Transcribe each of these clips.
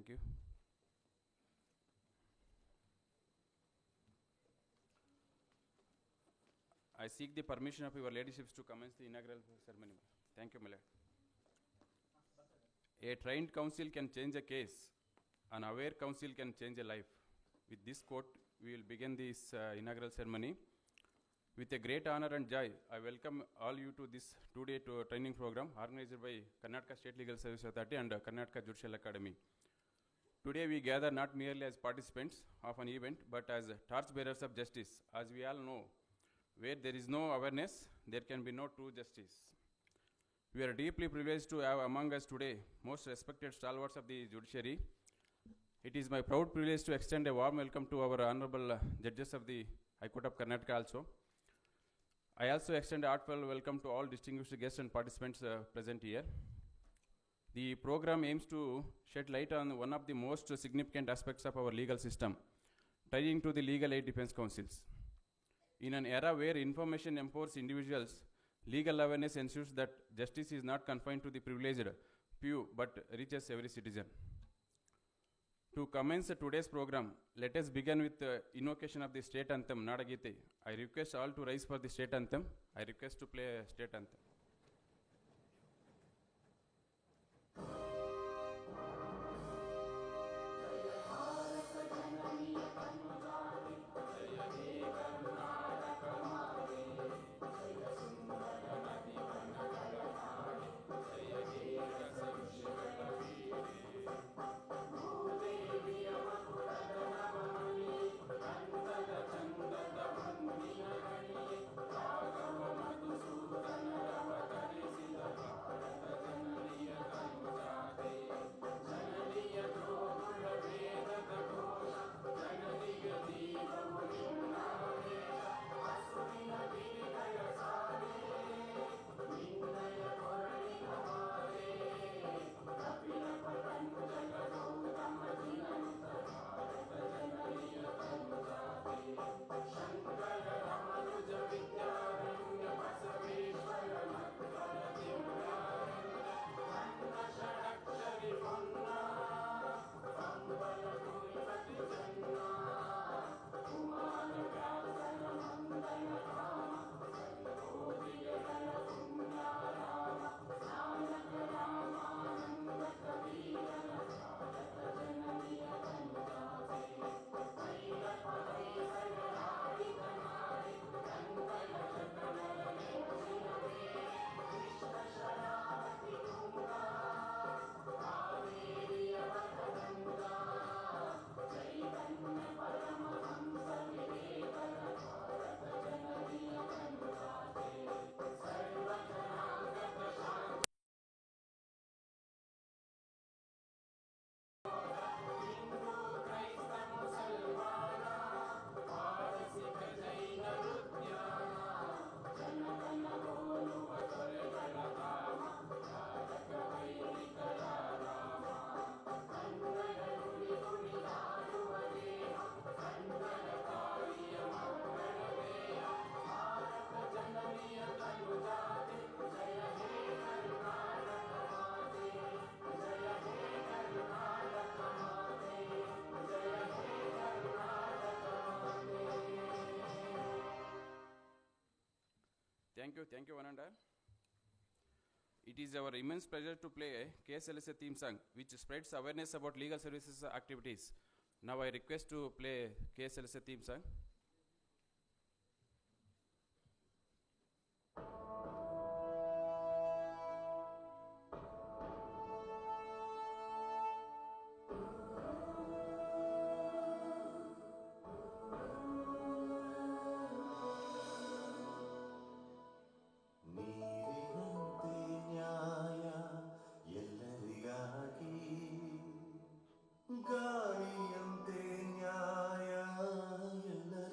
Thank you. I seek the permission of your ladyships to commence the inaugural ceremony. Thank you, my lord. A trained counsel can change a case. An aware counsel can change a life. With this quote, we will begin this inaugural ceremony. With a great honor and joy, I welcome all you to this two-day training program organized by Karnataka State Legal Service Authority and Karnataka Judicial Academy. Today we gather not merely as participants of an event, but as torchbearers of justice. As we all know, where there is no awareness, there can be no true justice. We are deeply privileged to have among us today most respected stalwarts of the judiciary. It is my proud privilege to extend a warm welcome to our honorable judges of the High Court of Karnataka also. I also extend a heartfelt welcome to all distinguished guests and participants present here. The program aims to shed light on one of the most significant aspects of our legal system, tying to the Legal Aid Defence Counsels. In an era where information empowers individuals, legal awareness ensures that justice is not confined to the privileged few, but reaches every citizen. To commence today's program, let us begin with the invocation of the state anthem, Nadagite. I request all to rise for the state anthem. I request to play a state anthem. Thank you, Vananda. It is our immense pleasure to play a KSLSA theme song, which spreads awareness about legal services activities. Now I request to play KSLSA theme song. ಗಾಳಿಯಂತೆ ನ್ಯಾಯ ಎಲ್ಲರಿಗಾಗಿ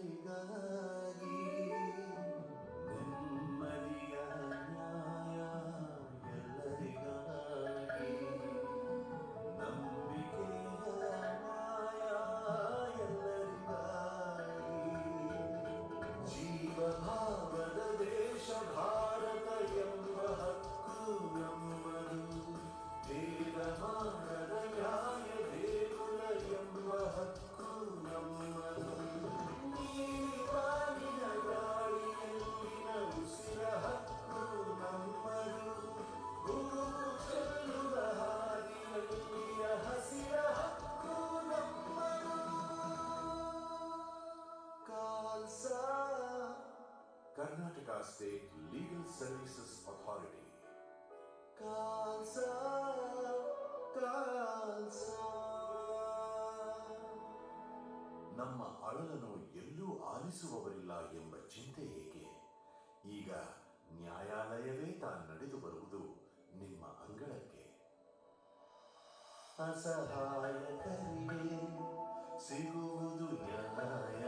Karnataka State Legal Services Authority. KSLSA, KSLSA. ನಮ್ಮ ಅಳಲನ್ನು ಎಲ್ಲೂ ಆಲಿಸುವವರಿಲ್ಲ ಎಂಬ ಚಿಂತೆ ಏಕೆ? ಈಗ ನ್ಯಾಯಾಲಯವೇ ನಡೆದು ಬರುವುದು ನಿಮ್ಮ ಅಂಗಳಕ್ಕೆ. ಅಸಹಾಯಕರಿಗೆ ಸಿಗುವುದು ನ್ಯಾಯ,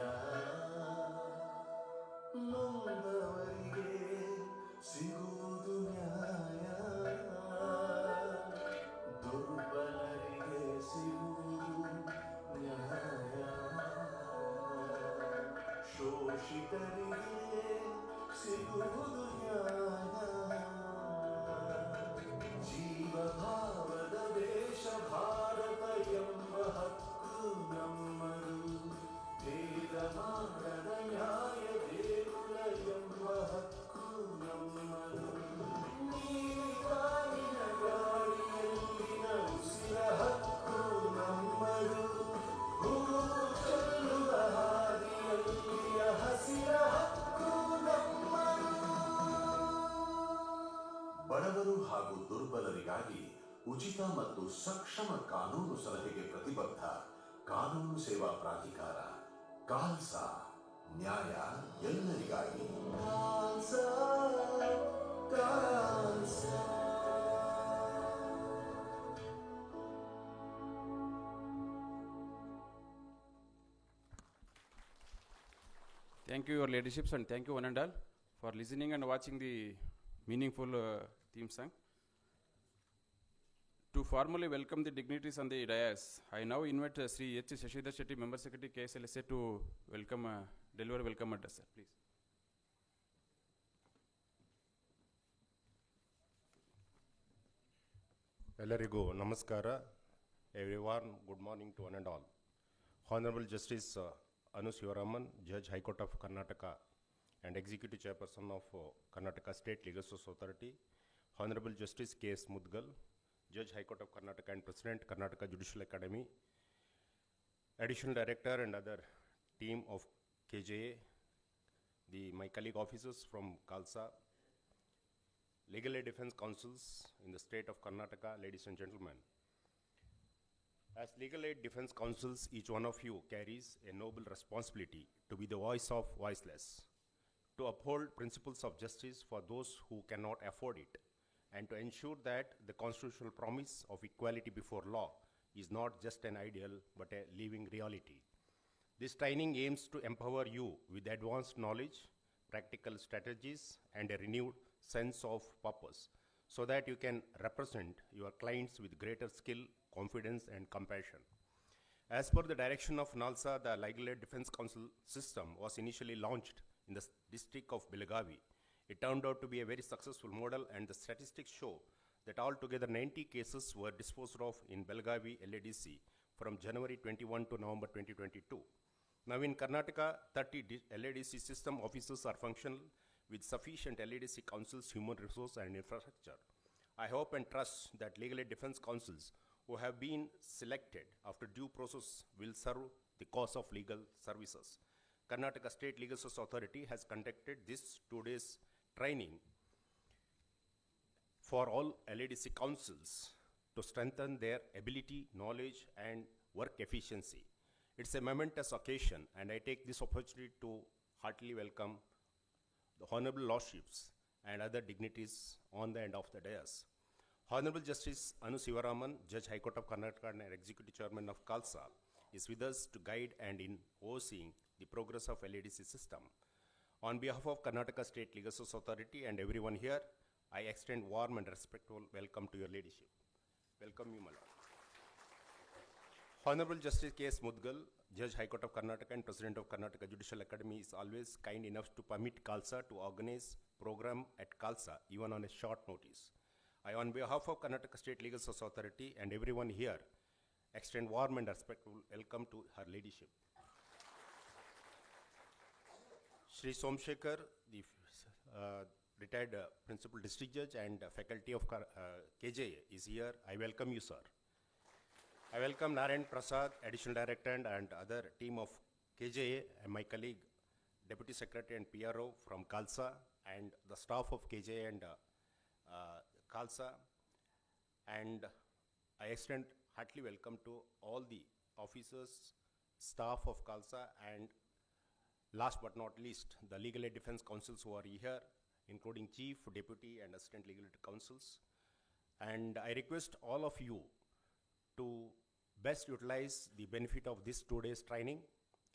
ನೊಂದವರಿಗೆ ಸಿಗುವುದು ನ್ಯಾಯ, ದುರ್ಬಲರಿಗೆ ಸಿಗುವುದು ನ್ಯಾಯ, ಶೋಷಿತರಿಗೆ ಸಿಗುವುದು ನ್ಯಾಯ. ಜೀವಭಾವದ ದೇಶ ಭಾರತ ಎಂಬ ಹಕ್ಕು ನಮ್ಮದು, ಭೇದ ಮಾಡದ ನ್ಯಾಯ ದೇಗುಲ ಎಂಬ ಹಕ್ಕು ನಮ್ಮದು. ನೀರಿನ ಗಾಳಿಯಲ್ಲಿನ ಉಸಿರ ಹಕ್ಕು ನಮ್ಮದು, ಹೂವು ಚೆಲ್ಲುವ ಹಾದಿಯಲ್ಲಿಯ ಹಸಿರ ಹಕ್ಕು ನಮ್ಮದು. ಬಡವರು ಹಾಗೂ ದುರ್ಬಲರಿಗಾಗಿ ಉಚಿತ ಮತ್ತು ಸಕ್ಷಮ ಕಾನೂನು ಸಲಹೆಗೆ ಪ್ರತಿಬದ್ಧ ಕಾನೂನು ಸೇವಾ ಪ್ರಾಧಿಕಾರ ಕಾಲ್ಸಾ, ನ್ಯಾಯ ಎಲ್ಲರಿಗಾಗಿ. ಕಾಲ್ಸಾ, ಕಾಲ್ಸಾ. Thank you, your leaderships, and thank you one and all for listening and watching the meaningful theme song. To formally welcome the dignitaries on the dais, I now invite Sri H. Shashidhar Shetty, Member Secretary KSLSA, to welcome, deliver welcome address, sir, please. ಎಲ್ಲರಿಗೂ ನಮಸ್ಕಾರ. Everyone, good morning to one and all. Honorable Justice Anu Sivaraman, Judge High Court of Karnataka and Executive Chairperson of Karnataka State Legal Services Authority, Honorable Justice K.S. Mudgal, Judge High Court of Karnataka and President Karnataka Judicial Academy, Additional Director and other team of KJA, my colleague officers from KSLSA, Legal Aid Defence Counsels in the state of Karnataka, ladies and gentlemen. As Legal Aid Defence Counsels, each one of you carries a noble responsibility to be the voice of voiceless, to uphold principles of justice for those who cannot afford it, and to ensure that the constitutional promise of equality before law is not just an ideal but a living reality. This training aims to empower you with advanced knowledge, practical strategies, and a renewed sense of purpose, so that you can represent your clients with greater skill, confidence, and compassion. As per the direction of NALSA, the Legal Aid Defence Counsel system was initially launched in the district of Belagavi. It turned out to be a very successful model, and the statistics show that altogether 90 cases were disposed of in Belagavi LADC from January 21 to November 2022. Now in Karnataka, 30 LADC system officers are functional with sufficient LADC counsels, human resource, and infrastructure. I hope and trust that Legal Aid Defence Counsels who have been selected after due process will serve the cause of legal services. Karnataka State Legal Services Authority has conducted this 2 days training for all LADC counsels to strengthen their ability, knowledge, and work efficiency. It's a momentous occasion, and I take this opportunity to heartily welcome the Honorable Lordships and other dignitaries on the end of the dais. Honorable Justice Anu Sivaraman, Judge High Court of Karnataka and Executive Chairman of KSLSA, is with us to guide and in overseeing the progress of LADC system. On behalf of Karnataka State Legal Services Authority and everyone here, I extend warm and respectful welcome to your leadership. Welcome you, my lord. Honorable Justice K.S. Mudgal, Judge High Court of Karnataka and President of Karnataka Judicial Academy, is always kind enough to permit KSLSA to organize program at KSLSA even on a short notice. I, on behalf of Karnataka State Legal Services Authority and everyone here, extend warm and respectful welcome to her ladyship. Shri Somshekar, the retired Principal District Judge and faculty of KJA is here. I welcome you, sir. I welcome Narayan Prasad, Additional Director and other team of KJA, and my colleague, Deputy Secretary and PRO from KSLSA, and the staff of KJ and KSLSA, and I extend heartily welcome to all the officers, staff of KSLSA, and last but not least, the Legal Aid Defence Counsels who are here, including Chief, Deputy, and Assistant Legal Aid Counsels. And I request all of you to best utilize the benefit of this 2 days training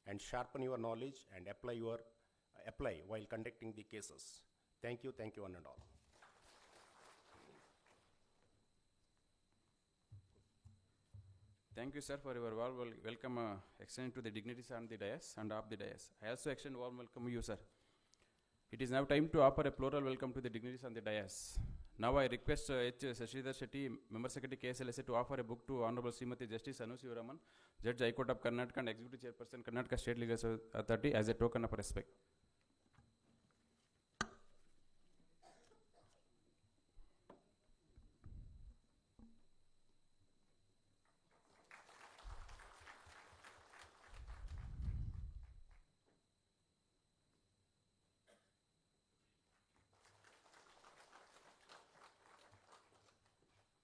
and sharpen your knowledge and apply while conducting the cases. Thank you one and all. Thank you, sir, for your warm welcome extended to the dignitaries on the dais and off the dais. I also extend warm welcome to you, sir. It is now time to offer a plural welcome to the dignitaries on the dais. Now I request H. Sashidhar Shetty, Member Secretary KSLSA, to offer a book to Honorable Srimati Justice Anu Sivaraman, Judge High Court of Karnataka and Executive Chairperson Karnataka State Legal Authority, as a token of respect.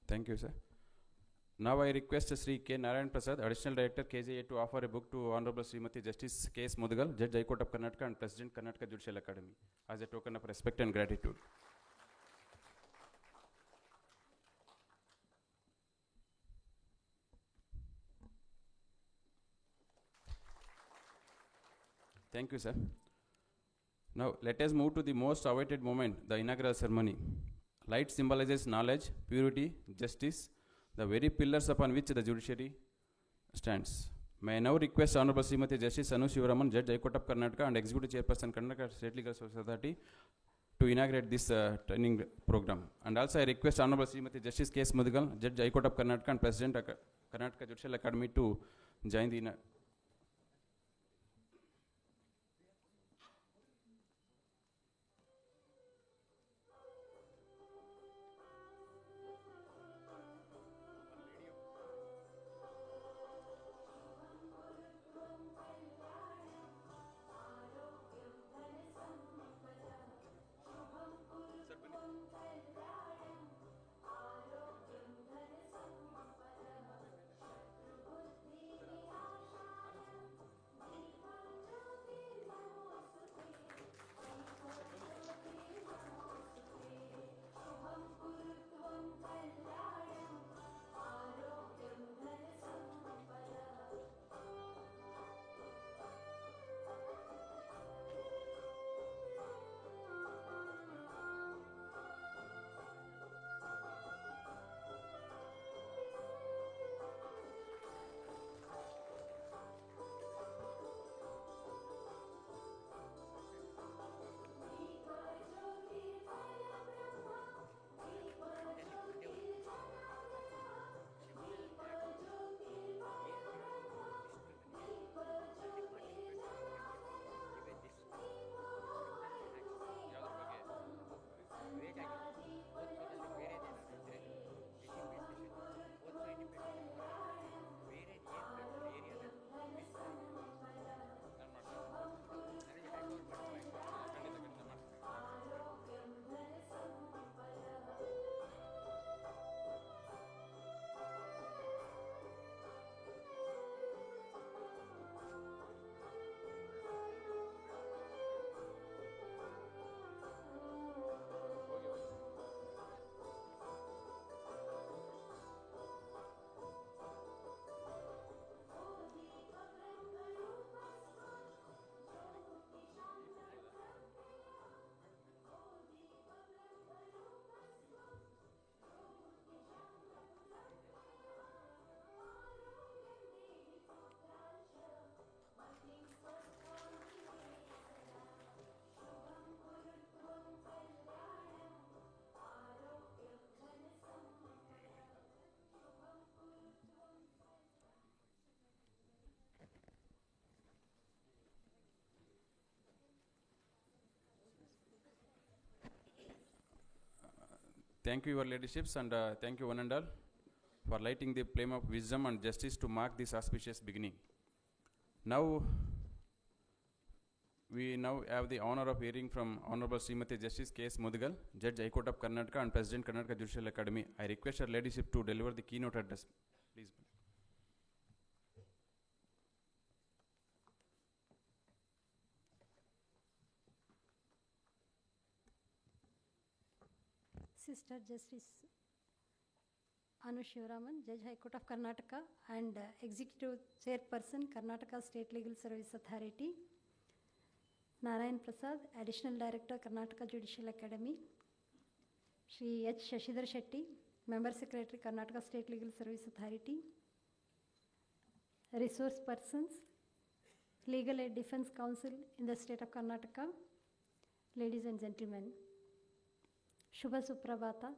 Thank you, sir. Now I request Sri K. Narayan Prasad, Additional Director KJA, to offer a book to Honorable Srimati Justice K.S. Mudugal, Judge High Court of Karnataka and President Karnataka Judicial Academy, as a token of respect and gratitude. Thank you, sir. Now let us move to the most awaited moment, the inaugural ceremony. Light symbolizes knowledge, purity, justice, the very pillars upon which the judiciary stands. May I now request Honorable Srimati Justice Anu Sivaraman, Judge High Court of Karnataka and Executive Chairperson Karnataka State Legal Authority, to inaugurate this training program. And also I request Honorable Srimati Justice K.S. Mudugal, Judge High Court of Karnataka and President Karnataka Judicial Academy, to join the Thank you, your ladyship, and thank you one and all for lighting the flame of wisdom and justice to mark this auspicious beginning. Now, We now have the honor of hearing from Honorable Srimati Justice K.S. Mudigal, Judge High Court of Karnataka and President Karnataka Judicial Academy. I request her ladyship to deliver the keynote address. Please. Sister Justice Anu Shivaraman, Judge High Court of Karnataka and Executive Chairperson, Karnataka State Legal Service Authority. Narayan Prasad, Additional Director, Karnataka Judicial Academy. Shri H. Shashidhar Shetty, Member Secretary, Karnataka State Legal Service Authority. Resource persons, Legal Aid Defence Counsel in the state of Karnataka. Ladies and gentlemen, Shubha Suprabhata,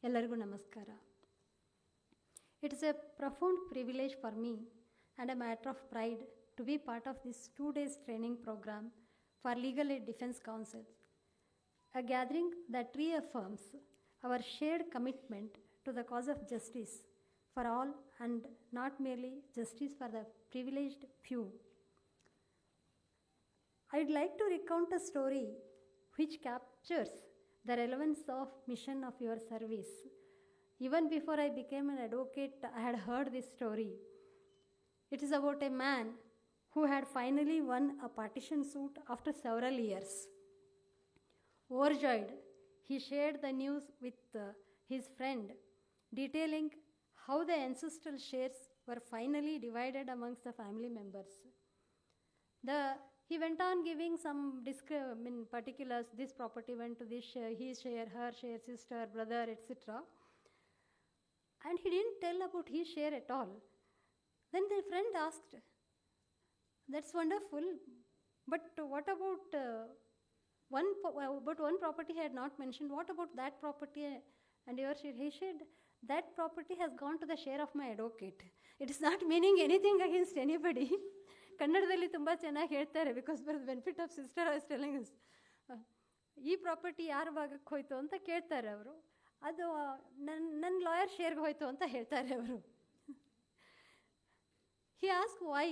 Ellargu Namaskara. It is a profound privilege for me and a matter of pride to be part of this 2 days training program for Legal Aid Defence Counsels, a gathering that reaffirms our shared commitment to the cause of justice for all and not merely justice for the privileged few. I'd like to recount a story which captures the relevance of mission of your service. Even before I became an advocate, I had heard this story. It is about a man who had finally won a partition suit after several years. Overjoyed, he shared the news with his friend, detailing how the ancestral shares were finally divided amongst the family members. He went on giving some particulars. This property went to this share, his share, her share, sister, brother, etc. And he didn't tell about his share at all. Then the friend asked, "That's wonderful, but what about one property he had not mentioned? What about that property and your share?" He said, "That property has gone to the share of my advocate." It is not meaning anything against anybody. ಕನ್ನಡದಲ್ಲಿ ತುಂಬ ಚೆನ್ನಾಗಿ ಹೇಳ್ತಾರೆ, because for the benefit of sister I was telling us. ಈ property ಯಾರ ಭಾಗಕ್ಕೆ ಹೋಯ್ತು ಅಂತ ಕೇಳ್ತಾರೆ ಅವರು. ಅದು ನನ್ನ ಲಾಯರ್ ಶೇರ್ಗೆ ಹೋಯ್ತು ಅಂತ ಹೇಳ್ತಾರೆ ಅವರು. He asked why,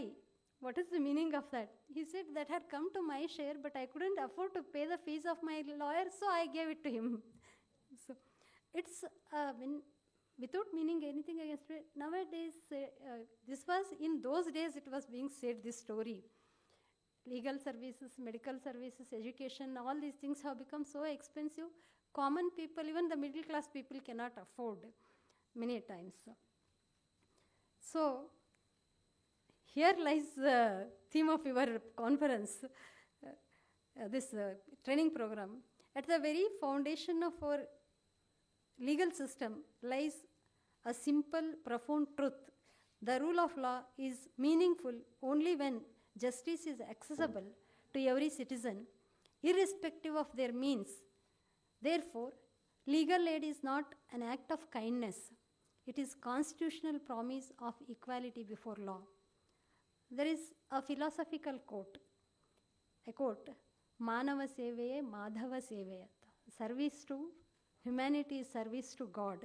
what is the meaning of that? He said that had come to my share, but I couldn't afford to pay the fees of my lawyer, so I gave it to him. So it's without meaning anything against it. Nowadays, this was, in those days it was being said, this story. Legal services, medical services, education, all these things have become so expensive. Common people, even the middle class people cannot afford many times. So here lies the theme of your conference, this training program. At the very foundation of our legal system lies a simple, profound truth. The rule of law is meaningful only when justice is accessible to every citizen, irrespective of their means. Therefore, legal aid is not an act of kindness. It is constitutional promise of equality before law. There is a philosophical quote, Manava Seveye, Madhava Seveye. Service to humanity is service to God.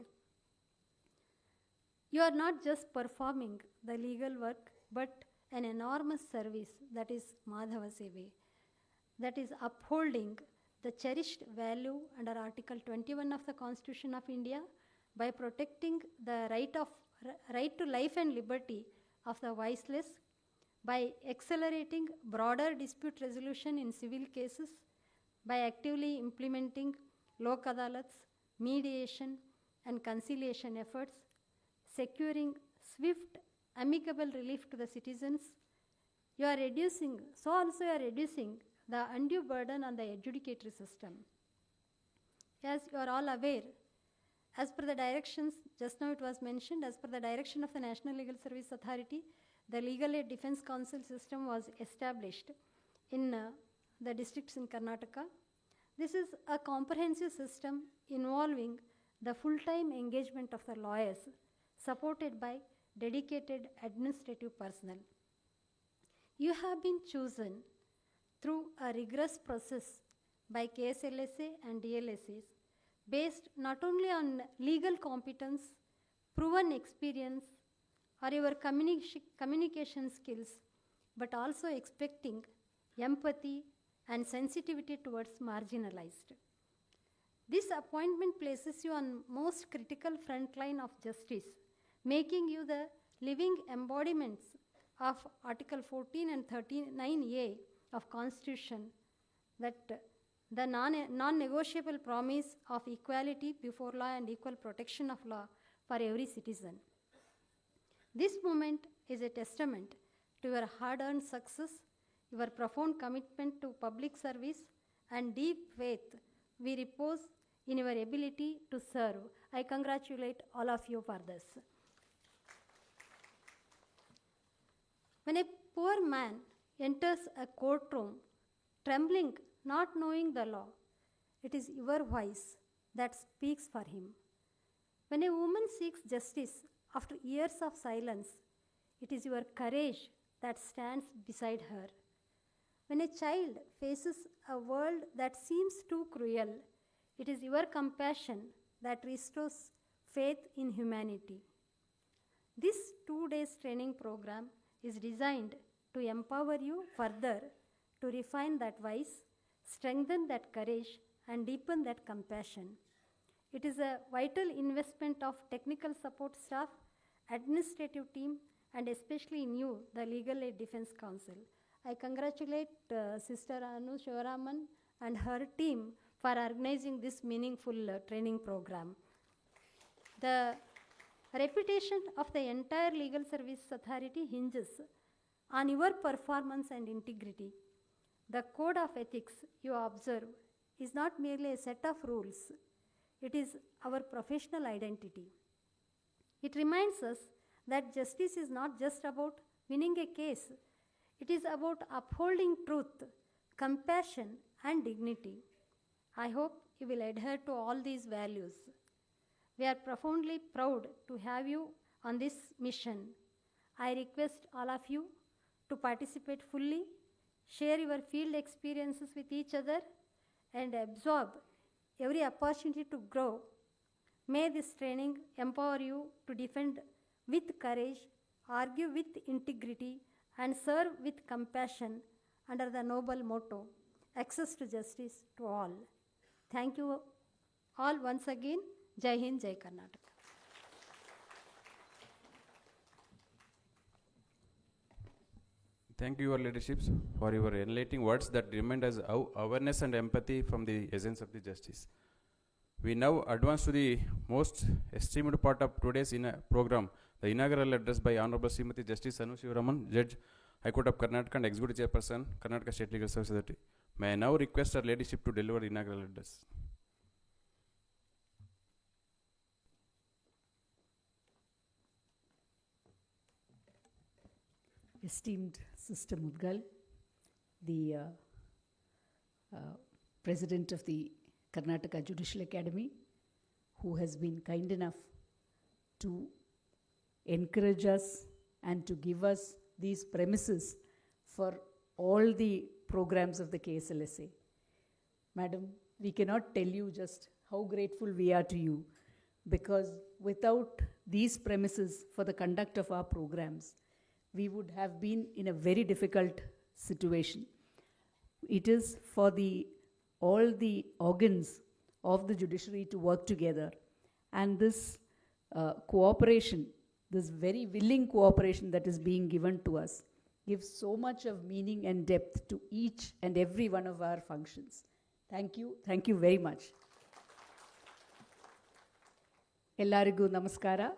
You are not just performing the legal work, but an enormous service, that is Madhava Seveye, that is upholding the cherished value under Article 21 of the Constitution of India by protecting the right to life and liberty of the voiceless, by accelerating broader dispute resolution in civil cases, by actively implementing Lok Adalats, mediation and conciliation efforts, securing swift, amicable relief to the citizens. You are reducing the undue burden on the adjudicatory system. As you are all aware, as per the directions, just now it was mentioned, as per the direction of the National Legal Service Authority, the Legal Aid Defence Counsel system was established in the districts in Karnataka. This is a comprehensive system involving the full-time engagement of the lawyers, supported by dedicated administrative personnel. You have been chosen through a rigorous process by KSLSA and DLSAs, based not only on legal competence, proven experience, or your communication skills, but also expecting empathy and sensitivity towards marginalized. This appointment places you on most critical front line of justice, making you the living embodiments of Article 14 and 39A of Constitution, that the non-negotiable promise of equality before law and equal protection of law for every citizen. This moment is a testament to your hard-earned success, your profound commitment to public service, and deep faith we repose in your ability to serve. I congratulate all of you for this. When a poor man enters a courtroom, trembling, not knowing the law, it is your voice that speaks for him. When a woman seeks justice after years of silence, it is your courage that stands beside her. When a child faces a world that seems too cruel, it is your compassion that restores faith in humanity. This 2-day training program is designed to empower you further to refine that voice, strengthen that courage, and deepen that compassion. It is a vital investment of technical support staff, administrative team, and especially in you, the Legal Aid Defence Counsel. I congratulate Sister Anu Shivaraman and her team for organizing this meaningful training program. The reputation of the entire Legal Service Authority hinges on your performance and integrity. The code of ethics you observe is not merely a set of rules, it is our professional identity. It reminds us that justice is not just about winning a case, it is about upholding truth, compassion, and dignity. I hope you will adhere to all these values. We are profoundly proud to have you on this mission. I request all of you to participate fully, share your field experiences with each other, and absorb every opportunity to grow. May this training empower you to defend with courage, argue with integrity, and serve with compassion under the noble motto, access to justice to all. Thank you all once again. Jai Hind, Jai Karnataka. Thank you, your leaderships, for your enlightening words that remind us how awareness and empathy from the essence of the justice. We now advance to the most esteemed part of today's program, the inaugural address by Honorable Srimati Justice Anu Shivaraman, Judge, High Court of Karnataka and Executive Chairperson, Karnataka State Legal Service Authority. May I now request her ladyship to deliver the inaugural address. Esteemed Sister Mudgal, the President of the Karnataka Judicial Academy, who has been kind enough to encourage us and to give us these premises for all the programs of the KSLSA. Madam, we cannot tell you just how grateful we are to you, because without these premises for the conduct of our programs, we would have been in a very difficult situation. It is for all the organs of the judiciary to work together, and this cooperation, this very willing cooperation that is being given to us, gives so much of meaning and depth to each and every one of our functions. Thank you very much. Ellarigu namaskara.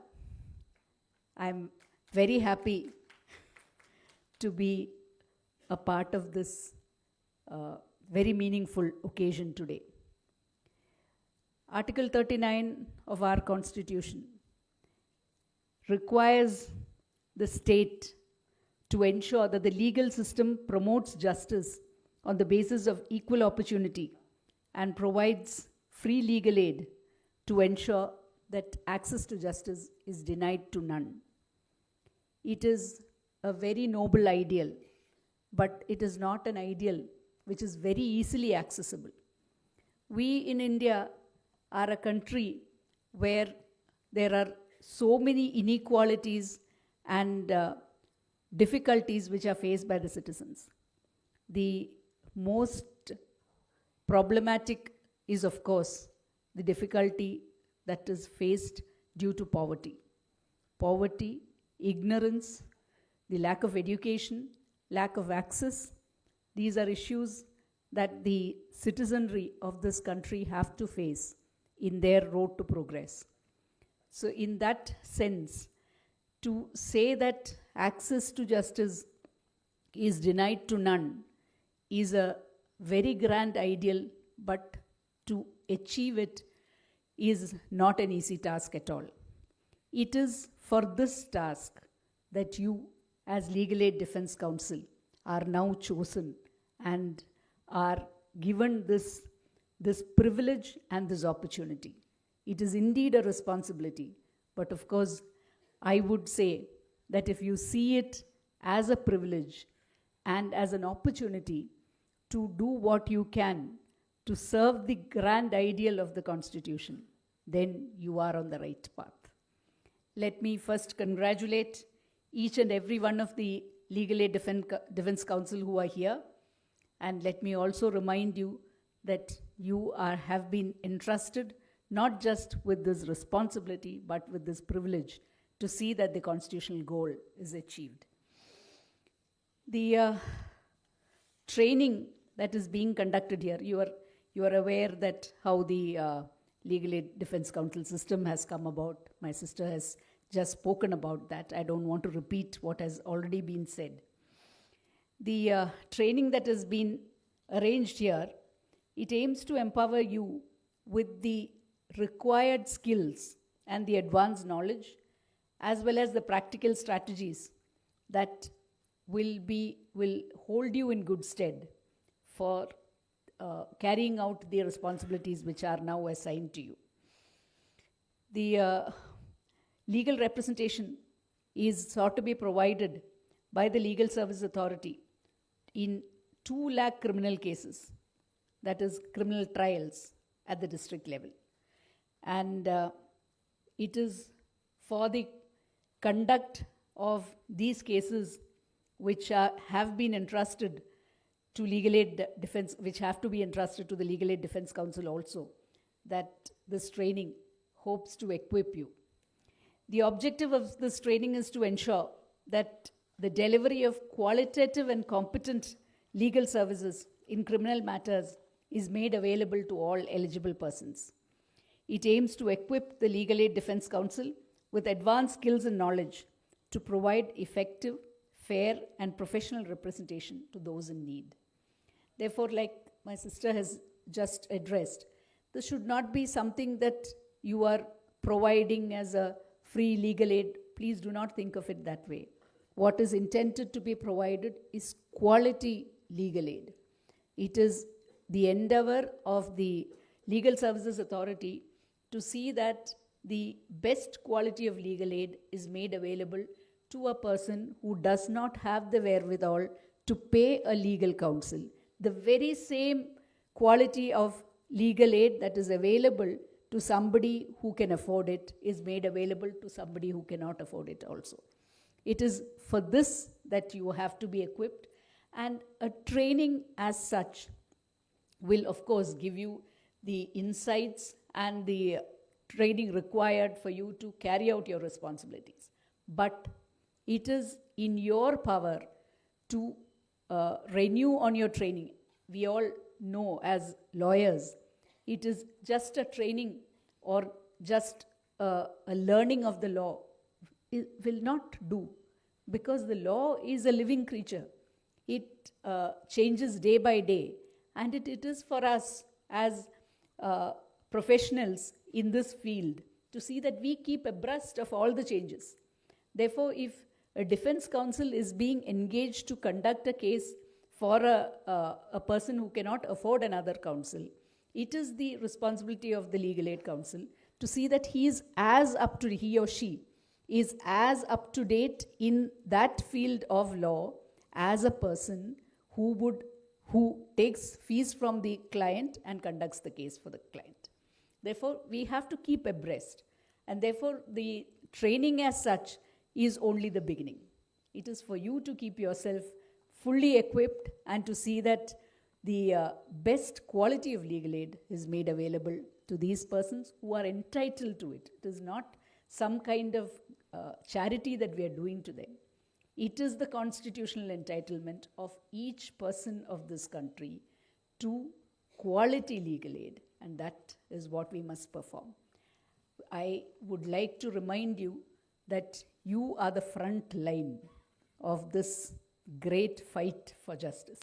I'm very happy to be a part of this very meaningful occasion today. Article 39 of our Constitution requires the state to ensure that the legal system promotes justice on the basis of equal opportunity and provides free legal aid to ensure that access to justice is denied to none. It is a very noble ideal, but it is not an ideal which is very easily accessible. We in India are a country where there are so many inequalities and difficulties which are faced by the citizens. The most problematic is, of course, the difficulty that is faced due to poverty. Poverty, ignorance, the lack of education, lack of access, these are issues that the citizenry of this country have to face in their road to progress. So in that sense, to say that access to justice is denied to none is a very grand ideal, but to achieve it is not an easy task at all. It is for this task that you, as Legal Aid Defence Counsel, are now chosen and are given this privilege and this opportunity. It is indeed a responsibility, but of course, I would say that if you see it as a privilege and as an opportunity to do what you can to serve the grand ideal of the Constitution, then you are on the right path. Let me first congratulate each and every one of the Legal Aid Defence Counsel who are here, and let me also remind you that you have been entrusted not just with this responsibility, but with this privilege to see that the constitutional goal is achieved. The training that is being conducted here, you are aware that how the Legal Aid Defence Counsel system has come about. My sister has just spoken about that. I don't want to repeat what has already been said. The training that has been arranged here, it aims to empower you with the required skills and the advanced knowledge, as well as the practical strategies that will hold you in good stead for carrying out the responsibilities which are now assigned to you. The legal representation is sought to be provided by the Legal Service Authority in 2 lakh criminal cases, that is criminal trials at the district level. And it is for the conduct of these cases which have been entrusted to Legal Aid Defence, which have to be entrusted to the Legal Aid Defence Counsel also, that this training hopes to equip you. The objective of this training is to ensure that the delivery of qualitative and competent legal services in criminal matters is made available to all eligible persons. It aims to equip the Legal Aid Defence Counsel with advanced skills and knowledge to provide effective, fair, and professional representation to those in need. Therefore, like my sister has just addressed, this should not be something that you are providing as a free legal aid. Please do not think of it that way. What is intended to be provided is quality legal aid. It is the endeavor of the Legal Services Authority to see that the best quality of legal aid is made available to a person who does not have the wherewithal to pay a legal counsel. The very same quality of legal aid that is available to somebody who can afford it is made available to somebody who cannot afford it also. It is for this that you have to be equipped, and a training as such will of course give you the insights and the training required for you to carry out your responsibilities. But it is in your power to renew on your training. We all know as lawyers, it is just a training or just a learning of the law. It will not do, because the law is a living creature. It changes day by day, and it is for us as professionals in this field to see that we keep abreast of all the changes. Therefore, if a defense counsel is being engaged to conduct a case for a person who cannot afford another counsel, it is the responsibility of the legal aid counsel to see that he or she is as up to date in that field of law as a person who takes fees from the client and conducts the case for the client. Therefore, we have to keep abreast, and therefore the training as such is only the beginning. It is for you to keep yourself fully equipped and to see that the best quality of legal aid is made available to these persons who are entitled to it. It is not some kind of charity that we are doing to them. It is the constitutional entitlement of each person of this country to quality legal aid, and that is what we must perform. I would like to remind you that you are the front line of this great fight for justice.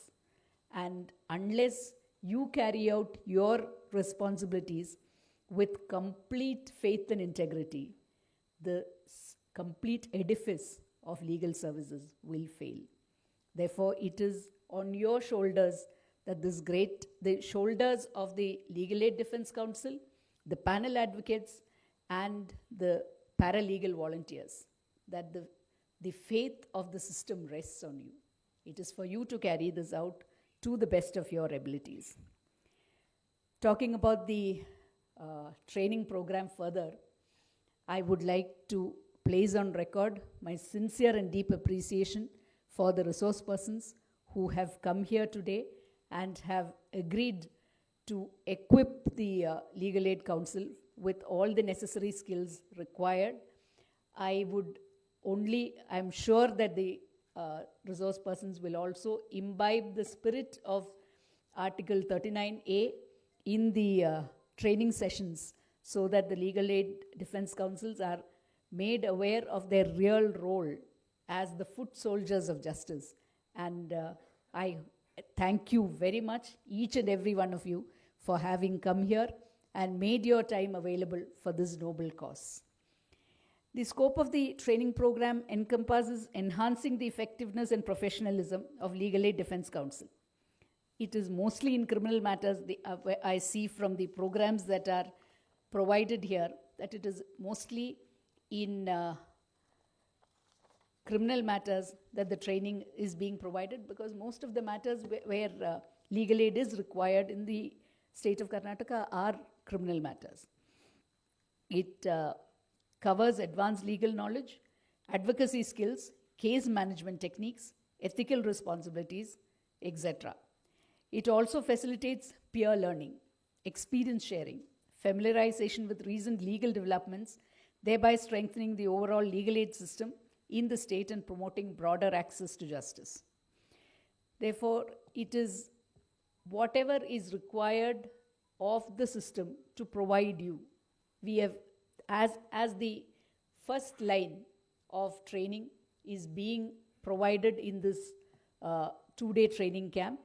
And unless you carry out your responsibilities with complete faith and integrity, the complete edifice of legal services will fail. Therefore, it is on your shoulders that the shoulders of the Legal Aid Defence Council, the panel advocates, and the paralegal volunteers, that the faith of the system rests on you. It is for you to carry this out to the best of your abilities. Talking about the training program further, I would like to place on record my sincere and deep appreciation for the resource persons who have come here today and have agreed to equip the Legal Aid Council with all the necessary skills required. I'm sure that the resource persons will also imbibe the spirit of Article 39A in the training sessions, so that the Legal Aid Defence Counsels are made aware of their real role as the foot soldiers of justice. And I thank you very much, each and every one of you, for having come here and made your time available for this noble cause. The scope of the training program encompasses enhancing the effectiveness and professionalism of Legal Aid Defence Counsel. It is mostly in criminal matters. I see from the programs that are provided here that it is mostly in criminal matters that the training is being provided, because most of the matters where legal aid is required in the state of Karnataka are criminal matters. It covers advanced legal knowledge, advocacy skills, case management techniques, ethical responsibilities, etc. It also facilitates peer learning, experience sharing, familiarization with recent legal developments, thereby strengthening the overall legal aid system in the state and promoting broader access to justice. Therefore, it is whatever is required of the system to provide you. We have, as the first line of training is being provided in this 2-day training camp.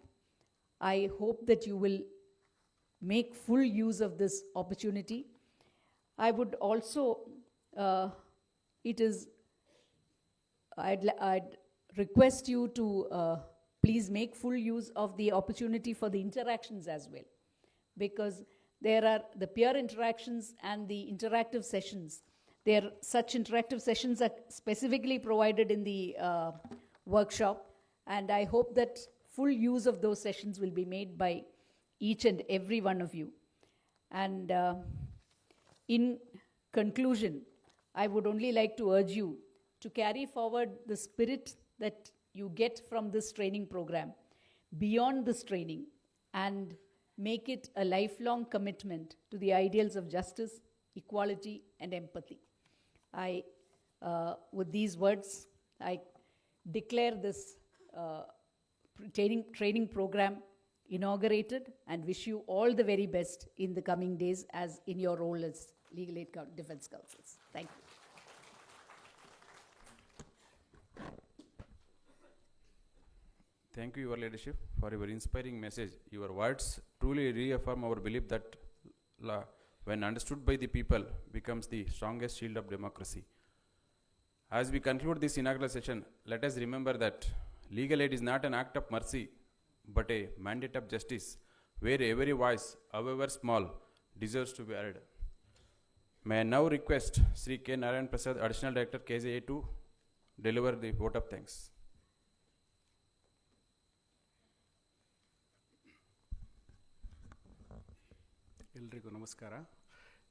I hope that you will make full use of this opportunity. I would also, I'd request you to please make full use of the opportunity for the interactions as well, because there are the peer interactions and the interactive sessions. Such interactive sessions are specifically provided in the workshop, and I hope that full use of those sessions will be made by each and every one of you. And in conclusion, I would only like to urge you to carry forward the spirit that you get from this training program beyond this training and make it a lifelong commitment to the ideals of justice, equality, and empathy. With these words, I declare this training program inaugurated and wish you all the very best in the coming days as in your role as Legal Aid Defence Counsels. Thank you. Thank you, Your Leadership, for your inspiring message. Your words truly reaffirm our belief that law, when understood by the people, becomes the strongest shield of democracy. As we conclude this inaugural session, let us remember that legal aid is not an act of mercy, but a mandate of justice, where every voice, however small, deserves to be heard. May I now request Sri K. Narayan Prasad, Additional Director, KSLSA, to deliver the vote of thanks. ಎಲ್ರಿಗೂ ನಮಸ್ಕಾರ.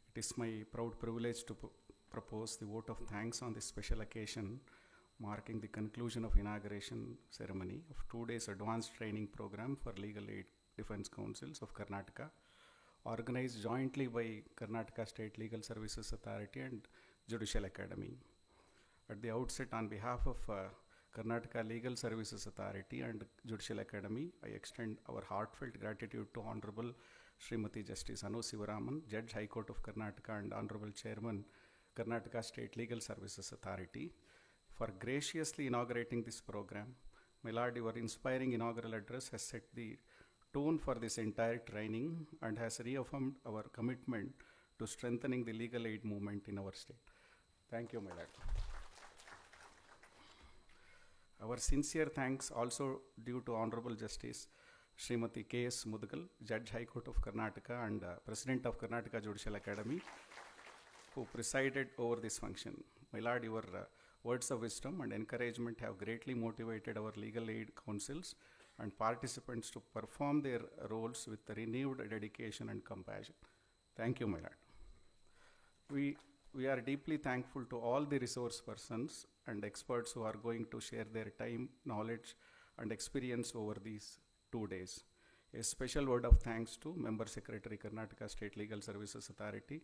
It is my proud privilege to propose the vote of thanks on this special occasion marking the conclusion of inauguration ceremony of 2 days advanced training program for legal aid Defence Counsels of Karnataka, organized jointly by Karnataka State Legal Services Authority and Judicial Academy. At the outset, on behalf of Karnataka Legal Services Authority and Judicial Academy, I extend our heartfelt gratitude to Honorable Srimati Justice Anu Sivaraman, Judge High Court of Karnataka and Honorable Chairman, Karnataka State Legal Services Authority, for graciously inaugurating this program. My Lord, your inspiring inaugural address has set the tone for this entire training and has reaffirmed our commitment to strengthening the legal aid movement in our state. Thank you, my Lord. Our sincere thanks also due to Honorable Justice Srimati K.S. Mudugal, Judge High Court of Karnataka and President of Karnataka Judicial Academy, who presided over this function. My Lord, your words of wisdom and encouragement have greatly motivated our legal aid counsels and participants to perform their roles with renewed dedication and compassion. Thank you, my Lord. We are deeply thankful to all the resource persons and experts who are going to share their time, knowledge, and experience over these 2 days. A special word of thanks to Member Secretary, Karnataka State Legal Services Authority,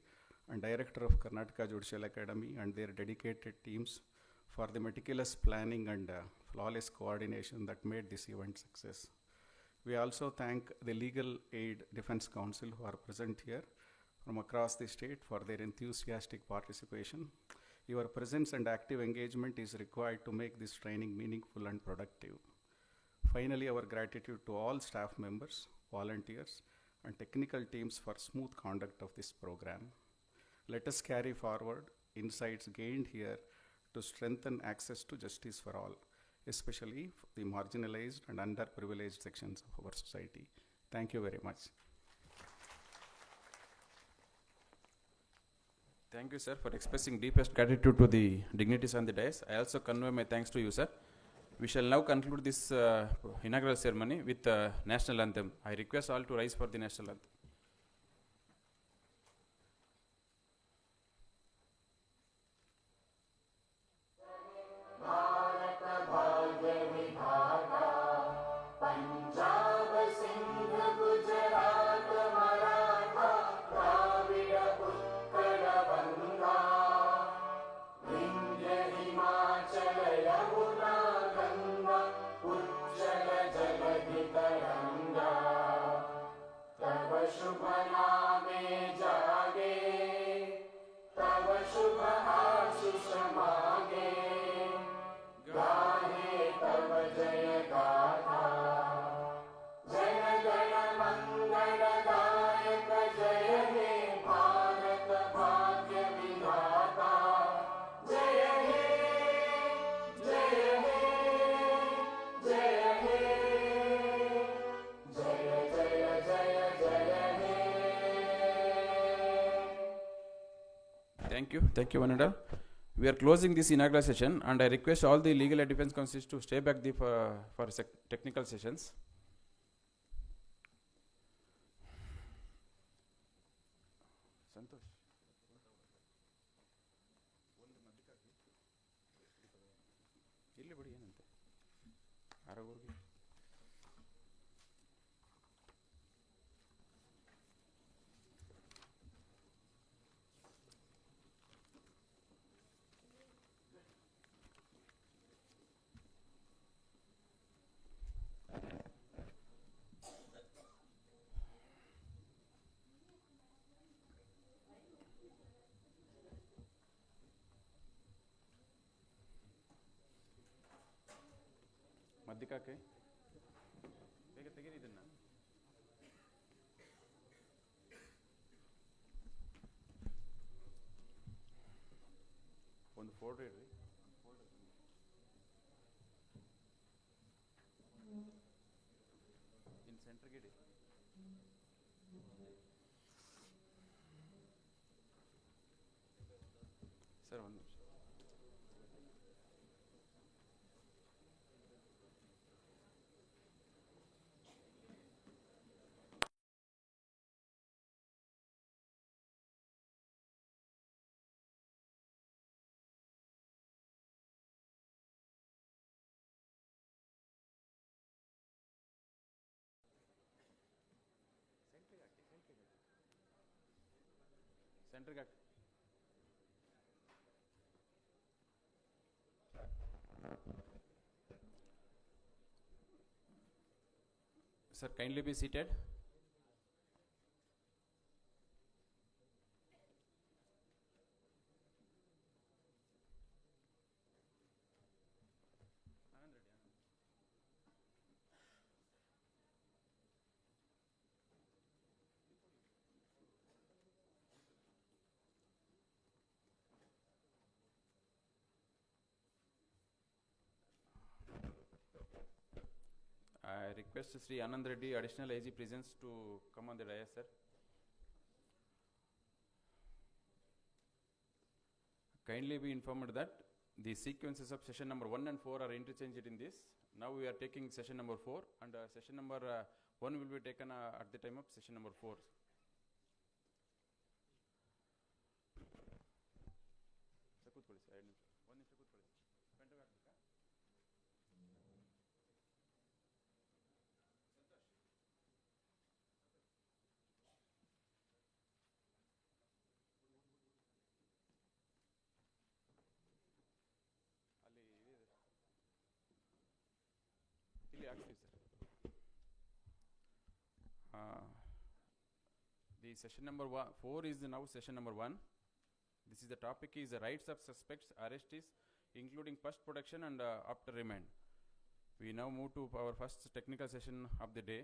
and Director of Karnataka Judicial Academy and their dedicated teams for the meticulous planning and flawless coordination that made this event success. We also thank the Legal Aid Defence Counsel who are present here from across the state for their enthusiastic participation. Your presence and active engagement is required to make this training meaningful and productive. Finally, our gratitude to all staff members, volunteers, and technical teams for smooth conduct of this program. Let us carry forward insights gained here to strengthen access to justice for all, especially the marginalized and underprivileged sections of our society. Thank you very much. Thank you, sir, for expressing deepest gratitude to the dignitaries on the dais. I also convey my thanks to you, sir. We shall now conclude this inaugural ceremony with the national anthem. I request all to rise for the national anthem. Thank you, one and all. We are closing this inaugural session, and I request all the Legal Aid Defence Counsels to stay back for technical sessions. Santosh. ಇಲ್ಲಿ ಬಿಡಿ ಏನಂತೆ ಆರೋಗ್ಯ ಮಧ್ಯಕ್ಕೆ ಬೇಗ ತೆಗೀರಿ ಇದನ್ನ. ಒಂದು photo ಇಡ್ರಿ. ಇನ್ ಸೆಂಟ್ರಿಗೆ ಇಡಿ. ಸರ್ ಒಂದು ನಿಮಿಷ. ಸೆಂಟ್ರಿಗೆ Sir, kindly be seated. I request Sri Anand Reddy, Additional AG Prisons, to come on the dais, sir. Kindly be informed that the sequences of session number 1 and 4 are interchanged in this. Now we are taking session number 4, and session number 1 will be taken at the time of session number 4. Sir, ಕೂತ್ಕೊಳ್ಳಿ sir, ಒಂದು ನಿಮಿಷ ಕೂತ್ಕೊಳ್ಳಿ. Pen drive ಹಾಕ್ಬೇಕಾ? The session number 4 is now session number 1. This is the topic is the rights of suspects, arrestees, including first protection and after remand. We now move to our first technical session of the day.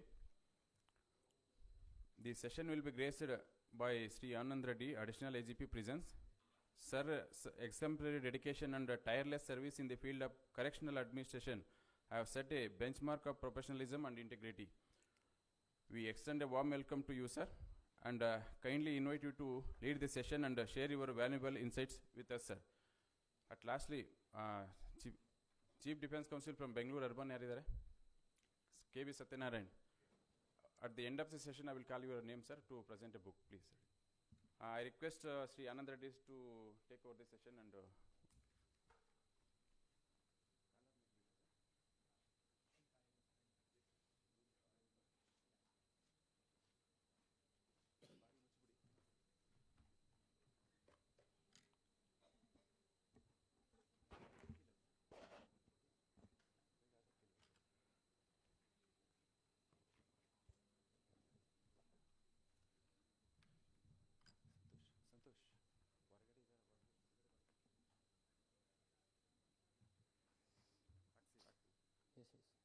The session will be graced by Sri Anand Reddy, Additional AGP Prisons. Sir, exemplary dedication and tireless service in the field of correctional administration have set a benchmark of professionalism and integrity. We extend a warm welcome to you, sir, and kindly invite you to lead the session and share your valuable insights with us, sir. At lastly, Chief Defence Counsel from Bengaluru Urban yaridare? K.V. Satyanarayan. At the end of the session, I will call your name, sir, to present a book, please. I request Sri Anand Reddy to take over the session and Yes, yes.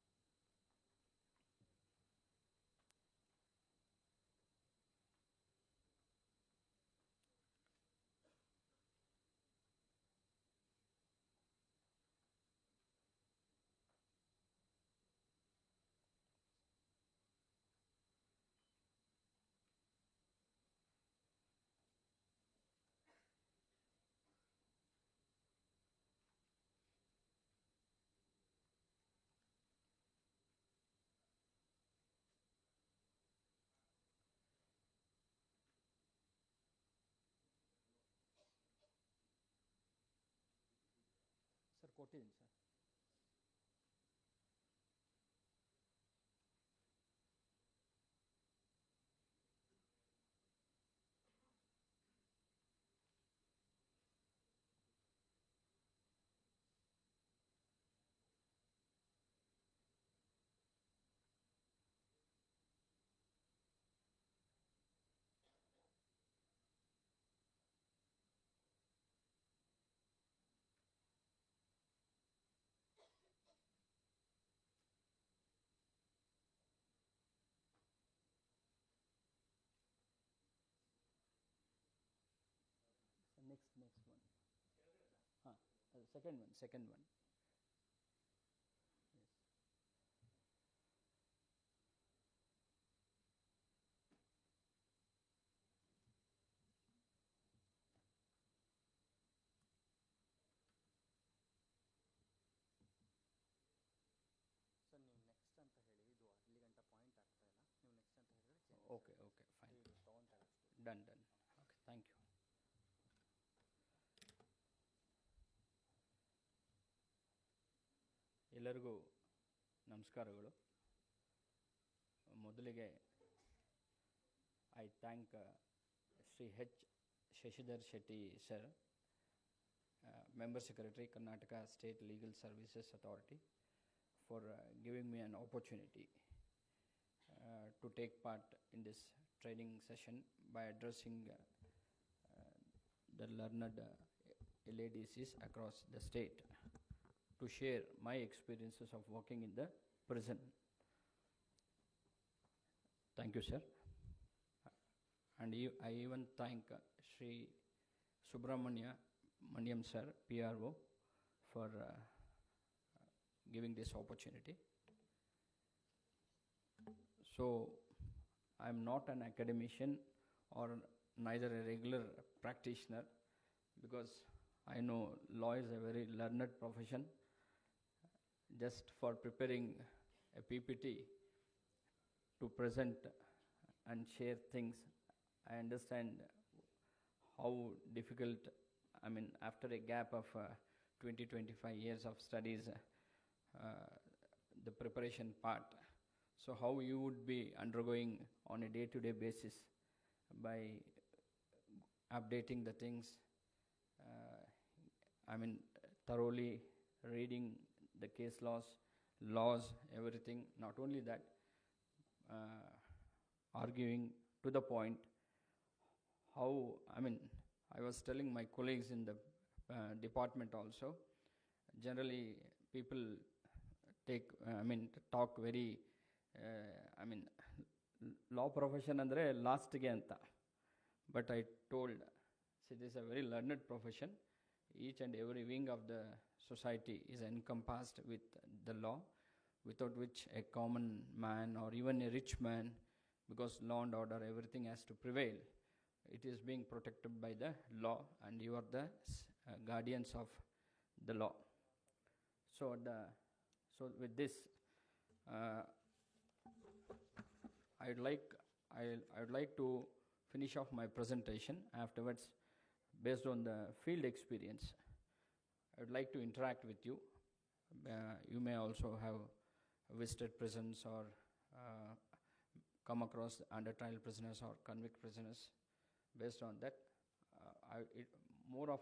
Sir, ಕೊಟ್ಟಿದ್ದೀನಿ sir. Next one. Second one. Yes. Sir ನೀವು next ಅಂತ ಹೇಳಿ ಇದು ಅಲ್ಲಿ ಗಂಟ point ಆಗ್ತಾ ಇಲ್ಲ ನೀವು ನೆಕ್ಸ್ಟ್ ಅಂತ ಹೇಳಿದ್ರೆ ಚೇಂಜ್ Okay, fine. ಇದು ತೊಗೊತಾರೆ ಅಷ್ಟೇ. Done. Okay, thank you. ಎಲ್ಲರಿಗೂ ನಮಸ್ಕಾರಗಳು. ಮೊದಲಿಗೆ I thank Shri H Shashidhar Shetty sir, Member Secretary, Karnataka State Legal Services Authority, for giving me an opportunity to take part in this training session by addressing the learned LADCs across the state to share my experiences of working in the prison. Thank you, sir. And I even thank Sri Subramaniam sir, PRO, for giving this opportunity. So, I am not an academician or neither a regular practitioner, because I know law is a very learned profession. Just for preparing a PPT to present and share things, I understand how difficult, I mean, after a gap of 20-25 years of studies, the preparation part. So how you would be undergoing on a day-to-day basis by updating the things, I mean, thoroughly reading the case laws, everything. Not only that, arguing to the point. How, I mean, I was telling my colleagues in the department also, generally people talk very, law profession andre last ge anta. But I told, see, this is a very learned profession. Each and every wing of the society is encompassed with the law, without which a common man or even a rich man, because law and order, everything has to prevail. It is being protected by the law, and you are the guardians of the law. So with this, I would like to finish off my presentation. Afterwards, based on the field experience, I would like to interact with you. You may also have visited prisons or come across under trial prisoners or convict prisoners. Based on that, more of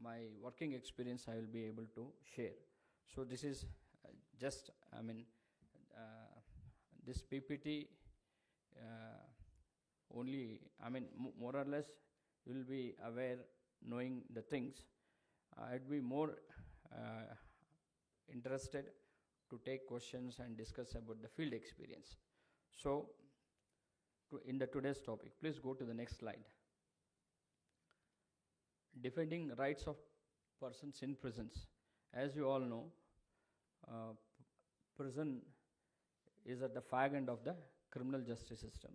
my working experience I will be able to share. So this is just, this PPT only, more or less you will be aware, knowing the things. I'd be more interested to take questions and discuss about the field experience. So, in the today's topic, please go to the next slide. Defending rights of persons in prisons. As you all know, prison is at the fag end of the criminal justice system.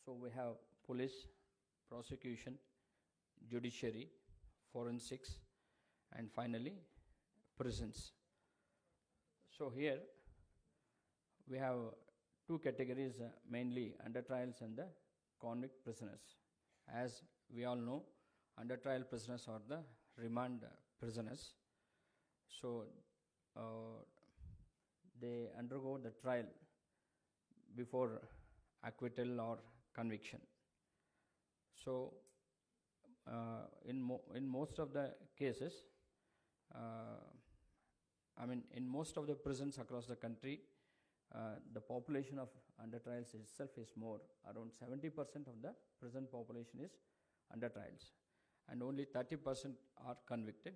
So we have police, prosecution, judiciary, forensics, and finally prisons. So here we have two categories, mainly under trials and the convict prisoners. As we all know, under trial prisoners are the remand prisoners. So they undergo the trial before acquittal or conviction. So in most of the cases, in most of the prisons across the country, the population of under trials itself is more. Around 70% of the prison population is under trials, and only 30% are convicted.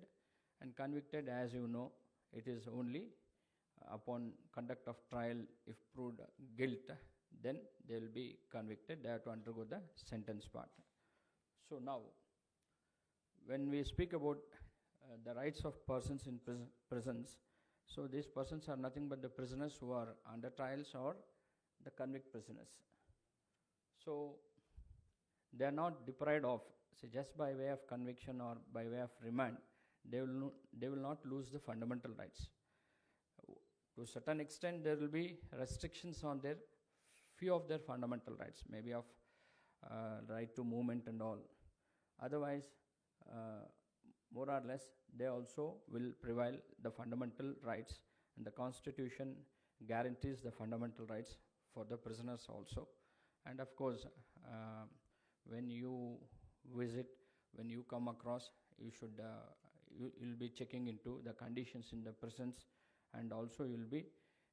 And convicted, as you know, it is only upon conduct of trial, if proved guilt, then they will be convicted. They have to undergo the sentence part. So now, when we speak about the rights of persons in prisons, so these persons are nothing but the prisoners who are under trials or the convict prisoners. So they are not deprived of, say, just by way of conviction or by way of remand, they will not lose the fundamental rights. To a certain extent, there will be restrictions on their few of their fundamental rights, maybe of right to movement and all. Otherwise, more or less, they also will prevail the fundamental rights, and the Constitution guarantees the fundamental rights for the prisoners also. And of course, when you visit when you come across, you should, you'll be checking into the conditions in the prisons, and also you'll be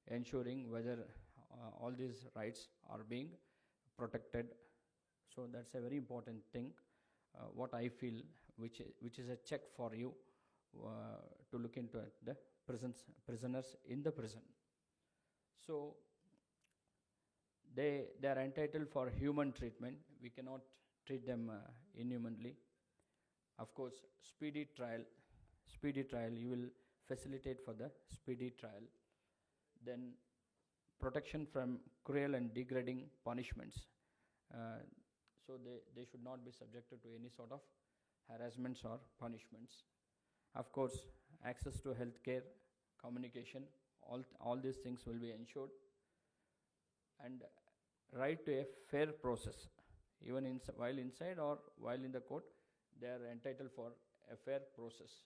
ensuring whether all these rights are being protected. So that's a very important thing, what I feel, which is a check for you to look into the prisoners in the prison. So they are entitled for human treatment. We cannot treat them inhumanly. Of course, speedy trial, you will facilitate for the speedy trial. Then protection from cruel and degrading punishments. So they should not be subjected to any sort of harassments or punishments. Of course, access to health care, communication, all these things will be ensured. And right to a fair process, even while inside or while in the court, they are entitled for a fair process.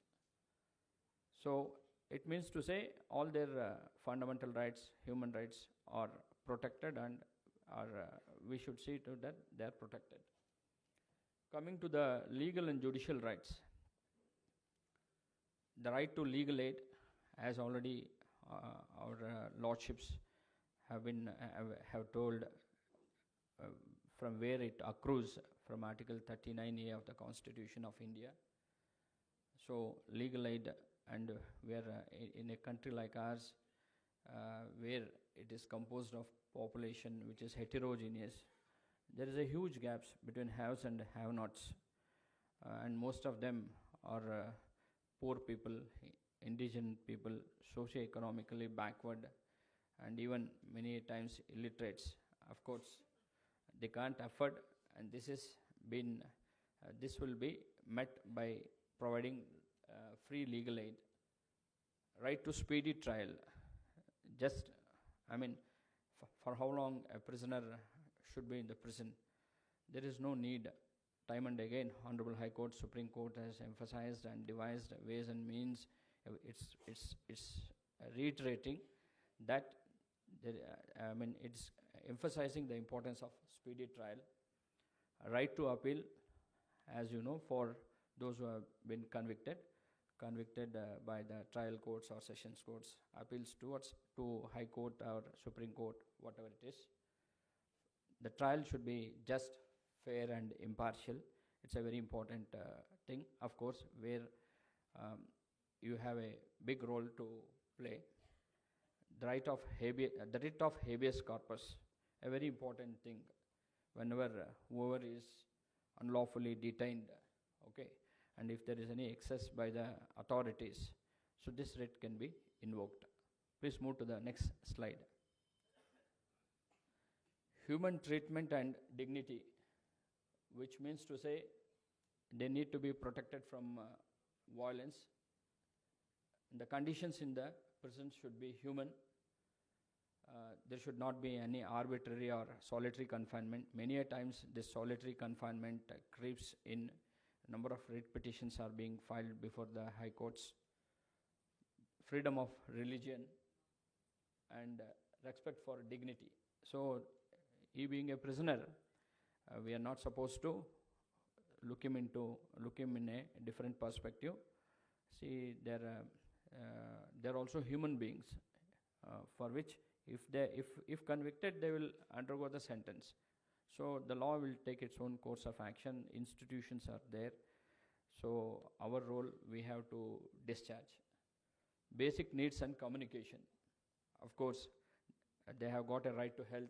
So it means to say all their fundamental rights, human rights are protected, and we should see to that they are protected. Coming to the legal and judicial rights, the right to legal aid, as already our lordships have told, from where it accrues from Article 39A of the Constitution of India. So legal aid, and where in a country like ours, where it is composed of population which is heterogeneous, there is a huge gaps between haves and have-nots, and most of them are poor people, indigent people, socio-economically backward, and even many times illiterates. Of course, they can't afford, and this will be met by providing free legal aid. Right to speedy trial. Just, for how long a prisoner should be in the prison? There is no need. Time and again, Honorable High Court, Supreme Court has emphasized and devised ways and means. It's reiterating that it's emphasizing the importance of speedy trial. Right to appeal, as you know, for those who have been convicted by the trial courts or sessions courts, appeals to High Court or Supreme Court, whatever it is. The trial should be just, fair and impartial. It's a very important thing, of course, where you have a big role to play. The writ of habeas corpus, a very important thing. Whenever whoever is unlawfully detained, okay, and if there is any excess by the authorities, so this writ can be invoked. Please move to the next slide. Human treatment and dignity, which means to say they need to be protected from violence. The conditions in the prison should be human. There should not be any arbitrary or solitary confinement. Many a times this solitary confinement creeps in. A number of writ petitions are being filed before the high courts. Freedom of religion and respect for dignity. So he being a prisoner, we are not supposed to look him in a different perspective. See, they're also human beings, for which if convicted, they will undergo the sentence. So the law will take its own course of action. Institutions are there. So our role we have to discharge. Basic needs and communication. Of course, they have got a right to health.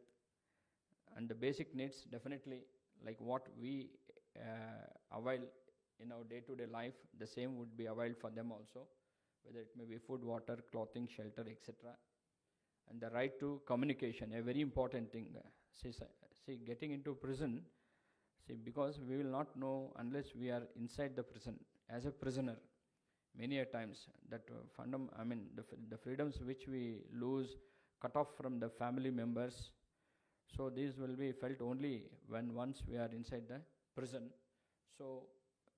And the basic needs, definitely, like what we avail in our day-to-day life, the same would be availed for them also, whether it may be food, water, clothing, shelter, etc. And the right to communication, a very important thing. See, getting into prison, because we will not know unless we are inside the prison. As a prisoner, many a times, that the freedoms which we lose, cut off from the family members, so these will be felt only when once we are inside the prison. So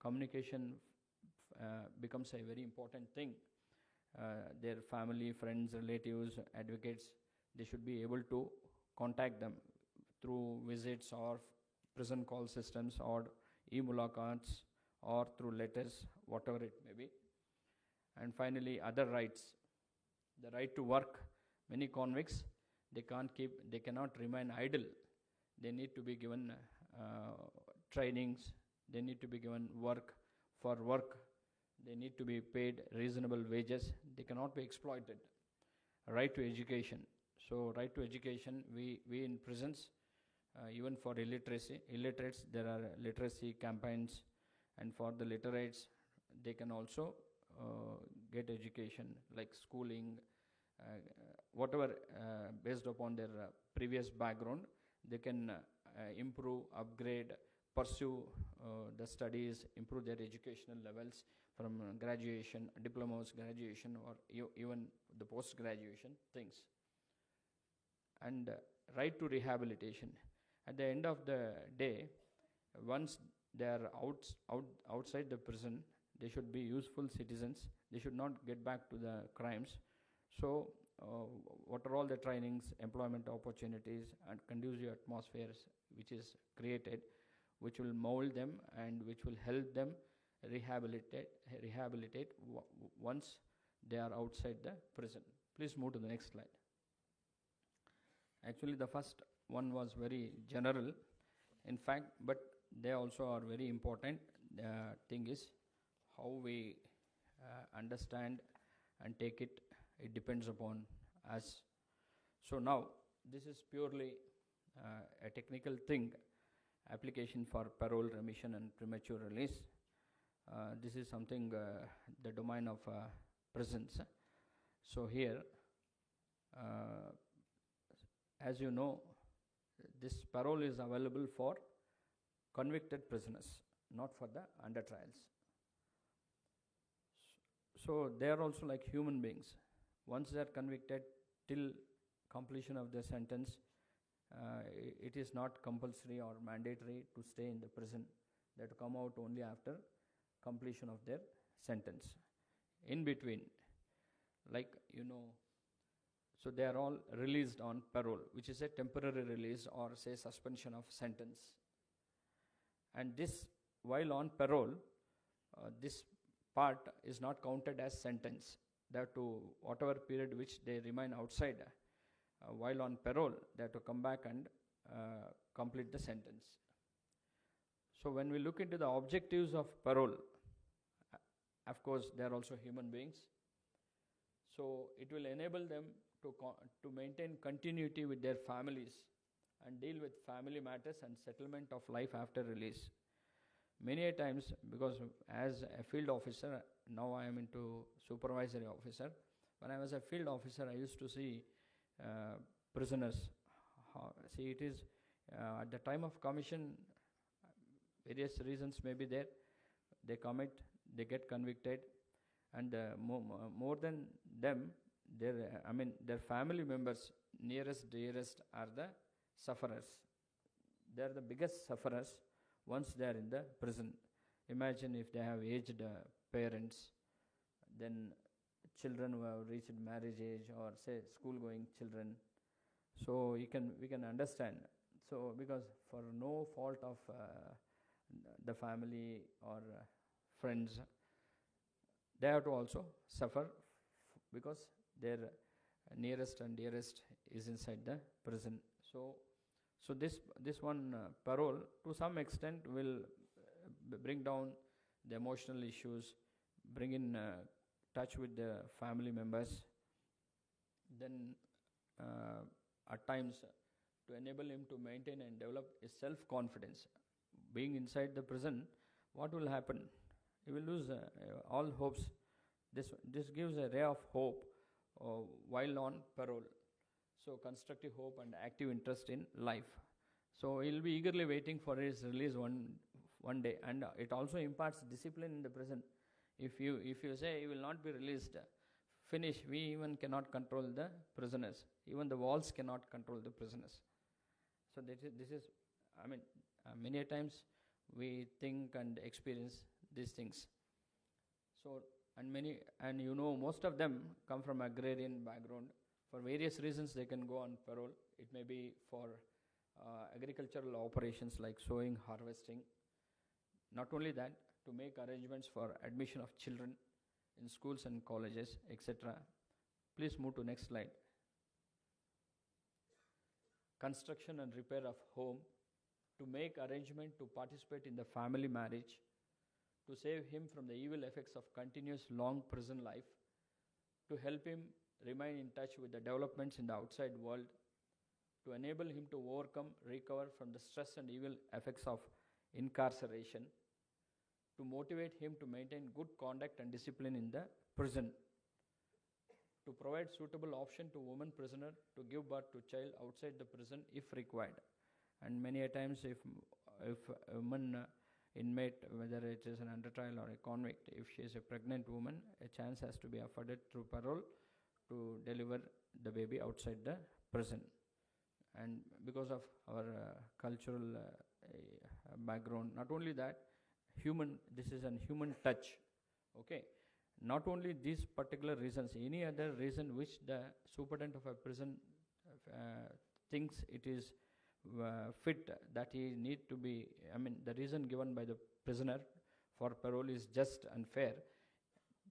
communication becomes a very important thing. Their family, friends, relatives, advocates, they should be able to contact them through visits or prison call systems or e-mulaqats or through letters, whatever it may be. And finally, other rights. The right to work. Many convicts, they cannot remain idle. They need to be given trainings. They need to be given work. For work, they need to be paid reasonable wages. They cannot be exploited. Right to education. So, right to education, we in prisons, even for illiterates, there are literacy campaigns, and for the literates, they can also get education like schooling, whatever based upon their previous background, they can improve, upgrade, pursue the studies, improve their educational levels from graduation, diplomas, graduation, or even the post-graduation things. And right to rehabilitation. At the end of the day, once they are outside the prison, they should be useful citizens. They should not get back to the crimes. So, what are all the trainings, employment opportunities, and conducive atmospheres which is created, which will mold them and which will help them rehabilitate once they are outside the prison. Please move to the next slide. Actually, the first one was very general, in fact, but they also are very important. The thing is how we understand and take it. It depends upon us. So now, this is purely a technical thing, application for parole, remission, and premature release. This is something, the domain of prisons. So here, as you know, this parole is available for convicted prisoners, not for the under trials. So they are also like human beings. Once they are convicted, till completion of their sentence, it is not compulsory or mandatory to stay in the prison. They have to come out only after completion of their sentence. In between, like so they are all released on parole, which is a temporary release or say suspension of sentence. And this, while on parole, this part is not counted as sentence. They have to, whatever period which they remain outside, while on parole, they have to come back and complete the sentence. So when we look into the objectives of parole, of course, they are also human beings. So it will enable them to maintain continuity with their families and deal with family matters and settlement of life after release. Many a times, because as a field officer, now I am into supervisory officer. When I was a field officer, I used to see prisoners. See, it is at the time of commission, various reasons may be there. They commit, they get convicted, and more than them, their family members, nearest, dearest, are the sufferers. They are the biggest sufferers once they are in the prison. Imagine if they have aged parents, then children who have reached marriage age, or say school-going children. So we can understand. So because for no fault of the family or friends, they have to also suffer because their nearest and dearest is inside the prison. So this one parole to some extent will bring down the emotional issues, bring in touch with the family members. Then at times to enable him to maintain and develop a self-confidence. Being inside the prison, what will happen? He will lose all hopes. This gives a ray of hope while on parole. So constructive hope and active interest in life. So he will be eagerly waiting for his release one day, and it also imparts discipline in the prison. If you say he will not be released, finish. We even cannot control the prisoners. Even the walls cannot control the prisoners. So this is many a times we think and experience these things. So most of them come from agrarian background. For various reasons they can go on parole. It may be for agricultural operations like sowing, harvesting. Not only that, to make arrangements for admission of children in schools and colleges, etc. Please move to next slide. Construction and repair of home, to make arrangement to participate in the family marriage, to save him from the evil effects of continuous long prison life, to help him remain in touch with the developments in the outside world, to enable him to overcome, recover from the stress and evil effects of incarceration, to motivate him to maintain good conduct and discipline in the prison, to provide suitable option to woman prisoner to give birth to child outside the prison if required. And many a times if a woman inmate, whether it is an under trial or a convict, if she is a pregnant woman, a chance has to be afforded through parole to deliver the baby outside the prison. And because of our cultural background, not only that, this is a human touch, okay? Not only these particular reasons, any other reason which the superintendent of a prison thinks it is fit that he need to be, the reason given by the prisoner for parole is just and fair,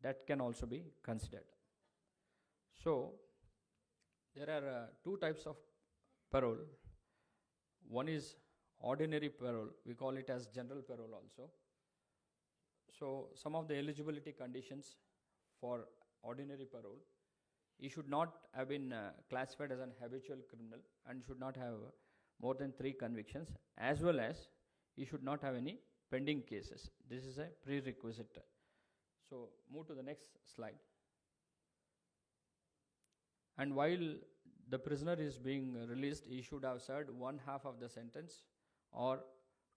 that can also be considered. So, there are two types of parole. One is ordinary parole, we call it as general parole also. So, some of the eligibility conditions for ordinary parole, he should not have been classified as an habitual criminal and should not have more than 3 convictions, as well as he should not have any pending cases. This is a prerequisite. So, move to the next slide. And while the prisoner is being released, he should have served 1/2 of the sentence or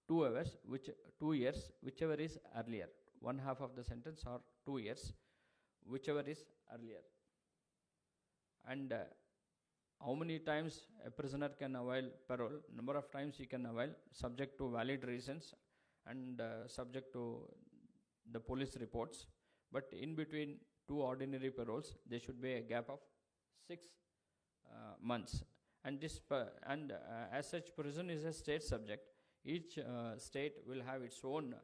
2 years, whichever is earlier. 1/2 of the sentence or 2 years, whichever is earlier. And how many times a prisoner can avail parole? Number of times he can avail, subject to valid reasons and subject to the police reports. But in between 2 ordinary paroles, there should be a gap of 6 months. And as such, prison is a state subject. Each state will have its own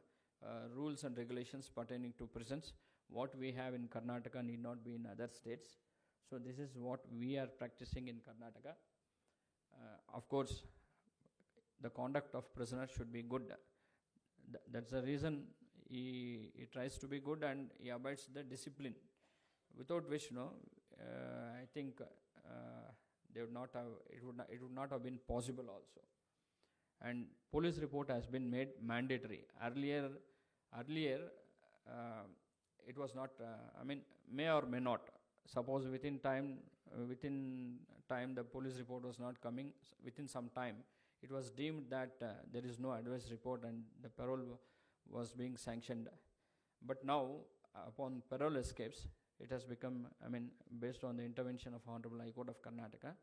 rules and regulations pertaining to prisons. What we have in Karnataka need not be in other states. So this is what we are practicing in Karnataka. Of course, the conduct of prisoners should be good. That's the reason he tries to be good and he abides the discipline. Without which, I think it would not have been possible also. And police report has been made mandatory. Earlier, it was not. May or may not. Suppose within time the police report was not coming. Within some time, it was deemed that there is no adverse report and the parole was being sanctioned. But now, upon parole escapes, it has become, based on the intervention of Honorable High Court of Karnataka,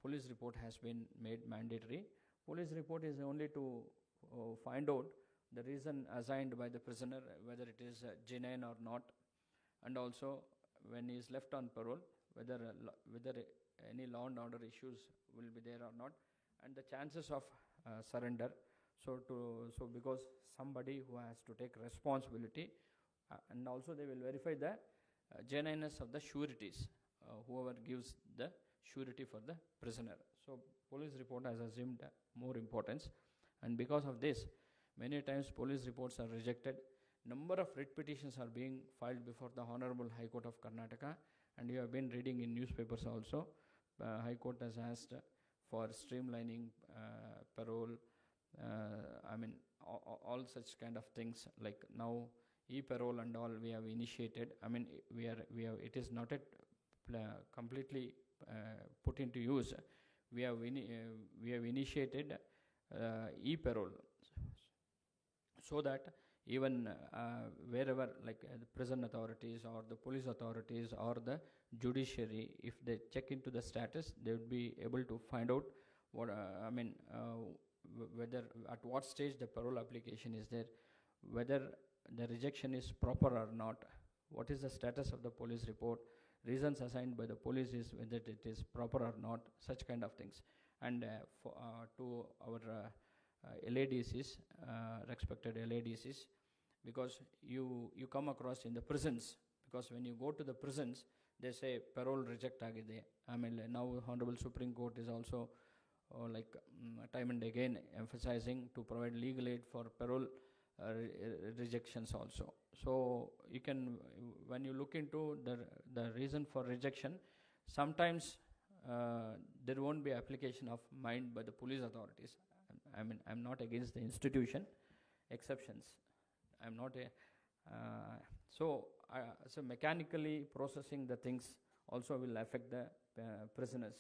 police report has been made mandatory. Police report is only to find out the reason assigned by the prisoner, whether it is genuine or not, and also when he is left on parole, whether any law and order issues will be there or not, and the chances of surrender. So because somebody who has to take responsibility, and also they will verify the genuineness of the sureties, whoever gives the surety for the prisoner. So police report has assumed more importance, and because of this, many times police reports are rejected. Number of writ petitions are being filed before the Honorable High Court of Karnataka, and you have been reading in newspapers also. High Court has asked for streamlining parole, all such kind of things, like now e-parole and all we have initiated. It is not yet completely put into use. We have initiated e-parole, so that even wherever, like the prison authorities or the police authorities or the judiciary, if they check into the status, they would be able to find out what whether at what stage the parole application is there, whether the rejection is proper or not, what is the status of the police report, reasons assigned by the police is whether it is proper or not, such kind of things. And to our LADCs, respected LADCs, because you come across in the prisons, because when you go to the prisons, they say parole reject agide. I mean, now Honorable Supreme Court is also time and again emphasizing to provide legal aid for parole rejections also. So you can, when you look into the reason for rejection, sometimes there won't be application of mind by the police authorities. I mean, I'm not against the institution, exceptions. I'm not a, so mechanically processing the things also will affect the prisoners.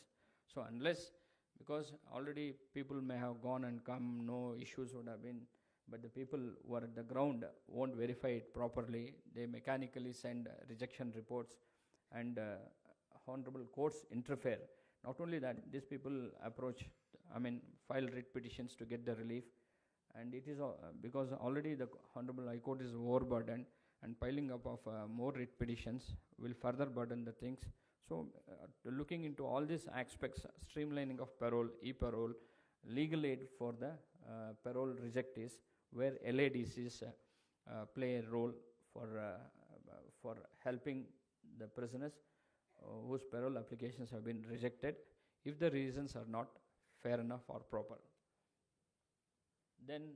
So unless, because already people may have gone and come, no issues would have been, but the people who are at the ground won't verify it properly. They mechanically send rejection reports, and honorable courts interfere. Not only that, these people approach, file writ petitions to get the relief, and it is because already the Honorable High Court is overburdened, and piling up of more writ petitions will further burden the things. So looking into all these aspects, streamlining of parole, e-parole, legal aid for the parole rejectees, where LADCs play a role for helping the prisoners whose parole applications have been rejected, if the reasons are not fair enough or proper. Then,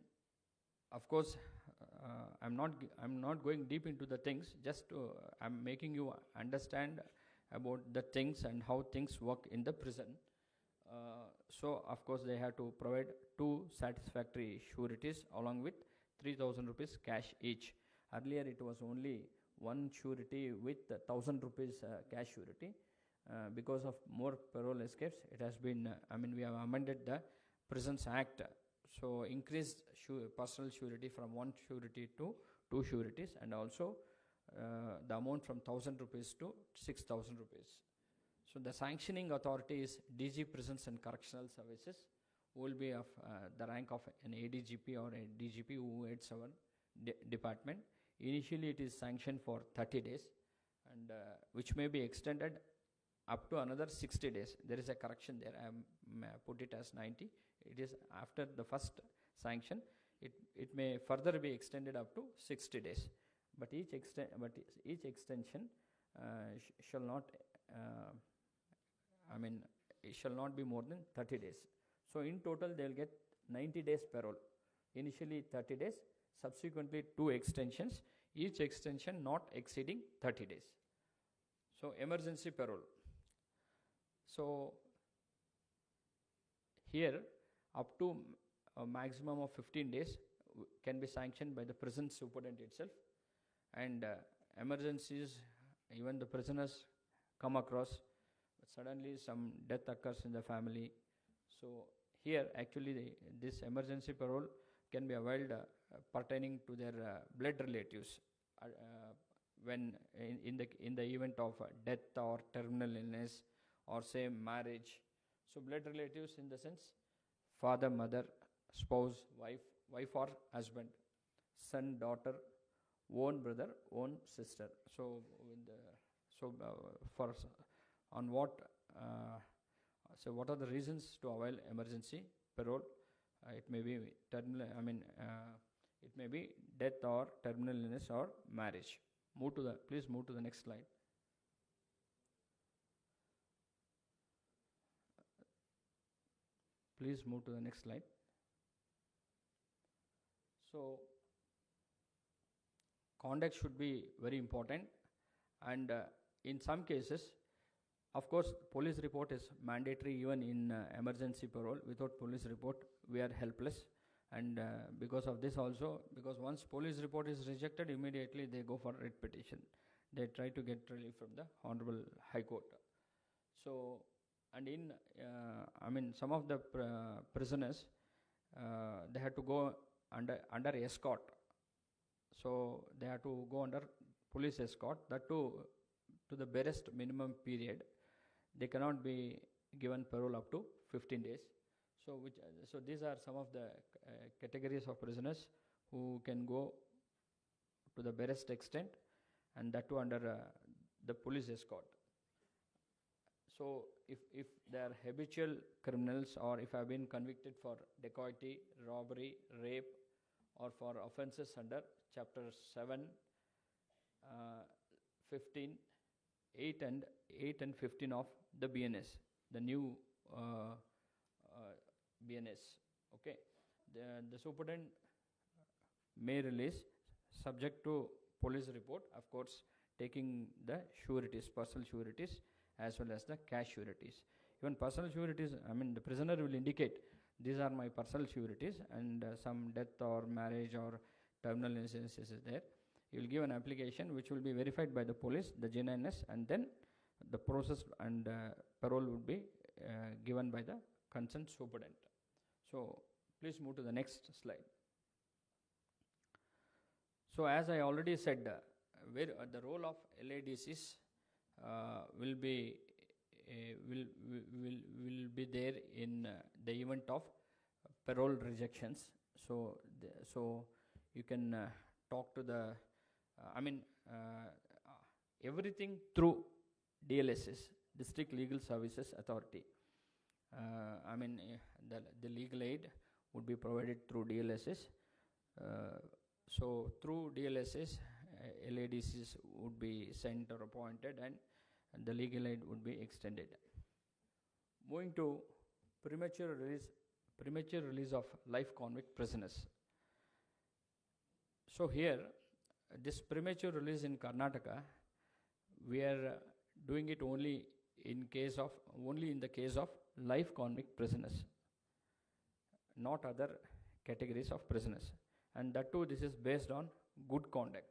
of course, I'm not going deep into the things. Just I'm making you understand about the things and how things work in the prison. So, of course, they have to provide 2 satisfactory sureties along with 3,000 rupees cash each. Earlier, it was only 1 surety with 1,000 rupees cash surety. Because of more parole escapes, it has been, we have amended the Prisons Act. So, increased personal surety from 1 surety to 2 sureties, and also the amount from 1,000 rupees to 6,000 rupees. So, the sanctioning authority is DG Prisons and Correctional Services, who will be of the rank of an ADGP or a DGP who heads our department. Initially, it is sanctioned for 30 days, and which may be extended up to another 60 days. There is a correction there. I put it as 90. It is after the first sanction. It may further be extended up to 60 days. But each extension shall not, it shall not be more than 30 days. So in total, they will get 90 days parole. Initially 30 days, subsequently 2 extensions, each extension not exceeding 30 days. So emergency parole. So here, up to a maximum of 15 days can be sanctioned by the prison superintendent itself. And emergencies, even the prisoners come across, suddenly some death occurs in the family. So here actually this emergency parole can be availed pertaining to their blood relatives when in the event of death or terminal illness or say marriage. So blood relatives in the sense father, mother, spouse, wife or husband, son, daughter, own brother, own sister. So on what so what are the reasons to avail emergency parole? It may be terminal. It may be death or terminal illness or marriage. Please move to the next slide. Please move to the next slide. So, conduct should be very important, and in some cases, of course, police report is mandatory even in emergency parole. Without police report, we are helpless, and because of this also, because once police report is rejected, immediately they go for writ petition. They try to get relief from the Honorable High Court. So, and in, some of the prisoners, they had to go under escort. So they have to go under police escort, that too to the barest minimum period. They cannot be given parole up to 15 days. So these are some of the categories of prisoners who can go to the barest extent, and that too under the police escort. So if they are habitual criminals, or if have been convicted for dacoity, robbery, rape, or for offences under Chapter 7, 15, 8 and 15 of the BNS, the new BNS. Okay, the superintendent may release subject to police report, of course, taking the sureties, personal sureties, as well as the cash sureties. Even personal sureties, I mean, the prisoner will indicate these are my personal sureties, and some death or marriage or terminal illness is there. You will give an application which will be verified by the police, the genuineness, and then the process and parole would be given by the concerned superintendent. So please move to the next slide. So as I already said, where the role of LADCs will be there in the event of parole rejections. So you can talk to the everything through DLSs, District Legal Services Authority. The legal aid would be provided through DLSs. So through DLSs, LADCs would be sent or appointed, and the legal aid would be extended. Moving to premature release of life convict prisoners. So here, this premature release in Karnataka, we are doing it only in the case of life convict prisoners, not other categories of prisoners. And that too, this is based on good conduct.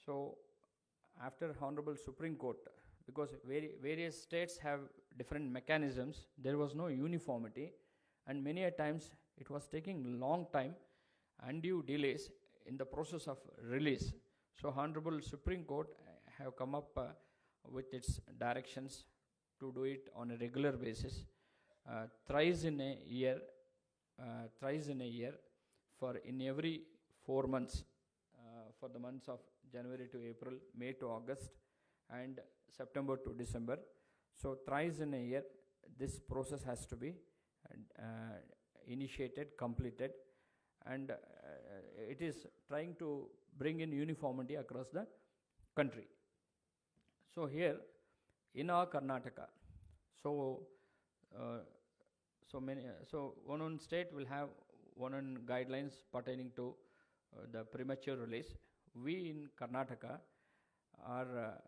So after Honorable Supreme Court, because various states have different mechanisms, there was no uniformity, and many a times it was taking long time, undue delays in the process of release. So Honorable Supreme Court have come up with its directions to do it on a regular basis, thrice in a year, for in every 4 months, for the months of January to April, May to August, and September to December. So thrice in a year, this process has to be initiated, completed, and it is trying to bring in uniformity across the country. So here, in our Karnataka, so one state will have one guidelines pertaining to the premature release. We in Karnataka are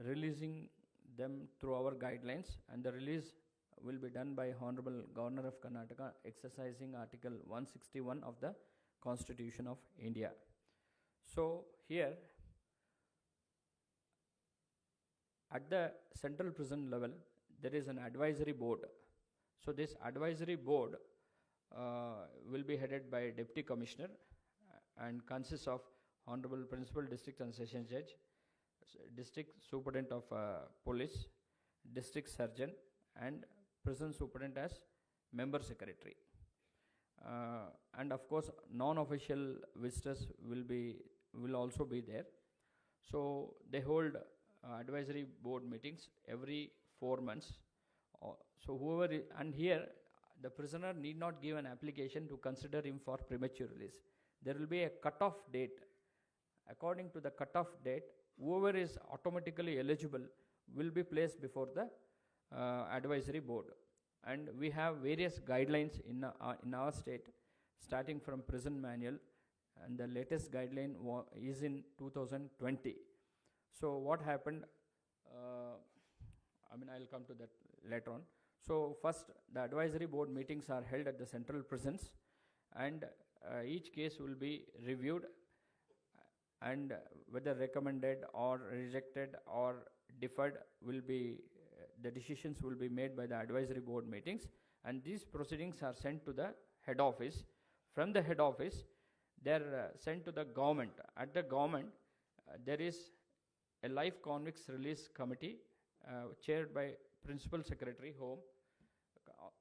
releasing them through our guidelines, and the release will be done by Honorable Governor of Karnataka, exercising Article 161 of the Constitution of India. So here, at the central prison level, there is an advisory board. So this advisory board will be headed by a Deputy Commissioner and consists of Honorable Principal District and Sessions Judge, District Superintendent of Police, District Surgeon, and Prison Superintendent as Member Secretary. And of course, non-official visitors will also be there. So they hold advisory board meetings every 4 months. So here the prisoner need not give an application to consider him for premature release. There will be a cut-off date. According to the cut-off date, whoever is automatically eligible will be placed before the advisory board. And we have various guidelines in our state, starting from prison manual, and the latest guideline is in 2020. So what happened, I'll come to that later on. So first, the advisory board meetings are held at the central prisons, and each case will be reviewed, and whether recommended or rejected or deferred the decisions will be made by the advisory board meetings, and these proceedings are sent to the head office. From the head office, they are sent to the government. At the government, there is a life convicts release committee chaired by Principal Secretary Home.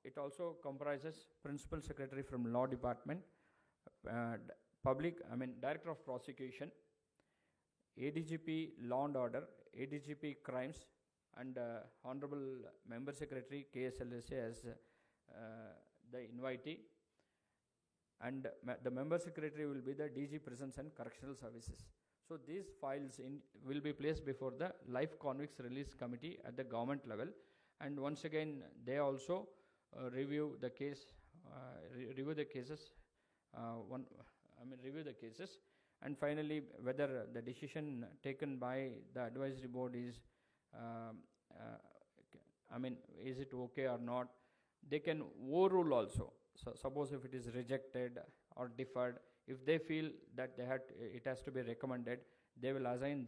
It also comprises Principal Secretary from Law Department, Director of Prosecution, ADGP Law and Order, ADGP Crimes, and Honorable Member Secretary KSLSA as the invitee, and the Member Secretary will be the DG Prisons and Correctional Services. So these files will be placed before the Life Convicts Release Committee at the government level, and once again they also review the case, review the cases, review the cases, and finally whether the decision taken by the advisory board is is it okay or not. They can overrule also. So suppose if it is rejected or deferred, if they feel that it has to be recommended, they will assign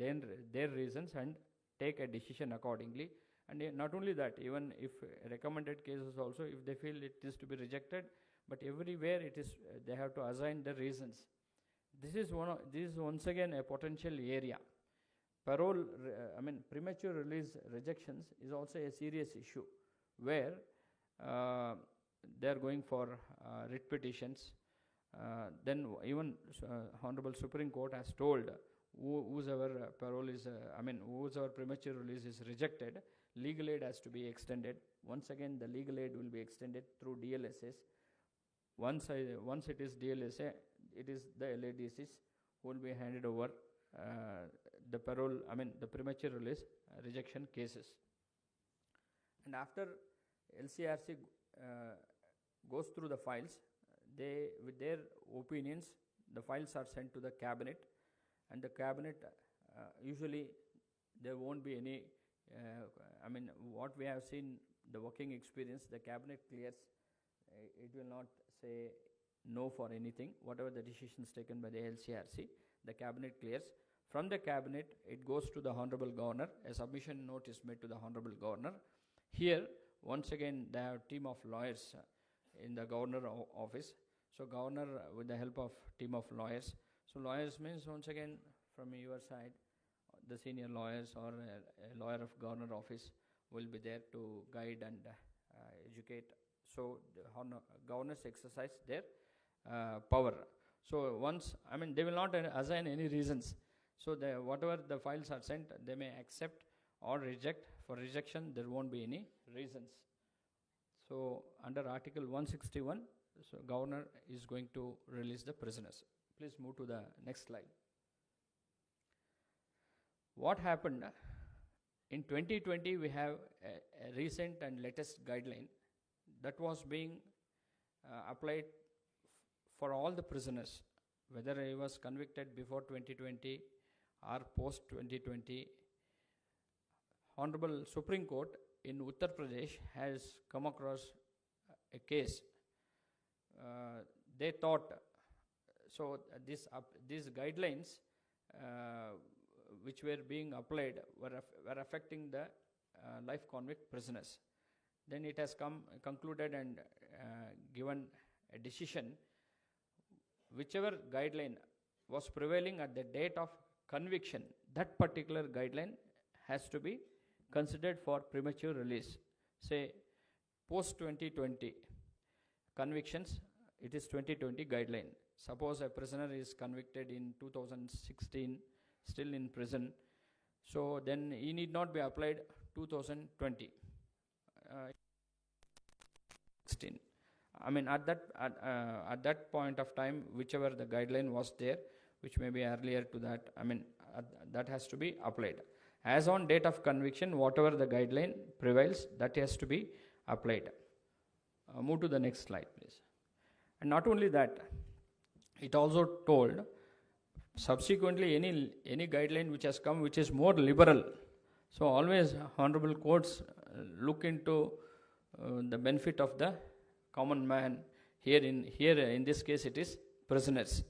their reasons and take a decision accordingly. And not only that, even if recommended cases also, if they feel it is to be rejected, but everywhere it is they have to assign the reasons. This is once again a potential area. Parole, premature release rejections is also a serious issue, where they are going for writ petitions. Then even Honorable Supreme Court has told whosoever parole is, whosoever premature release is rejected, legal aid has to be extended. Once again, the legal aid will be extended through DLSAs. Once it is DLSA, it is the LADCs who will be handed over the parole, the premature release rejection cases. And after LCRC goes through the files, they, with their opinions, the files are sent to the cabinet, and the cabinet usually there won't be any, what we have seen, the working experience, the cabinet clears, it will not say no for anything. Whatever the decisions taken by the LCRC, the cabinet clears. From the cabinet, it goes to the Honorable Governor. A submission note is made to the Honorable Governor. Here, once again, they have a team of lawyers in the Governor office. So Governor, with the help of team of lawyers. So lawyers means, once again, from your side, the senior lawyers or a lawyer of Governor office will be there to guide and educate. So the governors exercise their power. So once, they will not assign any reasons. So whatever the files are sent, they may accept or reject. For rejection, there won't be any reasons. So under Article 161, so Governor is going to release the prisoners. Please move to the next slide. What happened? In 2020, we have a recent and latest guideline that was being applied for all the prisoners, whether he was convicted before 2020 or post 2020. Honorable Supreme Court in Uttar Pradesh has come across a case. They thought, so these guidelines which were being applied were affecting the life convict prisoners. Then it has concluded and given a decision. Whichever guideline was prevailing at the date of conviction, that particular guideline has to be considered for premature release. Say post 2020 convictions, it is 2020 guideline. Suppose a prisoner is convicted in 2016, still in prison, so then he need not be applied 2020. 16. At that point of time, whichever the guideline was there, which may be earlier to that, that has to be applied. As on date of conviction, whatever the guideline prevails, that has to be applied. Move to the next slide, please. And not only that, it also told subsequently any guideline which has come which is more liberal. So always honorable courts look into the benefit of the common man. Here in this case it is prisoners.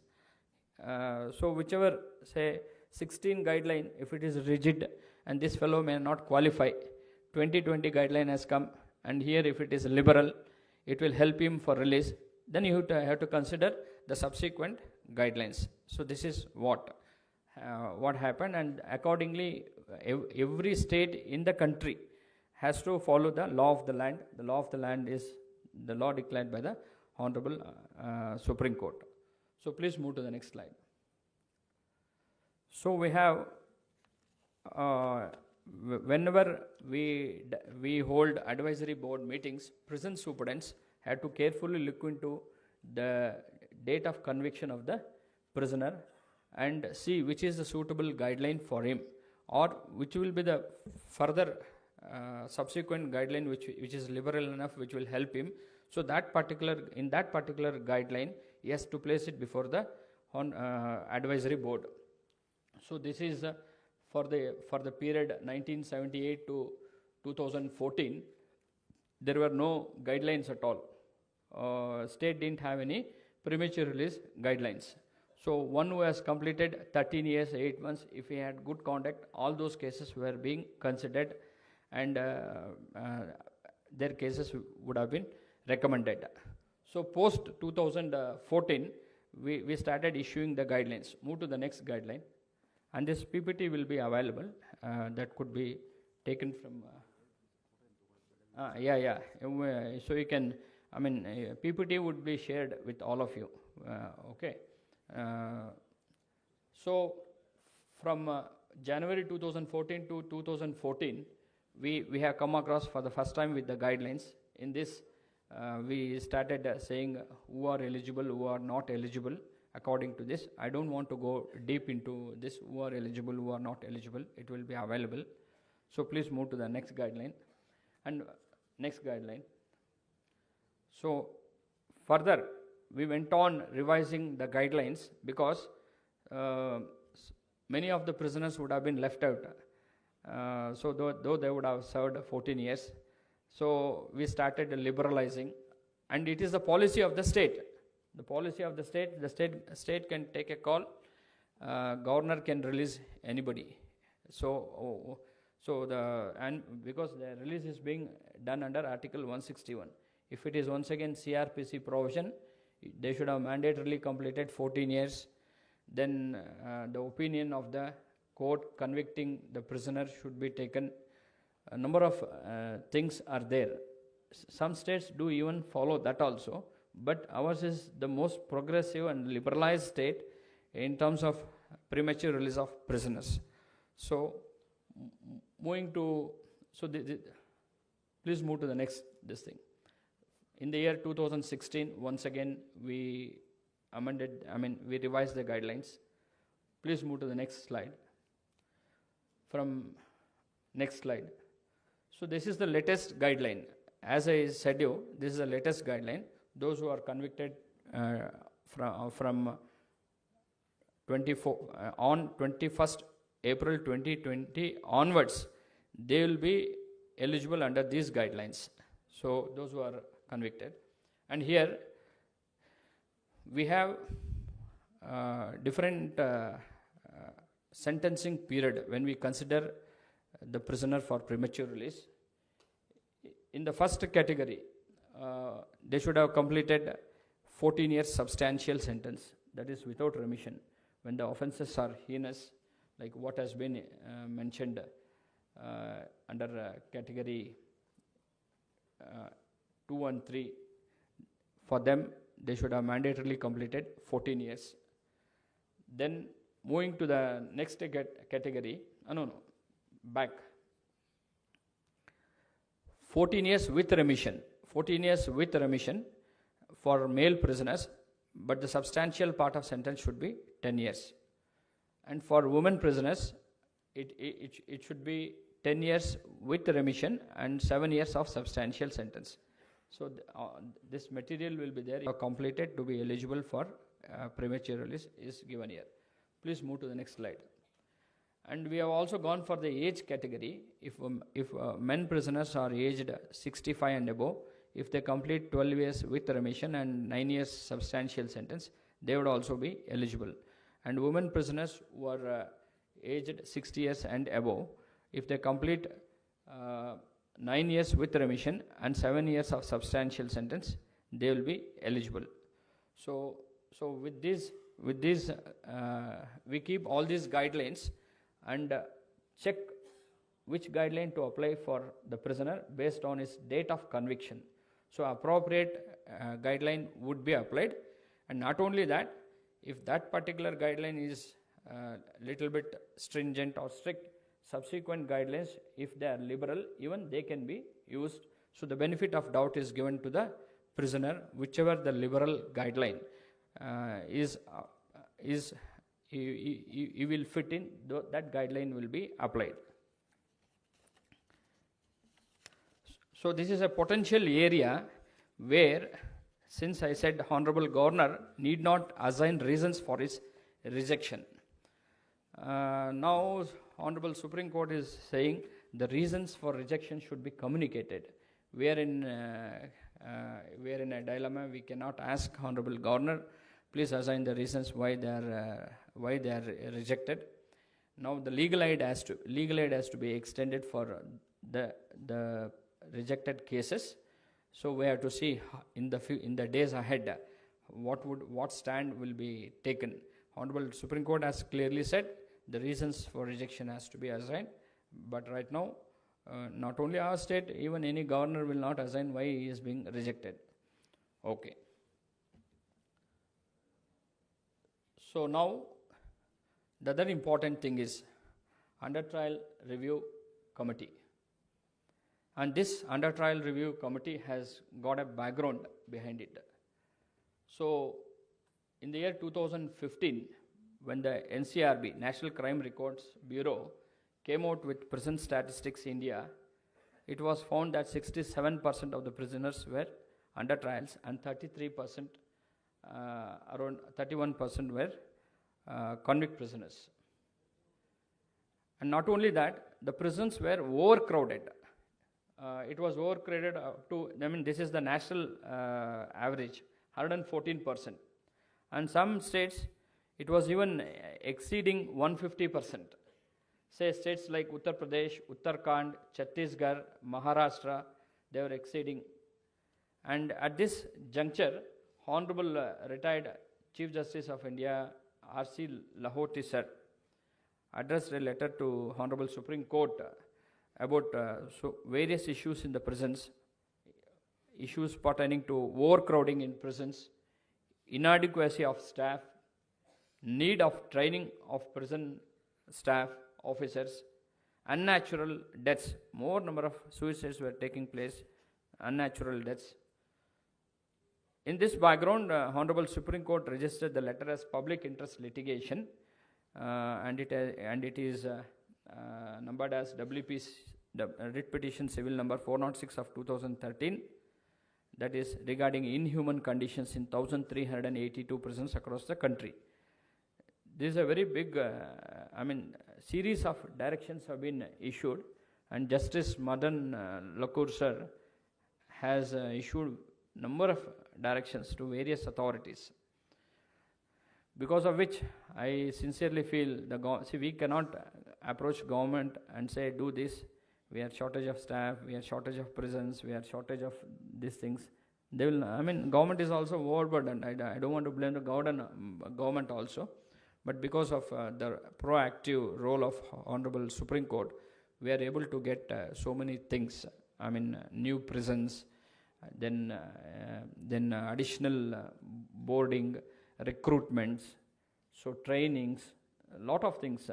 So whichever, say 16 guideline, if it is rigid and this fellow may not qualify, 2020 guideline has come, and here if it is liberal, it will help him for release, then you have to consider the subsequent guidelines. So this is what happened, and accordingly every state in the country has to follow the law of the land. The law of the land is the law declared by the Honorable Supreme Court. So please move to the next slide. So we have whenever we hold advisory board meetings, prison superintendents had to carefully look into the date of conviction of the prisoner and see which is the suitable guideline for him, or which will be the further subsequent guideline which is liberal enough, which will help him. So that particular guideline, he has to place it before the advisory board. So this is for the period 1978 to 2014. There were no guidelines at all. State didn't have any premature release guidelines. So one who has completed 13 years, 8 months, if he had good conduct, all those cases were being considered, and their cases would have been recommended. So post 2014, we started issuing the guidelines. Move to the next guideline. And this PPT will be available. That could be taken from... So you can... PPT would be shared with all of you. Okay. So from January 2014 to 2014, we have come across for the first time with the guidelines. In this, we started saying who are eligible, who are not eligible according to this. I don't want to go deep into this, who are eligible, who are not eligible. It will be available. So please move to the next guideline. And next guideline. So further, we went on revising the guidelines because many of the prisoners would have been left out. So though they would have served 14 years, so we started liberalizing, and it is the policy of the state. The policy of the state can take a call. Governor can release anybody. So because the release is being done under Article 161. If it is once again CRPC provision, they should have mandatorily completed 14 years. Then the opinion of the court convicting the prisoner should be taken. A number of things are there. Some states do even follow that also, but ours is the most progressive and liberalized state in terms of premature release of prisoners. So moving to, please move to the next thing. In the year 2016, once again, we revised the guidelines. Please move to the next slide. From next slide. So this is the latest guideline. As I said you, this is the latest guideline. Those who are convicted from 21st April 2020 onwards, they will be eligible under these guidelines. So those who are convicted. And here we have different sentencing period when we consider the prisoner for premature release. In the first category, they should have completed 14 years substantial sentence, that is without remission, when the offences are heinous, like what has been mentioned under category 2 and 3. For them, they should have mandatorily completed 14 years. Then moving to the next category, 14 years with remission. 14 years with remission for male prisoners, but the substantial part of sentence should be 10 years. And for women prisoners, it should be 10 years with remission and 7 years of substantial sentence. So this material will be there. Completed to be eligible for premature release is given here. Please move to the next slide. And we have also gone for the age category. If men prisoners are aged 65 and above, if they complete 12 years with remission and 9 years substantial sentence, they would also be eligible. And women prisoners who are aged 60 years and above, if they complete 9 years with remission and 7 years of substantial sentence, they will be eligible. So with this, we keep all these guidelines and check which guideline to apply for the prisoner based on his date of conviction. So appropriate guideline would be applied. And not only that, if that particular guideline is little bit stringent or strict, subsequent guidelines, if they are liberal, even they can be used. So the benefit of doubt is given to the prisoner, whichever the liberal guideline he will fit in, that guideline will be applied. So this is a potential area where, since I said Honorable Governor need not assign reasons for his rejection. Now Honorable Supreme Court is saying the reasons for rejection should be communicated. We are in a dilemma. We cannot ask Honorable Governor, please assign the reasons why they are rejected. Now the legal aid has to be extended for the rejected cases. So we have to see in the days ahead what stand will be taken. Honorable Supreme Court has clearly said the reasons for rejection has to be assigned. But right now, not only our state, even any governor will not assign why he is being rejected. Okay. So now, the other important thing is under trial review committee. And this under trial review committee has got a background behind it. So, in the year 2015, when the NCRB, National Crime Records Bureau, came out with prison statistics India, it was found that 67% of the prisoners were under trials and 33%, around 31% were convict prisoners. And not only that, the prisons were overcrowded. It was overcrowded up to, this is the national average, 114%. And some states, it was even exceeding 150%. Say states like Uttar Pradesh, Uttarakhand, Chhattisgarh, Maharashtra, they were exceeding. And at this juncture, Honorable retired Chief Justice of India, R.C. Lahoti sir, addressed a letter to Honorable Supreme Court about various issues in the prisons, issues pertaining to overcrowding in prisons, inadequacy of staff, need of training of prison staff, officers, unnatural deaths. More number of suicides were taking place, unnatural deaths. In this background, Honorable Supreme Court registered the letter as public interest litigation, and it is numbered as WP Writ Petition Civil number 406 of 2013. That is regarding inhuman conditions in 1,382 prisons across the country. This is a very big, series of directions have been issued, and Justice Madan Lakur sir has issued number of directions to various authorities. Because of which I sincerely feel we cannot approach government and say do this. We are shortage of staff, we are shortage of prisons, we are shortage of these things. They will. Government is also overburdened. I don't want to blame the government also, but because of the proactive role of Honorable Supreme Court, we are able to get so many things. New prisons, then additional boarding, recruitments, so trainings, a lot of things.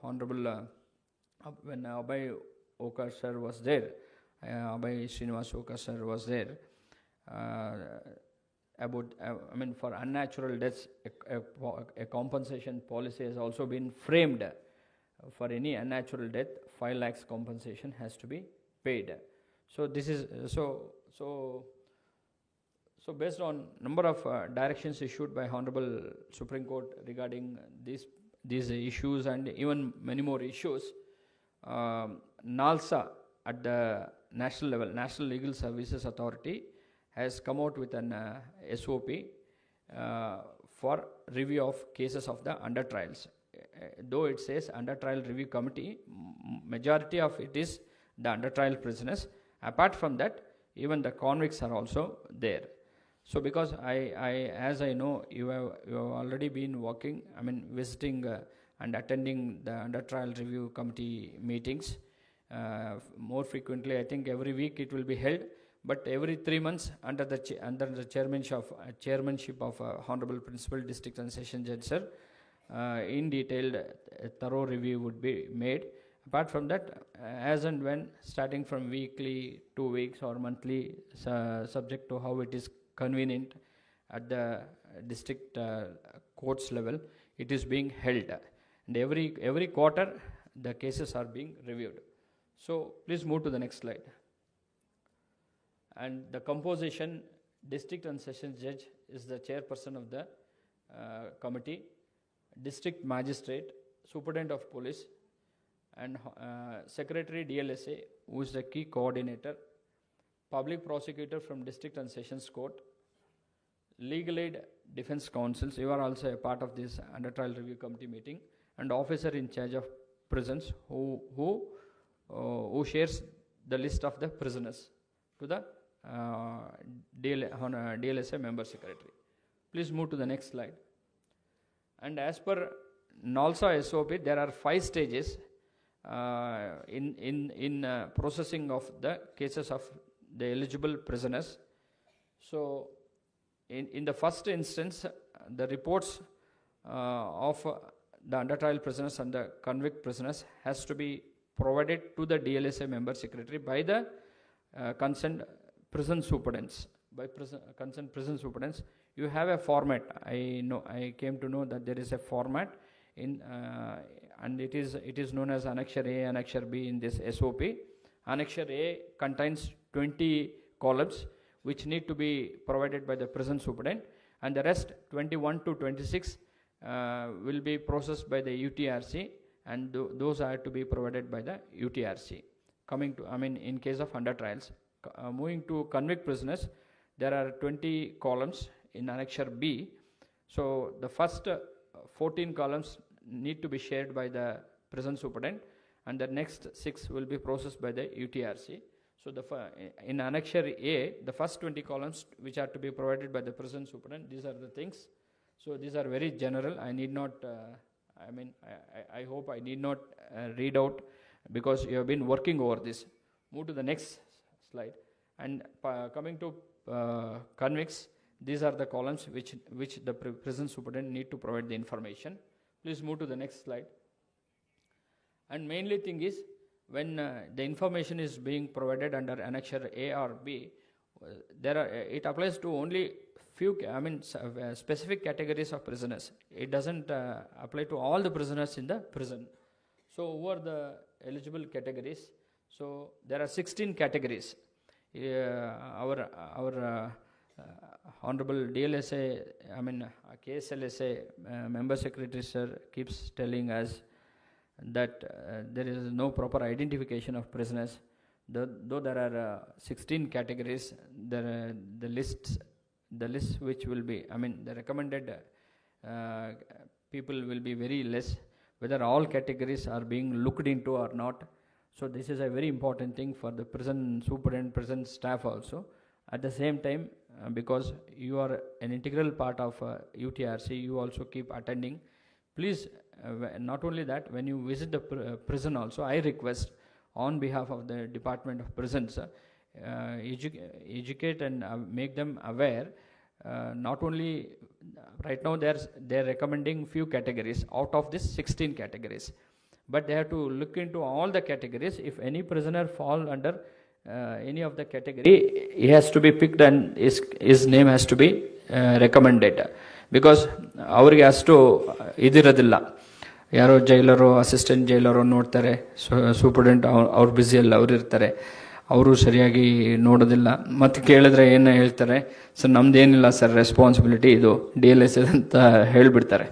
Honorable when Abhay Okar sir was there, Abhay Srinivas Okar sir was there, for unnatural deaths, a compensation policy has also been framed. For any unnatural death, 5 lakhs compensation has to be paid. So this is so based on number of directions issued by Honorable Supreme Court regarding these issues and even many more issues, NALSA at the national level, National Legal Services Authority, has come out with an SOP for review of cases of the under trials. Though it says under trial review committee, majority of it is the under trial prisoners. Apart from that, even the convicts are also there. So because as I know, you have already been working, visiting and attending the under trial review committee meetings more frequently. I think every week it will be held, but every 3 months under the chairmanship of Honorable Principal District and Session Judge sir, in detailed thorough review would be made. Apart from that, as and when, starting from weekly, 2 weeks or monthly, subject to how it is convenient at the district courts level, it is being held. And every quarter, the cases are being reviewed. So please move to the next slide. And the composition, district and sessions judge is the chairperson of the committee, district magistrate, superintendent of police, and secretary DLSA, who is the key coordinator, public prosecutor from district and sessions court, Legal Aid Defence Counsels, you are also a part of this under trial review committee meeting, and officer in charge of prisons who shares the list of the prisoners to the DLSA member secretary. Please move to the next slide. And as per NALSA SOP, there are 5 stages in processing of the cases of the eligible prisoners. So in the first instance, the reports of the under trial prisoners and the convict prisoners has to be provided to the DLSA member secretary by the concerned prison superintendents. Concerned prison superintendents, you have a format. I came to know that there is a format in and it is known as Annexure A, Annexure B in this SOP. Annexure A contains 20 columns which need to be provided by the prison superintendent, and the rest 21 to 26 will be processed by the UTRC, and those are to be provided by the UTRC. Coming to, in case of under trials. Moving to convict prisoners, there are 20 columns in Annexure B. So the first 14 columns need to be shared by the prison superintendent, and the next 6 will be processed by the UTRC. So in Annexure A, the first 20 columns which are to be provided by the prison superintendent, these are the things. So these are very general. I need not, I hope I need not read out, because you have been working over this. Move to the next slide. And coming to convicts, these are the columns which the prison superintendent need to provide the information. Please move to the next slide. And mainly thing is, when the information is being provided under Annexure A or B, it applies to only few, specific categories of prisoners. It doesn't apply to all the prisoners in the prison. So who are the eligible categories? So there are 16 categories. Our Honorable DLSA, KSLSA member secretary sir keeps telling us that there is no proper identification of prisoners. Though there are 16 categories, the list which will be, the recommended people will be very less, whether all categories are being looked into or not. So this is a very important thing for the prison superintendent, prison staff also. At the same time, because you are an integral part of UTRC, you also keep attending. Please, not only that, when you visit the prison also, I request on behalf of the Department of Prisons, educate and make them aware. Not only, right now they're recommending few categories out of this 16 categories, but they have to look into all the categories. If any prisoner fall under any of the category, he has to be picked and his name has to be recommended, because ಅವ್ರಿಗೆ ಅಷ್ಟು ಇದಿರೋದಿಲ್ಲ. ಯಾರೋ ಜೈಲರು, assistant ಜೈಲರು ನೋಡ್ತಾರೆ, superintendent ಅವ್ರು ಬ್ಯುಸಿಯಲ್ಲಿ ಅವ್ರು ಇರ್ತಾರೆ, ಅವರು ಸರಿಯಾಗಿ ನೋಡೋದಿಲ್ಲ. ಮತ್ತು ಕೇಳಿದ್ರೆ ಏನು ಹೇಳ್ತಾರೆ, ಸರ್ ನಮ್ದೇನಿಲ್ಲ ಸರ್ ರೆಸ್ಪಾನ್ಸಿಬಿಲಿಟಿ, ಇದು DLSA ಅಂತ ಹೇಳಿಬಿಡ್ತಾರೆ.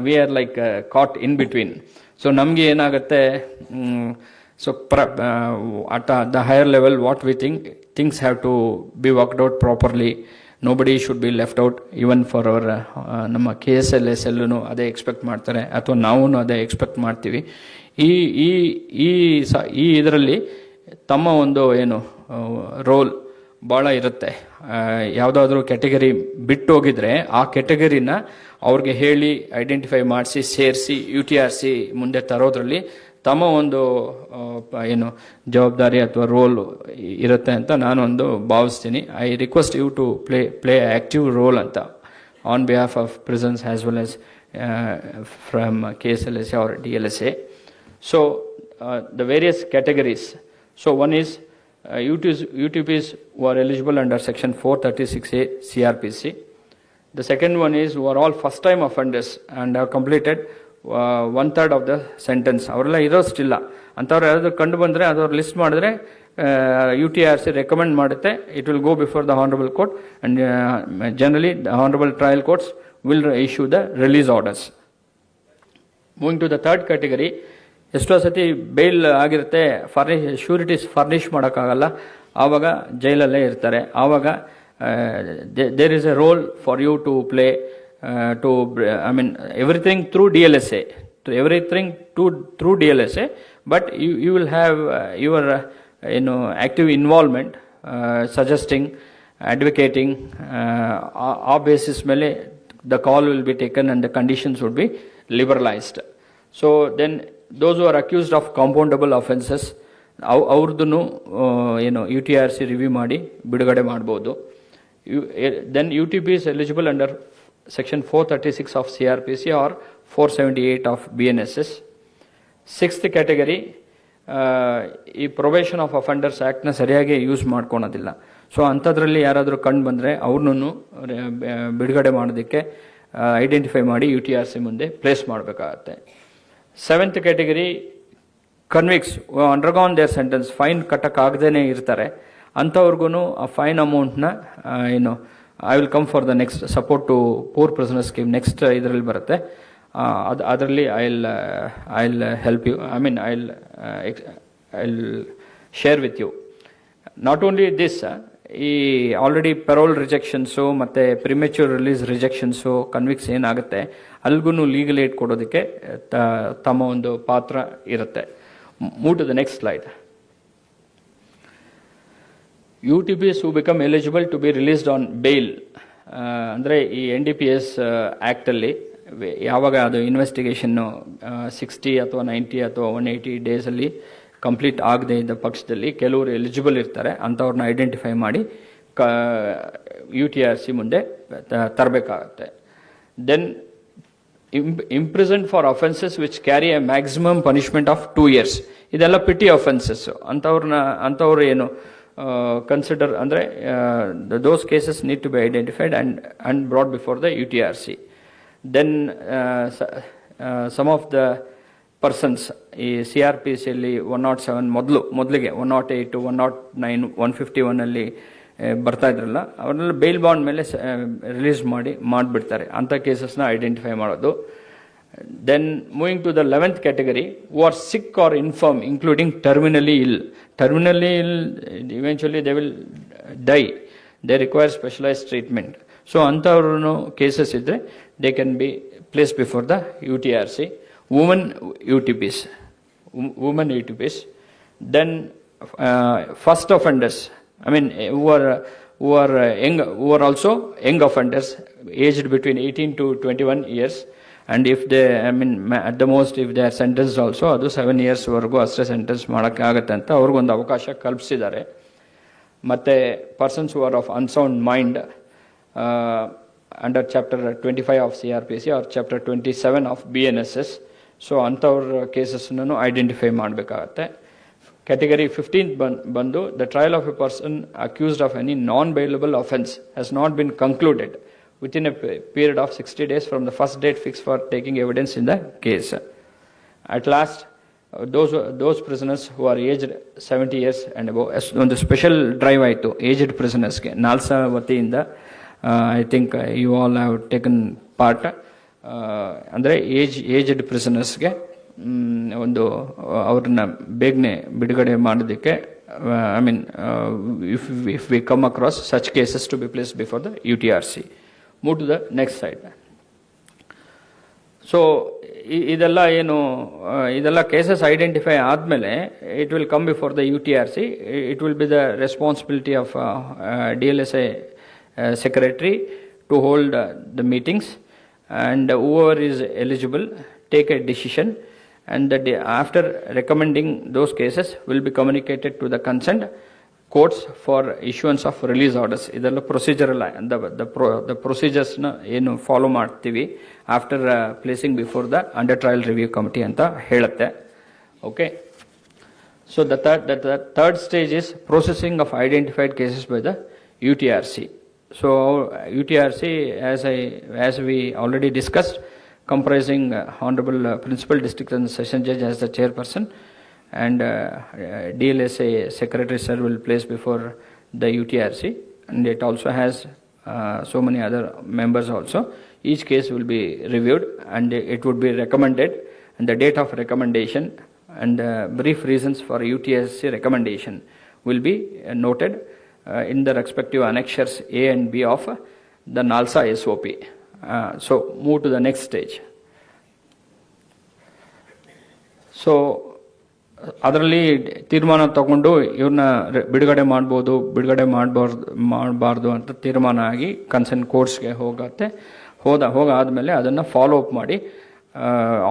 We are like caught in between. So ನಮಗೆ ಏನಾಗುತ್ತೆ, so at the higher level, what we think, things have to be worked out properly. Nobody should be left out. Even for our ನಮ್ಮ KSLSA ಅದೇ expect ಮಾಡ್ತಾರೆ, ಅಥವಾ ನಾವು ಅದೇ expect ಮಾಡ್ತೀವಿ. ಈ ಇದರಲ್ಲಿ ತಮ್ಮ ಒಂದು ಏನು ರೋಲ್ ಭಾಳ ಇರುತ್ತೆ. ಯಾವುದಾದ್ರೂ ಕ್ಯಾಟಗರಿ ಬಿಟ್ಟು ಹೋಗಿದ್ರೆ ಆ ಕ್ಯಾಟಗರಿನ ಅವ್ರಿಗೆ ಹೇಳಿ ಐಡೆಂಟಿಫೈ ಮಾಡಿಸಿ ಸೇರಿಸಿ UTRC ಮುಂದೆ ತರೋದ್ರಲ್ಲಿ ತಮ್ಮ ಒಂದು ಏನು ಜವಾಬ್ದಾರಿ ಅಥವಾ ರೋಲ್ ಇರುತ್ತೆ ಅಂತ ನಾನೊಂದು ಭಾವಿಸ್ತೀನಿ. I request you to play active role ಅಂತ on behalf of prisons as well as from KSLSA or DLSA. So the various categories. So one is UTPs who are eligible under section 436A CRPC. The second one is who are all first time offenders and have completed 1/3 of the sentence. ಅವರೆಲ್ಲ ಇರೋಷ್ಟಿಲ್ಲ ಅಂಥವ್ರು ಯಾರಾದರೂ ಕಂಡು ಬಂದರೆ ಅದವ್ರು list ಮಾಡಿದ್ರೆ UTRC recommend ಮಾಡುತ್ತೆ. It will go before the honourable court and generally the honourable trial courts will issue the release orders. Moving to the third category, ಎಷ್ಟೋ ಸತಿ ಬೇಲ್ ಆಗಿರುತ್ತೆ, ಶ್ಯೂರಿಟೀಸ್ ಫರ್ನಿಷ್ ಮಾಡೋಕ್ಕಾಗಲ್ಲ, ಆವಾಗ ಜೈಲಲ್ಲೇ ಇರ್ತಾರೆ. ಆವಾಗ there is a role for you to play to everything through DLSA, through DLSA, but you will have your active involvement, suggesting, advocating, our basis mele the call will be taken and the conditions would be liberalized. So then those who are accused of compoundable offenses, ಅವ್ರದ್ದು UTRC review ಮಾಡಿ ಬಿಡುಗಡೆ ಮಾಡ್ಬೋದು. Then UTP is eligible under section 436 of CRPC or 478 of BNSS. Sixth category, ಈ probation of offenders ಆ್ಯಕ್ಟ್ನ ಸರಿಯಾಗಿ use ಮಾಡ್ಕೊಳೋದಿಲ್ಲ. So ಅಂಥದ್ರಲ್ಲಿ ಯಾರಾದರೂ ಕಂಡು ಬಂದರೆ ಅವ್ರನ್ನೂ ಬಿಡುಗಡೆ ಮಾಡೋದಕ್ಕೆ ಐಡೆಂಟಿಫೈ ಮಾಡಿ UTRC ಮುಂದೆ ಪ್ಲೇಸ್ ಮಾಡಬೇಕಾಗತ್ತೆ. Seventh category, convicts undergone their sentence, fine ಕಟ್ಟಕ್ಕಾಗದೇ ಇರ್ತಾರೆ, ಅಂಥವ್ರಿಗೂ ಆ ಫೈನ್ ಅಮೌಂಟ್ನ I will come for the next support to poor prisoner scheme. Next ಇದರಲ್ಲಿ ಬರುತ್ತೆ, ಅದರಲ್ಲಿ I'll help you. I'll share with you. Not only this, ಈ ಆಲ್ರೆಡಿ ಪೆರೋಲ್ ರಿಜೆಕ್ಷನ್ಸು ಮತ್ತು ಪ್ರಿಮೆಚ್ಯೂರ್ ರಿಲೀಸ್ ರಿಜೆಕ್ಷನ್ಸು ಕನ್ವಿಕ್ಸ್ ಏನಾಗುತ್ತೆ ಅಲ್ಗೂ ಲೀಗಲ್ ಏಡ್ ಕೊಡೋದಕ್ಕೆ ತಮ್ಮ ಒಂದು ಪಾತ್ರ ಇರುತ್ತೆ. Move to the next slide. UTPs who become eligible to be released on bail, ಅಂದರೆ ಈ NDPS ಆ್ಯಕ್ಟಲ್ಲಿ ಯಾವಾಗ ಅದು ಇನ್ವೆಸ್ಟಿಗೇಷನ್ನು 60 ಅಥವಾ 90 ಅಥವಾ 180 ಡೇಸಲ್ಲಿ ಕಂಪ್ಲೀಟ್ ಆಗದೆ ಇದ್ದ ಪಕ್ಷದಲ್ಲಿ ಕೆಲವರು ಎಲಿಜಿಬಲ್ ಇರ್ತಾರೆ, ಅಂಥವ್ರನ್ನ ಐಡೆಂಟಿಫೈ ಮಾಡಿ UTRC ಮುಂದೆ ತರಬೇಕಾಗತ್ತೆ. Then imprisoned for offenses which carry a maximum punishment of 2 years. ಇದೆಲ್ಲ ಪಿಟಿ ಅಫೆನ್ಸಸ್ಸು. ಅಂಥವ್ರು ಏನು consider andre those cases need to be identified and brought before the UTRC. Then some of the persons ಈ CRPC ಅಲ್ಲಿ 107 ಮೊದಲಿಗೆ 108 109 151 ಅಲ್ಲಿ ಬರ್ತಾ ಇದ್ರಲ್ಲ, ಅವ್ರನ್ನೆಲ್ಲ ಬೇಲ್ ಬಾಂಡ್ ಮೇಲೆ ರಿಲೀಸ್ ಮಾಡಿಬಿಡ್ತಾರೆ. ಅಂಥ ಕೇಸಸ್ನ ಐಡೆಂಟಿಫೈ ಮಾಡೋದು. Then moving to the 11th category, who are sick or infirm, including terminally ill. Terminally ill, eventually they will die. They require specialized treatment. So anthavru cases idre they can be placed before the UTRC. Women UTPs. Then first offenders, who are also young offenders, aged between 18 to 21 years. And if they, at the most, if they are sentenced also, ಅದು 7 years ವರೆಗೂ ಅಷ್ಟೇ sentence ಮಾಡೋಕ್ಕಾಗತ್ತೆ ಅಂತ ಅವ್ರಿಗೊಂದು ಅವಕಾಶ ಕಲ್ಪಿಸಿದ್ದಾರೆ. ಮತ್ತು persons who are of unsound mind under chapter 25 of CRPC or chapter 27 of BNSS. So ಅಂಥವ್ರ ಕೇಸಸ್ನೂ ಐಡೆಂಟಿಫೈ ಮಾಡಬೇಕಾಗತ್ತೆ. ಕ್ಯಾಟಗರಿ 15 ಬಂದು the trial of a person accused of any non bailable offence has not been concluded within a period of 60 days from the first date fixed for taking evidence in the case. At last, those prisoners who are aged 70 years and above, ಒಂದು special drive ಆಯಿತು aged ಪ್ರಿಸನರ್ಸ್ಗೆ. NALSA ವತಿಯಿಂದ I think you all have taken part. ಅಂದರೆ aged ಪ್ರಿಸನರ್ಸ್ಗೆ ಒಂದು ಅವ್ರನ್ನ ಬೇಗನೆ ಬಿಡುಗಡೆ ಮಾಡೋದಕ್ಕೆ if we come across such cases to be placed before the UTRC. Move to the next slide. So ಇದೆಲ್ಲ ಕೇಸಸ್ ಐಡೆಂಟಿಫೈ ಆದಮೇಲೆ it will come before the UTRC. It will be the responsibility of DLSA secretary to hold the meetings, and whoever is eligible take a decision, and after recommending those cases will be communicated to the concerned courts for issuance of release orders. ಇದೆಲ್ಲ procedural the procedures ನ ಏನು follow ಮಾಡ್ತೀವಿ after placing before the under trial review committee ಅಂತ ಹೇಳುತ್ತೆ. Okay, so the third stage is processing of identified cases by the UTRC. So UTRC, as we already discussed, comprising Honorable Principal District and Session Judge as the chairperson, and DLSA Secretary Sir will place before the UTRC, and it also has so many other members also. Each case will be reviewed and it would be recommended, and the date of recommendation and brief reasons for UTRC recommendation will be noted in the respective annexures A and B of the NALSA SOP. So move to the next stage. So ಅದರಲ್ಲಿ ತೀರ್ಮಾನ ತಗೊಂಡು ಇವ್ರನ್ನ ಬಿಡುಗಡೆ ಮಾಡ್ಬೋದು, ಬಿಡುಗಡೆ ಮಾಡಬಾರ್ದು ಅಂತ ತೀರ್ಮಾನ ಆಗಿ ಕನ್ಸರ್ನ್ ಕೋರ್ಟ್ಸ್ಗೆ ಹೋಗಾದ್ಮೇಲೆ ಅದನ್ನು ಫಾಲೋ ಅಪ್ ಮಾಡಿ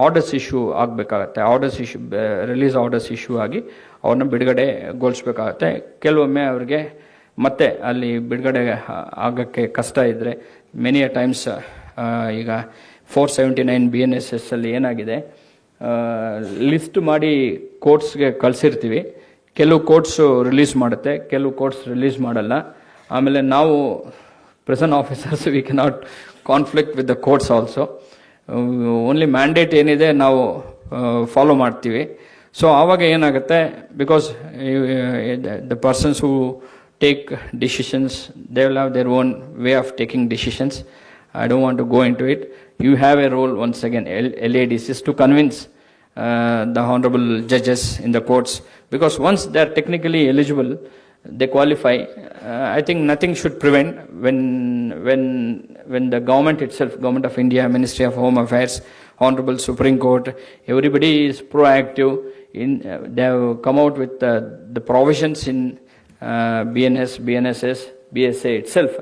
ಆರ್ಡರ್ಸ್ ಇಶ್ಯೂ ಆಗಬೇಕಾಗತ್ತೆ. ರಿಲೀಸ್ ಆರ್ಡರ್ಸ್ ಇಶ್ಯೂ ಆಗಿ ಅವ್ರನ್ನ ಬಿಡುಗಡೆಗೊಳಿಸ್ಬೇಕಾಗತ್ತೆ. ಕೆಲವೊಮ್ಮೆ ಅವ್ರಿಗೆ ಮತ್ತೆ ಅಲ್ಲಿ ಬಿಡುಗಡೆ ಆಗೋಕ್ಕೆ ಕಷ್ಟ ಇದ್ದರೆ ಮೆನಿ ಅ ಟೈಮ್ಸ್ ಈಗ 479 BNSS ಅಲ್ಲಿ ಏನಾಗಿದೆ, ಲಿಸ್ಟ್ ಮಾಡಿ ಕೋರ್ಟ್ಸ್ಗೆ ಕಳಿಸಿರ್ತೀವಿ. ಕೆಲವು ಕೋರ್ಟ್ಸು ರಿಲೀಸ್ ಮಾಡುತ್ತೆ, ಕೆಲವು ಕೋರ್ಟ್ಸ್ ರಿಲೀಸ್ ಮಾಡಲ್ಲ. ಆಮೇಲೆ ನಾವು present officers we cannot conflict with the courts also. Only mandate ಏನಿದೆ ನಾವು ಫಾಲೋ ಮಾಡ್ತೀವಿ. ಸೊ ಆವಾಗ ಏನಾಗುತ್ತೆ, because the persons who take decisions they will have their own way of taking decisions. I don't want to go into it. You have a role once again, LADCs, to convince the honorable judges in the courts, because once they are technically eligible, they qualify. I think nothing should prevent when the government itself, Government of India, Ministry of Home Affairs, Honorable Supreme Court, everybody is proactive. They have come out with the provisions in BNS, BNSS, BSA itself.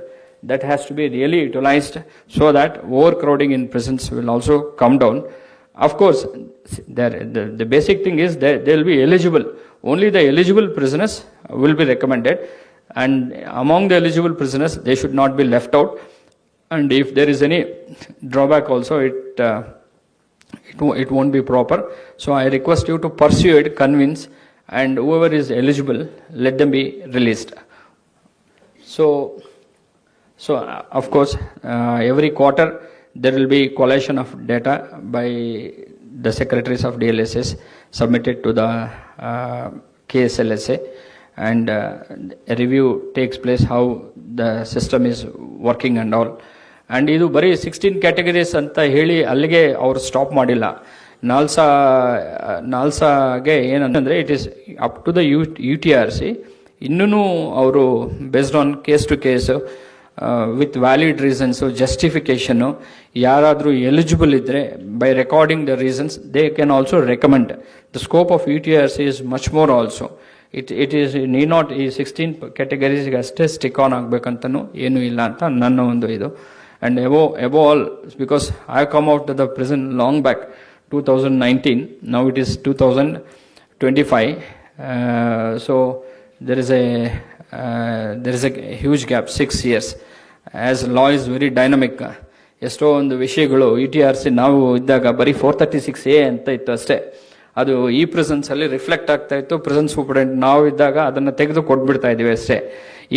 That has to be really utilized so that overcrowding in prisons will also come down. Of course, the basic thing is that they will be eligible. Only the eligible prisoners will be recommended, and among the eligible prisoners, they should not be left out. And if there is any drawback also, it won't be proper. So I request you to pursue it, convince, and whoever is eligible, let them be released. So of course, every quarter there will be collation of data by the secretaries of DLSS submitted to the KSLSA, and a review takes place how the system is working and all. And ಇದು ಬರೀ 16 categories ಅಂತ ಹೇಳಿ ಅಲ್ಲಿಗೆ ಅವರು stop ಮಾಡಿಲ್ಲ. ನಾಲ್ಸಾಗೆ ಏನಂತಂದರೆ it is up to the UTRC. ಇನ್ನೂ ಅವರು based on case to case with valid reasons, ಜಸ್ಟಿಫಿಕೇಷನ್ನು, ಯಾರಾದರೂ ಎಲಿಜಿಬಲ್ ಇದ್ದರೆ by recording the reasons they can also recommend. The scope of UTRC is much more also. It is need not ಈ 16 ಕ್ಯಾಟಗರೀಸ್ಗೆ ಅಷ್ಟೇ stick on ಆಗಬೇಕಂತನೂ ಏನೂ ಇಲ್ಲ ಅಂತ ನನ್ನ ಒಂದು ಇದು. And above all, because I come out the prison long back 2019, now it is 2025. So there is a huge gap, 6 years. As law is very dynamic, ಎಷ್ಟೋ ಒಂದು ವಿಷಯಗಳು UTRC ನಾವು ಇದ್ದಾಗ ಬರೀ 436A ಅಂತ ಇತ್ತು ಅಷ್ಟೇ. ಅದು ಈ ಪ್ರೆಸೆನ್ಸಲ್ಲಿ ರಿಫ್ಲೆಕ್ಟ್ ಆಗ್ತಾ ಇತ್ತು. ಪ್ರೆಸೆನ್ಸ್ ಸೂಪರ್ಡೆಂಟ್ ನಾವು ಇದ್ದಾಗ ಅದನ್ನು ತೆಗೆದು ಕೊಟ್ಬಿಡ್ತಾ ಇದ್ದೀವಿ ಅಷ್ಟೇ.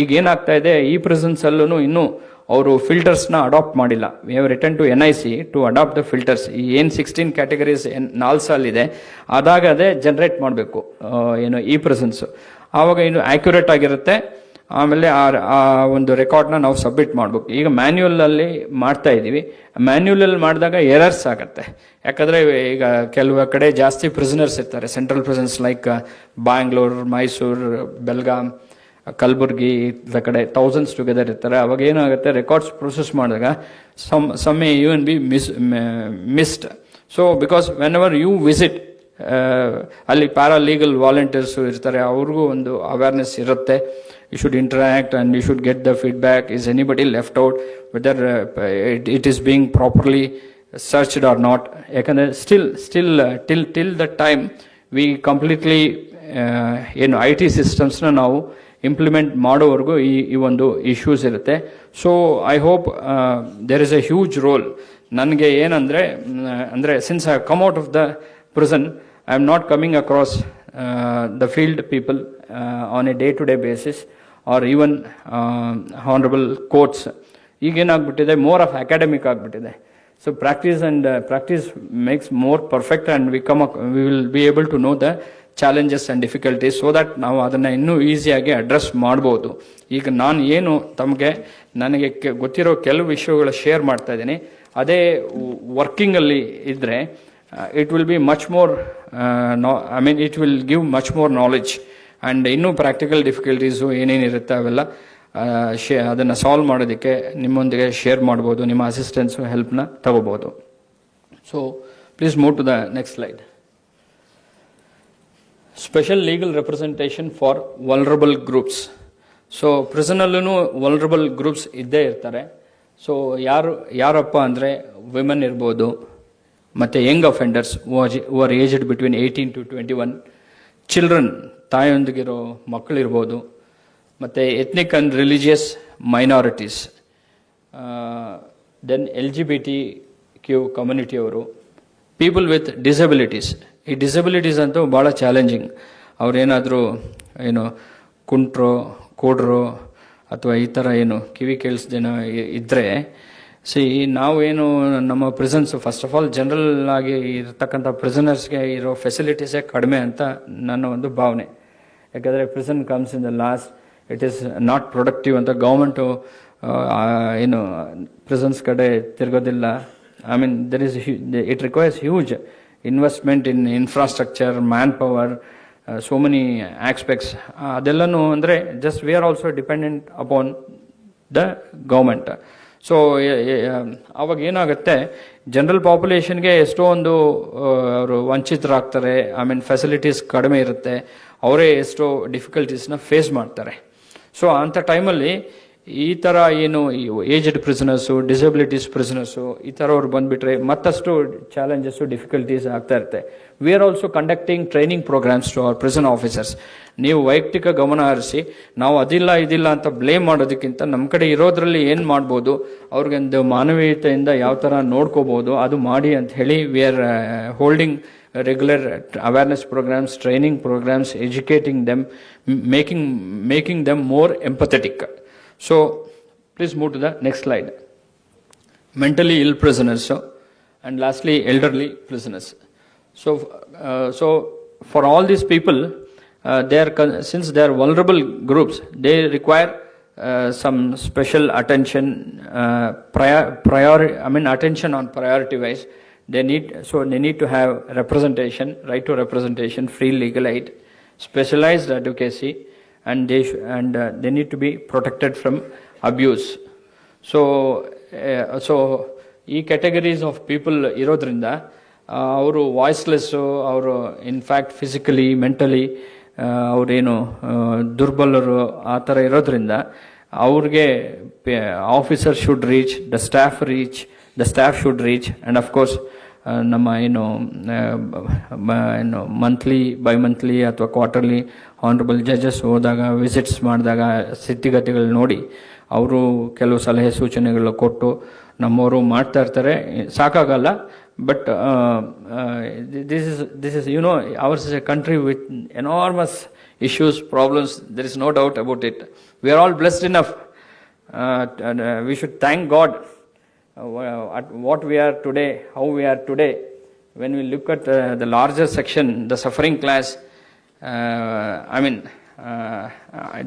ಈಗ ಏನಾಗ್ತಾ ಇದೆ, ಈ ಪ್ರೆಸೆನ್ಸಲ್ಲೂ ಇನ್ನೂ ಅವರು ಫಿಲ್ಟರ್ಸ್ನ ಅಡಾಪ್ಟ್ ಮಾಡಿಲ್ಲ. We have return to NIC to adapt the filters. ಈ ಏನು 16 ಕ್ಯಾಟಗರೀಸ್ ನಾಲ್ಸಲ್ಲಿದೆ ಅದಾಗ ಅದೇ ಜನ್ರೇಟ್ ಮಾಡಬೇಕು ಏನು ಈ ಪ್ರೆಸೆನ್ಸು. ಆವಾಗ ಇನ್ನು ಆ್ಯಕ್ಯುರೇಟ್ ಆಗಿರುತ್ತೆ. ಆಮೇಲೆ ಆ ಒಂದು ರೆಕಾರ್ಡ್ನ ನಾವು ಸಬ್ಮಿಟ್ ಮಾಡಬೇಕು. ಈಗ ಮ್ಯಾನ್ಯುವಲಲ್ಲಿ ಮಾಡ್ತಾ ಇದ್ದೀವಿ. ಮ್ಯಾನ್ಯುವಲಲ್ಲಿ ಮಾಡಿದಾಗ ಎರರ್ಸ್ ಆಗುತ್ತೆ. ಯಾಕಂದರೆ ಈಗ ಕೆಲವು ಕಡೆ ಜಾಸ್ತಿ ಪ್ರಿಸನರ್ಸ್ ಇರ್ತಾರೆ, central prisons like Bangalore, Mysuru, Belgaum, Kalaburagi, ಇದ್ರ ಕಡೆ ಥೌಸಂಡ್ಸ್ ಟುಗೆದರ್ ಇರ್ತಾರೆ. ಅವಾಗ ಏನಾಗುತ್ತೆ, ರೆಕಾರ್ಡ್ಸ್ ಪ್ರೊಸೆಸ್ ಮಾಡಿದಾಗ some may even be missed. So because whenever you visit, ಅಲ್ಲಿ ಪ್ಯಾರಾಲೀಗಲ್ ವಾಲಂಟಿಯರ್ಸು ಇರ್ತಾರೆ, ಅವ್ರಿಗೂ ಒಂದು ಅವೇರ್ನೆಸ್ ಇರುತ್ತೆ. You should interact and you should get the feedback. Is anybody left out, whether it is being properly searched or not. ಯಾಕಂದರೆ till the time we completely ಏನು IT ಸಿಸ್ಟಮ್ಸ್ನ ನಾವು implement ಮಾಡೋವರೆಗೂ ಈ ಒಂದು ಇಶ್ಯೂಸ್ ಇರುತ್ತೆ. So I hope there is a huge role. ನನಗೆ ಏನಂದರೆ ಅಂದರೆ since I come out of the prison, I am not coming across the field people on a day-to-day basis or even honorable courts. ಈಗೇನಾಗ್ಬಿಟ್ಟಿದೆ, more of academic ಆಗಿಬಿಟ್ಟಿದೆ. So practice makes more perfect and we will be able to know the challenges and difficulties so that ನಾವು ಅದನ್ನು ಇನ್ನೂ ಈಸಿಯಾಗಿ address ಮಾಡ್ಬೋದು. ಈಗ ನಾನು ಏನು ನನಗೆ ಗೊತ್ತಿರೋ ಕೆಲವು ವಿಷಯಗಳು ಶೇರ್ ಮಾಡ್ತಾ ಇದ್ದೀನಿ, ಅದೇ ವರ್ಕಿಂಗಲ್ಲಿ ಇದ್ದರೆ it will be much more, it will give much more knowledge and ಇನ್ನೂ ಪ್ರಾಕ್ಟಿಕಲ್ ಡಿಫಿಕಲ್ಟೀಸು ಏನೇನಿರುತ್ತೆ ಅವೆಲ್ಲ ಅದನ್ನು ಸಾಲ್ವ್ ಮಾಡೋದಕ್ಕೆ ನಿಮ್ಮೊಂದಿಗೆ ಶೇರ್ ಮಾಡ್ಬೋದು, ನಿಮ್ಮ ಅಸಿಸ್ಟೆನ್ಸು ಹೆಲ್ಪ್ನ ತಗೋಬೋದು. So please move to the next slide. Special legal representation for vulnerable groups. So ಪ್ರಿಸನಲ್ಲೂ ವಲ್ನರಬಲ್ ಗ್ರೂಪ್ಸ್ ಇದ್ದೇ ಇರ್ತಾರೆ. ಸೊ ಯಾರಪ್ಪ ಅಂದರೆ ವಿಮೆನ್ ಇರ್ಬೋದು, ಮತ್ತು young offenders who are aged between 18 to 21, children ತಾಯಿಯೊಂದಿಗಿರೋ ಮಕ್ಕಳಿರ್ಬೋದು, ಮತ್ತು ethnic and religious minorities, then LGBTQ ಕಮ್ಯುನಿಟಿಯವರು, ಪೀಪಲ್ ವಿತ್ ಡಿಸಬಿಲಿಟೀಸ್. ಈ ಡಿಸಬಿಲಿಟೀಸ್ ಅಂತೂ ಭಾಳ ಚಾಲೆಂಜಿಂಗ್. ಅವ್ರೇನಾದರೂ ಕುಂಟ್ರೋ ಕೂಡ್ರೋ ಅಥವಾ ಈ ಥರ ಕಿವಿ ಕೇಳಿಸ್ದೇನೋ ಇದ್ದರೆ, ನಾವೇನು ನಮ್ಮ prisons first of all general ಆಗಿ ಇರತಕ್ಕಂಥ ಪ್ರಿಸನರ್ಸ್ಗೆ ಇರೋ ಫೆಸಿಲಿಟೀಸೇ ಕಡಿಮೆ ಅಂತ ನನ್ನ ಒಂದು ಭಾವನೆ. ಯಾಕಂದರೆ prison comes in the last, it is not productive ಅಂತ ಗೌರ್ಮೆಂಟು ಪ್ರಿಸನ್ಸ್ ಕಡೆ ತಿರುಗೋದಿಲ್ಲ. It requires huge investment in infrastructure, manpower, so many aspects. ಅದೆಲ್ಲನೂ ಅಂದರೆ just we are also dependent upon the government. So ಅವಾಗ ಏನಾಗುತ್ತೆ, general ಪಾಪ್ಯುಲೇಷನ್ಗೆ ಎಷ್ಟೋ ಒಂದು ಅವರು ವಂಚಿತರಾಗ್ತಾರೆ. ಫೆಸಿಲಿಟೀಸ್ ಕಡಿಮೆ ಇರುತ್ತೆ, ಅವರೇ ಎಷ್ಟೋ ಡಿಫಿಕಲ್ಟೀಸ್ನ ಫೇಸ್ ಮಾಡ್ತಾರೆ. ಸೊ ಅಂಥ ಟೈಮಲ್ಲಿ ಈ ಥರ ಏಜ್ಡ್ ಪ್ರಿಸನರ್ಸು, ಡಿಸಬಿಲಿಟೀಸ್ ಪ್ರಿಸನರ್ಸು ಈ ಥರವ್ರು ಬಂದುಬಿಟ್ರೆ ಮತ್ತಷ್ಟು ಚಾಲೆಂಜಸ್ಸು, ಡಿಫಿಕಲ್ಟೀಸ್ ಆಗ್ತಾ ಇರುತ್ತೆ. We are also conducting training programmes to our prison officers. ನೀವು ವೈಯಕ್ತಿಕ ಗಮನ ಹರಿಸಿ, ನಾವು ಇದಿಲ್ಲ ಅಂತ ಬ್ಲೇಮ್ ಮಾಡೋದಕ್ಕಿಂತ ನಮ್ಮ ಕಡೆ ಇರೋದ್ರಲ್ಲಿ ಏನು ಮಾಡ್ಬೋದು, ಅವ್ರಿಗೊಂದು ಮಾನವೀಯತೆಯಿಂದ ಯಾವ ಥರ ನೋಡ್ಕೋಬೋದು ಅದು ಮಾಡಿ ಅಂತ ಹೇಳಿ we are holding regular awareness programmes, training programmes, educating them, making them more empathetic. So please move to the next slide. Mentally ill prisoners, and lastly elderly prisoners. So for all these people, since they are vulnerable groups, they require some special attention, attention on priority wise. They need to have representation, right to representation, free legal aid, specialized advocacy, and they need to be protected from abuse. So ಈ categories of people ಇರೋದ್ರಿಂದ ಅವರು ವಾಯ್ಸ್ಲೆಸ್ಸು, ಅವರು in fact physically, mentally ಅವರೇನು ದುರ್ಬಲರು ಆ ಥರ ಇರೋದ್ರಿಂದ ಅವ್ರಿಗೆ officer should reach, the staff should reach, and of course ನಮ್ಮ ಬೈ ಮಂತ್ಲಿ ಅಥವಾ ಕ್ವಾರ್ಟರ್ಲಿ ಆನರಬಲ್ ಜಡ್ಜಸ್ ಹೋದಾಗ, ವಿಸಿಟ್ಸ್ ಮಾಡಿದಾಗ ಸ್ಥಿತಿಗತಿಗಳು ನೋಡಿ ಅವರು ಕೆಲವು ಸಲಹೆ ಸೂಚನೆಗಳು ಕೊಟ್ಟು ನಮ್ಮವರು ಮಾಡ್ತಾ ಇರ್ತಾರೆ. ಸಾಕಾಗಲ್ಲ. But this is ours is a country with enormous issues, problems. There is no doubt about it. We are all blessed enough. We should thank God at what we are today, how we are today. When we look at the larger section, the suffering class,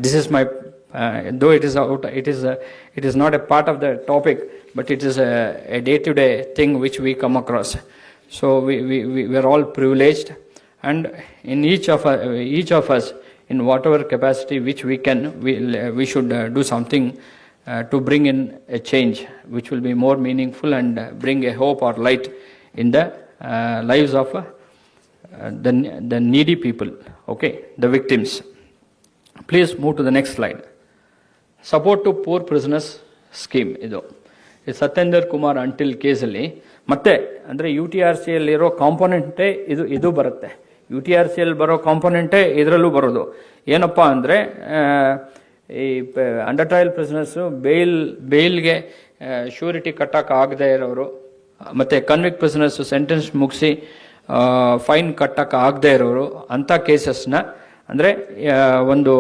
this is my, though it is not a part of the topic, but it is a day-to-day thing which we come across. So we are all privileged, and in each of us, in whatever capacity which we can, we should do something to bring in a change which will be more meaningful and bring a hope or light in the lives of the needy people, okay, the victims. Please move to the next slide. Support to poor prisoners scheme. ಇದು ಸತ್ಯೇಂದರ್ Kumar until ಕೇಸಲ್ಲಿ ಮತ್ತೆ ಅಂದರೆ UTRCಯಲ್ಲಿರೋ ಕಾಂಪೊನೆಂಟೇ ಇದು ಬರುತ್ತೆ. UTRCL ಬರೋ ಕಾಂಪೊನೆಂಟೇ ಇದರಲ್ಲೂ ಬರೋದು. ಏನಪ್ಪ ಅಂದರೆ ಈ ಅಂಡರ್ ಟ್ರಯಲ್ ಪ್ರಿಸನರ್ಸು ಬೇಲ್ಗೆ ಶ್ಯೂರಿಟಿ ಕಟ್ಟೋಕ್ಕಾಗದೇ ಇರೋರು, ಮತ್ತು ಕನ್ವಿಕ್ಟ್ ಪ್ರಿಸನರ್ಸು ಸೆಂಟೆನ್ಸ್ ಮುಗಿಸಿ ಫೈನ್ ಕಟ್ಟೋಕ್ಕಾಗದೇ ಇರೋರು ಅಂಥ ಕೇಸಸ್ನ ಅಂದರೆ ಒಂದು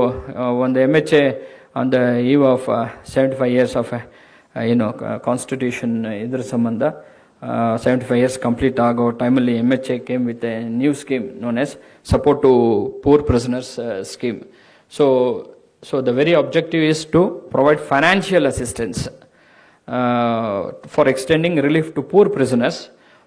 MHA on the eve of 75 years of constitution ಇದ್ರ ಸಂಬಂಧ 75 years ಕಂಪ್ಲೀಟ್ ಆಗೋ ಟೈಮಲ್ಲಿ MHA came with a new scheme known as support to poor prisoners scheme. So the very objective is to provide financial assistance for extending relief to poor prisoners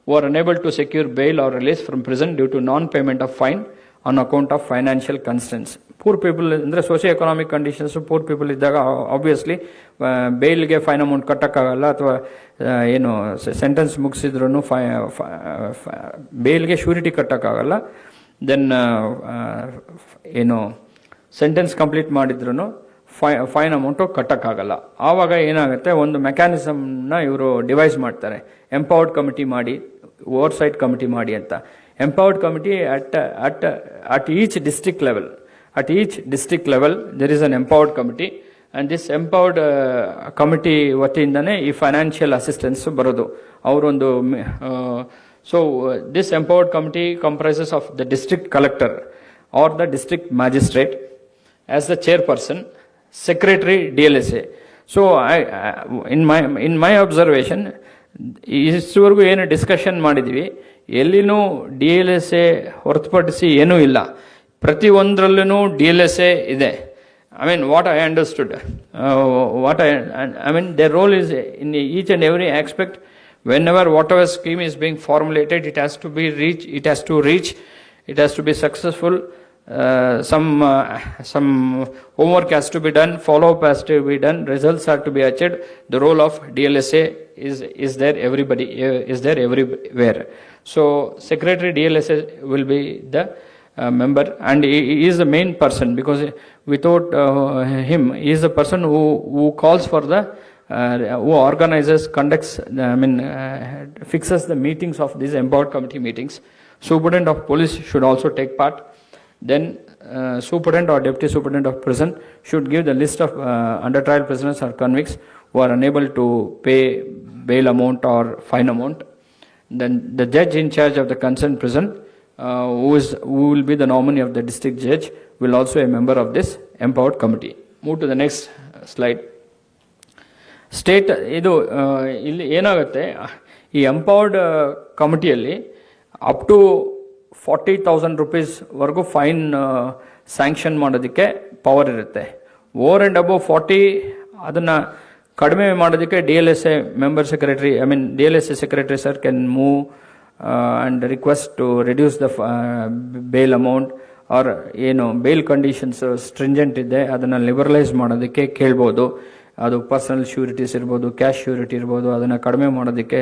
who are unable to secure bail or release from prison due to non-payment of fine on account of financial constraints. Poor people ಅಂದರೆ socio-economic conditions, poor people ಇದ್ದಾಗ obviously ಬೇಲ್ಗೆ fine amount ಕಟ್ಟೋಕ್ಕಾಗಲ್ಲ, ಅಥವಾ ಏನು sentence ಮುಗಿಸಿದ್ರು ಬೇಲ್ಗೆ surety ಕಟ್ಟೋಕ್ಕಾಗಲ್ಲ. Then ಏನು sentence complete ಮಾಡಿದ್ರು fine amount ಕಟ್ಟೋಕ್ಕಾಗಲ್ಲ. ಆವಾಗ ಏನಾಗುತ್ತೆ, ಒಂದು ಮೆಕ್ಯಾನಿಸಮ್ನ ಇವರು ಡಿವೈಸ್ ಮಾಡ್ತಾರೆ, ಎಂಪವರ್ಡ್ ಕಮಿಟಿ ಮಾಡಿ, ಓವರ್ಸೈಟ್ ಕಮಿಟಿ ಮಾಡಿ ಅಂತ. Empowered committee at each district level there is an empowered committee, and this empowered committee ವತಿಯಿಂದನೇ ಈ ಫೈನಾನ್ಷಿಯಲ್ ಅಸಿಸ್ಟೆನ್ಸ್ ಬರೋದು. ಅವರೊಂದು this empowered committee comprises of the district collector or the district magistrate as the chairperson, secretary DLSA. So in my observation, ಇಷ್ಟವರೆಗೂ ಏನು discussion ಮಾಡಿದ್ದೀವಿ ಎಲ್ಲಿನೂ DLSA ಹೊರತುಪಡಿಸಿ ಏನೂ ಇಲ್ಲ, ಪ್ರತಿಯೊಂದರಲ್ಲೂ DLSA ಇದೆ. I mean, what I understood, I mean, their role is in each and every aspect. Whenever whatever scheme is being formulated, it has to reach, it has to be successful. Some homework has to be done, follow-up has to be done, results are to be achieved. The role of DLSA is there everywhere. So Secretary DLSA will be the member, and he is the main person, because without him, he is the person who calls for the who organizes, conducts, fixes the meetings of these empowered committee meetings. Superintendent of police should also take part. Then superintendent or deputy superintendent of prison should give the list of under trial prisoners or convicts who are unable to pay bail amount or fine amount. Then the judge in charge of the concerned prison, who will be the nominee of the district judge, will also be a member of this empowered committee. Move to the next slide. State ಇದು ಇಲ್ಲಿ ಏನಾಗುತ್ತೆ, ಈ empowered ಕಮಿಟಿಯಲ್ಲಿ up to 40,000 rupeesವರೆಗೂ fine sanction ಮಾಡೋದಕ್ಕೆ power ಇರುತ್ತೆ. Over and above 40 ಅದನ್ನು ಕಡಿಮೆ ಮಾಡೋದಕ್ಕೆ DLSA member secretary, DLSA secretary sir can move and request to reduce the bail amount, or ಏನು ಬೇಲ್ ಕಂಡೀಷನ್ಸ್ ಸ್ಟ್ರಿಂಜೆಂಟ್ ಇದೆ ಅದನ್ನು ಲಿಬರಲೈಸ್ ಮಾಡೋದಕ್ಕೆ ಕೇಳ್ಬೋದು. ಅದು ಪರ್ಸನಲ್ ಶ್ಯೂರಿಟೀಸ್ ಇರ್ಬೋದು, ಕ್ಯಾಶ್ ಶ್ಯೂರಿಟಿ ಇರ್ಬೋದು, ಅದನ್ನು ಕಡಿಮೆ ಮಾಡೋದಕ್ಕೆ,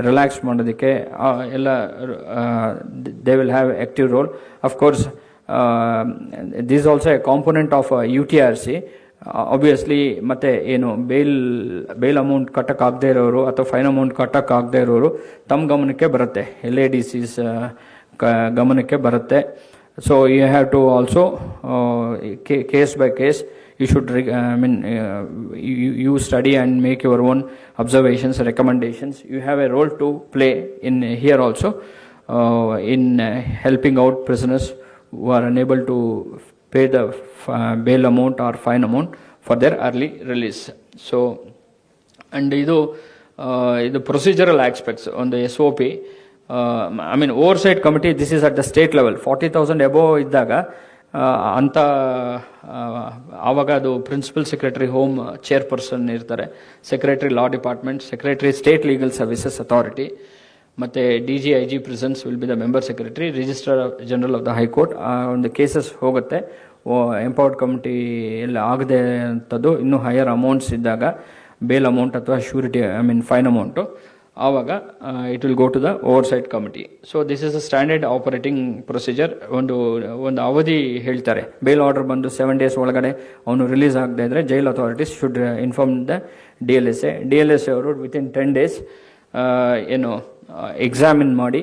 ರಿಲ್ಯಾಕ್ಸ್ ಮಾಡೋದಕ್ಕೆ ಎಲ್ಲ they will have active role. Of course this also a component of UTRC obviously. ಮತ್ತು ಏನು ಬೇಲ್ ಅಮೌಂಟ್ ಕಟ್ಟೋಕ್ಕಾಗದೇ ಇರೋರು ಅಥವಾ ಫೈನ್ ಅಮೌಂಟ್ ಕಟ್ಟೋಕ್ಕಾಗದೇ ಇರೋರು ತಮ್ಮ ಗಮನಕ್ಕೆ ಬರುತ್ತೆ, LADCs ಗಮನಕ್ಕೆ ಬರುತ್ತೆ. So you have to also case by case you should you study and make your own observations, recommendations. You have a role to play in here also in helping out prisoners who are unable to pay the bail amount or fine amount for their early release. So and idu procedural aspects on the SOP. Oversight committee, this is at the state level. 40,000 above iddaga ಅಂತ ಆವಾಗ ಅದು principal secretary home chairperson ಇರ್ತಾರೆ, secretary law department, secretary state legal services authority, ಮತ್ತು DG prisons will be the member secretary, registrar general of the high court. ಒಂದು cases ಹೋಗುತ್ತೆ empowered committee ಎಲ್ಲ ಆಗದೆ ಅಂಥದ್ದು, ಇನ್ನೂ ಹೈಯರ್ ಅಮೌಂಟ್ಸ್ ಇದ್ದಾಗ ಬೇಲ್ ಅಮೌಂಟ್ ಅಥವಾ ಶ್ಯೂರಿಟಿ ಫೈನ್ ಅಮೌಂಟು, ಆವಾಗ it will go to the oversight committee. So this is a standard operating procedure. ಒಂದು ಅವಧಿ ಹೇಳ್ತಾರೆ, ಬೇಲ್ ಆರ್ಡರ್ ಬಂದು 7 days ಒಳಗಡೆ ಅವನು ರಿಲೀಸ್ ಆಗದೆ ಇದ್ದರೆ jail authorities should inform the DLSA ಅವರು ವಿತಿನ್ 10 days ಎಕ್ಸಾಮಿನ್ ಮಾಡಿ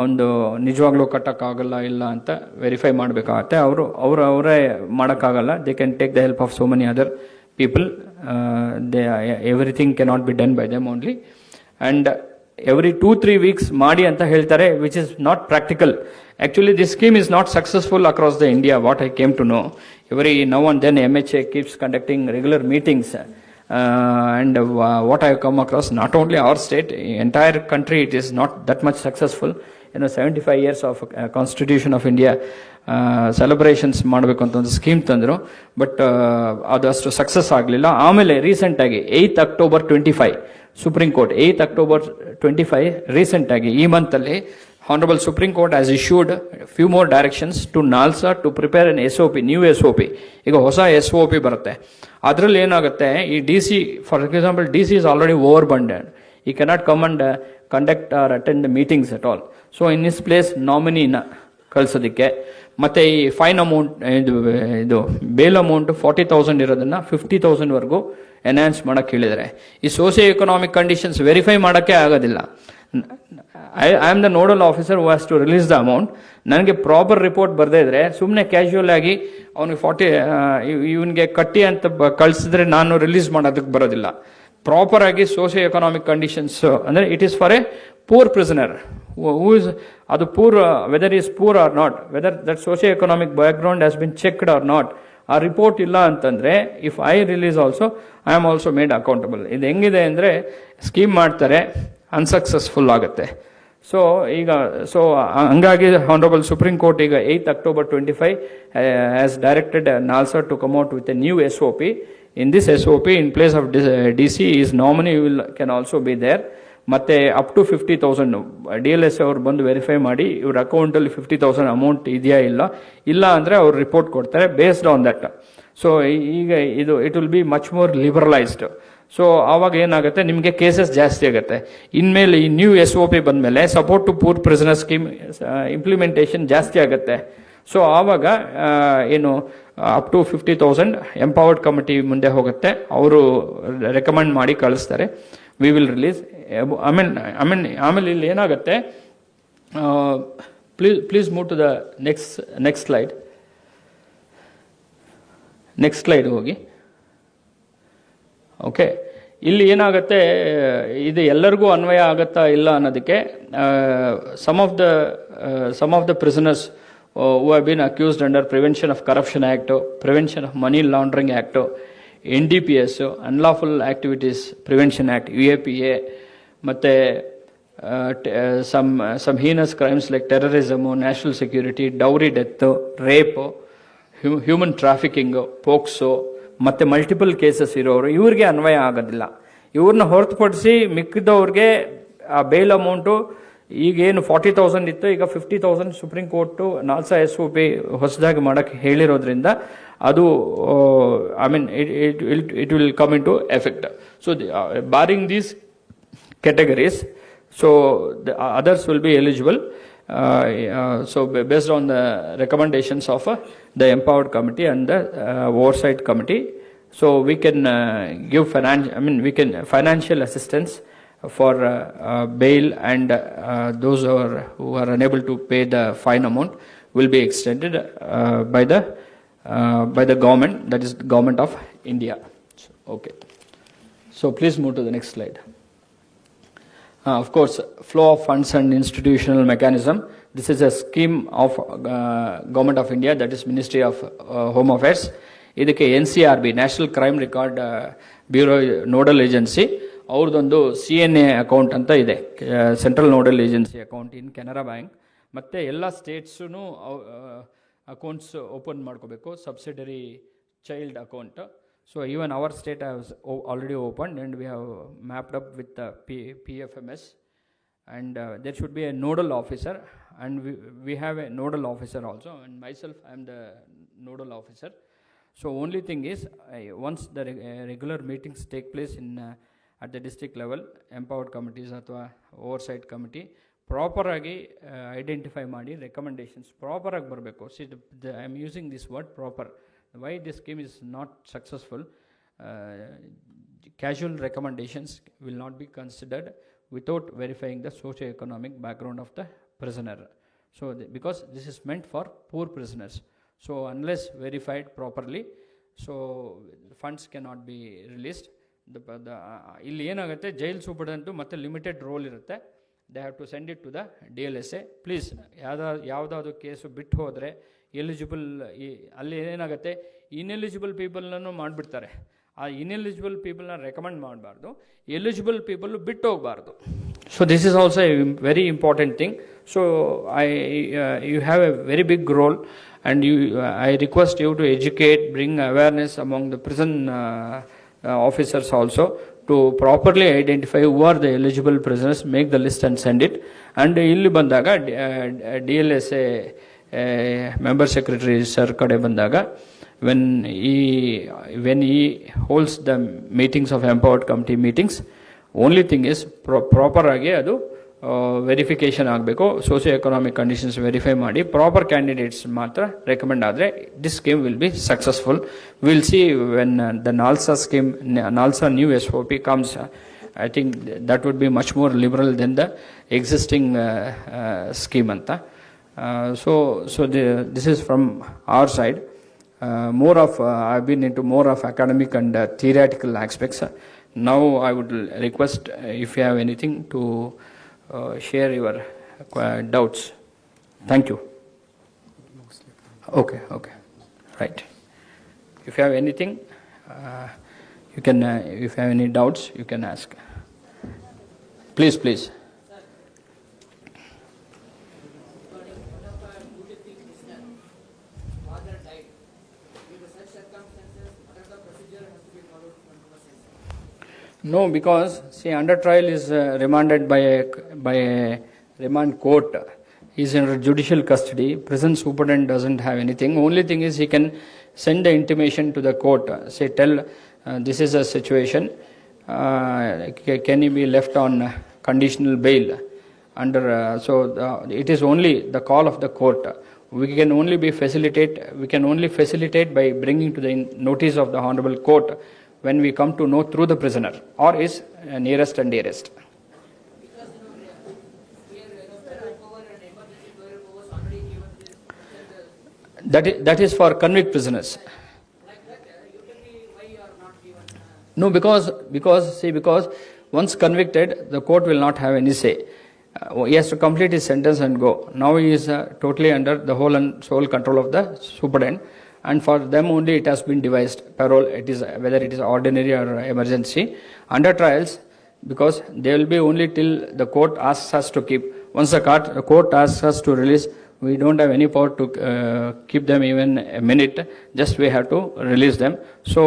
ಒಂದು ನಿಜವಾಗ್ಲೂ ಕಟ್ಟೋಕ್ಕಾಗಲ್ಲ ಇಲ್ಲ ಅಂತ ವೆರಿಫೈ ಮಾಡಬೇಕಾಗತ್ತೆ. ಅವರೇ ಮಾಡೋಕ್ಕಾಗಲ್ಲ. They can take the help of so many other people. Everything cannot be done by them only. And every 2-3 weeks ಮಾಡಿ ಅಂತ ಹೇಳ್ತಾರೆ, which is not practical. Actually, this scheme is not successful across the India, what I came to know. Every now and then MHA keeps conducting regular meetings. And what I have come across, not only our state, entire country, it is not that much successful. 75 years of Constitution of India celebrations ಮಾಡಬೇಕು ಅಂತ ಒಂದು scheme ತಂದರು, but ಅದು ಅಷ್ಟು success ಆಗಲಿಲ್ಲ. ಆಮೇಲೆ ರೀಸೆಂಟಾಗಿ 8th October 25 supreme court 8th October 25 ರೀಸೆಂಟಾಗಿ ಈ ಮಂತಲ್ಲಿ Honorable Supreme Court has issued a few more directions to NALSA to prepare an SOP, new SOP. ಈಗ ಹೊಸ SOP ಬರುತ್ತೆ. ಅದರಲ್ಲಿ ಏನಾಗುತ್ತೆ, ಈ DC, for example DC is already overburdened. He cannot come and conduct or attend the meetings at all. So in his place ನಾಮಿನಿನ ಕಳಿಸೋದಕ್ಕೆ, ಮತ್ತು ಈ fine amount ಇದು bale amount 40,000 ಇರೋದನ್ನು 50,000ವರೆಗೂ ಎನ್ಹಾನ್ಸ್ ಮಾಡೋಕ್ಕೆ ಹೇಳಿದ್ದಾರೆ. ಈ ಸೋಷಿಯೋ ಎಕನಾಮಿಕ್ ಕಂಡೀಷನ್ಸ್ ವೆರಿಫೈ ಮಾಡೋಕ್ಕೆ ಆಗೋದಿಲ್ಲ. I am the nodal officer who has to release the amount. ನನಗೆ ಪ್ರಾಪರ್ ರಿಪೋರ್ಟ್ ಬರದೇ ಇದ್ರೆ ಸುಮ್ಮನೆ ಕ್ಯಾಶುವಲ್ ಆಗಿ ಅವನಿಗೆ ಇವನಿಗೆ ಕಟ್ಟಿ ಅಂತ ಕಳಿಸಿದ್ರೆ ನಾನು ರಿಲೀಸ್ ಮಾಡೋದಕ್ಕೆ ಬರೋದಿಲ್ಲ. ಪ್ರಾಪರ್ ಆಗಿ ಸೋಷಿಯೋ ಎಕನಾಮಿಕ್ ಕಂಡೀಷನ್ಸ್ ಅಂದರೆ it is for a poor prisoner who is, ಅದು poor, whether is poor or not, whether that socio economic background has been checked or not. ಆ ರಿಪೋರ್ಟ್ ಇಲ್ಲ ಅಂತಂದರೆ if I release also I am also made accountable. ಇದು ಹೆಂಗಿದೆ ಅಂದರೆ scheme ಮಾಡ್ತಾರೆ, unsuccessful ಆಗುತ್ತೆ. So ಹಂಗಾಗಿ ಹಾನರಬಲ್ ಸುಪ್ರೀಂ ಕೋರ್ಟ್ ಈಗ 8th October 25 has directed NALSA to come out with a new SOP. In this SOP, in place of DC, is nominee can also be there. ಮತ್ತು up to 50,000 DLS ಅವ್ರು ಬಂದು verify ಮಾಡಿ ಇವ್ರ ಅಕೌಂಟಲ್ಲಿ 50,000 amount ಇದೆಯಾ ಇಲ್ಲ ಅಂದರೆ ಅವ್ರು ರಿಪೋರ್ಟ್ ಕೊಡ್ತಾರೆ ಬೇಸ್ಡ್ ಆನ್ ದಟ್. ಸೊ ಈಗ it will be much more liberalised. So ಆವಾಗ ಏನಾಗುತ್ತೆ, ನಿಮಗೆ ಕೇಸಸ್ ಜಾಸ್ತಿ ಆಗುತ್ತೆ. ಇನ್ಮೇಲೆ ಈ ನ್ಯೂ SOP ಬಂದಮೇಲೆ support to poor prisoner scheme implementation ಜಾಸ್ತಿ ಆಗುತ್ತೆ. ಸೊ ಆವಾಗ ಏನು ಅಪ್ ಟು 50,000 ಎಂಪವರ್ಡ್ ಕಮಿಟಿ ಮುಂದೆ ಹೋಗುತ್ತೆ, ಅವರು ರೆಕಮೆಂಡ್ ಮಾಡಿ ಕಳಿಸ್ತಾರೆ. We will release. ಆಮೇಲೆ ಇಲ್ಲಿ ಏನಾಗುತ್ತೆ, please move to the next slide. Next slide ಹೋಗಿ. ಓಕೆ, ಇಲ್ಲಿ ಏನಾಗುತ್ತೆ, ಇದು ಎಲ್ಲರಿಗೂ ಅನ್ವಯ ಆಗುತ್ತಾ ಇಲ್ಲ ಅನ್ನೋದಕ್ಕೆ some of the prisoners who have been accused under Prevention of Corruption Act, Prevention of Money Laundering Act, NDPS, Unlawful Activities Prevention Act, UAPA, ಮತ್ತು some heinous crimes like terrorism, national security, dowry death, rape, human trafficking, POCSO, ಮತ್ತು multiple cases ಇರೋರು ಇವ್ರಿಗೆ ಅನ್ವಯ ಆಗೋದಿಲ್ಲ. ಇವ್ರನ್ನ ಹೊರತುಪಡಿಸಿ ಮಿಕ್ಕಿದವ್ರಿಗೆ ಆ bale amount ಈಗೇನು 40,000 ಇತ್ತು, ಈಗ 50,000 ಸುಪ್ರೀಂ ಕೋರ್ಟು NALSA SOP ಹೊಸದಾಗಿ ಮಾಡೋಕ್ಕೆ ಹೇಳಿರೋದ್ರಿಂದ ಅದು it will come into effect. So barring these categories, so the others will be eligible. So based on the recommendations of the empowered committee and the oversight committee, so we can give financial assistance for bail, and those who are unable to pay the fine amount will be extended by the government, that is the government of India. Okay, so please move to the next slide. Of course, flow of funds and institutional mechanism. This is a scheme of Government of India, that is Ministry of Home Affairs. ಇದಕ್ಕೆ NCRB, national crime record bureau nodal agency, ಅವ್ರದ್ದೊಂದು CNA account ಅಂತ ಇದೆ, central nodal agency account ಇನ್ Canara bank. ಮತ್ತು ಎಲ್ಲ ಸ್ಟೇಟ್ಸೂ accounts open ಮಾಡ್ಕೋಬೇಕು, subsidiary child account. So even our state has already opened, and we have mapped up with the PFMS, and there should be a nodal officer, and we have a nodal officer also, and myself I am the nodal officer. So only thing is, once the regular meetings take place at the district level, empowered committees athwa oversight committee proper agi identify ಮಾಡಿ recommendations proper ಆಗಿ ಬರಬೇಕು. See, I am using this word proper. Why this scheme is not successful? Casual recommendations will not be considered without verifying the socio-economic background of the prisoner. So because this is meant for poor prisoners, so unless verified properly, so funds cannot be released. ಇಲ್ಲಿ ಏನಾಗುತ್ತೆ, jail superintendent ಮತ್ತು limited role ಇರುತ್ತೆ. They have to send it to the DLSA. Please ಯಾವುದಾದ್ರು case ಬಿಟ್ಟು ಹೋದರೆ eligible, ಅಲ್ಲಿ ಏನಾಗುತ್ತೆ, ineligible ಪೀಪಲ್ನೂ ಮಾಡಿಬಿಡ್ತಾರೆ. ಆ ಇನ್ಎಲಿಜಿಬಲ್ ಪೀಪಲ್ನ ರೆಕಮೆಂಡ್ ಮಾಡಬಾರ್ದು, ಎಲಿಜಿಬಲ್ ಪೀಪಲ್ ಬಿಟ್ಟು ಹೋಗಬಾರ್ದು. So this is also a very important thing. So you have a very big role, and I request you to educate, bring awareness among the prison officers also, to properly identify who are the eligible prisoners, make the list and send it. And illi bandaga DLSA member secretary sir kade bandaga, when he holds the meetings of empowered committee meetings, only thing is proper agi adu verification ಆಗಬೇಕು. Socio economic conditions verify ಮಾಡಿ proper candidates ಮಾತ್ರ recommend ಆದರೆ this scheme will be successful. Will see when the NALSA scheme, NALSA new SOP comes, I think that would be much more liberal then the existing scheme ಅಂತ. So this is from our side. More of I've been into more of academic and theoretical aspects. Now I would request if you have anything to share your doubts. Thank you. Okay, right. If you have anything, you can. If you have any doubts, you can ask. Please. No, because see, under trial is remanded by a remand court. He is under judicial custody. Prison superintendent doesn't have anything. Only thing is he can send the intimation to the court. Say, tell this is a situation. Can he be left on conditional bail? It is only the call of the court. We can only facilitate by bringing to the notice of the honorable court when we come to know through the prisoner or his nearest and dearest. That is for convict prisoners. No, because once convicted, the court will not have any say. He has to complete his sentence and go. Now he is totally under the whole and sole control of the superintendent. And for them only it has been devised parole, whether it is ordinary or emergency. Under trials, because they will be only till the court asks us to keep. Once the court asks us to release, we don't have any power to keep them even a minute. Just we have to release them. So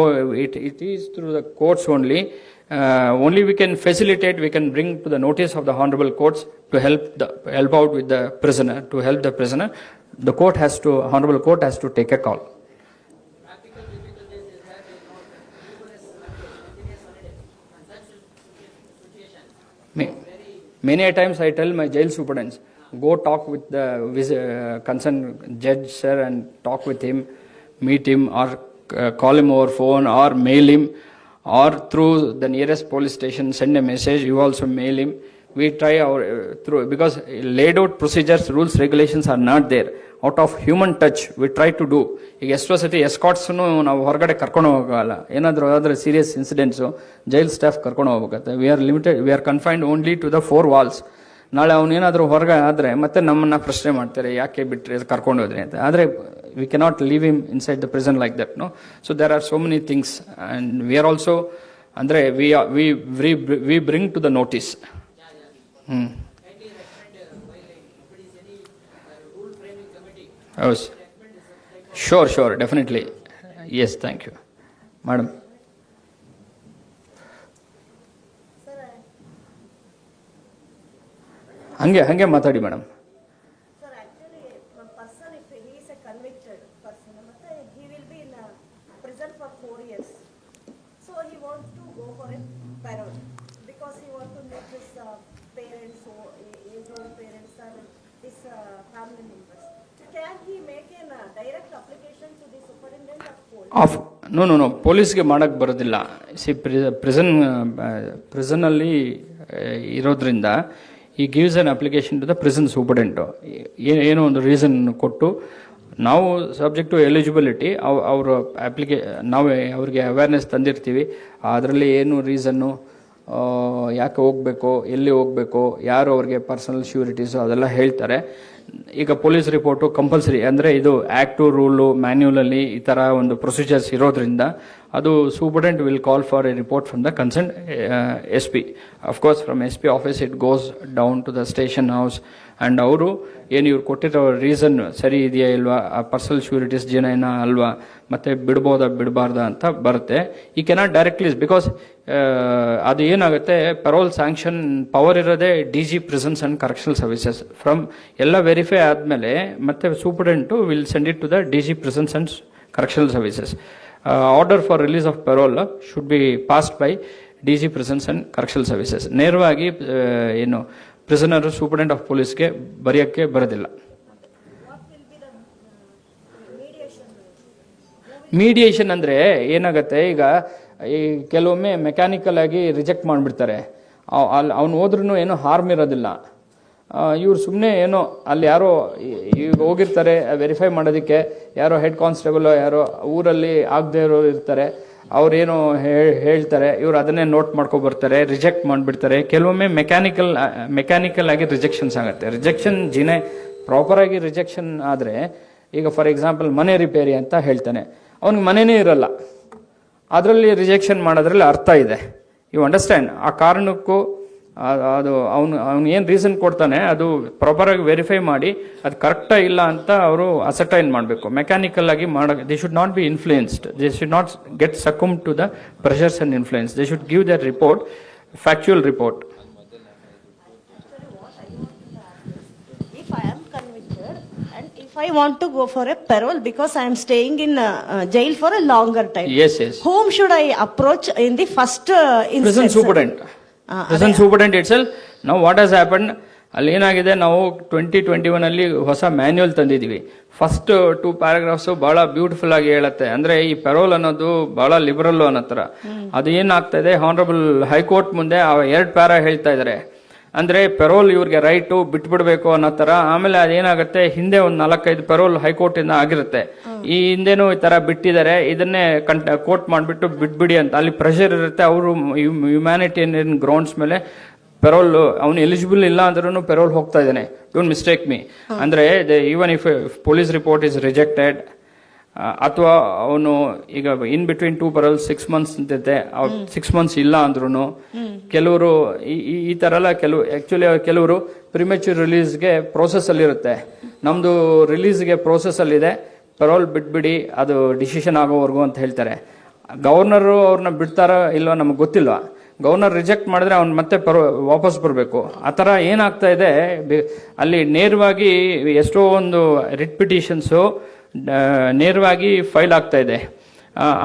it is through the courts only. Only we can facilitate, we can bring to the notice of the honorable courts to help out with the prisoner, to help the prisoner. The honorable court has to take a call. Many a times I tell my jail superintendents, go talk with the concerned judge sir and talk with him, meet him, or call him over phone or mail him, or through the nearest police station send a message, you also mail him. We try because laid out procedures, rules, regulations are not there. Out of human touch we try to do. ಈಗ ಎಷ್ಟೋ ಸತಿ ಎಸ್ಕಾಟ್ಸ್ನು ನಾವು ಹೊರಗಡೆ ಕರ್ಕೊಂಡು ಹೋಗಲ್ಲ, ಏನಾದರೂ serious incidents jail staff ಕರ್ಕೊಂಡು ಹೋಗ್ಬೇಕತ್ತೆ. We are confined only to the 4 walls. ನಾಳೆ ಅವನೇನಾದರೂ ಹೊರಗೆ ಆದರೆ ಮತ್ತೆ ನಮ್ಮನ್ನು ಪ್ರಶ್ನೆ ಮಾಡ್ತಾರೆ, ಯಾಕೆ ಬಿಟ್ಟರೆ ಕರ್ಕೊಂಡು ಹೋದ್ರಿ ಅಂತ. ಆದರೆ we cannot leave him inside the prison like that, no. So there are so many things and we are also ಅಂದರೆ we bring to the notice. Yes. Sure, definitely. Yes, thank you. Madam. ಹಂಗೆ ಮಾತಾಡಿ madam. Sir, actually, a person, if he is a convicted person, he will be in prison for 4 years. So he wants to go for a parole because he wants to meet his parents, or age-old parents, and his family members. Can he make a direct application to the superintendent of police? No. ಪೊಲೀಸ್ಗೆ ಮಾಡಕ್ಕೆ ಬರೋದಿಲ್ಲ. ಪ್ರಿಸನಲ್ಲಿ ಇರೋದ್ರಿಂದ he gives an application to the prison superintendent. ಏನೋ ಒಂದು reason ಕೊಟ್ಟು ನಾವು subject to eligibility ಅವರ ನಾವು ಅವ್ರಿಗೆ ಅವೇರ್ನೆಸ್ ತಂದಿರ್ತೀವಿ, ಅದರಲ್ಲಿ ಏನು ರೀಸನ್ನು, ಯಾಕೆ ಹೋಗಬೇಕು, ಎಲ್ಲಿ ಹೋಗಬೇಕು, ಯಾರು ಅವ್ರಿಗೆ ಪರ್ಸನಲ್ ಶ್ಯೂರಿಟೀಸು ಅದೆಲ್ಲ ಹೇಳ್ತಾರೆ. ಈಗ ಪೊಲೀಸ್ ರಿಪೋರ್ಟು ಕಂಪಲ್ಸರಿ, ಅಂದರೆ ಇದು ಆ್ಯಕ್ಟು ರೂಲು ಮ್ಯಾನ್ಯುವಲಲ್ಲಿ ಈ ಥರ ಒಂದು ಪ್ರೊಸೀಜರ್ಸ್ ಇರೋದ್ರಿಂದ ಅದು superintendent will call for a report from the concern SP. Of course from SP office it goes down to the station house and ಅವರು ಏನು ಇವ್ರು ಕೊಟ್ಟಿರೋ ರೀಸನ್ ಸರಿ ಇದೆಯಾ ಇಲ್ವಾ, ಆ ಪರ್ಸನಲ್ ಶ್ಯೂರಿಟೀಸ್ ಜನ ಅಲ್ವಾ, ಮತ್ತು ಬಿಡಬಾರ್ದಾ ಅಂತ ಬರುತ್ತೆ. ಈ ಕೆನಾಟ್ ಡೈರೆಕ್ಟ್ಲಿ ಬಿಕಾಸ್ ಅದು ಏನಾಗುತ್ತೆ, ಪರೋಲ್ ಸ್ಯಾಂಕ್ಷನ್ ಪವರ್ ಇರೋದೇ DG prisons and correctional services. From ಎಲ್ಲ ವೆರಿಫೈ ಆದಮೇಲೆ ಮತ್ತೆ superintendent will send it to the DG prisons and correctional services. Order for release of parole should be passed by DG prisons and correctional services. ನೇರವಾಗಿ ಏನು prisoner superintendent of ಪೊಲೀಸ್ಗೆ ಬರೆಯೋಕ್ಕೆ ಬರೋದಿಲ್ಲ. Mediation ಅಂದರೆ ಏನಾಗುತ್ತೆ, ಈಗ ಈ ಕೆಲವೊಮ್ಮೆ ಮೆಕ್ಯಾನಿಕಲ್ ಆಗಿ ರಿಜೆಕ್ಟ್ ಮಾಡಿಬಿಡ್ತಾರೆ, ಅವ್ನು ಹೋದ್ರೂ ಏನೋ ಹಾರ್ಮ್ ಇರೋದಿಲ್ಲ. ಇವ್ರು ಸುಮ್ಮನೆ ಏನೋ ಅಲ್ಲಿ ಯಾರೋ ಈಗ ಹೋಗಿರ್ತಾರೆ ವೆರಿಫೈ ಮಾಡೋದಕ್ಕೆ, ಯಾರೋ ಹೆಡ್ ಕಾನ್ಸ್ಟೇಬಲ್ ಯಾರೋ ಊರಲ್ಲಿ ಆಗದೆ ಇರೋರು ಇರ್ತಾರೆ, ಅವ್ರೇನೋ ಹೇಳ್ತಾರೆ, ಇವ್ರು ಅದನ್ನೇ ನೋಟ್ ಮಾಡ್ಕೊಬರ್ತಾರೆ, ರಿಜೆಕ್ಟ್ ಮಾಡಿಬಿಡ್ತಾರೆ. ಕೆಲವೊಮ್ಮೆ ಮೆಕ್ಯಾನಿಕಲ್ ಆಗಿ ರಿಜೆಕ್ಷನ್ಸ್ ಆಗುತ್ತೆ. ರಿಜೆಕ್ಷನ್ ಪ್ರಾಪರಾಗಿ ರಿಜೆಕ್ಷನ್ ಆದರೆ, ಈಗ ಫಾರ್ ಎಕ್ಸಾಂಪಲ್ ಮನೆ ರಿಪೇರಿ ಅಂತ ಹೇಳ್ತಾನೆ, ಅವ್ನಿಗೆ ಮನೆಯೇ ಇರಲ್ಲ, ಅದರಲ್ಲಿ ರಿಜೆಕ್ಷನ್ ಮಾಡೋದ್ರಲ್ಲಿ ಅರ್ಥ ಇದೆ. You understand? ಆ ಕಾರಣಕ್ಕೂ ಅದು ಅವನು ಏನು ರೀಸನ್ ಕೊಡ್ತಾನೆ ಅದು ಪ್ರಾಪರಾಗಿ ವೆರಿಫೈ ಮಾಡಿ ಅದು ಕರೆಕ್ಟಾ ಇಲ್ಲ ಅಂತ ಅವರು ಅಸರ್ಟೈನ್ ಮಾಡಬೇಕು. ಮೆಕ್ಯಾನಿಕಲ್ ಆಗಿ they should not be influenced, they should not get succumb to the pressures and influence. They should give their report, factual report. If I am convicted and if I want to go for a parole because I am staying in jail for a longer time, yes, whom should I approach in the first instance? Prison superintendent. Prison superintendent itself. Now what has happened, ಅಲ್ಲಿ ಏನಾಗಿದೆ, ನಾವು 2021 ಹೊಸ manual ತಂದಿದ್ದೀವಿ. First 2 ಪ್ಯಾರಾಗ್ರಾಫ್ಸು ಭಾಳ beautiful ಆಗಿ ಹೇಳುತ್ತೆ, ಅಂದರೆ ಈ payroll ಅನ್ನೋದು ಭಾಳ ಲಿಬರಲ್ಲು ಅನ್ನೋ ಥರ. ಅದು ಏನಾಗ್ತಾ ಇದೆ, ಹಾನರಬಲ್ ಹೈಕೋರ್ಟ್ ಮುಂದೆ 2 ಪ್ಯಾರಾ ಹೇಳ್ತಾ ಇದ್ದಾರೆ, ಅಂದರೆ ಪೆರೋಲ್ ಇವ್ರಿಗೆ ರೈಟು ಬಿಟ್ಬಿಡ್ಬೇಕು ಅನ್ನೋ ಥರ. ಆಮೇಲೆ ಅದೇನಾಗುತ್ತೆ, ಹಿಂದೆ ಒಂದು 4-5 ಪೆರೋಲ್ ಹೈಕೋರ್ಟಿಂದ ಆಗಿರುತ್ತೆ, ಈ ಹಿಂದೆನೂ ಈ ಥರ ಬಿಟ್ಟಿದ್ದಾರೆ, ಇದನ್ನೇ ಕೋರ್ಟ್ ಮಾಡಿಬಿಟ್ಟು ಬಿಟ್ಬಿಡಿ ಅಂತ ಅಲ್ಲಿ ಪ್ರೆಷರ್ ಇರುತ್ತೆ. ಅವರು ಹ್ಯುಮ್ಯಾನಿಟೇರಿಯನ್ ಗ್ರೌಂಡ್ಸ್ ಮೇಲೆ ಪೆರೋಲ್ ಅವನು ಎಲಿಜಿಬಲ್ ಇಲ್ಲ ಅಂದ್ರೂ ಪೆರೋಲ್ ಹೋಗ್ತಾ ಇದ್ದಾನೆ. Don't mistake me. ಅಂದರೆ even if police report is rejected, ಅಥವಾ ಅವನು ಈಗ ಇನ್ ಬಿಟ್ವೀನ್ 2 ಪೆರೋಲ್ 6 ಮಂತ್ಸ್ ಅಂತಿದೆ, 6 ಮಂತ್ಸ್ ಇಲ್ಲ ಅಂದ್ರೂ ಕೆಲವರು ಈ ಥರ ಎಲ್ಲ ಕೆಲವರು ಪ್ರಿಮೆಚ್ಯೂರ್ ರಿಲೀಸ್ಗೆ ಪ್ರೋಸೆಸ್ಸಲ್ಲಿರುತ್ತೆ. ನಮ್ಮದು ರಿಲೀಸ್ಗೆ ಪ್ರೋಸೆಸ್ಸಲ್ಲಿದೆ, ಪೆರೋಲ್ ಬಿಟ್ಬಿಡಿ, ಅದು ಡಿಸಿಷನ್ ಆಗೋವರೆಗೂ ಅಂತ ಹೇಳ್ತಾರೆ. ಗವರ್ನರು ಅವ್ರನ್ನ ಬಿಡ್ತಾರೋ ಇಲ್ವೋ ನಮಗೆ ಗೊತ್ತಿಲ್ಲ. ಗವರ್ನರ್ ರಿಜೆಕ್ಟ್ ಮಾಡಿದ್ರೆ ಅವ್ನು ಮತ್ತೆ ವಾಪಸ್ ಬರಬೇಕು. ಆ ಥರ ಏನಾಗ್ತಾ ಇದೆ, ಅಲ್ಲಿ ನೇರವಾಗಿ ಎಷ್ಟೋ ಒಂದು ರಿಟ್ ಪಿಟಿಷನ್ಸು ನೇರವಾಗಿ ಫೈಲ್ ಆಗ್ತಾ ಇದೆ.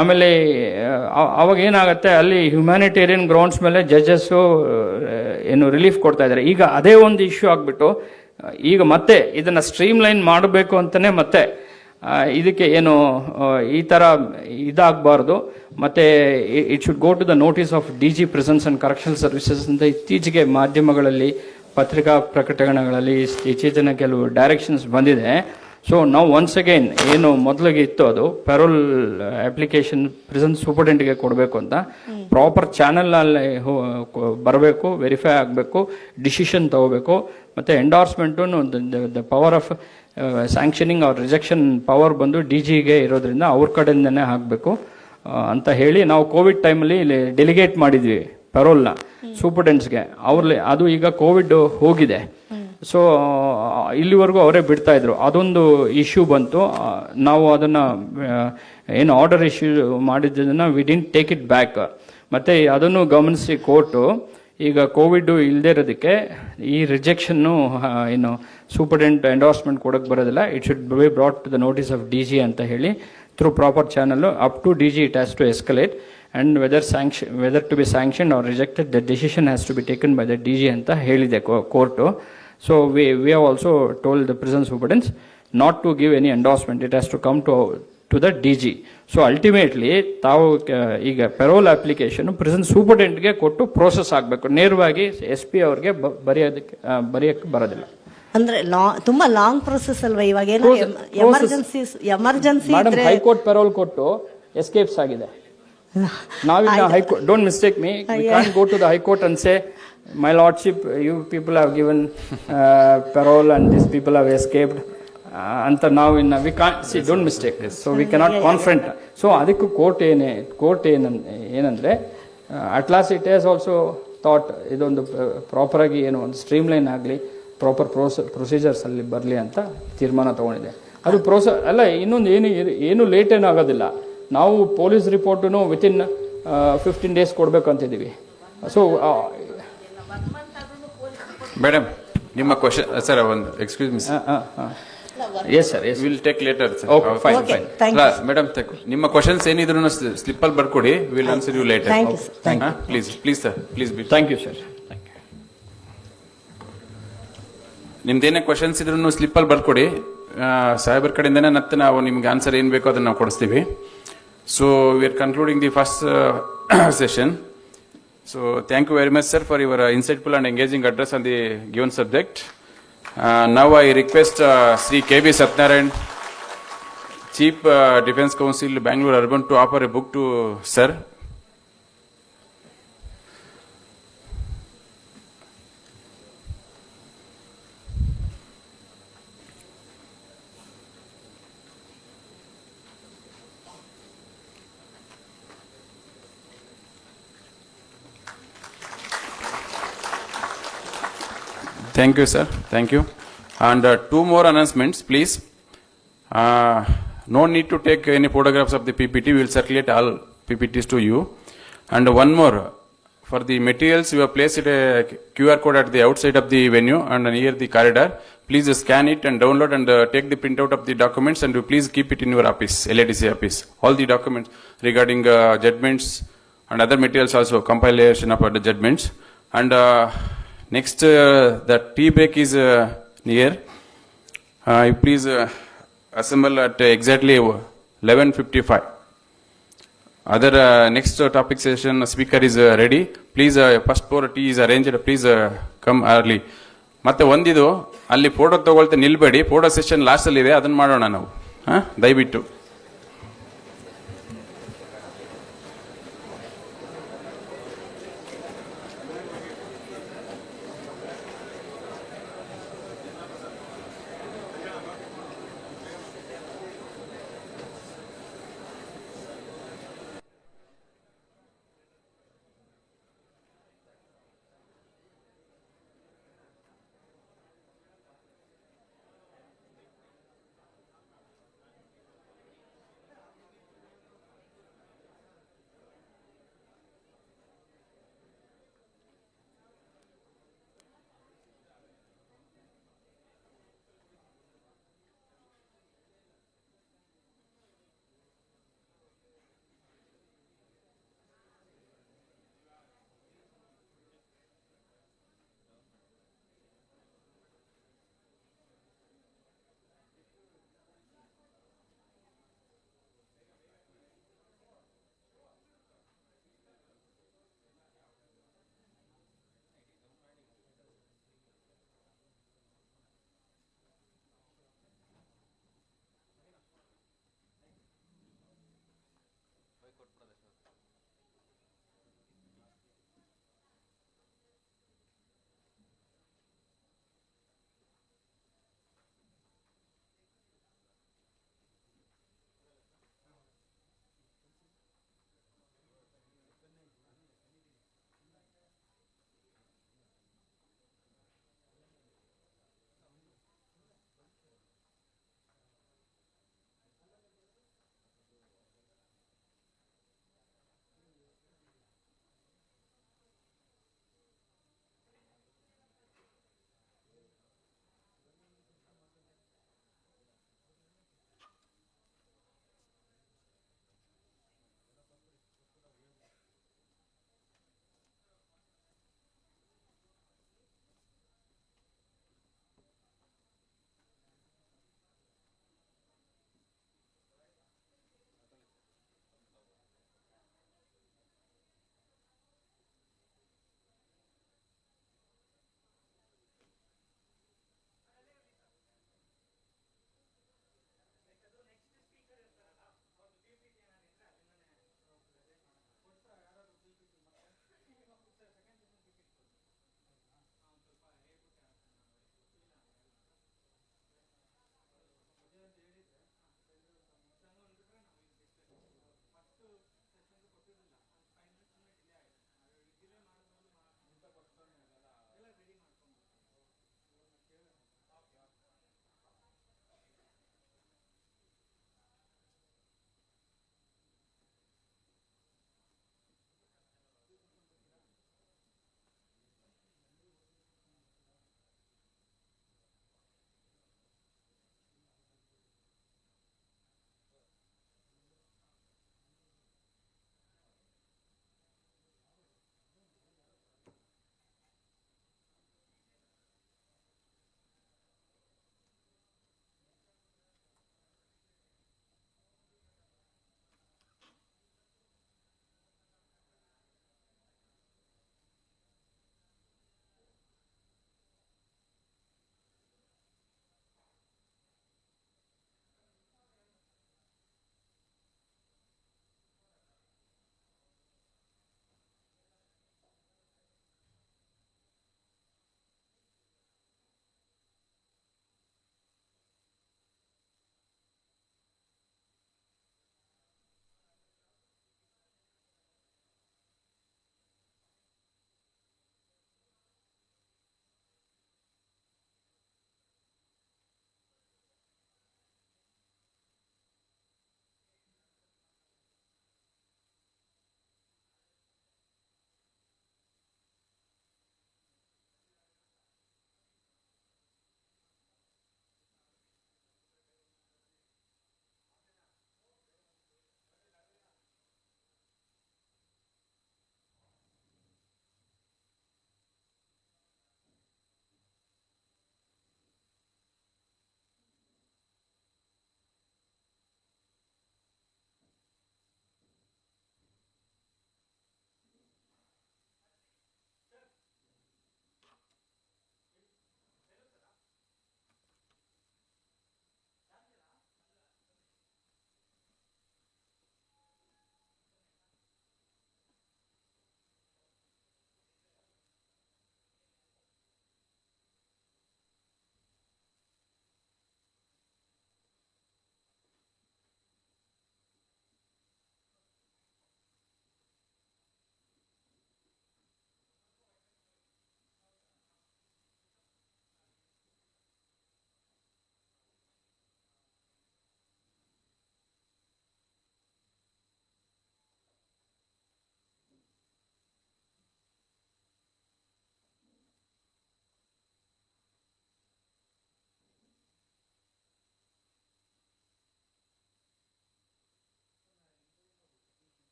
ಆಮೇಲೆ ಅವಾಗ ಏನಾಗುತ್ತೆ, ಅಲ್ಲಿ ಹ್ಯುಮ್ಯಾನಿಟೇರಿಯನ್ ಗ್ರೌಂಡ್ಸ್ ಮೇಲೆ ಜಡ್ಜಸ್ಸು ಏನು ರಿಲೀಫ್ ಕೊಡ್ತಾ ಇದ್ದಾರೆ. ಈಗ ಅದೇ ಒಂದು ಇಶ್ಯೂ ಆಗಿಬಿಟ್ಟು ಈಗ ಮತ್ತೆ ಇದನ್ನು ಸ್ಟ್ರೀಮ್ ಲೈನ್ ಮಾಡಬೇಕು ಅಂತಲೇ ಮತ್ತೆ ಇದಕ್ಕೆ ಏನು ಈ ಥರ ಇದಾಗಬಾರ್ದು. ಮತ್ತು it should go to the notice of DG prisons and correctional services ಅಂತ ಇತ್ತೀಚೆಗೆ ಮಾಧ್ಯಮಗಳಲ್ಲಿ, ಪತ್ರಿಕಾ ಪ್ರಕಟಣೆಗಳಲ್ಲಿ ಇತ್ತೀಚಿನ ಕೆಲವು ಡೈರೆಕ್ಷನ್ಸ್ ಬಂದಿದೆ. ಸೊ ನಾವು ಒನ್ಸ್ ಅಗೈನ್ ಏನು ಮೊದಲಿಗೆ ಇತ್ತು ಅದು ಪೆರೋಲ್ ಅಪ್ಲಿಕೇಶನ್ ಪ್ರಿಸನ್ ಸೂಪರ್ಡೆಂಟ್ಗೆ ಕೊಡಬೇಕು ಅಂತ ಪ್ರಾಪರ್ ಚಾನಲಲ್ಲಿ ಬರಬೇಕು, ವೆರಿಫೈ ಆಗಬೇಕು, ಡಿಸಿಷನ್ ತಗೋಬೇಕು. ಮತ್ತು ಎಂಡಾರ್ಸ್ಮೆಂಟು ದ ಪವರ್ ಆಫ್ ಸ್ಯಾಂಕ್ಷನಿಂಗ್ ಅವ್ರ ರಿಜೆಕ್ಷನ್ ಪವರ್ ಬಂದು DGಗೆ ಇರೋದ್ರಿಂದ ಅವ್ರ ಕಡೆಯಿಂದನೇ ಆಗಬೇಕು ಅಂತ ಹೇಳಿ ನಾವು ಕೋವಿಡ್ ಟೈಮಲ್ಲಿ ಇಲ್ಲಿ ಡೆಲಿಗೇಟ್ ಮಾಡಿದ್ವಿ ಪೆರೋಲ್ನ ಸೂಪರ್ಡೆಂಟ್ಸ್ಗೆ. ಅದು ಈಗ ಕೋವಿಡ್ ಹೋಗಿದೆ, ಸೊ ಇಲ್ಲಿವರೆಗೂ ಅವರೇ ಬಿಡ್ತಾ ಇದ್ರು. ಅದೊಂದು ಇಶ್ಯೂ ಬಂತು, ನಾವು ಅದನ್ನು ಏನು ಆರ್ಡರ್ ಇಶ್ಯೂ ಮಾಡಿದ್ದನ್ನು we didn't take it back. ಮತ್ತು ಅದನ್ನು ಗಮನಿಸಿ ಕೋರ್ಟು ಈಗ ಕೋವಿಡ್ ಇಲ್ಲದೆ ಇರೋದಕ್ಕೆ ಈ ರಿಜೆಕ್ಷನ್ನು ಏನು ಸೂಪರ್ಡೆಂಟ್ ಎಂಡೋರ್ಸ್ಮೆಂಟ್ ಕೊಡೋಕ್ಕೆ ಬರೋದಿಲ್ಲ. It should be brought to the notice of DG ಅಂತ ಹೇಳಿ through proper channel up to DG it has to escalate and whether to be sanction or rejected the decision has to be taken by the DG ಅಂತ ಹೇಳಿದೆ court. So we have also told the prison superintendents not to give any endorsement. It has to come to to the DG. So ultimately ತಾವು ಈಗ payroll application present ಸೂಪರ್ಟೆಂಟ್ಗೆ ಕೊಟ್ಟು process ಆಗಬೇಕು, ನೇರವಾಗಿ SP ಅವ್ರಿಗೆ ಬರೆಯಕ್ಕೆ ಬರೋದಿಲ್ಲ. ಅಂದ್ರೆ ತುಂಬಾ ಲಾಂಗ್ ಪ್ರೊಸೆಸ್ ಅಲ್ವಾ ಇವಾಗ? ಏನೋ ಎಮರ್ಜೆನ್ಸಿ ಮೇಡಮ್ ಹೈಕೋರ್ಟ್ ಪೆರೋಲ್ ಕೊಟ್ಟು ಎಸ್ಕೇಪ್ಸ್ ಆಗಿದೆ. ನಾವಿನ್ನ high court, don't mistake me, we can't go to the high court and say my lordship, you people have given parole and these people have escaped. ಅಂತ ನಾವು ಇನ್ನು we can't see, don't mistake this, so we cannot confront. So ಅದಕ್ಕೂ court ಏನಂದರೆ at last it has also thought ಇದೊಂದು ಪ್ರಾಪರಾಗಿ ಏನು ಒಂದು streamline ಆಗಲಿ, ಪ್ರಾಪರ್ ಪ್ರೊಸೀಜರ್ಸ್ ಅಲ್ಲಿ ಬರಲಿ ಅಂತ ತೀರ್ಮಾನ ತೊಗೊಂಡಿದೆ. ಅದು ಅಲ್ಲ, ಇನ್ನೊಂದು ಏನು ಲೇಟ್ ಏನೂ ಆಗೋದಿಲ್ಲ. ನಾವು ಪೊಲೀಸ್ ರಿಪೋರ್ಟನ್ನು ವಿತಿನ್ 15 days ಕೊಡಬೇಕಂತಿದ್ದೀವಿ. ಸೊ ಮೇಡಮ್ ನಿಮ್ಮ ಕ್ವಶನ್ ಸರ್, ಒಂದು excuse me sir. Yes sir, yes will take later sir. Okay, fine fine. Madam ನಿಮ್ಮ ಕ್ವಶನ್ಸ್ ಏನಿದ್ರು ಸ್ಲಿಪ್ಪಲ್ಲಿ ಬರ್ಕೊಡಿ, will answer you later. Please sir, please be. Thank you sir. ನಿಮ್ದೇನೇ questions ಇದ್ರು ಸ್ಲಿಪ್ಪಲ್ಲಿ ಬರ್ಕೊಡಿ, ಸಾಹೇಬರ್ ಕಡೆಯಿಂದನೇ ಮತ್ತೆ ನಾವು ನಿಮ್ಗೆ ಆನ್ಸರ್ ಏನು ಬೇಕೋ ಅದನ್ನು ನಾವು ಕೊಡಿಸ್ತೀವಿ. So we are concluding the first session. So thank you very much, sir, for your insightful and engaging address on the given subject. Now I request Sri K.B. Satnarayan, Chief Defence Counsel, Bengaluru Urban, to offer a book to sir. Thank you, sir. Thank you. And 2 more announcements, please. No need to take any photographs of the PPT. We will circulate all PPTs to you. And one more. For the materials, we have placed a QR code at the outside of the venue and near the corridor. Please scan it and download and take the printout of the documents, and please keep it in your office, LADC office. All the documents regarding judgments and other materials also, compilation of the judgments. And next, the tea break is near. You please assemble at exactly 11:55. Other next topic session speaker is ready. Please first pour tea is arranged. Please come early. ಮತ್ತೆ ಒಂದಿದು ಅಲ್ಲಿ photo ತಗೊಳ್ತಾ ನಿಲ್ಬೇಡಿ. Photo session last ಅಲ್ಲಿ ಇದೆ, ಅದನ್ನ ಮಾಡೋಣ ನಾವು, ದಯವಿಟ್ಟು.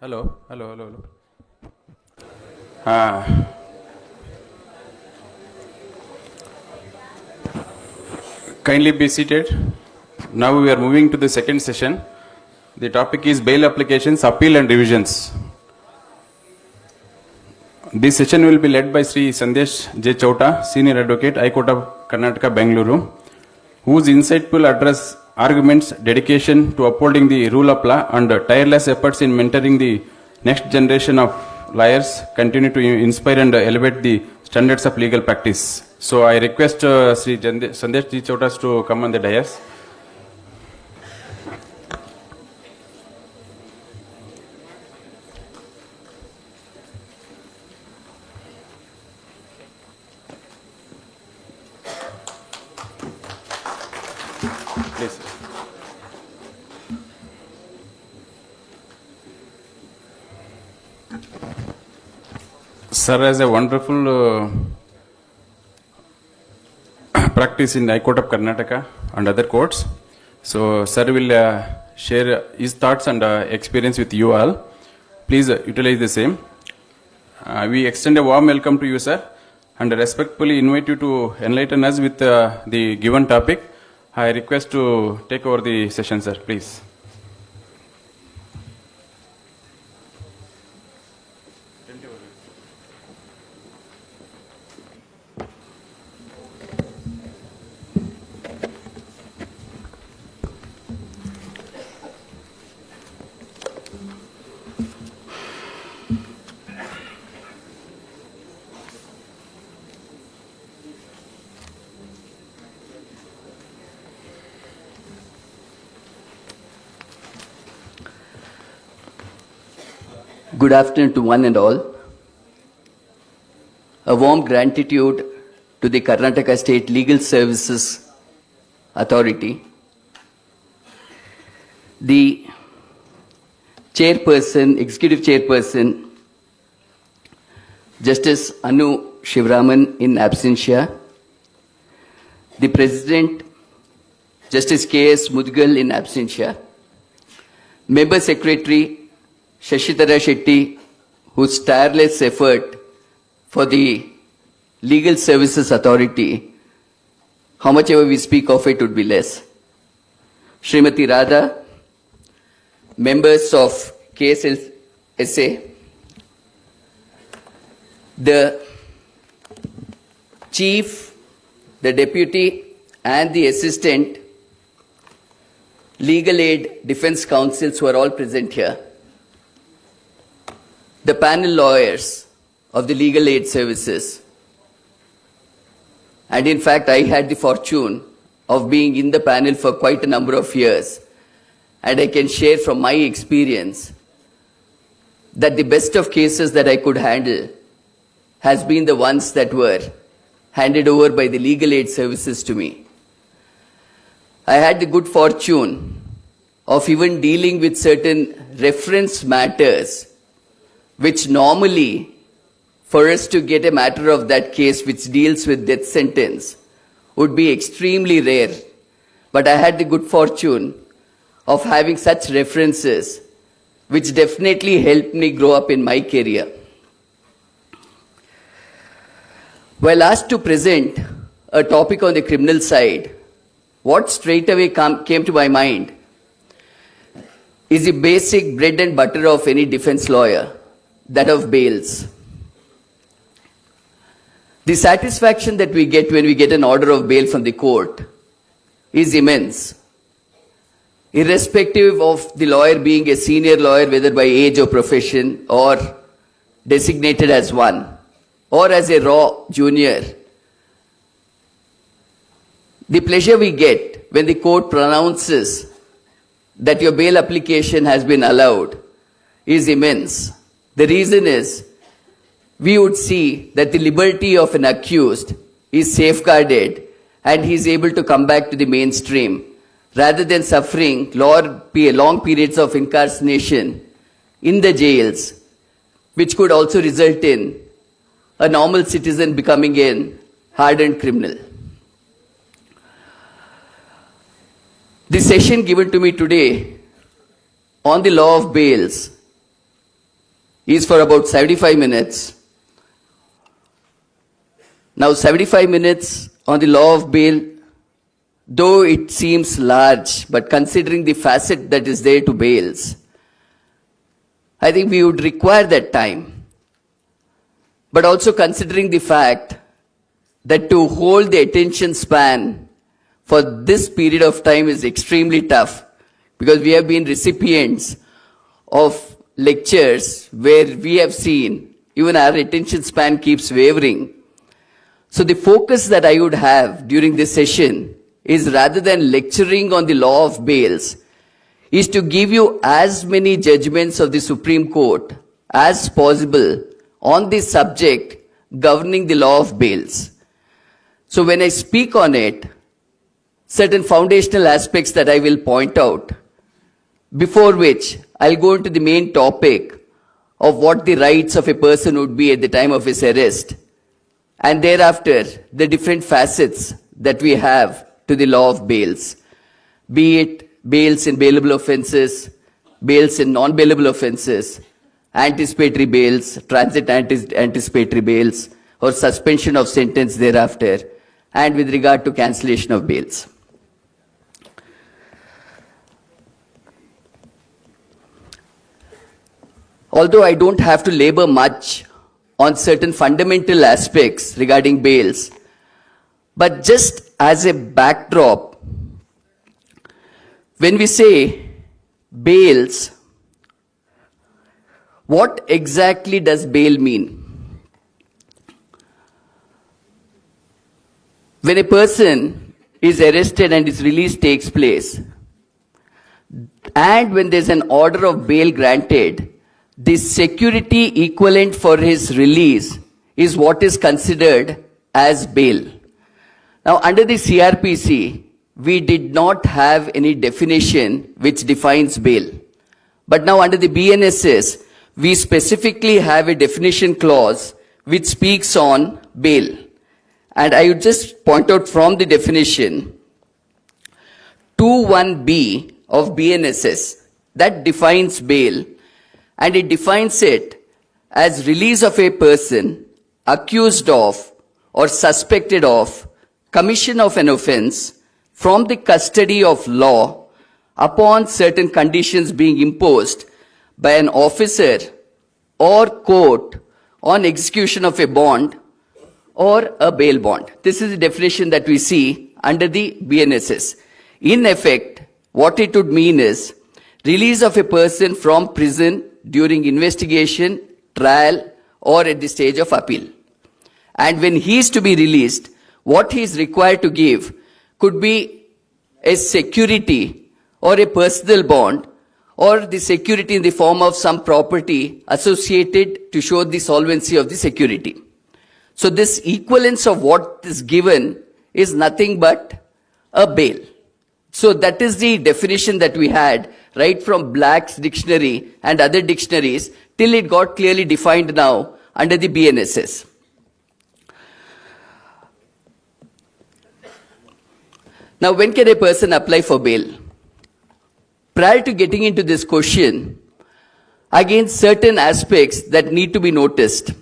Hello, hello, hello, hello. Ah. Kindly be seated. Now we are moving to the second session. The topic is bail applications, appeal and revisions. This session will be led by Sri Sandesh J. Chowta, Senior Advocate, High Court of Karnataka, Bengaluru, whose insight will address arguments, dedication to upholding the rule of law and tireless efforts in mentoring the next generation of lawyers continue to inspire and elevate the standards of legal practice. So I request Sri Sandesh J. Chowta to come on the dais. Please. Sir has a wonderful practice in the High Court of Karnataka and other courts. So, sir will share his thoughts and experience with you all. Please utilize the same. We extend a warm welcome to you, sir, and respectfully invite you to enlighten us with the given topic. I request to take over the session, sir, please. Good afternoon to one and all. A warm gratitude to the Karnataka State Legal Services Authority, the chairperson, executive chairperson, Justice Anu Shivraman in absentia, the president, Justice KS Mudugal in absentia, member secretary, Shashidhara Shetty, whose tireless effort for the Legal Services Authority, how much ever we speak of it would be less. Srimati Radha, members of KSLSA, the chief, the deputy, and the assistant Legal Aid Defence Counsels who are all present here, the panel lawyers of the Legal Aid Services. And in fact, I had the fortune of being in the panel for quite a number of years. And I can share from my experience that the best of cases that I could handle has been the ones that were handed over by the Legal Aid Services to me. I had the good fortune of even dealing with certain reference matters which normally, for us to get a matter of that case which deals with death sentence, would be extremely rare. But I had the good fortune of having such references, which definitely helped me grow up in my career. While asked to present a topic on the criminal side, what straight away came to my mind is the basic bread and butter of any defense lawyer, that of bails. The satisfaction that we get when we get an order of bail from the court is immense. Irrespective of the lawyer being a senior lawyer, whether by age or profession, or designated as one, or as a raw junior, the pleasure we get when the court pronounces that your bail application has been allowed is immense. The reason is, we would see that the liberty of an accused is safeguarded and he is able to come back to the mainstream rather than suffering long periods of incarceration in the jails, which could also result in a normal citizen becoming a hardened criminal. The session given to me today on the law of bails is for about 75 minutes. Now 75 minutes on the law of bail, though it seems large, but considering the facet that is there to bails, I think we would require that time. But also considering the fact that to hold the attention span for this period of time is extremely tough, because we have been recipients of lectures where we have seen even our attention span keeps wavering. So the focus that I would have during this session is, rather than lecturing on the law of bails, is to give you as many judgments of the Supreme Court as possible on the subject governing the law of bails. So when I speak on it, certain foundational aspects that I will point out, before which I'll go into the main topic of what the rights of a person would be at the time of his arrest, and thereafter the different facets that we have to the law of bails, be it bails in bailable offences, bails in non-bailable offences, anticipatory bails, transit anticipatory bails, or suspension of sentence thereafter, and with regard to cancellation of bails. Although I don't have to labor much on certain fundamental aspects regarding bails, but just as a backdrop, when we say bails, what exactly does bail mean? When a person is arrested and his release takes place, and when there's an order of bail granted, the security equivalent for his release is what is considered as bail. Now, under the CRPC, we did not have any definition which defines bail. But now under the BNSS, we specifically have a definition clause which speaks on bail. And I would just point out from the definition, 2(1)(b) of BNSS, that defines bail, and it defines it as release of a person accused of or suspected of commission of an offense from the custody of law upon certain conditions being imposed by an officer or court on execution of a bond or a bail bond. This is the definition that we see under the BNSS. In effect, what it would mean is release of a person from prison during investigation, trial, or at the stage of appeal. And when he is to be released, what he is required to give could be a security or a personal bond, or the security in the form of some property associated to show the solvency of the security. So this equivalence of what is given is nothing but a bail. So that is the definition that we had right from Black's dictionary and other dictionaries till it got clearly defined now under the BNSS. Now, when can a person apply for bail? Prior to getting into this question, again, certain aspects that need to be noticed.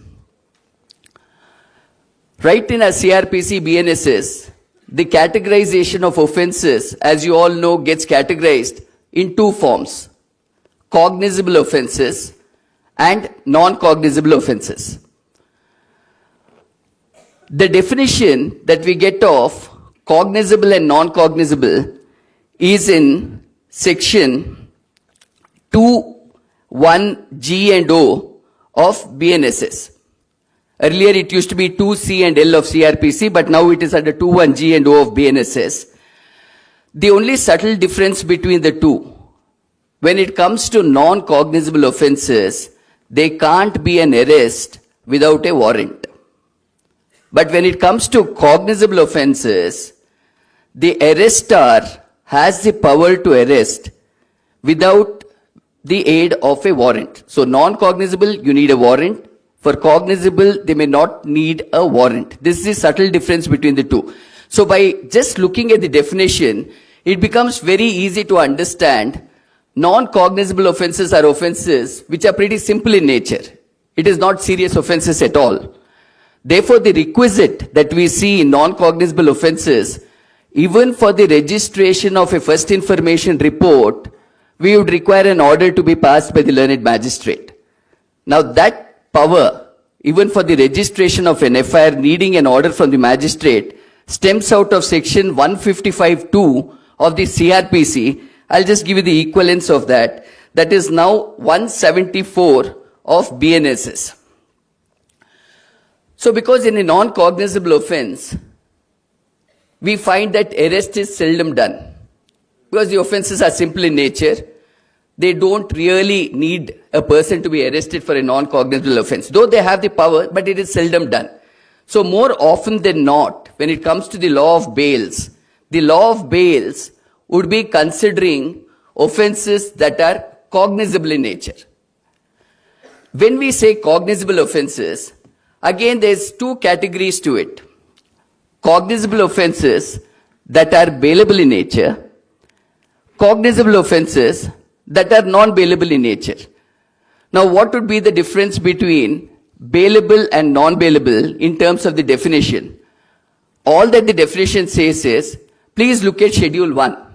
Right in our CRPC BNSS, the categorization of offences, as you all know, gets categorized in two forms: cognizable offences and non-cognizable offences. The definition that we get of cognizable and non-cognizable is in section 2(1)(g) and O of BNSS. Earlier it used to be 2(c) and L of CRPC, but now it is under 2(1)(g) and O of BNSS. The only subtle difference between the two, when it comes to non-cognizable offences, they can't be an arrest without a warrant. But when it comes to cognizable offences, the arrestor has the power to arrest without the aid of a warrant. So non-cognizable, you need a warrant. For cognizable, they may not need a warrant. This is the subtle difference between the two. So by just looking at the definition, it becomes very easy to understand Non-cognizable offenses are offenses which are pretty simple in nature. It is not serious offenses at all. Therefore, the requisite that we see in non-cognizable offenses, even for the registration of a first information report, we would require an order to be passed by the learned magistrate. Now that power, even for the registration of an FIR needing an order from the magistrate, stems out of section 155(2) of the CRPC. I'll just give you the equivalence of that. That is now 174 of BNSS. So because in a non-cognizable offense, we find that arrest is seldom done. Because the offenses are simple in nature, they don't really need a person to be arrested for a non-cognizable offense. Though they have the power, but it is seldom done. So more often than not, when it comes to the law of bails would be considering offenses that are cognizable in nature. When we say cognizable offenses, again there's two categories to it. Cognizable offenses that are bailable in nature, cognizable offenses that are non-bailable in nature. Now, what would be the difference between bailable and non-bailable in terms of the definition? All that the definition says is, please look at Schedule 1.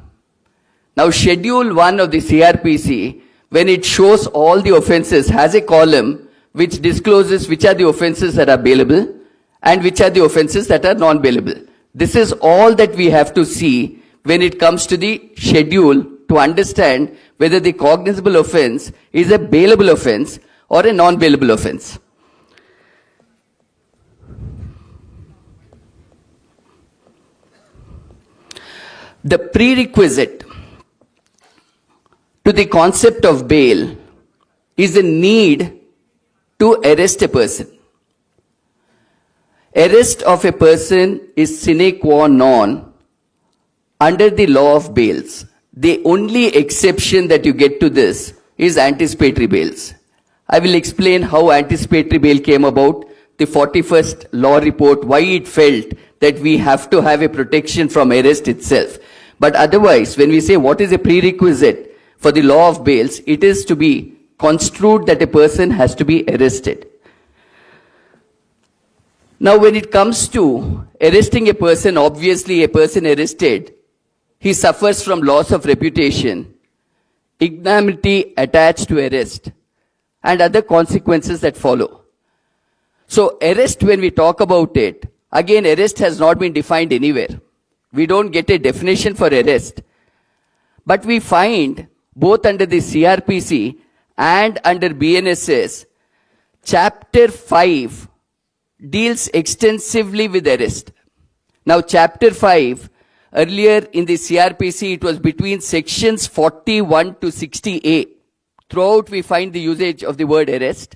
Now, Schedule 1 of the CRPC, when it shows all the offenses, has a column which discloses which are the offenses that are bailable and which are the offenses that are non-bailable. This is all that we have to see when it comes to the schedule to understand whether the cognizable offense is a bailable offense or a non-bailable offense. The prerequisite to the concept of bail is the need to arrest a person. Arrest of a person is sine qua non under the law of bails. The only exception that you get to this is anticipatory bails. I will explain how anticipatory bail came about, the 41st law report, why it felt that we have to have a protection from arrest itself. But otherwise, when we say what is a prerequisite for the law of bails, it is to be construed that a person has to be arrested. Now, when it comes to arresting a person, obviously a person arrested, he suffers from loss of reputation, ignominy attached to arrest, and other consequences that follow. So arrest, when we talk about it, again arrest has not been defined anywhere. We don't get a definition for arrest. But we find both under the CRPC and under BNSS, Chapter 5 deals extensively with arrest. Now Chapter 5, earlier in the CRPC, it was between sections 41 to 60A. Throughout we find the usage of the word arrest.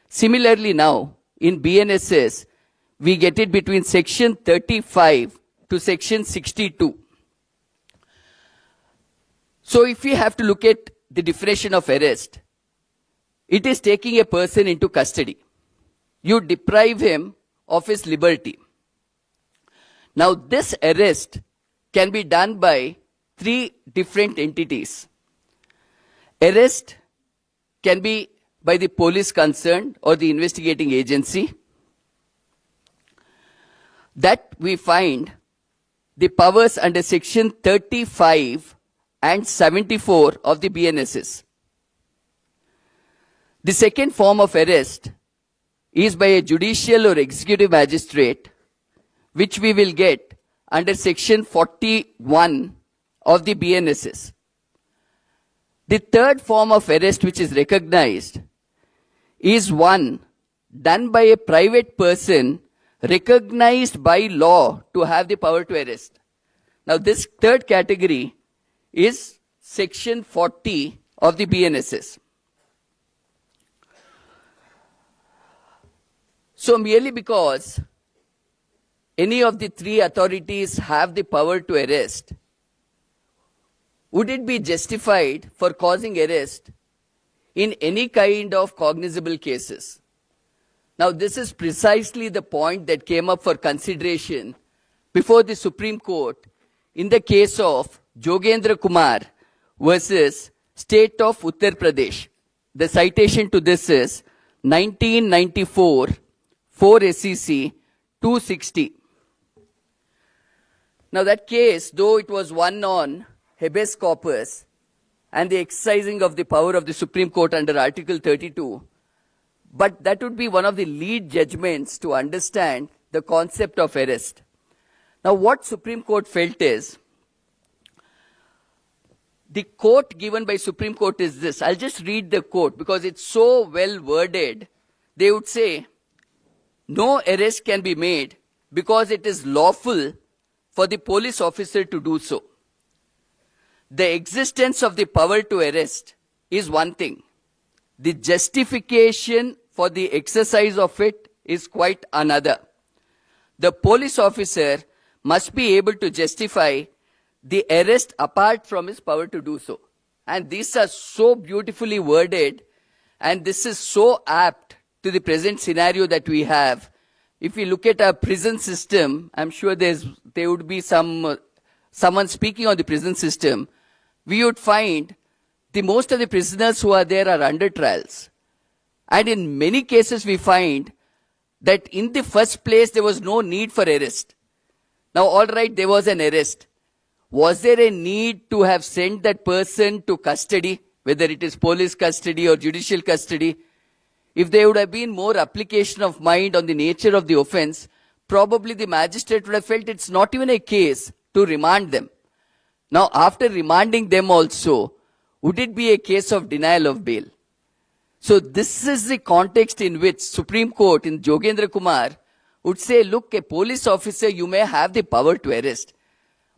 Similarly now, in BNSS, we get it between section 35 to section 62. So if we have to look at the definition of arrest, it is taking a person into custody. You deprive him of his liberty. Now this arrest can be done by three different entities. Arrest can be by the police concerned or the investigating agency. That we find the powers under section 35 and 74 of the BNSS. The second form of arrest is by a judicial or executive magistrate, which we will get under section 41 of the BNSS. The third form of arrest which is recognized is one done by a private person recognized by law to have the power to arrest. Now this third category is section 40 of the BNSS. So merely because any of the three authorities have the power to arrest, would it be justified for causing arrest in any kind of cognizable cases? Now this is precisely the point that came up for consideration before the Supreme Court in the case of Jogendra Kumar versus State of Uttar Pradesh. The citation to this is 1994, 4 SEC 260. Now that case, though it was one on habeas corpus and the exercising of the power of the Supreme Court under Article 32, but that would be one of the lead judgments to understand the concept of arrest. Now what Supreme Court felt is, the quote given by Supreme Court is this. I'll just read the quote because it's so well worded. They would say, no arrest can be made because it is lawful for the police officer to do so. The existence of the power to arrest is one thing. The justification for the exercise of it is quite another. The police officer must be able to justify the arrest apart from his power to do so. And these are so beautifully worded, and this is so apt to the present scenario that we have. If we look at our prison system, I'm sure there would be someone speaking on the prison system. We would find the most of the prisoners who are there are under trials. And in many cases we find that in the first place there was no need for arrest. Now all right, there was an arrest. Was there a need to have sent that person to custody, whether it is police custody or judicial custody? If there would have been more application of mind on the nature of the offense, probably the magistrate would have felt it's not even a case to remand them. Now, after remanding them also, would it be a case of denial of bail? So this is the context in which Supreme Court in Jogendra Kumar would say, look, a police officer, you may have the power to arrest.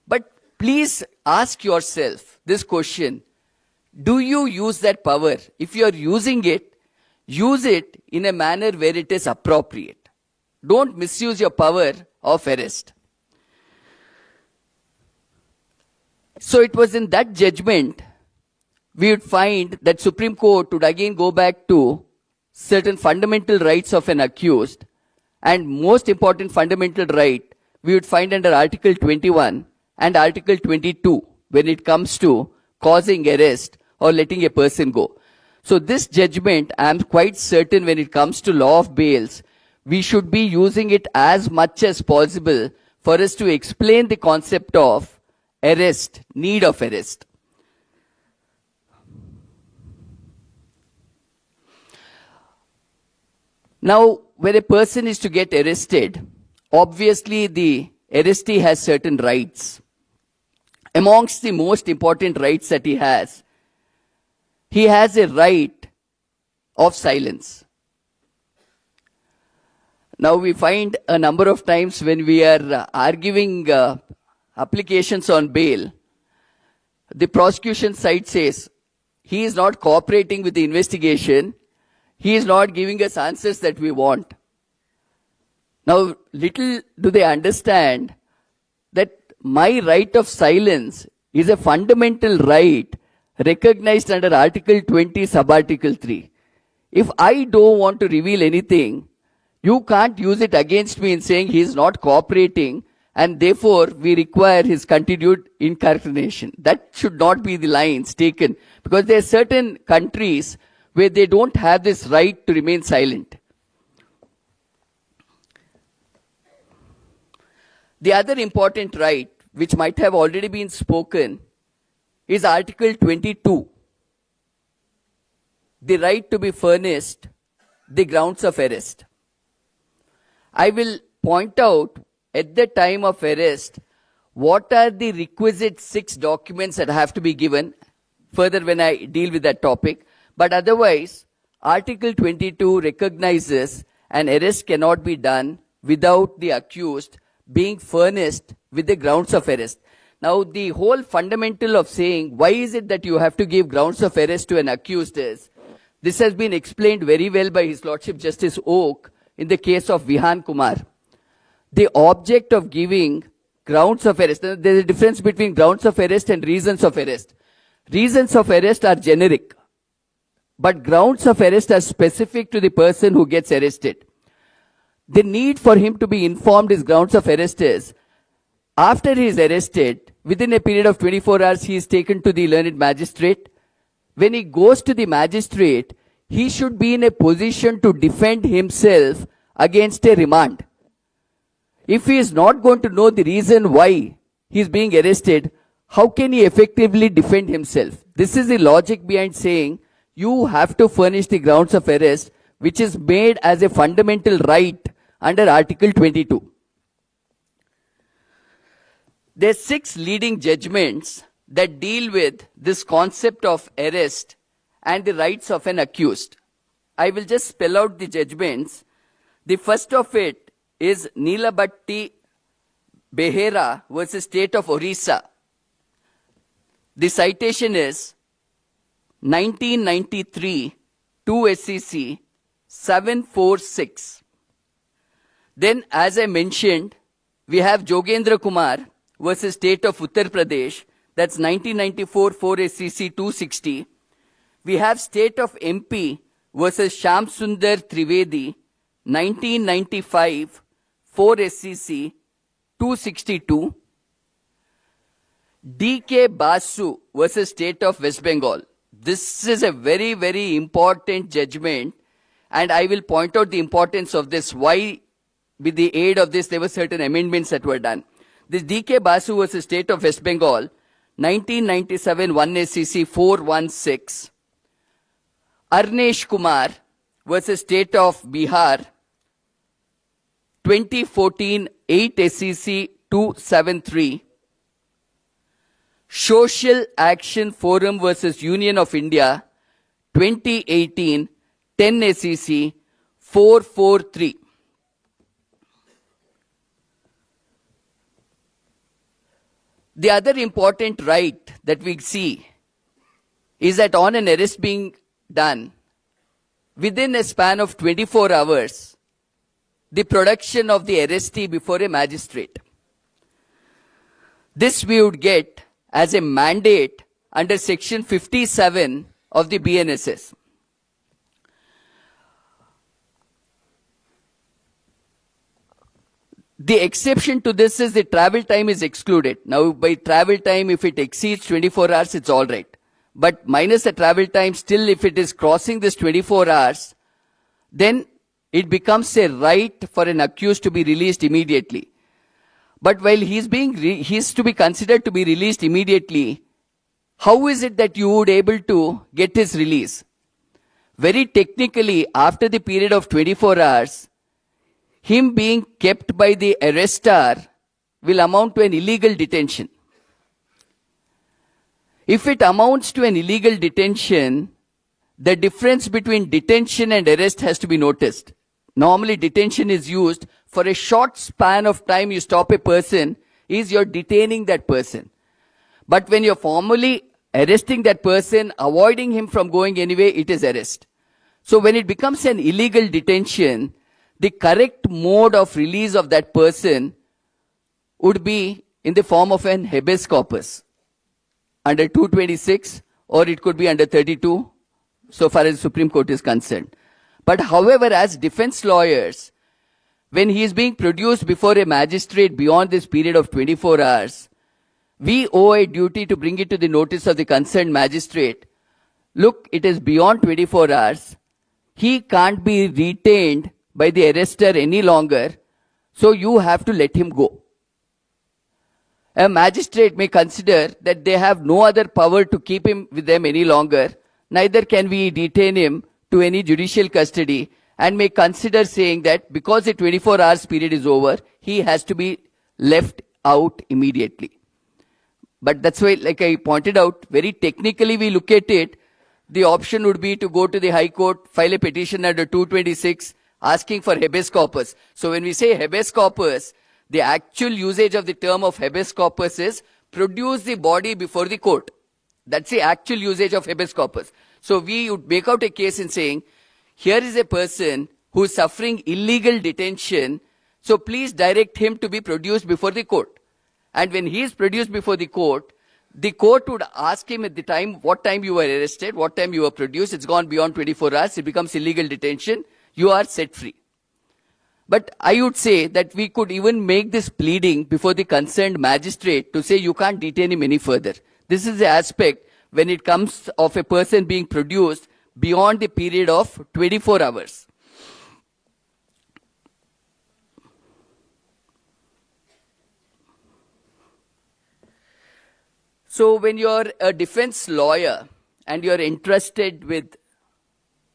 But please ask yourself this question. Do you use that power? If you are using it, use it in a manner where it is appropriate. Don't misuse your power of arrest. So it was in that judgment we would find that Supreme Court would again go back to certain fundamental rights of an accused, and most important fundamental right we would find under Article 21 and Article 22 when it comes to causing arrest or letting a person go. So this judgment, I am quite certain when it comes to law of bails, we should be using it as much as possible for us to explain the concept of arrest, need of arrest. Now, when a person is to get arrested, obviously the arrestee has certain rights. Amongst the most important rights that he has a right of silence. Now we find a number of times when we are arguing applications on bail, the prosecution side says, he is not cooperating with the investigation, he is not giving us answers that we want. Now, little do they understand that my right of silence is a fundamental right recognized under Article 20, Sub-Article 3. If I don't want to reveal anything, you can't use it against me in saying he is not cooperating and therefore we require his continued incarceration. That should not be the lines taken, because there are certain countries where they don't have this right to remain silent. The other important right, which might have already been spoken, is Article 22. The right to be furnished the grounds of arrest. I will point out at the time of arrest what are the requisite 6 documents that have to be given further when I deal with that topic. But otherwise, Article 22 recognizes an arrest cannot be done without the accused being furnished with the grounds of arrest. Now, the whole fundamental of saying why is it that you have to give grounds of arrest to an accused is, this has been explained very well by His Lordship Justice Oak in the case of Vihan Kumar. The object of giving grounds of arrest, there is a difference between grounds of arrest and reasons of arrest. Reasons of arrest are generic, but grounds of arrest are specific to the person who gets arrested. The need for him to be informed his grounds of arrest is, after he is arrested, within a period of 24 hours, he is taken to the learned magistrate. when he goes to the magistrate, he should be in a position to defend himself against a remand. If he is not going to know the reason why he is being arrested, how can he effectively defend himself? This is the logic behind saying you have to furnish the grounds of arrest, which is made as a fundamental right under Article 22. There are 6 leading judgments that deal with this concept of arrest and the rights of an accused. I will just spell out the judgments. The first of it is Neelabhatti Behera versus State of Orissa. The citation is 1993 2 SCC 746. Then, as I mentioned, we have Jogendra Kumar versus State of Uttar Pradesh. That's 1994 4 SCC 260. We have State of MP versus Sham Sundar Trivedi, 1995 4 SCC 262. DK Basu versus State of West Bengal. This is a very, very important judgment, and I will point out the importance of this. Why, with the aid of this, there were certain amendments that were done. This DK Basu versus State of West Bengal, 1997 1 SCC 416. Arnesh Kumar versus State of Bihar, 2014 8 SCC 273. Social Action Forum versus Union of India, 2018 10 SCC 443. The other important right that we see is that on an arrest being done, within a span of 24 hours, the production of the arrestee before a magistrate. This we would get as a mandate under section 57 of the BNSS. The exception to this is the travel time is excluded. Now, by travel time, if it exceeds 24 hours, it's all right. But minus the travel time, still if it is crossing this 24 hours, then it becomes a right for an accused to be released immediately. But while he's to be considered to be released immediately, how is it that you would able to get his release? Very technically, after the period of 24 hours, him being kept by the arrestor will amount to an illegal detention. If it amounts to an illegal detention, the difference between detention and arrest has to be noticed. Normally, detention is used for a short span of time. You stop a person, is you're detaining that person. But when you're formally arresting that person, avoiding him from going anywhere, it is arrest. So when it becomes an illegal detention, the correct mode of release of that person would be in the form of an habeas corpus under 226, or it could be under 32, so far as the Supreme Court is concerned. But however, as defense lawyers, when he is being produced before a magistrate beyond this period of 24 hours, we owe a duty to bring it to the notice of the concerned magistrate. Look, it is beyond 24 hours. He can't be retained by the arrestor any longer, so you have to let him go. A magistrate may consider that they have no other power to keep him with them any longer, neither can we detain him to any judicial custody, and may consider saying that because the 24 hours period is over, he has to be left out immediately. But that's why, like I pointed out, very technically we look at it, the option would be to go to the High Court, file a petition under 226, asking for habeas corpus. So when we say habeas corpus, the actual usage of the term of habeas corpus is produce the body before the court. That's the actual usage of habeas corpus. So we would make out a case in saying, here is a person who is suffering illegal detention, so please direct him to be produced before the court. And when he is produced before the court would ask him at the time, what time you were arrested, what time you were produced, it's gone beyond 24 hours, it becomes illegal detention, you are set free. But I would say that we could even make this pleading before the concerned magistrate to say you can't detain him any further. This is the aspect when it comes of a person being produced beyond the period of 24 hours. So when you're a defense lawyer and you're entrusted with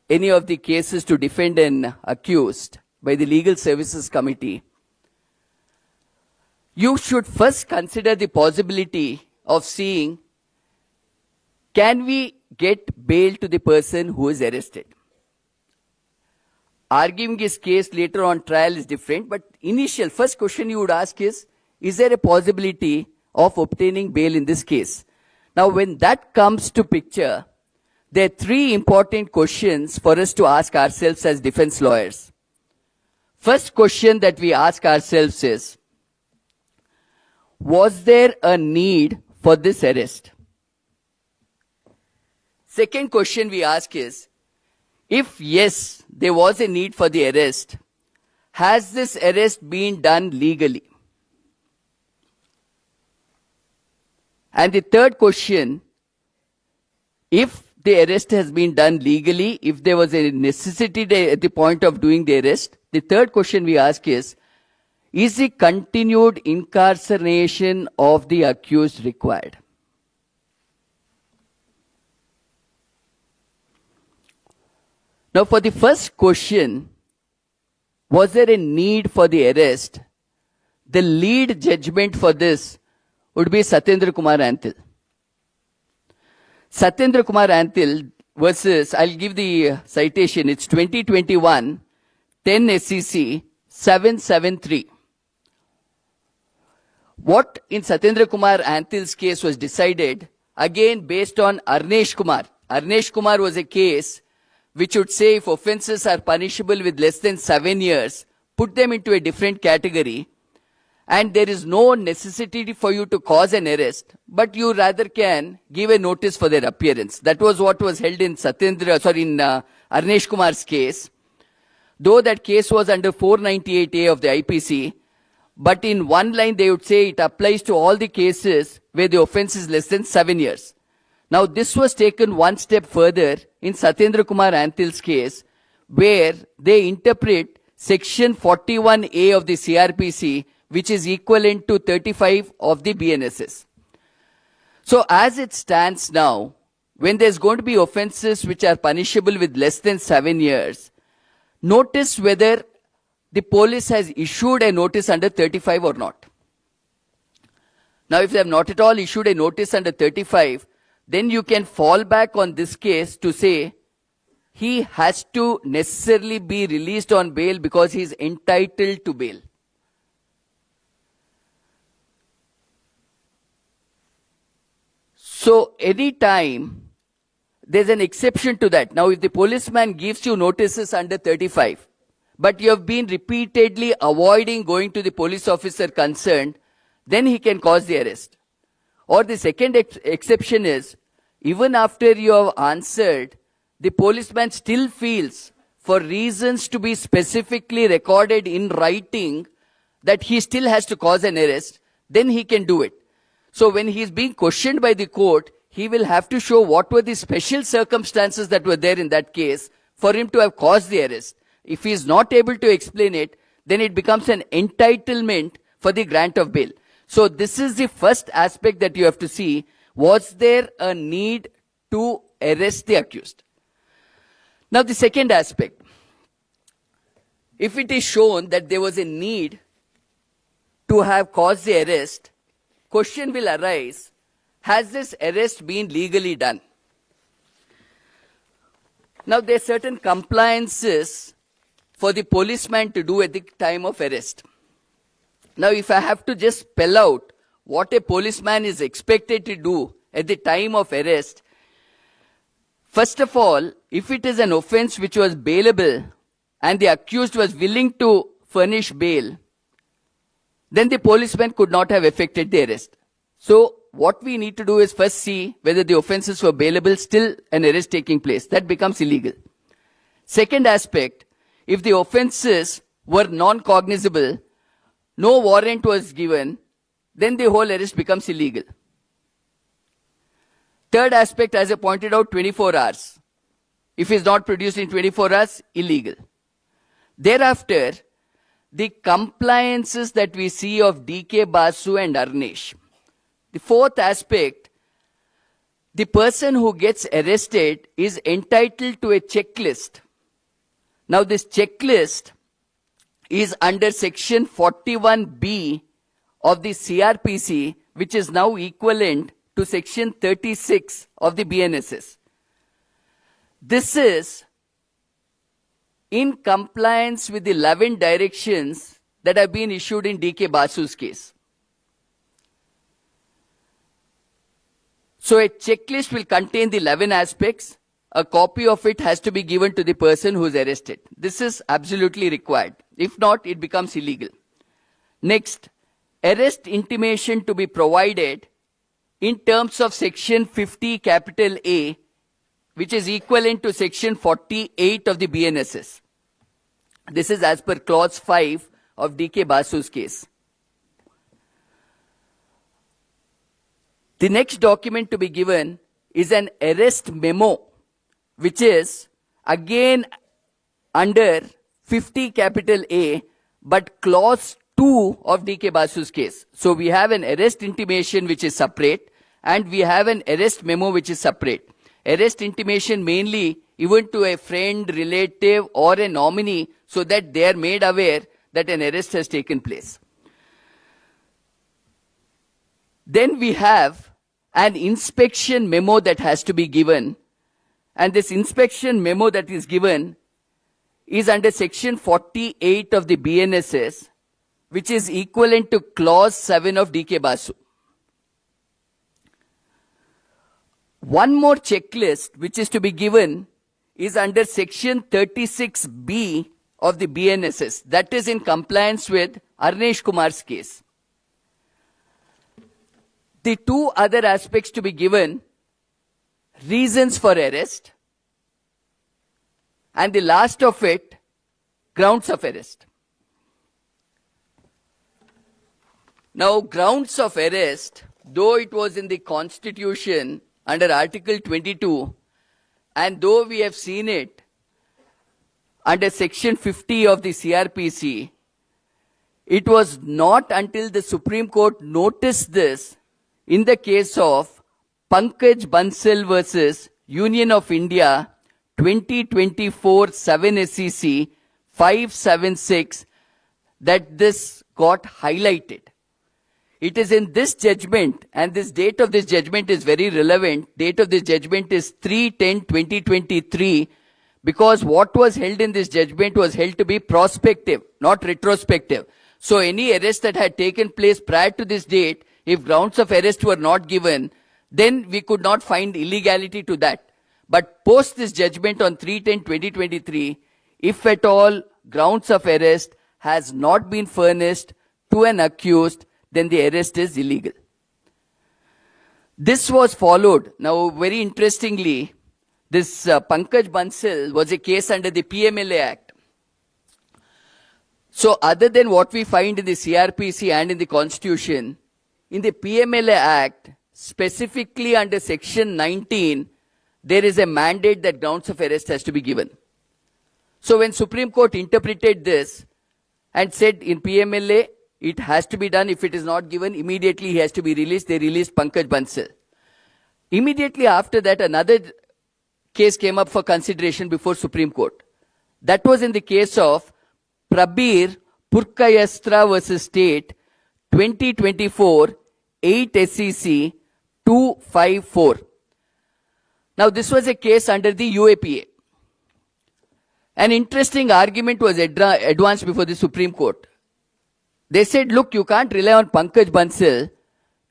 any of the cases to defend an accused by the Legal Services Committee, you should first consider the possibility of seeing, can we get bail to the person who is arrested? Arguing his case later on trial is different, but first question you would ask is there a possibility of obtaining bail in this case? Now, when that comes to picture, there are three important questions for us to ask ourselves as defense lawyers. First question that we ask ourselves is, was there a need for this arrest? Second question we ask is, if yes, there was a need for the arrest, has this arrest been done legally? And the third question, if the arrest has been done legally, if there was a necessity at the point of doing the arrest, the third question we ask is the continued incarceration of the accused required? Now, for the first question, was there a need for the arrest? The lead judgment for this would be Satyendra Kumar Antil. Satyendra Kumar Antil versus, I'll give the citation, it's 2021, 10 SEC 773. What in Satyendra Kumar Antil's case was decided, again based on Arnesh Kumar. Arnesh Kumar was a case which would say if offences are punishable with less than 7 years, put them into a different category, and there is no necessity for you to cause an arrest, but you rather can give a notice for their appearance. That was what was held in Arnesh Kumar's case. Though that case was under 498A of the IPC, but in one line they would say it applies to all the cases where the offence is less than 7 years. Now this was taken one step further in Satyendra Kumar Antil's case, where they interpret section 41A of the CRPC, which is equivalent to 35 of the BNSS. So as it stands now, when there's going to be offences which are punishable with less than 7 years, notice whether the police has issued a notice under 35 or not. Now if they have not at all issued a notice under 35, then you can fall back on this case to say he has to necessarily be released on bail because he is entitled to bail. So any time there's an exception to that. Now if the policeman gives you notices under 35, but you have been repeatedly avoiding going to the police officer concerned, then he can cause the arrest. Or the second exception is, even after you have answered, the policeman still feels, for reasons to be specifically recorded in writing, that he still has to cause an arrest, then he can do it. So when he is being questioned by the court, he will have to show what were the special circumstances that were there in that case for him to have caused the arrest. If he is not able to explain it, then it becomes an entitlement for the grant of bail. So this is the first aspect that you have to see. Was there a need to arrest the accused? Now the second aspect, if it is shown that there was a need to have caused the arrest, question will arise, has this arrest been legally done? Now there are certain compliances for the policeman to do at the time of arrest. Now if I have to just spell out what a policeman is expected to do at the time of arrest, first of all, if it is an offense which was bailable and the accused was willing to furnish bail, then the policeman could not have effected the arrest. So what we need to do is first see whether the offenses were bailable, still an arrest taking place. That becomes illegal. Second aspect, if the offenses were non-cognizable, no warrant was given, then the whole arrest becomes illegal. Third aspect, as I pointed out, 24 hours. If it's not produced in 24 hours, illegal. Thereafter, the compliances that we see of DK Basu and Arnesh. The fourth aspect, the person who gets arrested is entitled to a checklist. Now this checklist is under section 41B of the CRPC, which is now equivalent to section 36 of the BNSS. This is in compliance with the 11 directions that have been issued in DK Basu's case. So a checklist will contain the 11 aspects. A copy of it has to be given to the person who is arrested. This is absolutely required. If not, it becomes illegal. Next, arrest intimation to be provided in terms of section 50 capital A, which is equivalent to section 48 of the BNSS. This is as per clause 5 of DK Basu's case. The next document to be given is an arrest memo, which is again under 50 capital A, but clause 2 of DK Basu's case. So we have an arrest intimation which is separate, and we have an arrest memo which is separate. Arrest intimation mainly even to a friend, relative or a nominee, so that they are made aware that an arrest has taken place. Then we have an inspection memo that has to be given, and this inspection memo that is given is under section 48 of the BNSS, which is equivalent to clause 7 of DK Basu. One more checklist which is to be given is under section 36B of the BNSS, that is in compliance with Arnesh Kumar's case. The two other aspects to be given, reasons for arrest, and the last of it, grounds of arrest. Now, grounds of arrest, though it was in the Constitution under Article 22, and though we have seen it under Section 50 of the CRPC, it was not until the Supreme Court noticed this in the case of Pankaj Bansal versus Union of India 2024 7 SEC 576 that this got highlighted. It is in this judgment, and this date of this judgment is very relevant. Date of this judgment is 3/10/2023, because what was held in this judgment was held to be prospective, not retrospective. So any arrest that had taken place prior to this date, if grounds of arrest were not given, then we could not find illegality to that. But post this judgment on 3/10/2023, if at all grounds of arrest has not been furnished to an accused, then the arrest is illegal. This was followed. Now, very interestingly, this Pankaj Bansal was a case under the PMLA Act. So, other than what we find in the CRPC and in the Constitution, in the PMLA Act, specifically under Section 19, there is a mandate that grounds of arrest has to be given. So, when Supreme Court interpreted this and said in PMLA, it has to be done. If it is not given, immediately he has to be released. They released Pankaj Bansal. Immediately after that, another case came up for consideration before Supreme Court. That was in the case of Prabir Purkayastra versus State 2024 8 SEC 254. Now this was a case under the UAPA. An interesting argument was advanced before the Supreme Court. They said, look, you can't rely on Pankaj Bansal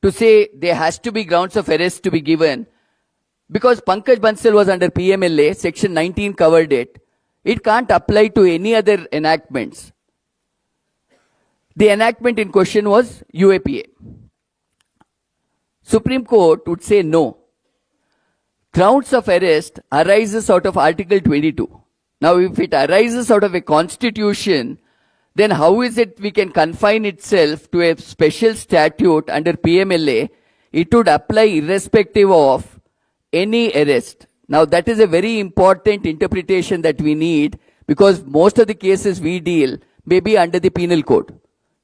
to say there has to be grounds of arrest to be given, because Pankaj Bansal was under PMLA, Section 19 covered it. It can't apply to any other enactments. The enactment in question was UAPA. Supreme Court would say no. Grounds of arrest arises out of Article 22. Now, if it arises out of a constitution, then how is it we can confine itself to a special statute under PMLA? It would apply irrespective of any arrest. Now that is a very important interpretation that we need, because most of the cases we deal may be under the penal code.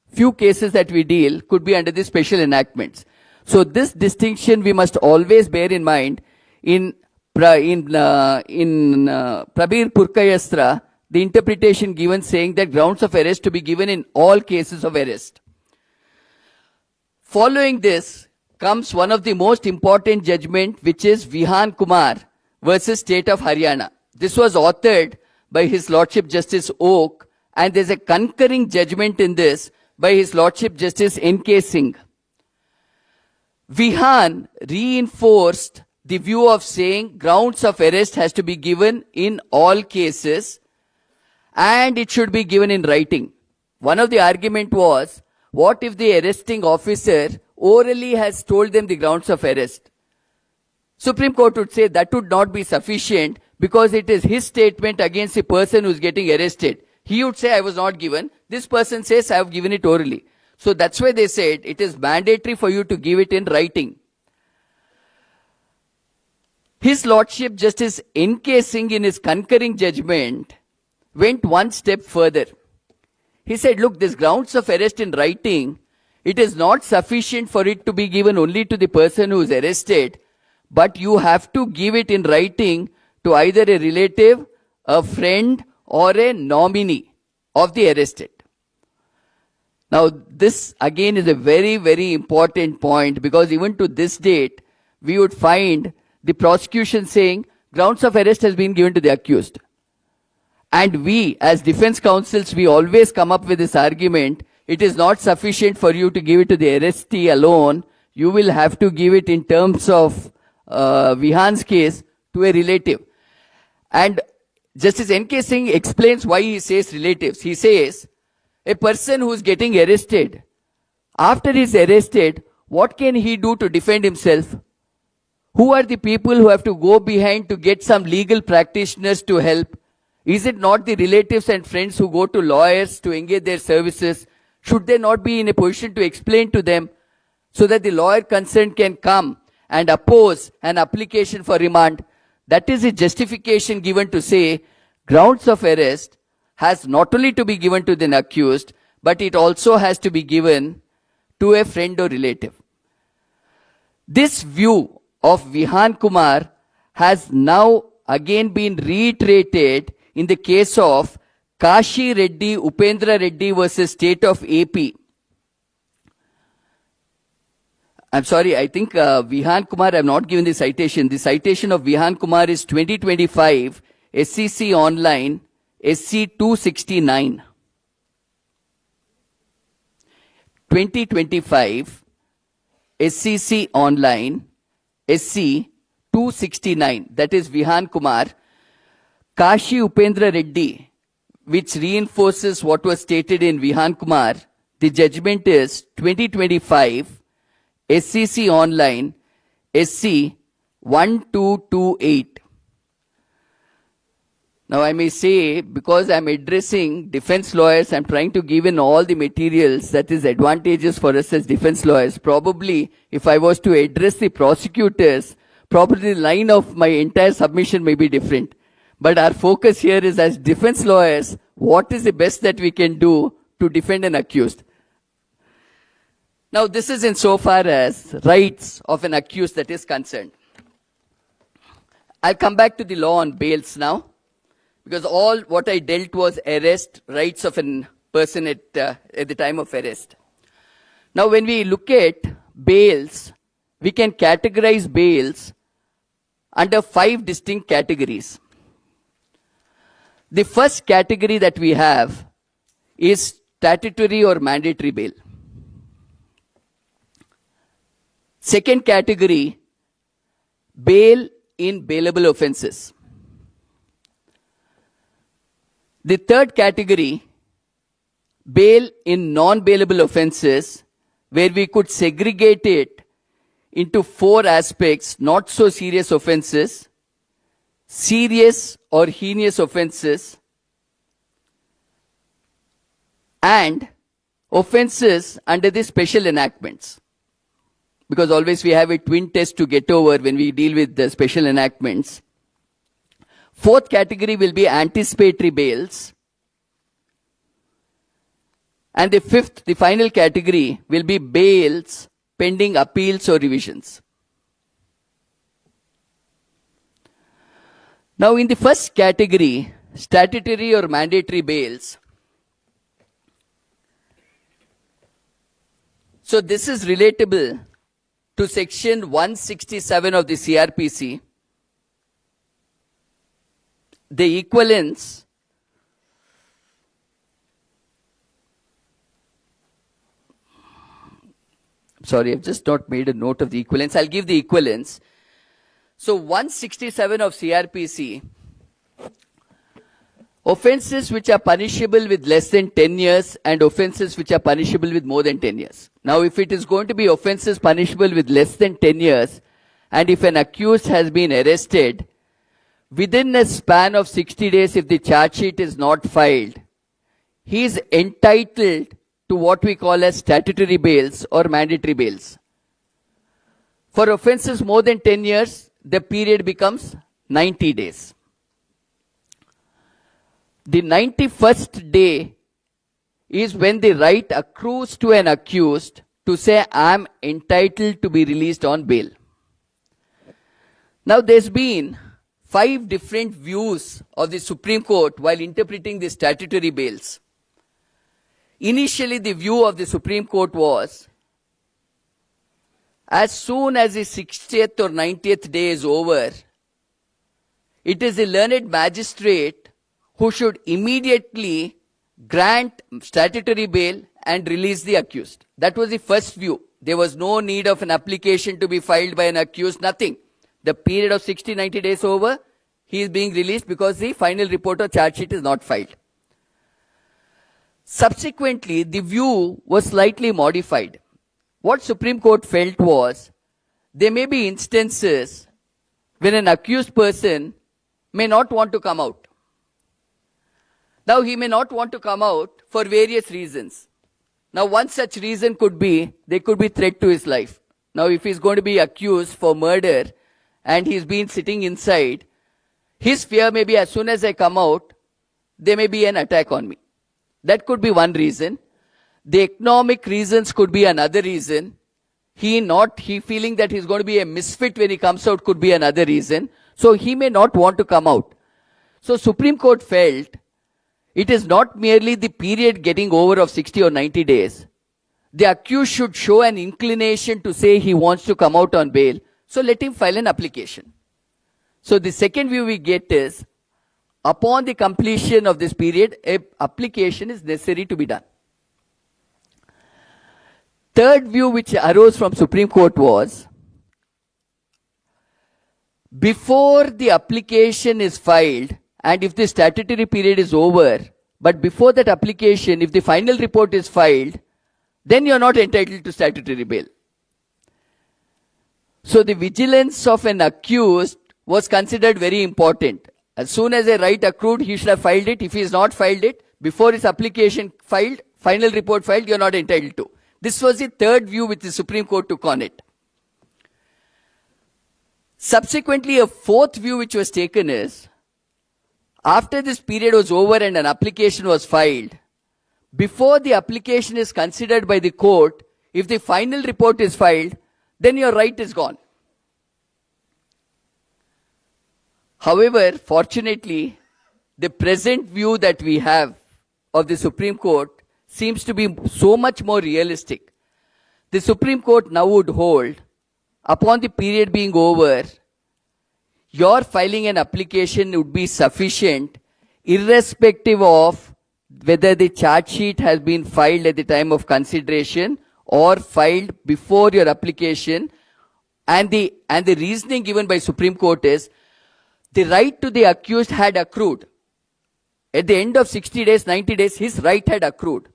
Few cases that we deal could be under the special enactments. So this distinction we must always bear in mind. In Prabir Purkayastra, the interpretation given saying that grounds of arrest to be given in all cases of arrest. Following this comes one of the most important judgment, which is Vihan Kumar versus State of Haryana. This was authored by His Lordship Justice Oak, and there's a concurring judgment in this by His Lordship Justice N.K. Singh. Vihan reinforced the view of saying grounds of arrest has to be given in all cases, and it should be given in writing. One of the argument was, what if the arresting officer orally has told them the grounds of arrest? Supreme Court would say that would not be sufficient, because it is his statement against the person who is getting arrested. He would say, I was not given. This person says, I have given it orally. So that's why they said it is mandatory for you to give it in writing. His Lordship Justice N.K. Singh, in his concurring judgment, went one step further. He said, look, this grounds of arrest in writing, it is not sufficient for it to be given only to the person who is arrested, but you have to give it in writing to either a relative, a friend, or a nominee of the arrested. Now, this again is a very, very important point, because even to this date, we would find the prosecution saying grounds of arrest has been given to the accused. And we, as defense counsels, we always come up with this argument, it is not sufficient for you to give it to the arrestee alone. You will have to give it in terms of Vihan's case to a relative. And Justice N.K. Singh explains why he says relatives. He says, a person who is getting arrested, after he is arrested, what can he do to defend himself? Who are the people who have to go behind to get some legal practitioners to help? Is it not the relatives and friends who go to lawyers to engage their services? Should they not be in a position to explain to them, so that the lawyer concerned can come and oppose an application for remand? That is a justification given to say grounds of arrest has not only to be given to the accused, but it also has to be given to a friend or relative. This view of Vihan Kumar has now again been reiterated in the case of Kashi Reddy Upendra Reddy versus State of AP. I'm sorry, I think Vihan Kumar, I have not given the citation. The citation of Vihan Kumar is 2025 SCC Online SC 269. 2025 SCC Online SC 269. That is Vihan Kumar. Kashi Upendra Reddy, which reinforces what was stated in Vihan Kumar. The judgment is 2025 SCC Online SC 1228. Now I may say, because I am addressing defense lawyers, I am trying to give in all the materials that is advantageous for us as defense lawyers. Probably if I was to address the prosecutors, probably the line of my entire submission may be different. But our focus here is, as defense lawyers, what is the best that we can do to defend an accused? Now this is insofar as rights of an accused that is concerned. I'll come back to the law on bails now, because all what I dealt was arrest, rights of a person at the time of arrest. Now when we look at bails, we can categorize bails under 5 distinct categories. The first category that we have is statutory or mandatory bail. Second category, bail in bailable offences. The third category, bail in non-bailable offences, where we could segregate it into 4 aspects: not so serious offences, serious or heinous offences, and offences under the special enactments. because always we have a twin test to get over when we deal with the special enactments. Fourth category will be anticipatory bails. And the fifth, the final category, will be bails pending appeals or revisions. Now, in the first category, statutory or mandatory bails, so this is relatable to section 167 of the CRPC. The equivalence sorry, I've just not made a note of the equivalence. I'll give the equivalence. So 167 of CRPC, offenses which are punishable with less than 10 years and offenses which are punishable with more than 10 years. Now, if it is going to be offenses punishable with less than 10 years, and if an accused has been arrested, within a span of 60 days, if the charge sheet is not filed, he is entitled to what we call as statutory bails or mandatory bails. For offenses more than 10 years, the period becomes 90 days. The 91st day is when the right accrues to an accused to say, I am entitled to be released on bail. Now, there's been 5 different views of the Supreme Court while interpreting the statutory bails. Initially, the view of the Supreme Court was, as soon as the 60th or 90th day is over, it is the learned magistrate who should immediately grant statutory bail and release the accused. That was the first view. There was no need of an application to be filed by an accused, nothing. The period of 60-90 days over, he is being released because the final report or charge sheet is not filed. Subsequently, the view was slightly modified. What Supreme Court felt was, there may be instances when an accused person may not want to come out. Now, he may not want to come out for various reasons. Now, one such reason could be, there could be threat to his life. Now, if he's going to be accused for murder and he's been sitting inside, his fear may be, as soon as I come out, there may be an attack on me. That could be one reason. The economic reasons could be another reason. He feeling that he's going to be a misfit when he comes out could be another reason. So he may not want to come out. So Supreme Court felt it is not merely the period getting over of 60 or 90 days. The accused should show an inclination to say he wants to come out on bail. So let him file an application. So the second view we get is, upon the completion of this period, an application is necessary to be done. Third view which arose from Supreme Court was, before the application is filed, and if the statutory period is over, but before that application, if the final report is filed, then you are not entitled to statutory bail. So the vigilance of an accused was considered very important. As soon as a right accrued, he should have filed it. If he has not filed it, before his application filed, final report filed, you are not entitled to. This was the third view which the Supreme Court took on it. Subsequently, a fourth view which was taken is, after this period was over and an application was filed, before the application is considered by the court, if the final report is filed, then your right is gone. However, fortunately, the present view that we have of the Supreme Court seems to be so much more realistic. The Supreme Court now would hold, upon the period being over, your filing an application would be sufficient, irrespective of whether the charge sheet has been filed at the time of consideration or filed before your application. And the reasoning given by Supreme Court is, the right to the accused had accrued. At the end of 60 days, 90 days, his right had accrued.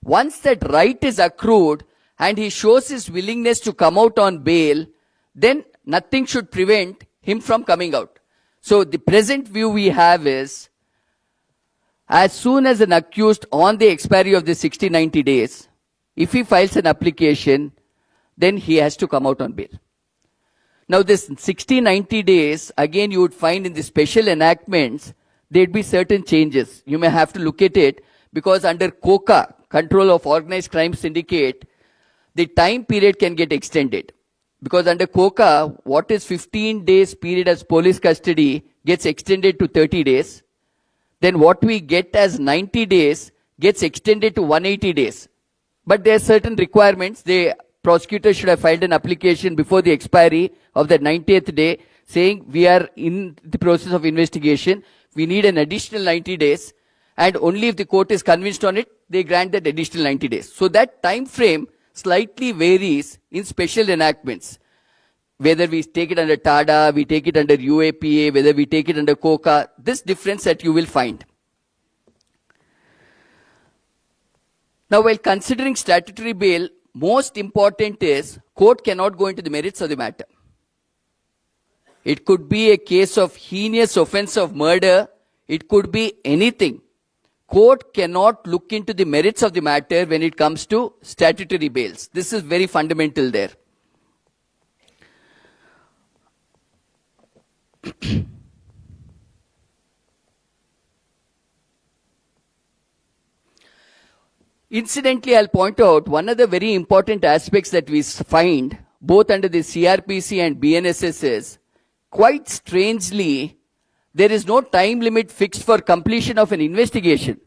Once that right is accrued and he shows his willingness to come out on bail, then nothing should prevent him from coming out. So the present view we have is, as soon as an accused on the expiry of the 60-90 days, if he files an application, then he has to come out on bail. Now this 60-90 days, again you would find in the special enactments, there'd be certain changes. You may have to look at it because under COCA, Control of Organized Crime Syndicate, the time period can get extended. Because under COCA, what is 15 days period as police custody gets extended to 30 days. Then what we get as 90 days gets extended to 180 days. But there are certain requirements. The prosecutor should have filed an application before the expiry of the 90th day saying we are in the process of investigation. We need an additional 90 days. And only if the court is convinced on it, they grant that additional 90 days. So that time frame slightly varies in special enactments. Whether we take it under TADA, we take it under UAPA, whether we take it under COCA, this difference that you will find. Now, while considering statutory bail, most important is court cannot go into the merits of the matter. It could be a case of heinous offense of murder. It could be anything. Court cannot look into the merits of the matter when it comes to statutory bails. This is very fundamental there. Incidentally, I'll point out one of the very important aspects that we find both under the CRPC and BNSS is, quite strangely, there is no time limit fixed for completion of an investigation.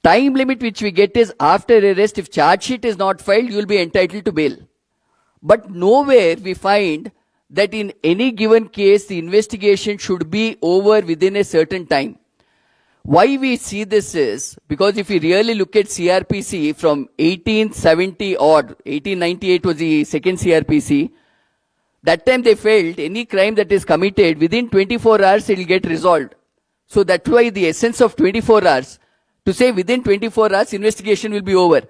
Time limit which we get is after arrest, if charge sheet is not filed, you will be entitled to bail. But nowhere we find that in any given case, the investigation should be over within a certain time. Why we see this is, because if you really look at CRPC from 1870 odd, 1898 was the second CRPC, that time they felt any crime that is committed within 24 hours it will get resolved. So that's why the essence of 24 hours, to say within 24 hours investigation will be over.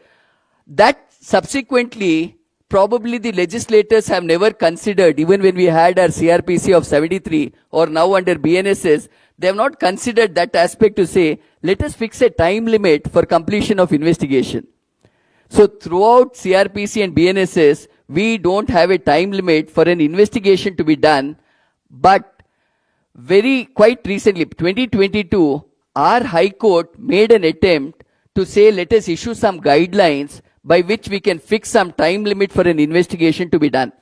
That subsequently, probably the legislators have never considered, even when we had our CRPC of 73 or now under BNSS, they have not considered that aspect to say, let us fix a time limit for completion of investigation. So throughout CRPC and BNSS, we don't have a time limit for an investigation to be done, but quite recently, 2022, our High Court made an attempt to say, let us issue some guidelines by which we can fix some time limit for an investigation to be done.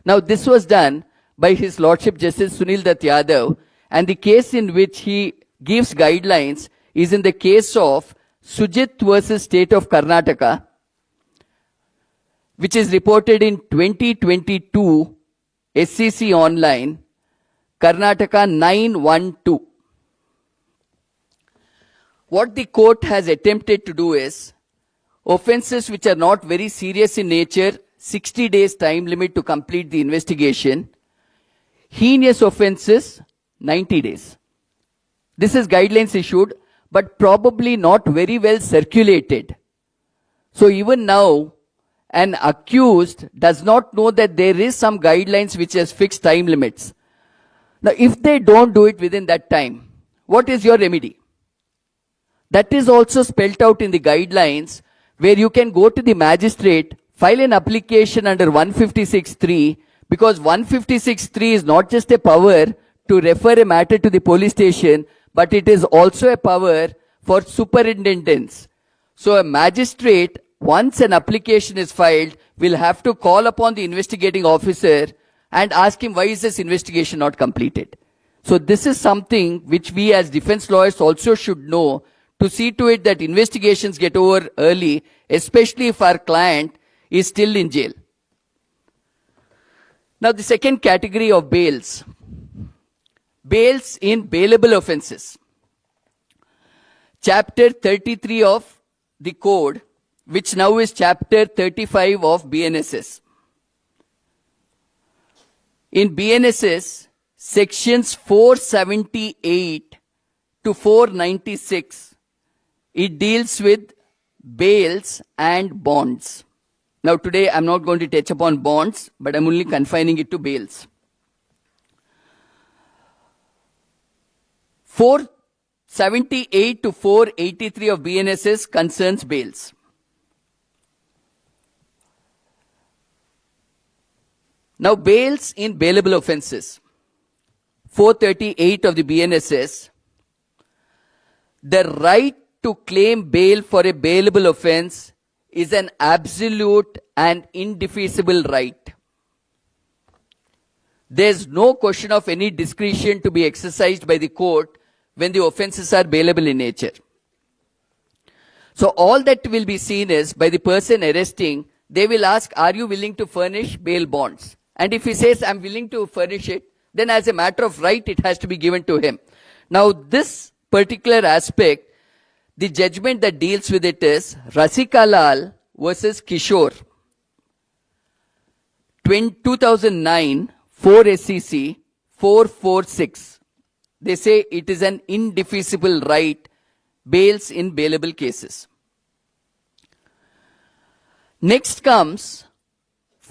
Now, this was done by His Lordship Justice Sunil Dutt Yadav, and the case in which he gives guidelines is in the case of Sujit versus State of Karnataka, which is reported in 2022 SCC Online, Karnataka 912. What the court has attempted to do is, offenses which are not very serious in nature, 60 days time limit to complete the investigation. Heinous offenses, 90 days. This is guidelines issued, but probably not very well circulated. So even now, an accused does not know that there is some guidelines which has fixed time limits. Now, if they don't do it within that time, what is your remedy? That is also spelled out in the guidelines, where you can go to the magistrate, file an application under 156(3), because 156(3) is not just a power to refer a matter to the police station, but it is also a power for superintendents. So a magistrate, once an application is filed, will have to call upon the investigating officer and ask him, why is this investigation not completed? So this is something which we as defense lawyers also should know, to see to it that investigations get over early, especially if our client is still in jail. Now, the second category of bails. Bails in bailable offenses. Chapter 33 of the code, which now is chapter 35 of BNSS. In BNSS, sections 478 to 496, it deals with bails and bonds. Now today I'm not going to touch upon bonds, but I'm only confining it to bails. 478 to 483 of BNSS concerns bails. Now, bails in bailable offences. 438 of the BNSS, the right to claim bail for a bailable offence is an absolute and indefeasible right. There is no question of any discretion to be exercised by the court when the offences are bailable in nature. So all that will be seen is, by the person arresting, they will ask, are you willing to furnish bail bonds? And if he says, I'm willing to furnish it, then as a matter of right, it has to be given to him. Now, this particular aspect, the judgment that deals with it is Rasika Lal versus Kishore. 2009, 4 SEC 446. They say it is an indefeasible right, bails in bailable cases. Next comes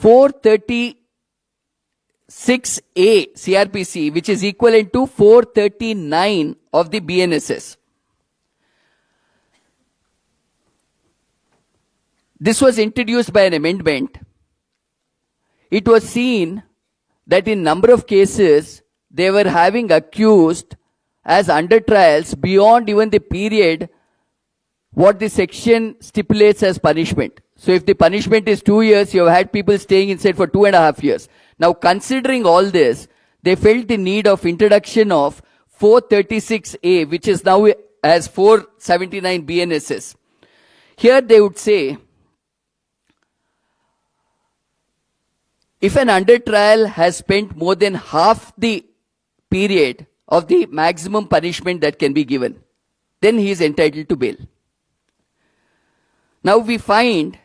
436A CRPC, which is equivalent to 439 of the BNSS. This was introduced by an amendment. It was seen that in number of cases, they were having accused as under trials beyond even the period what the section stipulates as punishment. So if the punishment is 2 years, you have had people staying inside for 2.5 years. Now, considering all this, they felt the need of introduction of 436A, which is now as 479 BNSS. Here they would say, if an under trial has spent more than half the period of the maximum punishment that can be given, then he is entitled to bail. Now we find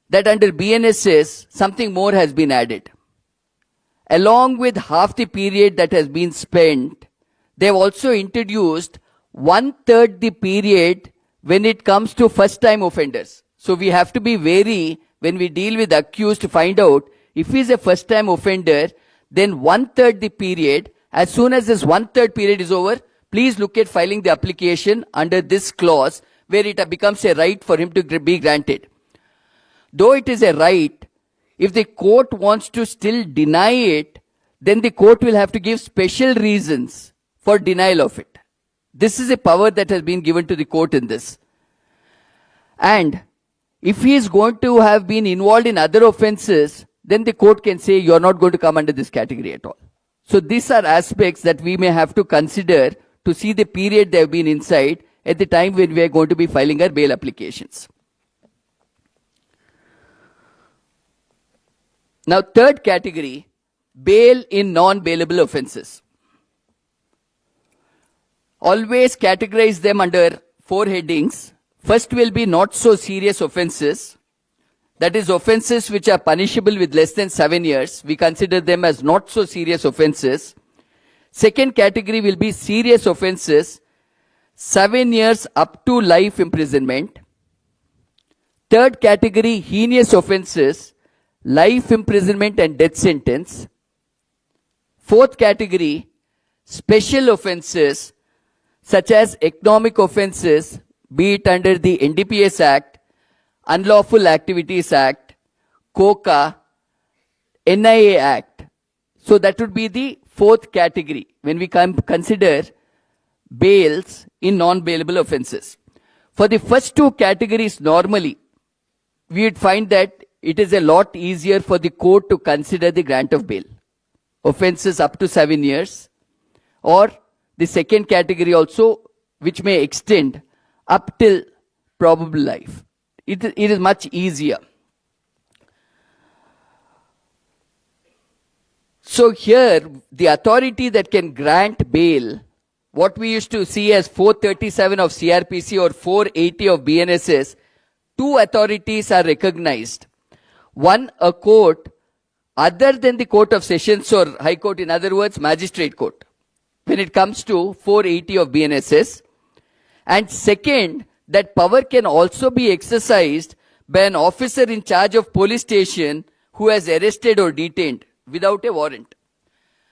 that under BNSS, something more has been added. Along with half the period that has been spent, they have also introduced 1/3 the period when it comes to first-time offenders. So we have to be wary when we deal with accused to find out if he is a first-time offender, then 1/3 the period. As soon as this 1/3 period is over, please look at filing the application under this clause where it becomes a right for him to be granted. Though it is a right, if the court wants to still deny it, then the court will have to give special reasons for denial of it. This is a power that has been given to the court in this. And if he is going to have been involved in other offenses, then the court can say you are not going to come under this category at all. So these are aspects that we may have to consider to see the period they have been inside at the time when we are going to be filing our bail applications. Now, third category, bail in non-bailable offenses. Always categorize them under 4 headings. First will be not so serious offenses. That is, offenses which are punishable with less than 7 years. We consider them as not so serious offenses. Second category will be serious offenses, 7 years up to life imprisonment. Third category, heinous offenses, life imprisonment and death sentence. Fourth category, special offenses such as economic offenses, be it under the NDPS Act, Unlawful Activities Act, COCA, NIA Act. So that would be the fourth category when we consider bails in non-bailable offenses. For the first 2 categories, normally, we would find that it is a lot easier for the court to consider the grant of bail. Offenses up to 7 years, or the second category also, which may extend up till probable life. It is much easier. So here, the authority that can grant bail, what we used to see as 437 of CRPC or 480 of BNSS, 2 authorities are recognized. One, a court other than the Court of Sessions or High Court, in other words, Magistrate Court, when it comes to 480 of BNSS. And second, that power can also be exercised by an officer in charge of police station who has arrested or detained without a warrant.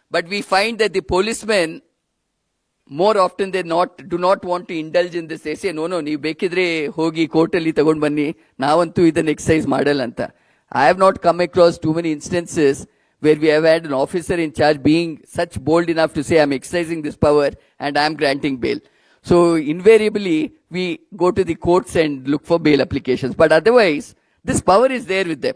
But we find that the policemen, more often than not, do not want to indulge in this. They say, no, ನೀವು ಬೇಕಿದ್ರೆ ಹೋಗಿ ಕೋರ್ಟಲ್ಲಿ ತಗೊಂಡು ಬನ್ನಿ, ನಾವಂತೂ ಇದನ್ನು exercise ಮಾಡಲ್ಲ ಅಂತ. I have not come across too many instances where we have had an officer in charge being such bold enough to say, I'm exercising this power and I'm granting bail. So invariably, we go to the courts and look for bail applications. But otherwise, this power is there with them.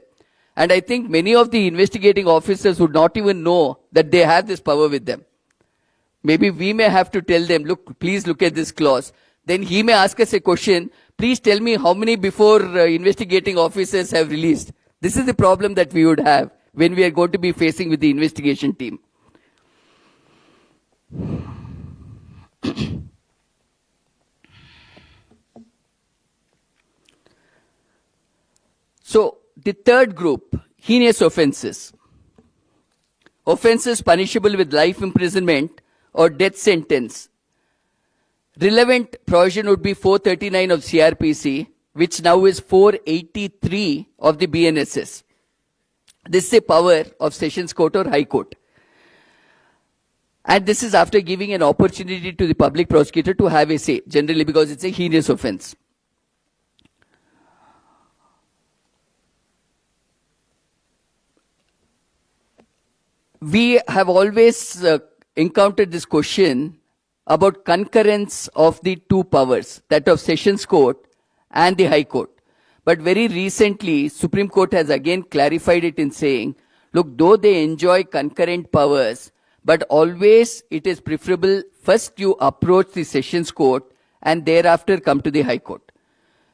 And I think many of the investigating officers would not even know that they have this power with them. Maybe we may have to tell them, look, please look at this clause. Then he may ask us a question, please tell me how many before investigating officers have released. This is the problem that we would have when we are going to be facing with the investigation team. So, the third group, heinous offenses. Offenses punishable with life imprisonment or death sentence. Relevant provision would be 439 of CRPC, which now is 483 of the BNSS. This is a power of Sessions Court or High Court. And this is after giving an opportunity to the public prosecutor to have a say, generally because it's a heinous offense. We have always encountered this question about concurrence of the two powers, that of Sessions Court and the High Court. But very recently, Supreme Court has again clarified it in saying, look, though they enjoy concurrent powers, but always it is preferable first you approach the Sessions Court and thereafter come to the High Court.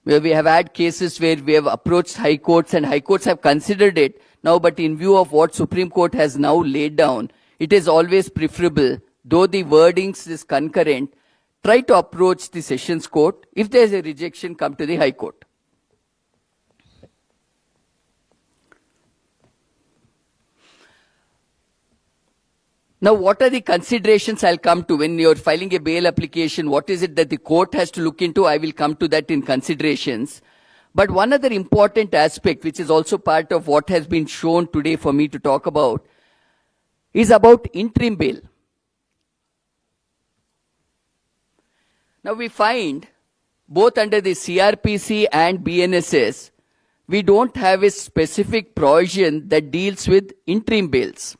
Where we have had cases where we have approached High Courts and High Courts have considered it now, but in view of what Supreme Court has now laid down, it is always preferable, though the wordings is concurrent, try to approach the Sessions Court. If there is a rejection, come to the High Court. Now, what are the considerations I'll come to when you're filing a bail application? What is it that the court has to look into? I will come to that in considerations. But one other important aspect, which is also part of what has been shown today for me to talk about, is about interim bail. Now, we find both under the CRPC and BNSS, we don't have a specific provision that deals with interim bails.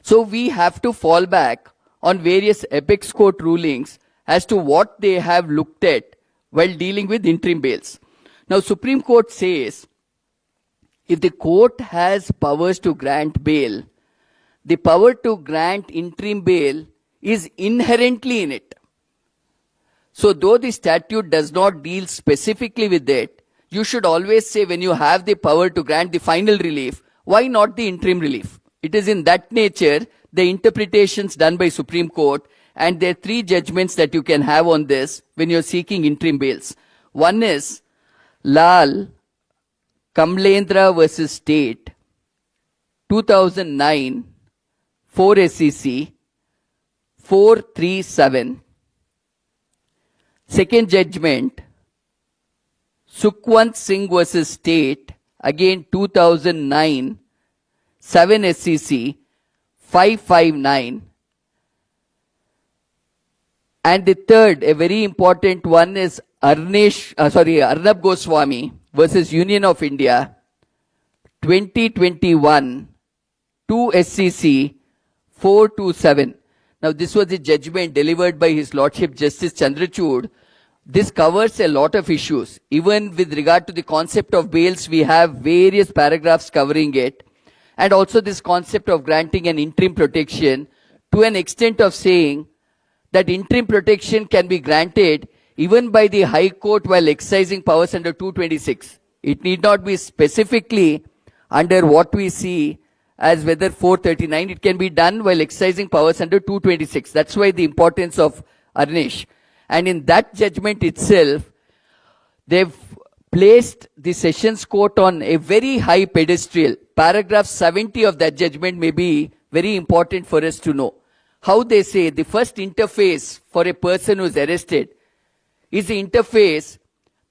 So we have to fall back on various apex court rulings as to what they have looked at while dealing with interim bails. Now, Supreme Court says, if the court has powers to grant bail, the power to grant interim bail is inherently in it. So though the statute does not deal specifically with it, you should always say when you have the power to grant the final relief, why not the interim relief? It is in that nature, the interpretations done by Supreme Court, and there are three judgments that you can have on this when you're seeking interim bails. One is Lal Kamlendra versus State, 2009, 4 SEC, 437. Second judgment, Sukhwant Singh versus State, again 2009, 7 SEC, 559. And the third, a very important one, is Arnab Goswami versus Union of India, 2021, 2 SEC, 427. Now, this was a judgment delivered by His Lordship Justice Chandrachud. This covers a lot of issues. Even with regard to the concept of bails, we have various paragraphs covering it. And also this concept of granting an interim protection to an extent of saying that interim protection can be granted even by the High Court while exercising powers under 226. It need not be specifically under what we see as whether 439. It can be done while exercising powers under 226. That's why the importance of Arnish. And in that judgment itself, they've placed the Sessions Court on a very high pedestal. Paragraph 70 of that judgment may be very important for us to know. How they say the first interface for a person who is arrested is the interface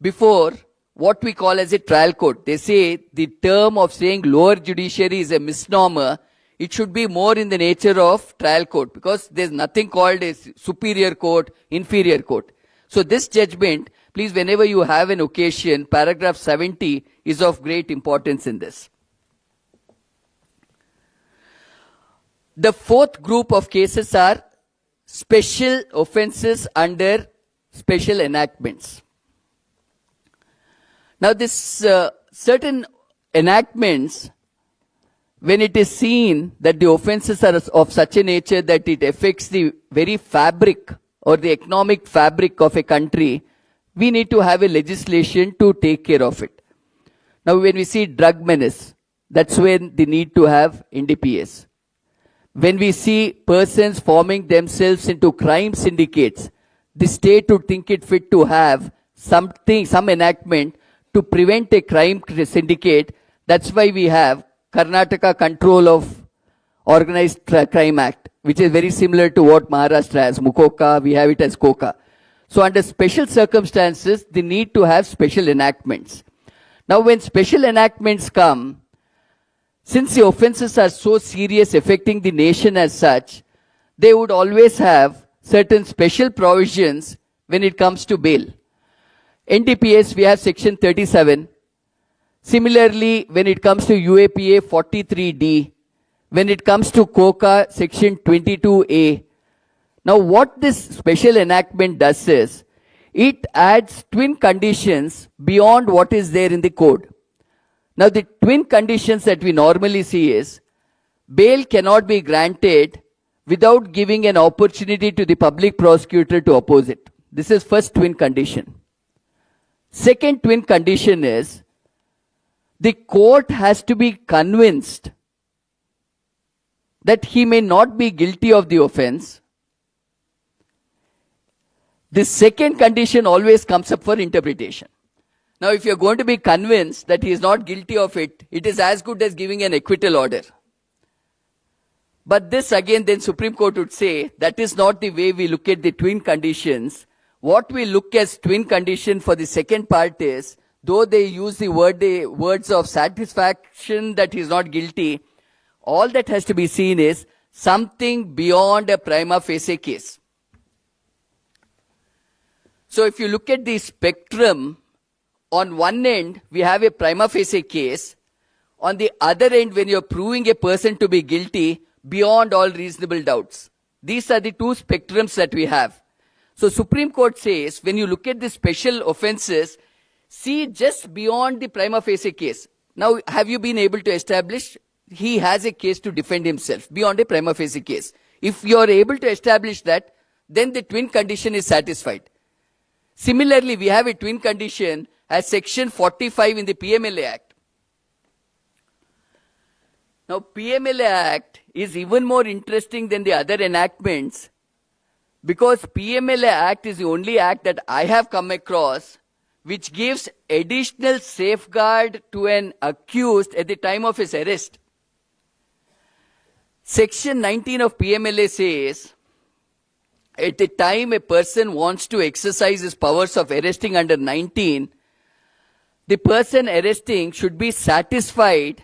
before what we call as a trial court. They say the term of saying lower judiciary is a misnomer. It should be more in the nature of trial court, because there's nothing called a superior court, inferior court. So this judgment, please, whenever you have an occasion, paragraph 70 is of great importance in this. The fourth group of cases are special offences under special enactments. Now this certain enactments, when it is seen that the offences are of such a nature that it affects the very fabric or the economic fabric of a country, we need to have a legislation to take care of it. Now when we see drug menace, that's when the need to have NDPS. When we see persons forming themselves into crime syndicates, the state would think it fit to have some enactment to prevent a crime syndicate. That's why we have Karnataka Control of Organized Crime Act, which is very similar to what Maharashtra has. Mukoka, we have it as Koka. So under special circumstances, the need to have special enactments. Now when special enactments come, since the offences are so serious, affecting the nation as such, they would always have certain special provisions when it comes to bail. NDPS, we have section 37. Similarly, when it comes to UAPA 43D, when it comes to COCA section 22A. Now what this special enactment does is, it adds twin conditions beyond what is there in the code. Now the twin conditions that we normally see is, bail cannot be granted without giving an opportunity to the public prosecutor to oppose it. This is first twin condition. Second twin condition is, the court has to be convinced that he may not be guilty of the offense. The second condition always comes up for interpretation. Now, if you're going to be convinced that he is not guilty of it, it is as good as giving an acquittal order. But this again, then Supreme Court would say, that is not the way we look at the twin conditions. What we look as twin condition for the second part is, though they use the words of satisfaction that he is not guilty, all that has to be seen is something beyond a prima facie case. So if you look at the spectrum, on one end, we have a prima facie case. On the other end, when you're proving a person to be guilty, beyond all reasonable doubts. These are the two spectrums that we have. So Supreme Court says, when you look at the special offences, see just beyond the prima facie case. Now, have you been able to establish he has a case to defend himself beyond a prima facie case? If you are able to establish that, then the twin condition is satisfied. Similarly, we have a twin condition as section 45 in the PMLA Act. Now, PMLA Act is even more interesting than the other enactments, because PMLA Act is the only act that I have come across which gives additional safeguard to an accused at the time of his arrest. Section 19 of PMLA says, at the time a person wants to exercise his powers of arresting under 19, the person arresting should be satisfied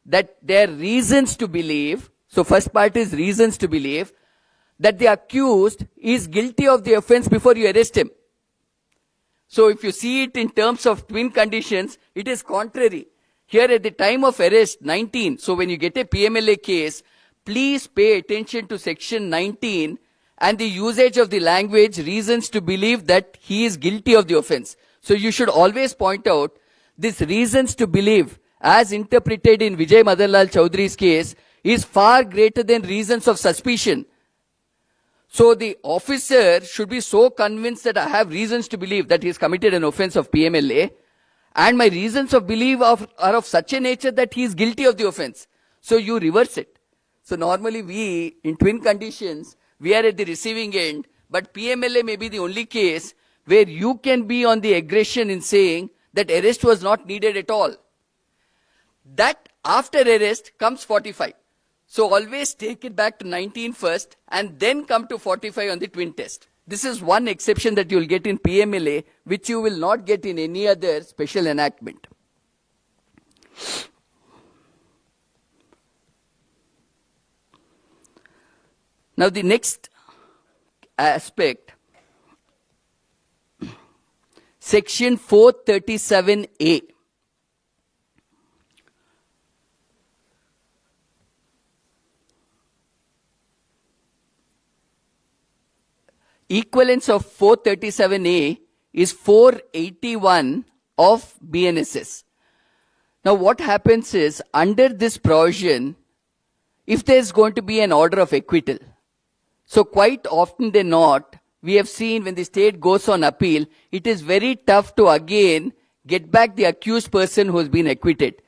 that there are reasons to believe, so first part is reasons to believe, that the accused is guilty of the offense before you arrest him. So if you see it in terms of twin conditions, it is contrary. Here at the time of arrest, 19, so when you get a PMLA case, please pay attention to section 19 and the usage of the language, reasons to believe that he is guilty of the offense. So you should always point out this reasons to believe as interpreted in Vijay Madanlal Chowdhury's case is far greater than reasons of suspicion. So the officer should be so convinced that I have reasons to believe that he has committed an offense of PMLA, and my reasons of belief are of such a nature that he is guilty of the offense. So you reverse it. So normally we, in twin conditions, we are at the receiving end, but PMLA may be the only case where you can be on the aggression in saying that arrest was not needed at all. That after arrest comes 45. So always take it back to 19 first and then come to 45 on the twin test. This is one exception that you will get in PMLA, which you will not get in any other special enactment. Now the next aspect, section 437A. equivalence of 437A is 481 of BNSS. Now what happens is, under this provision, if there's going to be an order of acquittal, so quite often than not, we have seen when the state goes on appeal, it is very tough to again get back the accused person who has been acquitted.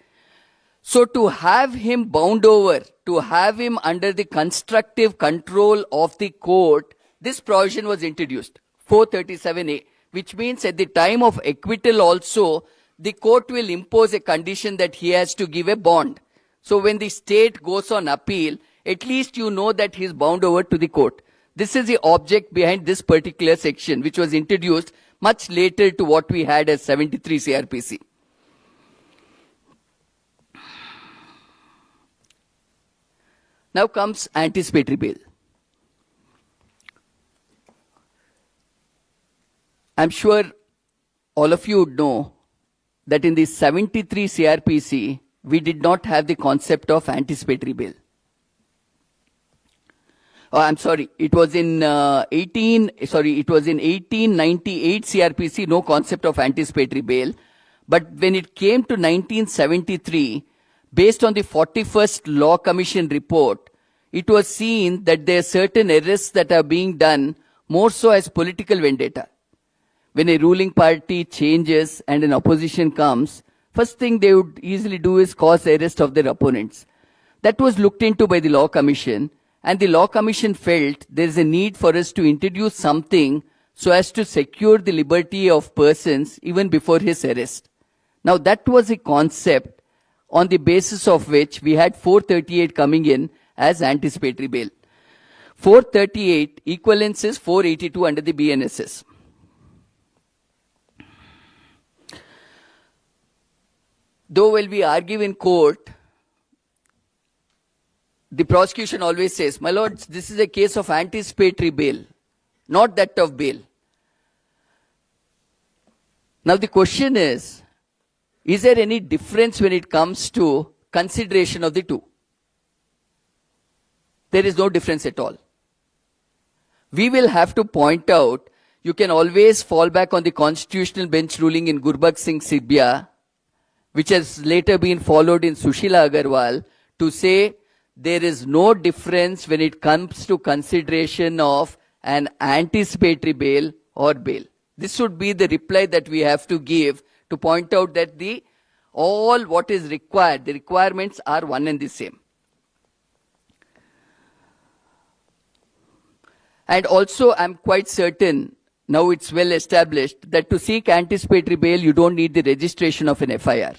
So to have him bound over, to have him under the constructive control of the court, this provision was introduced, 437A, which means at the time of acquittal also, the court will impose a condition that he has to give a bond. So when the state goes on appeal, at least you know that he is bound over to the court. This is the object behind this particular section, which was introduced much later to what we had as 73 CRPC. Now comes anticipatory bail. I'm sure all of you would know that in the 73 CRPC, we did not have the concept of anticipatory bail. Oh, I'm sorry, it was in 1898 CRPC, no concept of anticipatory bail. But when it came to 1973, based on the 41st Law Commission report, it was seen that there are certain arrests that are being done more so as political vendetta. When a ruling party changes and an opposition comes, first thing they would easily do is cause the arrest of their opponents. That was looked into by the Law Commission, and the Law Commission felt there is a need for us to introduce something so as to secure the liberty of persons even before his arrest. Now that was a concept on the basis of which we had 438 coming in as anticipatory bail. 438 equivalence is 482 under the BNSS. Though when we argue in court, the prosecution always says, my lords, this is a case of anticipatory bail, not that of bail. Now the question is there any difference when it comes to consideration of the two? There is no difference at all. We will have to point out, you can always fall back on the constitutional bench ruling in Gurbakh Singh Sibya, which has later been followed in Sushila Agarwal, to say there is no difference when it comes to consideration of an anticipatory bail or bail. This would be the reply that we have to give to point out that all what is required, the requirements are one and the same. And also I'm quite certain, now it's well established, that to seek anticipatory bail you don't need the registration of an FIR.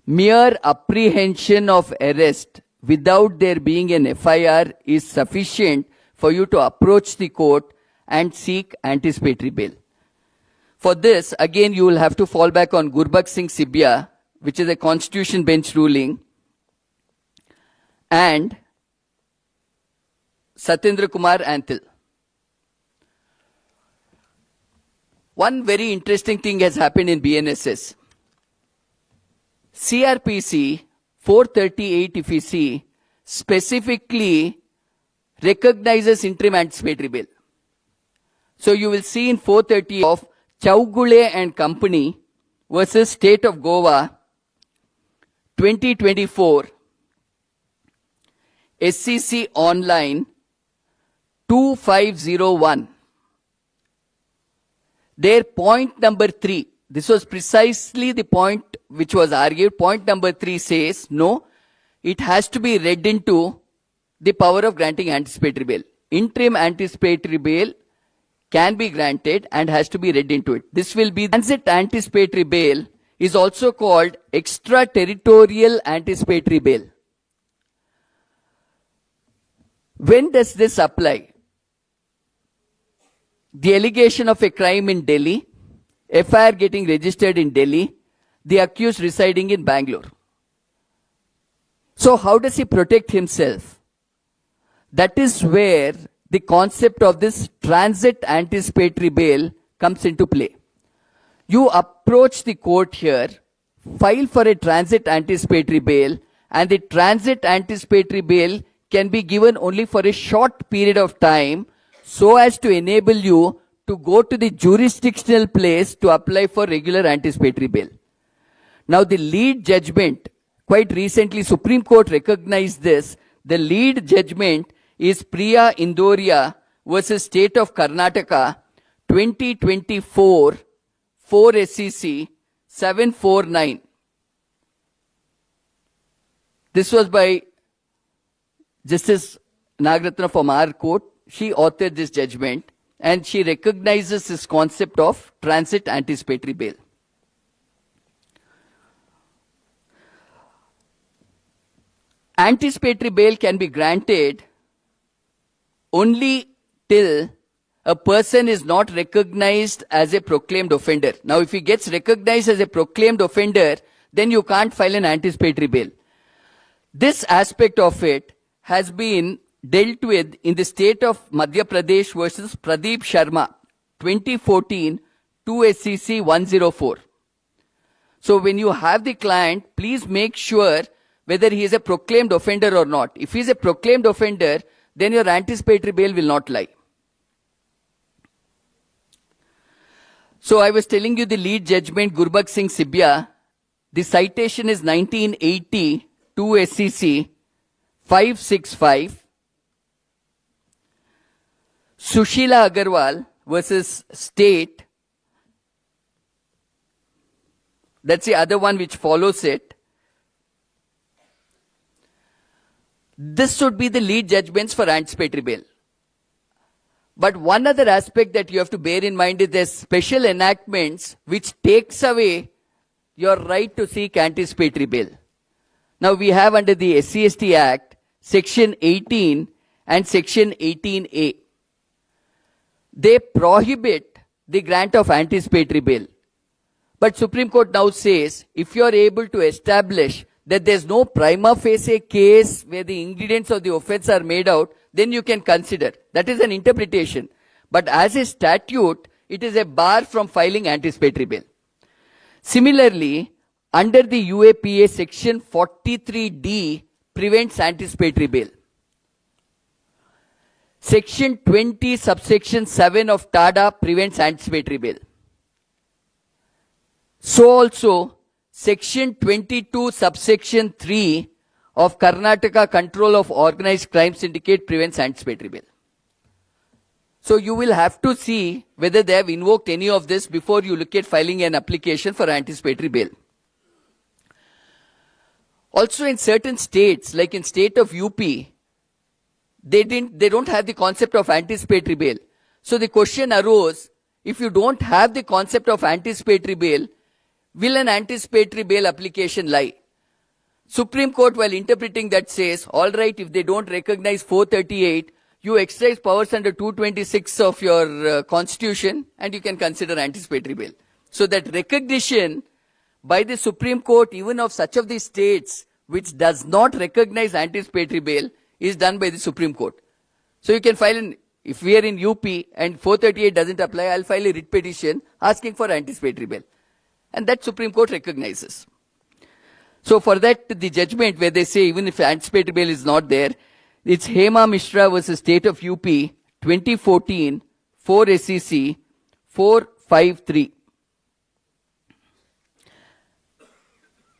Mere apprehension of arrest without there being an FIR is sufficient for you to approach the court and seek anticipatory bail. For this, again, you will have to fall back on Gurbakh Singh Sibya, which is a constitution bench ruling, and Satyendra Kumar Anthil. One very interesting thing has happened in BNSS. CRPC 438, if you see, specifically recognizes interim anticipatory bail. So you will see in 430 of Chaugule and Company versus State of Goa, 2024, SCC Online 2501. Their point number 3, this was precisely the point which was argued. Point number 3 says, no, it has to be read into the power of granting anticipatory bail. Interim anticipatory bail can be granted and has to be read into it. This will be transit anticipatory bail, is also called extraterritorial anticipatory bail. When does this apply? The allegation of a crime in Delhi, FIR getting registered in Delhi, the accused residing in Bengaluru. So how does he protect himself? That is where the concept of this transit anticipatory bail comes into play. You approach the court here, file for a transit anticipatory bail, and the transit anticipatory bail can be given only for a short period of time, so as to enable you to go to the jurisdictional place to apply for regular anticipatory bail. Now the lead judgment, quite recently Supreme Court recognized this. The lead judgment is Priya Indoria versus State of Karnataka 2024 4 SEC 749. This was by Justice Nagratna from our court. She authored this judgment and she recognizes this concept of transit anticipatory bail. Anticipatory bail can be granted only till a person is not recognized as a proclaimed offender. Now, if he gets recognized as a proclaimed offender, then you can't file an anticipatory bail. This aspect of it has been dealt with in the state of Madhya Pradesh versus Pradeep Sharma, 2014, 2 SEC 104. So when you have the client, please make sure whether he is a proclaimed offender or not. If he is a proclaimed offender, then your anticipatory bail will not lie. So I was telling you the lead judgment, Gurbakh Singh Sibya. The citation is 1980, 2 SEC 565. Sushila Agarwal versus State. That's the other one which follows it. This should be the lead judgments for anticipatory bail. But one other aspect that you have to bear in mind is there's special enactments which takes away your right to seek anticipatory bail. Now we have under the SCST Act, Section 18 and Section 18A. They prohibit the grant of anticipatory bail. But Supreme Court now says, if you are able to establish that there's no prima facie case where the ingredients of the offense are made out, then you can consider. That is an interpretation. But as a statute, it is a bar from filing anticipatory bail. Similarly, under the UAPA, Section 43D prevents anticipatory bail. Section 20, subsection 7 of TADA prevents anticipatory bail. So also, Section 22, subsection 3 of Karnataka Control of Organized Crime Syndicate prevents anticipatory bail. So you will have to see whether they have invoked any of this before you look at filing an application for anticipatory bail. Also in certain states, like in state of UP, they don't have the concept of anticipatory bail. So the question arose, if you don't have the concept of anticipatory bail, will an anticipatory bail application lie? Supreme Court, while interpreting that, says, all right, if they don't recognize 438, you exercise powers under 226 of your constitution and you can consider anticipatory bail. So that recognition by the Supreme Court, even of such of these states which does not recognize anticipatory bail, is done by the Supreme Court. So you can file if we are in UP and 438 doesn't apply, I'll file a writ petition asking for anticipatory bail. And that Supreme Court recognizes. So for that, the judgment where they say even if anticipatory bail is not there, it's Hema Mishra versus State of UP, 2014, 4 SEC, 453.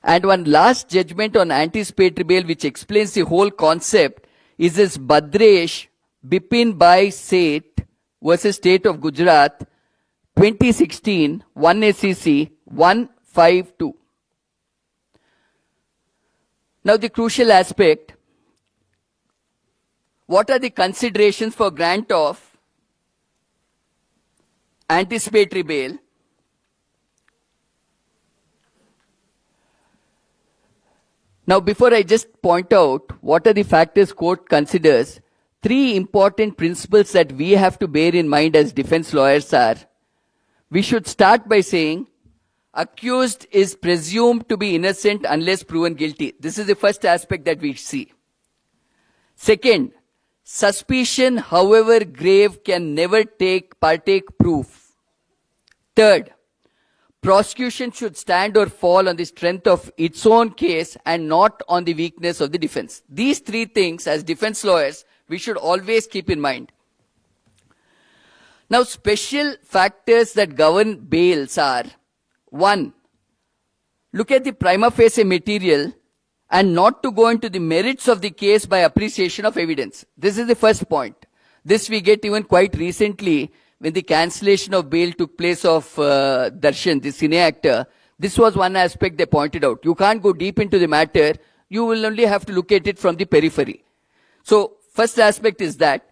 And one last judgment on anticipatory bail which explains the whole concept is this Badresh Bipin Bhai Seth versus State of Gujarat, 2016, 1 SEC, 152. Now the crucial aspect, what are the considerations for grant of anticipatory bail? Now before I just point out what are the factors court considers, three important principles that we have to bear in mind as defense lawyers are, we should start by saying, accused is presumed to be innocent unless proven guilty. This is the first aspect that we see. Second, suspicion, however grave, can never partake proof. Third, prosecution should stand or fall on the strength of its own case and not on the weakness of the defense. These three things, as defense lawyers, we should always keep in mind. Now, special factors that govern bails are: 1, look at the prima facie material and not to go into the merits of the case by appreciation of evidence. This is the first point. This we get even quite recently when the cancellation of bail took place of Darshan, the cine actor. This was one aspect they pointed out. You can't go deep into the matter. You will only have to look at it from the periphery. So, first aspect is that.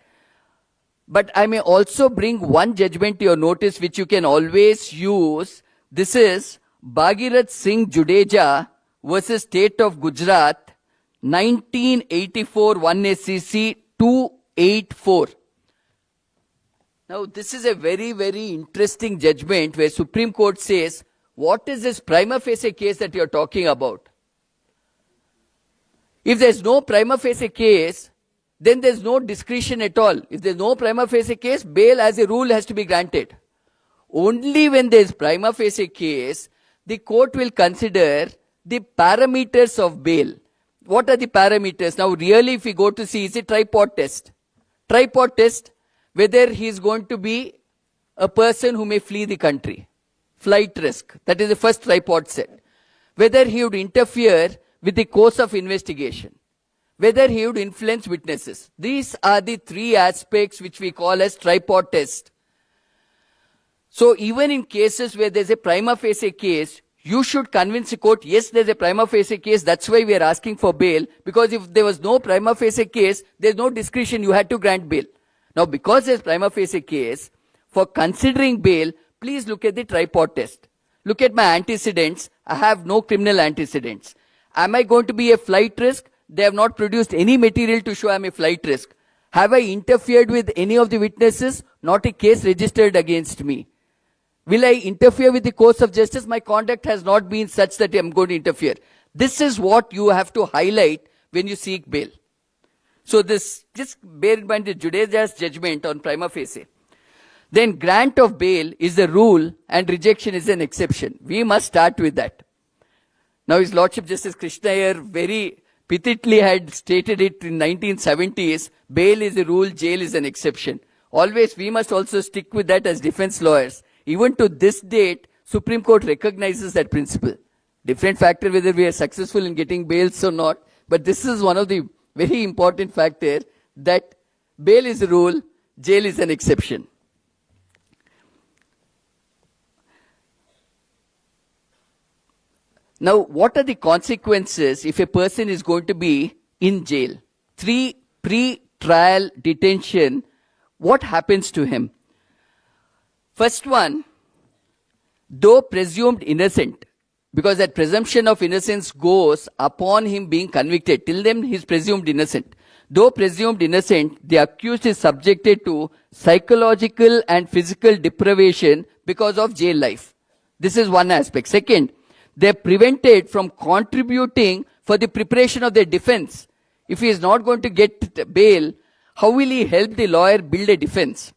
But I may also bring one judgment to your notice which you can always use. This is Bhagirath Singh Judeja versus State of Gujarat, 1984, 1 SCC 284. Now, this is a very, very interesting judgment where Supreme Court says, what is this prima facie case that you are talking about? If there is no prima facie case, then there is no discretion at all. If there is no prima facie case, bail as a rule has to be granted. Only when there is prima facie case, the court will consider the parameters of bail. What are the parameters? Now, really, if we go to see, is a tripod test. Tripod test, whether he is going to be a person who may flee the country. Flight risk. That is the first tripod set. Whether he would interfere with the course of investigation. Whether he would influence witnesses. These are the three aspects which we call as tripod test. So even in cases where there is a prima facie case, you should convince the court, yes, there is a prima facie case, that's why we are asking for bail. Because if there was no prima facie case, there is no discretion, you had to grant bail. Now, because there is prima facie case, for considering bail, please look at the tripod test. Look at my antecedents. I have no criminal antecedents. Am I going to be a flight risk? They have not produced any material to show I am a flight risk. Have I interfered with any of the witnesses? Not a case registered against me. Will I interfere with the course of justice? My conduct has not been such that I am going to interfere. This is what you have to highlight when you seek bail. So this, just bear in mind the Judeja's judgment on prima facie. Then grant of bail is the rule and rejection is an exception. We must start with that. Now His Lordship Justice Krishna Iyer very pithily had stated it in 1970s, bail is a rule, jail is an exception. Always we must also stick with that as defense lawyers. Even to this date, Supreme Court recognizes that principle. Different factor whether we are successful in getting bails or not, but this is one of the very important factor that bail is a rule, jail is an exception. Now, what are the consequences if a person is going to be in jail? 3, pre-trial detention, what happens to him? First one, though presumed innocent, because that presumption of innocence goes upon him being convicted. Till then, he is presumed innocent. Though presumed innocent, the accused is subjected to psychological and physical deprivation because of jail life. This is one aspect. Second, they are prevented from contributing for the preparation of their defense. If he is not going to get bail, how will he help the lawyer build a defense?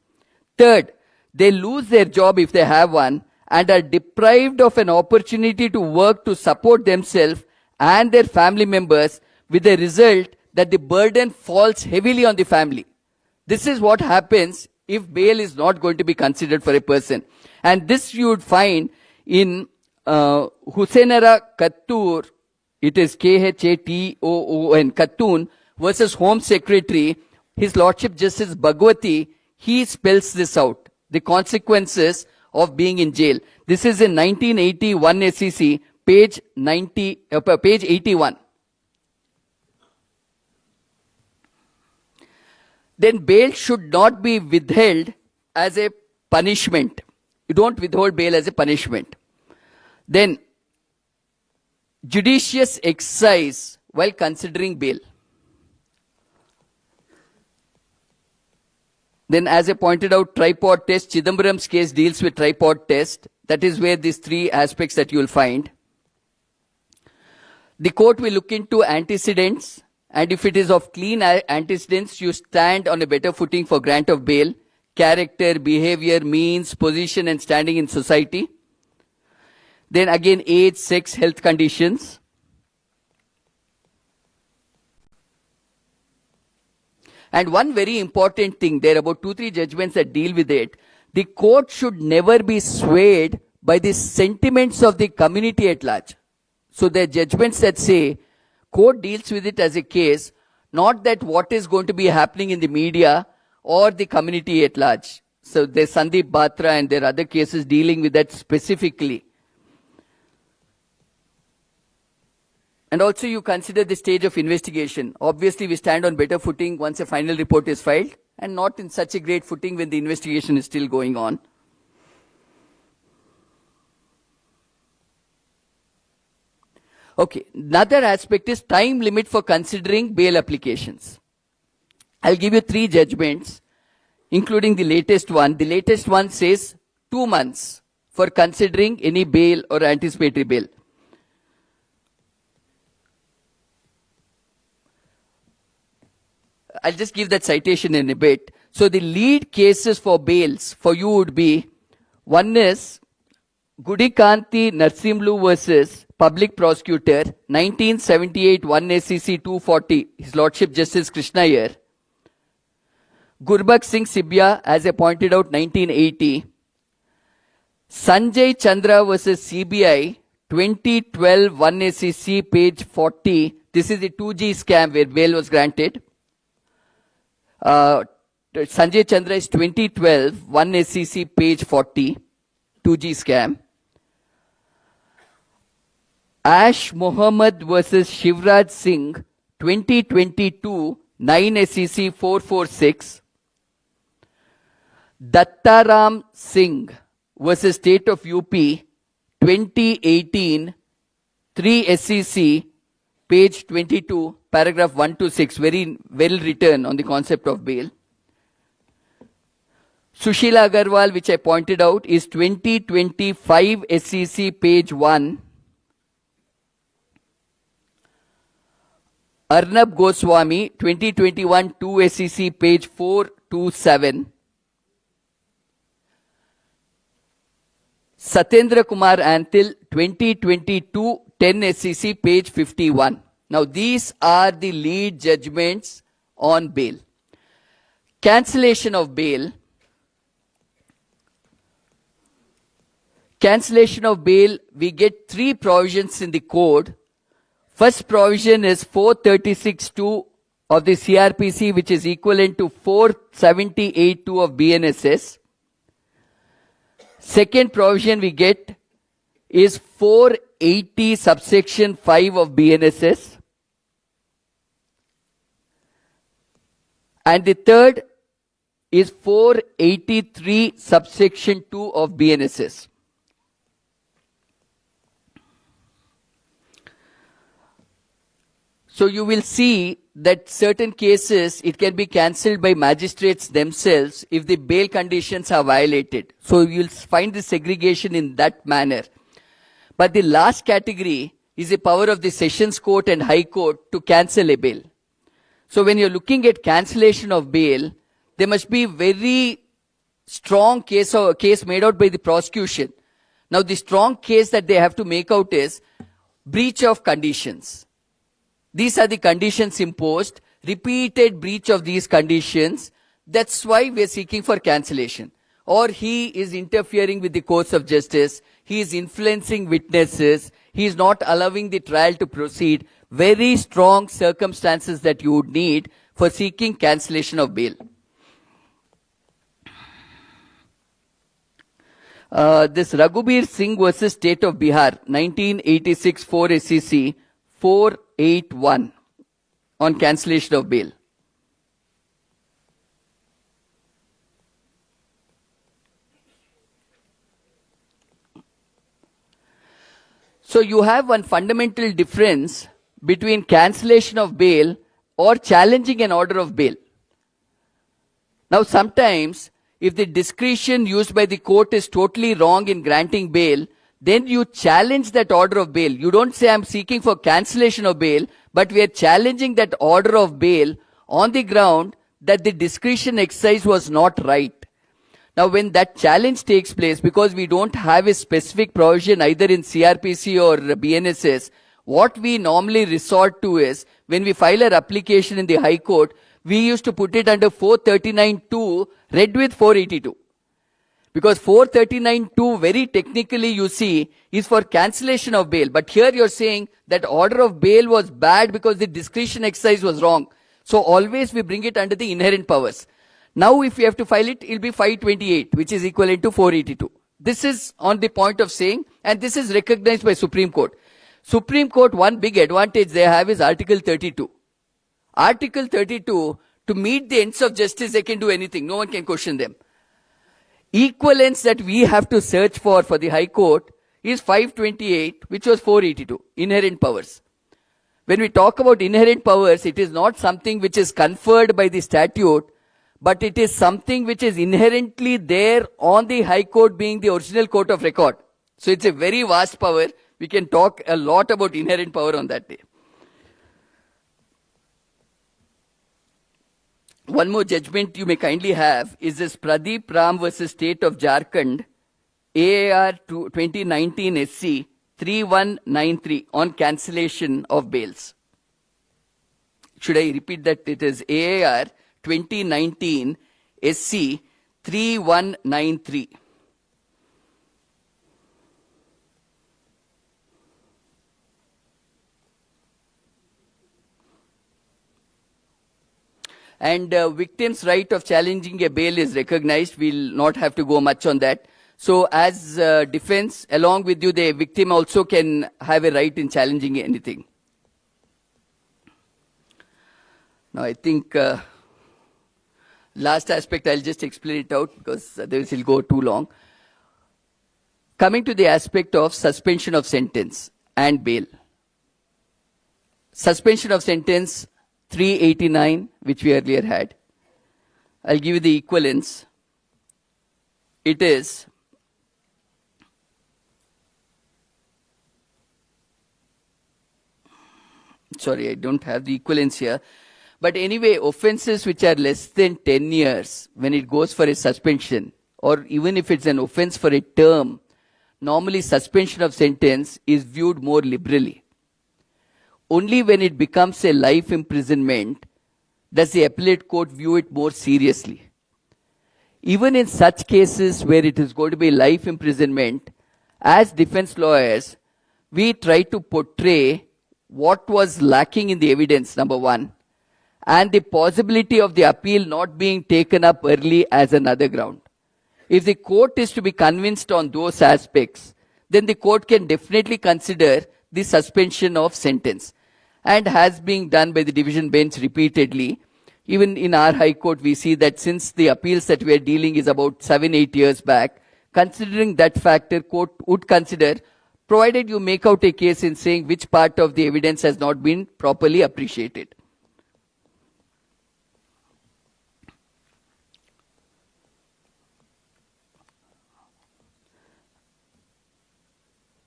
Third, they lose their job if they have one and are deprived of an opportunity to work to support themselves and their family members, with the result that the burden falls heavily on the family. This is what happens if bail is not going to be considered for a person. And this you would find in Husainara Kattur, it is Khatoon, Kattoon versus Home Secretary, His Lordship Justice Bhagwati, he spells this out, the consequences of being in jail. This is in 1981 SEC, page 81. Then bail should not be withheld as a punishment. You don't withhold bail as a punishment. Then, judicious exercise while considering bail. Then, as I pointed out, tripod test. Chidambaram's case deals with tripod test. That is where these three aspects that you will find. The court will look into antecedents, and if it is of clean antecedents, you stand on a better footing for grant of bail. Character, behavior, means, position, and standing in society. Then again, age, sex, health conditions. And one very important thing, there are about 2-3 judgments that deal with it. the court should never be swayed by the sentiments of the community at large. So there are judgments that say court deals with it as a case, not that what is going to be happening in the media or the community at large. So there's Sandeep Batra and there are other cases dealing with that specifically. And also you consider the stage of investigation. Obviously we stand on better footing once a final report is filed, and not in such a great footing when the investigation is still going on. Okay, another aspect is time limit for considering bail applications. I'll give you 3 judgments, including the latest one. The latest one says 2 months for considering any bail or anticipatory bail. I'll just give that citation in a bit. So the lead cases for bails for you would be, one is Gudikanti Narsimlu versus Public Prosecutor, 1978, 1 SCC 240, His Lordship Justice Krishna Iyer. Gurbakh Singh Sibya, as I pointed out, 1980. Sanjay Chandra versus CBI, 2012, 1 SCC, page 40. This is the 2G scam where bail was granted. Sanjay Chandra is 2012, 1 SCC, page 40, 2G scam. Ash Mohammed versus Shivraj Singh, 2022, 9 SCC 446. Dattaram Singh versus State of UP, 2018, 3 SCC, page 22, paragraph 126, very well written on the concept of bail. Sushila Agarwal, which I pointed out, is 2025 SCC, page 1. Arnab Goswami, 2021, 2 SCC, page 427. Satendra Kumar Antil, 2022, 10 SCC, page 51. Now, these are the lead judgments on bail. Cancellation of bail. Cancellation of bail, we get 3 provisions in the code. First provision is 436(2) of the CRPC, which is equivalent to 478(2) of BNSS. Second provision we get is 480 subsection 5 of BNSS. And the third is 483 subsection 2 of BNSS. So you will see that certain cases, it can be cancelled by magistrates themselves if the bail conditions are violated. So you'll find the segregation in that manner. But the last category is the power of the Sessions Court and High Court to cancel a bail. So when you're looking at cancellation of bail, there must be very strong case made out by the prosecution. Now the strong case that they have to make out is breach of conditions. These are the conditions imposed, repeated breach of these conditions. That's why we are seeking for cancellation. Or he is interfering with the course of justice. He is influencing witnesses. He is not allowing the trial to proceed. Very strong circumstances that you would need for seeking cancellation of bail. This Raghubir Singh versus State of Bihar, 1986, 4 SCC, 481 on cancellation of bail. So you have one fundamental difference between cancellation of bail or challenging an order of bail. Now sometimes, if the discretion used by the court is totally wrong in granting bail, then you challenge that order of bail. You don't say I'm seeking for cancellation of bail, but we are challenging that order of bail on the ground that the discretion exercise was not right. Now when that challenge takes place, because we don't have a specific provision either in CRPC or BNSS, what we normally resort to is, when we file our application in the High Court, we used to put it under 439(2), read with 482. Because 439(2) very technically you see is for cancellation of bail. But here you're saying that order of bail was bad because the discretion exercise was wrong. So always we bring it under the inherent powers. Now if we have to file it, it'll be 528, which is equivalent to 482. This is on the point of saying, and this is recognized by Supreme Court. Supreme Court, one big advantage they have is Article 32. Article 32, to meet the ends of justice, they can do anything. No one can question them. Equivalence that we have to search for the High Court is 528, which was 482, inherent powers. When we talk about inherent powers, it is not something which is conferred by the statute, but it is something which is inherently there on the High Court being the original court of record. So it's a very vast power. We can talk a lot about inherent power on that day. One more judgment you may kindly have is this Pradeep Ram versus State of Jharkhand, AAR 2019 SC 3193 on cancellation of bails. Should I repeat that? It is AAR 2019 SC 3193. And victim's right of challenging a bail is recognized. We'll not have to go much on that. So as defense, along with you, the victim also can have a right in challenging anything. Now I think last aspect I'll just explain it out because this will go too long. Coming to the aspect of suspension of sentence and bail. Suspension of sentence 389, which we earlier had. I'll give you the equivalence. It is sorry, I don't have the equivalence here. But anyway, offenses which are less than 10 years, when it goes for a suspension, or even if it's an offense for a term, normally suspension of sentence is viewed more liberally. Only when it becomes a life imprisonment does the appellate court view it more seriously. Even in such cases where it is going to be life imprisonment, as defense lawyers, we try to portray what was lacking in the evidence, number one, and the possibility of the appeal not being taken up early as another ground. If the court is to be convinced on those aspects, then the court can definitely consider the suspension of sentence, and has been done by the division bench repeatedly. Even in our High Court, we see that since the appeals that we are dealing is about 7-8 years back, considering that factor, court would consider, provided you make out a case in saying which part of the evidence has not been properly appreciated.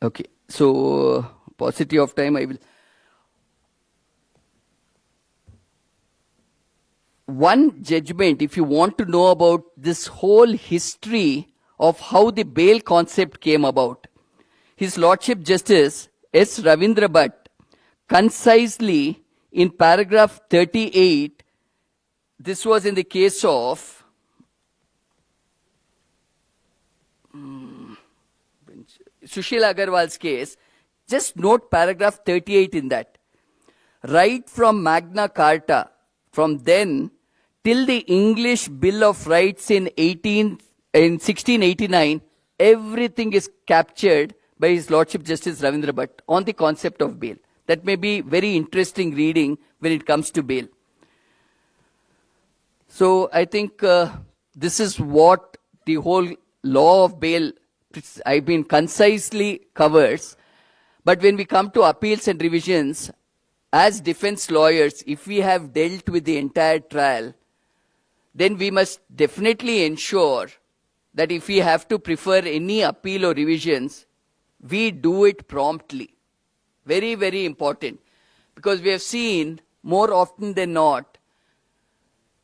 Okay, so paucity of time, I will. One judgment, if you want to know about this whole history of how the bail concept came about, His Lordship Justice S. Ravindra Bhatt, concisely in paragraph 38, this was in the case of Sushila Agarwal's case, just note paragraph 38 in that. Right from Magna Carta, from then till the English Bill of Rights in 1689, everything is captured by His Lordship Justice Ravindra Bhatt on the concept of bail. That may be very interesting reading when it comes to bail. So I think this is what the whole law of bail, concisely covers. But when we come to appeals and revisions, as defense lawyers, if we have dealt with the entire trial, then we must definitely ensure that if we have to prefer any appeal or revisions, we do it promptly. Very, very important. Because we have seen more often than not,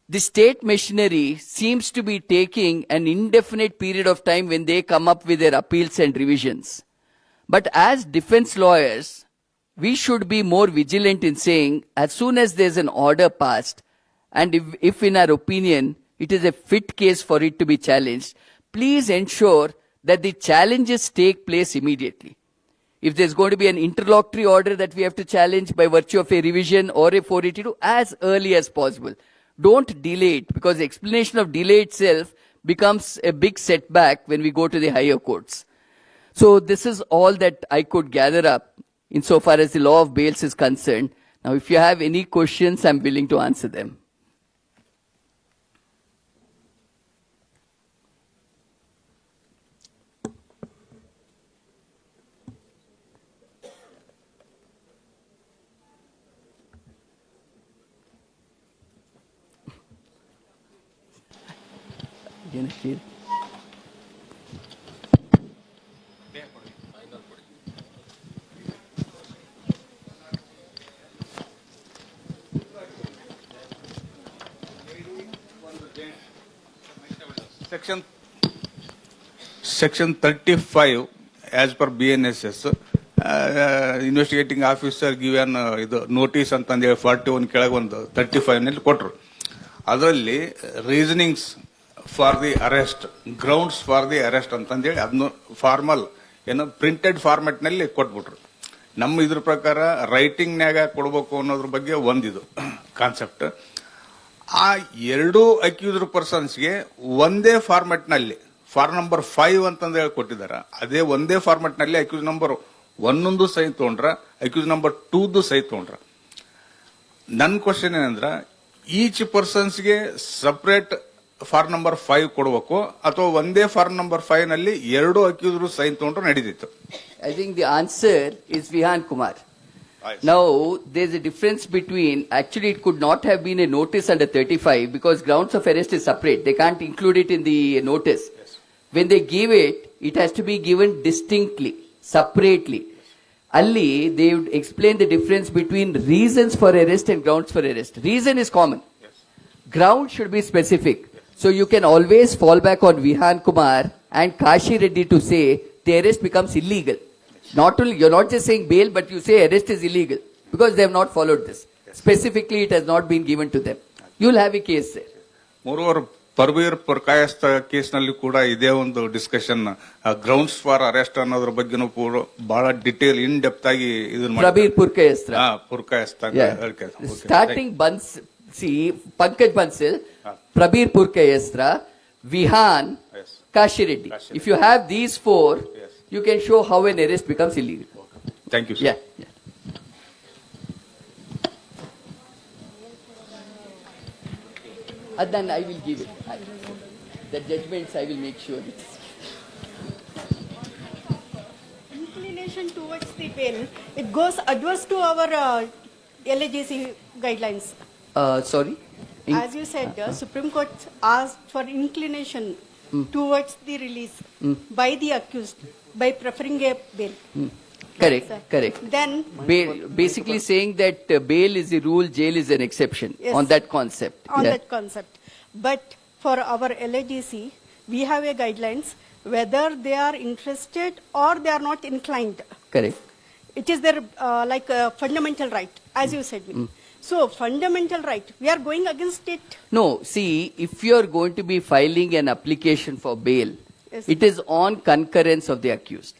the state machinery seems to be taking an indefinite period of time when they come up with their appeals and revisions. But as defense lawyers, we should be more vigilant in saying, as soon as there's an order passed, and if in our opinion, it is a fit case for it to be challenged, please ensure that the challenges take place immediately. If there's going to be an interlocutory order that we have to challenge by virtue of a revision or a 482, as early as possible. Don't delay it, because the explanation of delay itself becomes a big setback when we go to the higher courts. So this is all that I could gather up insofar as the law of bails is concerned. Now, if you have any questions, I'm willing to answer them. Section 35, as per BNSS, investigating officer given notice ಅಂತಂದೇಳಿ 41 ಕೆಳಗೆ ಒಂದು 35 ನಲ್ಲಿ ಕೊಟ್ಟರು. ಅದರಲ್ಲಿ reasonings for the arrest, grounds for the arrest ಅಂತಂದೇಳಿ ಅದನ್ನು formal ಏನೋ printed format ನಲ್ಲಿ ಕೊಟ್ಬಿಟ್ರು. ನಮ್ಮ ಇದ್ರ ಪ್ರಕಾರ ರೈಟಿಂಗ್ ನಾಗ ಕೊಡಬೇಕು ಅನ್ನೋದ್ರ ಬಗ್ಗೆ ಒಂದಿದು ಕಾನ್ಸೆಪ್ಟ್. ಆ ಎರಡೂ ಅಕ್ಯೂಸ್ಡ್ ಪರ್ಸನ್ಸ್ಗೆ ಒಂದೇ ಫಾರ್ಮೆಟ್ ನಲ್ಲಿ ಫಾರ್ಮ್ ನಂಬರ್ 5 ಅಂತಂದ ಹೇಳಿ ಕೊಟ್ಟಿದ್ದಾರೆ. ಅದೇ ಒಂದೇ ಫಾರ್ಮೆಟ್ ನಲ್ಲಿ ಅಕ್ಯೂಸ್ ನಂಬರ್ 1 ಸಹಿ ತಗೊಂಡ್ರ, ಅಕ್ಯೂಸ್ ನಂಬರ್ 2 ಸಹಿ ತಗೊಂಡ್ರ. ನನ್ನ ಕ್ವಶನ್ ಏನಂದ್ರ, ಈಚ್ ಪರ್ಸನ್ಸ್ಗೆ ಸಪರೇಟ್ ಫಾರ್ಮ್ ನಂಬರ್ 5 ಕೊಡಬೇಕು ಅಥವಾ ಒಂದೇ ಫಾರ್ಮ್ ನಂಬರ್ 5 ನಲ್ಲಿ ಎರಡು ಅಕ್ಯೂಸ್ಡ್ ಸಹಿ ತಗೊಂಡ್ರೆ ನಡೀತಿತ್ತು? I think the answer is Vihan Kumar. Now, there's a difference between, actually it could not have been a notice under 35 because grounds of arrest is separate. They can't include it in the notice. Yes. When they give it, it has to be given distinctly, separately. Alli, they would explain the difference between reasons for arrest and grounds for arrest. Reason is common. Yes. Ground should be specific. Yes. So you can always fall back on Vihan Kumar and Kashi Reddy to say the arrest becomes illegal. Not only, you're not just saying bail, but you say arrest is illegal because they have not followed this. Yes. Specifically, it has not been given to them. You'll have a case there. Moreover, Parveer Purkayast case nalli kuda ide ಒಂದು discussion grounds for arrest ಅನ್ನೋದ್ರ ಬಗ್ಗೆನೂ ಬಹಳ detail in depth ಆಗಿ ಇದನ್ನ Prabir Purkayastra. Purkayastra. Starting Bans, see, Pankaj Bansal, Prabir Purkayastra, Vihan, Yes. Kashi Reddy. If you have these four, Yes. you can show how an arrest becomes illegal. Thank you, sir. Yeah. And then I will give it. The judgments I will make sure it is. Inclination towards the bail, it goes adverse to our LADC guidelines. Sorry? As you said, Supreme Court asked for inclination towards the release by the accused by preferring a bail. Correct, Sir. correct. Then, Bail, basically saying that bail is the rule, jail is an exception. Yes. On that concept. on Yeah. that concept. But for our LADC, we have a guidelines whether they are interested or they are not inclined. Correct. It is their fundamental right, as you said. So fundamental right, we are going against it. No, see, if you are going to be filing an application for bail, Yes. it is on concurrence of the accused.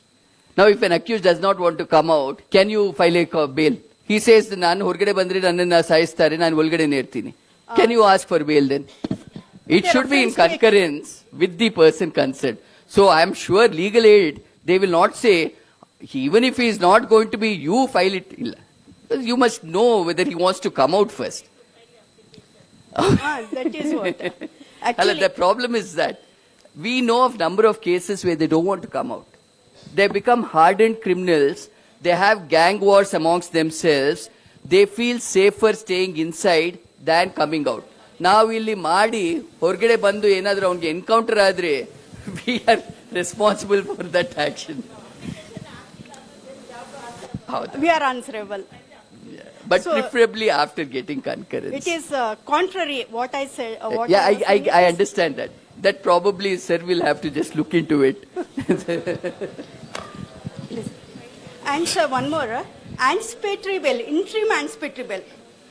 Now, if an accused does not want to come out, can you file a bail? He says, "Nanu horgade bandre nannana saayistare, nanu olgade nertini." Can you ask for bail then? It There should be in reference to a- concurrence with the person concerned. So I am sure legal aid, they will not say, even if he is not going to be, you file it. Because you must know whether he wants to come out first. That is what. Hala, Actually, the problem is that we know of number of cases where they don't want to come out. They become hardened criminals. They have gang wars amongst themselves. They feel safer staying inside than coming out. ನಾವು ಇಲ್ಲಿ ಮಾಡಿ ಹೊರಗಡೆ ಬಂದು ಏನಾದರೂ ಅವನಿಗೆ encounter ಆದ್ರೆ we are responsible for that action. we are answerable. But So- preferably after getting concurrence. It is contrary what I said. What Yeah, I was saying I is- understand that. That probably, sir, will have to just look into it. And sir, one more. Anticipatory bail, interim anticipatory bail.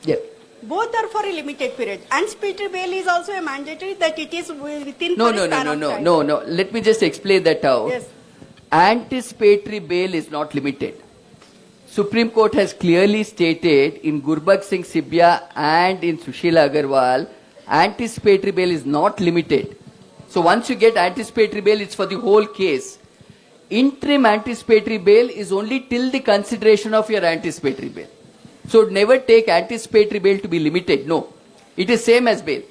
Yeah. Both are for a limited period. Anticipatory bail is also a mandatory that it is within No, for a no, no, span no, of no, time. no, no. Let me just explain that out. Yes. Anticipatory bail is not limited. Supreme Court has clearly stated in Gurbakh Singh Sibya and in Sushila Agarwal, anticipatory bail is not limited. So once you get anticipatory bail, it's for the whole case. Interim anticipatory bail is only till the consideration of your anticipatory bail. So never take anticipatory bail to be limited. No, it is same as bail.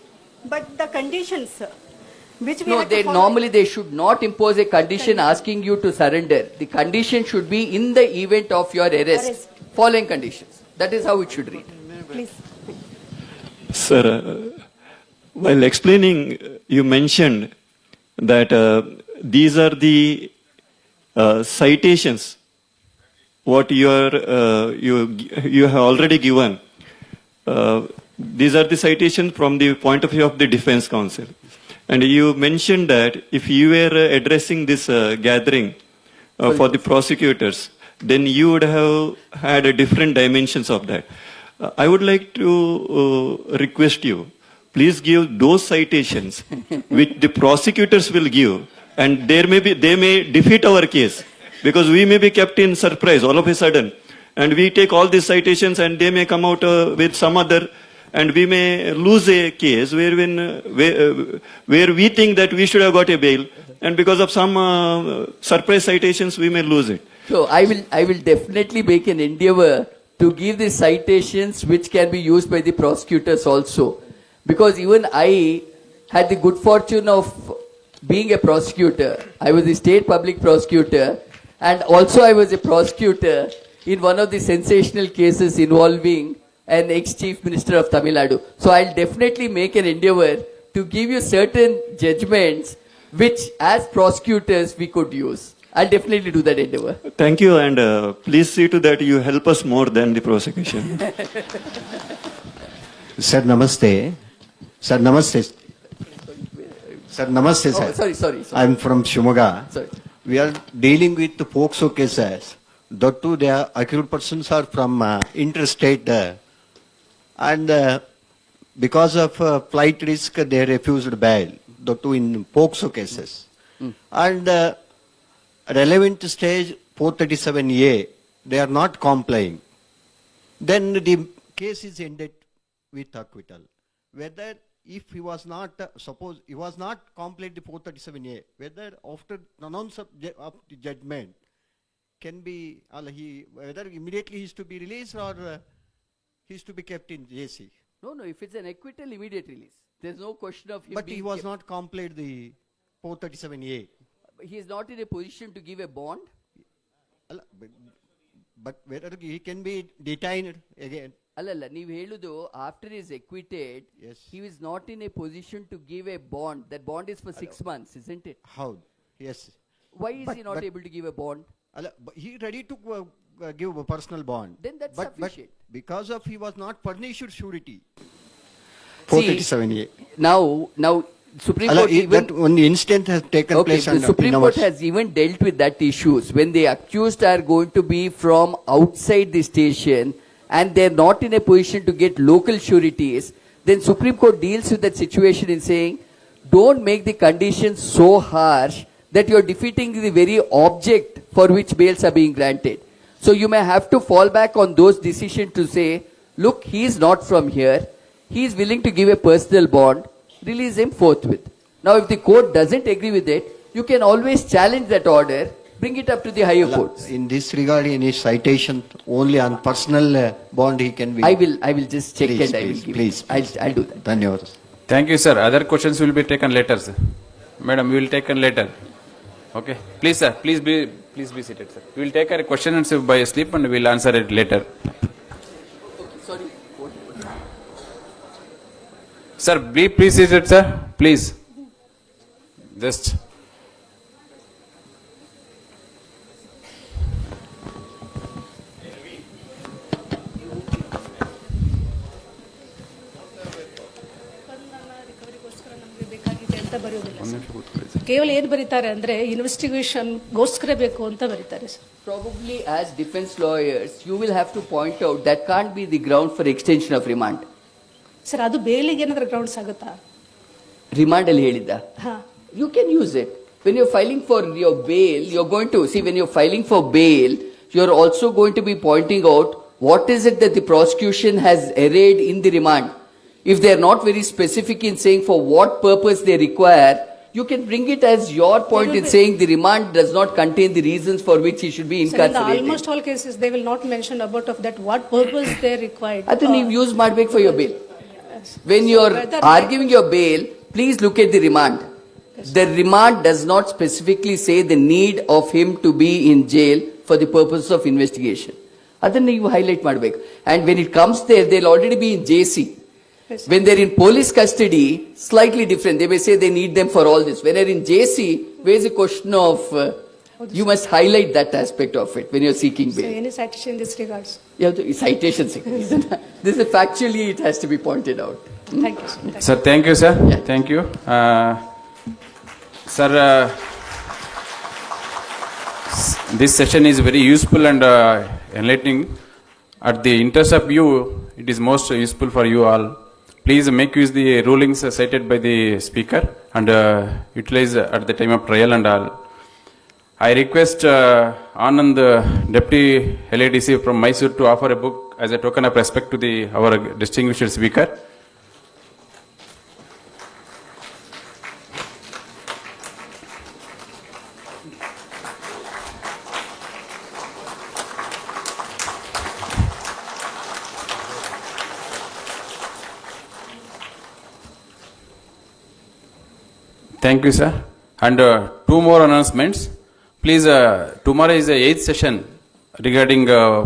But the conditions, which we No, have to they follow- normally they should not impose a condition asking you to surrender. The condition should be in the event of your arrest. Following conditions. That is how it should read. Please. Sir, while explaining, you mentioned that these are the citations what you have already given. These are the citations from the point of view of the defense counsel. And you mentioned that if you were addressing this gathering for the prosecutors, then you would have had a different dimensions of that. I would like to request you, please give those citations which the prosecutors will give, and they may defeat our case, because we may be kept in surprise all of a sudden, and we take all these citations and they may come out with some other, and we may lose a case where we think that we should have got a bail, and because of some surprise citations we may lose it. So I will definitely make an endeavor to give the citations which can be used by the prosecutors also. Because even I had the good fortune of being a prosecutor. I was a state public prosecutor, and also I was a prosecutor in one of the sensational cases involving an ex-chief minister of Tamil Nadu. So I'll definitely make an endeavor to give you certain judgments which as prosecutors we could use. I'll definitely do that endeavor. Thank you, and please see to that you help us more than the prosecution. Sir, namaste. Sir, namaste. Sir, namaste, sir. Sorry. I'm from Shimoga. Sorry. We are dealing with the POCSO cases. That too, the accused persons are from interstate. And because of flight risk, they refused bail. That too in POCSO cases. And relevant stage 437A, they are not complying. Then the case is ended with acquittal. Whether if he was not, suppose he was not complete the 437A, whether after pronounce of the judgment can be, whether immediately he is to be released or he is to be kept in JC. No, if it's an acquittal, immediate release. There's no question of him But being he was kept. not complete the 437A. He is not in a position to give a bond. But whether he can be detained again. ಅಲ್ಲಲ್ಲ ನೀವು ಹೇಳುದು after he is acquitted, Yes. he is not in a position to give a bond. That bond is for 6 months, isn't it? How? Yes. Why is he not able to give a bond? But he ready to give a personal bond. Then that's but sufficient. Because of he was not furnished surety. See, 437A. Now Supreme Court even that one incident has taken place. the Supreme Court has even dealt with that issues. When the accused are going to be from outside the station and they're not in a position to get local sureties, then Supreme Court deals with that situation in saying, don't make the conditions so harsh that you're defeating the very object for which bails are being granted. So you may have to fall back on those decisions to say, look, he's not from here, he's willing to give a personal bond, release him forthwith. Now if the court doesn't agree with it, you can always challenge that order, bring it up to the higher courts. In this regard, in his citation, only on personal bond he can be. I will just check Please, and I will please, give please, it. I'll do that. Dhanyavad. Thank you, sir. Other questions will be taken later, sir. Madam, we will take later. Okay. Please, sir. Please be seated, sir. We will take a question and answer by slip and we will answer it later. Sorry. Sir, please seated, sir. Please. Just. ಕೇವಲ ಏನು ಬರೀತಾರೆ ಅಂದ್ರೆ ಇನ್ವೆಸ್ಟಿಗೇಷನ್ಗೋಸ್ಕರ ಬೇಕು ಅಂತ ಬರೀತಾರೆ sir. Probably as defense lawyers, you will have to point out that can't be the ground for extension of remand. Sir ಅದು ಬೇಲಿಗೆ ಏನಾದರೂ grounds ಆಗುತ್ತಾ? ರಿಮಾಂಡಲ್ಲಿ ಹೇಳಿದ್ದ? ಹಾಂ. You can use it. When you're filing for your bail, you're going to see when you're filing for bail, you're also going to be pointing out what is it that the prosecution has arrayed in the remand. If they're not very specific in saying for what purpose they require, you can bring it as your point in saying the remand does not contain the reasons for which he should be Sir, in incarcerated. the almost all cases, they will not mention about of that what purpose they required. Adhu ನೀವು use ಮಾಡಬೇಕು for your bail. When you're arguing your bail, please look at the remand. The remand does not specifically say the need of him to be in jail for the purpose of investigation. Adhannu you highlight ಮಾಡಬೇಕು. And when it comes there, they'll already be in JC. Yes. When they're in police custody, slightly different. They may say they need them for all this. When they're in JC, where's the question of, you must highlight that aspect of it when you're seeking So bail. any citation in this regards? You have to, citation. This is factually, it has to be pointed out. Thank you, sir. Sir, thank you, sir. Thank you. Sir, this session is very useful and enlightening. At the interest of you, it is most useful for you all. Please make use the rulings cited by the speaker and utilize at the time of trial and all. I request Anand, Deputy LADC from Mysore, to offer a book as a token of respect to our distinguished speaker. Thank you, sir. And two more announcements. Please, tomorrow is the 8th session regarding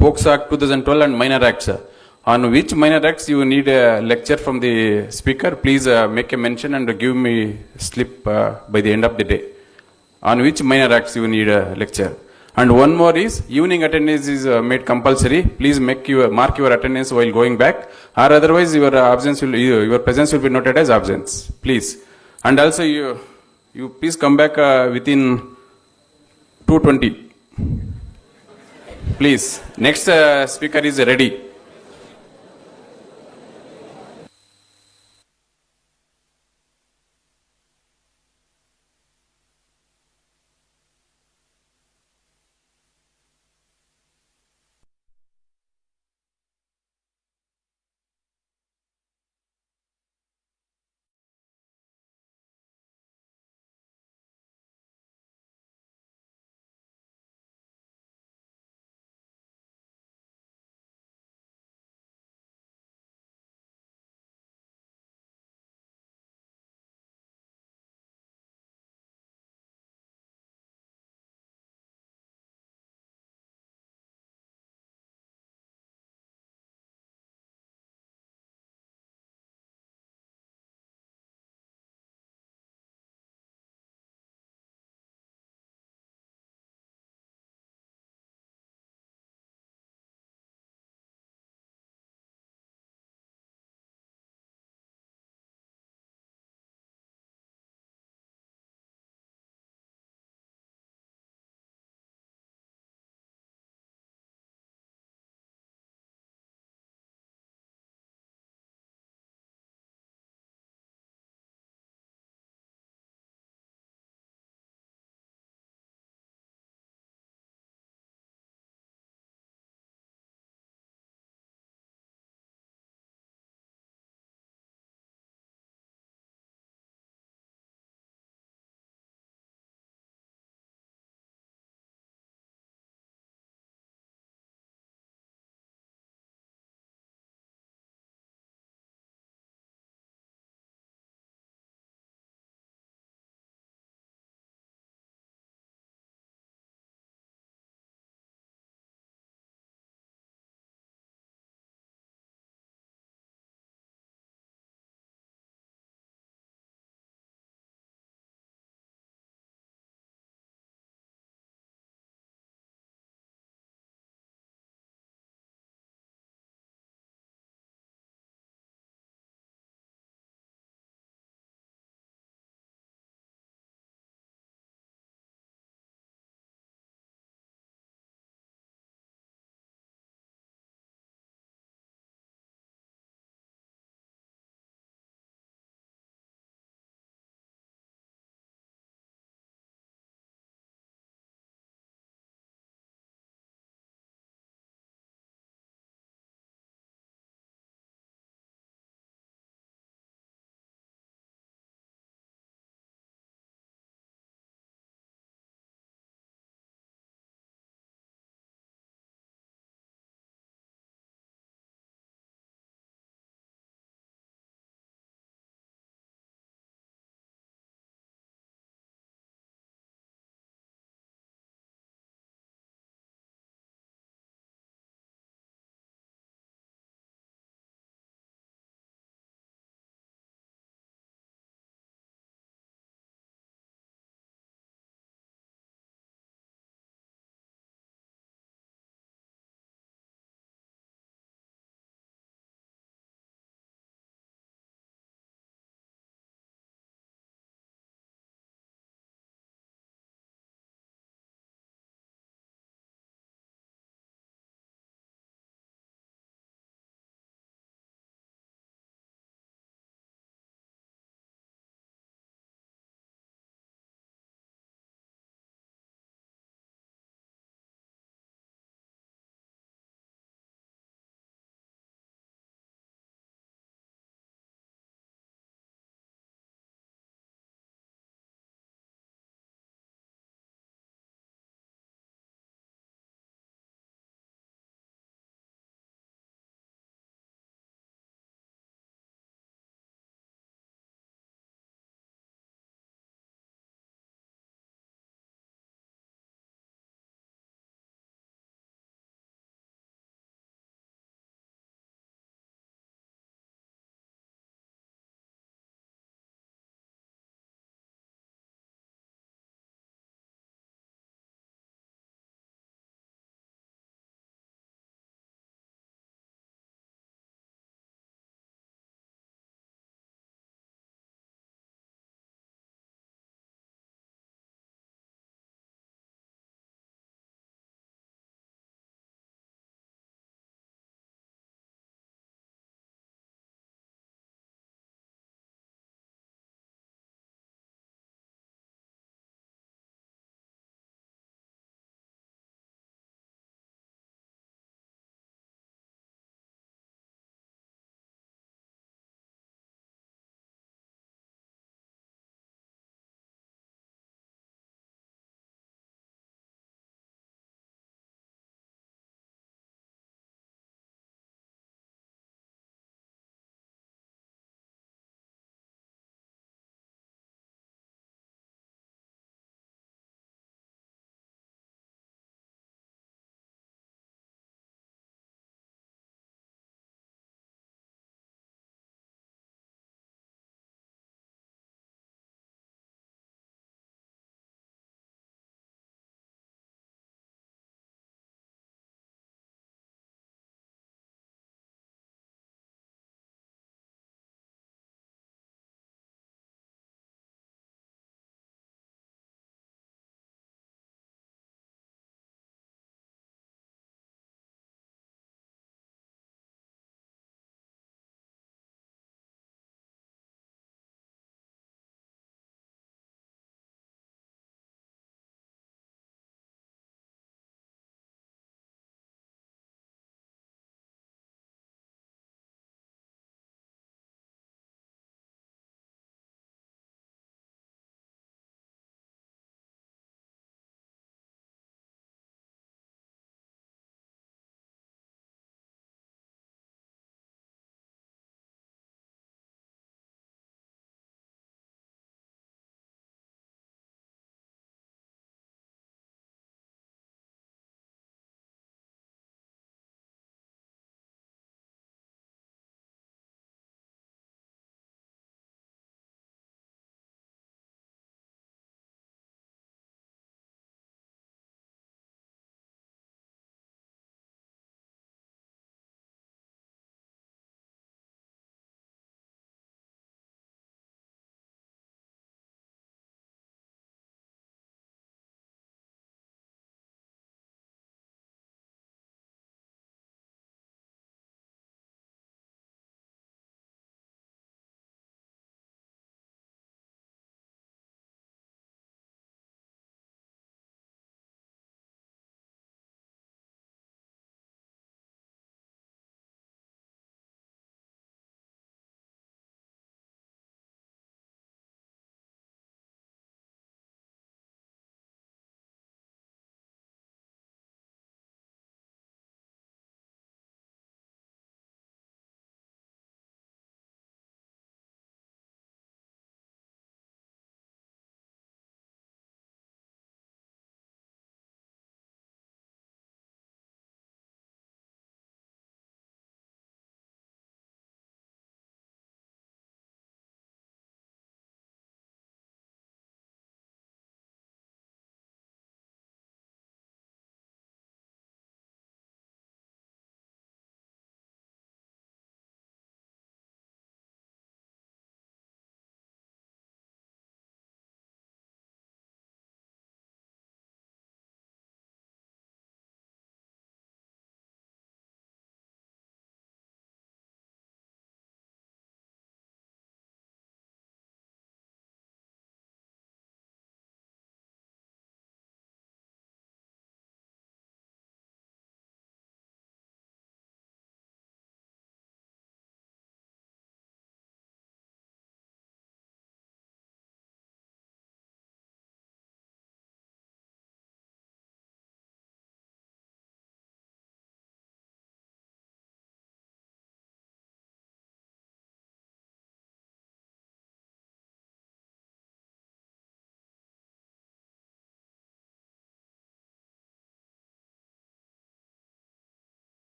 POCSO Act 2012 and minor acts. On which minor acts you need a lecture from the speaker, please make a mention and give me slip by the end of the day. On which minor acts you need a lecture. And one more is, evening attendance is made compulsory. Please mark your attendance while going back, or otherwise your presence will be noted as absence. Please. And also you please come back within 2:20. Please. Next speaker is ready.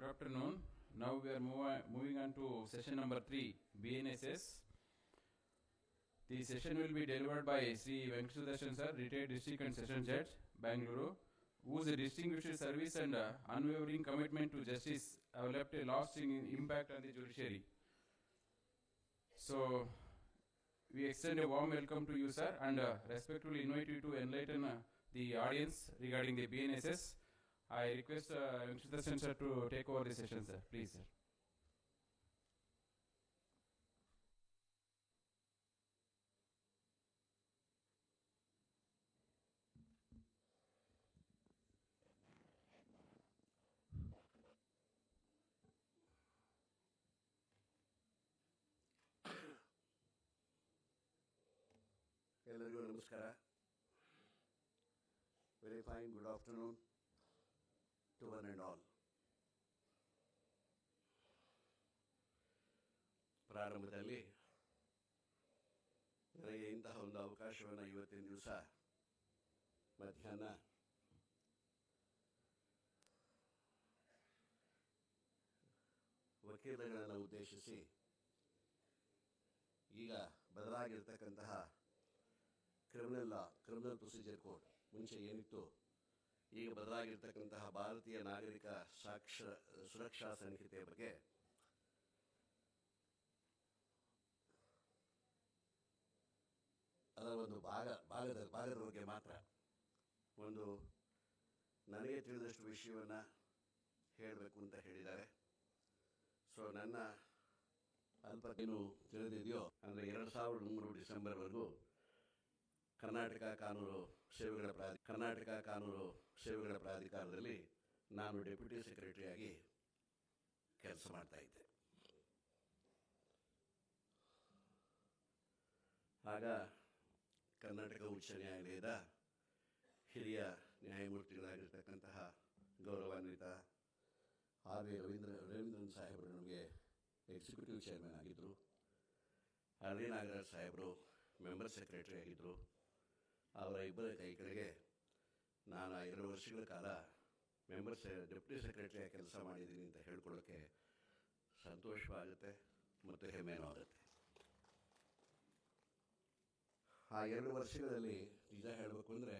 afternoon. Now we are moving on to session number 3, BNSS. The session will be delivered by Sri Venkateswaran sir, retired district and session judge, Bengaluru, whose distinguished service and unwavering commitment to justice have left a lasting impact on the judiciary. So, we extend a warm welcome to you, sir, and respectfully invite you to enlighten the audience regarding the BNSS. I request Venkateswaran sir to take over the session, sir. Please, sir. ಎಲ್ಲರಿಗೂ ನಮಸ್ಕಾರ. Very fine good afternoon to one and all. ಪ್ರಾರಂಭದಲ್ಲಿ ನನಗೆ ಇಂತಹ ಒಂದು ಅವಕಾಶವನ್ನು ಇವತ್ತಿನ ದಿವಸ ಮಧ್ಯಾಹ್ನ ವಕೀಲಗಳನ್ನು ಉದ್ದೇಶಿಸಿ ಈಗ ಬದಲಾಗಿರ್ತಕ್ಕಂತಹ ಕ್ರಿಮಿನಲ್ ಪ್ರೊಸೀಜರ್ ಕೋಡ್, ಮುಂಚೆ ಏನಿತ್ತು ಈಗ ಬದಲಾಗಿರ್ತಕ್ಕಂತಹ ಭಾರತೀಯ ನಾಗರಿಕ ಸುರಕ್ಷಾ ಸಂಹಿತೆ ಬಗ್ಗೆ ಅದರ ಒಂದು ಭಾಗದ ಬಗ್ಗೆ ಮಾತ್ರ ಒಂದು ನನಗೆ ತಿಳಿದಷ್ಟು ವಿಷಯವನ್ನು ಹೇಳಬೇಕು ಅಂತ ಹೇಳಿದ್ದಾರೆ. ಸೊ ನನ್ನ ಅಲ್ಪ ಏನು ತಿಳಿದಿದೆಯೋ ಅಂದರೆ 2003 ಡಿಸೆಂಬರ್ವರೆಗೂ ಕರ್ನಾಟಕ ಕಾನೂನು ಸೇವೆಗಳ ಪ್ರಾಧಿಕಾರದಲ್ಲಿ ನಾನು ಡೆಪ್ಯೂಟಿ ಸೆಕ್ರೆಟರಿಯಾಗಿ ಕೆಲಸ ಮಾಡ್ತಾ ಇದ್ದೆ. ಆಗ ಕರ್ನಾಟಕ ಉಚ್ಚ ನ್ಯಾಯಾಲಯದ ಹಿರಿಯ ನ್ಯಾಯಮೂರ್ತಿಗಳಾಗಿರ್ತಕ್ಕಂತಹ ಗೌರವಾನ್ವಿತ ಆರ್ ವಿ ರವೀಂದ್ರನ್ ಸಾಹೇಬರು ನಮಗೆ ಎಕ್ಸಿಕ್ಯೂಟಿವ್ ಚೇರ್ಮನ್ ಆಗಿದ್ದರು. ಆರ್ ವಿ ನಾಗರಾಜ್ ಸಾಹೇಬರು ಮೆಂಬರ್ ಸೆಕ್ರೆಟರಿ ಆಗಿದ್ದರು. ಅವರ ಇಬ್ಬರ ಕೈ ಕೆಳಗೆ ನಾನು 2 ವರ್ಷಗಳ ಕಾಲ ಡೆಪ್ಯೂಟಿ ಸೆಕ್ರೆಟರಿಯಾಗಿ ಕೆಲಸ ಮಾಡಿದ್ದೀನಿ ಅಂತ ಹೇಳ್ಕೊಳ್ಳೋಕ್ಕೆ ಸಂತೋಷವಾಗುತ್ತೆ ಮತ್ತು ಹೆಮ್ಮೆನೂ ಆಗುತ್ತೆ. ಆ 2 ವರ್ಷಗಳಲ್ಲಿ ನಿಜ ಹೇಳಬೇಕು ಅಂದರೆ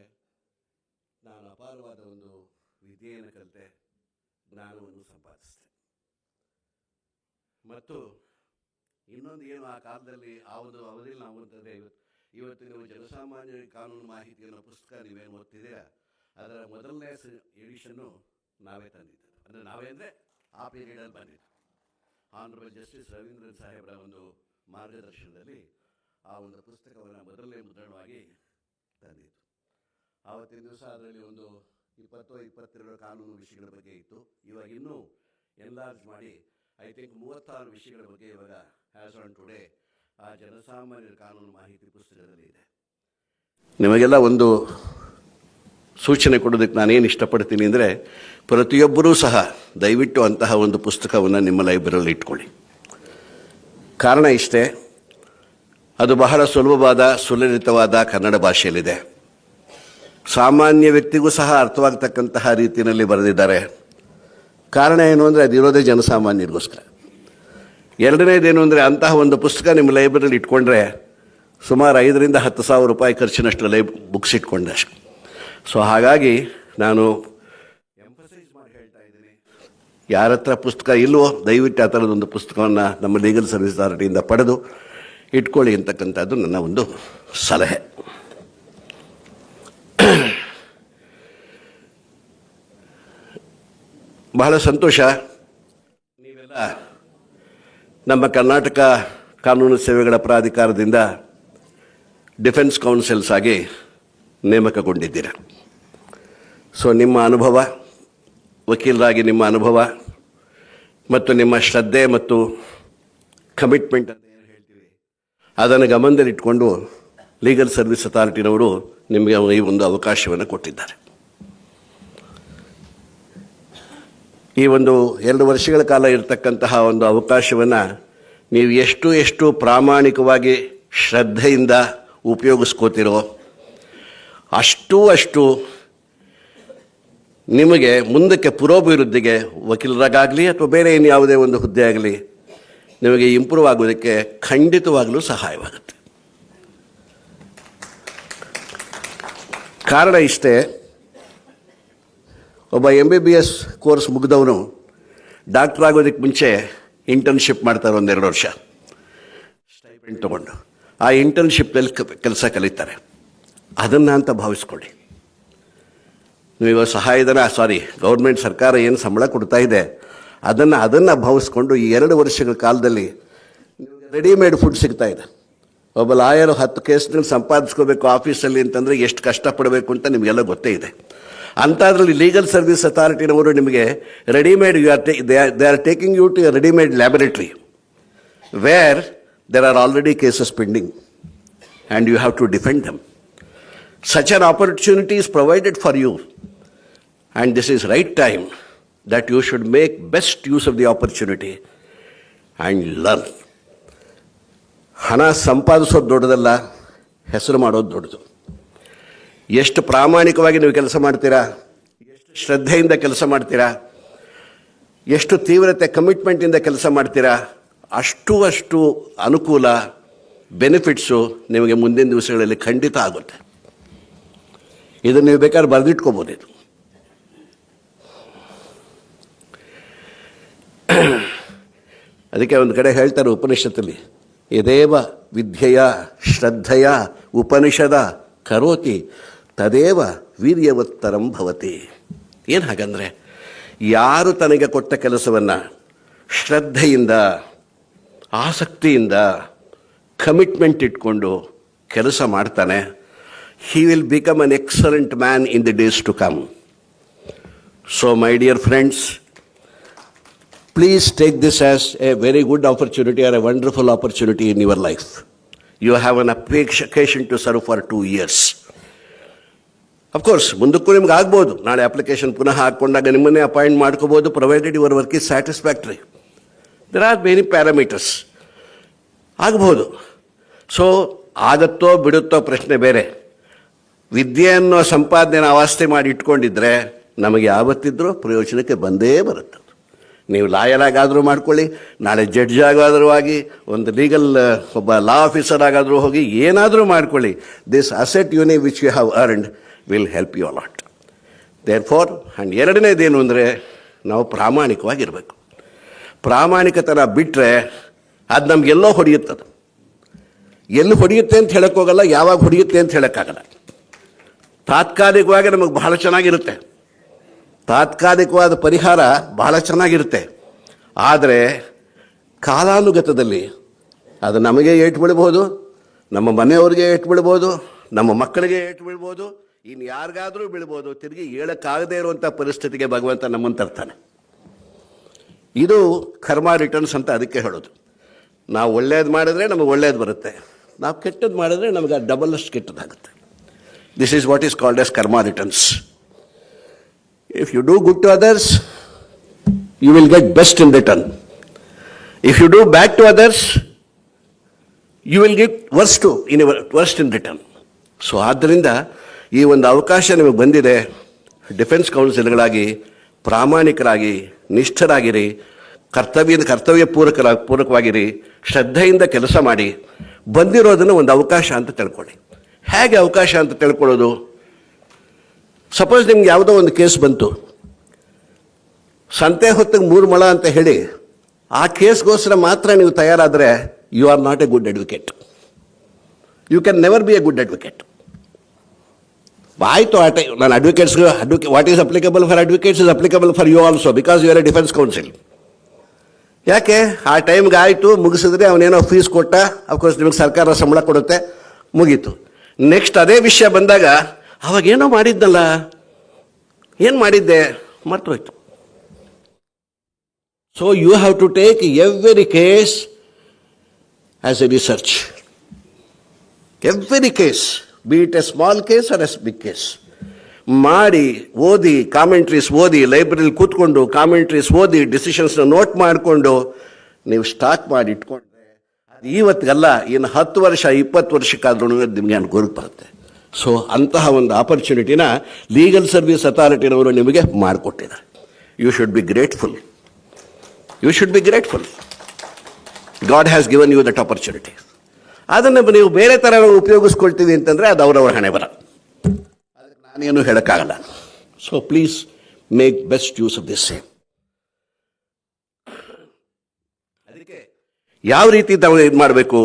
ನಾನು ಅಪಾರವಾದ ಒಂದು ವಿದ್ಯೆಯನ್ನು ಕಲಿತೆ, ಜ್ಞಾನವನ್ನು ಸಂಪಾದಿಸಿದೆ. ಮತ್ತು ಇನ್ನೊಂದು ಏನು ಆ ಕಾಲದಲ್ಲಿ ಆ ಒಂದು ಅವಧಿಯಲ್ಲಿ ನಾವು ಅಂತಂದರೆ ಇವತ್ತು ನೀವು ಜನಸಾಮಾನ್ಯ ಕಾನೂನು ಮಾಹಿತಿ ಅನ್ನೋ ಪುಸ್ತಕ ನೀವೇನು ಓದ್ತಿದ್ದೀರಾ ಅದರ ಮೊದಲನೇ ಎಡಿಷನ್ನು ನಾವೇ ತಂದಿದ್ದು. ಅಂದರೆ ನಾವೇ ಅಂದರೆ ಆ ಪೀರಿಯಡಲ್ಲಿ ಬಂದಿದ್ದು. ಆನರಬಲ್ ಜಸ್ಟಿಸ್ ರವೀಂದ್ರನ್ ಸಾಹೇಬರ ಒಂದು ಮಾರ್ಗದರ್ಶನದಲ್ಲಿ ಆ ಒಂದು ಪುಸ್ತಕವನ್ನು ಮೊದಲನೇ ಮುದ್ರಣವಾಗಿ ತಂದಿದ್ದು. ಆವತ್ತಿನ ದಿವಸ ಅದರಲ್ಲಿ ಒಂದು 20-22 ಕಾನೂನು ವಿಷಯಗಳ ಬಗ್ಗೆ ಇತ್ತು. ಇವಾಗ ಇನ್ನೂ ಎನ್ಲಾರ್ಜ್ ಮಾಡಿ ಐ ಥಿಂಕ್ 36 ವಿಷಯಗಳ ಬಗ್ಗೆ ಇವಾಗ ಆ್ಯಸ್ ಆನ್ ಟುಡೇ ಆ ಜನಸಾಮಾನ್ಯರ ಕಾನೂನು ಮಾಹಿತಿ ಪುಸ್ತಕದಲ್ಲಿ ಇದೆ. ನಿಮಗೆಲ್ಲ ಒಂದು ಸೂಚನೆ ಕೊಡೋದಕ್ಕೆ ನಾನೇನು ಇಷ್ಟಪಡ್ತೀನಿ ಅಂದರೆ, ಪ್ರತಿಯೊಬ್ಬರೂ ಸಹ ದಯವಿಟ್ಟು ಅಂತಹ ಒಂದು ಪುಸ್ತಕವನ್ನು ನಿಮ್ಮ ಲೈಬ್ರರಿಯಲ್ಲಿ ಇಟ್ಕೊಳ್ಳಿ. ಕಾರಣ ಇಷ್ಟೇ, ಅದು ಬಹಳ ಸುಲಲಿತವಾದ ಕನ್ನಡ ಭಾಷೆಯಲ್ಲಿದೆ. ಸಾಮಾನ್ಯ ವ್ಯಕ್ತಿಗೂ ಸಹ ಅರ್ಥವಾಗ್ತಕ್ಕಂತಹ ರೀತಿಯಲ್ಲಿ ಬರೆದಿದ್ದಾರೆ. ಕಾರಣ ಏನು ಅಂದರೆ ಅದಿರೋದೇ ಜನಸಾಮಾನ್ಯರಿಗೋಸ್ಕರ. ಎರಡನೇದೇನು ಅಂದರೆ ಅಂತಹ ಒಂದು ಪುಸ್ತಕ ನಿಮ್ಮ ಲೈಬ್ರರಿಯಲ್ಲಿ ಇಟ್ಕೊಂಡ್ರೆ ಸುಮಾರು 5,000 to 10,000 ರೂಪಾಯಿ ಖರ್ಚಿನಷ್ಟು ಬುಕ್ಸ್ ಇಟ್ಕೊಂಡೆ ಅಷ್ಟು. ಸೊ ಹಾಗಾಗಿ ನಾನು ಎಂಫಸೈಸ್ ಮಾಡಿ ಹೇಳ್ತಾ ಇದ್ದೀನಿ, ಯಾರ ಹತ್ರ ಪುಸ್ತಕ ಇಲ್ವೋ ದಯವಿಟ್ಟು ಆ ಥರದೊಂದು ಪುಸ್ತಕವನ್ನು ನಮ್ಮ ಲೀಗಲ್ ಸರ್ವಿಸ್ ಅಥಾರಿಟಿಯಿಂದ ಪಡೆದು ಇಟ್ಕೊಳ್ಳಿ ಅಂತಕ್ಕಂಥದ್ದು ನನ್ನ ಒಂದು ಸಲಹೆ. ಬಹಳ ಸಂತೋಷ, ನೀವೆಲ್ಲ ನಮ್ಮ ಕರ್ನಾಟಕ ಕಾನೂನು ಸೇವೆಗಳ ಪ್ರಾಧಿಕಾರದಿಂದ ಡಿಫೆನ್ಸ್ ಕೌನ್ಸಿಲ್ಸ್ ಆಗಿ ನೇಮಕಗೊಂಡಿದ್ದೀರ. ಸೊ ನಿಮ್ಮ ಅನುಭವ, ವಕೀಲರಾಗಿ ನಿಮ್ಮ ಅನುಭವ ಮತ್ತು ನಿಮ್ಮ ಶ್ರದ್ಧೆ ಮತ್ತು ಕಮಿಟ್ಮೆಂಟ್ ಅಂತ ಏನು ಹೇಳ್ತೀವಿ ಅದನ್ನು ಗಮನದಲ್ಲಿಟ್ಕೊಂಡು ಲೀಗಲ್ ಸರ್ವಿಸ್ ಅಥಾರಿಟಿನವರು ನಿಮಗೆ ಈ ಒಂದು ಅವಕಾಶವನ್ನು ಕೊಟ್ಟಿದ್ದಾರೆ. ಈ ಒಂದು 2 ವರ್ಷಗಳ ಕಾಲ ಇರತಕ್ಕಂತಹ ಒಂದು ಅವಕಾಶವನ್ನು ನೀವು ಎಷ್ಟು ಪ್ರಾಮಾಣಿಕವಾಗಿ ಶ್ರದ್ಧೆಯಿಂದ ಉಪಯೋಗಿಸ್ಕೋತಿರೋ ಅಷ್ಟು ನಿಮಗೆ ಮುಂದಕ್ಕೆ ಪುರೋಭಿವೃದ್ಧಿಗೆ ವಕೀಲರಾಗಲಿ ಅಥವಾ ಬೇರೆ ಏನು ಯಾವುದೇ ಒಂದು ಹುದ್ದೆ ಆಗಲಿ ನಿಮಗೆ ಇಂಪ್ರೂವ್ ಆಗೋದಕ್ಕೆ ಖಂಡಿತವಾಗಲೂ ಸಹಾಯವಾಗುತ್ತೆ. ಕಾರಣ ಇಷ್ಟೇ, ಒಬ್ಬ MBBS ಕೋರ್ಸ್ ಮುಗಿದವನು ಡಾಕ್ಟರ್ ಆಗೋದಕ್ಕೆ ಮುಂಚೆ ಇಂಟರ್ನ್ಶಿಪ್ ಮಾಡ್ತಾರೆ 1-2 ವರ್ಷ ಸ್ಟೈಪೆಂಡ್ ತೊಗೊಂಡು. ಆ ಇಂಟರ್ನ್ಶಿಪ್ನಲ್ಲಿ ಕೆಲಸ ಕಲಿತಾರೆ. ಅದನ್ನು ಅಂತ ಭಾವಿಸ್ಕೊಳ್ಳಿ. ನೀವು ಸಹಾಯಧನ ಗೌರ್ಮೆಂಟ್ ಸರ್ಕಾರ ಏನು ಸಂಬಳ ಕೊಡ್ತಾ ಇದೆ ಅದನ್ನು ಭಾವಿಸ್ಕೊಂಡು ಈ 2 ವರ್ಷಗಳ ಕಾಲದಲ್ಲಿ ರೆಡಿಮೇಡ್ ಫುಡ್ ಸಿಗ್ತಾ ಇದೆ. ಒಬ್ಬ ಲಾಯರು 10 ಕೇಸ್ನಲ್ಲಿ ಸಂಪಾದಿಸ್ಕೋಬೇಕು ಆಫೀಸಲ್ಲಿ ಅಂತಂದರೆ ಎಷ್ಟು ಕಷ್ಟಪಡಬೇಕು ಅಂತ ನಿಮಗೆಲ್ಲ ಗೊತ್ತೇ ಇದೆ. ಅಂಥದ್ರಲ್ಲಿ ಲೀಗಲ್ ಸರ್ವಿಸ್ ಅಥಾರಿಟಿನವರು ನಿಮಗೆ readymade they are taking you to a readymade laboratory where there are already cases pending and you have to defend them. Such an opportunity is provided for you, and this is right time that you should make best use of the opportunity and learn. ಹಣ ಸಂಪಾದಿಸೋದು ದೊಡ್ಡದಲ್ಲ, ಹೆಸರು ಮಾಡೋದು ದೊಡ್ಡದು. ಎಷ್ಟು ಪ್ರಾಮಾಣಿಕವಾಗಿ ನೀವು ಕೆಲಸ ಮಾಡ್ತೀರಾ, ಎಷ್ಟು ಶ್ರದ್ಧೆಯಿಂದ ಕೆಲಸ ಮಾಡ್ತೀರಾ, ಎಷ್ಟು ತೀವ್ರತೆ ಕಮಿಟ್ಮೆಂಟಿಂದ ಕೆಲಸ ಮಾಡ್ತೀರಾ, ಅಷ್ಟು ಅನುಕೂಲ ಬೆನಿಫಿಟ್ಸು ನಿಮಗೆ ಮುಂದಿನ ದಿವಸಗಳಲ್ಲಿ ಖಂಡಿತ ಆಗುತ್ತೆ. ಇದನ್ನು ನೀವು ಬೇಕಾದ್ರೆ ಬರೆದಿಟ್ಕೋಬೋದು. ಇದು ಅದಕ್ಕೆ ಒಂದು ಕಡೆ ಹೇಳ್ತಾರೆ ಉಪನಿಷತ್ತಲ್ಲಿ, ಯದೇವ ವಿದ್ಯೆಯ ಶ್ರದ್ಧೆಯ ಉಪನಿಷದ ಕರೋತಿ ತದೇವ ವೀರ್ಯವತ್ತರಂ ಭವತಿ. ಏನು ಹಾಗಂದರೆ, ಯಾರು ತನಗೆ ಕೊಟ್ಟ ಕೆಲಸವನ್ನು ಶ್ರದ್ಧೆಯಿಂದ ಆಸಕ್ತಿಯಿಂದ ಕಮಿಟ್ಮೆಂಟ್ ಇಟ್ಕೊಂಡು ಕೆಲಸ ಮಾಡ್ತಾನೆ, he will become an excellent man in the days to come. So my dear friends, please take this as a very good opportunity or a wonderful opportunity in your life. You have an application to serve for 2 years. Of course, ಮುಂದಕ್ಕೂ ನಿಮ್ಗೆ ಆಗ್ಬೋದು. ನಾಳೆ application ಪುನಃ ಹಾಕ್ಕೊಂಡಾಗ ನಿಮ್ಮನ್ನೇ appoint ಮಾಡ್ಕೋಬೋದು, provided your work is satisfactory. There are many parameters. ಆಗ್ಬೋದು. So ಆಗತ್ತೋ ಬಿಡುತ್ತೋ ಪ್ರಶ್ನೆ ಬೇರೆ. ವಿದ್ಯೆಯನ್ನು ಸಂಪಾದನೆ ಆವಾಸ್ತೆ ಮಾಡಿ ಇಟ್ಕೊಂಡಿದ್ರೆ ನಮಗೆ ಯಾವತ್ತಿದ್ರೂ ಪ್ರಯೋಜನಕ್ಕೆ ಬಂದೇ ಬರುತ್ತೆ. ನೀವು ಲಾಯರ್ ಆಗಾದರೂ ಮಾಡ್ಕೊಳ್ಳಿ, ನಾಳೆ ಜಡ್ಜ್ ಆಗಾದರೂ ಆಗಿ, ಒಂದು ಲೀಗಲ್ ಒಬ್ಬ ಲಾ ಆಫೀಸರ್ ಆಗಾದರೂ ಹೋಗಿ, ಏನಾದರೂ ಮಾಡ್ಕೊಳ್ಳಿ, ದಿಸ್ ಅಸೆಟ್ ಯೂನಿ which you have earned will help you a lot. Therefore and ಎರಡನೇದೇನು ಅಂದರೆ, ನಾವು ಪ್ರಾಮಾಣಿಕವಾಗಿರಬೇಕು. ಪ್ರಾಮಾಣಿಕತನ ಬಿಟ್ಟರೆ ಅದು ನಮಗೆಲ್ಲೋ ಹೊಡೆಯುತ್ತದೆ. ಎಲ್ಲಿ ಹೊಡೆಯುತ್ತೆ ಅಂತ ಹೇಳೋಕ್ಕೋಗಲ್ಲ, ಯಾವಾಗ ಹೊಡೆಯುತ್ತೆ ಅಂತ ಹೇಳೋಕ್ಕಾಗಲ್ಲ. ತಾತ್ಕಾಲಿಕವಾಗಿ ನಮಗೆ ಬಹಳ ಚೆನ್ನಾಗಿರುತ್ತೆ, ತಾತ್ಕಾಲಿಕವಾದ ಪರಿಹಾರ ಬಹಳ ಚೆನ್ನಾಗಿರುತ್ತೆ. ಆದರೆ ಕಾಲಾನುಗತದಲ್ಲಿ ಅದು ನಮಗೆ ಏಟು ಬೀಳ್ಬೋದು, ನಮ್ಮ ಮನೆಯವ್ರಿಗೆ ಏಟು ಬೀಳ್ಬೋದು, ನಮ್ಮ ಮಕ್ಕಳಿಗೆ ಏಟು ಬೀಳ್ಬೋದು, ಇನ್ನು ಯಾರಿಗಾದರೂ ಬೀಳ್ಬೋದು. ತಿರುಗಿ ಹೇಳೋಕ್ಕಾಗದೇ ಇರುವಂಥ ಪರಿಸ್ಥಿತಿಗೆ ಭಗವಂತ ನಮ್ಮನ್ನು ತರ್ತಾನೆ. ಇದು ಕರ್ಮ ರಿಟರ್ನ್ಸ್ ಅಂತ ಅದಕ್ಕೆ ಹೇಳೋದು. ನಾವು ಒಳ್ಳೇದು ಮಾಡಿದ್ರೆ ನಮಗೆ ಒಳ್ಳೇದು ಬರುತ್ತೆ, ನಾವು ಕೆಟ್ಟದ್ದು ಮಾಡಿದ್ರೆ ನಮಗೆ ಡಬಲ್ ಅಷ್ಟು ಕೆಟ್ಟದಾಗುತ್ತೆ. This is what is called as karma returns. If you do good to others, you will get best in return. If you do bad to others, you will get worst in return. So ಆದ್ದರಿಂದ ಈ ಒಂದು ಅವಕಾಶ ನಿಮಗೆ ಬಂದಿದೆ. Defence ಕೌನ್ಸಿಲ್ಗಳಾಗಿ ಪ್ರಾಮಾಣಿಕರಾಗಿ ನಿಷ್ಠರಾಗಿರಿ, ಕರ್ತವ್ಯಪೂರ್ವಕವಾಗಿರಿ, ಶ್ರದ್ಧೆಯಿಂದ ಕೆಲಸ ಮಾಡಿ. ಬಂದಿರೋದನ್ನು ಒಂದು ಅವಕಾಶ ಅಂತ ತಿಳ್ಕೊಳ್ಳಿ. ಹೇಗೆ ಅವಕಾಶ ಅಂತ ತಿಳ್ಕೊಳ್ಳೋದು? ಸಪೋಸ್ ನಿಮ್ಗೆ ಯಾವುದೋ ಒಂದು ಕೇಸ್ ಬಂತು, ಸಂತೆ ಹೊತ್ತಿಗೆ 3 ಮೊಳ ಅಂತ ಹೇಳಿ ಆ ಕೇಸ್ಗೋಸ್ಕರ ಮಾತ್ರ ನೀವು ತಯಾರಾದರೆ you are not a good advocate. You can never be a good advocate. ಆಯಿತು, ಆ ಟೈಮ್ ನಾನು what is applicable for advocates is applicable for you also, because you are a defence counsel. ಯಾಕೆ ಆ ಟೈಮ್ಗೆ ಆಯಿತು, ಮುಗಿಸಿದ್ರೆ ಅವನೇನೋ ಫೀಸ್ ಕೊಟ್ಟ, of course ನಿಮಗೆ ಸರ್ಕಾರ ಸಂಬಳ ಕೊಡುತ್ತೆ, ಮುಗೀತು. ನೆಕ್ಸ್ಟ್ ಅದೇ ವಿಷಯ ಬಂದಾಗ ಅವಾಗೇನೋ ಮಾಡಿದ್ನಲ್ಲ, ಏನು ಮಾಡಿದ್ದೆ ಮರ್ತೋಯ್ತು. So you have to take every case as a research. Every case, be it a small case or a big case, ಮಾಡಿ ಓದಿ, ಕಾಮೆಂಟ್ರೀಸ್ ಓದಿ, ಲೈಬ್ರರಿಲಿ ಕೂತ್ಕೊಂಡು ಕಾಮೆಂಟ್ರೀಸ್ ಓದಿ, ಡಿಸಿಷನ್ಸ್ನ ನೋಟ್ ಮಾಡಿಕೊಂಡು ನೀವು ಸ್ಟಾಕ್ ಮಾಡಿ ಇಟ್ಕೊಂಡ್ರೆ ಅದು ಇವತ್ತಿಗಲ್ಲ, ಇನ್ನು 10 ವರ್ಷ 20 ವರ್ಷಕ್ಕಾದ್ರೂ ನಿಮಗೆ ಅನುಕೂಲ ಬರುತ್ತೆ. ಸೊ ಅಂತಹ ಒಂದು ಆಪರ್ಚುನಿಟಿನ ಲೀಗಲ್ ಸರ್ವಿಸ್ ಅಥಾರಿಟಿನವರು ನಿಮಗೆ ಮಾಡಿಕೊಟ್ಟಿದ್ದಾರೆ. You should be grateful. You should be grateful. God has given you that opportunity. ಅದನ್ನು ನೀವು ಬೇರೆ ಥರ ಉಪಯೋಗಿಸ್ಕೊಳ್ತೀವಿ ಅಂತಂದರೆ ಅದು ಅವರವರ ಹಣೆ ಬರ. ಅದಕ್ಕೆ ನಾನೇನು ಹೇಳೋಕ್ಕಾಗಲ್ಲ. So please make best use of this same. ಅದಕ್ಕೆ ಯಾವ ರೀತಿ ತಾವು ಇದು ಮಾಡಬೇಕು,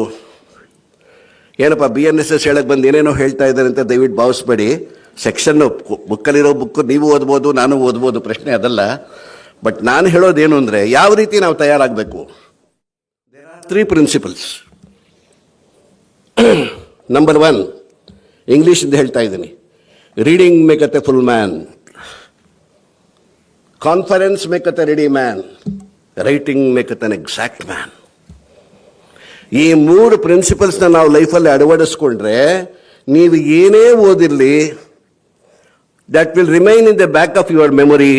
ಏನಪ್ಪ BNSS ಹೇಳಕ್ಕೆ ಬಂದು ಏನೇನೋ ಹೇಳ್ತಾ ಇದ್ದಾರೆ ಅಂತ ದಯವಿಟ್ಟು ಭಾವಿಸ್ಬೇಡಿ. ಸೆಕ್ಷನ್ನು ಬುಕ್ಕಲ್ಲಿರೋ ಬುಕ್ಕು ನೀವು ಓದ್ಬೋದು, ನಾನು ಓದ್ಬೋದು, ಪ್ರಶ್ನೆ ಅದಲ್ಲ. ಬಟ್ ನಾನು ಹೇಳೋದೇನು ಅಂದರೆ ಯಾವ ರೀತಿ ನಾವು ತಯಾರಾಗಬೇಕು. There are 3 principles. ನಂಬರ್ 1, ಇಂಗ್ಲೀಷಿಂದ ಹೇಳ್ತಾ ಇದ್ದೀನಿ, reading maketh a full man, conference maketh a ready man, writing maketh an exact man. ಈ 3 ಪ್ರಿನ್ಸಿಪಲ್ಸ್ನ ನಾವು ಲೈಫಲ್ಲಿ ಅಳವಡಿಸ್ಕೊಂಡ್ರೆ ನೀವು ಏನೇ ಓದಿರಲಿ, that will remain in the back of your memory.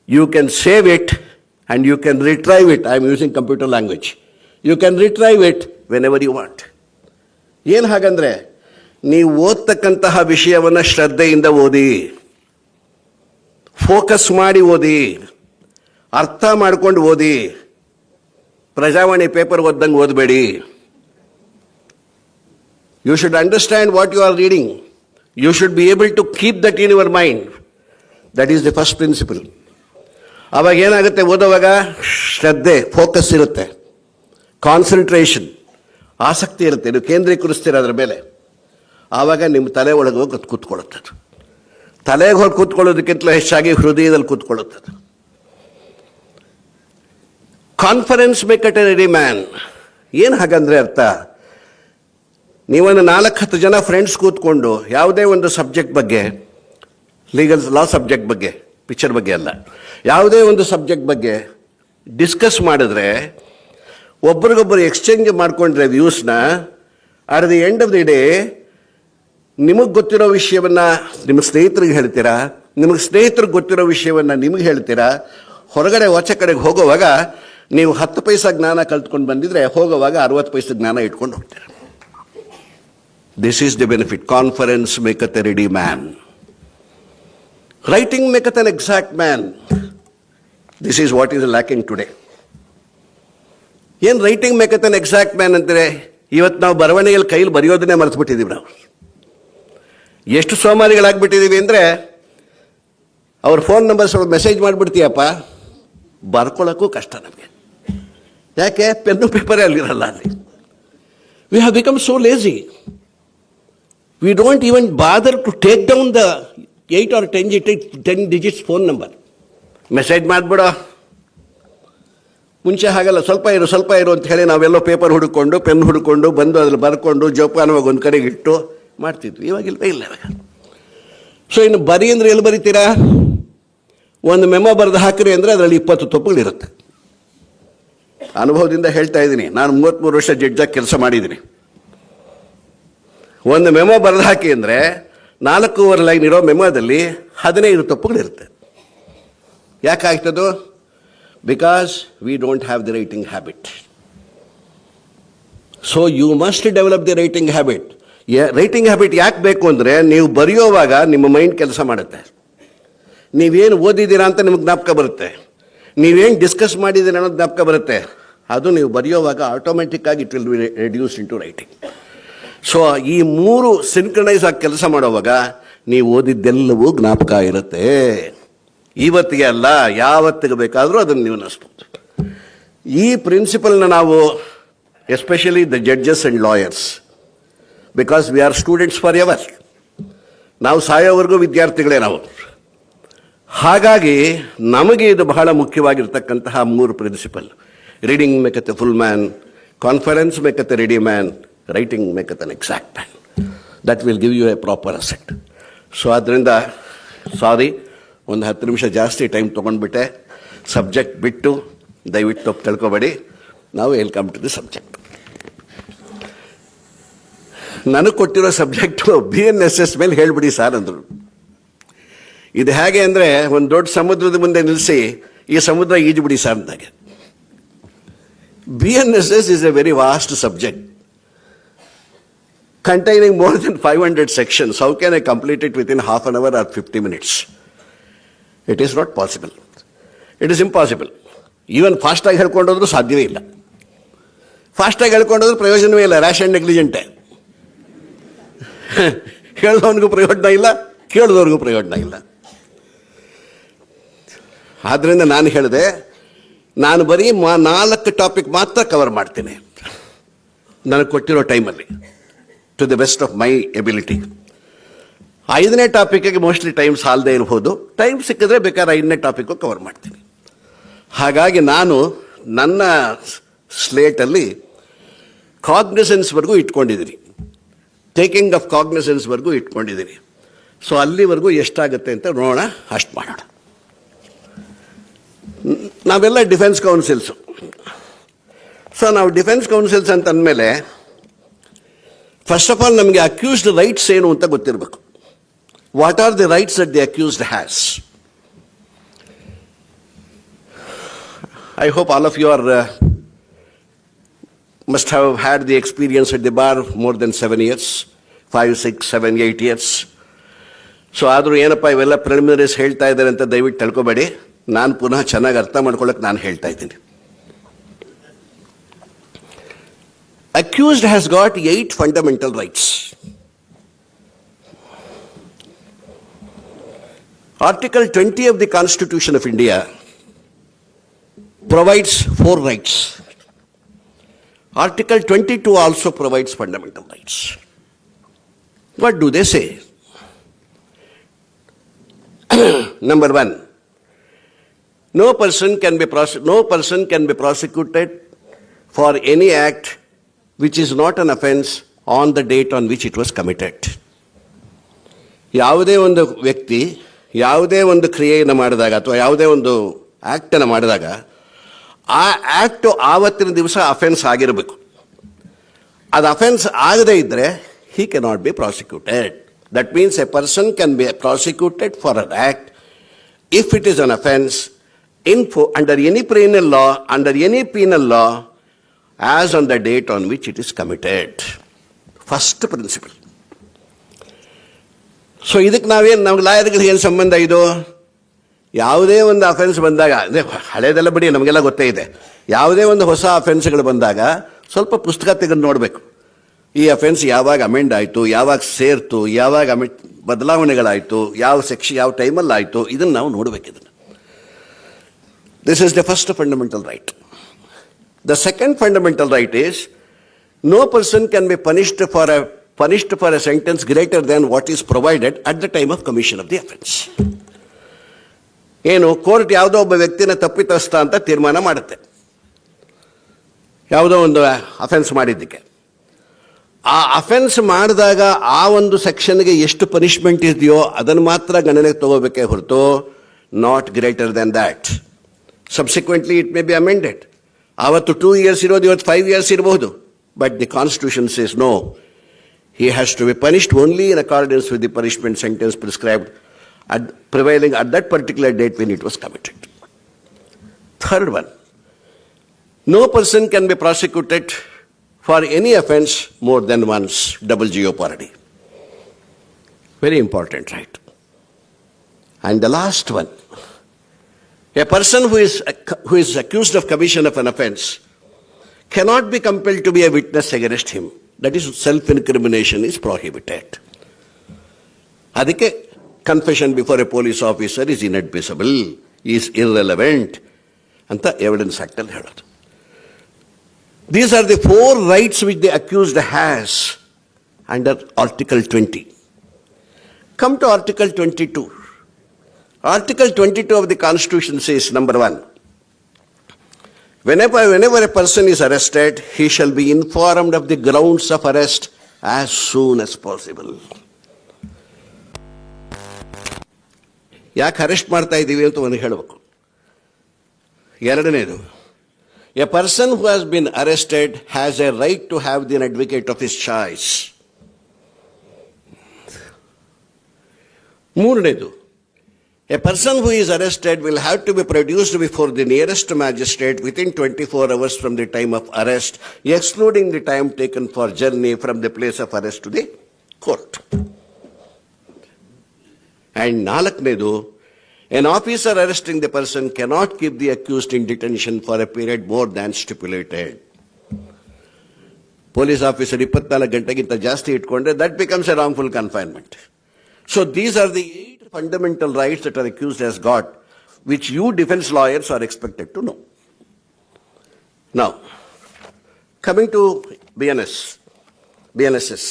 You can save it and you can retrieve it. I am using computer language. You can retrieve it whenever you want. ಏನು ಹಾಗಂದರೆ, ನೀವು ಓದ್ತಕ್ಕಂತಹ ವಿಷಯವನ್ನು ಶ್ರದ್ಧೆಯಿಂದ ಓದಿ, focus ಮಾಡಿ ಓದಿ, ಅರ್ಥ ಮಾಡ್ಕೊಂಡು ಓದಿ. ಪ್ರಜಾವಾಣಿ ಪೇಪರ್ ಓದ್ದಂಗೆ ಓದಬೇಡಿ. You should understand what you are reading. You should be able to keep that in your mind. That is the first principle. ಆವಾಗ ಏನಾಗುತ್ತೆ, ಓದುವಾಗ ಶ್ರದ್ಧೆ, ಫೋಕಸ್ ಇರುತ್ತೆ, ಕಾನ್ಸಂಟ್ರೇಷನ್, ಆಸಕ್ತಿ ಇರುತ್ತೆ, ನೀವು ಕೇಂದ್ರೀಕರಿಸ್ತೀರ ಅದರ ಮೇಲೆ. ಆವಾಗ ನಿಮ್ಮ ತಲೆ ಒಳಗೆ ಹೋಗಿ ಕೂತ್ಕೊಳ್ಳುತ್ತೆ. ತಲೆಗೆ ಹೋಗಿ ಕೂತ್ಕೊಳ್ಳೋದಕ್ಕಿಂತಲೂ ಹೆಚ್ಚಾಗಿ ಹೃದಯದಲ್ಲಿ ಕೂತ್ಕೊಳ್ಳುತ್ತದೆ. Conference maketh a ready man. ಏನು ಹಾಗಂದರೆ ಅರ್ಥ, ನೀವೊಂದು 4-10 ಜನ ಫ್ರೆಂಡ್ಸ್ ಕೂತ್ಕೊಂಡು ಯಾವುದೇ ಒಂದು ಸಬ್ಜೆಕ್ಟ್ ಬಗ್ಗೆ, ಲೀಗಲ್ ಲಾ ಸಬ್ಜೆಕ್ಟ್ ಬಗ್ಗೆ, ಪಿಕ್ಚರ್ ಬಗ್ಗೆ ಅಲ್ಲ, ಯಾವುದೇ ಒಂದು ಸಬ್ಜೆಕ್ಟ್ ಬಗ್ಗೆ ಡಿಸ್ಕಸ್ ಮಾಡಿದ್ರೆ, ಒಬ್ರಿಗೊಬ್ಬರು ಎಕ್ಸ್ಚೇಂಜ್ ಮಾಡಿಕೊಂಡ್ರೆ ವ್ಯೂಸ್ನ, at the end of the day ನಿಮಗೆ ಗೊತ್ತಿರೋ ವಿಷಯವನ್ನು ನಿಮ್ಮ ಸ್ನೇಹಿತರಿಗೆ ಹೇಳ್ತೀರಾ, ನಿಮಗೆ ಸ್ನೇಹಿತರಿಗೆ ಗೊತ್ತಿರೋ ವಿಷಯವನ್ನು ನಿಮಗೆ ಹೇಳ್ತೀರಾ. ಹೊರಗಡೆ ಆಚೆ ಕಡೆಗೆ ಹೋಗೋವಾಗ ನೀವು 10 ಪೈಸಾ ಜ್ಞಾನ ಕಲ್ತ್ಕೊಂಡು ಬಂದಿದ್ರೆ, ಹೋಗೋವಾಗ 60 ಪೈಸಾ ಜ್ಞಾನ ಇಟ್ಕೊಂಡು ಹೋಗ್ತೀರ. This is the benefit. Conference maketh a ready man, writing maketh an exact man. This is what is lacking today. ಏನು writing maketh an exact man ಅಂತಾರೆ? ಇವತ್ತು ನಾವು ಬರವಣಿಗೆಯಲ್ಲಿ ಕೈಲಿ ಬರೆಯೋದನ್ನೇ ಮರೆತುಬಿಟ್ಟಿದ್ದೀವಿ. ನಾವು ಎಷ್ಟು ಸೋಮಾರಿಗಳಾಗ್ಬಿಟ್ಟಿದ್ದೀವಿ ಅಂದರೆ, ಅವ್ರ ಫೋನ್ ನಂಬರ್ಸ್ ಮೆಸೇಜ್ ಮಾಡಿಬಿಡ್ತೀಯಪ್ಪ, ಬರ್ಕೊಳ್ಳೋಕ್ಕೂ ಕಷ್ಟ ನಮಗೆ. ಯಾಕೆ? ಪೆನ್ನು ಪೇಪರೇ ಅಲ್ಲಿರಲ್ಲ ಅಲ್ಲಿ. We have become so lazy. We don't even bother to take down the 8 or 10 digits phone number. Message ಮಾಡಿಬಿಡೋ. ಮುಂಚೆ ಹಾಗಲ್ಲ, ಸ್ವಲ್ಪ ಇರು ಅಂತ ಹೇಳಿ ನಾವೆಲ್ಲೋ ಪೇಪರ್ ಹುಡುಕೊಂಡು, ಪೆನ್ ಹುಡುಕೊಂಡು ಬಂದು ಅದ್ರಲ್ಲಿ ಬರ್ಕೊಂಡು ಜೋಪಾನವಾಗಿ ಒಂದು ಕಡೆಗೆ ಇಟ್ಟು ಮಾಡ್ತಿದ್ವಿ. ಇವಾಗಿಲ್ಲ ಇವಾಗ. ಸೊ ಇನ್ನು ಬರಿ ಅಂದರೆ ಎಲ್ಲಿ ಬರಿತೀರಾ? ಒಂದು ಮೆಮೊ ಬರೆದು ಹಾಕಿರಿ ಅಂದರೆ ಅದರಲ್ಲಿ 20 ತಪ್ಪುಗಳಿರುತ್ತೆ. ಅನುಭವದಿಂದ ಹೇಳ್ತಾ ಇದ್ದೀನಿ. ನಾನು 33 ವರ್ಷ ಜಡ್ಜಾಗಿ ಕೆಲಸ ಮಾಡಿದ್ದೀನಿ. ಒಂದು ಮೆಮೊ ಬರೆದು ಹಾಕಿ ಅಂದರೆ 4.5 ಲೈನ್ ಇರೋ ಮೆಮೊದಲ್ಲಿ 15 ತಪ್ಪುಗಳಿರುತ್ತೆ. ಯಾಕಾಗ್ತದೋ? Because we don't have the writing habit. So you must develop the writing habit. Writing habit ಯಾಕೆ ಬೇಕು ಅಂದರೆ, ನೀವು ಬರೆಯೋವಾಗ ನಿಮ್ಮ ಮೈಂಡ್ ಕೆಲಸ ಮಾಡುತ್ತೆ. ನೀವೇನು ಓದಿದ್ದೀರಾ ಅಂತ ನಿಮಗೆ ಜ್ಞಾಪಕ ಬರುತ್ತೆ, ನೀವೇನು ಡಿಸ್ಕಸ್ ಮಾಡಿದ್ದೀರಾ ಅನ್ನೋದು ಜ್ಞಾಪಕ ಬರುತ್ತೆ. ಅದು ನೀವು ಬರೆಯೋವಾಗ ಆಟೋಮೆಟಿಕ್ ಆಗಿ it will be reduce into writing. So ಈ 3 ಸಿನ್ಕ್ರನೈಸ್ ಆಗಿ ಕೆಲಸ ಮಾಡೋವಾಗ ನೀವು ಓದಿದ್ದೆಲ್ಲವೂ ಜ್ಞಾಪಕ ಇರುತ್ತೆ. ಇವತ್ತಿಗೆ ಅಲ್ಲ, ಯಾವತ್ತಿಗೆ ಬೇಕಾದರೂ ಅದನ್ನು ನೀವು ನೆನೆಸ್ಬೋದು. ಈ ಪ್ರಿನ್ಸಿಪಲ್ನ ನಾವು especially the judges and lawyers, because we are students forever. ನಾವು ಸಾಯೋವರೆಗೂ ವಿದ್ಯಾರ್ಥಿಗಳೇ ನಾವು. ಹಾಗಾಗಿ ನಮಗೆ ಇದು ಬಹಳ ಮುಖ್ಯವಾಗಿರ್ತಕ್ಕಂತಹ 3 principle. Reading maketh a full man, conference maketh a ready man, writing maketh an exact man. That will give you a proper asset. So ಆದ್ದರಿಂದ ಸಾರಿ, ಒಂದು 10 ನಿಮಿಷ ಜಾಸ್ತಿ ಟೈಮ್ ತೊಗೊಂಡ್ಬಿಟ್ಟೆ. ಸಬ್ಜೆಕ್ಟ್ ಬಿಟ್ಟು ದಯವಿಟ್ಟು ತಪ್ಪು ತಿಳ್ಕೊಬೇಡಿ. ನಾವು ವೆಲ್ಕಮ್ ಟು ದಿ ಸಬ್ಜೆಕ್ಟ್. ನನಗೆ ಕೊಟ್ಟಿರೋ ಸಬ್ಜೆಕ್ಟು BNSS ಮೇಲೆ ಹೇಳಿಬಿಡಿ ಸಾರ್ ಅಂದರು. ಇದು ಹೇಗೆ ಅಂದರೆ, ಒಂದು ದೊಡ್ಡ ಸಮುದ್ರದ ಮುಂದೆ ನಿಲ್ಲಿಸಿ ಈ ಸಮುದ್ರ ಈಜುಬಿಡಿ sir ಅಂತಾಗೆ. BNSS is a very vast subject. containing more than 500 sections. How can I complete it within half an hour or 50 minutes? It is not possible. It is impossible. Even ಫಾಸ್ಟಾಗಿ ಹೇಳ್ಕೊಂಡೋದ್ರೂ ಸಾಧ್ಯವೇ ಇಲ್ಲ. ಫಾಸ್ಟಾಗಿ ಹೇಳ್ಕೊಂಡೋದ್ರೂ ಪ್ರಯೋಜನವೇ ಇಲ್ಲ, ರ್ಯಾಶ್ ಆ್ಯಂಡ್ ನೆಗ್ಲಿಜೆಂಟೇ. ಹೇಳಿದವನಿಗೂ ಪ್ರಯೋಜನ ಇಲ್ಲ, ಕೇಳಿದವ್ರಿಗೂ ಪ್ರಯೋಜನ ಇಲ್ಲ. ಆದ್ದರಿಂದ ನಾನು ಹೇಳಿದೆ, ನಾನು ಬರೀ 4 ಟಾಪಿಕ್ ಮಾತ್ರ ಕವರ್ ಮಾಡ್ತೀನಿ ನನಗೆ ಕೊಟ್ಟಿರೋ ಟೈಮಲ್ಲಿ, to the best of my ability. 5ನೇ ಟಾಪಿಕ್ಗೆ ಮೋಸ್ಟ್ಲಿ ಟೈಮ್ ಸಾಲದೇ ಇರ್ಬೋದು, ಟೈಮ್ ಸಿಕ್ಕಿದ್ರೆ ಬೇಕಾದ್ರೆ 5ನೇ ಟಾಪಿಕ್ಕು ಕವರ್ ಮಾಡ್ತೀನಿ. ಹಾಗಾಗಿ ನಾನು ನನ್ನ ಸ್ಲೇಟಲ್ಲಿ ಕಾಗ್ನಿಸೆನ್ಸ್ವರೆಗೂ ಇಟ್ಕೊಂಡಿದ್ದೀನಿ, ಟೇಕಿಂಗ್ ಆಫ್ ಕಾಗ್ನಿಸೆನ್ಸ್ವರೆಗೂ ಇಟ್ಕೊಂಡಿದ್ದೀನಿ. ಸೊ ಅಲ್ಲಿವರೆಗೂ ಎಷ್ಟಾಗುತ್ತೆ ಅಂತ ನೋಡೋಣ, ಅಷ್ಟು ಮಾಡೋಣ. ನಾವೆಲ್ಲ ಡಿಫೆನ್ಸ್ ಕೌನ್ಸಿಲ್ಸು. ಸೊ ನಾವು ಡಿಫೆನ್ಸ್ ಕೌನ್ಸಿಲ್ಸ್ ಅಂತ ಅಂದಮೇಲೆ ಫಸ್ಟ್ ಆಫ್ ಆಲ್ ನಮಗೆ ಅಕ್ಯೂಸ್ಡ್ ರೈಟ್ಸ್ ಏನು ಅಂತ ಗೊತ್ತಿರಬೇಕು. What are the rights that the accused has? I hope all of you must have had the experience at the bar more than 7 years, 5, 6, 7, 8 years. So ಆದರೂ ಏನಪ್ಪ ಇವೆಲ್ಲ ಪ್ರಿಲಿಮಿನರೀಸ್ ಹೇಳ್ತಾ ಇದ್ದಾರೆ ಅಂತ ದಯವಿಟ್ಟು ತಿಳ್ಕೊಬೇಡಿ. ನಾನು ಪುನಃ ಚೆನ್ನಾಗಿ ಅರ್ಥ ಮಾಡ್ಕೊಳ್ಳೋಕೆ ನಾನು ಹೇಳ್ತಾ ಇದ್ದೀನಿ. Accused has got 8 fundamental rights. Article 20 of the Constitution of India provides 4 rights. Article 22 also provides fundamental rights. What do they say? Number 1, no person can be prosecuted for any act which is not an offense on the date on which it was committed. ಯಾವುದೇ ಒಂದು ವ್ಯಕ್ತಿ ಯಾವುದೇ ಒಂದು ಕ್ರಿಯೆಯನ್ನು ಮಾಡಿದಾಗ ಅಥವಾ ಯಾವುದೇ ಒಂದು ಆ್ಯಕ್ಟನ್ನು ಮಾಡಿದಾಗ ಆ ಆ್ಯಕ್ಟು ಆವತ್ತಿನ ದಿವಸ ಅಫೆನ್ಸ್ ಆಗಿರಬೇಕು. ಅದು ಅಫೆನ್ಸ್ ಆಗದೇ ಇದ್ದರೆ he cannot be prosecuted. That means a person can be prosecuted for an act if it is an offense under any penal law as on the date on which it is committed. First principle. So ಇದಕ್ಕೆ ನಮ್ಗೆ ಲಾಯರ್ಗಳಿಗೆ ಏನು ಸಂಬಂಧ? ಇದು ಯಾವುದೇ ಒಂದು offence ಬಂದಾಗ, ಅಂದರೆ ಹಳೇದೆಲ್ಲ ಬಿಡಿ, ನಮಗೆಲ್ಲ ಗೊತ್ತೇ ಇದೆ. ಯಾವುದೇ ಒಂದು ಹೊಸ ಅಫೆನ್ಸ್ಗಳು ಬಂದಾಗ ಸ್ವಲ್ಪ ಪುಸ್ತಕ ತೆಗೆದು ನೋಡಬೇಕು. ಈ ಅಫೆನ್ಸ್ ಯಾವಾಗ ಅಮೆಂಡ್ ಆಯಿತು, ಯಾವಾಗ ಸೇರ್ತು, ಯಾವಾಗ ಬದಲಾವಣೆಗಳಾಯಿತು, ಯಾವ ಸೆಕ್ಷನ್ ಯಾವ ಟೈಮಲ್ಲಿ ಆಯಿತು, ಇದನ್ನು ನಾವು ನೋಡಬೇಕು. ಇದನ್ನು this is the first fundamental right. The second fundamental right is no person can be punished for a sentence greater than what is provided at the time of commission of the offense. ಏನು, court ಯಾವುದೋ ಒಬ್ಬ ವ್ಯಕ್ತಿನ ತಪ್ಪಿತಸ್ಥ ಅಂತ ತೀರ್ಮಾನ ಮಾಡುತ್ತೆ ಯಾವುದೋ ಒಂದು ಅಫೆನ್ಸ್ ಮಾಡಿದ್ದಕ್ಕೆ. ಆ ಅಫೆನ್ಸ್ ಮಾಡಿದಾಗ ಆ ಒಂದು ಸೆಕ್ಷನ್ಗೆ ಎಷ್ಟು ಪನಿಷ್ಮೆಂಟ್ ಇದೆಯೋ ಅದನ್ನು ಮಾತ್ರ ಗಣನೆಗೆ ತಗೋಬೇಕೇ ಹೊರತು not greater than that. Subsequently it may be amended. ಆವತ್ತು 2 years ಇರೋದು ಇವತ್ತು 5 years ಇರಬಹುದು. But the Constitution says no. He has to be punished only in accordance with the punishment sentence prescribed prevailing at that particular date when it was committed. Third one, no person can be prosecuted for any offense more than once, double jeopardy. Very important, right? And the last one, a person who is accused of commission of an offense cannot be compelled to be a witness against him. That is, self-incrimination is prohibited. ಅದಕ್ಕೆ confession before a police officer is inadmissible, is irrelevant ಅಂತ evidence ಆಕ್ಟಲ್ಲಿ ಹೇಳೋದು. These are the 4 rights which the accused has under Article 20. Come to Article 22. Article 22 of the Constitution says, number 1, Whenever a person is arrested, he shall be informed of the grounds of arrest as soon as possible. ಯಾಕೆ arrest ಮಾಡ್ತಾ ಇದ್ದೀವಿ ಅಂತ ಒಂದು ಹೇಳಬೇಕು. ಎರಡನೇದು, a person who has been arrested has a right to have an advocate of his choice. ಮೂರನೇದು, A person who is arrested will have to be produced before the nearest magistrate within 24 hours from the time of arrest, excluding the time taken for journey from the place of arrest to the court. And ನಾಲ್ಕನೇದು, an officer arresting the person cannot keep the accused in detention for a period more than stipulated. Police officer 24 ಗಂಟೆಗಿಂತ ಜಾಸ್ತಿ ಇಟ್ಕೊಂಡ್ರೆ that becomes a wrongful confinement. So these are the 8 fundamental rights that are accused has got, which you defense lawyers are expected to know. Now, coming to BNSS.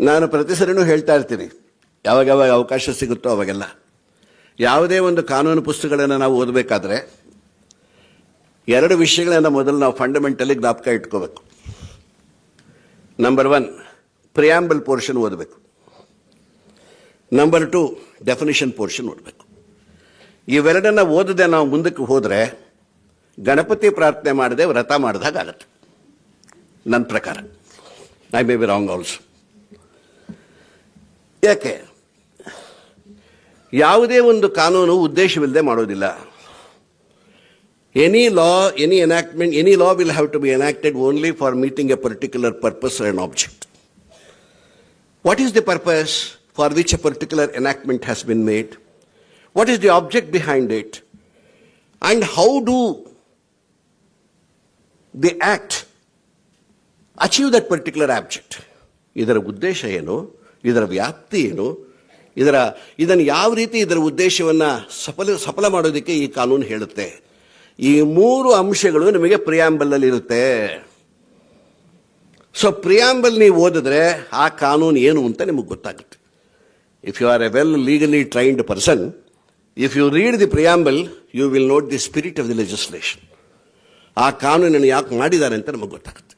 ನಾನು ಪ್ರತಿ ಸರಿನೂ ಹೇಳ್ತಾ ಇರ್ತೀನಿ, ಯಾವಾಗ ಅವಕಾಶ ಸಿಗುತ್ತೋ ಅವಾಗೆಲ್ಲ, ಯಾವುದೇ ಒಂದು ಕಾನೂನು ಪುಸ್ತಕಗಳನ್ನು ನಾವು ಓದಬೇಕಾದ್ರೆ 2 ವಿಷಯಗಳನ್ನು ಮೊದಲು ನಾವು ಫಂಡಮೆಂಟಲಿ ಜ್ಞಾಪಕ ಇಟ್ಕೋಬೇಕು. ನಂಬರ್ 1, ಪ್ರಿಯಾಂಬಲ್ ಪೋರ್ಷನ್ ಓದಬೇಕು. ನಂಬರ್ 2, ಡೆಫಿನಿಷನ್ ಪೋರ್ಷನ್ ಓದಬೇಕು. ಇವೆರಡನ್ನ ಓದದೆ ನಾವು ಮುಂದಕ್ಕೆ ಹೋದರೆ ಗಣಪತಿ ಪ್ರಾರ್ಥನೆ ಮಾಡದೆ ವ್ರತ ಮಾಡಿದಾಗ ಆಗತ್ತೆ, ನನ್ನ ಪ್ರಕಾರ. I may be wrong also. ಯಾಕೆ? ಯಾವುದೇ ಒಂದು ಕಾನೂನು ಉದ್ದೇಶವಿಲ್ಲದೆ ಮಾಡೋದಿಲ್ಲ. Any law will have to be enacted only for meeting a particular purpose or an object. What is the purpose for which a particular enactment has been made? What is the object behind it? And how do the act achieve that particular object? ಇದರ ಉದ್ದೇಶ ಏನು, ಇದರ ವ್ಯಾಪ್ತಿ ಏನು, ಇದನ್ನು ಯಾವ ರೀತಿ ಇದರ ಉದ್ದೇಶವನ್ನು ಸಫಲ ಮಾಡೋದಕ್ಕೆ ಈ ಕಾನೂನು ಹೇಳುತ್ತೆ. ಈ 3 ಅಂಶಗಳು ನಿಮಗೆ ಪ್ರಿಯಾಂಬಲ್ ಇರುತ್ತೆ. ಸೊ ಪ್ರಿಯಾಂಬಲ್ ನೀವು ಓದಿದ್ರೆ ಆ ಕಾನೂನು ಏನು ಅಂತ ನಿಮಗೆ ಗೊತ್ತಾಗುತ್ತೆ. If you are a well legally trained person, if you read the preamble, you will note the spirit of the legislation. ಆ ಕಾನೂನನ್ನು ಯಾಕೆ ಮಾಡಿದ್ದಾರೆ ಅಂತ ನಮಗೆ ಗೊತ್ತಾಗುತ್ತೆ.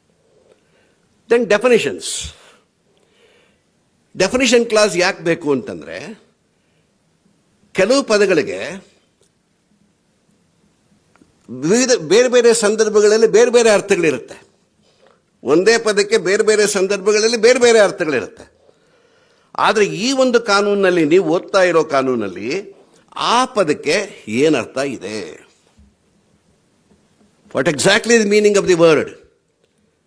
Then definitions. ಡೆಫಿನಿಷನ್ ಕ್ಲಾಸ್ ಯಾಕೆ ಬೇಕು ಅಂತಂದರೆ, ಕೆಲವು ಪದಗಳಿಗೆ ಬೇರೆ ಬೇರೆ ಸಂದರ್ಭಗಳಲ್ಲಿ ಬೇರೆ ಬೇರೆ ಅರ್ಥಗಳಿರುತ್ತೆ. ಒಂದೇ ಪದಕ್ಕೆ ಬೇರೆ ಬೇರೆ ಸಂದರ್ಭಗಳಲ್ಲಿ ಬೇರೆ ಬೇರೆ ಅರ್ಥಗಳಿರುತ್ತೆ. ಆದರೆ ಈ ಒಂದು ಕಾನೂನಿನಲ್ಲಿ, ನೀವು ಓದ್ತಾ ಇರೋ ಕಾನೂನಲ್ಲಿ, ಆ ಪದಕ್ಕೆ ಏನರ್ಥ ಇದೆ, what exactly the meaning of the word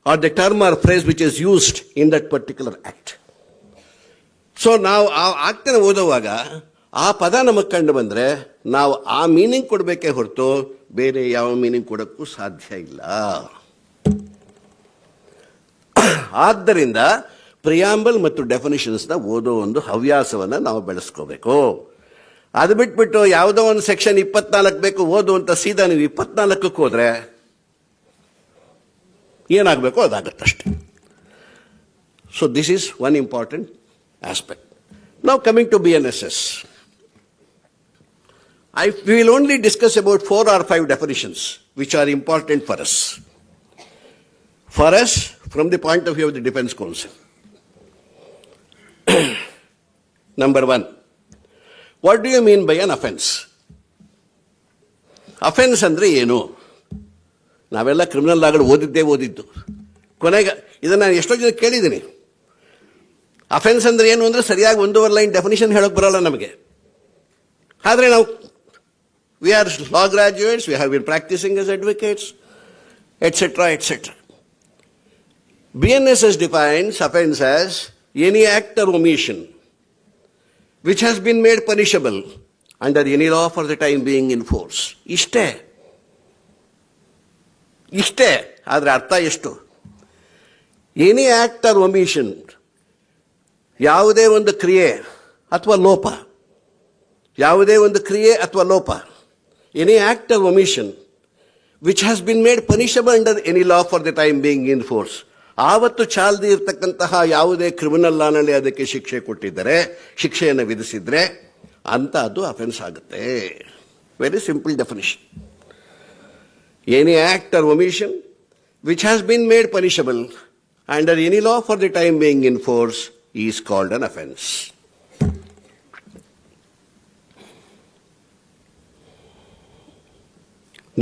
are the term R phrase which is used in that particular act. So ನಾವು ಆ ಆಕ್ಟನ್ನು ಓದುವಾಗ ಆ ಪದ ನಮಗೆ ಕಂಡು ಬಂದರೆ ನಾವು ಆ ಮೀನಿಂಗ್ ಕೊಡಬೇಕೇ ಹೊರತು ಬೇರೆ ಯಾವ ಮೀನಿಂಗ್ ಕೊಡೋಕ್ಕೂ ಸಾಧ್ಯ ಇಲ್ಲ. ಆದ್ದರಿಂದ ಪ್ರಿಯಾಂಬಲ್ ಮತ್ತು ಡೆಫಿನಿಷನ್ಸ್ನ ಓದೋ ಒಂದು ಹವ್ಯಾಸವನ್ನು ನಾವು ಬೆಳೆಸ್ಕೋಬೇಕು. ಅದು ಬಿಟ್ಬಿಟ್ಟು ಯಾವುದೋ ಒಂದು ಸೆಕ್ಷನ್ 24 ಬೇಕು ಓದು ಅಂತ ಸೀದಾ ನೀವು 24ಕ್ಕೆ ಹೋದರೆ ಏನಾಗಬೇಕು ಅದಾಗತ್ತಷ್ಟೆ. So this is one important aspect. Now coming to BNSS. We will only discuss about 4 or 5 definitions which are important for us. For us, from the point of view of the Defence Counsel. Number 1. What do you mean by an offence? Offence ಅಂದ್ರೆ ಏನು? ನಾವೆಲ್ಲ criminal ಲಾಗಳು ಓದಿದ್ದು. ಕೊನೆಗೆ ಇದನ್ನು ನಾನು ಎಷ್ಟೋ ಜನ ಕೇಳಿದ್ದೀನಿ. ಅಫೆನ್ಸ್ ಅಂದ್ರೆ ಏನು ಅಂದರೆ ಸರಿಯಾಗಿ 1 ಲೈನ್ ಡೆಫಿನಿಷನ್ ಹೇಳೋಕೆ ಬರೋಲ್ಲ ನಮಗೆ. ಆದರೆ ನಾವು we are law graduates, we have been practising as advocates, et cetera et cetera. BNSS defines offense as any act or omission which has been made punishable under any law for the time being in force. ಇಷ್ಟೇ. ಆದರೆ ಅರ್ಥ ಎಷ್ಟು? Any act or omission, ಯಾವುದೇ ಒಂದು ಕ್ರಿಯೆ ಅಥವಾ ಲೋಪ, any act or omission which has been made punishable under any law for the time being in force. ಆವತ್ತು ಚಾಲ್ದಿ ಇರತಕ್ಕಂತಹ ಯಾವುದೇ ಕ್ರಿಮಿನಲ್ ಲಾನಲ್ಲಿ ಅದಕ್ಕೆ ಶಿಕ್ಷೆಯನ್ನು ವಿಧಿಸಿದ್ರೆ ಅಂತ ಅದು ಅಫೆನ್ಸ್ ಆಗುತ್ತೆ. Very simple definition. Any act or omission which has been made punishable under any law for the time being in force is called an offense.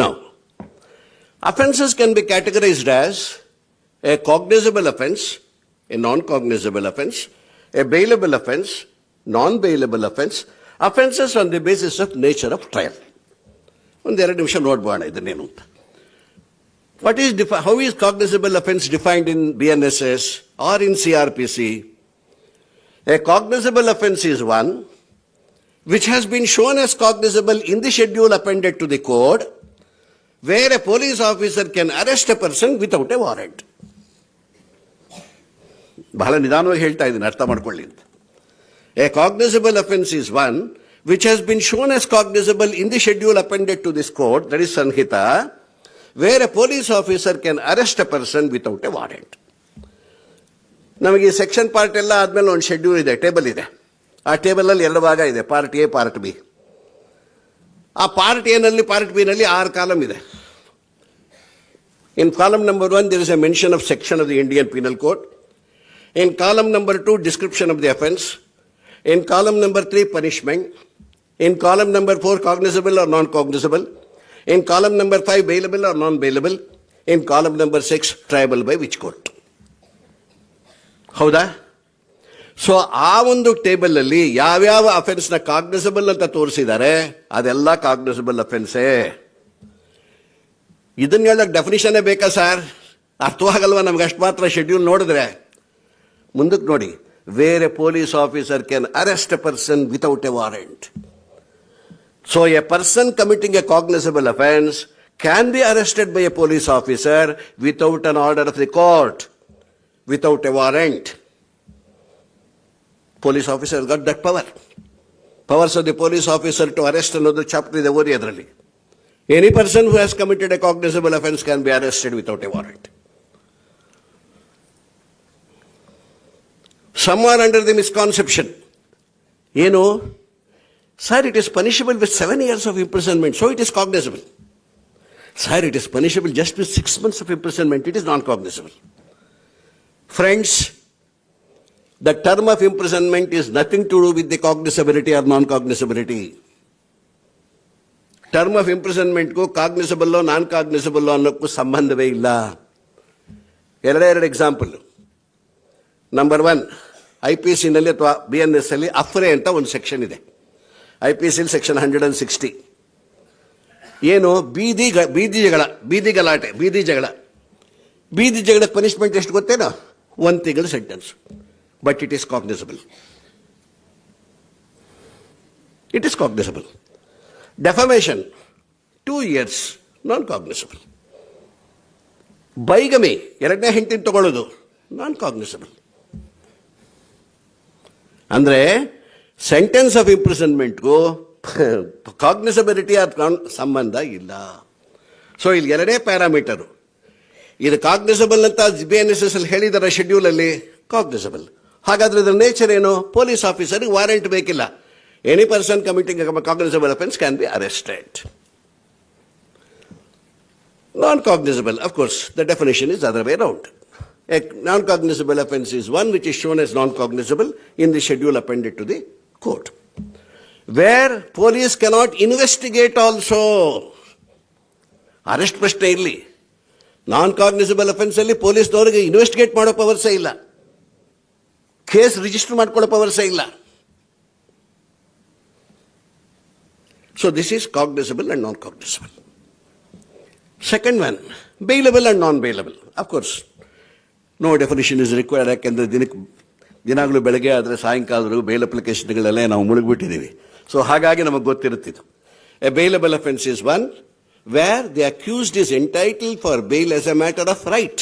Now, offenses can be categorized as a cognizable offense, a non-cognizable offense, a bailable offence, non-bailable offence, offences on the basis of nature of trial. ಒಂದೆರಡು ನಿಮಿಷ ನೋಡ್ಬೋಣ ಇದನ್ನೇನು ಅಂತ. How is cognizable offence defined in BNSS or in CRPC? A cognizable offence is one which has been shown as cognizable in the schedule appended to the code, where a police officer can arrest a person without a warrant. ಬಹಳ ನಿಧಾನವಾಗಿ ಹೇಳ್ತಾ ಇದ್ದೀನಿ, ಅರ್ಥ ಮಾಡ್ಕೊಳ್ಳಿ ಅಂತ. A cognizable offence is one which has been shown as cognizable in the schedule appended to this code, that is Sanhita, where a police officer can arrest a person without a warrant. ನಮಗೆ ಈ section part ಎಲ್ಲ ಆದಮೇಲೆ ಒಂದು schedule ಇದೆ, table ಇದೆ. ಆ ಟೇಬಲಲ್ಲಿ ಎರಡು ಭಾಗ ಇದೆ, ಪಾರ್ಟ್ ಎ, ಪಾರ್ಟ್ ಬಿ. ಆ ಪಾರ್ಟ್ ಎನಲ್ಲಿ, ಪಾರ್ಟ್ ಬಿನಲ್ಲಿ 6 ಕಾಲಮ್ ಇದೆ. In column number 1, there is a mention of section of the Indian Penal Code. In column number 2, description of the offence. In column number 3, punishment. In column number 4, cognizable or non-cognizable. In column number 5, bailable or non-bailable. In column number 6, triable by which court. ಹೌದಾ? So ಆ ಒಂದು table ಅಲ್ಲಿ ಯಾವ್ಯಾವ offence ನ cognisable ಅಂತ ತೋರಿಸಿದ್ದಾರೆ, ಅದೆಲ್ಲ cognisable ಅಫೆನ್ಸೇ. ಇದನ್ನ ಹೇಳಕ್ ಡೆಫಿನಿಷನ್ ಬೇಕಾ ಸರ್? ಅರ್ಥವಾಗಲ್ವಾ ನಮ್ಗೆ? ಅಷ್ಟು ಮಾತ್ರ ಶೆಡ್ಯೂಲ್ ನೋಡಿದ್ರೆ. ಮುಂದಕ್ಕೆ ನೋಡಿ, where a police officer can arrest a person without a warrant. So a person committing a cognizable offence can be arrested by a police officer without an order of the court, without a warrant. Police officer got that power. Powers of the police officer to arrest another chapter is over adrally. Any person who has committed a cognizable offence can be arrested without a warrant. Some are under the misconception, sir, it is punishable with 7 years of imprisonment, so it is cognizable. Sir, it is punishable just with 6 months of imprisonment, it is non-cognizable. Friends, the term of imprisonment is nothing to do with the cognizability or non-cognizability. Term of imprisonment ko cognizable or non-cognizable ಅನ್ನೋಕ್ಕೂ ಸಂಬಂಧವೇ ಇಲ್ಲ. ಎರಡು example. Number 1, IPC ನಲ್ಲಿ ಅಥವಾ BNS ಅಲ್ಲಿ ಅಫ್ರೆ ಅಂತ ಒಂದು section ಇದೆ. IPC section 160. ಏನು? ಬೀದಿ ಜಗಳ ಪನಿಷ್ಮೆಂಟ್ ಎಷ್ಟು ಗೊತ್ತೇನೋ? 1 ತಿಂಗಳ sentence. But it is cognisable. It is cognizable. Defamation, 2 years, non-cognizable. Bigamy, 2ನೇ ಹೆಂಡತಿನ ತಗೊಳ್ಳೋದು, non-cognizable. ಅಂದ್ರೆ ಸೆಂಟೆನ್ಸ್ ಆಫ್ ಇಂಪ್ರಿಸನ್ಮೆಂಟ್ಗೂ ಕಾಗ್ನಿಸಬಿಲಿಟಿ ಸಂಬಂಧ ಇಲ್ಲ. ಸೊ ಇಲ್ಲಿ 2 ಪ್ಯಾರಾಮೀಟರು. ಇದು ಕಾಗ್ನಿಸಬಲ್ ಅಂತ BNSS ಅಲ್ಲಿ ಹೇಳಿದಾರೆ ಶೆಡ್ಯೂಲ್ ಅಲ್ಲಿ, ಕಾಗ್ನಿಸಬಲ್. ಹಾಗಾದ್ರೆ ಇದರ ನೇಚರ್ ಏನು? ಪೊಲೀಸ್ ಆಫೀಸರ್ಗೆ ವಾರೆಂಟ್ ಬೇಕಿಲ್ಲ. Any person committing cognisable offence can be arrested. Non-cognizable, of course, the definition is the other way around. A non-cognizable offence is one which is shown as non-cognizable in the schedule appended to the court, where police cannot investigate also. Arrest ಪ್ರಶ್ನೆ ಇಲ್ಲಿ. ನಾನ್-ಕಾಗ್ನಿಸಬಲ್ offence ಅಲ್ಲಿ ಪೊಲೀಸ್ನವರಿಗೆ investigate ಮಾಡೋ ಪವರ್ಸೇ ಇಲ್ಲ, case register ಮಾಡ್ಕೊಳ್ಳೋ ಪವರ್ಸೇ ಇಲ್ಲ. So this is cognisable and non-cognisable. Second one, bailable and non-bailable. Of course, no definition is required. ಯಾಕೆಂದರೆ ದಿನಾಗಲೂ ಬೆಳಗ್ಗೆ ಆದರೆ ಸಾಯಂಕಾಲದವರೆಗೂ ಬೇಲ್ ಅಪ್ಲಿಕೇಶನ್ಗಳಲ್ಲೇ ನಾವು ಮುಳುಗಿಬಿಟ್ಟಿದ್ದೀವಿ. ಸೊ ಹಾಗಾಗಿ ನಮಗೆ ಗೊತ್ತಿರುತ್ತಿದ್ದು. A bailable offence is one where the accused is entitled for bail as a matter of right.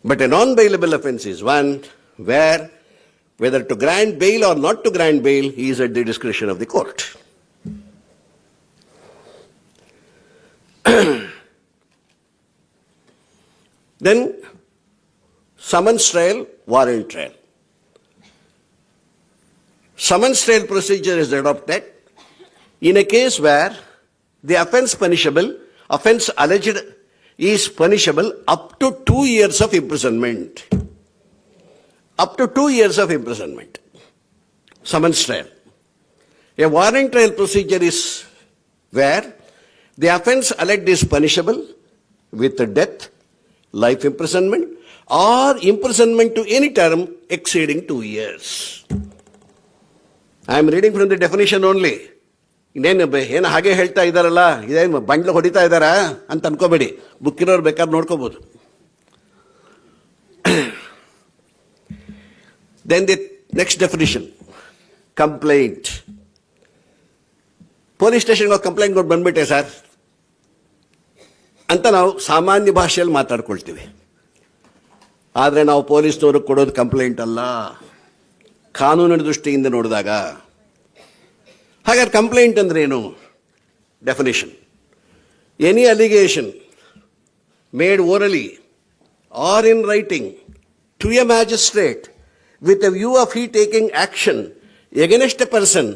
But a non-bailable offence is one where whether to grant bail or not to grant bail is at the discretion of the court. Then summons trial, warrant trial. Summons trial procedure is adopted in a case where the offence alleged is punishable up to 2 years of imprisonment. Up to 2 years of imprisonment. Summons trial. A warrant trial procedure is where the offence alleged is punishable with death, life imprisonment or imprisonment to any term exceeding 2 years. I am reading from the definition only. ಏನು ಹಾಗೆ ಹೇಳ್ತಾ ಇದ್ದಾರಲ್ಲ, ಇದೇನು ಬಂಡ್ಲು ಹೊಡಿತಾ ಇದ್ದಾರಾ ಅಂತ ಅನ್ಕೋಬೇಡಿ. ಬುಕ್ಕಿರೋರು ಬೇಕಾದ್ರೆ ನೋಡ್ಕೋಬಹುದು. Then the next definition, complaint. Police ಸ್ಟೇಷನ್ಗೆ ಕಂಪ್ಲೇಂಟ್ ಕೊಟ್ಟು ಬಂದ್ಬಿಟ್ಟೆ ಸರ್ ಅಂತ ನಾವು ಸಾಮಾನ್ಯ ಭಾಷೆಯಲ್ಲಿ ಮಾತಾಡ್ಕೊಳ್ತೀವಿ. ಆದರೆ ನಾವು ಪೊಲೀಸ್ನವ್ರಿಗೆ ಕೊಡೋದು ಕಂಪ್ಲೇಂಟ್ ಅಲ್ಲ, ಕಾನೂನಿನ ದೃಷ್ಟಿಯಿಂದ ನೋಡಿದಾಗ. ಹಾಗಾದ್ರೆ ಕಂಪ್ಲೇಂಟ್ ಅಂದ್ರೆ ಏನು? Definition: any allegation made orally or in writing to a magistrate with a view of he taking action against a person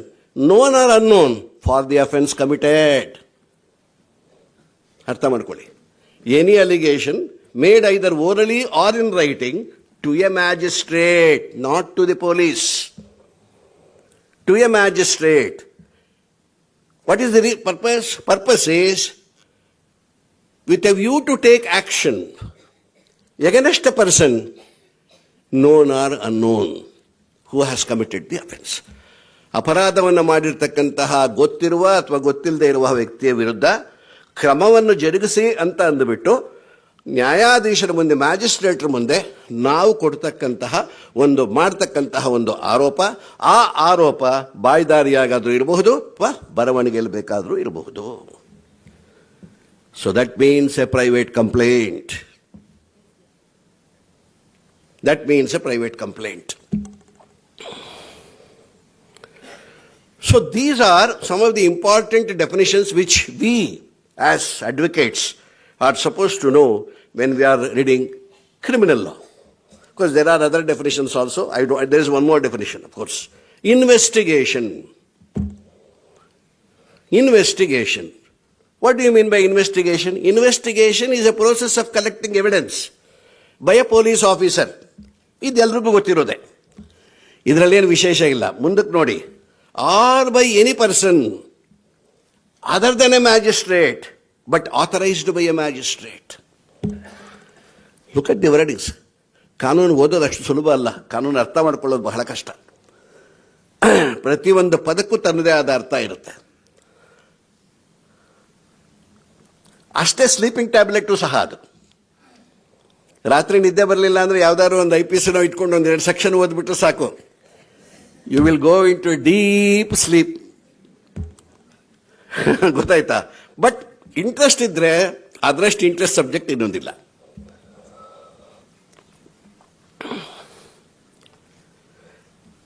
known or unknown for the offence committed. ಅರ್ಥ ಮಾಡ್ಕೊಳ್ಳಿ. Any allegation made either orally or in writing to a magistrate, not to the police, to a magistrate. What is the purpose? Purpose is with a view to take action against a person known or unknown who has committed the offence. ಅಪರಾಧವನ್ನು ಮಾಡಿರ್ತಕ್ಕಂತಹ ಗೊತ್ತಿರುವ ಅಥವಾ ಗೊತ್ತಿಲ್ಲದೆ ಇರುವ ವ್ಯಕ್ತಿಯ ವಿರುದ್ಧ ಕ್ರಮವನ್ನು ಜರುಗಿಸಿ ಅಂತ ಅಂದುಬಿಟ್ಟು ನ್ಯಾಯಾಧೀಶರ ಮುಂದೆ, ಮ್ಯಾಜಿಸ್ಟ್ರೇಟ್ರ ಮುಂದೆ ನಾವು ಕೊಡ್ತಕ್ಕಂತಹ ಮಾಡ್ತಕ್ಕಂತಹ ಒಂದು ಆರೋಪ, ಆ ಆರೋಪ ಬಾಯ್ದಾರಿಯಾಗಾದರೂ ಇರಬಹುದು ಅಥವಾ ಬರವಣಿಗೆಯಲ್ಲಿ ಬೇಕಾದರೂ ಇರಬಹುದು. So that means A private complaint. That means a private complaint. So these are some of the important definitions which we as advocates are supposed to know when we are reading criminal law. Of course, there are other definitions also. There is one more definition, of course. Investigation. Investigation. What do you mean by investigation? Investigation is a process of collecting evidence by a police officer. ಇದೆಲ್ಲರಿಗೂ ಗೊತ್ತಿರೋದೆ, ಇದರಲ್ಲೇನು ವಿಶೇಷ ಇಲ್ಲ. ಮುಂದಕ್ಕೆ ನೋಡಿ. Or by any person other than a magistrate but authorised by a magistrate. Look at the wordings. ಕಾನೂನು ಓದೋದು ಅಷ್ಟು ಸುಲಭ ಅಲ್ಲ, ಕಾನೂನು ಅರ್ಥ ಮಾಡ್ಕೊಳ್ಳೋದು ಬಹಳ ಕಷ್ಟ. ಪ್ರತಿಯೊಂದು ಪದಕ್ಕೂ ತನ್ನದೇ ಆದ ಅರ್ಥ ಇರುತ್ತೆ. ಅಷ್ಟೇ ಸ್ಲೀಪಿಂಗ್ ಟ್ಯಾಬ್ಲೆಟು ಸಹ ಅದು. ರಾತ್ರಿ ನಿದ್ದೆ ಬರಲಿಲ್ಲ ಅಂದರೆ ಯಾವ್ದಾದ್ರು ಒಂದು IPC ಇಟ್ಕೊಂಡು ಒಂದು 2 ಸೆಕ್ಷನ್ ಓದ್ಬಿಟ್ರೆ ಸಾಕು, you will go into deep sleep. ಗೊತ್ತಾಯ್ತಾ? ಬಟ್ ಇಂಟ್ರೆಸ್ಟ್ ಇದ್ರೆ ಅದರಷ್ಟು ಇಂಟ್ರೆಸ್ಟ್ ಸಬ್ಜೆಕ್ಟ್ ಇನ್ನೊಂದಿಲ್ಲ.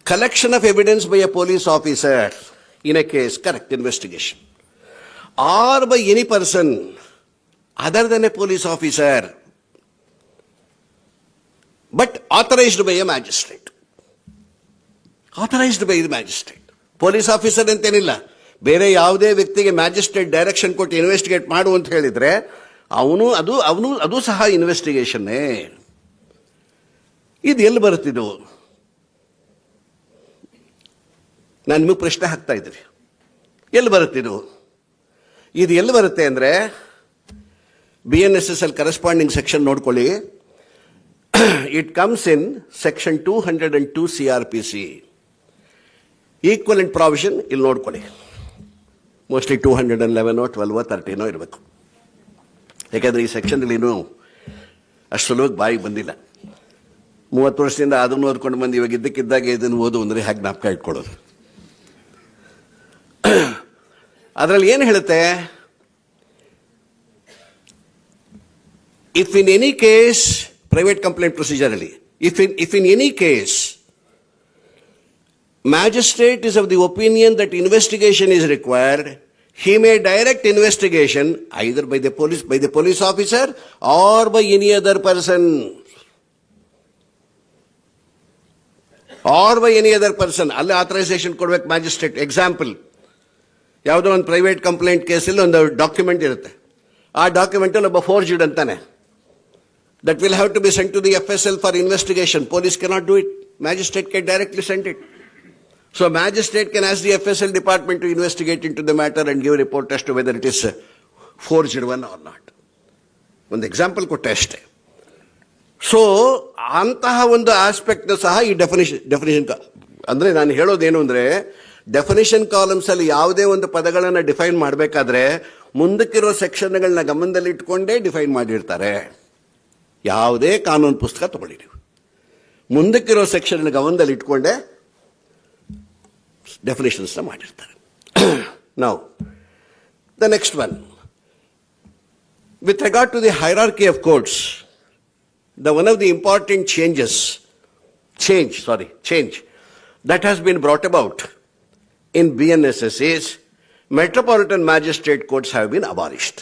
Collection of evidence by a police officer in a case, correct, investigation. Or by any person other than a police officer but authorized by a magistrate. Authorized by the magistrate. Police officer ಅಂತೇನಿಲ್ಲ, ಬೇರೆ ಯಾವುದೇ ವ್ಯಕ್ತಿಗೆ magistrate direction ಕೊಟ್ಟು investigate ಮಾಡು ಅಂತ ಹೇಳಿದ್ರೆ ಅದು ಸಹ ಇನ್ವೆಸ್ಟಿಗೇಷನ್ನೇ. ಇದು ಎಲ್ಲಿ ಬರುತ್ತಿದ್ದು? ನಾನು ನಿಮಗೆ ಪ್ರಶ್ನೆ ಹಾಕ್ತಾ ಇದ್ದೀನಿ, ಎಲ್ಲಿ ಬರುತ್ತಿದ್ದು? ಇದು ಎಲ್ಲಿ ಬರುತ್ತೆ ಅಂದರೆ BNSSL ಕರೆಸ್ಪಾಂಡಿಂಗ್ ಸೆಕ್ಷನ್ ನೋಡ್ಕೊಳ್ಳಿ. It comes in section 202 CRPC. Equivalent provision ಇಲ್ಲಿ ನೋಡ್ಕೊಳ್ಳಿ. ಮೋಸ್ಟ್ಲಿ 211 12 13 ಇರಬೇಕು. ಯಾಕೆಂದರೆ ಈ ಸೆಕ್ಷನಲ್ಲಿ ಇನ್ನೂ ಅಷ್ಟು ಸುಲಭವಾಗಿ ಬಾಯಿಗೆ ಬಂದಿಲ್ಲ. 30 ವರ್ಷದಿಂದ ಅದನ್ನು ಓದ್ಕೊಂಡು ಬಂದು ಇವಾಗ ಇದ್ದಕ್ಕಿದ್ದಾಗೆ ಇದನ್ನು ಓದು ಅಂದರೆ ಹೇಗೆ ಜ್ಞಾಪಕ ಇಟ್ಕೊಳ್ಳೋದು? ಅದರಲ್ಲಿ ಏನು ಹೇಳುತ್ತೆ? If in any case, private complaint procedurally, if in any case, magistrate is of the opinion that investigation is required, he may direct investigation either by the police officer or by any other person. Or by any other person. ಅಲ್ಲಿ authorization ಕೊಡ್ಬೇಕು magistrate. Example, ಯಾವುದೋ ಒಂದು private complaint ಕೇಸಲ್ಲಿ ಒಂದು document ಇರುತ್ತೆ. ಆ ಡಾಕ್ಯುಮೆಂಟಲ್ಲಿ ಒಬ್ಬ forged ಅಂತಾನೆ. That will have to be sent to the FSL for investigation. Police cannot do it. Magistrate can directly send it. So magistrate can ask the FSL department to investigate into the matter and give a report as to whether it is a forged one or not. One example ಕೊಟ್ಟೆ ಅಷ್ಟೇ. So ಅಂತಹ ಒಂದು aspect ಸಹ ಈ definition ಅಂದರೆ ನಾನು ಹೇಳೋದೇನು ಅಂದರೆ ಡೆಫಿನೇಷನ್ ಕಾಲಮ್ಸ್ ಅಲ್ಲಿ ಯಾವುದೇ ಒಂದು ಪದಗಳನ್ನು ಡಿಫೈನ್ ಮಾಡಬೇಕಾದ್ರೆ ಮುಂದಕ್ಕಿರೋ ಸೆಕ್ಷನ್ಗಳನ್ನ ಗಮನದಲ್ಲಿ ಇಟ್ಕೊಂಡೇ ಡಿಫೈನ್ ಮಾಡಿರ್ತಾರೆ. ಯಾವುದೇ ಕಾನೂನು ಪುಸ್ತಕ ತಗೊಳ್ಳಿ ನೀವು, ಮುಂದಕ್ಕಿರೋ ಸೆಕ್ಷನ್ ಗಮನದಲ್ಲಿ ಇಟ್ಕೊಂಡೇ ಡೆಫಿನೇಷನ್ಸ್ನ ಮಾಡಿರ್ತಾರೆ. ನಾವು the next one, with regard to the hierarchy of courts, one of the important change that has been brought about in BNSS is metropolitan magistrate courts have been abolished.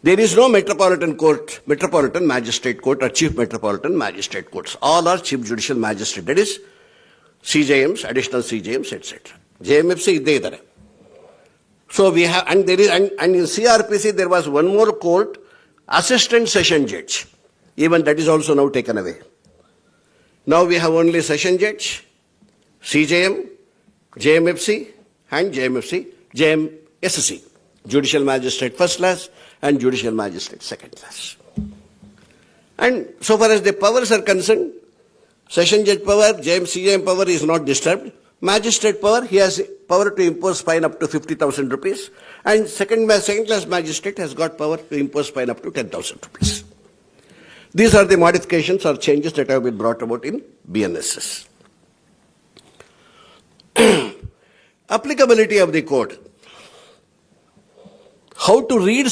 There is no metropolitan magistrate court or chief metropolitan magistrate courts. All are chief judicial magistrate. That is CJMs, additional CJMs, etc. JMFC idde idare. So we have, and there is, and in CRPC there was one more court, assistant session judge. Even that is also now taken away. Now we have only session judge, CJM, JMFC, and JMSC, judicial magistrate first class and judicial magistrate second class. And so far as the powers are concerned, session judge power, CJM power is not disturbed. Magistrate power, he has power to impose fine up to 50,000 rupees, and second class magistrate has got power to impose fine up to 10,000 rupees. These are the modifications or changes that have been brought about in BNSS. Applicability of the code. How to read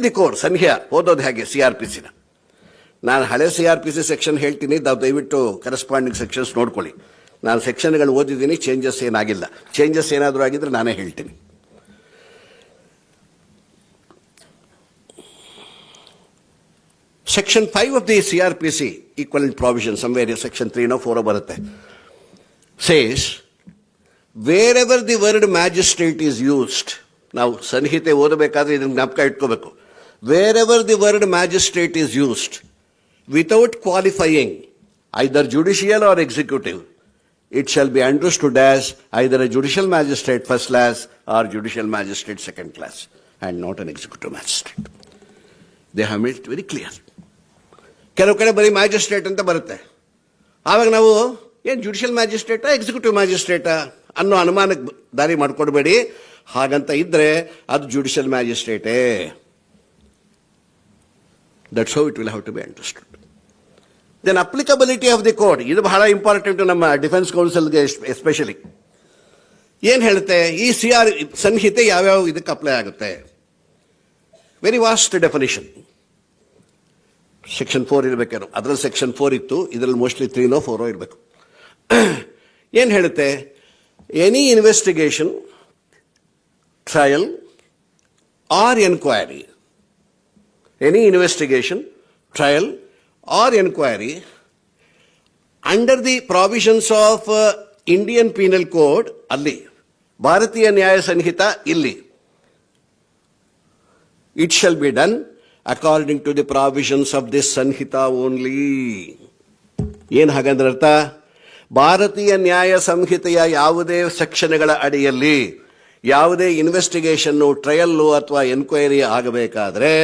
the code? Sanhya ಓದೋದು ಹೇಗೆ CRPC ನ. ನಾನು ಹಳೆ CRPC section ಹೇಳ್ತೀನಿ, ದಯವಿಟ್ಟು corresponding sections ನೋಡ್ಕೊಳ್ಳಿ. ನಾನು ಸೆಕ್ಷನ್ಗಳು ಓದಿದ್ದೀನಿ, ಚೇಂಜಸ್ ಏನಾಗಿಲ್ಲ. ಚೇಂಜಸ್ ಏನಾದರೂ ಆಗಿದ್ರೆ ನಾನೇ ಹೇಳ್ತೀನಿ. Section 5 of the CRPC, equivalent provision, somewhere section 3 or 4 ಬರುತ್ತೆ, says wherever the word magistrate is used, ನಾವು ಸಂಹಿತೆ ಓದಬೇಕಾದ್ರೆ ಇದನ್ನು ಜ್ಞಾಪಕ ಇಟ್ಕೋಬೇಕು. Wherever the word magistrate is used without qualifying either judicial or executive, it shall be understood as either a judicial magistrate first class or judicial magistrate second class, and not an executive magistrate. They have made it very clear. ಕೆಲವು ಕಡೆ ಬರೀ magistrate ಅಂತ ಬರುತ್ತೆ. ಆವಾಗ ನಾವು ಏನು judicial ಮ್ಯಾಜಿಸ್ಟ್ರೇಟಾ executive ಮ್ಯಾಜಿಸ್ಟ್ರೇಟಾ ಅನ್ನೋ ಅನುಮಾನಕ್ಕೆ ದಾರಿ ಮಾಡಿಕೊಡ್ಬೇಡಿ. ಹಾಗಂತ ಇದ್ರೆ ಅದು ಜುಡಿಷಿಯಲ್ ಮ್ಯಾಜಿಸ್ಟ್ರೇಟೇ. That's how it will have to be understood. Then applicability of the code, ಇದು ಬಹಳ ಇಂಪಾರ್ಟೆಂಟ್ ನಮ್ಮ ಡಿಫೆನ್ಸ್ ಕೌನ್ಸಿಲ್ಗೆ ಎಸ್ಪೆಷಲಿ. ಏನು ಹೇಳುತ್ತೆ ಈ ಸಂಹಿತೆ ಯಾವ್ಯಾವ ಇದಕ್ಕೆ ಅಪ್ಲೈ ಆಗುತ್ತೆ? Very vast definition. ಸೆಕ್ಷನ್ 4 ಇರಬೇಕೇನೋ, ಅದರಲ್ಲಿ ಸೆಕ್ಷನ್ 4 ಇತ್ತು, ಇದರಲ್ಲಿ ಮೋಸ್ಟ್ಲಿ 3 or 4 ಇರಬೇಕು. ಏನು ಹೇಳುತ್ತೆ? Any investigation, trial or inquiry, any investigation, trial or inquiry under the provisions of Indian Penal Code, alli Bharatiya Nyaya Sanhita illi, it shall be done according to the provisions of this Sanhita only. ಏನು ಹಾಗಂದ್ರೆ ಅರ್ಥ? ಭಾರತೀಯ ನ್ಯಾಯ ಸಂಹಿತೆಯ ಯಾವುದೇ ಸೆಕ್ಷನ್ಗಳ ಅಡಿಯಲ್ಲಿ ಯಾವುದೇ ಇನ್ವೆಸ್ಟಿಗೇಷನ್ನು, trial ಅಥವಾ ಎನ್ಕ್ವೈರಿ ಆಗಬೇಕಾದ್ರೆ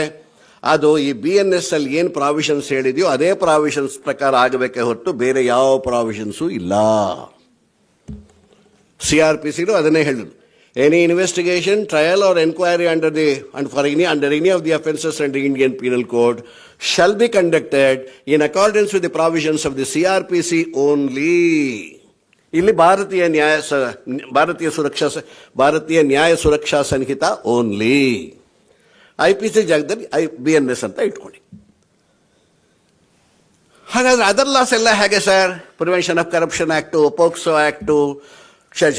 ಅದು ಈ BNS ಅಲ್ಲಿ ಏನು ಪ್ರಾವಿಷನ್ಸ್ ಹೇಳಿದೆಯೋ ಅದೇ ಪ್ರಾವಿಷನ್ಸ್ ಪ್ರಕಾರ ಆಗಬೇಕೇ ಹೊರತು ಬೇರೆ ಯಾವ ಪ್ರಾವಿಷನ್ಸು ಇಲ್ಲ. CRPCಲು ಅದನ್ನೇ ಹೇಳಿದ್ರು. Any investigation, trial or inquiry under any of the offences under Indian penal code shall be conducted in accordance with the provisions of the CRPC only. ಇಲ್ಲಿ ಭಾರತೀಯ ನ್ಯಾಯ ಸುರಕ್ಷಾ ಸಂಹಿತ ಓನ್ಲಿ. IPC ಜಾಗದಲ್ಲಿ BNS ಅಂತ ಇಟ್ಕೊಳ್ಳಿ. ಹಾಗಾದ್ರೆ ಅದರ್ ಲಾಸ್ ಎಲ್ಲ ಹೇಗೆ sir? Prevention of corruption act, POCSO act,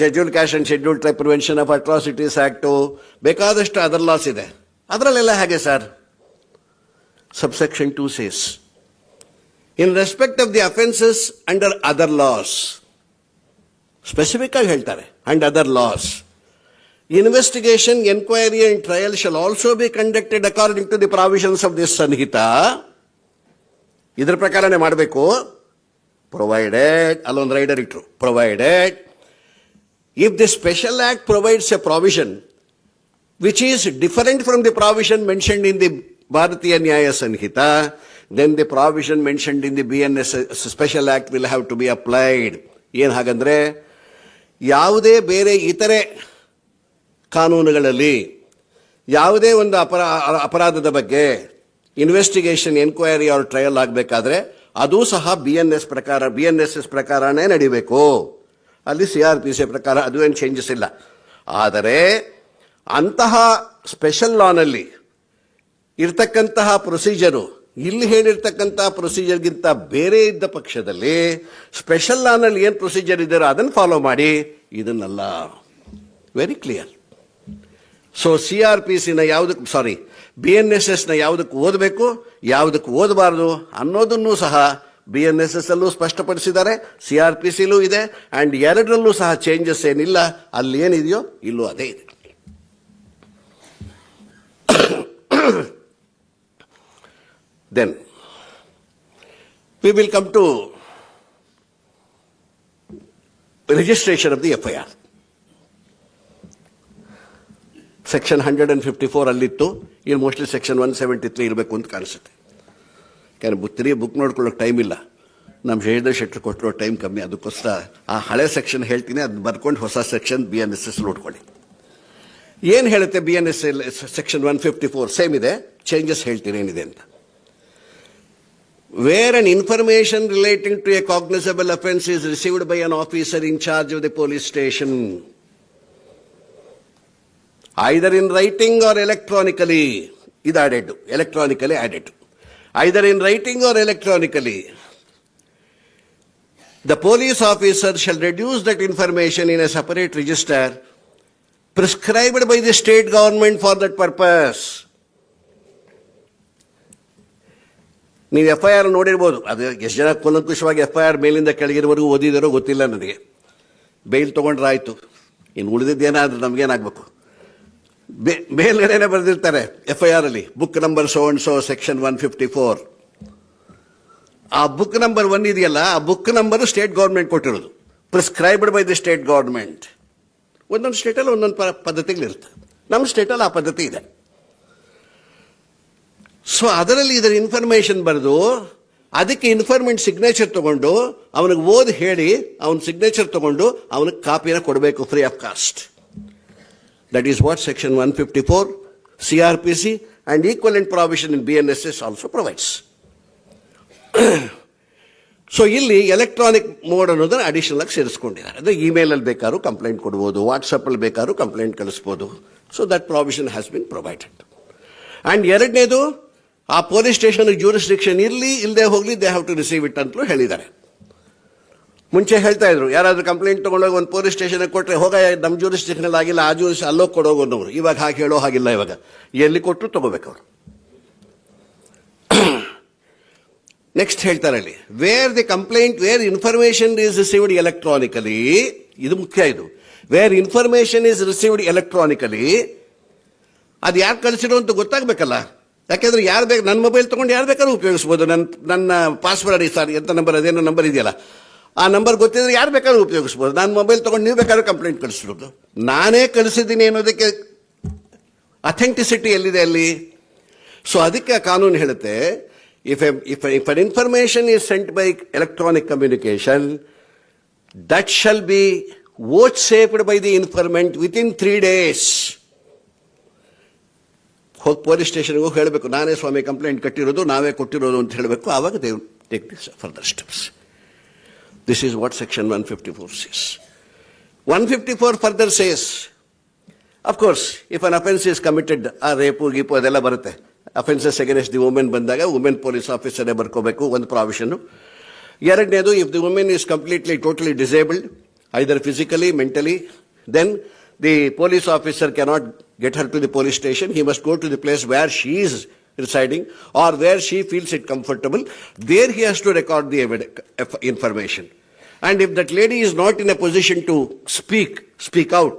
scheduled caste and scheduled tribe prevention of atrocities act, ಬೇಕಾದಷ್ಟು ಅದರ್ ಲಾಸ್ ಇದೆ. ಅದರಲ್ಲೆಲ್ಲ ಹೇಗೆ sir? Subsection 2 says, in respect of the offences under other laws, specific ಆಗಿ ಹೇಳ್ತಾರೆ, and other laws, investigation, inquiry and trial shall also be conducted according to the provisions of this Sanhita. ಇದರ ಪ್ರಕಾರನೇ ಮಾಡಬೇಕು. Provided, ಅಲ್ಲೊಂದು rider ಇಟ್ರು, provided if the special act provides a provision which is different from the provision mentioned in the Bharatiya Nyaya Sanhita, then the provision mentioned in the BNS Special Act will have to be applied. ಏನು ಹಾಗಂದ್ರೆ ಯಾವುದೇ ಬೇರೆ ಇತರೆ ಕಾನೂನುಗಳಲ್ಲಿ ಯಾವುದೇ ಒಂದು ಅಪರಾಧದ ಬಗ್ಗೆ investigation enquiry R trial ಆಗಬೇಕಾದ್ರೆ ಅದು ಸಹ BNSS ಪ್ರಕಾರನೇ ನಡಿಬೇಕು. ಅಲ್ಲಿ CRPC ಪ್ರಕಾರ ಅದು ಏನು ಚೇಂಜಸ್ ಇಲ್ಲ. ಆದರೆ ಅಂತಹ ಸ್ಪೆಷಲ್ ಲಾನಲ್ಲಿ ಇರ್ತಕ್ಕಂತಹ ಪ್ರೊಸೀಜರು ಇಲ್ಲಿ ಹೇಳಿರ್ತಕ್ಕಂತಹ ಪ್ರೊಸೀಜರ್ಗಿಂತ ಬೇರೆ ಇದ್ದ ಪಕ್ಷದಲ್ಲಿ ಸ್ಪೆಷಲ್ ಲಾನಲ್ಲಿ ಏನು ಪ್ರೊಸೀಜರ್ ಇದೆಯೋ ಅದನ್ನು ಫಾಲೋ ಮಾಡಿ, ಇದನ್ನಲ್ಲ. Very clear. ಸೊ CRPCನ ಯಾವುದಕ್ಕೆ BNSSನ ಯಾವುದಕ್ಕೆ ಓದಬೇಕು, ಯಾವುದಕ್ಕೆ ಓದಬಾರ್ದು ಅನ್ನೋದನ್ನು ಸಹ BNSS ಅಲ್ಲೂ ಸ್ಪಷ್ಟಪಡಿಸಿದ್ದಾರೆ, CRPCಲೂ ಇದೆ. ಆ್ಯಂಡ್ ಎರಡರಲ್ಲೂ ಸಹ ಚೇಂಜಸ್ ಏನಿಲ್ಲ. ಅಲ್ಲಿ ಏನಿದೆಯೋ ಇಲ್ಲೂ ಅದೇ ಇದೆ. Then we will come to registration of the FIR. Section 154 ಅಲ್ಲಿತ್ತು, ಇಲ್ಲಿ ಮೋಸ್ಟ್ಲಿ Section 173 ಇರಬೇಕು ಅಂತ ಕಾಣಿಸುತ್ತೆ. ಯಾಕಂದರೆ ಬುಕ್ ನೋಡ್ಕೊಳ್ಳೋಕೆ ಟೈಮ್ ಇಲ್ಲ. ನಮ್ಮ ಜಯದೇವ್ ಶೆಟ್ಟರ್ ಕೊಟ್ಟಿರೋ ಟೈಮ್ ಕಮ್ಮಿ, ಅದಕ್ಕೋಸ್ಕರ ಆ ಹಳೆ ಸೆಕ್ಷನ್ ಹೇಳ್ತೀನಿ, ಅದನ್ನ ಬರ್ಕೊಂಡು ಹೊಸ ಸೆಕ್ಷನ್ BNSS ನೋಡ್ಕೊಳ್ಳಿ. ಏನು ಹೇಳುತ್ತೆ BNSS Section 154? ಸೇಮ್ ಇದೆ, ಚೇಂಜಸ್ ಹೇಳ್ತೀನಿ ಏನಿದೆ ಅಂತ. Where an information relating to a cognizable offence is received by an officer in charge of the police station, either in writing or electronically, is added, electronically added, either in writing or electronically, the police officer shall reduce that information in a separate register prescribed by the state government for that purpose. ನೀವು FIR ನೋಡಿರ್ಬೋದು, ಅದು ಎಷ್ಟು ಜನ ಕೂಲಂಕುಷವಾಗಿ FIR ಮೇಲಿಂದ ಕೆಳಗಿನವರೆಗೂ ಓದಿದಾರೋ ಗೊತ್ತಿಲ್ಲ ನನಗೆ. Bale ತೊಗೊಂಡ್ರೆ ಆಯಿತು, ಇನ್ನು ಉಳಿದಿದ್ದೇನಾದ್ರೂ ನಮಗೇನಾಗಬೇಕು. ಮೇಲ್ಗಡೆನೆ ಬರೆದಿರ್ತಾರೆ FIR ಅಲ್ಲಿ book number so and so Section 154. ಆ ಬುಕ್ ನಂಬರ್ 1 ಇದೆಯಲ್ಲ, ಆ ಬುಕ್ ನಂಬರು ಸ್ಟೇಟ್ ಗೌರ್ಮೆಂಟ್ ಕೊಟ್ಟಿರೋದು, prescribed by the state government. ಒಂದೊಂದು ಸ್ಟೇಟಲ್ಲಿ ಒಂದೊಂದು ಪದ್ಧತಿಗಳಿರುತ್ತೆ. ನಮ್ಮ ಸ್ಟೇಟಲ್ಲಿ ಆ ಪದ್ಧತಿ ಇದೆ. ಸೊ ಅದರಲ್ಲಿ ಇದರ ಇನ್ಫಾರ್ಮೇಶನ್ ಬರೆದು ಅದಕ್ಕೆ ಇನ್ಫಾರ್ಮೆಂಟ್ ಸಿಗ್ನೇಚರ್ ತಗೊಂಡು ಅವನಿಗೆ ಓದಿ ಹೇಳಿ ಅವನ ಸಿಗ್ನೇಚರ್ ತಗೊಂಡು ಅವನಿಗೆ ಕಾಪಿನ ಕೊಡಬೇಕು free of cost. That is what Section 154 CRPC and equivalent provision in BNSS also provides. So ಇಲ್ಲಿ ಎಲೆಕ್ಟ್ರಾನಿಕ್ ಮೋಡ್ ಅನ್ನೋದನ್ನು ಅಡಿಷನಲ್ ಆಗಿ ಸೇರಿಸ್ಕೊಂಡಿದ್ದಾರೆ. ಅದು ಇಮೇಲಲ್ಲಿ ಬೇಕಾದ್ರೂ ಕಂಪ್ಲೇಂಟ್ ಕೊಡ್ಬೋದು, ವಾಟ್ಸಪ್ಪಲ್ಲಿ ಬೇಕಾದ್ರೂ ಕಂಪ್ಲೇಂಟ್ ಕಳಿಸ್ಬೋದು. So that provision has been provided. And ಎರಡನೇದು, ಆ ಪೊಲೀಸ್ ಸ್ಟೇಷನ್ಗೆ ಜ್ಯೂರಿಸ್ಡಿಕ್ಷನ್ ಇರಲಿ ಇಲ್ಲದೆ ಹೋಗಲಿ, they have to receive it ಅಂತಲೂ ಹೇಳಿದ್ದಾರೆ. ಮುಂಚೆ ಹೇಳ್ತಾ ಇದ್ರು, ಯಾರಾದರೂ ಕಂಪ್ಲೇಂಟ್ ತೊಗೊಂಡೋಗಿ ಒಂದು ಪೊಲೀಸ್ ಸ್ಟೇಷನ್ಗೆ ಕೊಟ್ಟರೆ ಹೋಗ ನಮ್ಮ ಜ್ಯೂರಿಸ್ಡಿಕ್ಷನಲ್ಲಿ ಆಗಿಲ್ಲ, ಆ ಜ್ಯೂರಿಸ್ ಅಲ್ಲೋಗಿ ಕೊಡೋಗೋನವ್ರು. ಇವಾಗ ಹಾಗೆ ಹೇಳೋ ಹಾಗಿಲ್ಲ, ಇವಾಗ ಎಲ್ಲಿ ಕೊಟ್ಟರು ತಗೋಬೇಕು ಅವರು. ನೆಕ್ಸ್ಟ್ ಹೇಳ್ತಾರೆ ಅಲ್ಲಿ, where information is received electronically, ಇದು ಮುಖ್ಯ. ಇದು where information is received electronically, ಅದು ಯಾರು ಕಳಿಸಿರೋ ಅಂತ ಗೊತ್ತಾಗಬೇಕಲ್ಲ. ಯಾಕೆಂದ್ರೆ ಯಾರು ಬೇಕು, ನನ್ನ ಮೊಬೈಲ್ ತೊಗೊಂಡು ಯಾರು ಬೇಕಾದ್ರೂ ಉಪಯೋಗಿಸ್ಬೋದು. ನನ್ನ ಪಾಸ್ವರ್ಡ್ ಎಂತ ನಂಬರ್, ಅದೇನೋ ನಂಬರ್ ಇದೆಯಲ್ಲ, ಆ ನಂಬರ್ ಗೊತ್ತಿದ್ರೆ ಯಾರು ಬೇಕಾದ್ರೂ ಉಪಯೋಗಿಸ್ಬೋದು. ನನ್ನ ಮೊಬೈಲ್ ತೊಗೊಂಡು ನೀವು ಬೇಕಾದ್ರೂ ಕಂಪ್ಲೇಂಟ್ ಕಳಿಸ್ಬೋದು. ನಾನೇ ಕಳಿಸಿದ್ದೀನಿ ಅನ್ನೋದಕ್ಕೆ ಅಥೆಂಟಿಸಿಟಿ ಎಲ್ಲಿದೆ ಅಲ್ಲಿ? ಸೊ ಅದಕ್ಕೆ ಆ ಕಾನೂನು ಹೇಳುತ್ತೆ, if an information is sent by electronic communication, that shall be vouchsafed by the informant within 3 days. ಹೋಗಿ ಪೊಲೀಸ್ ಸ್ಟೇಷನ್ಗೆ ಹೋಗಿ ಹೇಳಬೇಕು, ನಾನೇ ಸ್ವಾಮಿ ಕಂಪ್ಲೇಂಟ್ ಕಟ್ಟಿರೋದು, ನಾವೇ ಕೊಟ್ಟಿರೋದು ಅಂತ ಹೇಳಬೇಕು. ಆವಾಗ they take further steps. This is what Section 154 says. 154 further says, of course, if an offence is committed, ಆ ರೇಪು ಗೀಪು ಅದೆಲ್ಲ ಬರುತ್ತೆ. ಅಫೆನ್ಸಸ್ ಅಗೇನ್ಸ್ಟ್ ದಿ ವುಮೆನ್ ಬಂದಾಗ ವುಮೆನ್ ಪೊಲೀಸ್ ಆಫೀಸರೇ ಬರ್ಕೋಬೇಕು, ಒಂದು ಪ್ರಾವಿಷನ್ನು. ಎರಡನೇದು, if the women is completely totally disabled, either physically, mentally, then the police officer cannot get her to the police station. He must go to the place where she is residing or where she feels it comfortable. There he has to record the information. And if that lady is not in a position to speak out,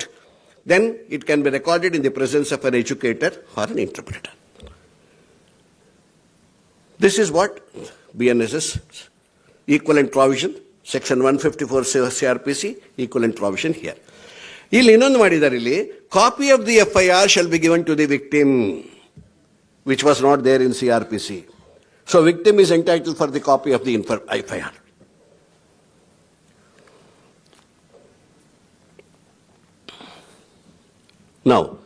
then it can be recorded in the presence of an educator or an interpreter. This is what BNSS equivalent provision, Section 154 CRPC, equivalent provision here. ಇಲ್ಲಿ ಇನ್ನೊಂದು ಮಾಡಿದ್ದಾರೆ, ಇಲ್ಲಿ copy of the FIR shall be given to the victim. which was not there in CRPC. So victim is entitled for the copy of the FIR. Now,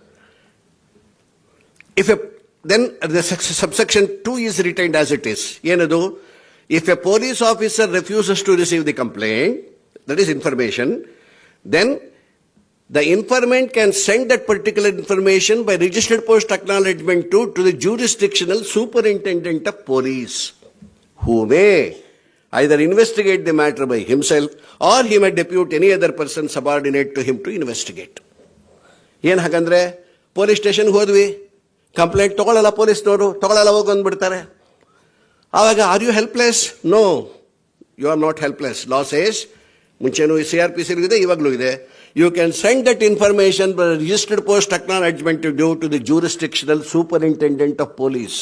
then the subsection 2 is retained as it is. Yenadu, if a police officer refuses to receive the complaint, that is information, then the informant can send that particular information by registered post acknowledgement to the jurisdictional superintendent of police, who may either investigate the matter by himself or he may depute any other person subordinate to him to investigate. ಏನು ಹಾಗಂದ್ರೆ police ಸ್ಟೇಷನ್ಗೆ ಹೋದ್ವಿ, complaint ತಗೊಳ್ಳಲ್ಲ ಪೊಲೀಸ್ನವರು, ತಗೊಳ್ಳಲ್ಲ ಹೋಗಿ ಅಂದ್ಬಿಡ್ತಾರೆ. ಆವಾಗ are you helpless? No, you are not helpless. Law says, ಮುಂಚೆನೂ CRPC ಇದೆ, ಇವಾಗಲೂ ಇದೆ, you can send that information by registered post acknowledgement due to the jurisdictional superintendent of police.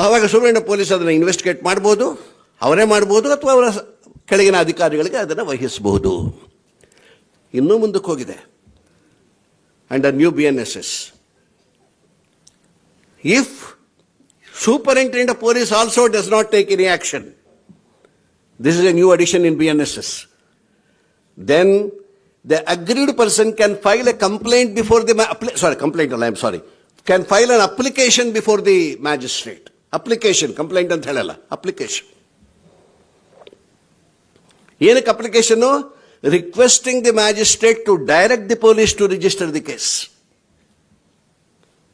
ಆವಾಗ ಸುಬ್ರಹ್ಮಣ್ಯ ಪೊಲೀಸ್ ಅದನ್ನು ಇನ್ವೆಸ್ಟಿಗೇಟ್ ಮಾಡ್ಬೋದು, ಅವರೇ ಮಾಡ್ಬೋದು, ಅಥವಾ ಅವರ ಕೆಳಗಿನ ಅಧಿಕಾರಿಗಳಿಗೆ ಅದನ್ನು ವಹಿಸಬಹುದು. ಇನ್ನೂ ಮುಂದಕ್ಕೆ ಹೋಗಿದೆ under new BNSS. If superintendent of police also does not take any action, this is a new addition in BNSS, then the aggrieved person can file a complaint before the can file an application before the magistrate. Application, complaint anta helala, application. ಏನಕ್ಕೆ application? Requesting the magistrate to direct the police to register the case.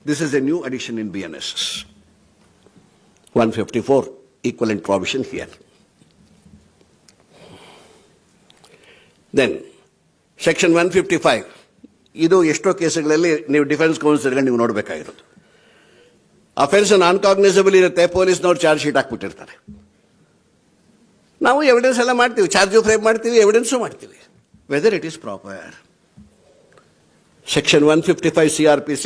This is a new addition in BNSS. 154, equivalent provision here. Then, section 155, ಇದು ಎಷ್ಟೋ ಕೇಸುಗಳಲ್ಲಿ ನೀವು defence ಕೌನ್ಸಿಲ್ಗೆ ನೀವು ನೋಡಬೇಕಾಗಿರೋದು. Offence ನಾನ್ cognisable ಇರುತ್ತೆ, ಪೊಲೀಸ್ನವ್ರು charge sheet ಹಾಕ್ಬಿಟ್ಟಿರ್ತಾರೆ. ನಾವು evidence ಎಲ್ಲ ಮಾಡ್ತೀವಿ, ಚಾರ್ಜು ಫ್ರೇಮ್ ಮಾಡ್ತೀವಿ, ಎವಿಡೆನ್ಸು ಮಾಡ್ತೀವಿ, whether it is proper. Section 155 CRPC,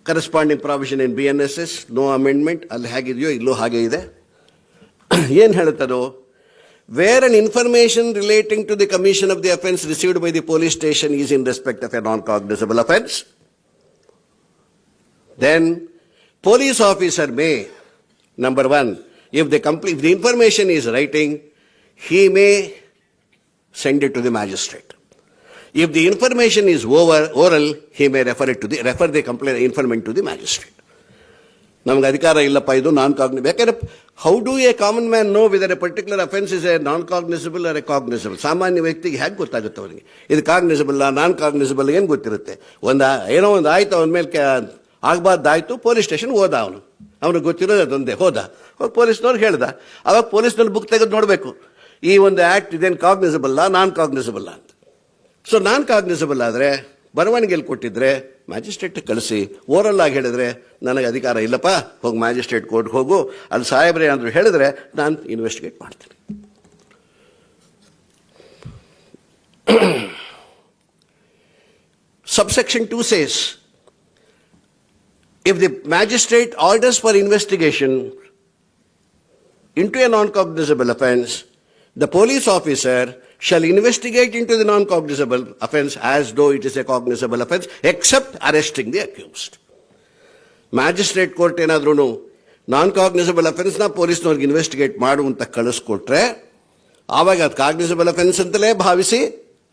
corresponding provision in BNSS, no amendment, ಅಲ್ಲಿ ಹೇಗಿದೆಯೋ ಇಲ್ಲೂ ಹಾಗೆ ಇದೆ. ಏನು ಹೇಳುತ್ತದೋ? Where an information relating to the commission of the offence received by the police station is in respect of a non-cognizable offence, then police officer may, number one, if the information is writing, he may send it to the magistrate. If the information is oral, he may refer the complaint informant to the magistrate. ನಮ್ಗೆ ಅಧಿಕಾರ ಇಲ್ಲಪ್ಪ, ಇದು non cognizable. ಯಾಕಂದ್ರೆ how do a common man know whether a particular offence is a non cognizable or a cognizable? ಸಾಮಾನ್ಯ ವ್ಯಕ್ತಿಗೆ ಹೇಗೆ ಗೊತ್ತಾಗುತ್ತೆ ಅವನಿಗೆ ಇದು ಕಾಗ್ನಿಸಬಲ್ ನಾನ್ ಕಾಗ್ನಿಸಬಲ್? ಏನು ಗೊತ್ತಿರುತ್ತೆ? ಏನೋ ಒಂದು ಆಯ್ತು, ಅವನ ಮೇಲೆ ಆಗಬಾರ್ದಾಯ್ತು, ಪೊಲೀಸ್ ಸ್ಟೇಷನ್ ಹೋದ, ಅವನಿಗೆ ಗೊತ್ತಿರೋದು ಅದೊಂದೇ, ಹೋದ, ಪೊಲೀಸ್ನವ್ರು ಹೇಳ್ದ, ಅವಾಗ ಪೊಲೀಸ್ನವ್ರು ಬುಕ್ ತೆಗೆದು ನೋಡಬೇಕು, ಈ ಒಂದು ಆ್ಯಕ್ಟ್ ಇದೇನು ಕಾಗ್ನಿಸಬಲ್ಲ ನಾನ್ ಕಾಗ್ನಿಸಬಲ್ಲ ಅಂತ. ಸೊ ನಾನ್ ಕಾಗ್ನಿಸಬಲ್ ಆದರೆ ಬರವಣಿಗೆಯಲ್ಲಿ ಕೊಟ್ಟಿದ್ರೆ ಮ್ಯಾಜಿಸ್ಟ್ರೇಟ್ ಕಳಿಸಿ, ಓರಲ್ ಆಗಿ ಹೇಳಿದ್ರೆ ನನಗೆ ಅಧಿಕಾರ ಇಲ್ಲಪ್ಪ, ಹೋಗಿ ಮ್ಯಾಜಿಸ್ಟ್ರೇಟ್ ಕೋರ್ಟ್ಗೆ ಹೋಗು, ಅಲ್ಲಿ ಸಾಹೇಬ್ರೆ ಏನಾದರೂ ಹೇಳಿದ್ರೆ ನಾನು ಇನ್ವೆಸ್ಟಿಗೇಟ್ ಮಾಡ್ತೀನಿ. Subsection 2 says, if the magistrate orders for investigation into a non-cognizable offence, the police officer shall investigate into the non-cognizable offence as though it is a cognizable offence, except arresting the accused. Magistrate court ಏನಾದ್ರೂ non-cognizable offence ನ ಪೊಲೀಸ್ನವ್ರಿಗೆ investigate ಮಾಡು ಅಂತ ಕಳಿಸ್ಕೊಟ್ರೆ, ಆವಾಗ ಅದು cognisable offence ಅಂತಲೇ ಭಾವಿಸಿ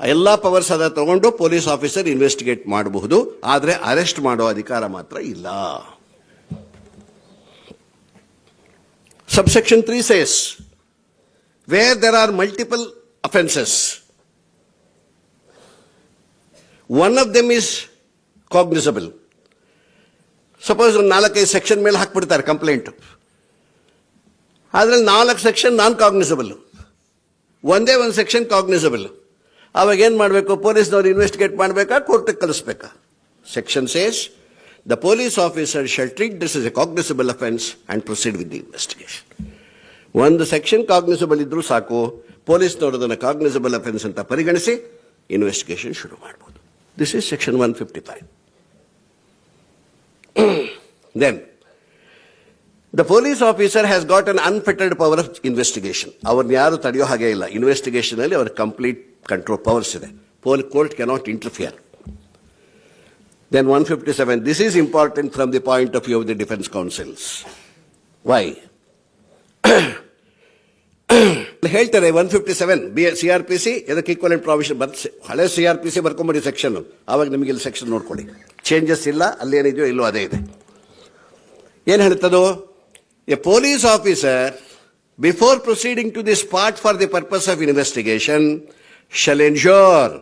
ಎಲ್ಲ powers ಅದ ತಗೊಂಡು ಪೊಲೀಸ್ ಆಫೀಸರ್ ಇನ್ವೆಸ್ಟಿಗೇಟ್ ಮಾಡಬಹುದು, ಆದರೆ ಅರೆಸ್ಟ್ ಮಾಡೋ ಅಧಿಕಾರ ಮಾತ್ರ ಇಲ್ಲ. Subsection 3 says, where there are multiple offenses, one of them is cognizable. Suppose 4-5 section ಮೇಲೆ ಹಾಕ್ಬಿಡ್ತಾರೆ ಕಂಪ್ಲೇಂಟ್, ಅದ್ರಲ್ಲಿ 4 ಸೆಕ್ಷನ್ ನಾನ್ ಕಾಗ್ನಿಸಬಲ್, ಒಂದೇ ಒಂದು ಸೆಕ್ಷನ್ ಕಾಗ್ನಿಸಬಲ್. ಅವಾಗ ಏನು ಮಾಡಬೇಕು? ಪೊಲೀಸ್ನವ್ರು ಇನ್ವೆಸ್ಟಿಗೇಟ್ ಮಾಡಬೇಕಾ, ಕೋರ್ಟಿಗೆ ಕಳಿಸ್ಬೇಕಾ? Section says the police officer shall treat this as a cognizable offence and proceed with the investigation. ಒಂದು ಸೆಕ್ಷನ್ ಕಾಗ್ನಿಸಬಲ್ ಇದ್ರೂ ಸಾಕು, ಪೊಲೀಸ್ನವರು ಅದನ್ನು ಕಾಗ್ನಿಸಬಲ್ ಅಫೆನ್ಸ್ ಅಂತ ಪರಿಗಣಿಸಿ ಇನ್ವೆಸ್ಟಿಗೇಷನ್ ಶುರು ಮಾಡಬಹುದು. This is section 155. Then the police officer has got an unfettered power of investigation. ಅವ್ರನ್ನ ಯಾರು ತಡೆಯೋ ಹಾಗೆ ಇಲ್ಲ. ಇನ್ವೆಸ್ಟಿಗೇಷನ್ ಅಲ್ಲಿ ಅವರ ಕಂಪ್ಲೀಟ್ ಕಂಟ್ರೋಲ್ ಪವರ್ಸ್ ಇದೆ. Court cannot interfere. Then 157. This is important from the point of view of the defense counsels. Why? ಹೇಳ್ತಾರೆ 157 CRPC ಇದಕ್ಕೆ ಈಕ್ವಲೆಂಟ್ ಪ್ರಾವಿಷನ್ ಹಳೆ CRPC ಬರ್ಕೊಂಬರಿ ಸೆಕ್ಷನ್, ಆವಾಗ ನಿಮಗೆ ಇಲ್ಲಿ ಸೆಕ್ಷನ್ ನೋಡ್ಕೊಳ್ಳಿ. ಚೇಂಜಸ್ ಇಲ್ಲ, ಅಲ್ಲಿ ಏನಿದೆಯೋ ಇಲ್ಲೋ ಅದೇ ಇದೆ. ಏನು ಹೇಳ್ತದೋ? A police officer before proceeding to the spot for the purpose of investigation shall ensure,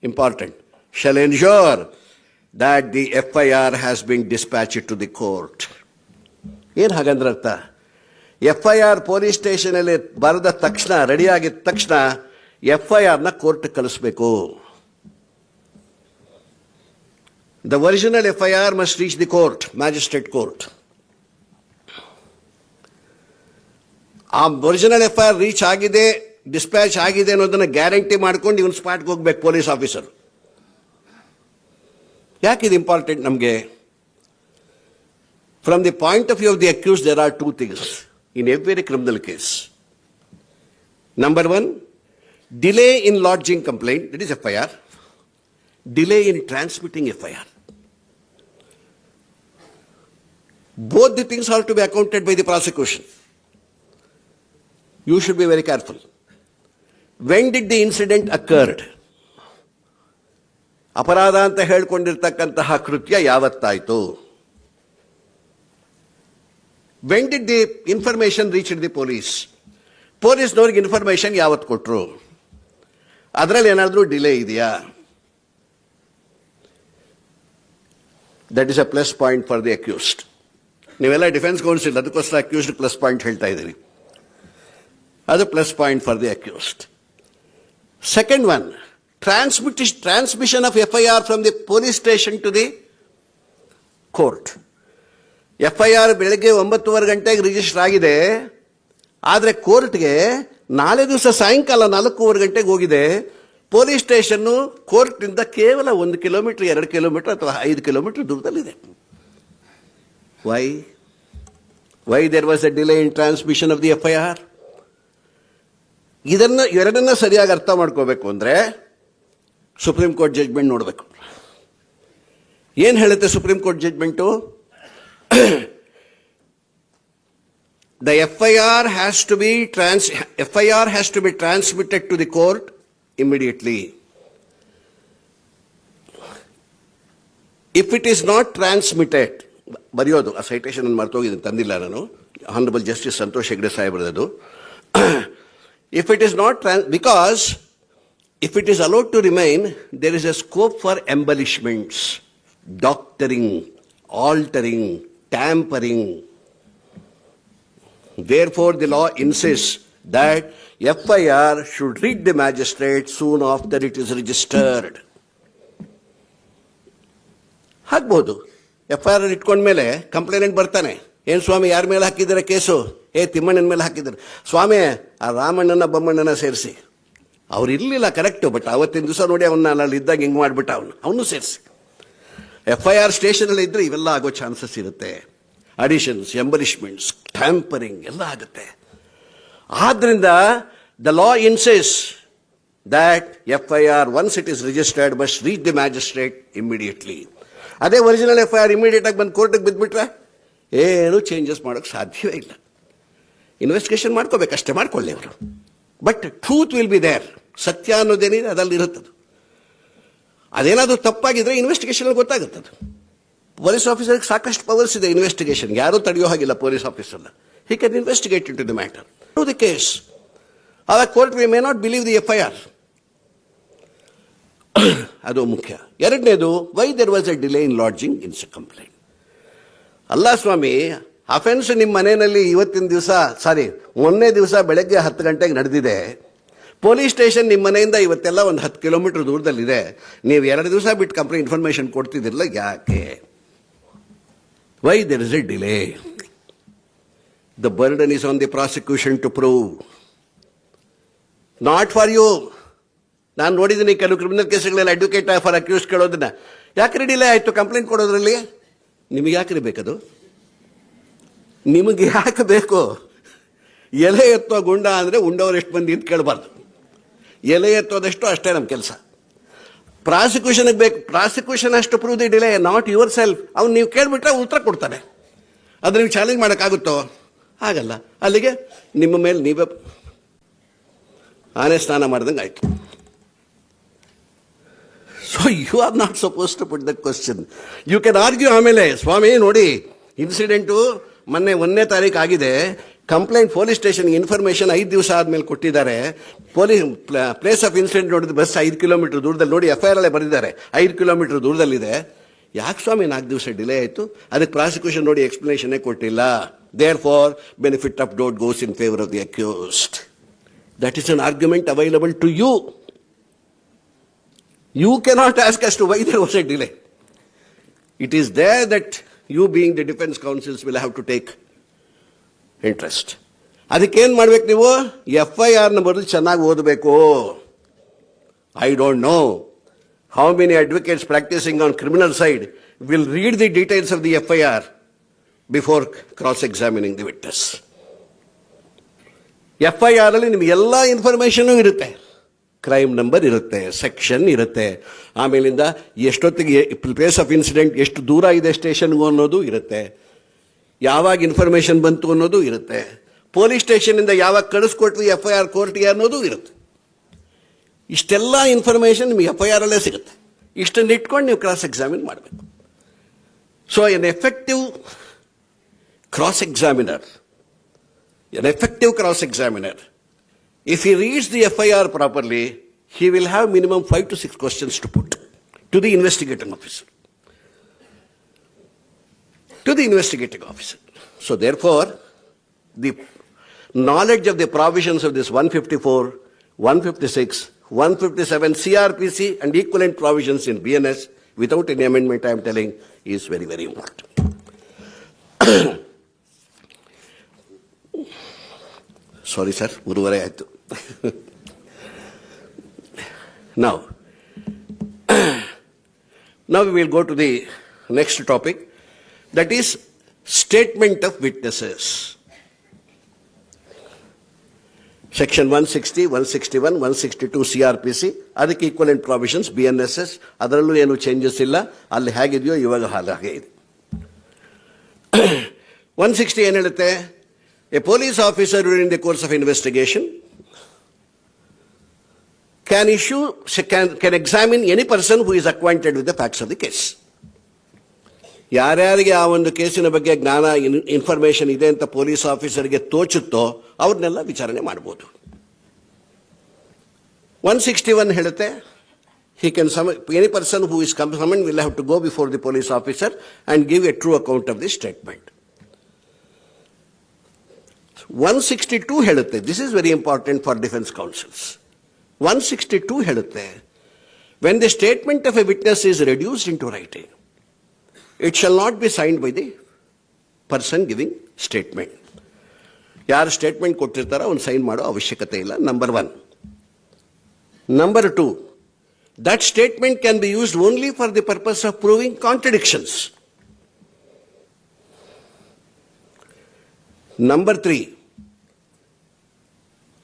important, shall ensure that the FIR has been dispatched to the court. ಏನು ಹಾಗಂದ್ರೆ ಅರ್ಥ? FIR ಪೊಲೀಸ್ ಸ್ಟೇಷನಲ್ಲಿ ಬರೆದ ತಕ್ಷಣ, ರೆಡಿ ಆಗಿದ ತಕ್ಷಣ FIRನ ಕೋರ್ಟ್ ಕಳಿಸ್ಬೇಕು. The original FIR must reach the court, magistrate court. ಆ original FIR reach ಆಗಿದೆ, ಡಿಸ್ಪ್ಯಾಚ್ ಆಗಿದೆ ಅನ್ನೋದನ್ನ ಗ್ಯಾರಂಟಿ ಮಾಡ್ಕೊಂಡು ಇವನು ಸ್ಪಾಟ್ಗೆ ಹೋಗ್ಬೇಕು ಪೊಲೀಸ್ ಆಫೀಸರ್. ಯಾಕೆ ಇದು ಇಂಪಾರ್ಟೆಂಟ್ ನಮಗೆ? From the point of view of the accuse there are two things in every criminal case. Number one, delay in lodging complaint, that is FIR. Delay in transmitting FIR. Both the things are to be accounted by the prosecution. You should be very careful. When did the incident occurred? ಅಪರಾಧ ಅಂತ ಹೇಳ್ಕೊಂಡಿರ್ತಕ್ಕಂತಹ ಕೃತ್ಯ ಯಾವತ್ತಾಯಿತು? When did the information reach the police? ಪೊಲೀಸ್ನವ್ರಿಗೆ information ಯಾವತ್ತು ಕೊಟ್ಟರು? ಅದರಲ್ಲಿ ಏನಾದರೂ ಡಿಲೇ ಇದೆಯಾ? That is a plus point for the accused. ನೀವೆಲ್ಲ ಡಿಫೆನ್ಸ್ ಕೌನ್ಸಿಲ್, ಅದಕ್ಕೋಸ್ಕರ ಅಕ್ಯೂಸ್ಡ್ ಪ್ಲಸ್ ಪಾಯಿಂಟ್ ಹೇಳ್ತಾ ಇದ್ದೀರಿ. ಅದು plus point for the accused. Second one, transmission of FIR from the police station to the court. FIR ಬೆಳಗ್ಗೆ 9:30 ಗಂಟೆಗೆ register ಆಗಿದೆ, ಆದರೆ ಕೋರ್ಟ್ಗೆ ನಾಳೆ ದಿವಸ ಸಾಯಂಕಾಲ 4:15 ಗಂಟೆಗೆ ಹೋಗಿದೆ. ಪೊಲೀಸ್ ಸ್ಟೇಷನ್ನು ಕೋರ್ಟ್ನಿಂದ ಕೇವಲ 1 ಕಿಲೋಮೀಟರ್, 2 ಕಿಲೋಮೀಟರ್ ಅಥವಾ 5 ಕಿಲೋಮೀಟರ್ ದೂರದಲ್ಲಿದೆ. Why there was a delay in transmission of the FIR? ಎರಡನ್ನ ಸರಿಯಾಗಿ ಅರ್ಥ ಮಾಡ್ಕೋಬೇಕು ಅಂದರೆ ಸುಪ್ರೀಂ ಕೋರ್ಟ್ ಜಡ್ಜ್ಮೆಂಟ್ ನೋಡಬೇಕು. ಏನು ಹೇಳುತ್ತೆ supreme court judgement? The FIR has to be transmitted to the court immediately. If it is not transmitted, ಬರೆಯೋದು ಆ ಸೈಟೇಷನ್ ಅನ್ನು ಮರ್ತೋಗಿದ್ದೀನಿ, ತಂದಿಲ್ಲ ನಾನು. ಆನರಬಲ್ ಜಸ್ಟಿಸ್ ಸಂತೋಷ್ ಹೆಗ್ಡೆ ಸಾಹೇಬ್ರದ್ದು. If it is not, because if it is allowed to remain, there is a scope for embellishments, doctoring, altering, tampering. Therefore, the law insists that FIR should reach the magistrate soon after it is registered. ಹಾಕ್ಬೋದು. FIR ಇಟ್ಕೊಂಡ್ಮೇಲೆ complainant ಬರ್ತಾನೆ, ಏನು ಸ್ವಾಮಿ ಯಾರ ಮೇಲೆ ಹಾಕಿದ್ದಾರೆ case? ತಿಮ್ಮಣ್ಣನ ಮೇಲೆ ಹಾಕಿದ್ದಾರೆ. ಸ್ವಾಮಿ ಆ ರಾಮಣ್ಣನ ಬೊಮ್ಮಣ್ಣನ ಸೇರಿಸಿ, ಅವ್ರು ಇರಲಿಲ್ಲ ಕರೆಕ್ಟು, ಬಟ್ ಅವತ್ತಿನ ದಿವಸ ನೋಡಿ ಅವನ್ನ ಅಲ್ಲಿ ಇದ್ದಾಗ ಹಿಂಗೆ ಮಾಡಿಬಿಟ್ಟ, ಅವನು ಸೇರಿಸಿ. FIR ಸ್ಟೇಷನಲ್ಲಿ ಇದ್ದರೆ ಇವೆಲ್ಲ ಆಗೋ ಚಾನ್ಸಸ್ ಇರುತ್ತೆ. ಅಡಿಷನ್ಸ್, ಎಂಬಲಿಷ್ಮೆಂಟ್ಸ್, ಟ್ಯಾಂಪರಿಂಗ್ ಎಲ್ಲ ಆಗುತ್ತೆ. ಆದ್ದರಿಂದ the law insists that FIR, once it is registered, must reach the magistrate immediately. ಅದೇ ಒರಿಜಿನಲ್ FIR ಇಮಿಡಿಯೇಟ್ ಆಗಿ ಬಂದು ಕೋರ್ಟಿಗೆ ಬಿದ್ದುಬಿಟ್ರೆ ಏನು ಚೇಂಜಸ್ ಮಾಡೋಕ್ಕೆ ಸಾಧ್ಯವೇ ಇಲ್ಲ. ಇನ್ವೆಸ್ಟಿಗೇಷನ್ ಮಾಡ್ಕೋಬೇಕಷ್ಟೇ, ಮಾಡ್ಕೊಳ್ಳಿ ಅವರು. But truth will be there. ಸತ್ಯ ಅನ್ನೋದೇನಿದೆ ಅದಲ್ಲಿ ಇರುತ್ತದೆ. ಅದೇನಾದರೂ ತಪ್ಪಾಗಿದ್ರೆ ಇನ್ವೆಸ್ಟಿಗೇಷನಲ್ಲಿ ಗೊತ್ತಾಗುತ್ತದೆ. ಪೊಲೀಸ್ ಆಫೀಸರ್ಗೆ ಸಾಕಷ್ಟು ಪವರ್ಸ್ ಇದೆ ಇನ್ವೆಸ್ಟಿಗೇಷನ್, ಯಾರೂ ತಡೆಯೋ ಹಾಗಿಲ್ಲ ಪೊಲೀಸ್ ಆಫೀಸರ್ನ. He can investigate into the matter, to the case. ಆವಾಗ court we may not believe the FIR. ಅದು ಮುಖ್ಯ. ಎರಡನೇದು, why there was a delay in lodging in complaint. ಅಲ್ಲ ಸ್ವಾಮಿ, ಅಫೆನ್ಸ್ ನಿಮ್ಮ ಮನೆಯಲ್ಲಿ ಇವತ್ತಿನ ದಿವಸ, ಮೊನ್ನೆ ದಿವಸ ಬೆಳಗ್ಗೆ 10 ಗಂಟೆಗೆ ನಡೆದಿದೆ. ಪೊಲೀಸ್ ಸ್ಟೇಷನ್ ನಿಮ್ಮ ಮನೆಯಿಂದ ಇವತ್ತೆಲ್ಲ ಒಂದು 10 ಕಿಲೋಮೀಟರ್ ದೂರದಲ್ಲಿದೆ. ನೀವು 2 ದಿವಸ ಬಿಟ್ಟು ಕಂಪ್ಲೇಂಟ್ ಇನ್ಫಾರ್ಮೇಷನ್ ಕೊಡ್ತಿದ್ದಿರಲ್ಲ, ಯಾಕೆ? Why there is a delay? The burden is on the prosecution to prove, not for you. ನಾನು ನೋಡಿದ್ದೀನಿ ಕೆಲವು ಕ್ರಿಮಿನಲ್ ಕೇಸ್ಗಳಲ್ಲಿ ಅಡ್ವೊಕೇಟ್ ಫಾರ್ ಅಕ್ಯೂಸ್ ಕೇಳೋದನ್ನ, ಯಾಕ್ರಿ ಡಿಲೇ ಆಯಿತು ಕಂಪ್ಲೇಂಟ್ ಕೊಡೋದ್ರಲ್ಲಿ? ನಿಮಗೆ ಯಾಕ್ರಿ ಬೇಕದು? ನಿಮಗೆ ಯಾಕೆ ಬೇಕು? ಎಲೆ ಎತ್ತೋ ಗುಂಡ ಅಂದರೆ ಉಂಡವ್ರು ಎಷ್ಟು ಮಂದಿ ಅಂತ ಕೇಳಬಾರ್ದು. ಎಲೆ ಎತ್ತೋದಷ್ಟು ಅಷ್ಟೇ ನಮ್ಮ ಕೆಲಸ. ಪ್ರಾಸಿಕ್ಯೂಷನ್ಗೆ ಬೇಕು, ಪ್ರಾಸಿಕ್ಯೂಷನ್ ಅಷ್ಟು prove the delay, not your self. ಅವ್ನು ನೀವು ಕೇಳಿಬಿಟ್ರೆ ಉತ್ತರ ಕೊಡ್ತಾನೆ. ಅದು ನೀವು ಚಾಲೆಂಜ್ ಮಾಡೋಕ್ಕಾಗುತ್ತೋ? ಆಗಲ್ಲ. ಅಲ್ಲಿಗೆ ನಿಮ್ಮ ಮೇಲೆ ನೀವೇ ಆನೆ ಸ್ನಾನ ಮಾಡ್ದಂಗೆ ಆಯಿತು. So you are not suppose to put that question. You can argue ಆಮೇಲೆ, ಸ್ವಾಮಿ ನೋಡಿ ಇನ್ಸಿಡೆಂಟು ಮೊನ್ನೆ 1ನೇ ತಾರೀಕು ಆಗಿದೆ, ಕಂಪ್ಲೇಂಟ್ ಪೊಲೀಸ್ ಸ್ಟೇಷನ್ಗೆ ಇನ್ಫಾರ್ಮೇಷನ್ 5 ದಿವಸ ಆದಮೇಲೆ ಕೊಟ್ಟಿದ್ದಾರೆ. ಪ್ಲೇಸ್ ಆಫ್ ಇನ್ಸಿಡೆಂಟ್ ನೋಡಿದ್ರೆ ಬಸ್ 5 ಕಿಲೋಮೀಟರ್ ದೂರದಲ್ಲಿ, ನೋಡಿ FIR ಅಲ್ಲೇ ಬರೆದಿದ್ದಾರೆ 5 ಕಿಲೋಮೀಟರ್ ದೂರದಲ್ಲಿದೆ. ಯಾಕೆ ಸ್ವಾಮಿ 4 ದಿವಸ ಡಿಲೇ ಆಯಿತು? ಅದಕ್ಕೆ ಪ್ರಾಸಿಕ್ಯೂಷನ್ ನೋಡಿ ಎಕ್ಸ್ಪ್ಲನೇಷನ್ನೇ ಕೊಟ್ಟಿಲ್ಲ. Therefore benefit of doubt goes in favour of the accused. That is an argument available to you. You cannot ask as to why there was a delay. It is there that you being the defense counsels will have to take interest. ಅದಕ್ಕೇನು ಮಾಡ್ಬೇಕು ನೀವು? FIR ನ ಬರೆದು ಚೆನ್ನಾಗಿ ಓದಬೇಕು. I don't know how many advocates practicing on criminal side will read the details of the FIR before cross-examining the witness. FIR ಅಲ್ಲಿ ನಿಮಗೆ ಎಲ್ಲ ಇನ್ಫಾರ್ಮೇಷನು ಇರುತ್ತೆ. ಕ್ರೈಮ್ ನಂಬರ್ ಇರುತ್ತೆ, ಸೆಕ್ಷನ್ ಇರುತ್ತೆ, ಆಮೇಲಿಂದ ಎಷ್ಟೊತ್ತಿಗೆ ಪ್ಲೇಸ್ ಆಫ್ ಇನ್ಸಿಡೆಂಟ್ ಎಷ್ಟು ದೂರ ಇದೆ ಸ್ಟೇಷನ್ಗೂ ಅನ್ನೋದು ಇರುತ್ತೆ, ಯಾವಾಗ ಇನ್ಫಾರ್ಮೇಷನ್ ಬಂತು ಅನ್ನೋದು ಇರುತ್ತೆ, ಪೊಲೀಸ್ ಸ್ಟೇಷನಿಂದ ಯಾವಾಗ ಕಳಿಸ್ಕೊಟ್ವಿ FIR ಕೋರ್ಟ್ಗೆ ಅನ್ನೋದು ಇರುತ್ತೆ. ಇಷ್ಟೆಲ್ಲ ಇನ್ಫಾರ್ಮೇಷನ್ ನಿಮಗೆ FIR ಅಲ್ಲೇ ಸಿಗುತ್ತೆ. ಇಷ್ಟನ್ನು ಇಟ್ಕೊಂಡು ನೀವು ಕ್ರಾಸ್ ಎಕ್ಸಾಮಿನ್ ಮಾಡಬೇಕು. So N effective cross examiner, if he reads the FIR properly, he will have minimum 5 to 6 questions to put to the investigating officer. So therefore, the knowledge of the provisions of this 154, 156, 157 CRPC and equivalent provisions in BNS without any amendment, I am telling, is very, very important. Sorry sir, Guruvare ಆಯಿತು. Now we will go to the next topic, that is statement of witnesses. Section 160, 161, 162 CRPC, ಅದಕ್ಕೆ equivalent provisions BNSS, ಅದರಲ್ಲೂ ಏನು changes ಇಲ್ಲ, ಅಲ್ಲಿ ಹೇಗಿದೆಯೋ ಇವಾಗ ಹಾಗೆ ಇದೆ. 160 ಏನು ಹೇಳುತ್ತೆ? A police officer during the course of investigation can examine any person who is acquainted with the facts of the case. ಯಾರ್ಯಾರಿಗೆ ಆ ಒಂದು ಕೇಸಿನ ಬಗ್ಗೆ ಜ್ಞಾನ ಇನ್ಫಾರ್ಮೇಷನ್ ಇದೆ ಅಂತ ಪೊಲೀಸ್ ಆಫೀಸರ್ಗೆ ತೋಚುತ್ತೋ ಅವ್ರನ್ನೆಲ್ಲ ವಿಚಾರಣೆ ಮಾಡ್ಬೋದು. 161 ಹೇಳುತ್ತೆ, he can summon any person who is summoned will have to go before the police officer and give a true account of the statement. 162 ಹೇಳುತ್ತೆ, this is very important for defense counsels. 162 ಹೇಳುತ್ತೆ, when the statement of a witness is reduced into writing, it shall not be signed by the person giving statement. ಯಾರು statement ಕೊಟ್ಟಿರ್ತಾರೋ ಅವ್ನು sign ಮಾಡೋ ಅವಶ್ಯಕತೆ ಇಲ್ಲ, number 1. Number 2, that statement can be used only for the purpose of proving contradictions. Number 3,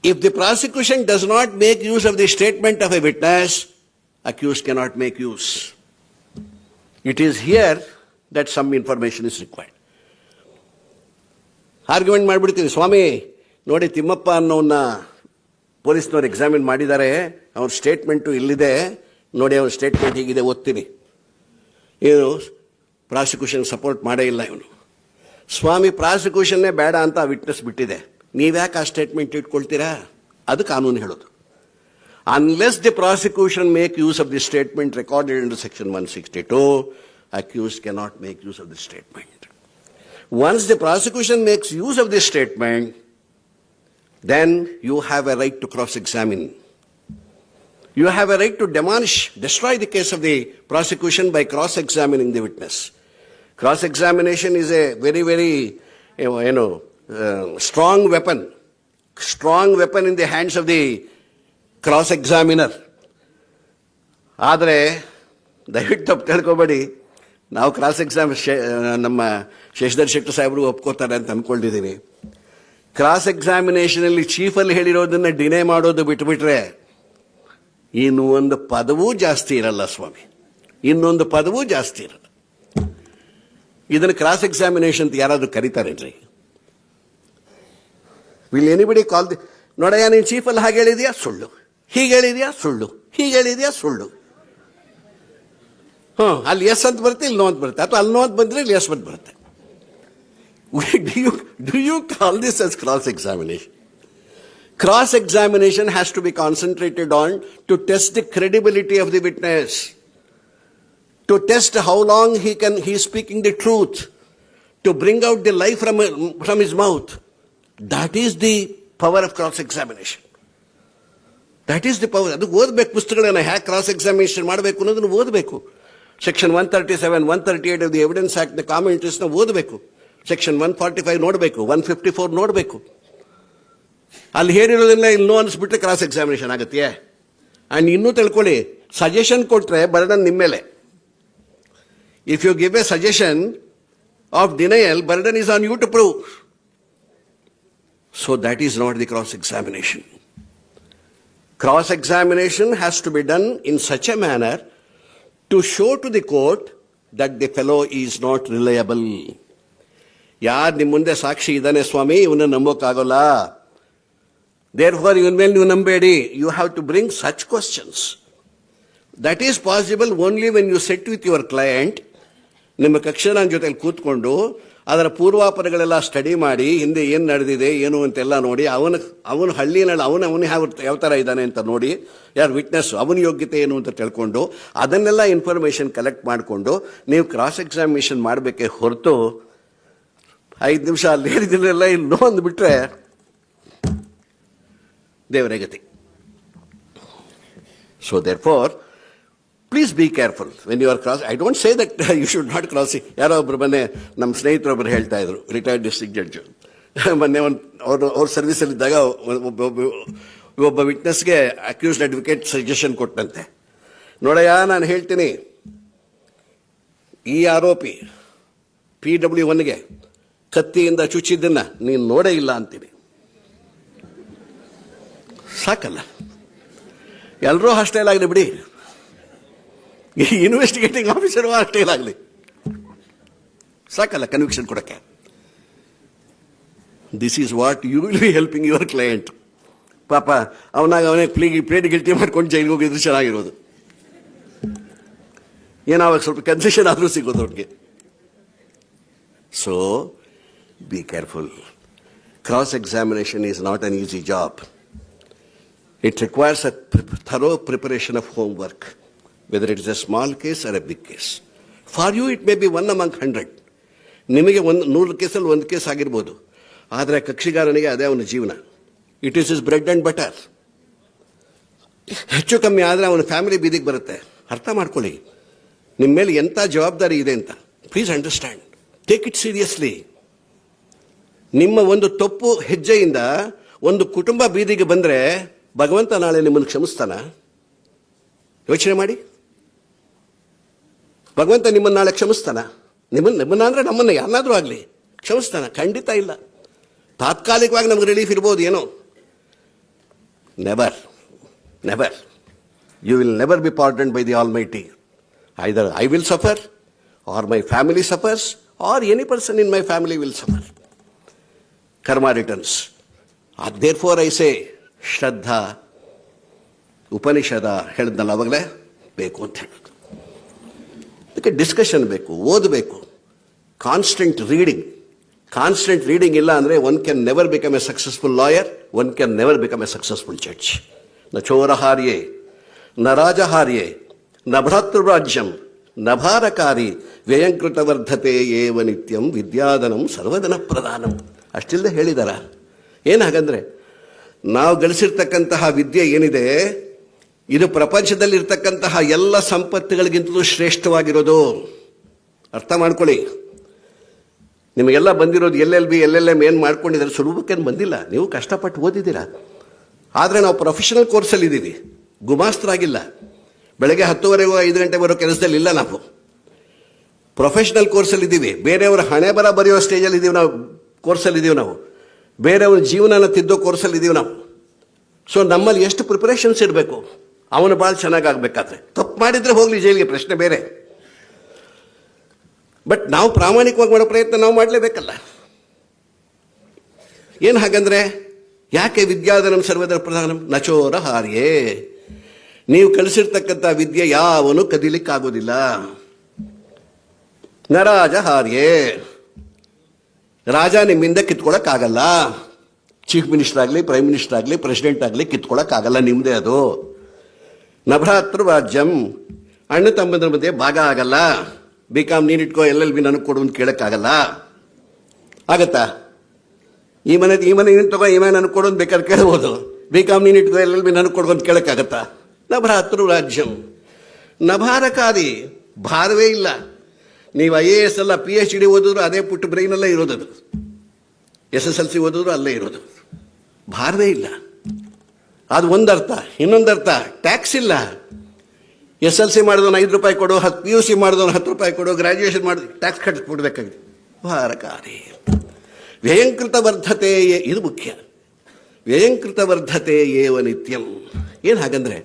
if the prosecution does not make use of the statement of a witness, accused cannot make use. It is here that some information is required. Argument ಮಾಡಿಬಿಡ್ತೀವಿ, ಸ್ವಾಮಿ ನೋಡಿ ತಿಮ್ಮಪ್ಪ ಅನ್ನೋನ್ನ ಪೊಲೀಸ್ನವ್ರು examine ಮಾಡಿದ್ದಾರೆ, ಅವ್ರ statement ಇಲ್ಲಿದೆ ನೋಡಿ, ಅವ್ರ statement ಹೀಗಿದೆ ಓದ್ತೀನಿ, ಏನು ಪ್ರಾಸಿಕ್ಯೂಷನ್ ಸಪೋರ್ಟ್ ಮಾಡೇ ಇಲ್ಲ ಇವನು. ಸ್ವಾಮಿ ಪ್ರಾಸಿಕ್ಯೂಷನ್ನೇ ಬೇಡ ಅಂತ ವಿಟ್ನೆಸ್ ಬಿಟ್ಟಿದೆ, ನೀವ್ಯಾಕೆ ಆ ಸ್ಟೇಟ್ಮೆಂಟ್ ಇಟ್ಕೊಳ್ತೀರಾ? ಅದು ಕಾನೂನು ಹೇಳೋದು. Unless the prosecution make use of the statement recorded under section 162, accused cannot make use of the statement. Once the prosecution makes use of the statement, then you have a right to cross-examine. You have a right to destroy the case of the prosecution by cross-examining the witness. Cross-examination is a very, very, strong weapon in the hands of the cross-examiner. ಆದರೆ ದಯವಿಟ್ಟು ತಪ್ಪು ತಿಳ್ಕೊಬೇಡಿ, ನಾವು ನಮ್ಮ ಶಶಿಧರ್ ಶೆಟ್ಟಿ ಸಾಹೇಬರು ಒಪ್ಕೋತಾರೆ ಅಂತ ಅಂದ್ಕೊಂಡಿದ್ದೀವಿ. Cross ಎಕ್ಸಾಮಿನೇಷನಲ್ಲಿ ಚೀಫಲ್ಲಿ ಹೇಳಿರೋದನ್ನು ಡಿನೇ ಮಾಡೋದು ಬಿಟ್ಬಿಟ್ರೆ ಇನ್ನು ಒಂದು ಪದವೂ ಜಾಸ್ತಿ ಇರಲ್ಲ ಸ್ವಾಮಿ, ಇನ್ನೊಂದು ಪದವೂ ಜಾಸ್ತಿ ಇರಲ್ಲ. ಇದನ್ನು ಕ್ರಾಸ್ ಎಕ್ಸಾಮಿನೇಷನ್ ಅಂತ ಯಾರಾದರೂ ಕರೀತಾರೇನ್ರಿ? ವಿಲ್ ಎನಿಬಡಿ ಕಾಲ್ ದಿ ನೋಡಯ್ಯ ನೀನು ಚೀಫಲ್ಲಿ ಹಾಗೆ ಹೇಳಿದ್ಯಾ ಸುಳ್ಳು, ಹೀಗೆ ಹೇಳಿದ್ಯಾ ಸುಳ್ಳು, ಹೀಗೆ ಹೇಳಿದ್ಯಾ ಸುಳ್ಳು. ಅಲ್ಲಿ ಎಸ್ ಅಂತ ಬರುತ್ತೆ, ಇಲ್ಲಿ ನೋ ಅಂತ ಬರುತ್ತೆ, ಅಥವಾ ಅಲ್ಲಿ ನೋ ಅಂತ ಬಂದರೆ ಇಲ್ಲಿ ಎಸ್ ಅಂತ ಬರುತ್ತೆ. Do you call this as cross-examination? Cross-examination has to be concentrated on to test the credibility of the witness, to test how long he is speaking the truth, to bring out the lie from his mouth. That is the power of cross-examination. That is the power. ಅದು ಓದಬೇಕು, ಪುಸ್ತಕಗಳನ್ನ hack cross examination ಮಾಡಬೇಕು ಅನ್ನೋದನ್ನು ಓದಬೇಕು. Section 137, 138 of the evidence act ನ ಕಾಮೆಂಟ್ರೀಸ್ನ ಓದಬೇಕು. Section 145 ನೋಡಬೇಕು, 154 ನೋಡಬೇಕು. ಅಲ್ಲಿ ಹೇಳಿರೋದನ್ನ ಇಲ್ಲಿ ನೋ ಅನಿಸ್ಬಿಟ್ರೆ ಕ್ರಾಸ್ ಎಕ್ಸಾಮಿನೇಷನ್ ಆಗುತ್ತೆ. ಆ್ಯಂಡ್ ಇನ್ನೂ ತಿಳ್ಕೊಳ್ಳಿ, ಸಜೆಷನ್ ಕೊಟ್ಟರೆ ಬರ್ಡನ್ ನಿಮ್ಮ ಮೇಲೆ. If you give a suggestion of denial, burden is on you to prove. So that is not the cross examination. Cross examination has to be done in such a manner to show to the court that the fellow is not reliable. ಯಾರು ನಿಮ್ಮ ಮುಂದೆ ಸಾಕ್ಷಿ ಇದ್ದಾನೆ ಸ್ವಾಮಿ, ಇವನ್ನ ನಂಬೋಕ್ಕಾಗಲ್ಲ, therefore ಇವನ ಮೇಲೆ ನೀವು ನಂಬೇಡಿ. You have to bring such questions. That is possible only when you sit with your client, ನಿಮ್ಮ ಕಕ್ಷನ ಜೊತೆಲಿ ಕೂತ್ಕೊಂಡು ಅದರ ಪೂರ್ವಾಪರಗಳೆಲ್ಲ ಸ್ಟಡಿ ಮಾಡಿ, ಹಿಂದೆ ಏನು ನಡೆದಿದೆ ಏನು ಅಂತೆಲ್ಲ ನೋಡಿ, ಅವನ ಹಳ್ಳಿನಲ್ಲಿ ಅವನು ಯಾವ ಥರ ಇದ್ದಾನೆ ಅಂತ ನೋಡಿ, ಯಾರು ವಿಟ್ನೆಸ್ ಅವನ ಯೋಗ್ಯತೆ ಏನು ಅಂತ ತಿಳ್ಕೊಂಡು ಅದನ್ನೆಲ್ಲ ಇನ್ಫಾರ್ಮೇಷನ್ ಕಲೆಕ್ಟ್ ಮಾಡಿಕೊಂಡು ನೀವು ಕ್ರಾಸ್ ಎಕ್ಸಾಮಿನೇಷನ್ ಮಾಡಬೇಕೇ ಹೊರತು 5 ನಿಮಿಷ ಅಲ್ಲಿ ಹೇಳಿದಿಲ್ಲ ಇಲ್ಲಿ ನೋ ಅಂದ್ಬಿಟ್ರೆ ದೇವರೇ ಗತಿ. So therefore please be careful when you are cross. I don't say that you should not cross. ಯಾರೋ ಒಬ್ಬರು ಮೊನ್ನೆ ನಮ್ಮ ಸ್ನೇಹಿತರೊಬ್ಬರು ಹೇಳ್ತಾ ಇದ್ರು, ರಿಟೈರ್ಡ್ ಡಿಸ್ಟ್ರಿಕ್ಟ್ ಜಡ್ಜು, ಮೊನ್ನೆ ಅವ್ರ ಸರ್ವಿಸಲ್ಲಿದ್ದಾಗ ಒಬ್ಬ ವಿಟ್ನೆಸ್ಗೆ ಅಕ್ಯೂಸ್ಡ್ ಅಡ್ವೊಕೇಟ್ ಸಜೆಷನ್ ಕೊಟ್ಟಂತೆ, ನೋಡಯ್ಯ ನಾನು ಹೇಳ್ತೀನಿ, ಈ ಆರೋಪಿ PW1ಗೆ ಕತ್ತಿಯಿಂದ ಚುಚ್ಚಿದ್ದನ್ನ ನೀನು ನೋಡೇ ಇಲ್ಲ ಅಂತೀನಿ. ಸಾಕಲ್ಲ, ಎಲ್ಲರೂ ಹಾಸ್ಟೆಲ್ ಆಗಲಿ ಬಿಡಿ, ಇನ್ವೆಸ್ಟಿಗೇಟಿಂಗ್ ಆಫೀಸರು ಅಷ್ಟೇ ಆಗಲಿ, ಸಾಕಲ್ಲ ಕನ್ವಿಕ್ಷನ್ ಕೊಡಕ್ಕೆ. This is what you will be helping your client. ಪಾಪ ಅವನೇ ಪ್ಲೇಡ್ ಗಿಲ್ಟಿ ಮಾಡ್ಕೊಂಡು ಜೈಲಿಗೆ ಹೋಗಿದ್ರು ಚೆನ್ನಾಗಿರೋದು, ಏನೋ ಅವಾಗ ಸ್ವಲ್ಪ ಕನ್ಸೆಷನ್ ಆದರೂ ಸಿಗೋದು ಅವ್ರಿಗೆ. So be careful. Cross examination is not an easy job. It requires a thorough preparation of home work, whether it is a small case or a big case. For you it may be 1 among 100. ನಿಮಗೆ 100 ಕೇಸಲ್ಲಿ 1 case ಆಗಿರ್ಬೋದು, ಆದರೆ ಕಕ್ಷಿಗಾರನಿಗೆ ಅದೇ ಅವನ ಜೀವನ. It is is bread and butter. ಹೆಚ್ಚು ಕಮ್ಮಿ ಆದರೆ ಅವನ ಫ್ಯಾಮಿಲಿ ಬೀದಿಗೆ ಬರುತ್ತೆ. ಅರ್ಥ ಮಾಡ್ಕೊಳ್ಳಿ ನಿಮ್ಮ ಮೇಲೆ ಎಂಥ ಜವಾಬ್ದಾರಿ ಇದೆ ಅಂತ. Please understand, take it seriously. ನಿಮ್ಮ ಒಂದು ತಪ್ಪು ಹೆಜ್ಜೆಯಿಂದ ಒಂದು ಕುಟುಂಬ ಬೀದಿಗೆ ಬಂದರೆ ಭಗವಂತ ನಾಳೆ ನಿಮ್ಮನ್ನು ಕ್ಷಮಿಸ್ತಾನ? ಯೋಚನೆ ಮಾಡಿ. ಭಗವಂತ ನಿಮ್ಮನ್ನು ನಾಳೆ ಕ್ಷಮಿಸ್ತಾನ? ನಿಮ್ಮನ್ನ ಅಂದರೆ ನಮ್ಮನ್ನು ಯಾರನ್ನಾದರೂ ಆಗಲಿ ಕ್ಷಮಿಸ್ತಾನ? ಖಂಡಿತ ಇಲ್ಲ. ತಾತ್ಕಾಲಿಕವಾಗಿ ನಮ್ಗೆ ರಿಲೀಫ್ ಇರ್ಬೋದು ಏನೋ. Never never. You will never be pardoned by the almighty. Either I will suffer, or my family suffers, or any person in my family will suffer. Karma returns. Therefore I say shraddha, ಉಪನಿಷದ ಹೇಳಿದ್ನಲ್ಲ ಅವಾಗಲೇ, ಬೇಕು ಅಂತ ಹೇಳೋದು. ಅದಕ್ಕೆ discussion ಬೇಕು, ಓದಬೇಕು, constant reading ಇಲ್ಲ ಅಂದರೆ one can never become A successful lawyer, one can never become A successful judge. ನ ಚೋರಹಾರ್ಯೆ ನ ರಾಜಹಾರ್ಯೆ ನ ಭ್ರಾತೃರಾಜ್ಯಂ ನ ಭಾರಕಾರಿ ವ್ಯಯಂಕೃತ ವರ್ಧತೆ ಏವ ನಿತ್ಯಂ ವಿದ್ಯಾಧನಂ ಸರ್ವಧನ ಪ್ರಧಾನಂ. ಅಷ್ಟಿಲ್ಲದೆ ಹೇಳಿದಾರ ಏನು? ಹಾಗಂದ್ರೆ ನಾವು ಗಳಿಸಿರ್ತಕ್ಕಂತಹ ವಿದ್ಯೆ ಏನಿದೆ, ಇದು ಪ್ರಪಂಚದಲ್ಲಿರ್ತಕ್ಕಂತಹ ಎಲ್ಲ ಸಂಪತ್ತುಗಳಿಗಿಂತಲೂ ಶ್ರೇಷ್ಠವಾಗಿರೋದು. ಅರ್ಥ ಮಾಡ್ಕೊಳ್ಳಿ. ನಿಮಗೆಲ್ಲ ಬಂದಿರೋದು LLB LLM ಏನು ಮಾಡ್ಕೊಂಡಿದ್ದಾರೆ, ಸುಲಭಕ್ಕೇನು ಬಂದಿಲ್ಲ. ನೀವು ಕಷ್ಟಪಟ್ಟು ಓದಿದ್ದೀರಾ. ಆದರೆ ನಾವು ಪ್ರೊಫೆಷನಲ್ ಕೋರ್ಸಲ್ಲಿ ಇದ್ದೀವಿ, ಗುಮಾಸ್ತರಾಗಿಲ್ಲ. ಬೆಳಗ್ಗೆ 10:30 5 ಗಂಟೆ ಬರೋ ಕೆಲಸದಲ್ಲಿ ಇಲ್ಲ. ನಾವು ಪ್ರೊಫೆಷನಲ್ ಕೋರ್ಸಲ್ಲಿ ಇದ್ದೀವಿ. ಬೇರೆಯವರ ಹಣೆ ಬರ ಬರೆಯೋ ಸ್ಟೇಜಲ್ಲಿ ಇದ್ದೀವಿ ನಾವು, ಕೋರ್ಸಲ್ಲಿದ್ದೀವಿ ನಾವು. ಬೇರೆಯವ್ರ ಜೀವನನ ತಿದ್ದೋ ಕೋರ್ಸಲ್ಲಿ ಇದ್ದೀವಿ ನಾವು. ಸೊ ನಮ್ಮಲ್ಲಿ ಎಷ್ಟು ಪ್ರಿಪರೇಷನ್ಸ್ ಇರಬೇಕು ಅವನು ಭಾಳ ಚೆನ್ನಾಗಾಗಬೇಕಾದ್ರೆ. ತಪ್ಪು ಮಾಡಿದರೆ ಹೋಗಲಿ ಜೈಲಿಗೆ, ಪ್ರಶ್ನೆ ಬೇರೆ. ಬಟ್ ನಾವು ಪ್ರಾಮಾಣಿಕವಾಗಿ ಮಾಡೋ ಪ್ರಯತ್ನ ನಾವು ಮಾಡಲೇಬೇಕಲ್ಲ. ಏನು ಹಾಗಂದ್ರೆ, ಯಾಕೆ ವಿದ್ಯಾಧನಂ ಸರ್ವದರ ಪ್ರಧಾನಂ ನಚೋರ ಹಾರ್ಯೇ? ನೀವು ಕಲಿಸಿರ್ತಕ್ಕಂಥ ವಿದ್ಯೆ ಯಾವನು ಕದಿಲಿಕ್ಕಾಗೋದಿಲ್ಲ. ನರಾಜ ಹಾರ್ಯೇ, ರಾಜ ನಿಮ್ಮಿಂದ ಕಿತ್ಕೊಳ್ಳೋಕ್ಕಾಗಲ್ಲ. ಚೀಫ್ ಮಿನಿಸ್ಟರ್ ಆಗಲಿ, ಪ್ರೈಮ್ ಮಿನಿಸ್ಟರ್ ಆಗಲಿ, ಪ್ರೆಸಿಡೆಂಟ್ ಆಗಲಿ ಕಿತ್ಕೊಳ್ಳೋಕ್ಕಾಗಲ್ಲ, ನಿಮ್ಮದೇ ಅದು. ನಭ್ರಾತೃ ರಾಜ್ಯಂ, ಅಣ್ಣ ತಮ್ಮದ್ರ ಮಧ್ಯೆ ಭಾಗ ಆಗಲ್ಲ. ಬಿಕಾಮ್ ನೀನು ಇಟ್ಕೋ, LLB ನನಗೆ ಕೊಡು ಅಂತ ಕೇಳೋಕ್ಕಾಗಲ್ಲ. ಆಗತ್ತಾ? ಈ ಮನೆ ನೀನು ತಗೋ, ಈ ಮನೆ ನನಗೆ ಕೊಡು ಅಂತ ಬೇಕಾದ್ರೆ ಕೇಳ್ಬೋದು. ಬಿಕಾಮ್ ನೀನು ಇಟ್ಕೋ, LLB ನನಗೆ ಕೊಡು ಅಂತ ಕೇಳೋಕ್ಕಾಗತ್ತಾ? ನಭ್ರಾತೃ ರಾಜ್ಯಂ, ನಭಾರಕಾದಿ, ಭಾರವೇ ಇಲ್ಲ. ನೀವು IAS ಅಲ್ಲ, PhD ಓದಿದ್ರು ಅದೇ ಪುಟ್ಟು ಬ್ರೈನಲ್ಲೇ ಇರೋದು. SSLC ಓದಿದ್ರು ಅಲ್ಲೇ ಇರೋದು. ಭಾರವೇ ಇಲ್ಲ. ಅದು ಒಂದರ್ಥ. ಇನ್ನೊಂದರ್ಥ, ಟ್ಯಾಕ್ಸ್ ಇಲ್ಲ. SLC ಮಾಡಿದವನು 5 ರೂಪಾಯಿ ಕೊಡು, PUC ಮಾಡಿದವನು 10 ರೂಪಾಯಿ ಕೊಡು, ಗ್ರಾಜ್ಯುಯೇಷನ್ ಮಾಡಿ ಟ್ಯಾಕ್ಸ್ ಕಟ್ಟಿಸ್ಬಿಡ್ಬೇಕಾಗಿದೆ. ಭಾರಕಾರಿ. ವ್ಯಯಂಕೃತ ವರ್ಧತೆ, ಇದು ಮುಖ್ಯ. ವ್ಯಯಂಕೃತ ವರ್ಧತೆ ಏವ ನಿತ್ಯಂ. ಏನು ಹಾಗಂದ್ರೆ,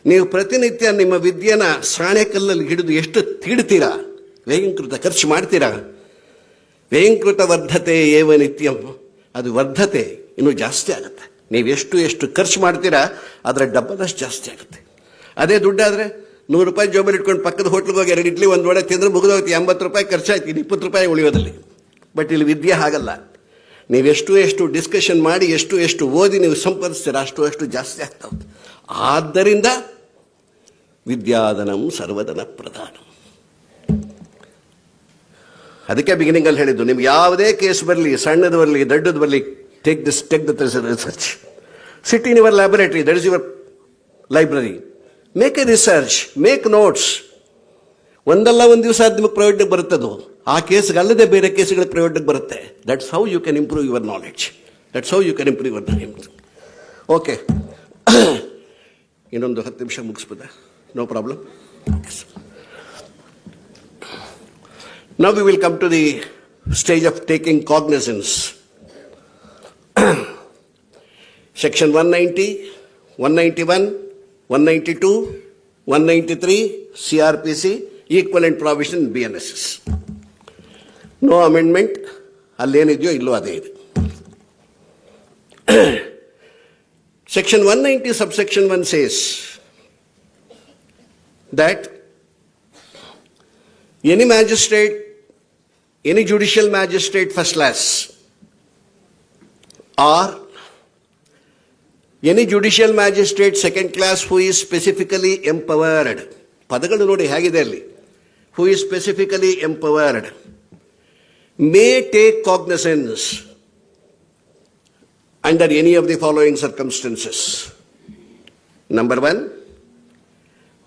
ನೀವು ಪ್ರತಿನಿತ್ಯ ನಿಮ್ಮ ವಿದ್ಯೆನ ಸಾಣೆಕಲ್ಲಲ್ಲಿ ಹಿಡಿದು ಎಷ್ಟು ತೀಡ್ತೀರಾ, ವ್ಯಯಂಕೃತ ಖರ್ಚು ಮಾಡ್ತೀರಾ. ವ್ಯಯಂಕೃತ ವರ್ಧತೆ ಏವ ನಿತ್ಯಂ, ಅದು ವರ್ಧತೆ ಇನ್ನೂ ಜಾಸ್ತಿ ಆಗುತ್ತೆ. ನೀವು ಎಷ್ಟು ಖರ್ಚು ಮಾಡ್ತೀರಾ ಅದರ ಡಬ್ಬದಷ್ಟು ಜಾಸ್ತಿ ಆಗುತ್ತೆ. ಅದೇ ದುಡ್ಡಾದರೆ 100 ರೂಪಾಯಿ ಜೋಬಲ್ಲಿ ಇಟ್ಕೊಂಡು ಪಕ್ಕದ ಹೋಟ್ಲಿಗೆ ಹೋಗಿ 2 ಇಡ್ಲಿ 1 ವಡೆ ತಿಂದರೆ ಮುಗಿದೋಗ್ತಿ, 80 ರೂಪಾಯಿ ಖರ್ಚಾಯ್ತು, 20 ರೂಪಾಯಿ ಉಳಿಯೋದಲ್ಲಿ. ಬಟ್ ಇಲ್ಲಿ ವಿದ್ಯೆ ಹಾಗಲ್ಲ. ನೀವು ಎಷ್ಟು ಡಿಸ್ಕಷನ್ ಮಾಡಿ ಎಷ್ಟು ಓದಿ ನೀವು ಸಂಪಾದಿಸ್ತೀರ ಅಷ್ಟು ಜಾಸ್ತಿ ಆಗ್ತಾ ಹೋಗುತ್ತೆ. ಆದ್ದರಿಂದ ವಿದ್ಯಾಧನಂ ಸರ್ವಧನ ಪ್ರಧಾನ. ಅದಕ್ಕೆ ಬಿಗಿನಿಂಗಲ್ಲಿ ಹೇಳಿದ್ದು, ನಿಮ್ಗೆ ಯಾವುದೇ ಕೇಸ್ ಬರಲಿ, ಸಣ್ಣದು ಬರಲಿ, ದೊಡ್ಡದು ಬರಲಿ, take the research. Sit in your laboratory, that is your library. Make A research, make notes. ಒಂದಲ್ಲ ಒಂದು ದಿವಸ ಅದು ನಿಮಗೆ ಪ್ರಯೋಜನಕ್ಕೆ ಬರುತ್ತದು. ಆ ಕೇಸ್ಗೆ ಅಲ್ಲದೆ ಬೇರೆ ಕೇಸ್ಗಳ ಪ್ರಯೋಜನಕ್ಕೆ ಬರುತ್ತೆ. That's how you can improve your knowledge. That's how you can improve your knowledge. Okay, ಇನ್ನೊಂದು 10 ನಿಮಿಷ ಮುಗಿಸ್ಬೋದಾ? No problem. Now we will come to the stage of taking cognizance. Section 190, 191, 192, 193 CRPC, equivalent provision in BNSS. No amendment, ಅಲ್ಲೇನಿದೆಯೋ ಇಲ್ಲೋ ಅದೇ ಇದೆ. Section 190 subsection 1 says that any magistrate, any judicial magistrate first class, or any judicial magistrate second class who is specifically empowered, ಪದಗಳು ನೋಡಿ ಹೇಗಿದೆ ಅಲ್ಲಿ, who is specifically empowered, may take cognizance under any of the following circumstances. Number 1,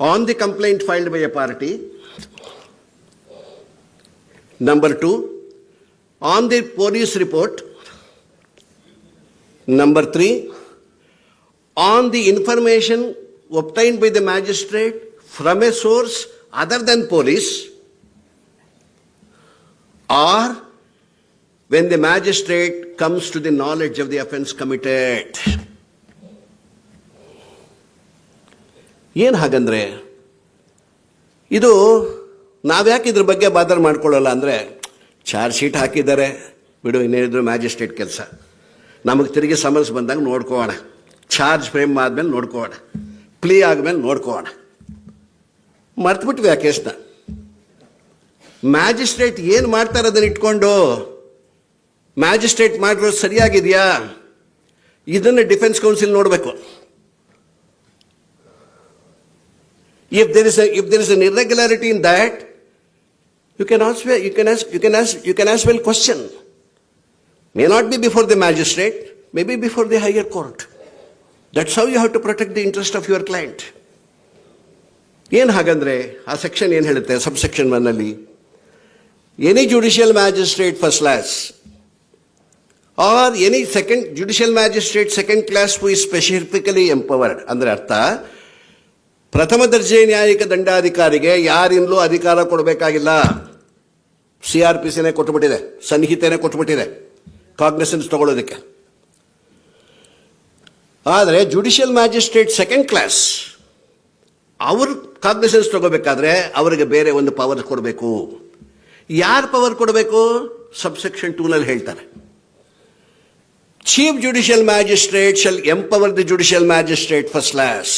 on the complaint filed by a party. Number 2, on the police report. Number 3, on the information obtained by the magistrate from a source other than police, or when the magistrate comes to the knowledge of the offence committed. ಏನು ಹಾಗಂದ್ರೆ, ಇದು ನಾವ್ಯಾಕೆ ಇದ್ರ ಬಗ್ಗೆ ಬಾದರ್ ಮಾಡ್ಕೊಳ್ಳಲ್ಲ ಅಂದರೆ, charge sheet ಹಾಕಿದ್ದಾರೆ ಬಿಡು, ಇನ್ನೇನಿದ್ರು magistrate ಕೆಲಸ, ನಮಗೆ ತಿರುಗಿ ಸಮನ್ಸ್ ಬಂದಾಗ ನೋಡ್ಕೋಣ, ಚಾರ್ಜ್ ಫ್ರೇಮ್ ಆದಮೇಲೆ ನೋಡ್ಕೋಣ, ಪ್ಲೀ ಆದಮೇಲೆ ನೋಡ್ಕೋಣ. ಮರ್ತ್ಬಿಟ್ವಿ ಆ ಕೇಸ್ನ. ಮ್ಯಾಜಿಸ್ಟ್ರೇಟ್ ಏನು ಮಾಡ್ತಾರೆ ಅದನ್ನು ಇಟ್ಕೊಂಡು ಮ್ಯಾಜಿಸ್ಟ್ರೇಟ್ ಮಾಡಿರೋದು ಸರಿಯಾಗಿದೆಯಾ, ಇದನ್ನು ಡಿಫೆನ್ಸ್ ಕೌನ್ಸಿಲ್ ನೋಡಬೇಕು. If there is an irregularity in that, you can as well question. May not be before the magistrate, maybe before the higher court. That's how you have to protect the interest of your client. ಏನು ಹಾಗಂದ್ರೆ ಆ section ಏನು ಹೇಳುತ್ತೆ, subsection 1 ಅಲ್ಲಿ, any judicial magistrate first class R any judicial magistrate second class who is specifically empowered. ಅಂದ್ರೆ ಅರ್ಥ, ಪ್ರಥಮ ದರ್ಜೆ ನ್ಯಾಯಿಕ ದಂಡಾಧಿಕಾರಿಗೆ ಯಾರಿಂದಲೂ ಅಧಿಕಾರ ಕೊಡಬೇಕಾಗಿಲ್ಲ. CRPCನೇ ಕೊಟ್ಟುಬಿಟ್ಟಿದೆ, ಸಂಹಿತೆನೇ ಕೊಟ್ಟುಬಿಟ್ಟಿದೆ ಕಾಗ್ನಿಸೆನ್ಸ್ ತಗೊಳ್ಳೋದಕ್ಕೆ. ಆದರೆ ಜುಡಿಷಿಯಲ್ ಮ್ಯಾಜಿಸ್ಟ್ರೇಟ್ ಸೆಕೆಂಡ್ ಕ್ಲಾಸ್ ಅವರು ಕಾಗ್ನಿಸೆನ್ಸ್ ತಗೋಬೇಕಾದ್ರೆ ಅವರಿಗೆ ಬೇರೆ ಒಂದು ಪವರ್ ಕೊಡಬೇಕು. ಯಾರು ಪವರ್ ಕೊಡಬೇಕು? ಸಬ್ಸೆಕ್ಷನ್ 2 ಹೇಳ್ತಾರೆ. Chief Judicial Magistrate shall empower the Judicial Magistrate first class.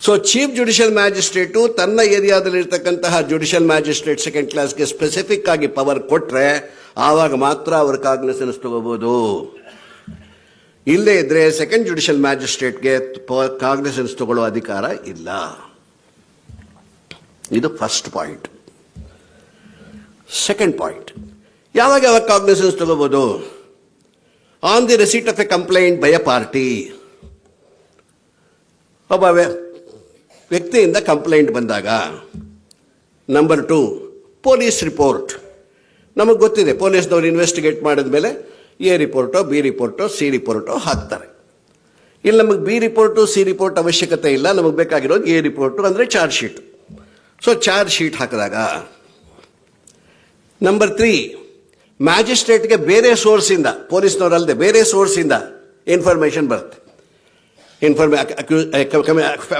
So chief judicial magistrate ತನ್ನ ಏರಿಯಾದಲ್ಲಿರ್ತಕ್ಕಂತಹ ಜುಡಿಷಿಯಲ್ ಮ್ಯಾಜಿಸ್ಟ್ರೇಟ್ ಸೆಕೆಂಡ್ ಕ್ಲಾಸ್ಗೆ ಸ್ಪೆಸಿಫಿಕ್ ಆಗಿ ಪವರ್ ಕೊಟ್ಟರೆ ಆವಾಗ ಮಾತ್ರ ಅವರು ಕಾಗ್ನಿಸೆನ್ಸ್ ತಗೋಬಹುದು. ಇಲ್ಲೇ ಇದ್ರೆ ಸೆಕೆಂಡ್ ಜುಡಿಷಿಯಲ್ ಮ್ಯಾಜಿಸ್ಟ್ರೇಟ್ಗೆ ಕಾಗ್ನಿಸೆನ್ಸ್ ತಗೊಳ್ಳೋ ಅಧಿಕಾರ ಇಲ್ಲ. ಇದು ಫಸ್ಟ್ ಪಾಯಿಂಟ್. ಸೆಕೆಂಡ್ ಪಾಯಿಂಟ್, ಯಾವಾಗ ಕಾಗ್ನಿಸೆನ್ಸ್ ತಗೋಬಹುದು? On the receipt of A complaint by A party. ಒಬ್ಬ ವ್ಯಕ್ತಿಯಿಂದ ಕಂಪ್ಲೇಂಟ್ ಬಂದಾಗ. Number 2, police report. ನಮಗೆ ಗೊತ್ತಿದೆ, ಪೊಲೀಸ್ನವ್ರು ಇನ್ವೆಸ್ಟಿಗೇಟ್ ಮಾಡಿದ ಮೇಲೆ ಎ ರಿಪೋರ್ಟೋ ಬಿ ರಿಪೋರ್ಟೋ ಸಿ ರಿಪೋರ್ಟೋ ಹಾಕ್ತಾರೆ. ಇಲ್ಲಿ ನಮಗೆ ಬಿ ರಿಪೋರ್ಟು ಸಿ ರಿಪೋರ್ಟ್ ಅವಶ್ಯಕತೆ ಇಲ್ಲ, ನಮಗೆ ಬೇಕಾಗಿರೋದು ಎ ರಿಪೋರ್ಟು ಅಂದರೆ charge sheet. So charge sheet ಹಾಕಿದಾಗ ನಂಬರ್ 3, ಮ್ಯಾಜಿಸ್ಟ್ರೇಟ್ಗೆ ಬೇರೆ ಸೋರ್ಸಿಂದ, ಪೊಲೀಸ್ನವರಲ್ಲದೆ ಬೇರೆ ಸೋರ್ಸಿಂದ ಇನ್ಫಾರ್ಮೇಷನ್ ಬರುತ್ತೆ.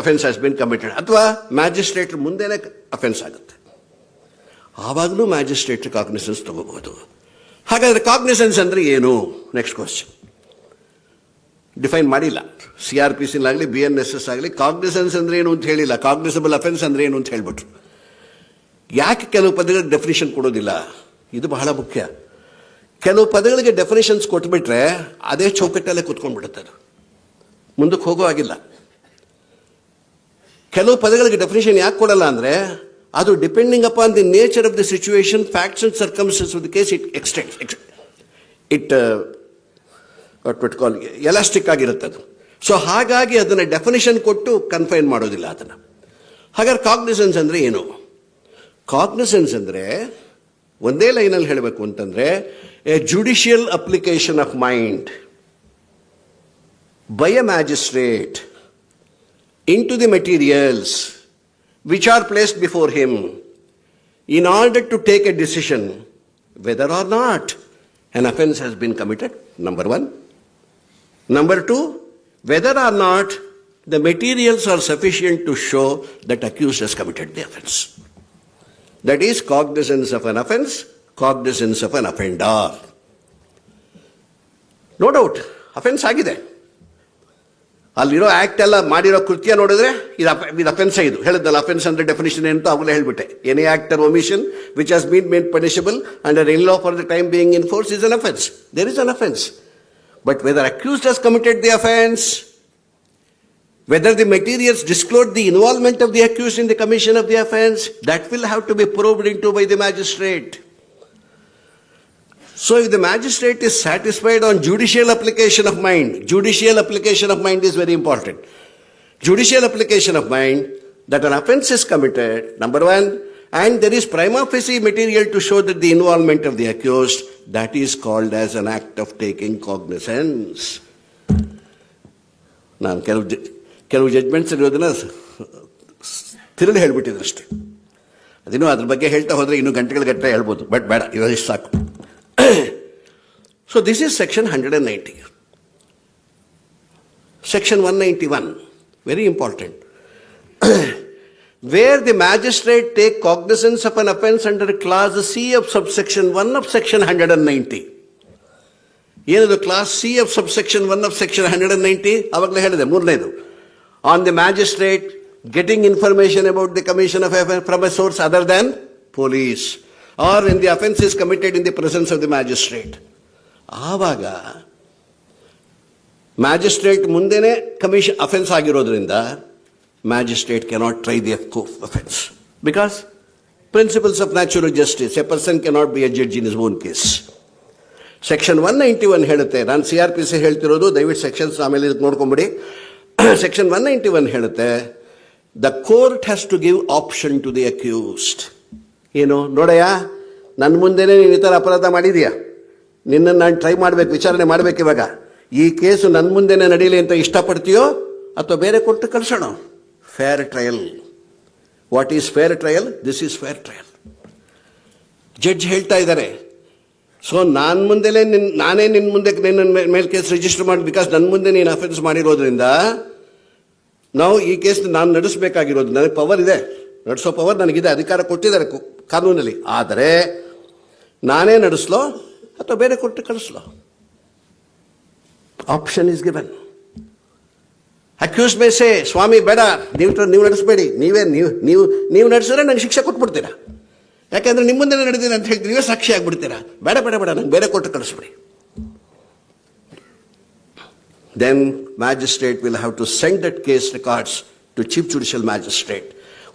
ಅಫೆನ್ಸ್ ಹ್ಯಾಸ್ ಬಿನ್ ಕಮಿಟೆಡ್, ಅಥವಾ ಮ್ಯಾಜಿಸ್ಟ್ರೇಟ್ ಮುಂದೆನೇ ಅಫೆನ್ಸ್ ಆಗುತ್ತೆ. ಆವಾಗಲೂ ಮ್ಯಾಜಿಸ್ಟ್ರೇಟ್ ಕಾಗ್ನಿಸೆನ್ಸ್ ತಗೋಬಹುದು. ಹಾಗಾದರೆ ಕಾಗ್ನಿಸೆನ್ಸ್ ಅಂದರೆ ಏನು? Next question. ಡಿಫೈನ್ ಮಾಡಿಲ್ಲ. CRPC ಆಗಲಿ BNSS ಆಗಲಿ ಕಾಗ್ನಿಸೆನ್ಸ್ ಅಂದರೆ ಏನು ಅಂತ ಹೇಳಿಲ್ಲ. ಕಾಗ್ನಿಸಬಲ್ ಅಫೆನ್ಸ್ ಅಂದರೆ ಏನು ಅಂತ ಹೇಳ್ಬಿಟ್ರು. ಯಾಕೆ ಕೆಲವು ಪದಗಳಿಗೆ ಡೆಫಿನೇಷನ್ ಕೊಡೋದಿಲ್ಲ? ಇದು ಬಹಳ ಮುಖ್ಯ. ಕೆಲವು ಪದಗಳಿಗೆ ಡೆಫಿನೇಷನ್ಸ್ ಕೊಟ್ಬಿಟ್ರೆ ಅದೇ ಚೌಕಟ್ಟಲ್ಲೇ ಕೂತ್ಕೊಂಡ್ಬಿಡುತ್ತೆ, ಅದು ಮುಂದಕ್ಕೆ ಹೋಗೋ ಆಗಿಲ್ಲ. ಕೆಲವು ಪದಗಳಿಗೆ ಡೆಫಿನೇಷನ್ ಯಾಕೆ ಕೊಡಲ್ಲ ಅಂದರೆ ಅದು depending upon the nature of the situation, facts and circumstances of the case, elastic ಆಗಿರುತ್ತೆ ಅದು. ಸೊ ಹಾಗಾಗಿ ಅದನ್ನು ಡೆಫಿನೇಷನ್ ಕೊಟ್ಟು ಕನ್ಫೈನ್ ಮಾಡೋದಿಲ್ಲ ಅದನ್ನು. ಹಾಗಾದ್ರೆ ಕಾಗ್ನಿಸೆನ್ಸ್ ಅಂದರೆ ಏನು? ಕಾಗ್ನಿಸೆನ್ಸ್ ಅಂದರೆ ಒಂದೇ ಲೈನಲ್ಲಿ ಹೇಳಬೇಕು ಅಂತಂದರೆ A judicial application of mind by a magistrate into the materials which are placed before him in order to take a decision whether or not an offense has been committed, number 1. Number 2, whether or not the materials are sufficient to show that accused has committed the offense. That is cognizance of an offense, cognizance of an offender. No doubt, offense ಆಗಿದೆ. ಅಲ್ಲಿರೋ act ಎಲ್ಲ ಮಾಡಿರೋ ಕೃತ್ಯ ನೋಡಿದ್ರೆ ಇದು offence. ಇದು ಹೇಳಿದ್ನಲ್ಲ, offence ಅಂದ್ರೆ ಡೆಫಿನೇಷನ್ ಏನು ಆಗಲೇ ಹೇಳ್ಬಿಟ್ಟೆ. Any act or omission which has been made punishable under any law for the time being in force is an offence. There is an offence. But whether accused has committed the offence, whether the materials disclose the involvement of the accused in the commission of the offence, that will have to be probed into by the magistrate. So if the magistrate is satisfied on judicial application of mind, judicial application of mind is very important. Judicial application of mind that an offense is committed, number 1, and there is prima facie material to show that the involvement of the accused, that is called as an act of taking cognizance. ನಾನು ಕೆಲವು judgements ಇರೋದನ್ನ ತಿರುಗಿ ಹೇಳ್ಬಿಟ್ಟಿದ್ರು ಅಷ್ಟೇ. ಅದೇನೋ ಅದ್ರ ಬಗ್ಗೆ ಹೇಳ್ತಾ ಹೋದರೆ ಇನ್ನೂ ಗಂಟೆಗಳ ಗಟ್ಟಲೆ ಹೇಳ್ಬೋದು, ಬಟ್ ಬೇಡ, ಇರೋದಿಷ್ಟು ಸಾಕು. So this is section 190. Section 191, very important. Where the magistrate take cognizance of an offence under clause C of subsection 1 of section 190. ಏನದು class C of subsection 1 of section 190? ಅವಾಗಲೇ ಹೇಳಿದೆ, ಮೂರನೇದು. On the magistrate getting information about the commission of offence from a source other than police, or when the offence is committed in the presence of the magistrate. ಆವಾಗ magistrate ಮುಂದೆನೇ commission offence ಆಗಿರೋದ್ರಿಂದ magistrate cannot try the offence, because principles of natural justice, A person cannot be A judge in his own case. Section 191 ಹೇಳುತ್ತೆ, ನಾನು CRPC ಹೇಳ್ತಿರೋದು, ದಯವಿಟ್ಟು sections ಆಮೇಲೆ ನೋಡ್ಕೊಂಬಿಡಿ. Section 191 ಹೇಳುತ್ತೆ, the court has to give option to the accused. ಏನು, ನೋಡಯ್ಯ, ನನ್ನ ಮುಂದೆನೇ ನೀನು ಈ ಥರ ಅಪರಾಧ ಮಾಡಿದೀಯಾ, ನಿನ್ನನ್ನು ನಾನು ಟ್ರೈ ಮಾಡಬೇಕು, ವಿಚಾರಣೆ ಮಾಡಬೇಕು, ಇವಾಗ ಈ ಕೇಸು ನನ್ನ ಮುಂದೆನೇ ನಡೀಲಿ ಅಂತ ಇಷ್ಟಪಡ್ತೀಯೋ ಅಥವಾ ಬೇರೆ ಕೊಟ್ಟು ಕಳಿಸೋಣ. Fair trial. What is fair trial? This is fair trial. Judge ಹೇಳ್ತಾ ಇದ್ದಾರೆ, ಸೊ ನಾನೇ ನಿನ್ನ ಮುಂದೆ ನಿನ್ನ ಮೇಲೆ ಕೇಸ್ ರಿಜಿಸ್ಟರ್ ಮಾಡಿ, ಬಿಕಾಸ್ ನನ್ನ ಮುಂದೆ ನೀನು ಅಫೆನ್ಸ್ ಮಾಡಿರೋದ್ರಿಂದ ನಾವು ಈ ಕೇಸ್ ನಾನು ನಡೆಸಬೇಕಾಗಿರೋದು, ನನಗೆ ಪವರ್ ಇದೆ, ನಡೆಸೋ ಪವರ್ ನನಗಿದೆ, ಅಧಿಕಾರ ಕೊಟ್ಟಿದ್ದಾರೆ ಕಾನೂನಲ್ಲಿ. ಆದರೆ ನಾನೇ ನಡೆಸಲೋ ಅಥವಾ ಬೇರೆ ಕೊಟ್ಟು ಕಳಿಸ್ಲೋ, option is given. Accuse may say, ಸ್ವಾಮಿ ಬೇಡ, ನೀವು ನಡೆಸಬೇಡಿ, ನೀವು ನಡೆಸಿದ್ರೆ ನಂಗೆ ಶಿಕ್ಷೆ ಕೊಟ್ಬಿಡ್ತೀರಾ, ಯಾಕೆಂದ್ರೆ ನಿಮ್ಮ ಮುಂದೆ ನಡೆದಿದೆ ಅಂತ ಹೇಳ್ತೀರಿ, ನೀವೇ ಸಾಕ್ಷಿ ಆಗ್ಬಿಡ್ತೀರಾ, ಬೇಡ ಬೇಡ ಬೇಡ ನಂಗೆ ಬೇರೆ ಕೊಟ್ಟು ಕಳಿಸ್ಬಿಡಿ. Then magistrate will have to send that case records to Chief Judicial Magistrate,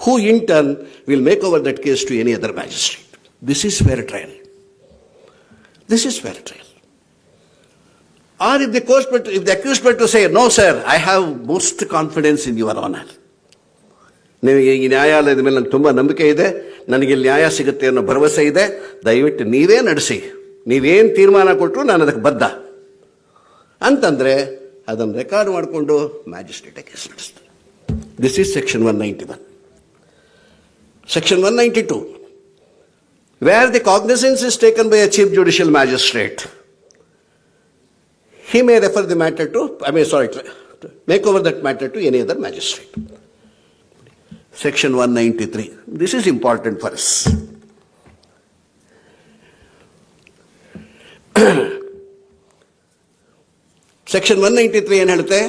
who in turn will make over that case to any other magistrate. This is fair trial. This is fair trial. Or if the accused were to say, no sir, I have most confidence in your honor. ನಿಮಗೆ ಈ ನ್ಯಾಯಾಲಯದ ಮೇಲೆ ನನಗೆ ತುಂಬ ನಂಬಿಕೆ ಇದೆ, ನನಗೆ ಇಲ್ಲಿ ನ್ಯಾಯ ಸಿಗುತ್ತೆ ಅನ್ನೋ ಭರವಸೆ ಇದೆ, ದಯವಿಟ್ಟು ನೀವೇ ನಡೆಸಿ, ನೀವೇನು ತೀರ್ಮಾನ ಕೊಟ್ಟರು ನಾನು ಅದಕ್ಕೆ ಬದ್ಧ ಅಂತಂದರೆ ಅದನ್ನು ರೆಕಾರ್ಡ್ ಮಾಡಿಕೊಂಡು ಮ್ಯಾಜಿಸ್ಟ್ರೇಟ್ ಕೇಸ್ ನಡೆಸ್ತಾರೆ. This is section 191. Section 192, where the cognizance is taken by a Chief Judicial Magistrate, he may refer the matter to, make over that matter to any other magistrate. Section 193, this is important for us. Section 193 ಏನು ಹೇಳುತ್ತೆ?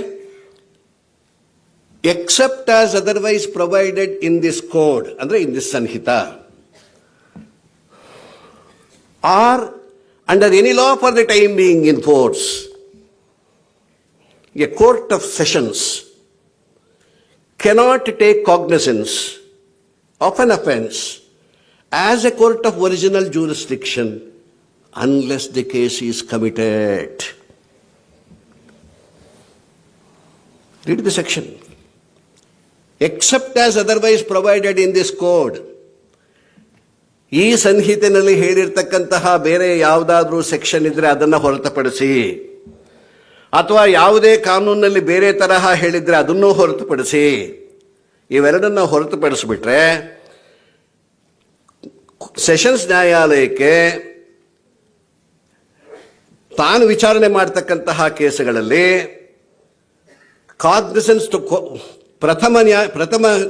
Except as otherwise provided in this code, ಅಂದ್ರೆ in this sanhita, or under any law for the time being in force, a court of sessions cannot take cognizance of an offence as a court of original jurisdiction unless the case is committed. Read the section. Except as otherwise provided in this code, ಈ ಸಂಹಿತೆಯಲ್ಲಿ ಹೇಳಿರ್ತಕ್ಕಂತಹ ಬೇರೆ ಯಾವುದಾದ್ರೂ section ಇದ್ರೆ ಅದನ್ನು ಹೊರತುಪಡಿಸಿ, ಅಥವಾ ಯಾವುದೇ ಕಾನೂನಲ್ಲಿ ಬೇರೆ ತರಹ ಹೇಳಿದ್ರೆ ಅದನ್ನು ಹೊರತುಪಡಿಸಿ, ಇವೆರಡನ್ನ ಹೊರತುಪಡಿಸಿಬಿಟ್ರೆ ಸೆಷನ್ಸ್ ನ್ಯಾಯಾಲಯಕ್ಕೆ ತಾನು ವಿಚಾರಣೆ ಮಾಡತಕ್ಕಂತಹ ಕೇಸುಗಳಲ್ಲಿ ಕಾಗ್ನಿಸೆನ್ಸ್ ಪ್ರಥಮ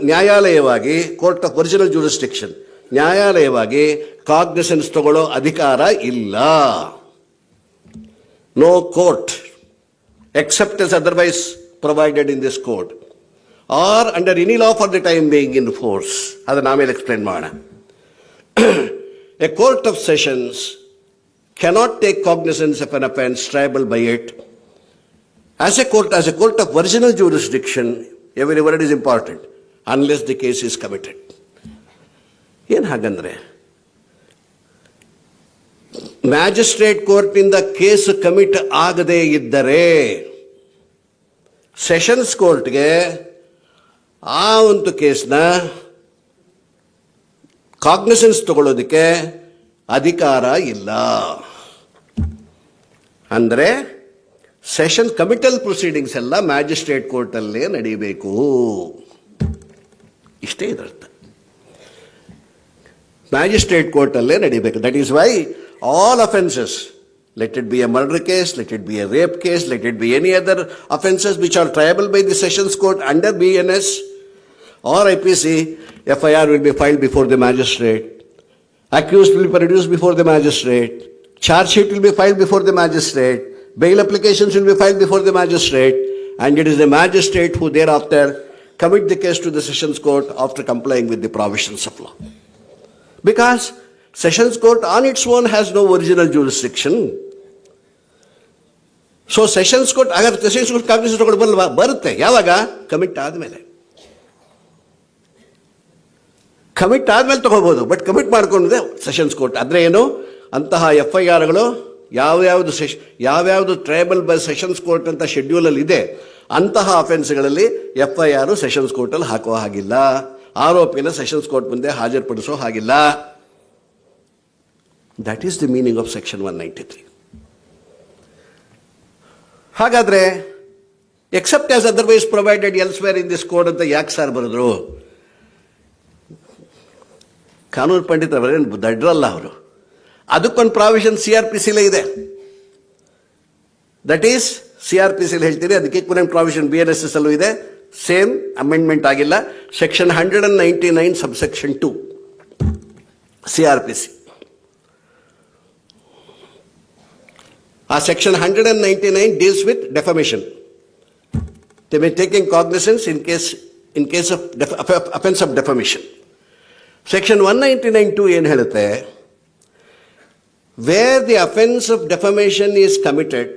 ನ್ಯಾಯಾಲಯವಾಗಿ, ಕೋರ್ಟ್ ಆಫ್ ಒರಿಜಿನಲ್ ಜೂರಿಸ್ಡಿಕ್ಷನ್ ನ್ಯಾಯಾಲಯವಾಗಿ ಕಾಗ್ನಿಸೆನ್ಸ್ ತಗೊಳ್ಳೋ ಅಧಿಕಾರ ಇಲ್ಲ. No court except as otherwise provided in this code or under any law for the time being in force. ಅದನ್ನು ಆಮೇಲೆ ಎಕ್ಸ್ಪ್ಲೇನ್ ಮಾಡೋಣ. A court of sessions cannot take cognizance of an offense triable by it as a court of original jurisdiction. Every word is important, unless the case is committed. ಏನು ಹಾಗಂದ್ರೆ, magistrate ಕೋರ್ಟ್ನಿಂದ case commit ಆಗದೇ ಇದ್ದರೆ sessions ಕೋರ್ಟ್ಗೆ ಆ ಒಂದು ಕೇಸ್ನ cognisance ತಗೊಳ್ಳೋದಕ್ಕೆ ಅಧಿಕಾರ ಇಲ್ಲ. ಅಂದರೆ ಸೆಷನ್ ಕಮಿಟಲ್ ಪ್ರೊಸೀಡಿಂಗ್ಸ್ ಎಲ್ಲ ಮ್ಯಾಜಿಸ್ಟ್ರೇಟ್ ಕೋರ್ಟಲ್ಲೇ ನಡೀಬೇಕು. ಇಷ್ಟೇ ಇದರ್ಥ. ಮ್ಯಾಜಿಸ್ಟ್ರೇಟ್ ಕೋರ್ಟಲ್ಲೇ ನಡೀಬೇಕು. That is why all offences, let it be a murder case, let it be a rape case, let it be any other offenses which are triable by the sessions court under BNS or IPC, FIR will be filed before the magistrate, accused will be produced before the magistrate, charge sheet will be filed before the magistrate, bail applications will be filed before the magistrate, and it is the magistrate who thereafter commit the case to the sessions court after complying with the provisions of law. Because sessions court on its own has no original jurisdiction. So sessions court, agar sessions court cognizance ತಗೊಳ್ಬಲ್ವಾ, ಬರುತ್ತೆ ಯಾವಾಗ? Commit ಆದಮೇಲೆ. Commit ಆದ್ಮೇಲೆ ತಗೋಬಹುದು, but commit ಮಾಡ್ಕೊಂಡಿದೆ sessions court. ಆದರೆ ಏನು, ಅಂತಹ FIRಗಳು ಯಾವ್ಯಾವುದು ಟ್ರೈಬಲ್ ಬೈ ಸೆಷನ್ಸ್ ಕೋರ್ಟ್ ಅಂತ ಶೆಡ್ಯೂಲಲ್ಲಿ ಇದೆ, ಅಂತಹ ಅಫೆನ್ಸ್ಗಳಲ್ಲಿ FIR ಸೆಷನ್ಸ್ ಕೋರ್ಟಲ್ಲಿ ಹಾಕುವ ಹಾಗಿಲ್ಲ, ಆರೋಪಿನ ಸೆಷನ್ಸ್ ಕೋರ್ಟ್ ಮುಂದೆ ಹಾಜರುಪಡಿಸೋ ಹಾಗಿಲ್ಲ. That is the meaning of section 193. ಹಾಗಾದ್ರೆ except as otherwise provided elsewhere in this code ಅಂತ ಯಾಕೆ ಸರ್ ಬರೆದ್ರು? ಕಾನೂನು ಪಂಡಿತರೇನು ದಡ್ರಲ್ಲ ಅವರು. ಅದಕ್ಕೊಂದು ಪ್ರಾವಿಷನ್ CRPCಲೇ ಇದೆ. ದಟ್ ಈಸ್ CRPCಲಿ ಹೇಳ್ತೀರಿ, ಅದಕ್ಕೆ ಈಕ್ವಲೆಂಟ್ ಪ್ರಾವಿಷನ್ BNSS ಅಲ್ಲೂ ಇದೆ, ಸೇಮ್ ಅಮೆಂಡ್ಮೆಂಟ್ ಆಗಿಲ್ಲ. Section 199 subsection 2 CRPC. ಆ section 199 deals with defamation. They may taking cognizance in case of offense of defamation. Section 199(2) ಏನು ಹೇಳುತ್ತೆ? Where the offense of defamation is committed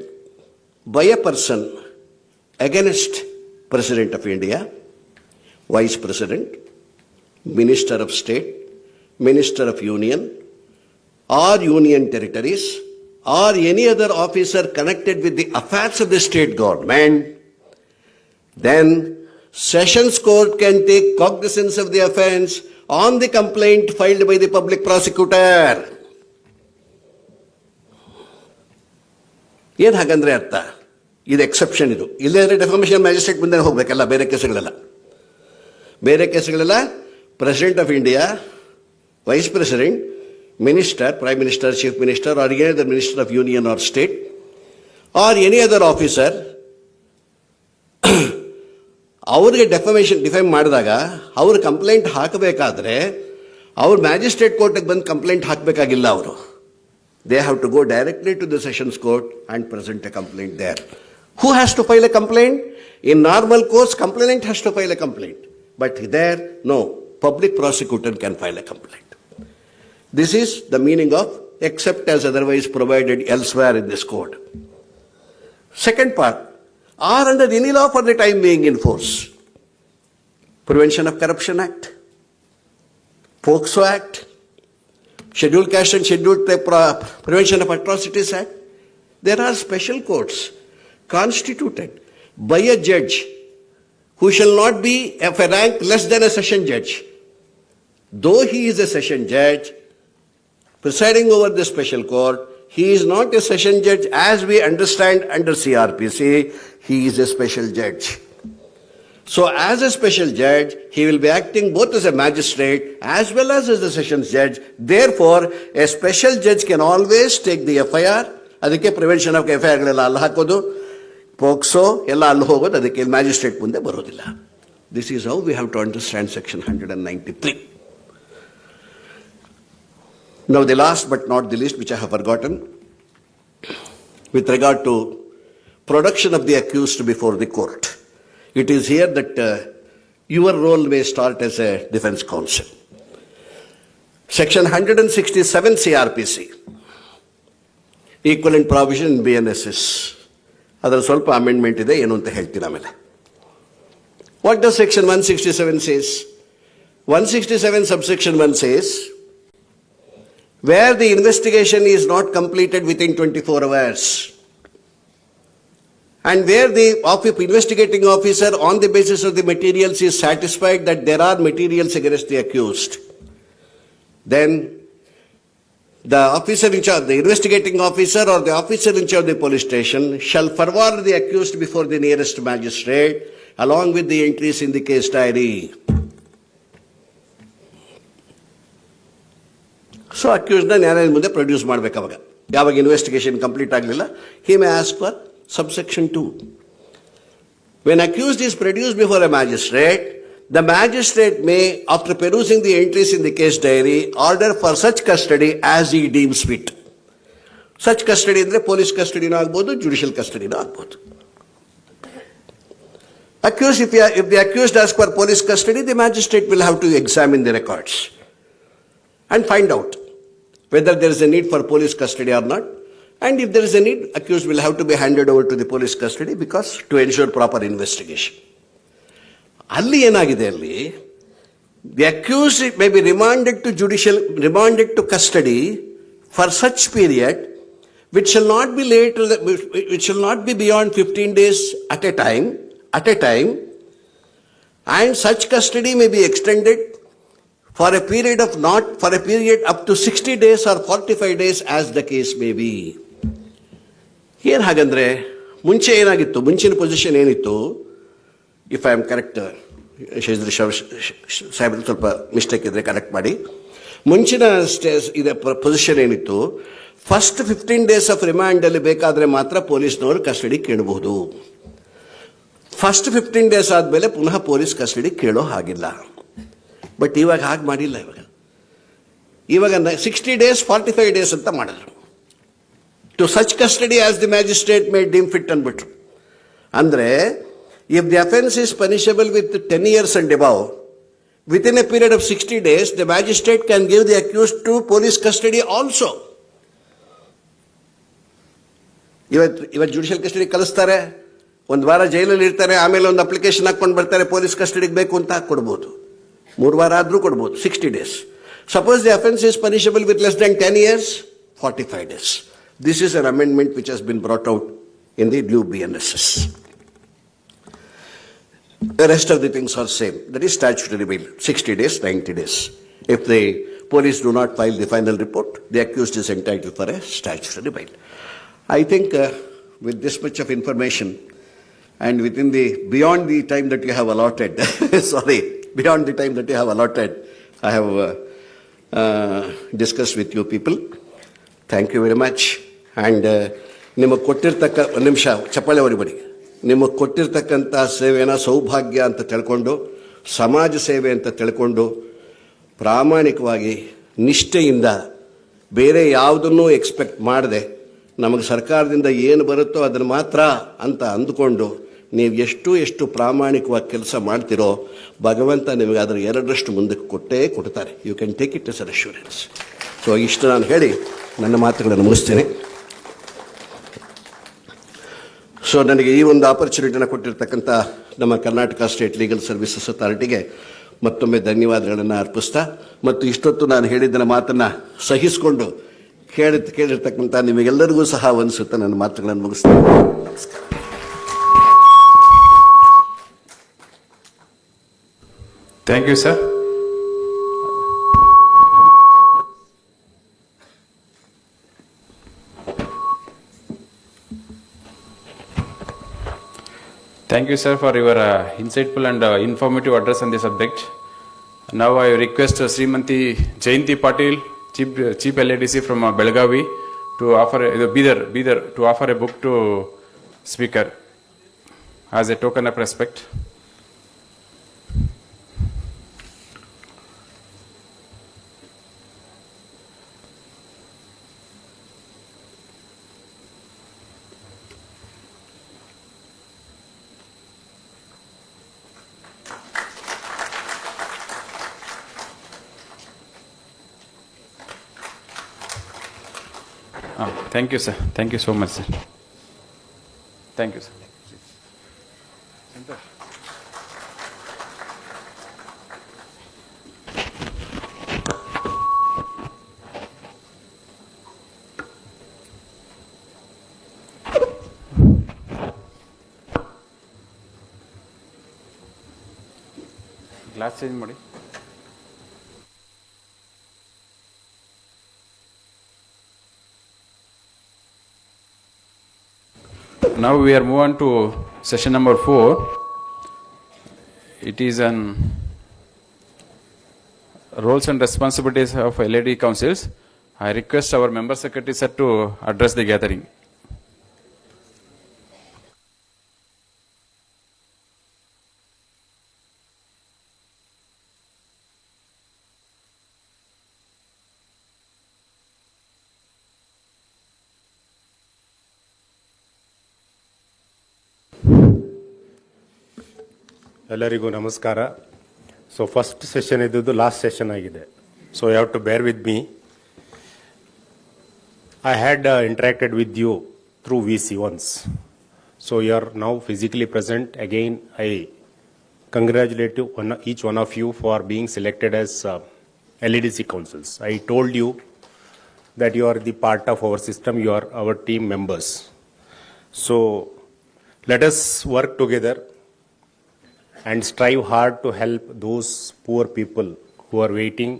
by a person against President of India, Vice President, Minister of State, Minister of Union, or Union Territories, or any other officer connected with the affairs of the state government, then Sessions Court can take cognizance of the offense on the complaint filed by the public prosecutor. ಏನು ಹಾಗಂದ್ರೆ ಅರ್ಥ? ಇದು exception. ಇದು ಇಲ್ಲದ್ರೆ defamation magistrate ಮುಂದೆ ಹೋಗ್ಬೇಕಲ್ಲ. ಬೇರೆ ಕೇಸುಗಳೆಲ್ಲ president of India, vice president, minister, prime minister, chief minister, or any other minister of union or state, or any other officer, ಅವ್ರಿಗೆ ಡಿಫೈಮ್ ಮಾಡಿದಾಗ ಅವರು ಕಂಪ್ಲೇಂಟ್ ಹಾಕಬೇಕಾದ್ರೆ ಅವ್ರು ಮ್ಯಾಜಿಸ್ಟ್ರೇಟ್ ಕೋರ್ಟಿಗೆ ಬಂದು ಕಂಪ್ಲೇಂಟ್ ಹಾಕಬೇಕಾಗಿಲ್ಲ. ಅವರು they have to go directly to the Sessions Court and present a complaint there. Who has to file a complaint? In normal course, complainant has to file a complaint. But there, no, public prosecutor can file a complaint. This is the meaning of except as otherwise provided elsewhere in this code. Second part, are under any law for the time being in force. Prevention of Corruption Act, POCSO Act, Scheduled Caste and Scheduled Prevention of Atrocities Act. There are special courts constituted by a judge who shall not be of a rank less than a session judge. Though he is a session judge presiding over the special court, he is not a session judge as we understand under CRPC. He is a special judge. So as a special judge, he will be acting both as a magistrate as well as a sessions judge. Therefore, a special judge can always take the FIR. ಅದಕ್ಕೆ prevention of FIR ಗಳೆಲ್ಲ ಅಲ್ಲಿ ಹಾಕೋದು, POCSO ಎಲ್ಲ ಅಲ್ಲಿ ಹೋಗೋದು, ಅದಕ್ಕೆ magistrate ಮುಂದೆ ಬರೋದಿಲ್ಲ. This is how we have to understand section 193. Now the last but not the least, which I have forgotten, with regard to production of the accused before the court. It is here that your role may start as a defense counsel. Section 167 CRPC, equivalent provision in BNSS. ಅದರ ಸ್ವಲ್ಪ amendment ಇದೆ, ಏನು ಅಂತ ಹೇಳ್ತೀನಿ ಆಮೇಲೆ. What does section 167 says? 167 subsection 1 says, where the investigation is not completed within 24 hours, and where the investigating officer on the basis of the materials is satisfied that there are materials against the accused, then the officer in charge, the investigating officer or the officer in charge of the police station shall forward the accused before the nearest magistrate along with the entries in the case diary. So accused na ನ್ಯಾಯಾಲಯದ ಮುಂದೆ produce ಮಾಡಬೇಕು. ಅವಾಗ ಯಾವಾಗ investigation complete ಆಗಲಿಲ್ಲ, he may ask for subsection 2. When accused is produced before a magistrate, the magistrate may, after perusing the entries in the case diary, order for such custody as he deems fit. Such custody ಅಂದ್ರೆ police custody ನೂ ಆಗ್ಬೋದು, judicial custody ನೂ ಆಗ್ಬೋದು. Accused, if the accused asks for police custody, the magistrate will have to examine the records and find out whether there is a need for police custody or not. And if there is a need, accused will have to be handed over to the police custody because to ensure proper investigation. ಅಲ್ಲಿ ಏನಾಗಿದೆ, ಅಲ್ಲಿ the accused may be remanded to custody for such period which shall not be beyond 15 days at a time, and such custody may be extended for a period up to 60 days or 45 days as the case may be. ಏನು ಹಾಗಂದ್ರೆ, ಮುಂಚೆ ಏನಾಗಿತ್ತು, ಮುಂಚಿನ position ಏನಿತ್ತು, if I am correct, Saheb ಸ್ವಲ್ಪ mistake ಇದ್ರೆ correct ಮಾಡಿ. ಮುಂಚಿನ ಪೊಸಿಷನ್ ಏನಿತ್ತು, ಫಸ್ಟ್ 15 days ಆಫ್ ರಿಮಾಂಡ್ ಅಲ್ಲಿ ಬೇಕಾದ್ರೆ ಮಾತ್ರ ಪೊಲೀಸ್ನವರು ಕಸ್ಟಡಿ ಕೇಳಬಹುದು. ಫಸ್ಟ್ 15 days ಆದಮೇಲೆ ಪುನಃ ಪೊಲೀಸ್ ಕಸ್ಟಡಿ ಕೇಳೋ ಹಾಗಿಲ್ಲ. ಬಟ್ ಇವಾಗ ಹಾಗೆ ಮಾಡಿಲ್ಲ. ಇವಾಗ 60 days 45 days ಅಂತ ಮಾಡಿದ್ರು. To such custody as the magistrate may deem fit ಅಂದ್ಬಿಟ್ರು. ಅಂದರೆ if the offence is punishable with 10 years and above, within a period of 60 days, the magistrate can give the accused to police custody also. ಇವತ್ತು judicial custody ಕಳಿಸ್ತಾರೆ, ಒಂದು ವಾರ ಜೈಲಲ್ಲಿ ಇರ್ತಾರೆ, ಆಮೇಲೆ ಒಂದು ಅಪ್ಲಿಕೇಶನ್ ಹಾಕ್ಕೊಂಡು ಬರ್ತಾರೆ ಪೊಲೀಸ್ ಕಸ್ಟಡಿಗೆ ಬೇಕು ಅಂತ ಕೊಡ್ಬೋದು. 3 ವಾರ ಆದರೂ ಕೊಡ್ಬೋದು, 60 days. Suppose the offence is punishable with less than 10 years, 45 days. This is an amendment which has been brought out in the new BNSS. The rest of the things are same. That is statutory bail, 60 days, 90 days. If the police do not file the final report, the accused is entitled for a statutory bail. I think with this much of information and within the, beyond the time that you have allotted, beyond the time that you have allotted, I have discussed with you people. Thank you very much. And ನಿಮಗೆ ಕೊಟ್ಟಿರ್ತಕ್ಕ ಒಂದು ನಿಮಿಷ ಚಪ್ಪಾಳೆ ಹೊಡಿಬೇಡಿ. ನಿಮಗೆ ಕೊಟ್ಟಿರ್ತಕ್ಕಂಥ ಸೇವೆನ ಸೌಭಾಗ್ಯ ಅಂತ ತಿಳ್ಕೊಂಡು, ಸಮಾಜ ಸೇವೆ ಅಂತ ತಿಳ್ಕೊಂಡು, ಪ್ರಾಮಾಣಿಕವಾಗಿ ನಿಷ್ಠೆಯಿಂದ ಬೇರೆ ಯಾವುದನ್ನೂ ಎಕ್ಸ್ಪೆಕ್ಟ್ ಮಾಡದೆ ನಮಗೆ ಸರ್ಕಾರದಿಂದ ಏನು ಬರುತ್ತೋ ಅದನ್ನು ಮಾತ್ರ ಅಂತ ಅಂದುಕೊಂಡು ನೀವು ಎಷ್ಟು ಪ್ರಾಮಾಣಿಕವಾಗಿ ಕೆಲಸ ಮಾಡ್ತಿರೋ ಭಗವಂತ ನಿಮಗೆ ಅದರ 2ರಷ್ಟು ಮುಂದಕ್ಕೆ ಕೊಡ್ತಾರೆ. You can take it as an assurance. So ಇಷ್ಟು ನಾನು ಹೇಳಿ ನನ್ನ ಮಾತುಗಳನ್ನು ಮುಗಿಸ್ತೇನೆ. ಸೊ ನನಗೆ ಈ ಒಂದು ಆಪರ್ಚುನಿಟಿನ ಕೊಟ್ಟಿರ್ತಕ್ಕಂಥ ನಮ್ಮ ಕರ್ನಾಟಕ ಸ್ಟೇಟ್ ಲೀಗಲ್ ಸರ್ವಿಸಸ್ ಅಥಾರಿಟಿಗೆ ಮತ್ತೊಮ್ಮೆ ಧನ್ಯವಾದಗಳನ್ನು ಅರ್ಪಿಸ್ತಾ, ಮತ್ತು ಇಷ್ಟೊತ್ತು ನಾನು ಹೇಳಿದ್ದರ ಮಾತನ್ನು ಸಹಿಸಿಕೊಂಡು ಕೇಳಿರ್ತಕ್ಕಂಥ ನಿಮಗೆಲ್ಲರಿಗೂ ಸಹ ಅನಿಸುತ್ತಾ ನನ್ನ ಮಾತುಗಳನ್ನು ಮುಗಿಸ್ತೇನೆ. ನಮಸ್ಕಾರ. Thank you, sir. Thank you, sir, for your insightful and informative address on the subject. Now I request Srimanti Jayanti Patil, Chief LADC from Belgavi, to offer Bidar to offer a book to speaker as a token of respect. Thank you, sir. Thank you so much, sir. Thank you, sir. Glass change ಮಾಡಿ. Now we are moving on to session number 4. It is on roles and responsibilities of LAD councils. I request our member secretary sir to address the gathering. ಎಲ್ಲರಿಗೂ ನಮಸ್ಕಾರ. So first session ಇದ್ದದ್ದು last session ಆಗಿದೆ. So you have to bear with me. I had interacted with you through VC once. So you are now physically present. Again, I congratulate each one of you for being selected as LADC councils. I told you that you are the part of our system, you are our team members. So let us work together and strive hard to help those poor people who are waiting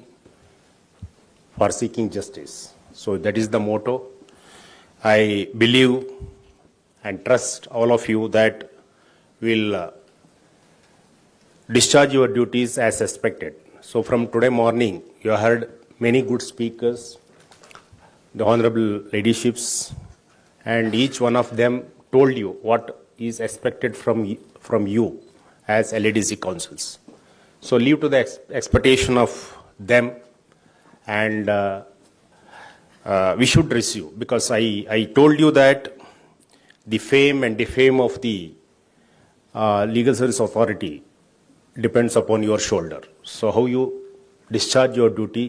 for seeking justice. So that is the motto. I believe and trust all of you that will discharge your duties as expected. So from today morning, you heard many good speakers, the honorable leaderships, and each one of them told you what is expected from you as LADC counsels. So leave to the expectation of them, and we should receive, because I told you that the fame and defame of the legal service authority depends upon your shoulder. So how you discharge your duty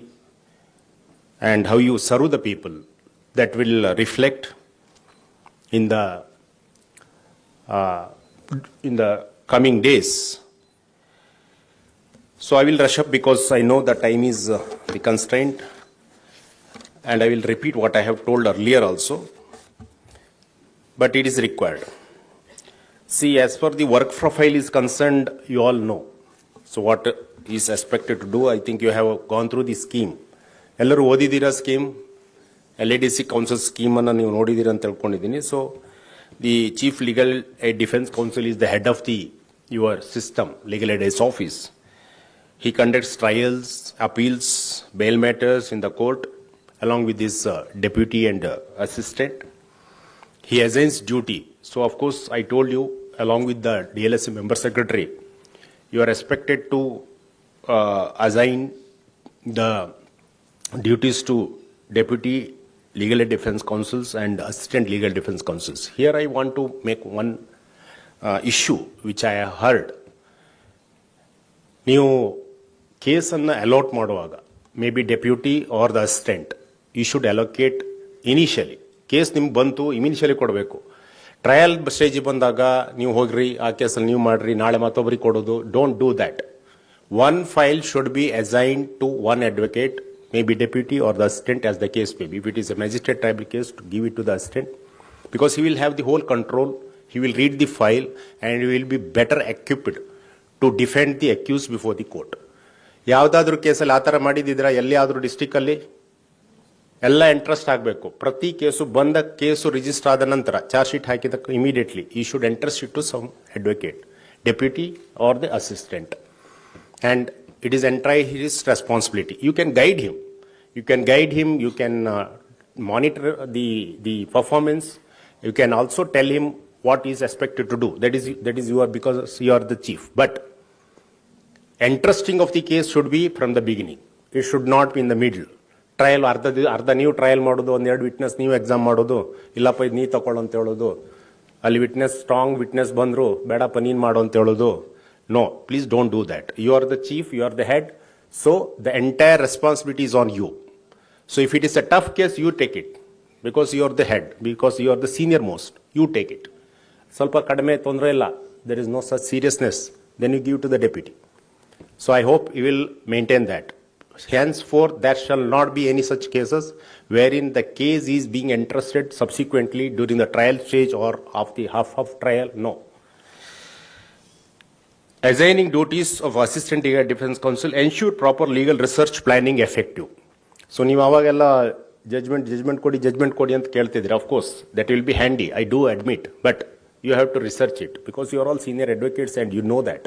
and how you serve the people, that will reflect in the coming days. So I will rush up because I know the time is the constraint, and I will repeat what I have told earlier also, but it is required. See, as far the work profile is concerned, you all know. So what is expected to do, I think you have gone through the scheme. ಎಲ್ಲರೂ ಓದಿದ್ದೀರಾ scheme, LADC counsel ಸ್ಕೀಮನ್ನು ನೀವು ನೋಡಿದ್ದೀರಾ ಅಂತ ತಿಳ್ಕೊಂಡಿದ್ದೀನಿ. So the chief legal aid defence counsel is the head of your system, Legal Aid Office. He conducts trials, appeals, bail matters in the court along with his deputy and assistant. He assigns duty. So of course I told you, along with the DLSA member secretary, you are expected to assign the duties to deputy legal aid defense counsels and assistant legal defense counsels. Here I want to make one issue which I have heard. ನೀವು ಕೇಸನ್ನು allot ಮಾಡುವಾಗ maybe deputy or the assistant, you should allocate initially. Case ನಿಮ್ಗೆ ಬಂತು, ಇಮಿನಿಷಿಯಲಿ ಕೊಡಬೇಕು. Trial ಸ್ಟೇಜಿಗೆ ಬಂದಾಗ ನೀವು ಹೋಗ್ರಿ, ಆ ಕೇಸಲ್ಲಿ ನೀವು ಮಾಡಿರಿ, ನಾಳೆ ಮತ್ತೊಬ್ಬರಿಗೆ ಕೊಡೋದು, don't do that. One file should be assigned to one advocate, maybe deputy or the assistant as the case may be. If it is a magistrate tribal case, to give it to the assistant, because he will have the whole control, he will read the file, and he will be better equipped to defend the accused before the court. ಯಾವುದಾದ್ರೂ ಕೇಸಲ್ಲಿ ಆ ಥರ ಮಾಡಿದಿದ್ರೆ ಎಲ್ಲಿಯಾದರೂ ಡಿಸ್ಟಿಕಲ್ಲಿ ಎಲ್ಲ interest ಆಗಬೇಕು. ಪ್ರತಿ case ಬಂದ case register ಆದ ನಂತರ ಚಾರ್ಜ್ ಶೀಟ್ ಹಾಕಿದ ಇಮಿಡಿಯೇಟ್ಲಿ ಈ should entrust it to some advocate, deputy or the assistant, and it is entirely his responsibility. You can guide him. You can monitor the performance. You can also tell him what he is expected to do. That is your, because you are the chief. But interesting of the case should be from the beginning. It should not be in the middle. Trial ಅರ್ಧ ನೀವು trial ಮಾಡೋದು, ಒಂದೆರಡು witness ನೀವು exam ಮಾಡೋದು, ಇಲ್ಲಪ್ಪ ಇದು ನೀ ತಗೊಳ್ಳೋ ಅಂತ ಹೇಳೋದು, ಅಲ್ಲಿ ವಿಟ್ನೆಸ್ ಸ್ಟ್ರಾಂಗ್ ವಿಟ್ನೆಸ್ ಬಂದ್ರು ಬೇಡಪ್ಪ ನೀನು ಮಾಡೋ ಅಂತ ಹೇಳೋದು. No, please don't do that. You are the chief, you are the head, so the entire responsibility is on you. So if it is a tough case, you take it, because you are the head, because you are the senior most, you take it. Salpa kadame tondre illa, there is no such seriousness, then you give to the deputy. So I hope you will maintain that. Henceforth, there shall not be any such cases wherein the case is being entrusted subsequently during the trial stage or of the half of trial. No. Assigning duties of assistant legal defense counsel ensure proper legal research planning effective. So ನೀವು ಅವಾಗೆಲ್ಲ judgement ಕೊಡಿ ಅಂತ ಕೇಳ್ತಿದ್ದೀರಾ. Of course that will be handy, I do admit, but you have to research it, because you are all senior advocates and you know that.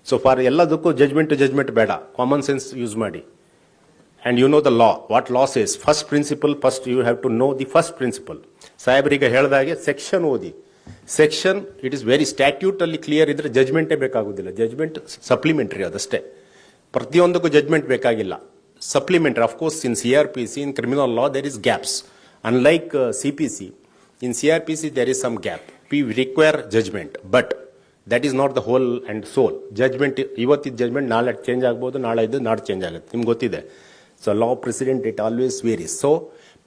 So for ಎಲ್ಲದಕ್ಕೂ judgement ಬೇಡ, common sense use ಮಾಡಿ. And you know the law, what law says. First you have to know the first principle. ಸಾಹೇಬರಿಗೆ ಹೇಳಿದಾಗೆ section ಓದಿ. Section it is very ಸ್ಟ್ಯಾಟ್ಯೂಟಲ್ಲಿ clear ಇದ್ರೆ ಜಜ್ಮೆಂಟೇ ಬೇಕಾಗುದಿಲ್ಲ. ಜಜ್ಮೆಂಟ್ ಸಪ್ಲಿಮೆಂಟರಿ, ಅದಷ್ಟೇ. ಪ್ರತಿಯೊಂದಕ್ಕೂ ಜಜ್ಮೆಂಟ್ ಬೇಕಾಗಿಲ್ಲ, supplementary. Of course in CRPC, in criminal law there is gaps. Unlike CPC, in CRPC there is some gap. We require judgment, but that is not the whole and soul. Judgment ಇವತ್ತಿದ್ದ judgment ನಾಳೆ change ಆಗ್ಬೋದು, ನಾಳೆ ಇದ್ದು ನಾಳೆ change ಆಗುತ್ತೆ, ನಿಮ್ಗೆ ಗೊತ್ತಿದೆ. So law precedent it always varies. So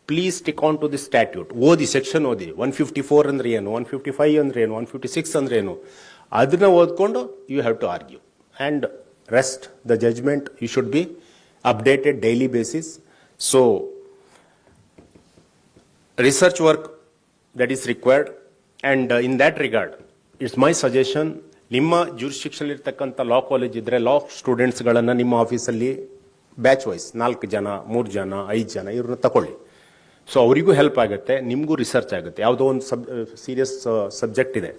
please stick on to the statute. ಓದಿ, ಸೆಕ್ಷನ್ ಓದಿ. 154 ಅಂದ್ರೆ ಏನು, 155 ಅಂದ್ರೆ ಏನು, 156 ಅಂದ್ರೆ ಏನು, ಅದನ್ನ ಓದ್ಕೊಂಡು you have to argue. And rest the judgement you should be updated daily basis. So research work that is required. And in that regard it's my suggestion, ನಿಮ್ಮ ಜ್ಯೂರಿಸ್ಡಿಕ್ಷನ್ ಇರ್ತಕ್ಕಂಥ ಲಾ ಕಾಲೇಜ್ ಇದ್ರೆ ಲಾ ಸ್ಟೂಡೆಂಟ್ಸ್ಗಳನ್ನು ನಿಮ್ಮ ಆಫೀಸಲ್ಲಿ ಬ್ಯಾಚ್ ವೈಸ್ 4 ಜನ, 3 ಜನ, 5 ಜನ ಇವ್ರನ್ನ ತಗೊಳ್ಳಿ. ಸೊ ಅವರಿಗೂ ಹೆಲ್ಪ್ ಆಗುತ್ತೆ, ನಿಮಗೂ ರಿಸರ್ಚ್ ಆಗುತ್ತೆ. ಯಾವುದೋ ಒಂದು ಸೀರಿಯಸ್ ಸಬ್ಜೆಕ್ಟ್ ಇದೆ,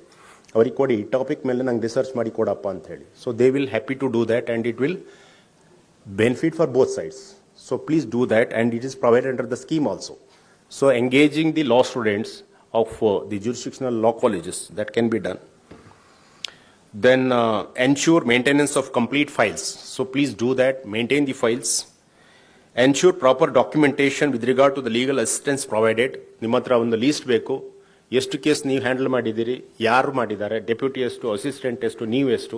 ಅವ್ರಿಗೆ ಕೊಡಿ, ಈ ಟಾಪಿಕ್ ಮೇಲೆ ನಂಗೆ ರಿಸರ್ಚ್ ಮಾಡಿ ಕೊಡಪ್ಪ ಅಂತ ಹೇಳಿ. So they will happy to do that and it will benefit for both sides. So please do that, and it is provided under the scheme also. So engaging the law students of the jurisdictional law colleges, that can be done. Then ensure maintenance of complete files. So please do that, maintain the files. Ensure proper documentation with regard to the legal assistance provided. ನಿಮ್ಮ ಹತ್ರ ಒಂದು list ಬೇಕು, ಎಷ್ಟು case ನೀವು handle ಮಾಡಿದ್ದೀರಿ, ಯಾರು ಮಾಡಿದ್ದಾರೆ, deputy ಎಷ್ಟು, ಅಸಿಸ್ಟೆಂಟ್ ಎಷ್ಟು, ನೀವು ಎಷ್ಟು,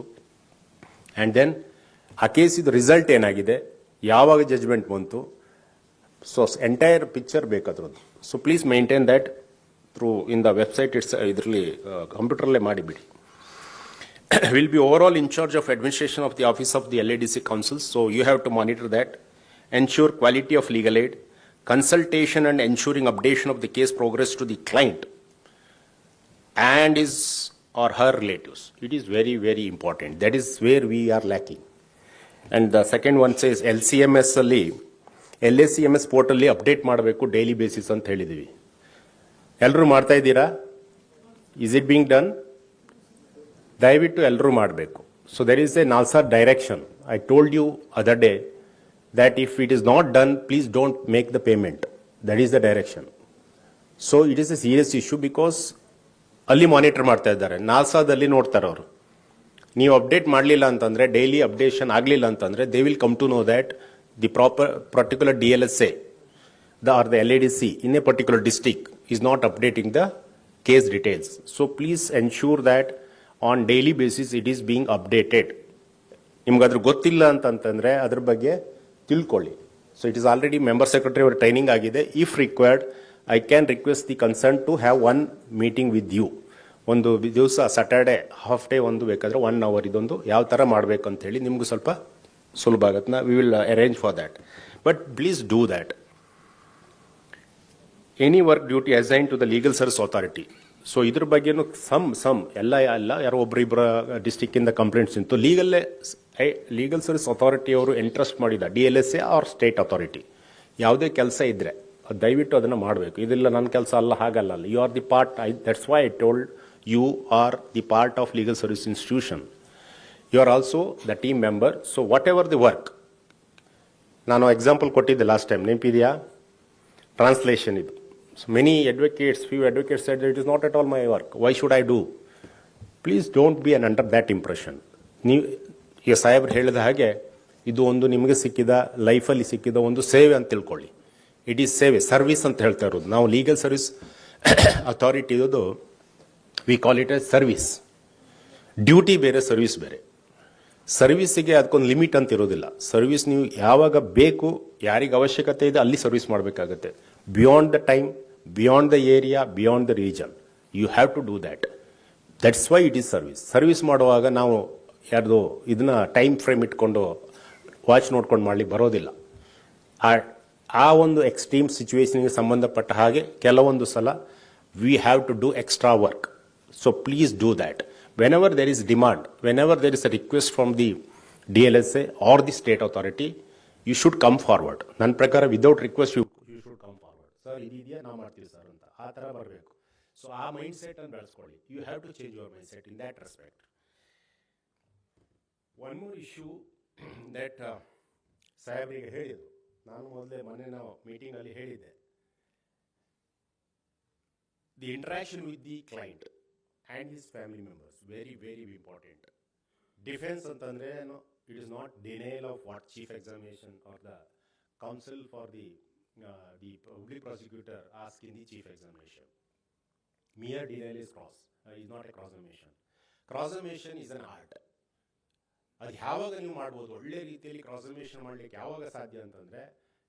ಆ್ಯಂಡ್ ದೆನ್ ಆ ಕೇಸಿದು ರಿಸಲ್ಟ್ ಏನಾಗಿದೆ, ಯಾವಾಗ ಜಜ್ಮೆಂಟ್ ಬಂತು, ಸೊ ಎಂಟೈರ್ ಪಿಕ್ಚರ್ ಬೇಕಾದ್ರದ್ದು. So please maintain that through in the website, it's ಇದರಲ್ಲಿ ಕಂಪ್ಯೂಟರಲ್ಲೇ ಮಾಡಿಬಿಡಿ. Will be overall in charge of administration of the office of the LADC councils, so you have to monitor that. Ensure quality of legal aid, consultation and ensuring updation of the case progress to the client and his or her relatives. It is very, very important. That is where we are lacking. And the second one says LCMS ಅಲ್ಲಿ LACMS ಪೋರ್ಟಲ್ಲಿ update ಮಾಡಬೇಕು daily basis ಅಂತ ಹೇಳಿದ್ದೀವಿ. ಎಲ್ಲರೂ ಮಾಡ್ತಾ ಇದ್ದೀರಾ? Is it being done? ದಯವಿಟ್ಟು ಎಲ್ಲರೂ ಮಾಡಬೇಕು. So there is a NALSA direction. I told you other day that if it is not done, please don't make the payment. That is the direction. So it is a serious issue because ಅಲ್ಲಿ monitor ಮಾಡ್ತಾ ಇದ್ದಾರೆ, ನಾಲ್ಸಾದಲ್ಲಿ ನೋಡ್ತಾರೆ ಅವರು. ನೀವು update ಮಾಡಲಿಲ್ಲ ಅಂತಂದರೆ, daily updation ಆಗಲಿಲ್ಲ ಅಂತಂದರೆ, they will come to know that the particular DLSA or the LADC in a particular district is not updating the case details. So please ensure that on daily basis it is being updated. ನಿಮ್ಗಾದ್ರೂ ಗೊತ್ತಿಲ್ಲ ಅಂತಂತಂದರೆ ಅದ್ರ ಬಗ್ಗೆ ತಿಳ್ಕೊಳ್ಳಿ. So it is already member secretary ಅವರ training ಆಗಿದೆ. If required I can request the concern to have one meeting with you. ಒಂದು ದಿವಸ ಸ್ಯಾಟರ್ಡೆ ಹಾಫ್ ಡೇ ಒಂದು ಬೇಕಾದರೆ 1 hour ಇದೊಂದು ಯಾವ ಥರ ಮಾಡಬೇಕು ಅಂತ ಹೇಳಿ ನಿಮಗೂ ಸ್ವಲ್ಪ ಸುಲಭ ಆಗುತ್ತೆ. We will arrange for that, but please do that. Any work duty assign to the legal service authority. So ಇದ್ರ ಬಗ್ಗೆನೂ ಎಲ್ಲ ಯಾರೋ ಒಬ್ಬರಿಬ್ಬರ ಡಿಸ್ಟಿಕ್ಕಿಂದ ಕಂಪ್ಲೇಂಟ್ಸ್ ಇತ್ತು. ಲೀಗಲ್ ಸರ್ವಿಸ್ ಅಥಾರಿಟಿ ಅವರು ಇಂಟ್ರೆಸ್ಟ್ ಮಾಡಿದ DLSA ಆರ್ ಸ್ಟೇಟ್ ಅಥಾರಿಟಿ ಯಾವುದೇ ಕೆಲಸ ಇದ್ದರೆ ದಯವಿಟ್ಟು ಅದನ್ನು ಮಾಡಬೇಕು. ಇದೆಲ್ಲ ನನ್ನ ಕೆಲಸ ಅಲ್ಲ, ಹಾಗಲ್ಲ. You are the part. That's why I told you are the part of legal service institution. You are also the team member. So whatever the work, ನಾನು ಎಕ್ಸಾಂಪಲ್ ಕೊಟ್ಟಿದ್ದೆ ಲಾಸ್ಟ್ ಟೈಮ್, ನೆನಪಿದೆಯಾ? ಟ್ರಾನ್ಸ್ಲೇಷನ್ ಇದು. So many advocates, few advocates said that it is not at all my work. Why should I do? Please don't be under that impression. ನೀವು ಈಗ ಸಾಹೇಬ್ರು ಹೇಳಿದ ಹಾಗೆ ಇದು ಒಂದು ನಿಮಗೆ ಸಿಕ್ಕಿದ ಲೈಫಲ್ಲಿ ಸಿಕ್ಕಿದ ಒಂದು ಸೇವೆ ಅಂತ ತಿಳ್ಕೊಳ್ಳಿ. ಇಟ್ ಈಸ್ ಸೇವೆ, ಸರ್ವಿಸ್ ಅಂತ ಹೇಳ್ತಾ ಇರೋದು ನಾವು. ಲೀಗಲ್ ಸರ್ವಿಸ್ ಅಥಾರಿಟಿ ಇರೋದು we call it A service. Duty ಬೇರೆ, ಸರ್ವಿಸ್ ಬೇರೆ. ಸರ್ವಿಸಿಗೆ ಅದಕ್ಕೊಂದು ಲಿಮಿಟ್ ಅಂತ ಇರೋದಿಲ್ಲ. ಸರ್ವಿಸ್ ನೀವು ಯಾವಾಗ ಬೇಕು, ಯಾರಿಗೆ ಅವಶ್ಯಕತೆ ಇದೆ ಅಲ್ಲಿ ಸರ್ವಿಸ್ ಮಾಡಬೇಕಾಗತ್ತೆ. Beyond the time, beyond the area, beyond the region, you have to do that. That's why it is service. Service ಮಾಡುವಾಗ ನಾವು ಯಾರ್ದು ಇದನ್ನ ಟೈಮ್ ಫ್ರೇಮ್ ಇಟ್ಕೊಂಡು ವಾಚ್ ನೋಡ್ಕೊಂಡು ಮಾಡ್ಲಿಕ್ಕೆ ಬರೋದಿಲ್ಲ. ಆ ಒಂದು ಎಕ್ಸ್ಟ್ರೀಮ್ ಸಿಚುವೇಶನ್ಗೆ ಸಂಬಂಧಪಟ್ಟ ಹಾಗೆ ಕೆಲವೊಂದು ಸಲ we have to do extra work. So please do that. Whenever there is demand, whenever there is a request from the DLSA or the state authority, you should come forward. ನನ್ನ ಪ್ರಕಾರ without request you should come forward. Sir ಇದೆಯಾ, ನಾವು ಮಾಡ್ತೀವಿ sir ಅಂತ ಆ ಥರ ಬರಬೇಕು. So ಆ ಮೈಂಡ್ ಸೆಟ್ ಅನ್ನು ಬೆಳೆಸ್ಕೊಳ್ಳಿ. You have to change your mind set in that respect. One more issue that ಸಾಹೇಬ್ರಿಗೆ ಹೇಳಿದ್ರು, ನಾನು ಮೊನ್ನೆ ನಾವು ಮೀಟಿಂಗಲ್ಲಿ ಹೇಳಿದ್ದೆ, the interaction with the client and his family members, very, very important. Defense ಅಂತಂದ್ರೆ it is not denial of what chief examination or the counsel for the public prosecutor ask in the chief examination. Mere denial is not a cross-examination. Cross-examination is an art. ಅದು ಯಾವಾಗ ನೀವು ಮಾಡ್ಬೋದು, ಒಳ್ಳೆ ರೀತಿಯಲ್ಲಿ cross-examination ಮಾಡಲಿಕ್ಕೆ ಯಾವಾಗ ಸಾಧ್ಯ ಅಂತಂದ್ರೆ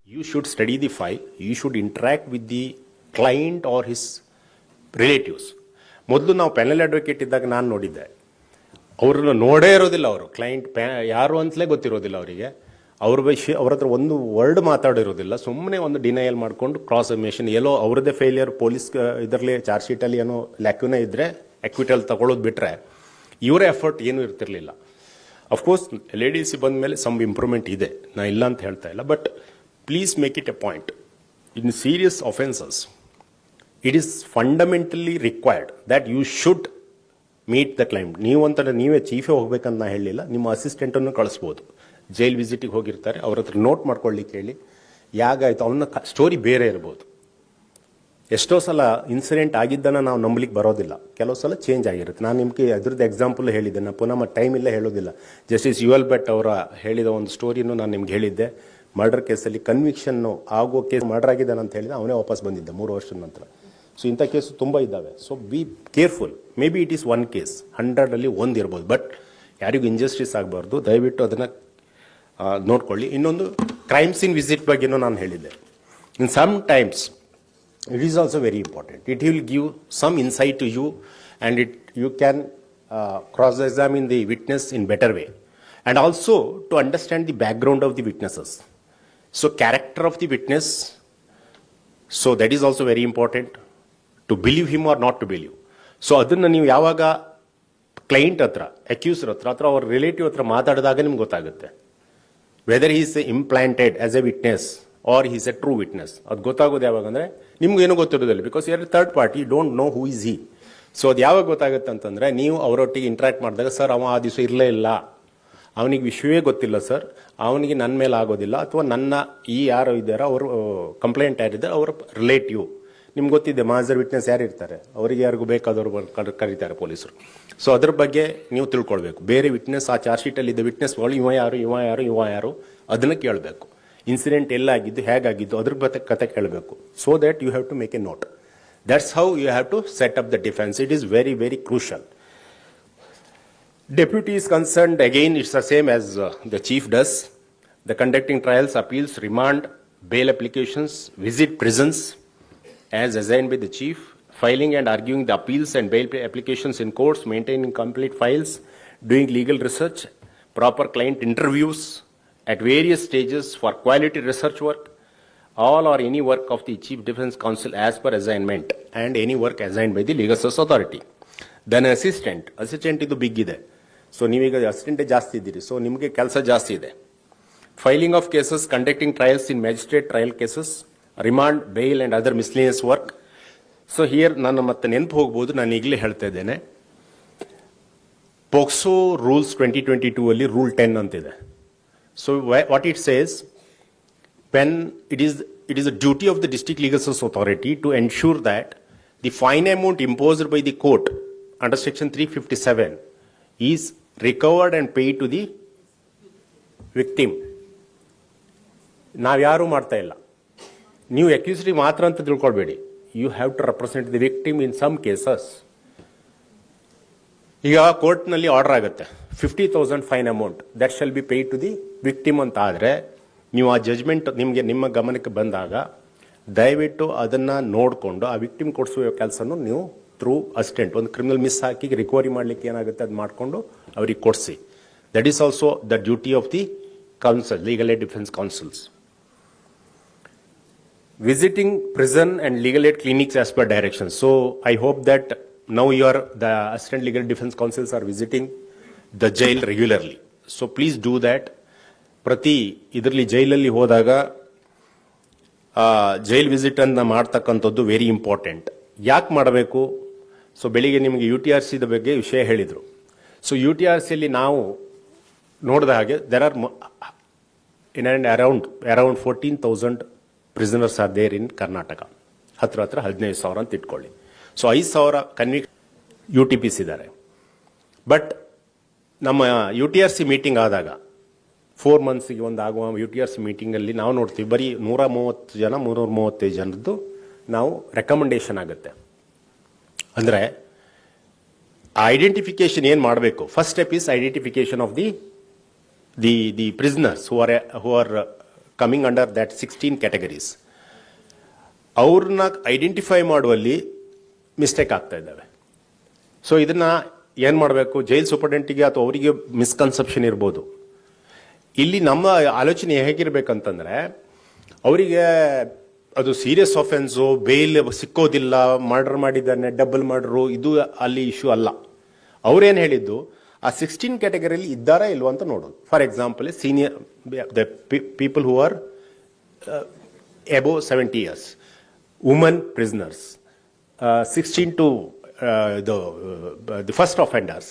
you should study the file, you should interact with the client or his relatives. ಮೊದಲು ನಾವು ಪ್ಯಾನಲ್ ಅಡ್ವೊಕೇಟ್ ಇದ್ದಾಗ ನಾನು ನೋಡಿದ್ದೆ, ಅವ್ರನ್ನ ನೋಡೇ ಇರೋದಿಲ್ಲ. ಅವರು ಕ್ಲೈಂಟ್ ಯಾರು ಅಂತಲೇ ಗೊತ್ತಿರೋದಿಲ್ಲ ಅವರಿಗೆ. ಅವ್ರ ಹತ್ರ ಒಂದು ವರ್ಡ್ ಮಾತಾಡಿರೋದಿಲ್ಲ. ಸುಮ್ಮನೆ ಒಂದು ಡಿನೈಯಲ್ ಮಾಡಿಕೊಂಡು ಕ್ರಾಸ್ ಎಕ್ಸಾಮಿನೇಷನ್, ಎಲ್ಲೋ ಅವ್ರದ್ದೇ ಫೇಲಿಯರ್, ಪೊಲೀಸ್ ಇದರಲ್ಲಿ ಚಾರ್ಜ್ ಶೀಟಲ್ಲಿ ಏನೋ ಲ್ಯಾಕ್ಯೂನೇ ಇದ್ದರೆ ಅಕ್ವಿಟಲ್ ತಗೊಳ್ಳೋದು ಬಿಟ್ಟರೆ ಇವರೇ ಎಫರ್ಟ್ ಏನೂ ಇರ್ತಿರ್ಲಿಲ್ಲ. ಅಫ್ಕೋರ್ಸ್ LADC ಬಂದ ಮೇಲೆ ಸಮ್ ಇಂಪ್ರೂವ್ಮೆಂಟ್ ಇದೆ, ನಾ ಇಲ್ಲ ಅಂತ ಹೇಳ್ತಾ ಇಲ್ಲ. But please make it A point, in serious offences it is fundamentally required that you should meet the client. ನೀವೇ ಚೀಫೇ ಹೋಗ್ಬೇಕಂತ ನಾ ಹೇಳಲಿಲ್ಲ, ನಿಮ್ಮ ಅಸಿಸ್ಟೆಂಟನ್ನು ಕಳಿಸ್ಬೋದು. ಜೈಲ್ ವಿಸಿಟಿಗೆ ಹೋಗಿರ್ತಾರೆ, ಅವ್ರ ಹತ್ರ ನೋಟ್ ಮಾಡ್ಕೊಳ್ಳಿಕ್ಕೆ ಹೇಳಿ, ಯಾಗಾಯ್ತು ಅವನ ಸ್ಟೋರಿ ಬೇರೆ ಇರ್ಬೋದು. ಎಷ್ಟೋ ಸಲ ಇನ್ಸಿಡೆಂಟ್ ಆಗಿದ್ದನ್ನು ನಾವು ನಂಬಲಿಕ್ಕೆ ಬರೋದಿಲ್ಲ, ಕೆಲವು ಸಲ ಚೇಂಜ್ ಆಗಿರುತ್ತೆ. ನಾನು ನಿಮಗೆ ಅದ್ರದ್ದು ಎಕ್ಸಾಂಪಲ್ ಹೇಳಿದ್ದೆ, ನಾನು ಪುನಃ ಟೈಮ್ ಇಲ್ಲ ಹೇಳೋದಿಲ್ಲ. ಜಸ್ಟಿಸ್ UL ಭಟ್ ಅವರ ಹೇಳಿದ ಒಂದು ಸ್ಟೋರಿನೂ ನಾನು ನಿಮ್ಗೆ ಹೇಳಿದ್ದೆ. ಮರ್ಡರ್ ಕೇಸಲ್ಲಿ ಕನ್ವಿಕ್ಷನ್ನು ಆಗೋ ಕೇಸ್ ಮರ್ಡರ್ ಆಗಿದ್ದಾನೆ ಅಂತ ಹೇಳಿದ ಅವನೇ ವಾಪಸ್ ಬಂದಿದ್ದ 3 ವರ್ಷದ ನಂತರ. ಸೊ ಇಂಥ ಕೇಸು ತುಂಬ ಇದ್ದಾವೆ. So be careful. May be it is 1 case, 100ರಲ್ಲಿ 1 ಇರ್ಬೋದು, ಬಟ್ ಯಾರಿಗೂ ಇಂಜಸ್ಟಿಸ್ ಆಗಬಾರ್ದು. ದಯವಿಟ್ಟು ಅದನ್ನು ನೋಡ್ಕೊಳ್ಳಿ. ಇನ್ನೊಂದು ಕ್ರೈಮ್ ಸೀನ್ ವಿಸಿಟ್ ಬಗ್ಗೆನೂ ನಾನು ಹೇಳಿದ್ದೆ. In some times it is also very important. It will give some insight to you, and you can cross-examine the witness in better way, and also to understand the background of the witnesses. So character of the witness, so that is also very important, to believe him or not to believe. So adanna ನೀವು ಯಾವಾಗ client ಹತ್ರ, ಅಕ್ಯೂಸರ್ ಹತ್ರ ಅವ್ರ relative ಹತ್ರ ಮಾತಾಡಿದಾಗ ನಿಮ್ಗೆ ಗೊತ್ತಾಗುತ್ತೆ weather he is implanted as a witness or he is a true witness. ಅದು ಗೊತ್ತಾಗೋದು ಯಾವಾಗ ಅಂದರೆ ನಿಮ್ಗೇನು ಗೊತ್ತಿರೋದಿಲ್ಲ, because you are third party, don't know who is he. So ಅದು ಯಾವಾಗ ಗೊತ್ತಾಗುತ್ತೆ ಅಂತಂದರೆ ನೀವು ಅವರೊಟ್ಟಿಗೆ ಇಂಟ್ರಾಕ್ಟ್ ಮಾಡಿದಾಗ, ಸರ್ ಅವ ಆ ದಿವಸ ಇರಲೇ ಇಲ್ಲ, ಅವನಿಗೆ ವಿಷಯವೇ ಗೊತ್ತಿಲ್ಲ ಸರ್, ಅವನಿಗೆ ನನ್ನ ಮೇಲೆ ಆಗೋದಿಲ್ಲ, ಅಥವಾ ನನ್ನ ಯಾರು ಇದ್ದಾರೋ ಅವರು ಕಂಪ್ಲೇಂಟ್ ಯಾರಿದ್ದಾರೆ ಅವ್ರ ರಿಲೇಟಿವ್, ನಿಮ್ಗೆ ಗೊತ್ತಿದೆ ಮಾಜರ್ ವಿಟ್ನೆಸ್ ಯಾರು ಇರ್ತಾರೆ, ಅವರಿಗೆ ಯಾರಿಗೂ ಬೇಕಾದವರು ಕರೀತಾರೆ ಪೊಲೀಸರು. ಸೊ ಅದ್ರ ಬಗ್ಗೆ ನೀವು ತಿಳ್ಕೊಳ್ಬೇಕು. ಬೇರೆ ವಿಟ್ನೆಸ್, ಆ ಚಾರ್ಜ್ ಶೀಟಲ್ಲಿದ್ದ ವಿಟ್ನೆಸ್ಗಳು ಇವ ಯಾರು ಅದನ್ನು ಕೇಳಬೇಕು. ಇನ್ಸಿಡೆಂಟ್ ಎಲ್ಲಾಗಿದ್ದು, ಹೇಗಾಗಿದ್ದು, ಅದ್ರ ಬಗ್ಗೆ ಕತೆ ಕೇಳಬೇಕು. So that you have to make a note. That's how you have to set up the defence. It is very very crucial. Deputy is concerned, again it's the same as the chief does. The conducting trials, appeals, remand, bail applications, visit prisons as assigned by the chief, filing and arguing the appeals and bail applications in courts, maintaining complete files, doing legal research, proper client interviews at various stages for quality research work, all or any work of the Chief Defence Counsel as per assignment, and any work assigned by the Legal Service Authority. Then assistant ಇದು big ಇದೆ. So ನೀವೀಗ ಅಸಿಸ್ಟೆಂಟೇ ಜಾಸ್ತಿ ಇದ್ದೀರಿ, so ನಿಮಗೆ ಕೆಲಸ ಜಾಸ್ತಿ ಇದೆ. Filing of cases, conducting trials in magistrate trial cases, remand, bail and other miscellaneous work. So here ನಾನು ಮತ್ತೆ ನೆನಪು ಹೋಗ್ಬೋದು, ನಾನು ಈಗಲೇ ಹೇಳ್ತಾ ಇದ್ದೇನೆ. ಪೋಕ್ಸೋ ರೂಲ್ಸ್ 2022 ಅಲ್ಲಿ ರೂಲ್ 10 ಅಂತಿದೆ. So what it says, when it is a duty of the district legal service authority to ensure that the fine amount imposed by the court under section 357 is recovered and paid to the victim. ನಾವು ಯಾರು ಮಾಡ್ತಾ ಇಲ್ಲ. ನೀವು accused ಮಾತ್ರ ಅಂತ ತಿಳ್ಕೊಳ್ಬೇಡಿ. You have to represent the victim in some cases. ಈಗ ಕೋರ್ಟ್ನಲ್ಲಿ ಆರ್ಡರ್ ಆಗುತ್ತೆ 50,000 fine amount, that shall be paid to the victim ಅಂತ ಆದರೆ, ನೀವು ಆ ಜಜ್ಮೆಂಟ್ ನಿಮ್ಮ ಗಮನಕ್ಕೆ ಬಂದಾಗ ದಯವಿಟ್ಟು ಅದನ್ನು ನೋಡಿಕೊಂಡು ಆ ವಿಕ್ಟಿಮ್ ಕೊಡಿಸುವ ಕೆಲಸನೂ ನೀವು ಥ್ರೂ ಅಸಿಸ್ಟೆಂಟ್, ಒಂದು ಕ್ರಿಮಿನಲ್ ಮಿಸ್ ಹಾಕಿ ರಿಕವರಿ ಮಾಡಲಿಕ್ಕೆ ಏನಾಗುತ್ತೆ ಅದು ಮಾಡಿಕೊಂಡು ಅವ್ರಿಗೆ ಕೊಡಿಸಿ. That is also the duty of the counsel, legal aid defence counsels. Visiting prison and legal aid clinics as per directions. So I hope that now the assistant legal defense counsels are visiting the jail regularly. So please do that. ಪ್ರತಿ ಇದರಲ್ಲಿ ಜೈಲಲ್ಲಿ ಹೋದಾಗ jail visit ಅನ್ನು ಮಾಡ್ತಕ್ಕಂಥದ್ದು very important. ಯಾಕೆ ಮಾಡಬೇಕು? So ಬೆಳಿಗ್ಗೆ ನಿಮಗೆ UTRC ಬಗ್ಗೆ ವಿಷಯ ಹೇಳಿದರು. ಸೊ UTRCಯಲ್ಲಿ ನಾವು ನೋಡಿದ ಹಾಗೆ there are around 14,000 prisoners are there in Karnataka. ಹತ್ರ 15,000 ಅಂತ ಇಟ್ಕೊಳ್ಳಿ. ಸೊ 5,000 UTPs ಇದ್ದಾರೆ. ಬಟ್ ನಮ್ಮ UTRC ಮೀಟಿಂಗ್ ಆದಾಗ 4 ಮಂತ್ಸ್ಗೆ ಒಂದು ಆಗುವ UTRC ಮೀಟಿಂಗಲ್ಲಿ ನಾವು ನೋಡ್ತೀವಿ ಬರೀ 335 ಜನರದ್ದು ನಾವು ರೆಕಮೆಂಡೇಶನ್ ಆಗುತ್ತೆ. ಅಂದರೆ ಐಡೆಂಟಿಫಿಕೇಶನ್ ಏನು ಮಾಡಬೇಕು? First step is identification of the prisoners who are coming under that 16 categories. ಅವ್ರನ್ನ ಐಡೆಂಟಿಫೈ ಮಾಡುವಲ್ಲಿ ಮಿಸ್ಟೇಕ್ ಆಗ್ತಾ ಇದ್ದಾವೆ. ಸೊ ಇದನ್ನು ಏನು ಮಾಡಬೇಕು? ಜೈಲ್ ಸೂಪರ್ಡೆಂಟಿಗೆ ಅಥವಾ ಅವರಿಗೆ ಮಿಸ್ಕನ್ಸೆಪ್ಷನ್ ಇರ್ಬೋದು. ಇಲ್ಲಿ ನಮ್ಮ ಆಲೋಚನೆ ಹೇಗಿರ್ಬೇಕಂತಂದರೆ, ಅವರಿಗೆ ಅದು ಸೀರಿಯಸ್ ಆಫೆನ್ಸು, ಬೇಲ್ ಸಿಕ್ಕೋದಿಲ್ಲ, ಮರ್ಡರ್ ಮಾಡಿದ್ದಾನೆ, ಡಬಲ್ ಮರ್ಡರು, ಇದು ಅಲ್ಲಿ ಇಶ್ಯೂ ಅಲ್ಲ. ಅವ್ರೇನು ಹೇಳಿದ್ದು, ಆ 16 ಕ್ಯಾಟಗರಿಯಲ್ಲಿ ಇದ್ದಾರಾ ಇಲ್ವಾ ಅಂತ ನೋಡೋದು. For example, senior the people who R above 70 years, woman prisoners, 16 to the first offenders,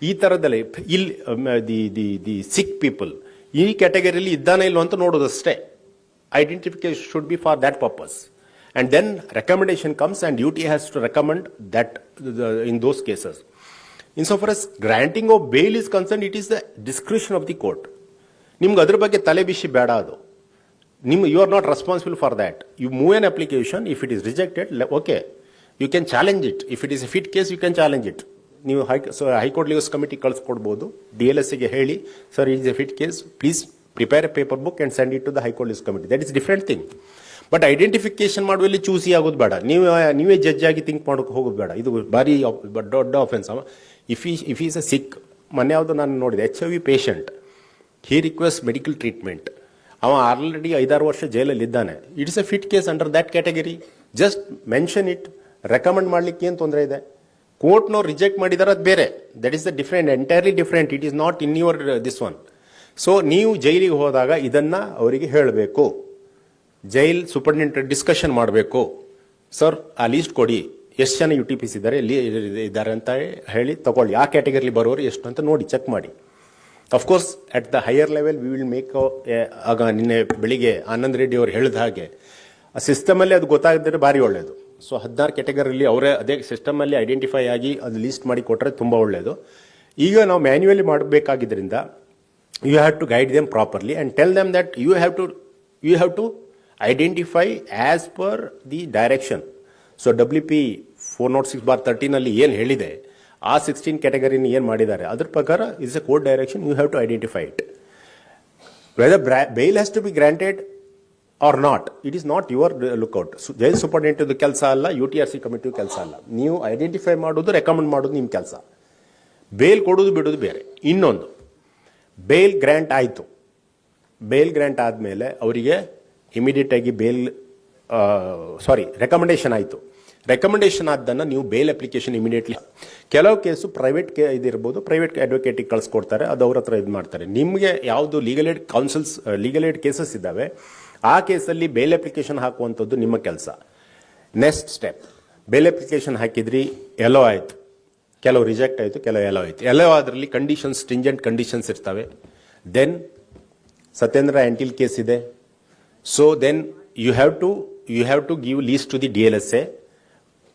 ಈ ಥರದಲ್ಲಿ ಇಲ್ಲಿ ದಿ ಸಿಕ್ ಪೀಪಲ್ ಈ ಕ್ಯಾಟಗರಿಯಲ್ಲಿ ಇದ್ದಾನೆ ಇಲ್ವ ಅಂತ ನೋಡೋದಷ್ಟೇ. Identification should be for that purpose. And then recommendation comes and UT has to recommend that in those cases. Insofar as granting of bail is concerned, it is the discretion of the court. ನಿಮ್ಗೆ ಅದ್ರ ಬಗ್ಗೆ ತಲೆ ಬಿಸಿ ಬೇಡ ಅದು. You are not responsible for that. You move an application, if it is rejected, okay, you can challenge it. If it is a fit case, you can challenge it. ನೀವು high court legals committee ಕಳಿಸ್ಕೊಡ್ಬೋದು, DLSAಗೆ ಹೇಳಿ, sir it is a fit case, please prepare a paper book and send it to the high court legals committee. That is different thing. But identification ಮಾಡುವಲ್ಲಿ choosy ಆಗೋದು ಬೇಡ, ನೀವೇ judge ಆಗಿ think ಮಾಡೋಕೆ ಹೋಗೋದು ಬೇಡ. ಇದು ಭಾರಿ ದೊಡ್ಡ ಆಫೆನ್ಸ್. ಇಫ್ ಈಸ್ ಅ ಸಿಕ್, ಮೊನ್ನೆ ಯಾವುದು ನಾನು ನೋಡಿದೆ, HIV ಪೇಷಂಟ್, ಹಿ ರಿಕ್ವೆಸ್ಟ್ ಮೆಡಿಕಲ್ ಟ್ರೀಟ್ಮೆಂಟ್, ಅವ ಆಲ್ರೆಡಿ 5-6 ವರ್ಷ ಜೈಲಲ್ಲಿ ಇದ್ದಾನೆ. It is a fit case under that category. Just mention it, recommend ಮಾಡಲಿಕ್ಕೆ ಏನು ತೊಂದರೆ ಇದೆ? ಕೋರ್ಟ್ನವ್ರು ರಿಜೆಕ್ಟ್ ಮಾಡಿದಾರೆ, ಅದು ಬೇರೆ. That is the different, entirely different. It is not in your this one. So ನೀವು ಜೈಲಿಗೆ ಹೋದಾಗ ಇದನ್ನ ಅವರಿಗೆ ಹೇಳಬೇಕು. ಜೈಲ್ ಸೂಪರಿಂಟೆಂಡೆಂಟ್ ಡಿಸ್ಕಷನ್ ಮಾಡಬೇಕು. ಸರ್ ಆ ಲೀಸ್ಟ್ ಕೊಡಿ, ಎಷ್ಟು ಜನ UTPs ಇದ್ದಾರೆ ಅಂತ ಹೇಳಿ ತಗೊಳ್ಳಿ, ಆ ಕ್ಯಾಟಗರಿಲಿ ಬರೋರು ಎಷ್ಟು ಅಂತ ನೋಡಿ ಚೆಕ್ ಮಾಡಿ. Of course at the higher level we will make. ಆಗ ನಿನ್ನೆ ಬೆಳಿಗ್ಗೆ ಆನಂದ್ ರೆಡ್ಡಿ ಅವರು ಹೇಳಿದ ಹಾಗೆ ಆ ಸಿಸ್ಟಮಲ್ಲಿ ಅದು ಗೊತ್ತಾಗಿದ್ದರೆ ಭಾರಿ ಒಳ್ಳೆಯದು. ಸೊ 16 ಕ್ಯಾಟಗರಿಲಿ ಅವರೇ ಅದೇ ಸಿಸ್ಟಮಲ್ಲಿ ಐಡೆಂಟಿಫೈ ಆಗಿ ಅದು ಲೀಸ್ಟ್ ಮಾಡಿ ಕೊಟ್ಟರೆ ತುಂಬ ಒಳ್ಳೆಯದು. ಈಗ ನಾವು ಮ್ಯಾನ್ಯುವಲಿ ಮಾಡಬೇಕಾಗಿದ್ದರಿಂದ you have to guide them properly and tell them that you have to identify as per the direction. So WP 406/13 ಏನು ಹೇಳಿದೆ, ಆ 16 ಕ್ಯಾಟಗರಿನ ಏನು ಮಾಡಿದ್ದಾರೆ ಅದ್ರ ಪ್ರಕಾರ is a court direction. You have to identify it. Whether bail has to be granted or not, it is not your lookout. Jail superintendent ಕೆಲಸ ಅಲ್ಲ, UTRC committee ಕೆಲಸ ಅಲ್ಲ. ನೀವು ಐಡೆಂಟಿಫೈ ಮಾಡೋದು, ರೆಕಮೆಂಡ್ ಮಾಡೋದು ನಿಮ್ಮ ಕೆಲಸ. ಬೇಲ್ ಕೊಡೋದು ಬಿಡೋದು ಬೇರೆ. ಇನ್ನೊಂದು, ಬೇಲ್ ಗ್ರ್ಯಾಂಟ್ ಆಯಿತು, ಬೇಲ್ ಗ್ರ್ಯಾಂಟ್ ಆದಮೇಲೆ ಅವರಿಗೆ ಇಮಿಡಿಯೇಟ್ ಆಗಿ ರೆಕಮೆಂಡೇಶನ್ ಆಯಿತು. ರೆಕಮೆಂಡೇಶನ್ ಆದ್ದನ್ನು ನೀವು ಬೇಲ್ ಅಪ್ಲಿಕೇಶನ್ ಇಮಿಡಿಯೇಟ್ಲಿ, ಕೆಲವು ಕೇಸು ಪ್ರೈವೇಟ್ ಇದಿರ್ಬೋದು, ಪ್ರೈವೇಟ್ ಅಡ್ವೊಕೇಟಿಗೆ ಕಳಿಸ್ಕೊಡ್ತಾರೆ, ಅದು ಅವ್ರ ಹತ್ರ ಇದು ಮಾಡ್ತಾರೆ. ನಿಮಗೆ ಯಾವುದು ಲೀಗಲ್ ಏಡ್ ಕೇಸಸ್ ಇದ್ದಾವೆ, ಆ ಕೇಸಲ್ಲಿ ಬೇಲ್ ಅಪ್ಲಿಕೇಶನ್ ಹಾಕುವಂಥದ್ದು ನಿಮ್ಮ ಕೆಲಸ. ನೆಕ್ಸ್ಟ್ ಸ್ಟೆಪ್, ಬೇಲ್ ಅಪ್ಲಿಕೇಶನ್ ಹಾಕಿದ್ರಿ, ಎಲ್ಲೋ ಆಯಿತು, ಕೆಲವು ರಿಜೆಕ್ಟ್ ಆಯಿತು, ಕೆಲವು ಎಲ್ಲೋ ಆಯಿತು. ಎಲ್ಲೋ ಅದರಲ್ಲಿ ಕಂಡೀಷನ್ಸ್, ಸ್ಟ್ರಿಂಜೆಂಟ್ ಕಂಡೀಷನ್ಸ್ ಇರ್ತವೆ. ದೆನ್ ಸತ್ಯೇಂದ್ರ ಆ್ಯಂಟಿಲ್ ಕೇಸ್ ಇದೆ. So then you have to give list to the DLSA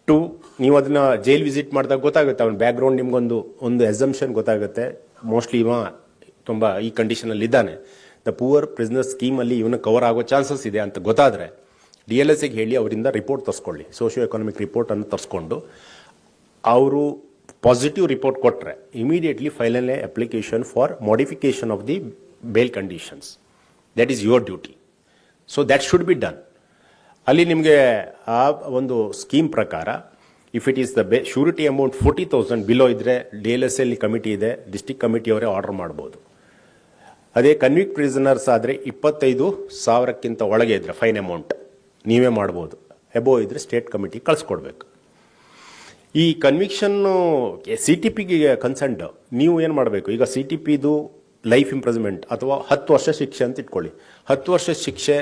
to, ನೀವು ಅದನ್ನ ಜೈಲ್ ವಿಸಿಟ್ ಮಾಡಿದಾಗ ಗೊತ್ತಾಗುತ್ತೆ, ಅವನ ಬ್ಯಾಕ್ಗ್ರೌಂಡ್ ನಿಮ್ಗೊಂದು ಎಸಂಪ್ಷನ್ ಗೊತ್ತಾಗುತ್ತೆ. ಮೋಸ್ಟ್ಲಿ ಇವ ತುಂಬ ಈ ಕಂಡೀಷನಲ್ಲಿ ಇದ್ದಾನೆ, ದ ಪೂವರ್ ಪ್ರಿಸ್ನರ್ ಸ್ಕೀಮಲ್ಲಿ ಇವನು ಕವರ್ ಆಗೋ ಚಾನ್ಸಸ್ ಇದೆ ಅಂತ ಗೊತ್ತಾದರೆ DLSAಗೆ ಹೇಳಿ ಅವರಿಂದ ರಿಪೋರ್ಟ್ ತರಿಸ್ಕೊಳ್ಳಿ, ಸೋಷಿಯೋ ಎಕನಾಮಿಕ್ ರಿಪೋರ್ಟನ್ನು ತರಿಸ್ಕೊಂಡು ಅವರು ಪಾಸಿಟಿವ್ ರಿಪೋರ್ಟ್ ಕೊಟ್ಟರೆ immediately file an application for modification of the bail conditions. That is your duty. So that should be done. ಅಲ್ಲಿ ನಿಮಗೆ ಆ ಒಂದು ಸ್ಕೀಮ್ ಪ್ರಕಾರ if it is the surety amount 40,000 below ಇದ್ದರೆ DLSA committee ಇದೆ, district ಕಮಿಟಿಯವರೇ order ಮಾಡ್ಬೋದು. ಅದೇ convict prisoners ಆದರೆ 25,000ಕ್ಕಿಂತ ಒಳಗೆ ಇದ್ದರೆ ಫೈನ್ ಅಮೌಂಟ್ ನೀವೇ ಮಾಡ್ಬೋದು. ಎಬೋ ಇದ್ದರೆ ಸ್ಟೇಟ್ ಕಮಿಟಿ ಕಳಿಸ್ಕೊಡ್ಬೇಕು. ಈ ಕನ್ವಿಕ್ಷನ್ನು CTPಗೆ ಕನ್ಸರ್ನ್ಡ್ ನೀವು ಏನು ಮಾಡಬೇಕು, ಈಗ CTPದು ಲೈಫ್ ಇಂಪ್ರಿಸನ್ಮೆಂಟ್ ಅಥವಾ 10 ವರ್ಷ ಶಿಕ್ಷೆ ಅಂತ ಇಟ್ಕೊಳ್ಳಿ. 10 ವರ್ಷ ಶಿಕ್ಷೆ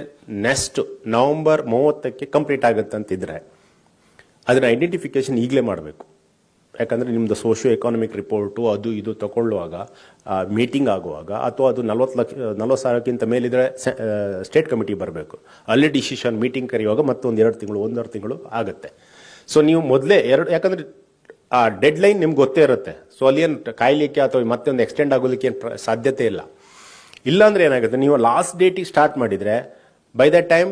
ನೆಕ್ಸ್ಟ್ ನವೆಂಬರ್ 30ಕ್ಕೆ ಕಂಪ್ಲೀಟ್ ಆಗುತ್ತೆ ಅಂತಿದ್ರೆ ಅದನ್ನ ಐಡೆಂಟಿಫಿಕೇಶನ್ ಈಗಲೇ ಮಾಡಬೇಕು. ಯಾಕಂದರೆ ನಿಮ್ಮದು ಸೋಷಿಯೋ ಎಕಾನಮಿಕ್ ರಿಪೋರ್ಟು ಅದು ಇದು ತಗೊಳ್ಳುವಾಗ, ಮೀಟಿಂಗ್ ಆಗುವಾಗ, ಅಥವಾ ಅದು 40,000ಕ್ಕಿಂತ ಮೇಲಿದ್ರೆ ಸ್ಟೇಟ್ ಕಮಿಟಿ ಬರಬೇಕು. ಅಲ್ಲಿ ಡಿಸಿಷನ್ ಮೀಟಿಂಗ್ ಕರೆಯುವಾಗ ಮತ್ತೊಂದು 1.5 ತಿಂಗಳು ಆಗುತ್ತೆ. ಸೊ ನೀವು ಮೊದಲೇ ಯಾಕಂದರೆ ಆ ಡೆಡ್ ಲೈನ್ ನಿಮ್ಗೆ ಗೊತ್ತೇ ಇರುತ್ತೆ. ಸೊ ಅಲ್ಲಿ ಏನು ಕಾಯಲಿಕ್ಕೆ ಅಥವಾ ಮತ್ತೊಂದು ಎಕ್ಸ್ಟೆಂಡ್ ಆಗೋದಕ್ಕೆ ಏನು ಸಾಧ್ಯತೆ ಇಲ್ಲ. ಇಲ್ಲಾಂದ್ರೆ ಏನಾಗುತ್ತೆ, ನೀವು ಲಾಸ್ಟ್ ಡೇಟಿಗೆ ಸ್ಟಾರ್ಟ್ ಮಾಡಿದರೆ by that time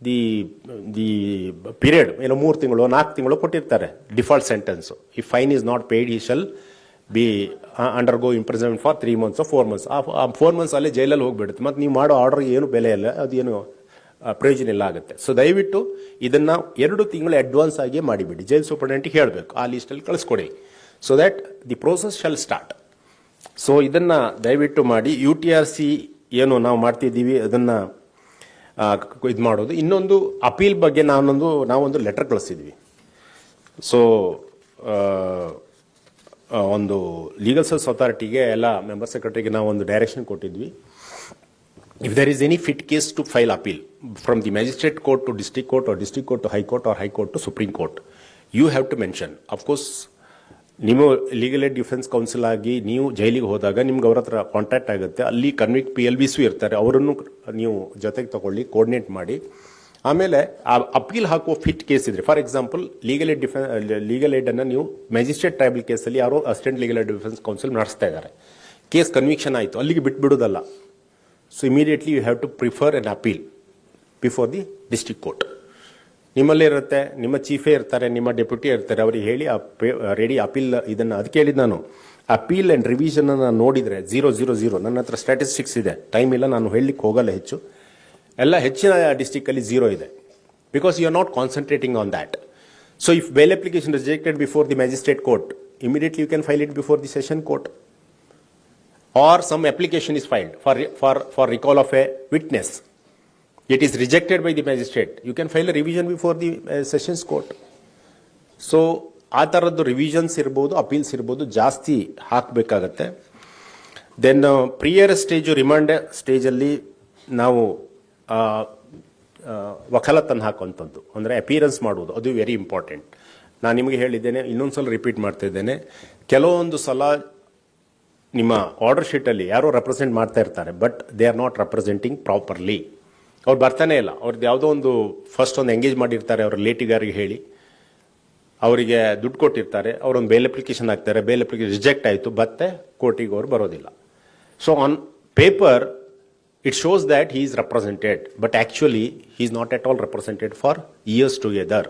the period ಏನೋ 3 ತಿಂಗಳು 4 ತಿಂಗಳು ಕೊಟ್ಟಿರ್ತಾರೆ default sentence. If fine is not paid he shall be undergo imprisonment for 3 months or 4 months. ಆ 4 months ಅಲ್ಲೇ ಜೈಲಲ್ಲಿ ಹೋಗ್ಬಿಡುತ್ತೆ. ಮತ್ತು ನೀವು ಮಾಡೋ ಆರ್ಡರ್ ಏನು ಬೆಲೆ ಇಲ್ಲ, ಅದೇನು ಪ್ರಯೋಜನ ಇಲ್ಲ ಆಗುತ್ತೆ. ಸೊ ದಯವಿಟ್ಟು ಇದನ್ನ 2 ತಿಂಗಳು ಅಡ್ವಾನ್ಸ್ ಆಗಿ ಮಾಡಿಬಿಡಿ. ಜೈಲ್ ಸೂಪರಿಂಟೆಂಡೆಂಟ್ಗೆ ಹೇಳಬೇಕು, ಆ ಲಿಸ್ಟಲ್ಲಿ ಕಳಿಸ್ಕೊಡಿ. So that the process shall start. So ಇದನ್ನ ದಯವಿಟ್ಟು ಮಾಡಿ. UTRC ಏನು ನಾವು ಮಾಡ್ತಿದ್ದೀವಿ ಅದನ್ನು ಇದು ಮಾಡೋದು. ಇನ್ನೊಂದು ಅಪೀಲ್ ಬಗ್ಗೆ ನಾವೊಂದು ಲೆಟರ್ ಕಳಿಸಿದ್ವಿ. ಸೊ ಒಂದು ಲೀಗಲ್ ಸರ್ವಿಸ್ ಅಥಾರಿಟಿಗೆ ಎಲ್ಲ ಮೆಂಬರ್ ಸೆಕ್ರೆಟರಿಗೆ ನಾವು ಒಂದು ಡೈರೆಕ್ಷನ್ ಕೊಟ್ಟಿದ್ವಿ. If there is any fit case to file appeal from the magistrate court to district court or district court to high court or high court to Supreme Court, you have to mention. Of course, ನೀವು legal aid defence council ಆಗಿ ನೀವು ಜೈಲಿಗೆ ಹೋದಾಗ ನಿಮ್ಗೆ ಅವ್ರ ಹತ್ರ contact ಆಗುತ್ತೆ. ಅಲ್ಲಿ ಕನ್ವಿಕ್ಟ್ PLBs ಇರ್ತಾರೆ, ಅವರನ್ನು ನೀವು ಜೊತೆಗೆ ತಗೊಳ್ಳಿ, ಕೋರ್ಡಿನೇಟ್ ಮಾಡಿ ಆಮೇಲೆ ಆ ಅಪೀಲ್ ಹಾಕುವ ಫಿಟ್ ಕೇಸ್ ಇದ್ರೆ, ಫಾರ್ ಎಕ್ಸಾಂಪಲ್ ಲೀಗಲ್ ಏಡ್ ಅನ್ನು ನೀವು ಮ್ಯಾಜಿಸ್ಟ್ರೇಟ್ ಟ್ರೈಬಲ್ ಕೇಸಲ್ಲಿ ಯಾರೋ assistant legal aid defence counsel ನಡೆಸ್ತಾ ಇದ್ದಾರೆ, ಕೇಸ್ ಕನ್ವಿಕ್ಷನ್ ಆಯಿತು, ಅಲ್ಲಿಗೆ ಬಿಟ್ಬಿಡೋದಲ್ಲ. So immediately you have to prefer an appeal before the district court. ನಿಮ್ಮಲ್ಲೇ ಇರುತ್ತೆ, ನಿಮ್ಮ ಚೀಫೇ ಇರ್ತಾರೆ, ನಿಮ್ಮ ಡೆಪ್ಯೂಟಿ ಇರ್ತಾರೆ, ಅವ್ರಿಗೆ ಹೇಳಿ ರೆಡಿ ಅಪೀಲ್ ಇದನ್ನು. ಅದಕ್ಕೆ ಹೇಳಿದ್ದು ನಾನು, ಅಪೀಲ್ ಆ್ಯಂಡ್ ರಿವಿಷನ್ ಅನ್ನು ನೋಡಿದರೆ 000, ನನ್ನ ಹತ್ರ ಸ್ಟ್ಯಾಟಿಸ್ಟಿಕ್ಸ್ ಇದೆ, ಟೈಮ್ ಇಲ್ಲ, ನಾನು ಹೇಳಲಿಕ್ಕೆ ಹೋಗಲ್ಲ ಹೆಚ್ಚು. ಎಲ್ಲ ಹೆಚ್ಚಿನ ಡಿಸ್ಟಿಕ್ಕಲ್ಲಿ 0 ಇದೆ, because you are not concentrating on that. So if bail application rejected before the magistrate court, immediately you can file it before the session court. Or some application is filed for recall of a witness. It is rejected by the magistrate. You can file a revision before the sessions court. So ಆ ಥರದ್ದು revisions ಇರ್ಬೋದು, appeals ಇರ್ಬೋದು, ಜಾಸ್ತಿ ಹಾಕಬೇಕಾಗತ್ತೆ. Then ಪ್ರಿಯರ್ stage, remand ಸ್ಟೇಜಲ್ಲಿ ನಾವು ವಕಾಲತ್ತನ್ನು ಹಾಕುವಂಥದ್ದು, ಅಂದರೆ ಅಪಿಯರೆನ್ಸ್ ಮಾಡುವುದು, ಅದು ವೆರಿ ಇಂಪಾರ್ಟೆಂಟ್. ನಾನು ನಿಮಗೆ ಹೇಳಿದ್ದೇನೆ, ಇನ್ನೊಂದು ಸಲ ರಿಪೀಟ್ ಮಾಡ್ತಾ ಇದ್ದೇನೆ, ಕೆಲವೊಂದು ಸಲ ನಿಮ್ಮ ಆರ್ಡರ್ ಶೀಟಲ್ಲಿ ಯಾರೋ ರೆಪ್ರೆಸೆಂಟ್ ಮಾಡ್ತಾ ಇರ್ತಾರೆ, but they are not representing properly. ಅವ್ರು ಬರ್ತಾನೆ ಇಲ್ಲ, ಅವ್ರದ್ದು ಯಾವುದೋ ಒಂದು ಫಸ್ಟ್ ಒಂದು ಎಂಗೇಜ್ ಮಾಡಿರ್ತಾರೆ, ಅವ್ರ ರಿಲೇಟಿವ್ಗಾರಿಗೆ ಹೇಳಿ ಅವರಿಗೆ ದುಡ್ಡು ಕೊಟ್ಟಿರ್ತಾರೆ, ಅವರೊಂದು ಬೇಲ್ ಅಪ್ಲಿಕೇಶನ್ ಹಾಕ್ತಾರೆ, ಬೇಲ್ ಅಪ್ಲಿಕೇಶನ್ ರಿಜೆಕ್ಟ್ ಆಯಿತು, ಮತ್ತೆ ಕೋರ್ಟಿಗೆ ಅವ್ರು ಬರೋದಿಲ್ಲ. So on paper it shows that he is represented, but actually he is not at all represented for years together.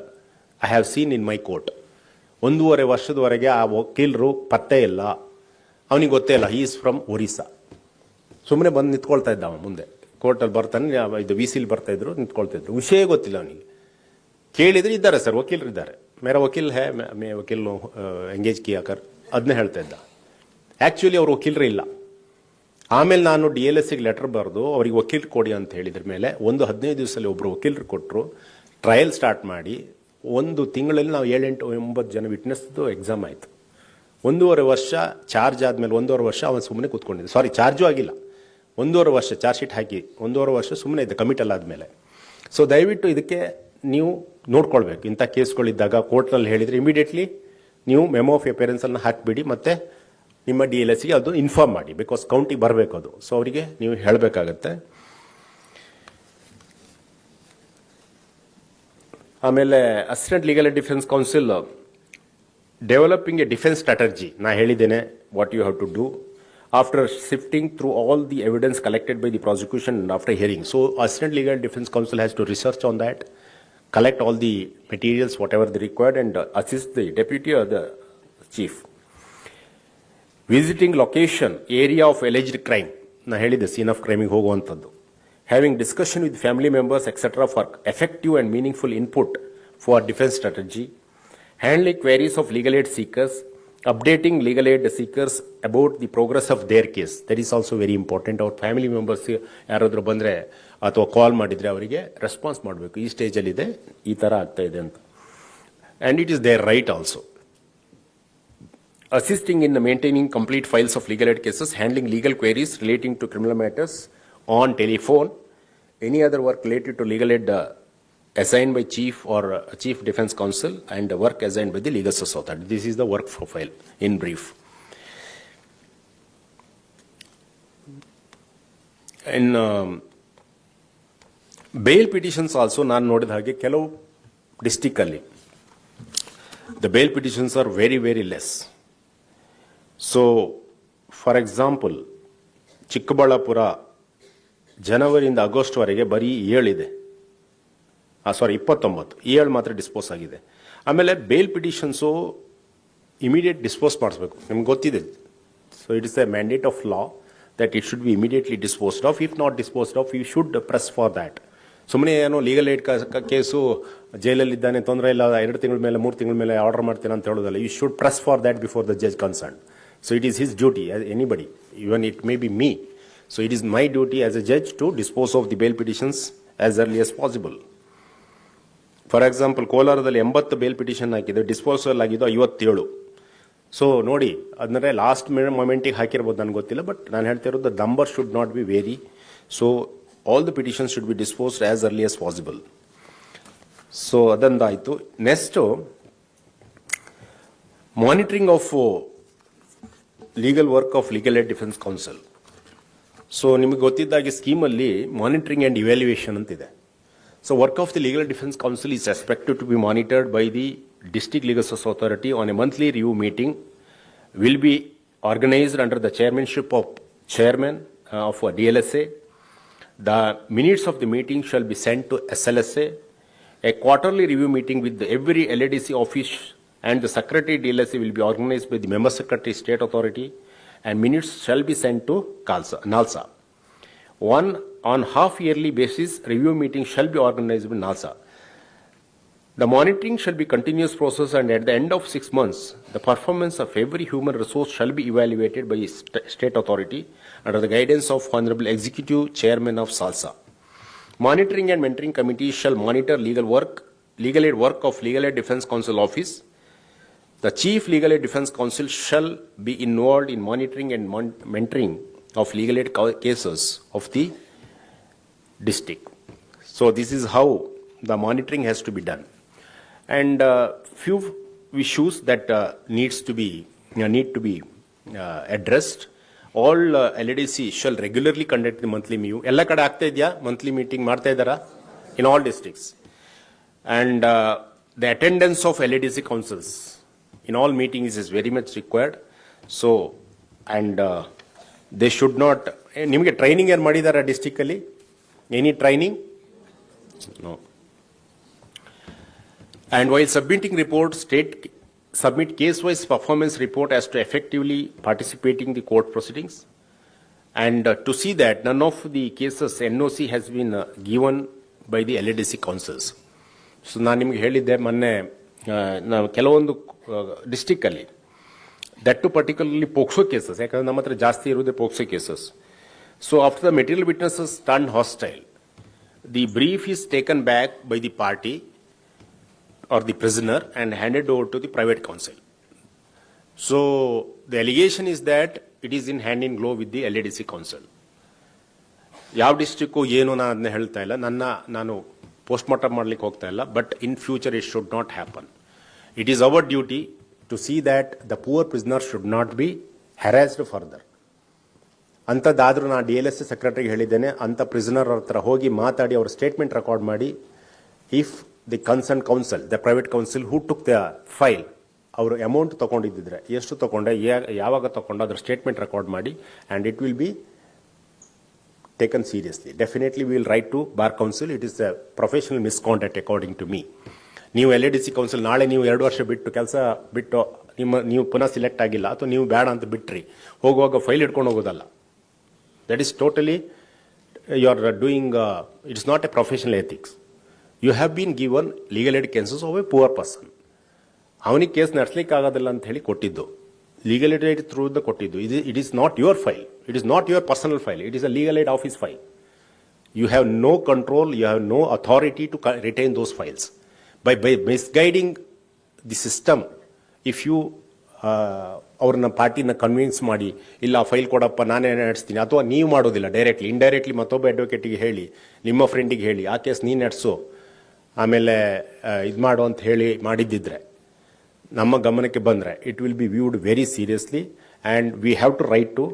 I have seen in my court. 1.5 ವರ್ಷದವರೆಗೆ ಆ ವಕೀಲರು ಪತ್ತೆ ಇಲ್ಲ, ಅವನಿಗೆ ಗೊತ್ತೇ ಇಲ್ಲ, ಹಿ ಈಸ್ ಫ್ರಮ್ ಒರಿಸ್ಸಾ. ಸುಮ್ಮನೆ ಬಂದು ನಿಂತ್ಕೊಳ್ತಾ ಇದ್ದ, ಅವನು ಮುಂದೆ ಕೋರ್ಟಲ್ಲಿ ಬರ್ತಾನೆ, ಇದು ವಿಸಿಲ್ ಬರ್ತಾ ಇದ್ರು, ನಿಂತ್ಕೊಳ್ತಾ ಇದ್ರು, ವಿಷಯ ಗೊತ್ತಿಲ್ಲ ಅವನಿಗೆ. ಕೇಳಿದ್ರೆ ಇದ್ದಾರೆ ಸರ್, ವಕೀಲರು ಇದ್ದಾರೆ, ಮೇರಾ ವಕೀಲ್ ಹೇ, ಮೇ ವಕೀಲ್ ಎಂಗೇಜ್ ಕಿಯಾ ಕರ್, ಅದನ್ನೇ ಹೇಳ್ತಾ ಇದ್ದ. ಆ್ಯಕ್ಚುಲಿ ಅವ್ರು ವಕೀಲರೇ ಇಲ್ಲ. ಆಮೇಲೆ ನಾನು DLSಗೆ ಲೆಟರ್ ಬರೆದು ಅವ್ರಿಗೆ ವಕೀಲ್ ಕೊಡಿ ಅಂತ ಹೇಳಿದ್ರ ಮೇಲೆ 15 ದಿವಸದಲ್ಲಿ ಒಬ್ಬರು ವಕೀಲರು ಕೊಟ್ಟರು, ಟ್ರಯಲ್ ಸ್ಟಾರ್ಟ್ ಮಾಡಿ 1 ತಿಂಗಳಲ್ಲಿ ನಾವು 7-8-9 ಜನ ವಿಟ್ನೆಸ್ದು ಎಕ್ಸಾಮ್ ಆಯಿತು. 1.5 ವರ್ಷ ಚಾರ್ಜ್ ಆದಮೇಲೆ 1.5 ವರ್ಷ ಅವನು ಸುಮ್ಮನೆ ಕೂತ್ಕೊಂಡಿದ್ದೆ. ಸಾರಿ, ಚಾರ್ಜು ಆಗಿಲ್ಲ, 1.5 ವರ್ಷ ಚಾರ್ಜ್ ಶೀಟ್ ಹಾಕಿ 1.5 ವರ್ಷ ಸುಮ್ಮನೆ ಇದ್ದೆ ಕಮಿಟಲ್ ಆದಮೇಲೆ. ಸೊ ದಯವಿಟ್ಟು ಇದಕ್ಕೆ ನೀವು ನೋಡ್ಕೊಳ್ಬೇಕು. ಇಂಥ ಕೇಸ್ಗಳಿದ್ದಾಗ ಕೋರ್ಟ್ನಲ್ಲಿ ಹೇಳಿದರೆ ಇಮಿಡಿಯೇಟ್ಲಿ ನೀವು ಮೆಮೋ ಆಫ್ ಅಪಿಯರೆನ್ಸನ್ನು ಹಾಕಿಬಿಡಿ, ಮತ್ತು ನಿಮ್ಮ DLSಗೆ ಅದು ಇನ್ಫಾರ್ಮ್ ಮಾಡಿ, ಬಿಕಾಸ್ ಕೌಂಟಿಗೆ ಬರಬೇಕು ಅದು. ಸೊ ಅವರಿಗೆ ನೀವು ಹೇಳಬೇಕಾಗತ್ತೆ. ಆಮೇಲೆ assistant legal aid defence counsel developing a defence strategy, ನಾ ಹೇಳಿದ್ದೇನೆ what you have to do after sifting through all the evidence collected by the prosecution after hearing. So assistant legal defence counsel has to research on that, collect all the materials whatever they required, and assist the deputy or the chief. Visiting location, area of alleged crime, na helide scene of crime ಗೆ ಹೋಗುವಂಥದ್ದು. Having discussion with family members etc. for effective and meaningful input for defense strategy. Handling queries of legal aid seekers, updating legal aid seekers about the progress of their case. That is also very important. Our family members ಯಾರಾದರೂ ಬಂದರೆ ಅಥವಾ ಕಾಲ್ ಮಾಡಿದರೆ ಅವರಿಗೆ response ಮಾಡಬೇಕು, ಈ ಸ್ಟೇಜಲ್ಲಿದೆ, ಈ ಥರ ಆಗ್ತಾ ಇದೆ ಅಂತ. And it is their right also. Assisting in maintaining complete files of legal aid cases, handling legal queries relating to criminal matters on telephone, any other work related to legal aid assigned by chief or chief defense counsel, and work assigned by the legal society. This is the work profile in brief. In bail petitions also, ನಾನು ನೋಡಿದ ಹಾಗೆ ಕೆಲವು ಡಿಸ್ಟಿಕ್ಕಲ್ಲಿ the bail petitions are very, very less. So, for example, Chikkaballapur ಜನವರಿಯಿಂದ ಆಗಸ್ಟ್ವರೆಗೆ ಬರೀ 7 ಇದೆ, 29, 7 ಮಾತ್ರ dispose ಆಗಿದೆ. ಆಮೇಲೆ ಬೇಲ್ ಪಿಟಿಷನ್ಸು ಇಮಿಡಿಯೇಟ್ ಡಿಸ್ಪೋಸ್ ಮಾಡಿಸ್ಬೇಕು, ನಿಮ್ಗೆ ಗೊತ್ತಿದೆ. So it is a mandate of law that it should be immediately disposed of. If not disposed of, you should press for that. ಸುಮ್ಮನೆ ಏನೋ ಲೀಗಲ್ ಏಡ್ ಕೇಸು ಜೈಲಲ್ಲಿದ್ದಾನೆ, ತೊಂದರೆ ಇಲ್ಲ, 2 ತಿಂಗಳ ಮೇಲೆ 3 ತಿಂಗಳ ಮೇಲೆ ಆರ್ಡರ್ ಮಾಡ್ತೇನೆ ಅಂತ ಹೇಳೋದಲ್ಲ. You should press for that before the judge concern. So it is his duty as anybody, even it may be me. So it is my duty as a judge to dispose of the bail petitions as early as possible. For example, ಕೋಲಾರದಲ್ಲಿ 80 bail petition ಹಾಕಿದೆ, disposal ಆಗಿದ್ದು 57. So ನೋಡಿ, ಅಂದರೆ last ಮೊಮೆಂಟಿಗೆ ಹಾಕಿರ್ಬೋದು, ನನಗೆ ಗೊತ್ತಿಲ್ಲ, but ನಾನು ಹೇಳ್ತಿರೋದು the number should not be vary. So all the petitions should be disposed as early as possible. So ಅದಂದಾಯಿತು. Next monitoring of legal work of legal aid defence counsel. So ನಿಮಗೆ ಗೊತ್ತಿದ್ದಾಗೆ ಸ್ಕೀಮಲ್ಲಿ monitoring and evaluation ಅಂತಿದೆ. So work of the Legal Aid Defence Counsel is expected to be monitored by the District Legal Service Authority on a monthly review meeting, will be organized under the chairmanship of chairman of DLSA. The minutes of the meeting shall be sent to SLSA. A quarterly review meeting with every LADC office and the secretary DLSA will be organized by the member secretary state authority, and minutes shall be sent to NALSA. One on half-yearly basis, review meeting shall be organized by NALSA. The monitoring shall be continuous process, and at the end of 6 months, the performance of every human resource shall be evaluated by state authority under the guidance of Honorable Executive Chairman of SALSA. Monitoring and mentoring committees shall monitor legal aid work of Legal Aid Defence Counsel Office. The Chief Legal Aid Defence Counsel shall be involved in monitoring and mentoring of legal aid cases of the district. So this is how the monitoring has to be done. And few issues that need to be addressed. All LADC shall regularly conduct the monthly meeting. Ella kada aagta idya monthly meeting marta idara in all districts. And the attendance of LADC councils in all meetings is very much required. So, and they should not. Nimage training ಏನು ಮಾಡಿದಾರಾ district ಅಲ್ಲಿ? Any training? No. And while submitting reports, state submit case-wise performance report as to effectively participating in the court proceedings. And to see that none of the cases NOC has been given by the LADC councils. So ನಾನು ನಿಮಗೆ ಹೇಳಿದ್ದೆ ಮೊನ್ನೆ ನಾವು ಕೆಲವೊಂದು district ಅಲ್ಲಿ that too particularly POCSO cases, ಯಾಕಂದ್ರೆ ನಮ್ಮ ಹತ್ರ ಜಾಸ್ತಿ ಇರುವುದೇ POCSO cases. So after the material witnesses turned hostile, the brief is taken back by the party or the prisoner and handed over to the private counsel. So the allegation is that it is in hand in glove with the LADC counsel. ಯಾವ district ಏನು ನಾನು ಅದನ್ನ ಹೇಳ್ತಾ ಇಲ್ಲ, ನಾನು post mortem ಮಾಡ್ಲಿಕ್ಕೆ ಹೋಗ್ತಾ ಇಲ್ಲ, but in future it should not happen. It is our duty to see that the poor prisoner should not be harassed further. ಅಂಥದ್ದಾದರೂ ನಾನು DLSA ಸೆಕ್ರೆಟರಿಗೆ ಹೇಳಿದ್ದೇನೆ, ಅಂಥ ಪ್ರಿಸನರ್ ಹತ್ರ ಹೋಗಿ ಮಾತಾಡಿ ಅವ್ರ ಸ್ಟೇಟ್ಮೆಂಟ್ ರೆಕಾರ್ಡ್ ಮಾಡಿ, if the concern counsel, the private counsel who took the file, ಅವರು amount ತೊಗೊಂಡಿದ್ದಿದ್ರೆ ಎಷ್ಟು ತೊಗೊಂಡೆ, ಯಾವಾಗ ತೊಗೊಂಡು ಅದ್ರ ಸ್ಟೇಟ್ಮೆಂಟ್ ರೆಕಾರ್ಡ್ ಮಾಡಿ, and it will be taken seriously. Definitely we will write to bar council. It is a professional misconduct according to me. ನೀವು LADC council ನಾಳೆ ನೀವು 2 ವರ್ಷ ಬಿಟ್ಟು ಕೆಲಸ ಬಿಟ್ಟು ನೀವು ಪುನಃ ಸಿಲೆಕ್ಟ್ ಆಗಿಲ್ಲ ಅಥವಾ ನೀವು ಬೇಡ ಅಂತ ಬಿಟ್ರಿ, ಹೋಗುವಾಗ ಫೈಲ್ ಇಟ್ಕೊಂಡು ಹೋಗೋದಲ್ಲ. That is totally you are doing, it's not a professional ethics. You have been given legal aid cases of a poor person. ಅವನಿಗೆ ಕೇಸ್ ನಡೆಸಲಿಕ್ಕೆ ಆಗೋದಿಲ್ಲ ಅಂತ ಹೇಳಿ ಕೊಟ್ಟಿದ್ದು, ಲೀಗಲ್ ಏಡ್ ಥ್ರೂ ಕೊಟ್ಟಿದ್ದು. It is not your file, it is not your personal file, it is a legal aid office file. You have no control, you have no authority to retain those files. By misguiding the system, if you ಅವ್ರನ್ನ ಪಾರ್ಟಿನ convince ಮಾಡಿ, ಇಲ್ಲ file ಕೊಡಪ್ಪ ನಾನೇ ನಡೆಸ್ತೀನಿ, ಅಥವಾ ನೀವು ಮಾಡೋದಿಲ್ಲ, directly indirectly ಮತ್ತೊಬ್ಬ ಅಡ್ವೊಕೇಟಿಗೆ ಹೇಳಿ, ನಿಮ್ಮ ಫ್ರೆಂಡಿಗೆ ಹೇಳಿ, ಆ ಕೇಸ್ ನೀನು ನಡೆಸು ಆಮೇಲೆ ಇದು ಮಾಡು ಅಂತ ಹೇಳಿ ಮಾಡಿದ್ದಿದ್ರೆ, ನಮ್ಮ ಗಮನಕ್ಕೆ ಬಂದರೆ it will be viewed very seriously. And we have to write to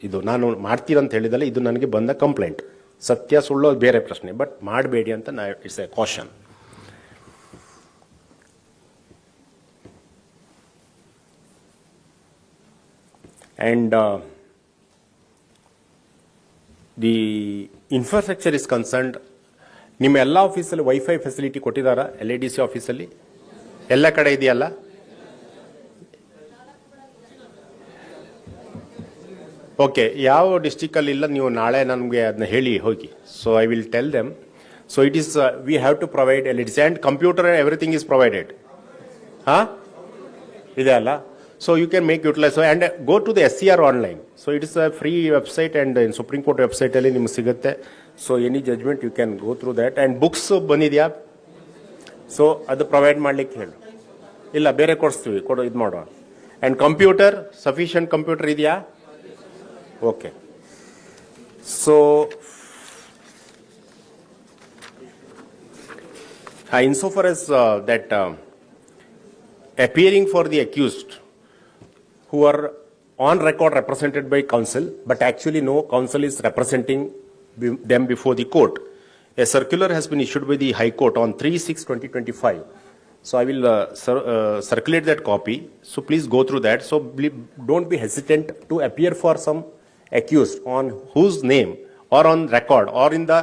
ಇದು. ನಾನು ಮಾಡ್ತೀರಂತ ಹೇಳಿದಲ್ಲ, ಇದು ನನಗೆ ಬಂದ ಕಂಪ್ಲೇಂಟ್. ಸತ್ಯ ಸುಳ್ಳು ಬೇರೆ ಪ್ರಶ್ನೆ, ಬಟ್ ಮಾಡಬೇಡಿ ಅಂತ it's A caution. And the infrastructure is concerned, ನಿಮ್ಮ ಎಲ್ಲ ಆಫೀಸಲ್ಲಿ ವೈಫೈ ಫೆಸಿಲಿಟಿ ಕೊಟ್ಟಿದ್ದಾರಾ? LADC ಆಫೀಸಲ್ಲಿ ಎಲ್ಲ ಕಡೆ ಇದೆಯಲ್ಲ? ಓಕೆ, ಯಾವ ಡಿಸ್ಟಿಕಲ್ಲಿ ಇಲ್ಲ ನೀವು ನಾಳೆ ನನಗೆ ಅದನ್ನ ಹೇಳಿ ಹೋಗಿ. So I will tell them. So it is we have to provide LADC and computer everything is provided. ಹಾಂ ಇದೆ ಅಲ್ಲ? So you can make utilize, so and go to the SCR online. So it is a free website, and in Supreme Court website alli niಮಗೆ ಸಿಗುತ್ತೆ. So any judgment you can go through that. And books ಬಂದಿದೆಯಾ? So ಅದು provide ಮಾಡ್ಲಿಕ್ಕೆ ಹೇಳು. ಇಲ್ಲ ಬೇರೆ ಕೊಡಿಸ್ತೀವಿ, ಕೊಡು, ಇದು ಮಾಡುವ. ಆ್ಯಂಡ್ ಕಂಪ್ಯೂಟರ್ ಸಫಿಷಿಯಂಟ್ ಕಂಪ್ಯೂಟರ್ ಇದೆಯಾ? Okay. So insofar as that appearing for the accused who are on record represented by counsel, but actually no counsel is representing them before the court. a circular has been issued by the High Court on 3/6/2025. So I will circulate that copy. So please go through that. So don't be hesitant to appear for some accused on whose name or on record or in the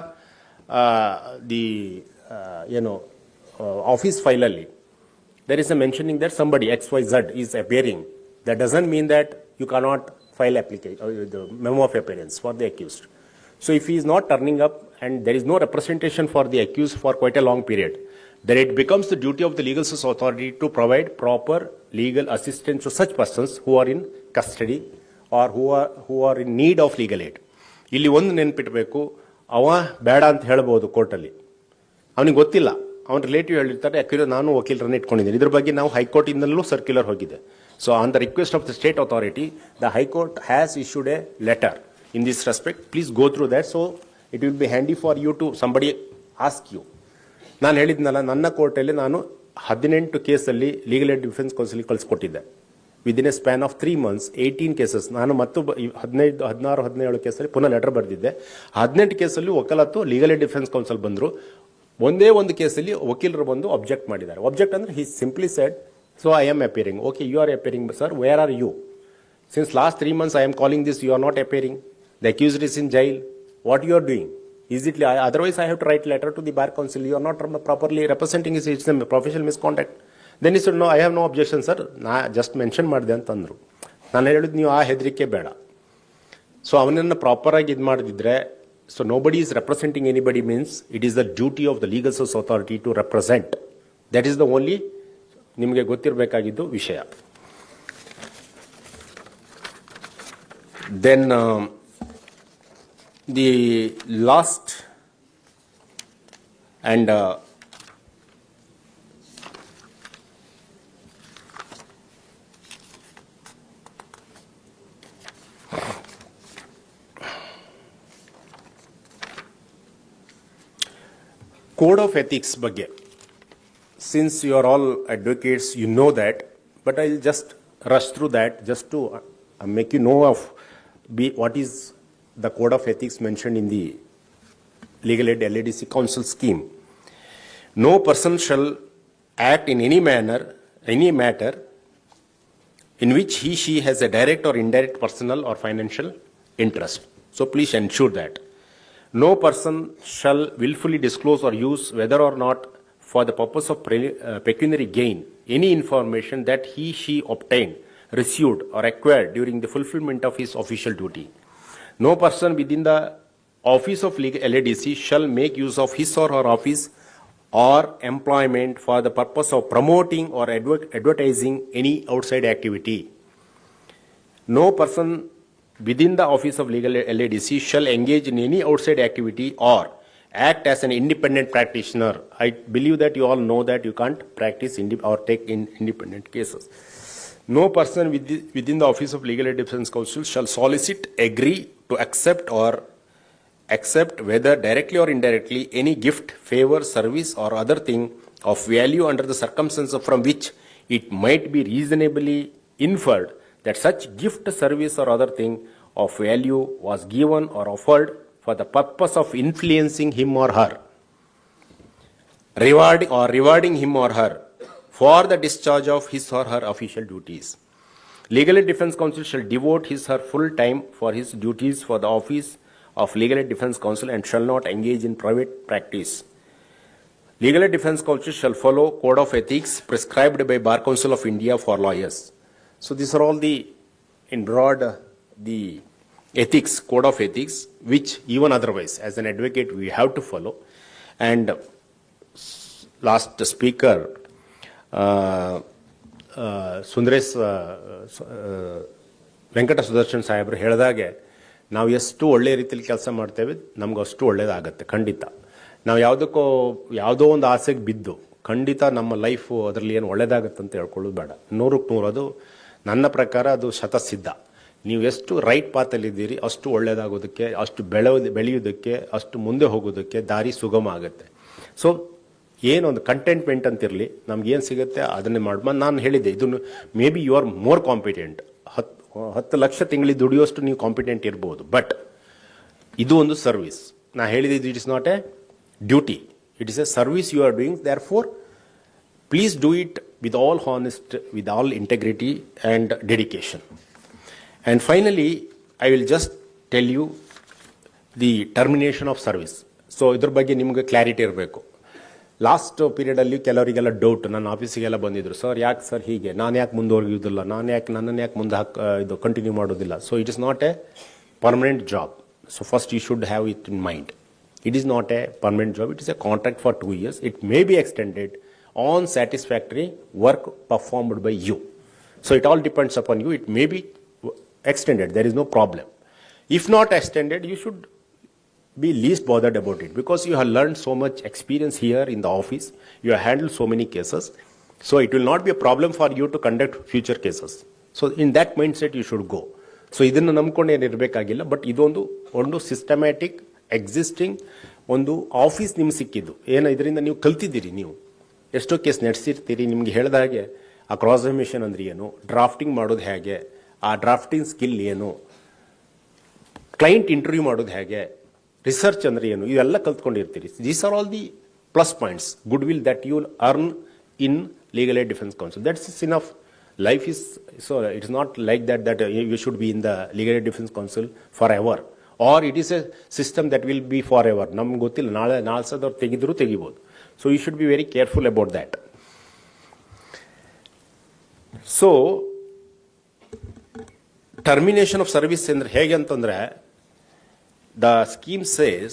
office file ali. There is a mentioning that somebody XYZ is appearing. That doesn't mean that you cannot file application the memo of appearance for the accused. So if he is not turning up and there is no representation for the accused for quite a long period, then it becomes the duty of the legal service authority to provide proper legal assistance to such persons who are in custody or who are in need of legal aid. ಇಲ್ಲಿ ಒಂದು ನೆನಪಿಟ್ಬೇಕು, ಅವ ಬೇಡ ಅಂತ ಹೇಳ್ಬೋದು ಕೋರ್ಟಲ್ಲಿ, ಅವನಿಗೆ ಗೊತ್ತಿಲ್ಲ, ಅವನ ರಿಲೇಟಿವ್ ಹೇಳಿರ್ತಾರೆ, ಯಾಕಂದ್ರೆ ನಾನು ವಕೀಲರನ್ನ ಇಟ್ಕೊಂಡಿದ್ದೀನಿ. ಇದ್ರ ಬಗ್ಗೆ ನಾವು ಹೈಕೋರ್ಟಿಂದಲೂ ಸರ್ಕ್ಯುಲರ್ ಹೋಗಿದೆ. So on the request of the state authority, the high court has issued A letter in this respect. Please go through that, so it will be handy for you to somebody ask you. ನಾನು ಹೇಳಿದ್ನಲ್ಲ, ನನ್ನ ಕೋರ್ಟಲ್ಲಿ ನಾನು 18 ಕೇಸಲ್ಲಿ legal aid defence ಕೌನ್ಸಿಲ್ಗೆ ಕಳಿಸ್ಕೊಟ್ಟಿದ್ದೆ. Within a span of 3 months 18 cases. ನಾನು ಮತ್ತು 16-17 ಕೇಸಲ್ಲಿ ಪುನಃ ಲೆಟರ್ ಬರೆದಿದ್ದೆ. 18 ಕೇಸಲ್ಲಿ ವಕಾಲತ್ತು ಲೀಗಲ್ ಏಡ್ ಡಿಫೆನ್ಸ್ ಕೌನ್ಸಿಲ್ ಬಂದರು. ಒಂದೇ ಒಂದು ಕೇಸಲ್ಲಿ ವಕೀಲರು ಬಂದು ಅಬ್ಜೆಕ್ಟ್ ಮಾಡಿದ್ದಾರೆ. ಅಬ್ಜೆಕ್ಟ್ ಅಂದ್ರೆ he simply said, so I am appearing. Okay, you are appearing, sir. Where are you? Since last 3 months I am calling this, you are not appearing. The accused is in jail. What you are doing? Is it otherwise I have to write letter to the bar council. You are not properly representing his. It's a professional misconduct. Then he said, no, I have no objection, sir. ನಾ just mention ಮಾಡಿದೆ ಅಂತಂದ್ರು. ನಾನು ಹೇಳಿದ್ದು ನೀವು ಆ ಹೆದರಿಕೆ ಬೇಡ. So ಅವನನ್ನು ಪ್ರಾಪರ್ ಆಗಿ ಇದು ಮಾಡಿದ್ರೆ, so nobody is representing anybody means it is the duty of the legal service authority to represent. That is the only ನಿಮಗೆ ಗೊತ್ತಿರಬೇಕಾಗಿದ್ದು ವಿಷಯ. Then the last and code of ethics ಬಗ್ಗೆ, since you are all advocates, you know that, but I'll just rush through that just to make you know of what is the code of ethics mentioned in the Legal Aid LADC Council scheme. No person shall act in any manner, any matter in which she has a direct or indirect personal or financial interest. So please ensure that. No person shall willfully disclose or use, whether or not for the purpose of pecuniary gain, any information that she obtained, received or acquired during the fulfillment of his official duty. No person within the office of LADC shall make use of his or her office or employment for the purpose of promoting or advertising any outside activity. No person within the office of legal LADC shall engage in any outside activity or act as an independent practitioner. I believe that you all know that you can't practice or take in independent cases. No person within the office of Legal Aid Defence Counsels shall solicit, agree to accept or accept, whether directly or indirectly, any gift, favor, service or other thing of value under the circumstances from which it might be reasonably inferred that such gift, service or other thing of value was given or offered for the purpose of influencing him or her, rewarding him or her for the discharge of his or her official duties. Legal Aid Defence Counsel shall devote his or her full time for his duties for the office of Legal Aid Defence Counsel and shall not engage in private practice. Legal Aid Defence Counsel shall follow Code of Ethics prescribed by Bar Council of India for lawyers. So these are all in broad, the ethics, Code of Ethics, which even otherwise, as an advocate, we have to follow. And last speaker, Sundaresh Venkata Sudarshan ಸಾಹೇಬರು ಹೇಳಿದಾಗೆ, ನಾವು ಎಷ್ಟು ಒಳ್ಳೆಯ ರೀತಿಯಲ್ಲಿ ಕೆಲಸ ಮಾಡ್ತೇವೆ ನಮ್ಗೆ ಅಷ್ಟು ಒಳ್ಳೇದಾಗತ್ತೆ. ಖಂಡಿತ ನಾವು ಯಾವುದೋ ಒಂದು ಆಸೆಗೆ ಬಿದ್ದು ಖಂಡಿತ ನಮ್ಮ ಲೈಫು ಅದರಲ್ಲಿ ಏನು ಒಳ್ಳೇದಾಗತ್ತೆ ಅಂತ ಹೇಳ್ಕೊಳ್ಳೋದು ಬೇಡ. 100ಕ್ಕೆ 100 ಅದು ನನ್ನ ಪ್ರಕಾರ ಅದು ಶತಸಿದ್ಧ. ನೀವು ಎಷ್ಟು ರೈಟ್ ಪಾತಲ್ಲಿದ್ದೀರಿ ಅಷ್ಟು ಒಳ್ಳೇದಾಗೋದಕ್ಕೆ, ಅಷ್ಟು ಬೆಳೆಯೋದಕ್ಕೆ, ಅಷ್ಟು ಮುಂದೆ ಹೋಗೋದಕ್ಕೆ ದಾರಿ ಸುಗಮ ಆಗುತ್ತೆ. ಸೊ ಏನೊಂದು ಕಂಟೆಂಟ್ಮೆಂಟ್ ಅಂತಿರಲಿ, ನಮ್ಗೇನು ಸಿಗುತ್ತೆ ಅದನ್ನೇ ಮಾಡ್ಬೋದು. ನಾನು ಹೇಳಿದ್ದೆ, ಇದನ್ನು may be you are more competent, 10 lakh ತಿಂಗಳಿಗೆ ದುಡಿಯೋಷ್ಟು ನೀವು ಕಾಂಪಿಟೆಂಟ್ ಇರ್ಬೋದು, ಬಟ್ ಇದು ಒಂದು ಸರ್ವಿಸ್. ನಾ ಹೇಳಿದ್ದು it is not A duty. It is a service you are doing. Therefore, please do it with all honesty, with all integrity and dedication. And finally, I will just tell you the termination of service. So ಇದ್ರ ಬಗ್ಗೆ ನಿಮಗೆ clarity ಇರಬೇಕು. Last ಪೀರಿಯಡಲ್ಲಿ ಕೆಲವರಿಗೆಲ್ಲ doubt, ನನ್ನ ಆಫೀಸಿಗೆಲ್ಲ ಬಂದಿದ್ರು, sir ಯಾಕೆ sir ಹೀಗೆ, ನಾನು ಯಾಕೆ ಮುಂದುವರಿಯುವುದಿಲ್ಲ, ನನ್ನನ್ನು ಯಾಕೆ ಮುಂದೆ ಇದು ಕಂಟಿನ್ಯೂ ಮಾಡೋದಿಲ್ಲ. So it is not a permanent job. So first you should have it in mind. It is not a permanent job. It is a contract for 2 years. It may be extended on satisfactory work performed by you. So it all depends upon you. It may be extended. There is no problem. If not extended, you should be least bothered about it, because you have learned so much experience here in the office. You have handled so many cases. So it will not be a problem for you to conduct future cases. So in that mindset, you should go. So ಇದನ್ನು ನಂಬ್ಕೊಂಡು ಏನಿರಬೇಕಾಗಿಲ್ಲ. But ಇದೊಂದು systematic existing ಒಂದು office ನಿಮ್ಗೆ ಸಿಕ್ಕಿದ್ದು ಏನೋ, ಇದರಿಂದ ನೀವು ಕಲ್ತಿದ್ದೀರಿ. ನೀವು ಎಷ್ಟೋ ಕೇಸ್ ನಡೆಸಿರ್ತೀರಿ. ನಿಮ್ಗೆ ಹೇಳಿದ ಹಾಗೆ ಆ ಕ್ರಾಸ್ ಎಕ್ಸಾಮಿನೇಷನ್ ಅಂದ್ರೆ ಏನು, ಡ್ರಾಫ್ಟಿಂಗ್ ಮಾಡೋದು ಹೇಗೆ, ಆ ಡ್ರಾಫ್ಟಿಂಗ್ ಸ್ಕಿಲ್ ಏನು, ಕ್ಲೈಂಟ್ ಇಂಟರ್ವ್ಯೂ ಮಾಡೋದು ಹೇಗೆ, ರಿಸರ್ಚ್ ಅಂದ್ರೆ ಏನು, ಇವೆಲ್ಲ ಕಲ್ತ್ಕೊಂಡಿರ್ತೀರಿ. These are all the plus points, good will that you will earn in legal aid defence counsel. That's is enough. Life is, so it's not like that you should be in the Legal Aid Defence Council forever, or it is a system that will be forever. ನಮ್ಗೆ ಗೊತ್ತಿಲ್ಲ, ನಾಲ್ಸದವ್ರು ತೆಗಿದ್ರು ತೆಗಿಬೋದು. So you should be very careful about that. So termination of service ಅಂದ್ರೆ ಹೇಗೆ ಅಂತಂದ್ರೆ, the scheme says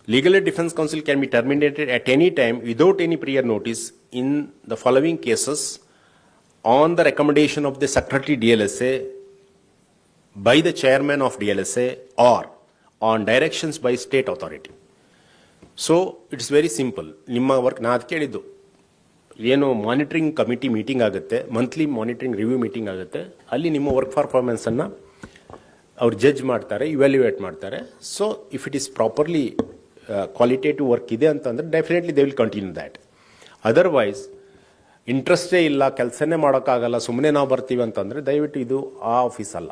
Legal Aid Defence Council can be terminated at any time without any prior notice in the following cases: on the recommendation of the Secretary DLSA, by the Chairman of DLSA, or on directions by state authority. So it is very simple. ನಿಮ್ಮ work ನಾ ಅದು ಕೇಳಿದ್ದು, ಏನು monitoring committee meeting ಆಗುತ್ತೆ, monthly monitoring review meeting ಆಗುತ್ತೆ, ಅಲ್ಲಿ ನಿಮ್ಮ work ಪರ್ಫಾರ್ಮೆನ್ಸನ್ನು ಅವ್ರು ಜಡ್ಜ್ ಮಾಡ್ತಾರೆ, ಇವ್ಯಾಲ್ಯೂಯೇಟ್ ಮಾಡ್ತಾರೆ. So if it is properly qualitative work ಇದೆ ಅಂತಂದರೆ definitely they will continue that. Otherwise ಇಂಟ್ರೆಸ್ಟೇ ಇಲ್ಲ, ಕೆಲಸನೇ ಮಾಡೋಕ್ಕಾಗಲ್ಲ, ಸುಮ್ಮನೆ ನಾವು ಬರ್ತೀವಿ ಅಂತಂದರೆ ದಯವಿಟ್ಟು ಇದು ಆ ಆಫೀಸ್ ಅಲ್ಲ.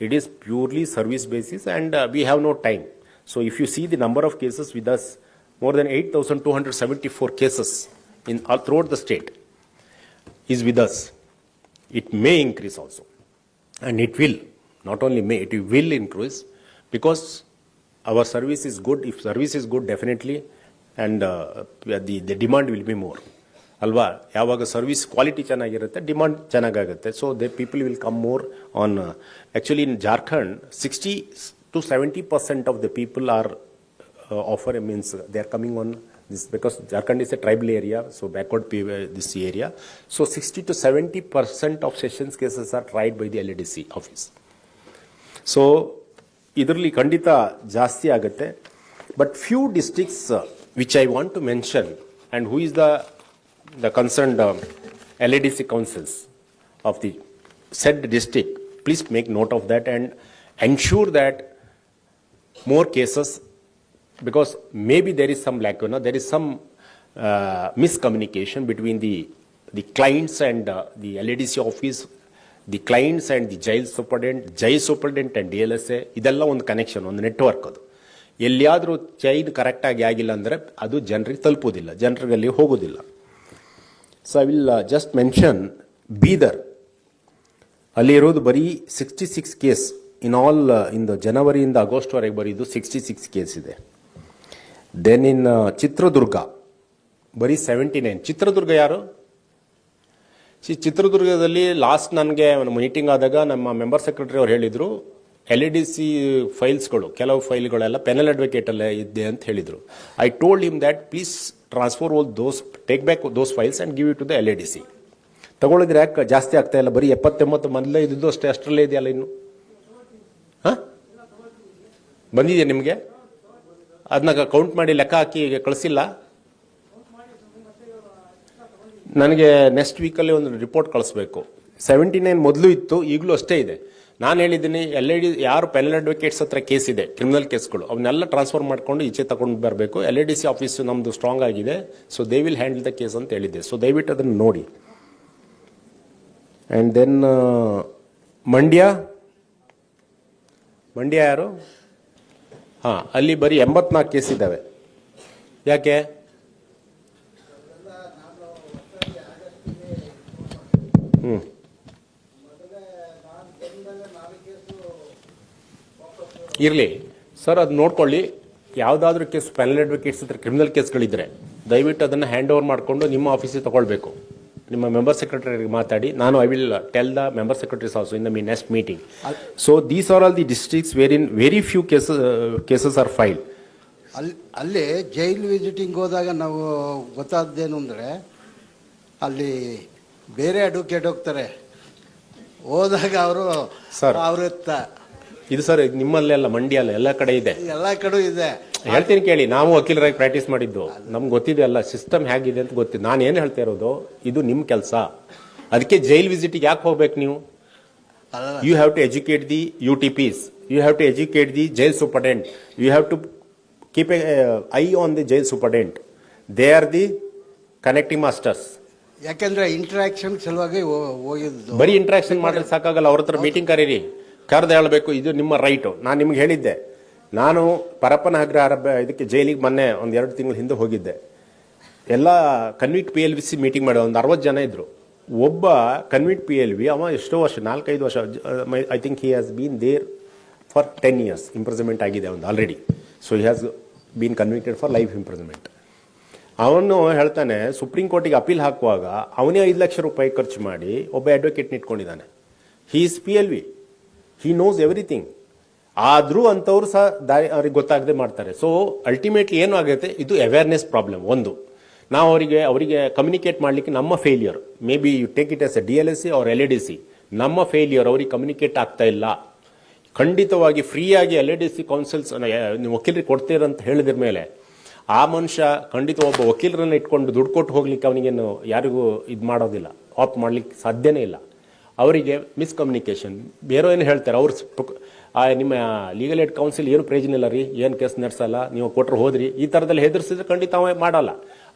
It is purely service basis and we have no time. So if you see the number of cases with us, more than 8,274 cases in all throughout the state is with us. It may increase also, and it will, not only may, it will increase, because our service is good. If service is good, definitely, and the demand will be more. ಅಲ್ವಾ? ಯಾವಾಗ service quality ಚೆನ್ನಾಗಿರುತ್ತೆ, demand ಚೆನ್ನಾಗಾಗುತ್ತೆ. So the people will come more on. Actually in Jharkhand 60 to 70% of the people are offer, means they are coming on this, because Jharkhand is a tribal area, so backward this area. So 60 to 70% of sessions cases are tried by the LADC office. So ಇದರಲ್ಲಿ ಖಂಡಿತ ಜಾಸ್ತಿ ಆಗುತ್ತೆ. But few districts which I want to mention, and who is the concerned LADC councils of the said district, please make note of that and ensure that more cases, because maybe there is some lacuna, there is some miscommunication between the clients and the LADC office, the clients and the jail superintendent and DLSA. ಇದೆಲ್ಲ ಒಂದು connection, ಒಂದು network. ಅದು ಎಲ್ಲಿಯಾದರೂ chain ಕರೆಕ್ಟಾಗಿ ಆಗಿಲ್ಲ ಅಂದರೆ ಅದು ಜನರಿಗೆ ತಲುಪೋದಿಲ್ಲ, ಜನರಲ್ಲಿ ಹೋಗೋದಿಲ್ಲ. So I will just mention Bidar. ಅಲ್ಲಿ ಇರೋದು ಬರೀ 66 ಕೇಸ್ ಇನ್ ಆಲ್. ಇನ್ ಜನವರಿಯಿಂದ ಆಗಸ್ಟ್ವರೆಗೆ ಬರೀದು 66 ಕೇಸ್ ಇದೆ. ದೆನ್ ಇನ್ ಚಿತ್ರದುರ್ಗ ಬರೀ 79. ಚಿತ್ರದುರ್ಗ ಯಾರು? ಚಿತ್ರದುರ್ಗದಲ್ಲಿ ಲಾಸ್ಟ್ ನನಗೆ ಮೀಟಿಂಗ್ ಆದಾಗ ನಮ್ಮ ಮೆಂಬರ್ ಸೆಕ್ರೆಟರಿ ಅವ್ರು ಹೇಳಿದರು, LADC ಫೈಲ್ಸ್ಗಳು, ಕೆಲವು ಫೈಲ್ಗಳೆಲ್ಲ ಪೆನಲ್ ಅಡ್ವೊಕೇಟಲ್ಲೇ ಇದೆ ಅಂತ ಹೇಳಿದರು. I told him that please transfer all those, take back those files and give it to the LADC. ತಗೊಳಿದ್ರೆ ಯಾಕೆ ಜಾಸ್ತಿ ಆಗ್ತಾ ಇಲ್ಲ? ಬರೀ 70-80 ಮೊದಲೇ ಇದ್ದು ಅಷ್ಟರಲ್ಲೇ ಇದೆಯಲ್ಲ ಇನ್ನು. ಹಾಂ, ಬಂದಿದೆಯಾ ನಿಮಗೆ? ಅದನ್ನ ಕೌಂಟ್ ಮಾಡಿ ಲೆಕ್ಕ ಹಾಕಿ ಕಳಿಸಿಲ್ಲ ನನಗೆ. ನೆಕ್ಸ್ಟ್ ವೀಕಲ್ಲಿ ಒಂದು ರಿಪೋರ್ಟ್ ಕಳಿಸ್ಬೇಕು. 79 ಮೊದಲು ಇತ್ತು, ಈಗಲೂ ಅಷ್ಟೇ ಇದೆ. ನಾನು ಹೇಳಿದ್ದೀನಿ, ಯಾರು ಪೆನಲ್ ಅಡ್ವೊಕೇಟ್ಸ್ ಹತ್ರ ಕೇಸ್ ಇದೆ, ಕ್ರಿಮಿನಲ್ ಕೇಸ್ಗಳು, ಅವನ್ನೆಲ್ಲ ಟ್ರಾನ್ಸ್ಫರ್ ಮಾಡ್ಕೊಂಡು ಈಚೆ ತಗೊಂಡು ಬರಬೇಕು. LADC ಆಫೀಸ್ ನಮ್ಮದು ಸ್ಟ್ರಾಂಗ್ ಆಗಿದೆ, so they will handle the case ಅಂತ ಹೇಳಿದ್ದೆ. ಸೊ ದಯವಿಟ್ಟು ಅದನ್ನು ನೋಡಿ. ಆ್ಯಂಡ್ ದೆನ್ ಮಂಡ್ಯ ಯಾರು? ಹಾಂ, ಅಲ್ಲಿ ಬರೀ 84 ಕೇಸ್ ಇದ್ದಾವೆ. ಯಾಕೆ? ಇರಲಿ ಸರ್, ಅದು ನೋಡ್ಕೊಳ್ಳಿ. ಯಾವುದಾದ್ರೂ ಕೇಸ್ ಪ್ಯಾನಲ್ ಅಡ್ವೊಕೇಟ್ಸ್ ಹತ್ರ ಕ್ರಿಮಿನಲ್ ಕೇಸ್ಗಳಿದ್ರೆ ದಯವಿಟ್ಟು ಅದನ್ನು ಹ್ಯಾಂಡ್ ಓವರ್ ಮಾಡಿಕೊಂಡು ನಿಮ್ಮ ಆಫೀಸಿಗೆ ತಗೊಳ್ಬೇಕು. ನಿಮ್ಮ ಮೆಂಬರ್ ಸೆಕ್ರೆಟರಿಗೆ ಮಾತಾಡಿ. ನಾನು I will tell the member secretaries also in the next meeting. So these are all the districts where in very few cases are filed. ಅಲ್ಲಿ ಜೈಲ್ ವಿಸಿಟಿಂಗ್ ಹೋದಾಗ ನಾವು ಗೊತ್ತಾದ್ದೇನು ಅಂದರೆ, ಅಲ್ಲಿ ಬೇರೆ ಅಡ್ವೊಕೇಟ್ ಹೋಗ್ತಾರೆ, ಹೋದಾಗ ಅವರು ಇದು ಸರ್ ನಿಮ್ಮಲ್ಲೆಲ್ಲ ಮಂಡ್ಯ ಅಲ್ಲ, ಎಲ್ಲ ಕಡೆ ಇದೆ, ಎಲ್ಲ ಕಡೆ ಇದೆ. ಹೇಳ್ತೀನಿ ಕೇಳಿ, ನಾವು ವಕೀಲರಾಗಿ ಪ್ರಾಕ್ಟೀಸ್ ಮಾಡಿದ್ದು, ನಮ್ಗೆ ಗೊತ್ತಿದೆ ಅಲ್ಲ ಸಿಸ್ಟಮ್ ಹೇಗಿದೆ ಅಂತ ಗೊತ್ತಿದೆ. ನಾನು ಏನು ಹೇಳ್ತಾ ಇರೋದು, ಇದು ನಿಮ್ಮ ಕೆಲಸ. ಅದಕ್ಕೆ ಜೈಲ್ ವಿಸಿಟಿಗೆ ಯಾಕೆ ಹೋಗ್ಬೇಕು ನೀವು? You have to educate the UTPs, you have to educate the jail superintendent, you have to keep a eye on the jail superintendent. They are the connecting masters. ಯಾಕಂದ್ರೆ ಇಂಟ್ರಾಕ್ಷನ್ ಸಲುವಾಗಿ ಹೋಗಿದ್ದು. ಬರೀ ಇಂಟ್ರಾಕ್ಷನ್ ಮಾಡಿದ್ರೆ ಸಾಕಾಗಲ್ಲ, ಅವ್ರ ಹತ್ರ ಮೀಟಿಂಗ್ ಕರೀರಿ, ಕರೆದು ಹೇಳಬೇಕು ಇದು ನಿಮ್ಮ ರೈಟು. ನಾನು ನಿಮ್ಗೆ ಹೇಳಿದ್ದೆ, ನಾನು ಪರಪ್ಪನ ಅಗ್ರಹಾರ ಇದಕ್ಕೆ ಜೈಲಿಗೆ ಮೊನ್ನೆ 1-2 ತಿಂಗಳ ಹಿಂದೆ ಹೋಗಿದ್ದೆ. ಎಲ್ಲ ಕನ್ವಿಕ್ಟ್ PLVC ಮೀಟಿಂಗ್ ಮಾಡಿ ಒಂದು 60 ಜನ ಇದ್ರು. ಒಬ್ಬ ಕನ್ವಿಕ್ಟ್ PLV ಅವ ಎಷ್ಟೋ ವರ್ಷ, 4-5 ವರ್ಷ, I think he has been there for 10 years imprisonment ಆಗಿದೆ ಒಂದು already. So he has been convicted for life imprisonment. ಅವನು ಹೇಳ್ತಾನೆ, ಸುಪ್ರೀಂ ಕೋರ್ಟಿಗೆ ಅಪೀಲ್ ಹಾಕುವಾಗ ಅವನೇ 5 ಲಕ್ಷ ರೂಪಾಯಿ ಖರ್ಚು ಮಾಡಿ ಒಬ್ಬ ಅಡ್ವೊಕೇಟ್ ಇಟ್ಕೊಂಡಿದ್ದಾನೆ. He is PLV, he knows everything. ಆದರೂ ಅಂಥವ್ರು ಸಹ ಅವ್ರಿಗೆ ಗೊತ್ತಾಗದೆ ಮಾಡ್ತಾರೆ. ಸೊ ಅಲ್ಟಿಮೇಟ್ಲಿ ಏನು ಆಗುತ್ತೆ, ಇದು ಅವೇರ್ನೆಸ್ ಪ್ರಾಬ್ಲಮ್. ಒಂದು, ನಾವು ಅವರಿಗೆ ಕಮ್ಯುನಿಕೇಟ್ ಮಾಡಲಿಕ್ಕೆ ನಮ್ಮ failure, may be you take it as a DLSA or LADC, ನಮ್ಮ ಫೇಲಿಯರ್, ಅವ್ರಿಗೆ ಕಮ್ಯುನಿಕೇಟ್ ಆಗ್ತಾ ಇಲ್ಲ. ಖಂಡಿತವಾಗಿ ಫ್ರೀಯಾಗಿ LADC ಕೌನ್ಸಿಲ್ಸ್ ನೀವು ವಕೀಲರಿಗೆ ಕೊಡ್ತೀರಂತ ಹೇಳಿದ್ರ ಮೇಲೆ ಆ ಮನುಷ್ಯ ಖಂಡಿತ ಒಬ್ಬ ವಕೀಲರನ್ನ ಇಟ್ಕೊಂಡು ದುಡ್ಡು ಕೊಟ್ಟು ಹೋಗ್ಲಿಕ್ಕೆ ಅವನಿಗೇನು ಯಾರಿಗೂ ಇದು ಮಾಡೋದಿಲ್ಲ, ಆಪ್ಟ್ ಮಾಡ್ಲಿಕ್ಕೆ ಸಾಧ್ಯನೇ ಇಲ್ಲ. ಅವರಿಗೆ ಮಿಸ್ಕಮ್ಯುನಿಕೇಶನ್, ಬೇರೆ ಏನು ಹೇಳ್ತಾರೆ ಅವ್ರು, ನಿಮ್ಮ ಲೀಗಲ್ ಏಡ್ ಕೌನ್ಸಿಲ್ ಏನು ಪ್ರಯೋಜನ ಇಲ್ಲ ರೀ, ಏನು ಕೇಸ್ ನಡೆಸಲ್ಲ, ನೀವು ಕೊಟ್ಟರು ಹೋದ್ರಿ, ಈ ಥರದಲ್ಲಿ ಹೆದರ್ಸಿದ್ರೆ ಖಂಡಿತ ಅವ ಮಾಡಲ್ಲ.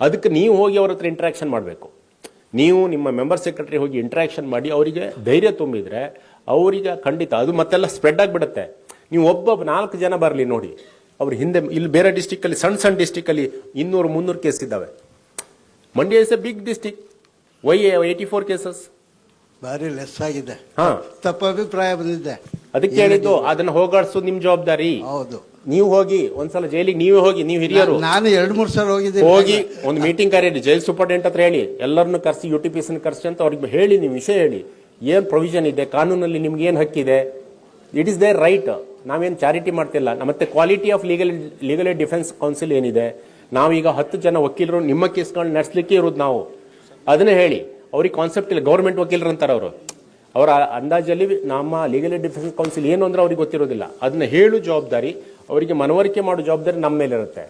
ಅದಕ್ಕೆ ನೀವು ಹೋಗಿ ಅವ್ರ ಹತ್ರ ಇಂಟ್ರಾಕ್ಷನ್ ಮಾಡಬೇಕು. ನೀವು ನಿಮ್ಮ ಮೆಂಬರ್ ಸೆಕ್ರೆಟರಿ ಹೋಗಿ ಇಂಟ್ರಾಕ್ಷನ್ ಮಾಡಿ ಅವರಿಗೆ ಧೈರ್ಯ ತುಂಬಿದ್ರೆ ಅವರಿಗೆ ಖಂಡಿತ ಅದು ಮತ್ತೆಲ್ಲ ಸ್ಪ್ರೆಡ್ ಆಗಿಬಿಡುತ್ತೆ. ನೀವು ಒಬ್ಬ 4 ಜನ ಬರಲಿ ನೋಡಿ, ಅವ್ರ ಹಿಂದೆ ಇಲ್ಲಿ ಬೇರೆ ಡಿಸ್ಟಿಕಲ್ಲಿ ಸಣ್ಣ ಡಿಸ್ಟಿಕಲ್ಲಿ 200-300 ಕೇಸ್ ಇದ್ದಾವೆ. Mandya is a big district, why 84 cases? ಭಾರಿ ಲೆಸ್ ಆಗಿದೆ, ತಪ್ಪ ಅಭಿಪ್ರಾಯ ಬಂದಿದೆ. ಅದಕ್ಕೆ ಹೇಳಿದ್ದು, ಅದನ್ನ ಹೋಗಾಡ್ಸೋದು ನಿಮ್ ಜವಾಬ್ದಾರಿ. ಹೌದು, ನೀವು ಹೋಗಿ ಒಂದ್ಸಲ ಜೈಲಿಗೆ ನೀವೇ ಹೋಗಿ, ನೀವು ಹಿರಿಯರು. ನಾನು 2-3 ಸಲ ಹೋಗಿದ್ದೀನಿ. ಹೋಗಿ ಒಂದು ಮೀಟಿಂಗ್ ಕರೀರಿ, ಜೈಲ್ ಸೂಪರ್ಡೆಂಟ್ ಹತ್ರ ಹೇಳಿ, ಎಲ್ಲರನ್ನು ಕರ್ಸಿ, UTPs ಕರ್ಸಿ ಅಂತ ಅವ್ರಿಗೆ ಹೇಳಿ, ನೀವು ವಿಷಯ ಹೇಳಿ, ಏನ್ ಪ್ರೊವಿಷನ್ ಇದೆ ಕಾನೂನಲ್ಲಿ, ನಿಮ್ಗೆ ಏನ್ ಹಕ್ಕಿದೆ, ಇಟ್ ಇಸ್ ದೇರ್ ರೈಟ್. ನಾವೇನು ಚಾರಿಟಿ ಮಾಡ್ತಿಲ್ಲ. ಮತ್ತೆ quality of legal aid defence counsel ಏನಿದೆ, ನಾವೀಗ 10 ಜನ ವಕೀಲರು ನಿಮ್ಮ ಕೇಸ್ಗಳನ್ನ ನಡೆಸಲಿಕ್ಕೆ ಇರೋದು ನಾವು. ಅದನ್ನೇ ಹೇಳಿ ಅವ್ರಿಗೆ, ಕಾನ್ಸೆಪ್ಟ್ ಇಲ್ಲ. ಗೌರ್ಮೆಂಟ್ ವಕೀಲರು ಅಂತಾರೆ ಅವರು, ಅವರ ಅಂದಾಜಲ್ಲಿ ನಮ್ಮ ಲೀಗಲ್ ಏಡ್ ಡಿಫೆನ್ಸ್ ಕೌನ್ಸಿಲ್ ಏನು ಅಂದ್ರೆ ಅವ್ರಿಗೆ ಗೊತ್ತಿರೋದಿಲ್ಲ. ಅದನ್ನ ಹೇಳು ಜವಾಬ್ದಾರಿ, ಅವರಿಗೆ ಮನವರಿಕೆ ಮಾಡೋ ಜವಾಬ್ದಾರಿ ನಮ್ಮ ಮೇಲೆ ಇರುತ್ತೆ.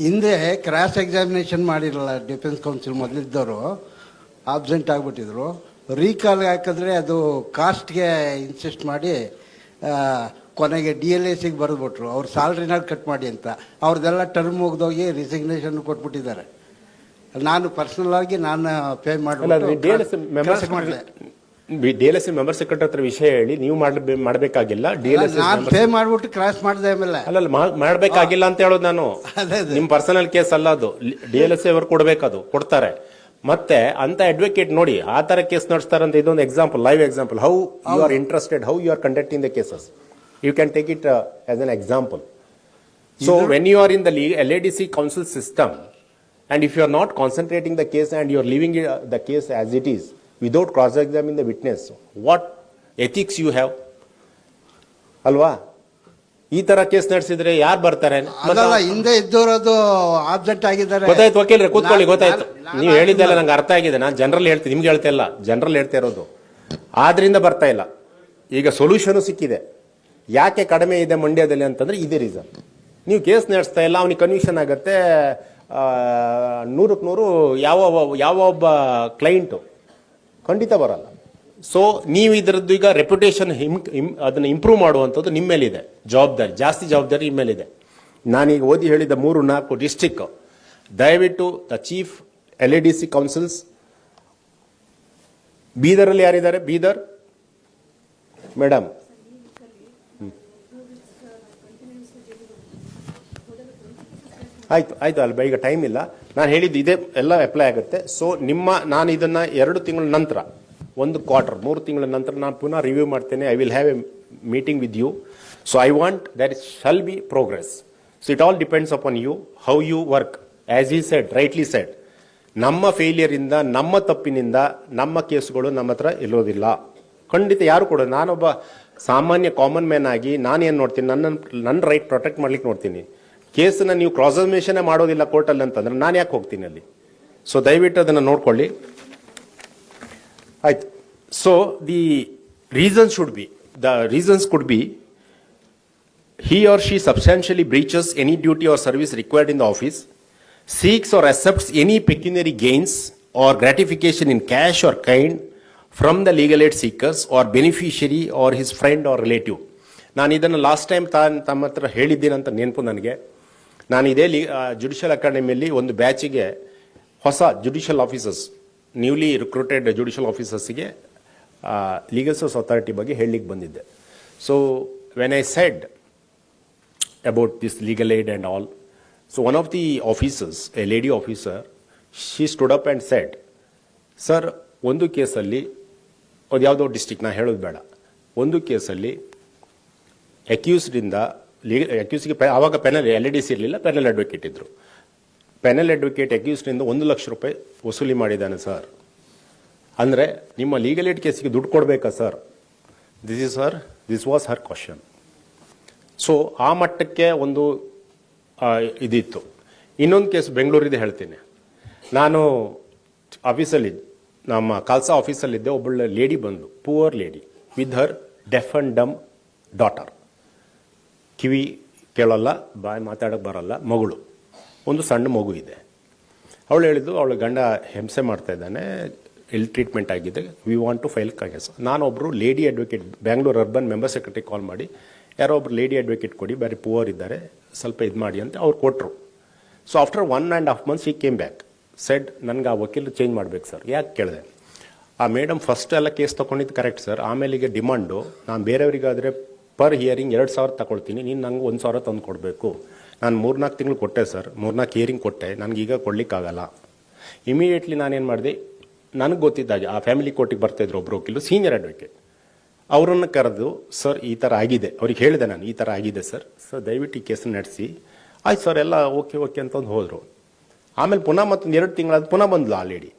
ಹಿಂದೆ ಕ್ರಾಸ್ ಎಕ್ಸಾಮಿನೇಷನ್ ಮಾಡಿರಲ್ಲ ಡಿಫೆನ್ಸ್ ಕೌನ್ಸಿಲ್, ಮೊದಲಿದ್ದವರು ಆಬ್ಸೆಂಟ್ ಆಗಿಬಿಟ್ಟಿದ್ರು. ರೀಕಾಲ್ ಹಾಕಿದ್ರೆ ಅದು ಕಾಸ್ಟ್ಗೆ ಇನ್ಸಿಸ್ಟ್ ಮಾಡಿ ಕೊನೆಗೆ DLSಗೆ ಬರೆದ್ಬಿಟ್ರು, ಅವ್ರ ಸ್ಯಾಲ್ರಿನ ಕಟ್ ಮಾಡಿ ಅಂತ. ಅವ್ರದ್ದೆಲ್ಲ ಟರ್ಮ್ ಮುಗ್ದೋಗಿ ರಿಸಿಗ್ನೇಷನ್ ಕೊಟ್ಬಿಟ್ಟಿದ್ದಾರೆ. ನಾನು ಪರ್ಸನಲ್ ಆಗಿ ನಾನು ಪೇ ಮಾಡಿ DLSA ಮೆಂಬರ್ ಸೆಕ್ರೆಟರಿ ಹತ್ರ ವಿಷಯ ಹೇಳಿ, ನೀವು ಮಾಡಬೇಕಾಗಿಲ್ಲ. ನಾನು ಪೇ ಮಾಡ್ಬಿಟ್ಟು ಕ್ರಾಸ್ ಮಾಡಿದೆ. ಆಮೇಲೆ ಅಲ್ಲ, ಮಾಡಬೇಕಾಗಿಲ್ಲ ಅಂತ ಹೇಳೋದು ನಾನು. ನಿಮ್ ಪರ್ಸನಲ್ ಕೇಸ್ ಅಲ್ಲ ಅದು, DLSA ಅವರು ಕೊಡ್ಬೇಕದು, ಕೊಡ್ತಾರೆ. ಮತ್ತೆ ಅಂತ ಅಡ್ವೊಕೇಟ್ ನೋಡಿ ಆ ತರ ಕೇಸ್ ನಡೆಸ್ತಾರೆ ಅಂತ. ಇದೊಂದು example, live example, how you are interested, how you are conducting the cases. You can take it as an example. So when you are in the LADC council system, and if you are not concentrating the case and you are leaving the case as it is without cross-examining the witness, what ethics you have? ಅಲ್ವಾ? ಈ ತರ case ನಡೆಸಿದ್ರೆ ಯಾರು ಬರ್ತಾರೆ? ಹಿಂದೆ ಇದ್ದವರದು absent ಆಗಿದ್ದಾರೆ. ಗೊತ್ತಾಯ್ತು ವಕೀಲರೇ, ಕೂತ್ಕೊಳ್ಳಿ, ಗೊತ್ತಾಯ್ತು. ನೀವು ಹೇಳಿದ್ದೆಲ್ಲ ನಂಗೆ ಅರ್ಥ ಆಗಿದೆ. ನಾನು ಜನರಲ್ ಹೇಳ್ತೀನಿ, ನಿಮ್ಗೆ ಹೇಳ್ತಾ ಇಲ್ಲ, ಜನರಲ್ ಹೇಳ್ತಾ ಇರೋದು. ಆದ್ರಿಂದ ಬರ್ತಾ ಇಲ್ಲ. ಈಗ ಸೊಲ್ಯೂಷನ್ ಸಿಕ್ಕಿದೆ. ಯಾಕೆ ಕಡಿಮೆ ಇದೆ ಮಂಡ್ಯದಲ್ಲಿ ಅಂತಂದ್ರೆ ಇದೇ ರೀಸನ್. ನೀವು ಕೇಸ್ ನಡೆಸ್ತಾ ಇಲ್ಲ, ಅವನಿಗೆ ಕನ್ವಿಷನ್ ಆಗುತ್ತೆ. 100ಕ್ಕೆ 100 ಯಾವ ಒಬ್ಬ ಕ್ಲೈಂಟು ಖಂಡಿತ ಬರಲ್ಲ. ಸೊ ನೀವು ಇದರದ್ದು ಈಗ ರೆಪ್ಯುಟೇಷನ್ ಅದನ್ನು ಇಂಪ್ರೂವ್ ಮಾಡುವಂಥದ್ದು ನಿಮ್ಮ ಮೇಲಿದೆ ಜವಾಬ್ದಾರಿ, ಜಾಸ್ತಿ ಜವಾಬ್ದಾರಿ ನಿಮ್ಮ ಮೇಲಿದೆ. ನಾನೀಗ ಓದಿ ಹೇಳಿದ 3-4 ಡಿಸ್ಟ್ರಿಕ್ಟ್, ದಯವಿಟ್ಟು ದ ಚೀಫ್ LADC ಕೌನ್ಸಿಲ್ಸ್, ಬೀದರಲ್ಲಿ ಯಾರಿದ್ದಾರೆ? ಬೀದರ್ ಮೇಡಮ್, ಆಯಿತು ಅಲ್ವಾ, ಈಗ ಟೈಮ್ ಇಲ್ಲ. ನಾನು ಹೇಳಿದ್ದು ಇದೇ ಎಲ್ಲ ಅಪ್ಲೈ ಆಗುತ್ತೆ. ಸೊ ನಾನು ಇದನ್ನು 2 ತಿಂಗಳ ನಂತರ, 1 ಕ್ವಾರ್ಟರ್ 3 ತಿಂಗಳ ನಂತರ ನಾನು ಪುನಃ ರಿವ್ಯೂ ಮಾಡ್ತೇನೆ. I will have a meeting with you. So I want that it shall be progress. So it all depends upon you, how you work. As he said, rightly said, ನಮ್ಮ ಫೇಲಿಯರಿಂದ, ನಮ್ಮ ತಪ್ಪಿನಿಂದ ನಮ್ಮ ಕೇಸುಗಳು ನಮ್ಮ ಹತ್ರ ಇರೋದಿಲ್ಲ. ಖಂಡಿತ ಯಾರು ಕೂಡ, ನಾನೊಬ್ಬ ಸಾಮಾನ್ಯ ಕಾಮನ್ ಮ್ಯಾನ್ ಆಗಿ ನಾನೇನು ನೋಡ್ತೀನಿ, ನನ್ನ ರೈಟ್ ಪ್ರೊಟೆಕ್ಟ್ ಮಾಡ್ಲಿಕ್ಕೆ ನೋಡ್ತೀನಿ. ಕೇಸನ್ನ ನೀವು ಕ್ರಾಸ್ ಎಕ್ಸಾಮಿನೇಷನ್ ಮಾಡೋದಿಲ್ಲ ಕೋರ್ಟಲ್ಲಿ ಅಂತಂದ್ರೆ ನಾನು ಯಾಕೆ ಹೋಗ್ತೀನಿ ಅಲ್ಲಿ? ಸೊ ದಯವಿಟ್ಟು ಅದನ್ನು ನೋಡ್ಕೊಳ್ಳಿ. ಆಯ್ತು. So the reasons could be he or she substantially breaches any duty or service required in the office, seeks or accepts any pecuniary gains or gratification in cash or kind from the legal aid seekers or beneficiary or his friend or relative. ನಾನು ಇದನ್ನು last time ತಮ್ಮ ಹತ್ರ ಹೇಳಿದ್ದೀನಂತ ನೆನಪು ನನಗೆ. ನಾನು ಇದೇ judicial ಅಕಾಡೆಮಿಯಲ್ಲಿ ಒಂದು ಬ್ಯಾಚಿಗೆ ಹೊಸ judicial officers, newly recruited judicial ಆಫೀಸರ್ಸ್ಗೆ ಲೀಗಲ್ ಸರ್ವಿಸ್ ಅಥಾರಿಟಿ ಬಗ್ಗೆ ಹೇಳಲಿಕ್ಕೆ ಬಂದಿದ್ದೆ. So when I said about this legal aid and all, so one of the officers, a lady officer, she stood up and said, sir, ಒಂದು ಕೇಸಲ್ಲಿ, ಅದು ಯಾವುದೋ district ನಾ ಹೇಳೋದು ಬೇಡ, ಒಂದು ಕೇಸಲ್ಲಿ ಅಕ್ಯೂಸ್ಗೆ ಆವಾಗ ಪೆನಲ್ LADC ಇರಲಿಲ್ಲ, ಪೆನಲ್ ಅಡ್ವೊಕೇಟ್ ಇದ್ರು. ಪೆನಲ್ ಅಡ್ವೊಕೇಟ್ ಅಕ್ಯೂಸ್ನಿಂದ 1 ಲಕ್ಷ ರೂಪಾಯಿ ವಸೂಲಿ ಮಾಡಿದ್ದಾನೆ ಸರ್. ಅಂದರೆ ನಿಮ್ಮ ಲೀಗಲ್ ಏಡ್ ಕೇಸಿಗೆ ದುಡ್ಡು ಕೊಡಬೇಕಾ sir? This was her question. So ಆ ಮಟ್ಟಕ್ಕೆ ಒಂದು ಇದಿತ್ತು. ಇನ್ನೊಂದು ಕೇಸ್ ಬೆಂಗಳೂರಿದೆ ಹೇಳ್ತೀನಿ. ನಾನು ಆಫೀಸಲ್ಲಿ, ನಮ್ಮ ಕಾಲ್ಸಾ ಆಫೀಸಲ್ಲಿದ್ದೆ. ಒಬ್ಬಳು ಲೇಡಿ ಬಂದು, poor lady with her deaf and dumb daughter, ಕಿವಿ ಕೇಳೋಲ್ಲ, ಬಾಯಿ ಮಾತಾಡೋಕ್ಕೆ ಬರೋಲ್ಲ, ಮಗಳು, ಒಂದು ಸಣ್ಣ ಮಗು ಇದೆ. ಅವಳು ಹೇಳಿದ್ದು ಅವಳ ಗಂಡ ಹಿಂಸೆ ಮಾಡ್ತಾ ಇದ್ದಾನೆ, ಇಲ್ಲಿ ಟ್ರೀಟ್ಮೆಂಟ್ ಆಗಿದೆ, we want to file case. ನಾನೊಬ್ಬರು lady advocate, Bangalore urban member secretary call ಮಾಡಿ, ಯಾರೋ ಒಬ್ರು ಲೇಡಿ ಅಡ್ವೊಕೇಟ್ ಕೊಡಿ, ಬೇರೆ ಪೂವರ್ ಇದ್ದಾರೆ, ಸ್ವಲ್ಪ ಇದು ಮಾಡಿ ಅಂತ ಅವ್ರು ಕೊಟ್ಟರು. ಸೊ ಆಫ್ಟರ್ 1.5 months ಈ ಕೇಮ್ ಬ್ಯಾಕ್, ಸೆಡ್ ನನಗೆ ಆ ವಕೀಲರು ಚೇಂಜ್ ಮಾಡ್ಬೇಕು ಸರ್. ಯಾಕೆ ಕೇಳಿದೆ? ಆ ಮೇಡಮ್ ಫಸ್ಟ್ ಎಲ್ಲ ಕೇಸ್ ತೊಗೊಂಡಿದ್ದು ಕರೆಕ್ಟ್ ಸರ್, ಆಮೇಲೆ ಈಗ ಡಿಮಾಂಡು, ನಾನು ಬೇರೆಯವರಿಗಾದರೆ ಪರ್ ಹಿಯರಿಂಗ್ 2,000 ತಗೊಳ್ತೀನಿ, ನೀನು ನಂಗೆ 1,000 ತಂದು ಕೊಡಬೇಕು. ನಾನು 3-4 ತಿಂಗಳು ಕೊಟ್ಟೆ ಸರ್, 3-4 ಹಿಯರಿಂಗ್ ಕೊಟ್ಟೆ, ನನಗೀಗ ಕೊಡಲಿಕ್ಕಾಗಲ್ಲ. ಇಮಿಡಿಯೇಟ್ಲಿ ನಾನೇನು ಮಾಡಿದೆ, ನನಗೆ ಗೊತ್ತಿದ್ದಾಗೆ ಆ ಫ್ಯಾಮಿಲಿ ಕೋರ್ಟಿಗೆ ಬರ್ತಾಯಿದ್ರು ಒಬ್ಬರು ವಕೀಲರು, ಸೀನಿಯರ್ ಅಡ್ವೊಕೇಟ್, ಅವರನ್ನು ಕರೆದು, ಸರ್ ಈ ಥರ ಆಗಿದೆ, ಅವ್ರಿಗೆ ಹೇಳಿದೆ ನಾನು, ಈ ಥರ ಆಗಿದೆ ಸರ್, ದಯವಿಟ್ಟು ಈ ಕೇಸನ್ನು ನಡೆಸಿ. ಆಯ್ತು ಸರ್, ಎಲ್ಲ ಓಕೆ ಅಂತಂದು ಹೋದರು. ಆಮೇಲೆ ಪುನಃ ಮತ್ತೊಂದು 2 ತಿಂಗಳಾದ ಪುನಃ ಬಂದ್ಲು ಆ ಲೇಡಿ.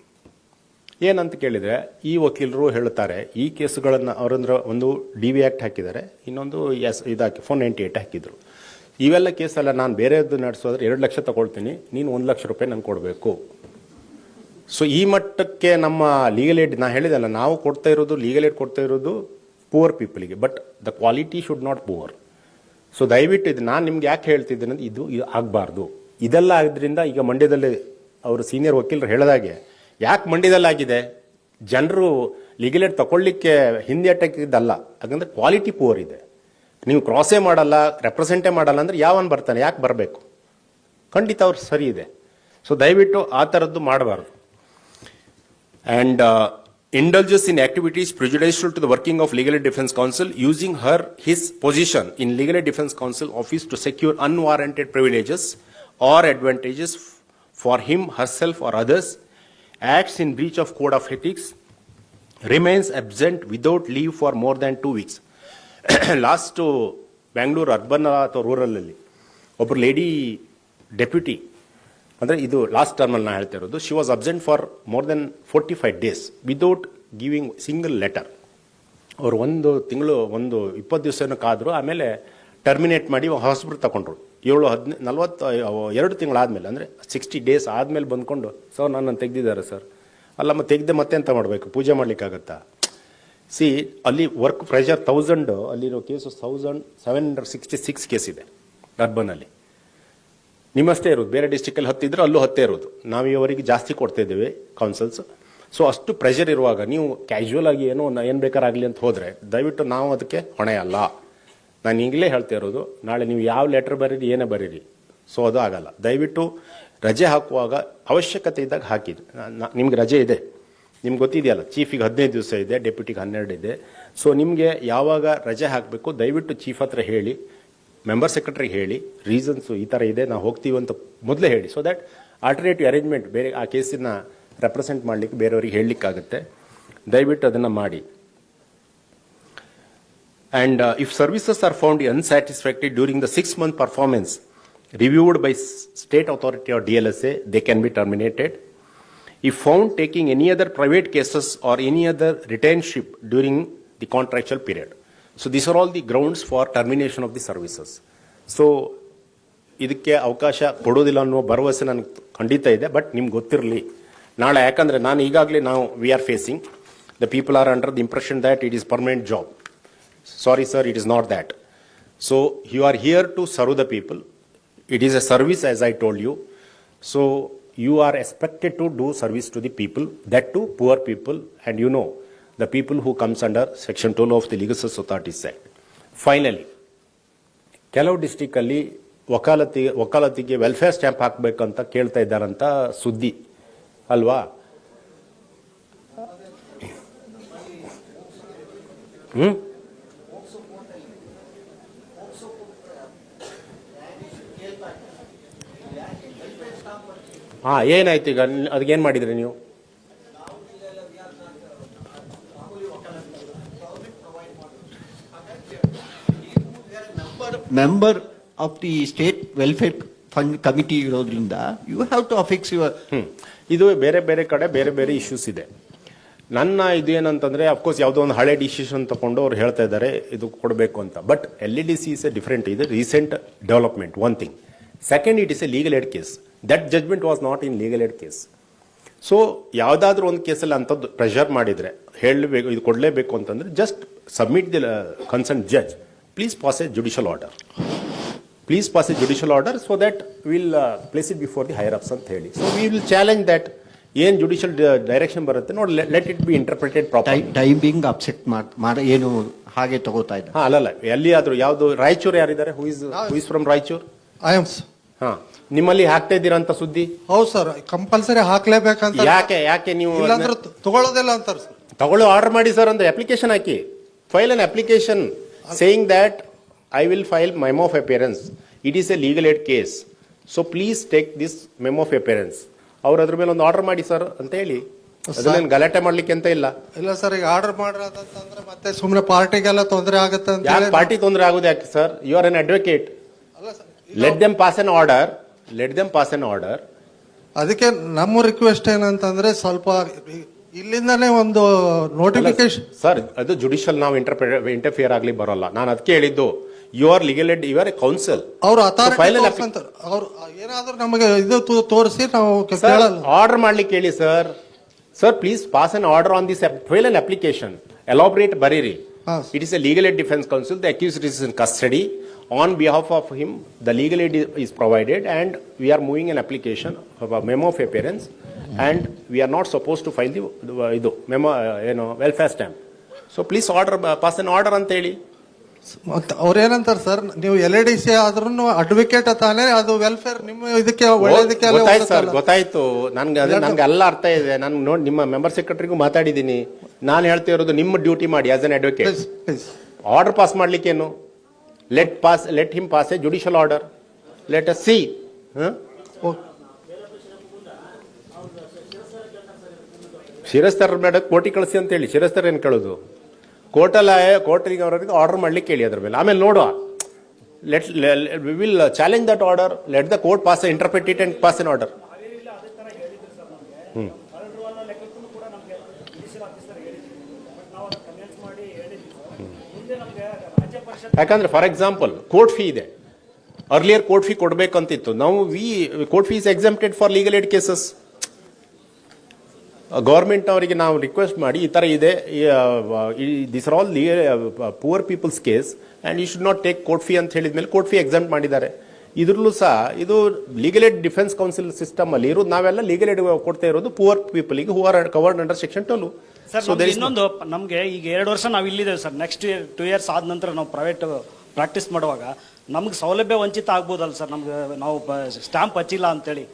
ಏನಂತ ಕೇಳಿದರೆ, ಈ ವಕೀಲರು ಹೇಳ್ತಾರೆ ಈ ಕೇಸುಗಳನ್ನು ಅವರಂದ್ರೆ ಒಂದು DV ಆ್ಯಕ್ಟ್ ಹಾಕಿದ್ದಾರೆ, ಇನ್ನೊಂದು ಇದಾಕಿ 498 ಹಾಕಿದ್ರು. ಇವೆಲ್ಲ ಕೇಸೆಲ್ಲ ನಾನು ಬೇರೆಯದ್ದು ನಡೆಸೋದ್ರೆ 2 ಲಕ್ಷ ತಗೊಳ್ತೀನಿ, ನೀನು 1 ಲಕ್ಷ ರೂಪಾಯಿ ನಂಗೆ ಕೊಡಬೇಕು. ಸೊ ಈ ಮಟ್ಟಕ್ಕೆ ನಮ್ಮ ಲೀಗಲ್ ಏಡ್, ನಾನು ಹೇಳಿದಲ್ಲ, ನಾವು ಕೊಡ್ತಾ ಇರೋದು ಲೀಗಲ್ ಏಡ್ ಕೊಡ್ತಾ ಇರೋದು ಪೂವರ್ ಪೀಪಲ್ಗೆ, but the quality should not poor. So ದಯವಿಟ್ಟು ಇದು ನಾನು ನಿಮ್ಗೆ ಯಾಕೆ ಹೇಳ್ತಿದ್ದೇನೆ ಅಂದರೆ, ಇದು ಆಗಬಾರ್ದು. ಇದೆಲ್ಲ ಆದ್ರಿಂದ ಈಗ ಮಂಡ್ಯದಲ್ಲಿ ಅವರು ಸೀನಿಯರ್ ವಕೀಲರು ಹೇಳಿದಾಗೆ, ಯಾಕೆ ಮಂಡ್ಯದಲ್ಲಾಗಿದೆ, ಜನರು ಲೀಗಲ್ ಏಡ್ ತಗೊಳ್ಳಿಕ್ಕೆ ಹಿಂದೆ ಅಟ್ಟಕ್ಕಿದ್ದಲ್ಲ, ಯಾಕಂದರೆ ಕ್ವಾಲಿಟಿ ಪೂವರ್ ಇದೆ. ನೀವು ಕ್ರಾಸೇ ಮಾಡಲ್ಲ, ರೆಪ್ರೆಸೆಂಟೇ ಮಾಡಲ್ಲ ಅಂದರೆ ಯಾವನ್ ಬರ್ತಾನೆ, ಯಾಕೆ ಬರಬೇಕು? ಖಂಡಿತ ಅವ್ರು ಸರಿ ಇದೆ. ಸೊ ದಯವಿಟ್ಟು ಆ ಥರದ್ದು ಮಾಡಬಾರ್ದು. And indulges in activities prejudicial to the working of Legal Aid Defence Counsel, using his position in Legal Aid Defence Counsel office to secure unwarranted privileges or advantages for him, herself or others, acts in breach of code of ethics, remains absent without leave for more than 2 weeks. Last Bengaluru urban ಅಥವಾ ರೂರಲಲ್ಲಿ ಒಬ್ಬರು lady deputy, ಅಂದರೆ ಇದು last ಟರ್ಮಲ್ಲಿ ನಾನು ಹೇಳ್ತಾ ಇರೋದು, she was absent for more than 45 days without giving single letter. ಅವರು 1 ತಿಂಗಳು 20 ದಿವಸನೂ ಕಾದರು, ಆಮೇಲೆ ಟರ್ಮಿನೇಟ್ ಮಾಡಿ ಹಾಸ್ಪಿಟಲ್ ತಗೊಂಡ್ರು. 42 ತಿಂಗಳಾದಮೇಲೆ, ಅಂದರೆ 60 days ಆದಮೇಲೆ ಬಂದ್ಕೊಂಡು, ಸರ್ ನನ್ನನ್ನು ತೆಗೆದಿದ್ದಾರೆ ಸರ್. ಅಲ್ಲಮ್ಮ ತೆಗೆದೆ ಮತ್ತೆ ಅಂತ ಮಾಡಬೇಕು, ಪೂಜೆ ಮಾಡಲಿಕ್ಕಾಗತ್ತಾ? ಸಿ ಅಲ್ಲಿ ವರ್ಕ್ ಪ್ರೆಷರ್ 1000, ಅಲ್ಲಿರೋ ಕೇಸು 1766 ಕೇಸ್ ಇದೆ ಅರ್ಬನಲ್ಲಿ. ನಿಮ್ಮಷ್ಟೇ ಇರೋದು, ಬೇರೆ ಡಿಸ್ಟ್ರಿಕ್ಟಲ್ಲಿ 10 ಇದ್ರೆ ಅಲ್ಲೂ 10 ಇರೋದು. ನಾವು ಇವರಿಗೆ ಜಾಸ್ತಿ ಕೊಡ್ತಾ ಇದ್ದೇವೆ ಕೌನ್ಸಲ್ಸ್. ಸೊ ಅಷ್ಟು ಪ್ರೆಷರ್ ಇರುವಾಗ ನೀವು ಕ್ಯಾಶುವಲ್ ಆಗಿ ಏನು ಬೇಕಾರಾಗಲಿ ಅಂತ ಹೋದರೆ ದಯವಿಟ್ಟು ನಾವು ಅದಕ್ಕೆ ಹೊಣೆ ಅಲ್ಲ. ನಾನು ಈಗಲೇ ಹೇಳ್ತಾ ಇರೋದು, ನಾಳೆ ನೀವು ಯಾವ ಲೆಟರ್ ಬರೀರಿ, ಏನೇ ಬರೀರಿ, ಸೊ ಅದು ಆಗಲ್ಲ. ದಯವಿಟ್ಟು ರಜೆ ಹಾಕುವಾಗ ಅವಶ್ಯಕತೆ ಇದ್ದಾಗ ಹಾಕಿ. ನಿಮ್ಗೆ ರಜೆ ಇದೆ, ನಿಮ್ಗೆ ಗೊತ್ತಿದೆಯಲ್ಲ, ಚೀಫಿಗೆ 15 ದಿವಸ ಇದೆ, ಡೆಪ್ಯೂಟಿಗೆ 12 ಇದೆ. ಸೊ ನಿಮಗೆ ಯಾವಾಗ ರಜೆ ಹಾಕಬೇಕು ದಯವಿಟ್ಟು ಚೀಫ್ ಹತ್ರ ಹೇಳಿ, ಮೆಂಬರ್ ಸೆಕ್ರೆಟರಿ ಹೇಳಿ, ರೀಸನ್ಸು ಈ ಥರ ಇದೆ, ನಾವು ಹೋಗ್ತೀವಿ ಅಂತ ಮೊದಲೇ ಹೇಳಿ. ಸೊ ದ್ಯಾಟ್ ಆಲ್ಟರ್ನೇಟಿವ್ ಅರೇಂಜ್ಮೆಂಟ್ ಬೇರೆ ಆ ಕೇಸನ್ನು ರೆಪ್ರೆಸೆಂಟ್ ಮಾಡಲಿಕ್ಕೆ ಬೇರೆಯವ್ರಿಗೆ ಹೇಳಲಿಕ್ಕಾಗುತ್ತೆ. ದಯವಿಟ್ಟು ಅದನ್ನು ಮಾಡಿ. And if services are found unsatisfactory during the 6-month performance reviewed by state authority or DLSA, they can be terminated. If found taking any other private cases or any other retainship during the contractual period. So these are all the grounds for termination of the services. So ಇದಕ್ಕೆ ಅವಕಾಶ ಕೊಡೋದಿಲ್ಲ ಅನ್ನೋ ಭರವಸೆ ನನಗೆ ಖಂಡಿತ ಇದೆ. But ನಿಮ್ಗೆ ಗೊತ್ತಿರಲಿ ನಾಳೆ, ಯಾಕಂದರೆ ನಾನು ಈಗಾಗಲೇ we are facing the people are under the impression that it is permanent job. Sorry sir, it is not that. So you are here to serve the people. It is a service, as I told you. So you are expected to do service to the people, that to poor people, and you know the people who comes under section 12 of the Legal Services Authorities Act. Finally, ಕೆಲವು district ಅಲ್ಲಿ ವಕಾಲತಿಗೆ welfare stamp ಹಾಕಬೇಕಂತ ಕೇಳ್ತಾ ಇದ್ದಾರಂತ ಸುದ್ದಿ ಅಲ್ವಾ? ಏನಾಯ್ತು ಈಗ? ಅದಕ್ಕೇನು ಮಾಡಿದ್ರಿ ನೀವು? Member of the state welfare fund committee ಇರೋದ್ರಿಂದ you have to affix your. ಇದು ಬೇರೆ ಬೇರೆ ಕಡೆ ಬೇರೆ ಬೇರೆ ಇಶ್ಯೂಸ್ ಇದೆ. ನನ್ನ ಇದು ಏನಂತಂದ್ರೆ, ಅಫ್ಕೋರ್ಸ್ ಯಾವುದೋ ಒಂದು ಹಳೆ ಡಿಸಿಷನ್ ತಗೊಂಡು ಅವ್ರು ಹೇಳ್ತಾ ಇದ್ದಾರೆ ಇದು ಕೊಡಬೇಕು ಅಂತ. But LADC is a different, ಇದು recent development, one thing. Second, it is a legal aid case. That judgment was not in legal aid case. So ಯಾವುದಾದ್ರೂ ಒಂದು ಕೇಸಲ್ಲಿ ಅಂಥದ್ದು ಪ್ರೆಷರ್ ಮಾಡಿದರೆ, ಹೇಳಬೇಕು ಇದು ಕೊಡಲೇಬೇಕು ಅಂತಂದ್ರೆ, just submit the concern judge, please pass A judicial order, please pass A judicial order, so that will place it before the higher ups ಅಂತ ಹೇಳಿ. So we will challenge that. ಏನು ಜುಡಿಷಿಯಲ್ ಡೈರೆಕ್ಷನ್ ಬರುತ್ತೆ ನೋಡಿ, let it be interpreted proper. Timing upset ಏನು ಹಾಗೆ ತಗೋತಾ ಇದ್ದಾರೆ? ಅಲ್ಲಲ್ಲ, ಎಲ್ಲಿಯಾದ್ರೂ ಯಾವುದು ರಾಯಚೂರು ಯಾರಿದ್ದಾರೆ? Who is from Raichur? I am. ನಿಮ್ಮಲ್ಲಿ ಹಾಕ್ತಾ ಇದ್ದೀರಾ ಅಂತ ಸುದ್ದಿ? ಹೌದು ಸರ್, ಕಂಪಲ್ಸರಿ ಹಾಕ್ಲೇಬೇಕಂತ. ಯಾಕೆ ನೀವು ತಗೊಳ್ಳೋದಿಲ್ಲ ಅಂತಾರೆ ಸರ್? ತಗೊಳ್ಳೋ ಆರ್ಡರ್ ಮಾಡಿ ಸರ್ ಅಂತ application hockey. File an application saying that I will file memo of appearance. It is A legal aid case, so please take this memo of appearance. ಅವ್ರು ಅದ್ರ ಮೇಲೆ ಒಂದು ಆರ್ಡರ್ ಮಾಡಿ ಸರ್ ಅಂತ ಹೇಳಿ. ಅದನ್ನೇನು ಗಲಾಟೆ ಮಾಡ್ಲಿಕ್ಕೆ ಅಂತ ಇಲ್ಲ. ಇಲ್ಲ ಸರ್, ಈಗ ಆರ್ಡರ್ ಮಾಡಿರೋದಂತಂದ್ರೆ ಮತ್ತೆ ಸುಮ್ಮನೆ ಪಾರ್ಟಿಗೆಲ್ಲ ತೊಂದರೆ ಆಗುತ್ತೆ ಅಂತ. ಯಾಕೆ ಪಾರ್ಟಿ ತೊಂದರೆ ಆಗೋದು ಯಾಕೆ sir? You are an advocate. Let them pass an order, let them pass an order. ಅದಕ್ಕೆ ನಮ್ಮ ರಿಕ್ವೆಸ್ಟ್ ಏನಂತಂದ್ರೆ, ಸ್ವಲ್ಪ ಇಲ್ಲಿಂದಾನೇ ಒಂದು ನೋಟಿಫಿಕೇಶನ್. ಸರ್, ಅದು ಜುಡಿಷಿಯಲ್ ನಾವು ಇಂಟರ್ಫಿಯರ್ ಆಗ್ಲಿ ಬರೋಲ್ಲ. ನಾನು ಅದಕ್ಕೆ ಹೇಳಿದ್ದು, you are legal aid, you are a counsel. ಅವ್ರು ಅವ್ರು ಏನಾದ್ರೂ ನಮಗೆ ಇದು ತೋರಿಸಿ ನಾವು ಆರ್ಡರ್ ಮಾಡ್ಲಿಕ್ಕೆ ಹೇಳಿ sir. Sir, please pass an order on this, file an application, elaborate ಬರೀರಿ. It is a legal aid defence counsel, the accused is in custody. On behalf of him, the legal aid is provided, and we are moving an application of a memo of appearance, and we are not supposed to file the memo, welfare stamp. So please order, pass an order ಅಂತ ಹೇಳಿ. ಅವ್ರು ಏನಂತಾರೆ sir, ನೀವು LADC ಆದ್ರೂ advocate ತಾನೇ, ಅದು welfare ನಿಮ್ಮ ಇದಕ್ಕೆ ಒಳ್ಳೇದಕ್ಕೆ. ಗೊತ್ತಾಯ್ತು ನನ್ಗೆ ಎಲ್ಲ ಅರ್ಥ ಇದೆ. ನಾನು ನೋಡಿ ನಿಮ್ಮ ಮೆಂಬರ್ ಸೆಕ್ರೆಟರಿಗೂ ಮಾತಾಡಿದ್ದೀನಿ. ನಾನು ಹೇಳ್ತಾ ಇರೋದು, ನಿಮ್ಮ ಡ್ಯೂಟಿ ಮಾಡಿ as an advocate. Order pass ಮಾಡ್ಲಿಕ್ಕೇನು? Let him pass a judicial order. Let us see. ಶಿರಸ್ತರ್ ಬೇಡ, ಕೋರ್ಟಿಗೆ ಕಳಿಸಿ ಅಂತ ಹೇಳಿ. ಶಿರಸ್ತರ್ ಏನು ಕೇಳೋದು? ಕೋರ್ಟಿಗೆ ಅವರಿಗೆ ಆರ್ಡರ್ ಮಾಡ್ಲಿಕ್ಕೆ ಹೇಳಿ ಅದ್ರ ಮೇಲೆ. ಆಮೇಲೆ ನೋಡುವ. We will challenge that order. Let the court pass, interpret it and pass an order. ಯಾಕಂದ್ರೆ ಫಾರ್ ಎಕ್ಸಾಂಪಲ್ ಕೋರ್ಟ್ ಫೀ ಇದೆ. ಅರ್ಲಿಯರ್ ಕೋರ್ಟ್ ಫೀ ಕೊಡಬೇಕಂತಿತ್ತು. ನಾವು court fee is exempted for legal aid cases. Government ಅವರಿಗೆ ನಾವು request ಮಾಡಿ, ಈ ತರ ಇದೆ, this are all poor peoples case and you should not take court fee ಅಂತ ಹೇಳಿದ್ಮೇಲೆ ಕೋರ್ಟ್ ಫೀ ಎಕ್ಸಾಮ್ ಮಾಡಿದ್ದಾರೆ. ಇದ್ರಲ್ಲೂ ಸಹ ಇದು legal aid defence counsel system ಅಲ್ಲಿ ಇರೋದು. ನಾವೆಲ್ಲ ಲೀಗಲ್ ಏಡ್ ಕೊಡ್ತಾ ಇರೋದು poor people who are covered under section 12. Sir, ಇನ್ನೊಂದು, ನಮಗೆ ಈಗ 2 ವರ್ಷ ನಾವು ಇಲ್ಲಿದ್ದೇವೆ ಸರ್. ನೆಕ್ಸ್ಟ್ 2 years ಆದ ನಂತರ ನಾವು ಪ್ರೈವೇಟ್ ಪ್ರಾಕ್ಟೀಸ್ ಮಾಡುವಾಗ ನಮ್ಗೆ ಸೌಲಭ್ಯ ವಂಚಿತ ಆಗ್ಬೋದಲ್ಲ ಸರ್? ನಮ್ಗೆ ನಾವು ಸ್ಟ್ಯಾಂಪ್ ಹಚ್ಚಿಲ್ಲ ಅಂತೇಳಿ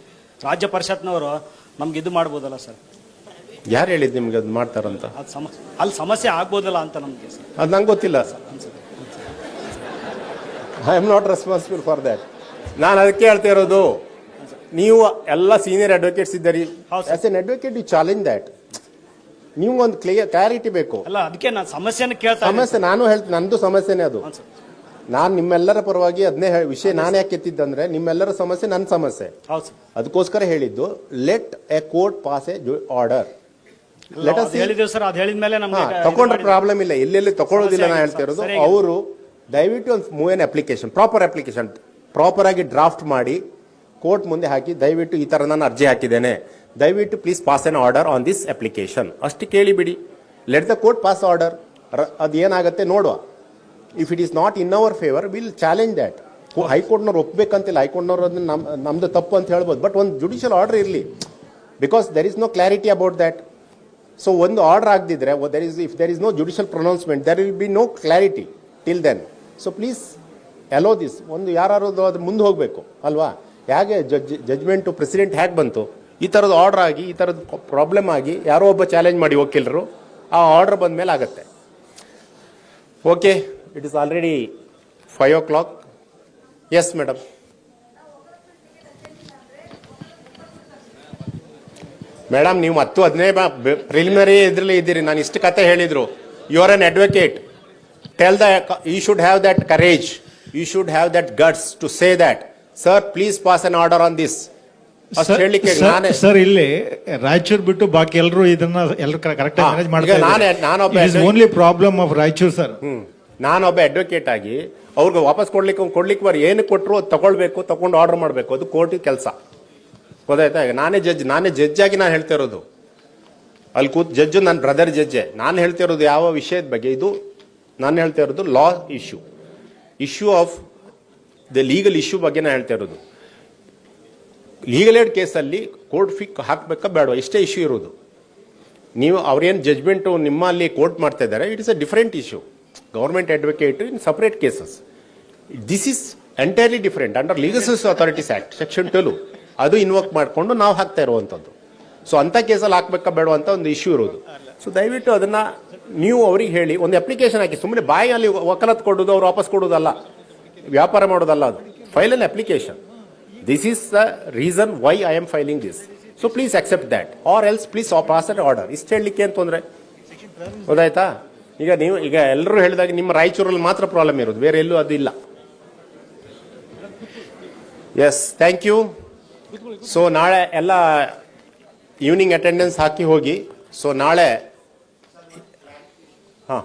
ರಾಜ್ಯ ಪರಿಷತ್ನವರು ನಮ್ಗೆ ಇದು ಮಾಡ್ಬೋದಲ್ಲ ಸರ್? ಯಾರು ಹೇಳಿದ್ ನಿಮ್ಗೆ ಅದು ಮಾಡ್ತಾರಂತ? ಅಲ್ಲಿ ಸಮಸ್ಯೆ ಆಗ್ಬೋದಲ್ಲ ಅಂತ ನಮ್ಗೆ ಸರ್. ಅದು ನಂಗೆ ಗೊತ್ತಿಲ್ಲ. I am not responsible for that. ನಾನು ಅದಕ್ಕೆ ಹೇಳ್ತಾ ಇರೋದು, ನೀವು ಎಲ್ಲ ಸೀನಿಯರ್ ಅಡ್ವೊಕೇಟ್ಸ್ ಇದ್ದೀರಿ. As an advocate you challenge that. ನೀವು ಒಂದು ಕ್ಲಾರಿಟಿ ಬೇಕು. ಅಲ್ಲ, ಅದಕ್ಕೆ ನಾನು ಸಮಸ್ಯೆನ ಕೇಳ್ತಾ ಸಮಸ್ಯೆ ನಾನು ಹೇಳ್ತೀನಿ, ನಂದು ಸಮಸ್ಯೆನೇ ಅದು. ನಾನು ನಿಮ್ಮೆಲ್ಲರ ಪರವಾಗಿ ಅದನ್ನೇ ವಿಷಯ ನಾನು ಯಾಕೆ ಎತ್ತಿದ್ದಂದ್ರೆ, ನಿಮ್ಮೆಲ್ಲರ ಸಮಸ್ಯೆ ನನ್ನ ಸಮಸ್ಯೆ. ಅದಕ್ಕೋಸ್ಕರ ಹೇಳಿದ್ದು, let A court pass A order. ಹೇಳಿದ್ದೇವೆ ಸರ್, ಅದು ಹೇಳಿದ ಮೇಲೆ ನಮ್ಗೆ ತಗೊಂಡ್ರೆ ಪ್ರಾಬ್ಲಮ್ ಇಲ್ಲ, ಎಲ್ಲೆಲ್ಲಿ ತಗೊಳ್ಳೋದಿಲ್ಲ. ನಾ ಹೇಳ್ತಾ ಇರೋದು, ಅವರು ದಯವಿಟ್ಟು ಒಂದು ಮೂವ್ ಎನ್ ಅಪ್ಲಿಕೇಶನ್, ಪ್ರಾಪರ್ ಆಗಿ ಡ್ರಾಫ್ಟ್ ಮಾಡಿ ಕೋರ್ಟ್ ಮುಂದೆ ಹಾಕಿ, ದಯವಿಟ್ಟು ಈ ತರ ನಾನು ಅರ್ಜಿ ಹಾಕಿದ್ದೇನೆ, ದಯವಿಟ್ಟು please pass an order on this application, ಅಷ್ಟು ಕೇಳಿಬಿಡಿ. Let the court pass order. ಅದು ಏನಾಗುತ್ತೆ ನೋಡುವ. If it is not in our favour, will challenge that. ಹೈಕೋರ್ಟ್ನವ್ರು ಒಪ್ಬೇಕಂತಿಲ್ಲ, ಹೈಕೋರ್ಟ್ನವ್ರು ಅದನ್ನ ನಮ್ದು ತಪ್ಪು ಅಂತ ಹೇಳ್ಬೋದು, ಬಟ್ ಒಂದು ಜುಡಿಷಿಯಲ್ ಆರ್ಡರ್ ಇರಲಿ, because there is no clarity about that. So ಒಂದು ಆರ್ಡರ್ ಆಗದಿದ್ರೆ, if there is no judicial pronouncement, there will be no clarity till then. So please allow this. ಒಂದು ಯಾರು ಅದು ಮುಂದೆ ಹೋಗಬೇಕು ಅಲ್ವಾ? ಹೇಗೆ ಜಜ್ಮೆಂಟು ಪ್ರೆಸಿಡೆಂಟ್ ಹೇಗೆ ಬಂತು, ಈ ಥರದ್ದು ಆರ್ಡರ್ ಆಗಿ, ಈ ಥರದ್ದು ಪ್ರಾಬ್ಲಮ್ ಆಗಿ, ಯಾರೋ ಒಬ್ಬ ಚಾಲೆಂಜ್ ಮಾಡಿ ವಕೀಲರು, ಆ ಆರ್ಡರ್ ಬಂದ ಮೇಲೆ ಆಗುತ್ತೆ. Okay, it is already 5 o'clock. Yes madam. Madam, ನೀವು 10-15 ಪ್ರಿಲಿಮಿನರಿ ಇದ್ರಲ್ಲಿ ಇದ್ದೀರಿ. ನಾನು ಇಷ್ಟು ಕತೆ ಹೇಳಿದ್ರು. You are an advocate. Tell you should have that courage, you should have that guts to say that sir please pass an order on this. Sir, ಇಲ್ಲಿ ರಾಯಚೂರು ಬಿಟ್ಟು ಬಾಕಿ ಎಲ್ಲರೂ ಇದನ್ನ ಕರೆಕ್ಟ್ ಮ್ಯಾನೇಜ್ ಮಾಡ್ತಾರೆ. Only problem of Raichur sir. ನಾನೊಬ್ಬ advocate ಆಗಿ ಅವ್ರಿಗೆ ವಾಪಸ್ ಕೊಡ್ಲಿಕ್ಕೆ ಬರೀ ಏನು ಕೊಟ್ಟರು ಅದು ತಗೊಳ್ಬೇಕು, ತಗೊಂಡು ಆರ್ಡರ್ ಮಾಡಬೇಕು, ಅದು ಕೋರ್ಟಿಗೆ ಕೆಲಸ. ಗೊತ್ತಾಯ್ತಾ? ಈಗ ನಾನೇ ಜಡ್ಜ್ ಆಗಿ ನಾನು ಹೇಳ್ತಾ ಇರೋದು. ಅಲ್ಲಿ ಕೂತ್ ಜಡ್ಜು ನನ್ನ ಬ್ರದರ್ ಜಡ್ಜೆ. ನಾನು ಹೇಳ್ತಾ ಇರೋದು ಯಾವ ವಿಷಯದ ಬಗ್ಗೆ, ಇದು ನಾನು ಹೇಳ್ತಾ ಇರೋದು law issue of the legal issue ಬಗ್ಗೆ ನಾನು ಹೇಳ್ತಾ ಇರೋದು. ಲೀಗಲ್ ಏಡ್ ಕೇಸಲ್ಲಿ ಕೋರ್ಟ್ ಫೀ ಹಾಕಬೇಕಾ ಬೇಡ, ಇಷ್ಟೇ ಇಶ್ಯೂ ಇರೋದು. ನೀವು ಅವ್ರೇನು ಜಜ್ಮೆಂಟು ನಿಮ್ಮಲ್ಲಿ ಕೋರ್ಟ್ ಮಾಡ್ತಾ ಇದ್ದಾರೆ, it is a different issue. Government advocate in separate cases. This is entirely different under legal service authorities act section 12. ಅದು ಇನ್ವೋಕ್ ಮಾಡಿಕೊಂಡು ನಾವು ಹಾಕ್ತಾ ಇರುವಂಥದ್ದು. ಸೊ ಅಂಥ ಕೇಸಲ್ಲಿ ಹಾಕ್ಬೇಕಾ ಬೇಡ ಅಂತ ಒಂದು ಇಶ್ಯೂ ಇರೋದು. ಸೊ ದಯವಿಟ್ಟು ಅದನ್ನ ನೀವು ಅವ್ರಿಗೆ ಹೇಳಿ, ಒಂದು ಅಪ್ಲಿಕೇಶನ್ ಹಾಕಿ. ಸುಮ್ಮನೆ ಬಾಯಲ್ಲಿ ವಕಾಲತ್ ಕೊಡೋದು, ಅವ್ರು ವಾಪಸ್ ಕೊಡೋದಲ್ಲ, ವ್ಯಾಪಾರ ಮಾಡೋದಲ್ಲ ಅದು. File an application. This is the reason why I am filing this. So please accept that, or else please pass an order. ಇಷ್ಟು ಹೇಳಲಿಕ್ಕೆ ಏನು ತೊಂದರೆ? ಗೊತ್ತಾಯ್ತಾ? ಈಗ ಎಲ್ಲರೂ ಹೇಳಿದಾಗ ನಿಮ್ಮ ರಾಯಚೂರಲ್ಲಿ ಮಾತ್ರ ಪ್ರಾಬ್ಲಮ್ ಇರೋದು, ಬೇರೆ ಎಲ್ಲೂ ಅದು ಇಲ್ಲ. S, thank you. ಸೊ ನಾಳೆ ಎಲ್ಲ ಈವ್ನಿಂಗ್ ಅಟೆಂಡೆನ್ಸ್ ಹಾಕಿ ಹೋಗಿ. ಸೊ ನಾಳೆ ಹಾಂ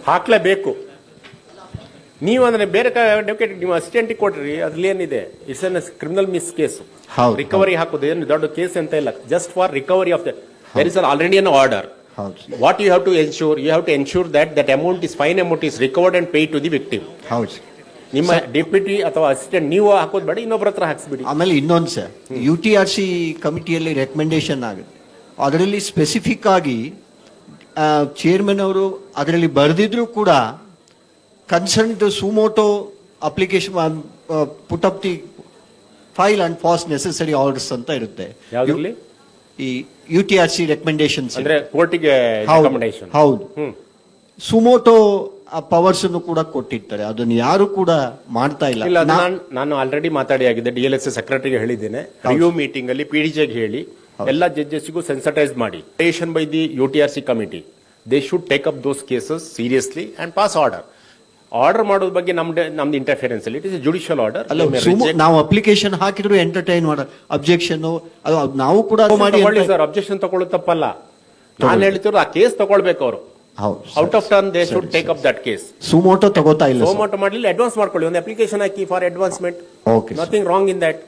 ಹಾಕ್ಲೇಬೇಕು. ನೀವು ಅಂದ್ರೆ ಬೇರೆ ಅಡ್ವೊಕೇಟ್ ನೀವು ಅಸಿಸ್ಟೆಂಟಿಗೆ ಕೊಟ್ರಿ, ಅದ್ರಲ್ಲಿ ಏನಿದೆ? It's an criminal misc case. Recovery ಹಾಕೋದು ಏನು ದೊಡ್ಡ ಕೇಸ್ ಅಂತ ಇಲ್ಲ, just for recovery of that. There is already an order. What you have to ensure, you have to ensure that amount is fine amount is recovered and pay to the victim. ನಿಮ್ಮ deputy ಅಥವಾ assistant ನೀವು ಹಾಕೋದು ಬೇಡ, ಇನ್ನೊಬ್ಬರ ಹತ್ರ ಹಾಕ್ಸ್ಬಿಡಿ. ಆಮೇಲೆ ಇನ್ನೊಂದು sir, UTRC ಕಮಿಟಿಯಲ್ಲಿ recommendation ಆಗುತ್ತೆ. ಅದರಲ್ಲಿ ಸ್ಪೆಸಿಫಿಕ್ ಆಗಿ ಚೇರ್ಮನ್ ಅವರು ಅದರಲ್ಲಿ ಬರೆದಿದ್ರು ಕೂಡ concerned suo motu application put up the file and pass necessary orders ಅಂತ ಇರುತ್ತೆ. ಈ UTRC ರೆಕಮೆಂಡೇಶನ್ಸ್ ಅಂದ್ರೆ ಕೋರ್ಟಿಗೆ ಹೌದು, ಸುಮೋಟೋ ಪವರ್ಸ್ ಅನ್ನು ಕೂಡ ಕೊಟ್ಟಿರ್ತಾರೆ. ಅದನ್ನು ಯಾರು ಕೂಡ ಮಾಡ್ತಾ ಇಲ್ಲ. ನಾನು ಆಲ್ರೆಡಿ ಮಾತಾಡಿ ಆಗಿದೆ, DLSA ಸೆಕ್ರೆಟರಿಗೆ ಹೇಳಿದ್ದೇನೆ. ರಿವ್ಯೂ ಮೀಟಿಂಗ್ ಅಲ್ಲಿ PDJಗೆ ಹೇಳಿ ಎಲ್ಲ ಜಡ್ಜಸ್ಗೂ ಸೆನ್ಸಿಟೈಸ್ ಮಾಡಿ. By the UTRC committee, they should take up those cases seriously and pass order. Order ಮಾಡೋದ್ರ ಬಗ್ಗೆ ನಮ್ದು ಇಂಟರ್ಫಿಯರೆನ್ಸ್ ಅಲ್ಲಿ, ಇಟ್ ಇಸ್ ಜುಡಿಷಿಯಲ್ ಆರ್ಡರ್. ನಾವು ಅಪ್ಲಿಕೇಶನ್ ಹಾಕಿದ್ರು ಎಂಟರ್ಟೈನ್ ಮಾಡೋ ಅಬ್ಜೆಕ್ಷನ್ ನಾವು ಕೂಡ ಮಾಡಿ ಸರ್. ಅಬ್ಜೆಕ್ಷನ್ ತಗೊಳ್ಳೋದು ತಪ್ಪಲ್ಲ. ನಾನು ಹೇಳ್ತಿರೋದು ಆ ಕೇಸ್ ತಗೊಳ್ಬೇಕು ಅವರು. Out of turn they should take up that case. Suo motu ತಗೋತಾ ಇಲ್ಲ. ಸುಮೋಟೋ ಮಾಡಲಿಲ್ಲ, ಅಡ್ವಾನ್ಸ್ ಮಾಡ್ಕೊಳ್ಳಿ, ಒಂದು application hockey for advancement. Nothing wrong in that.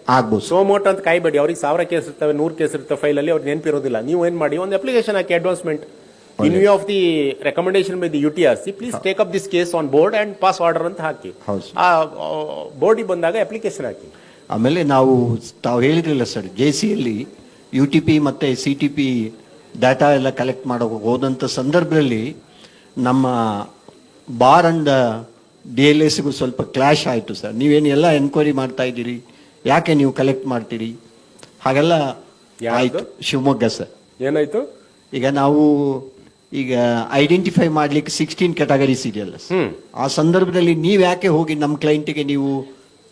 Suo motu ಅಂತ ಕಾಯ್ಬೇಡಿ, ಅವ್ರಿಗೆ 1000 ಕೇಸ್ ಇರ್ತವೆ, 100 ಕೇಸ್ ಇರ್ತವೆ ಫೈಲ್ ಅಲ್ಲಿ, ಅವ್ರಿಗೆ ನೆನಪಿರೋದಿಲ್ಲ. ನೀವು ಏನ್ ಮಾಡಿ, ಒಂದು application hockey advancement. In view of the recommendation by the UTRC, please take up this case on board and pass order ಅಂತ ಹಾಕಿ. ಬೋರ್ಡಿ ಬಂದಾಗ ಅಪ್ಲಿಕೇಶನ್ ಹಾಕಿ. ಆಮೇಲೆ ತಾವು ಹೇಳಿದ್ರಲ್ಲ ಸರ್, JCಯಲ್ಲಿ UTP ಮತ್ತೆ CTP ಡಾಟಾ ಎಲ್ಲ ಕಲೆಕ್ಟ್ ಮಾಡೋಕೆ ಹೋದಂಥ ಸಂದರ್ಭದಲ್ಲಿ ನಮ್ಮ ಬಾರ್ ಅಂಡ್ DLSಗೂ ಸ್ವಲ್ಪ ಕ್ಲಾಶ್ ಆಯಿತು ಸರ್. ನೀವೇನು ಎಲ್ಲ ಎನ್ಕ್ವೈರಿ ಮಾಡ್ತಾ ಇದ್ದೀರಿ, ಯಾಕೆ ನೀವು ಕಲೆಕ್ಟ್ ಮಾಡ್ತೀರಿ, ಹಾಗೆಲ್ಲ ಆಯ್ತು, ಶಿವಮೊಗ್ಗ ಸರ್. ಏನಾಯ್ತು? ಈಗ ನಾವು ಈಗ ಐಡೆಂಟಿಫೈ ಮಾಡ್ಲಿಕ್ಕೆ 16 ಕ್ಯಾಟಗರೀಸ್ ಇದೆಯಲ್ಲ, ಆ ಸಂದರ್ಭದಲ್ಲಿ ನೀವ್ ಯಾಕೆ ಹೋಗಿ ನಮ್ಮ ಕ್ಲೈಂಟಿಗೆ ನೀವು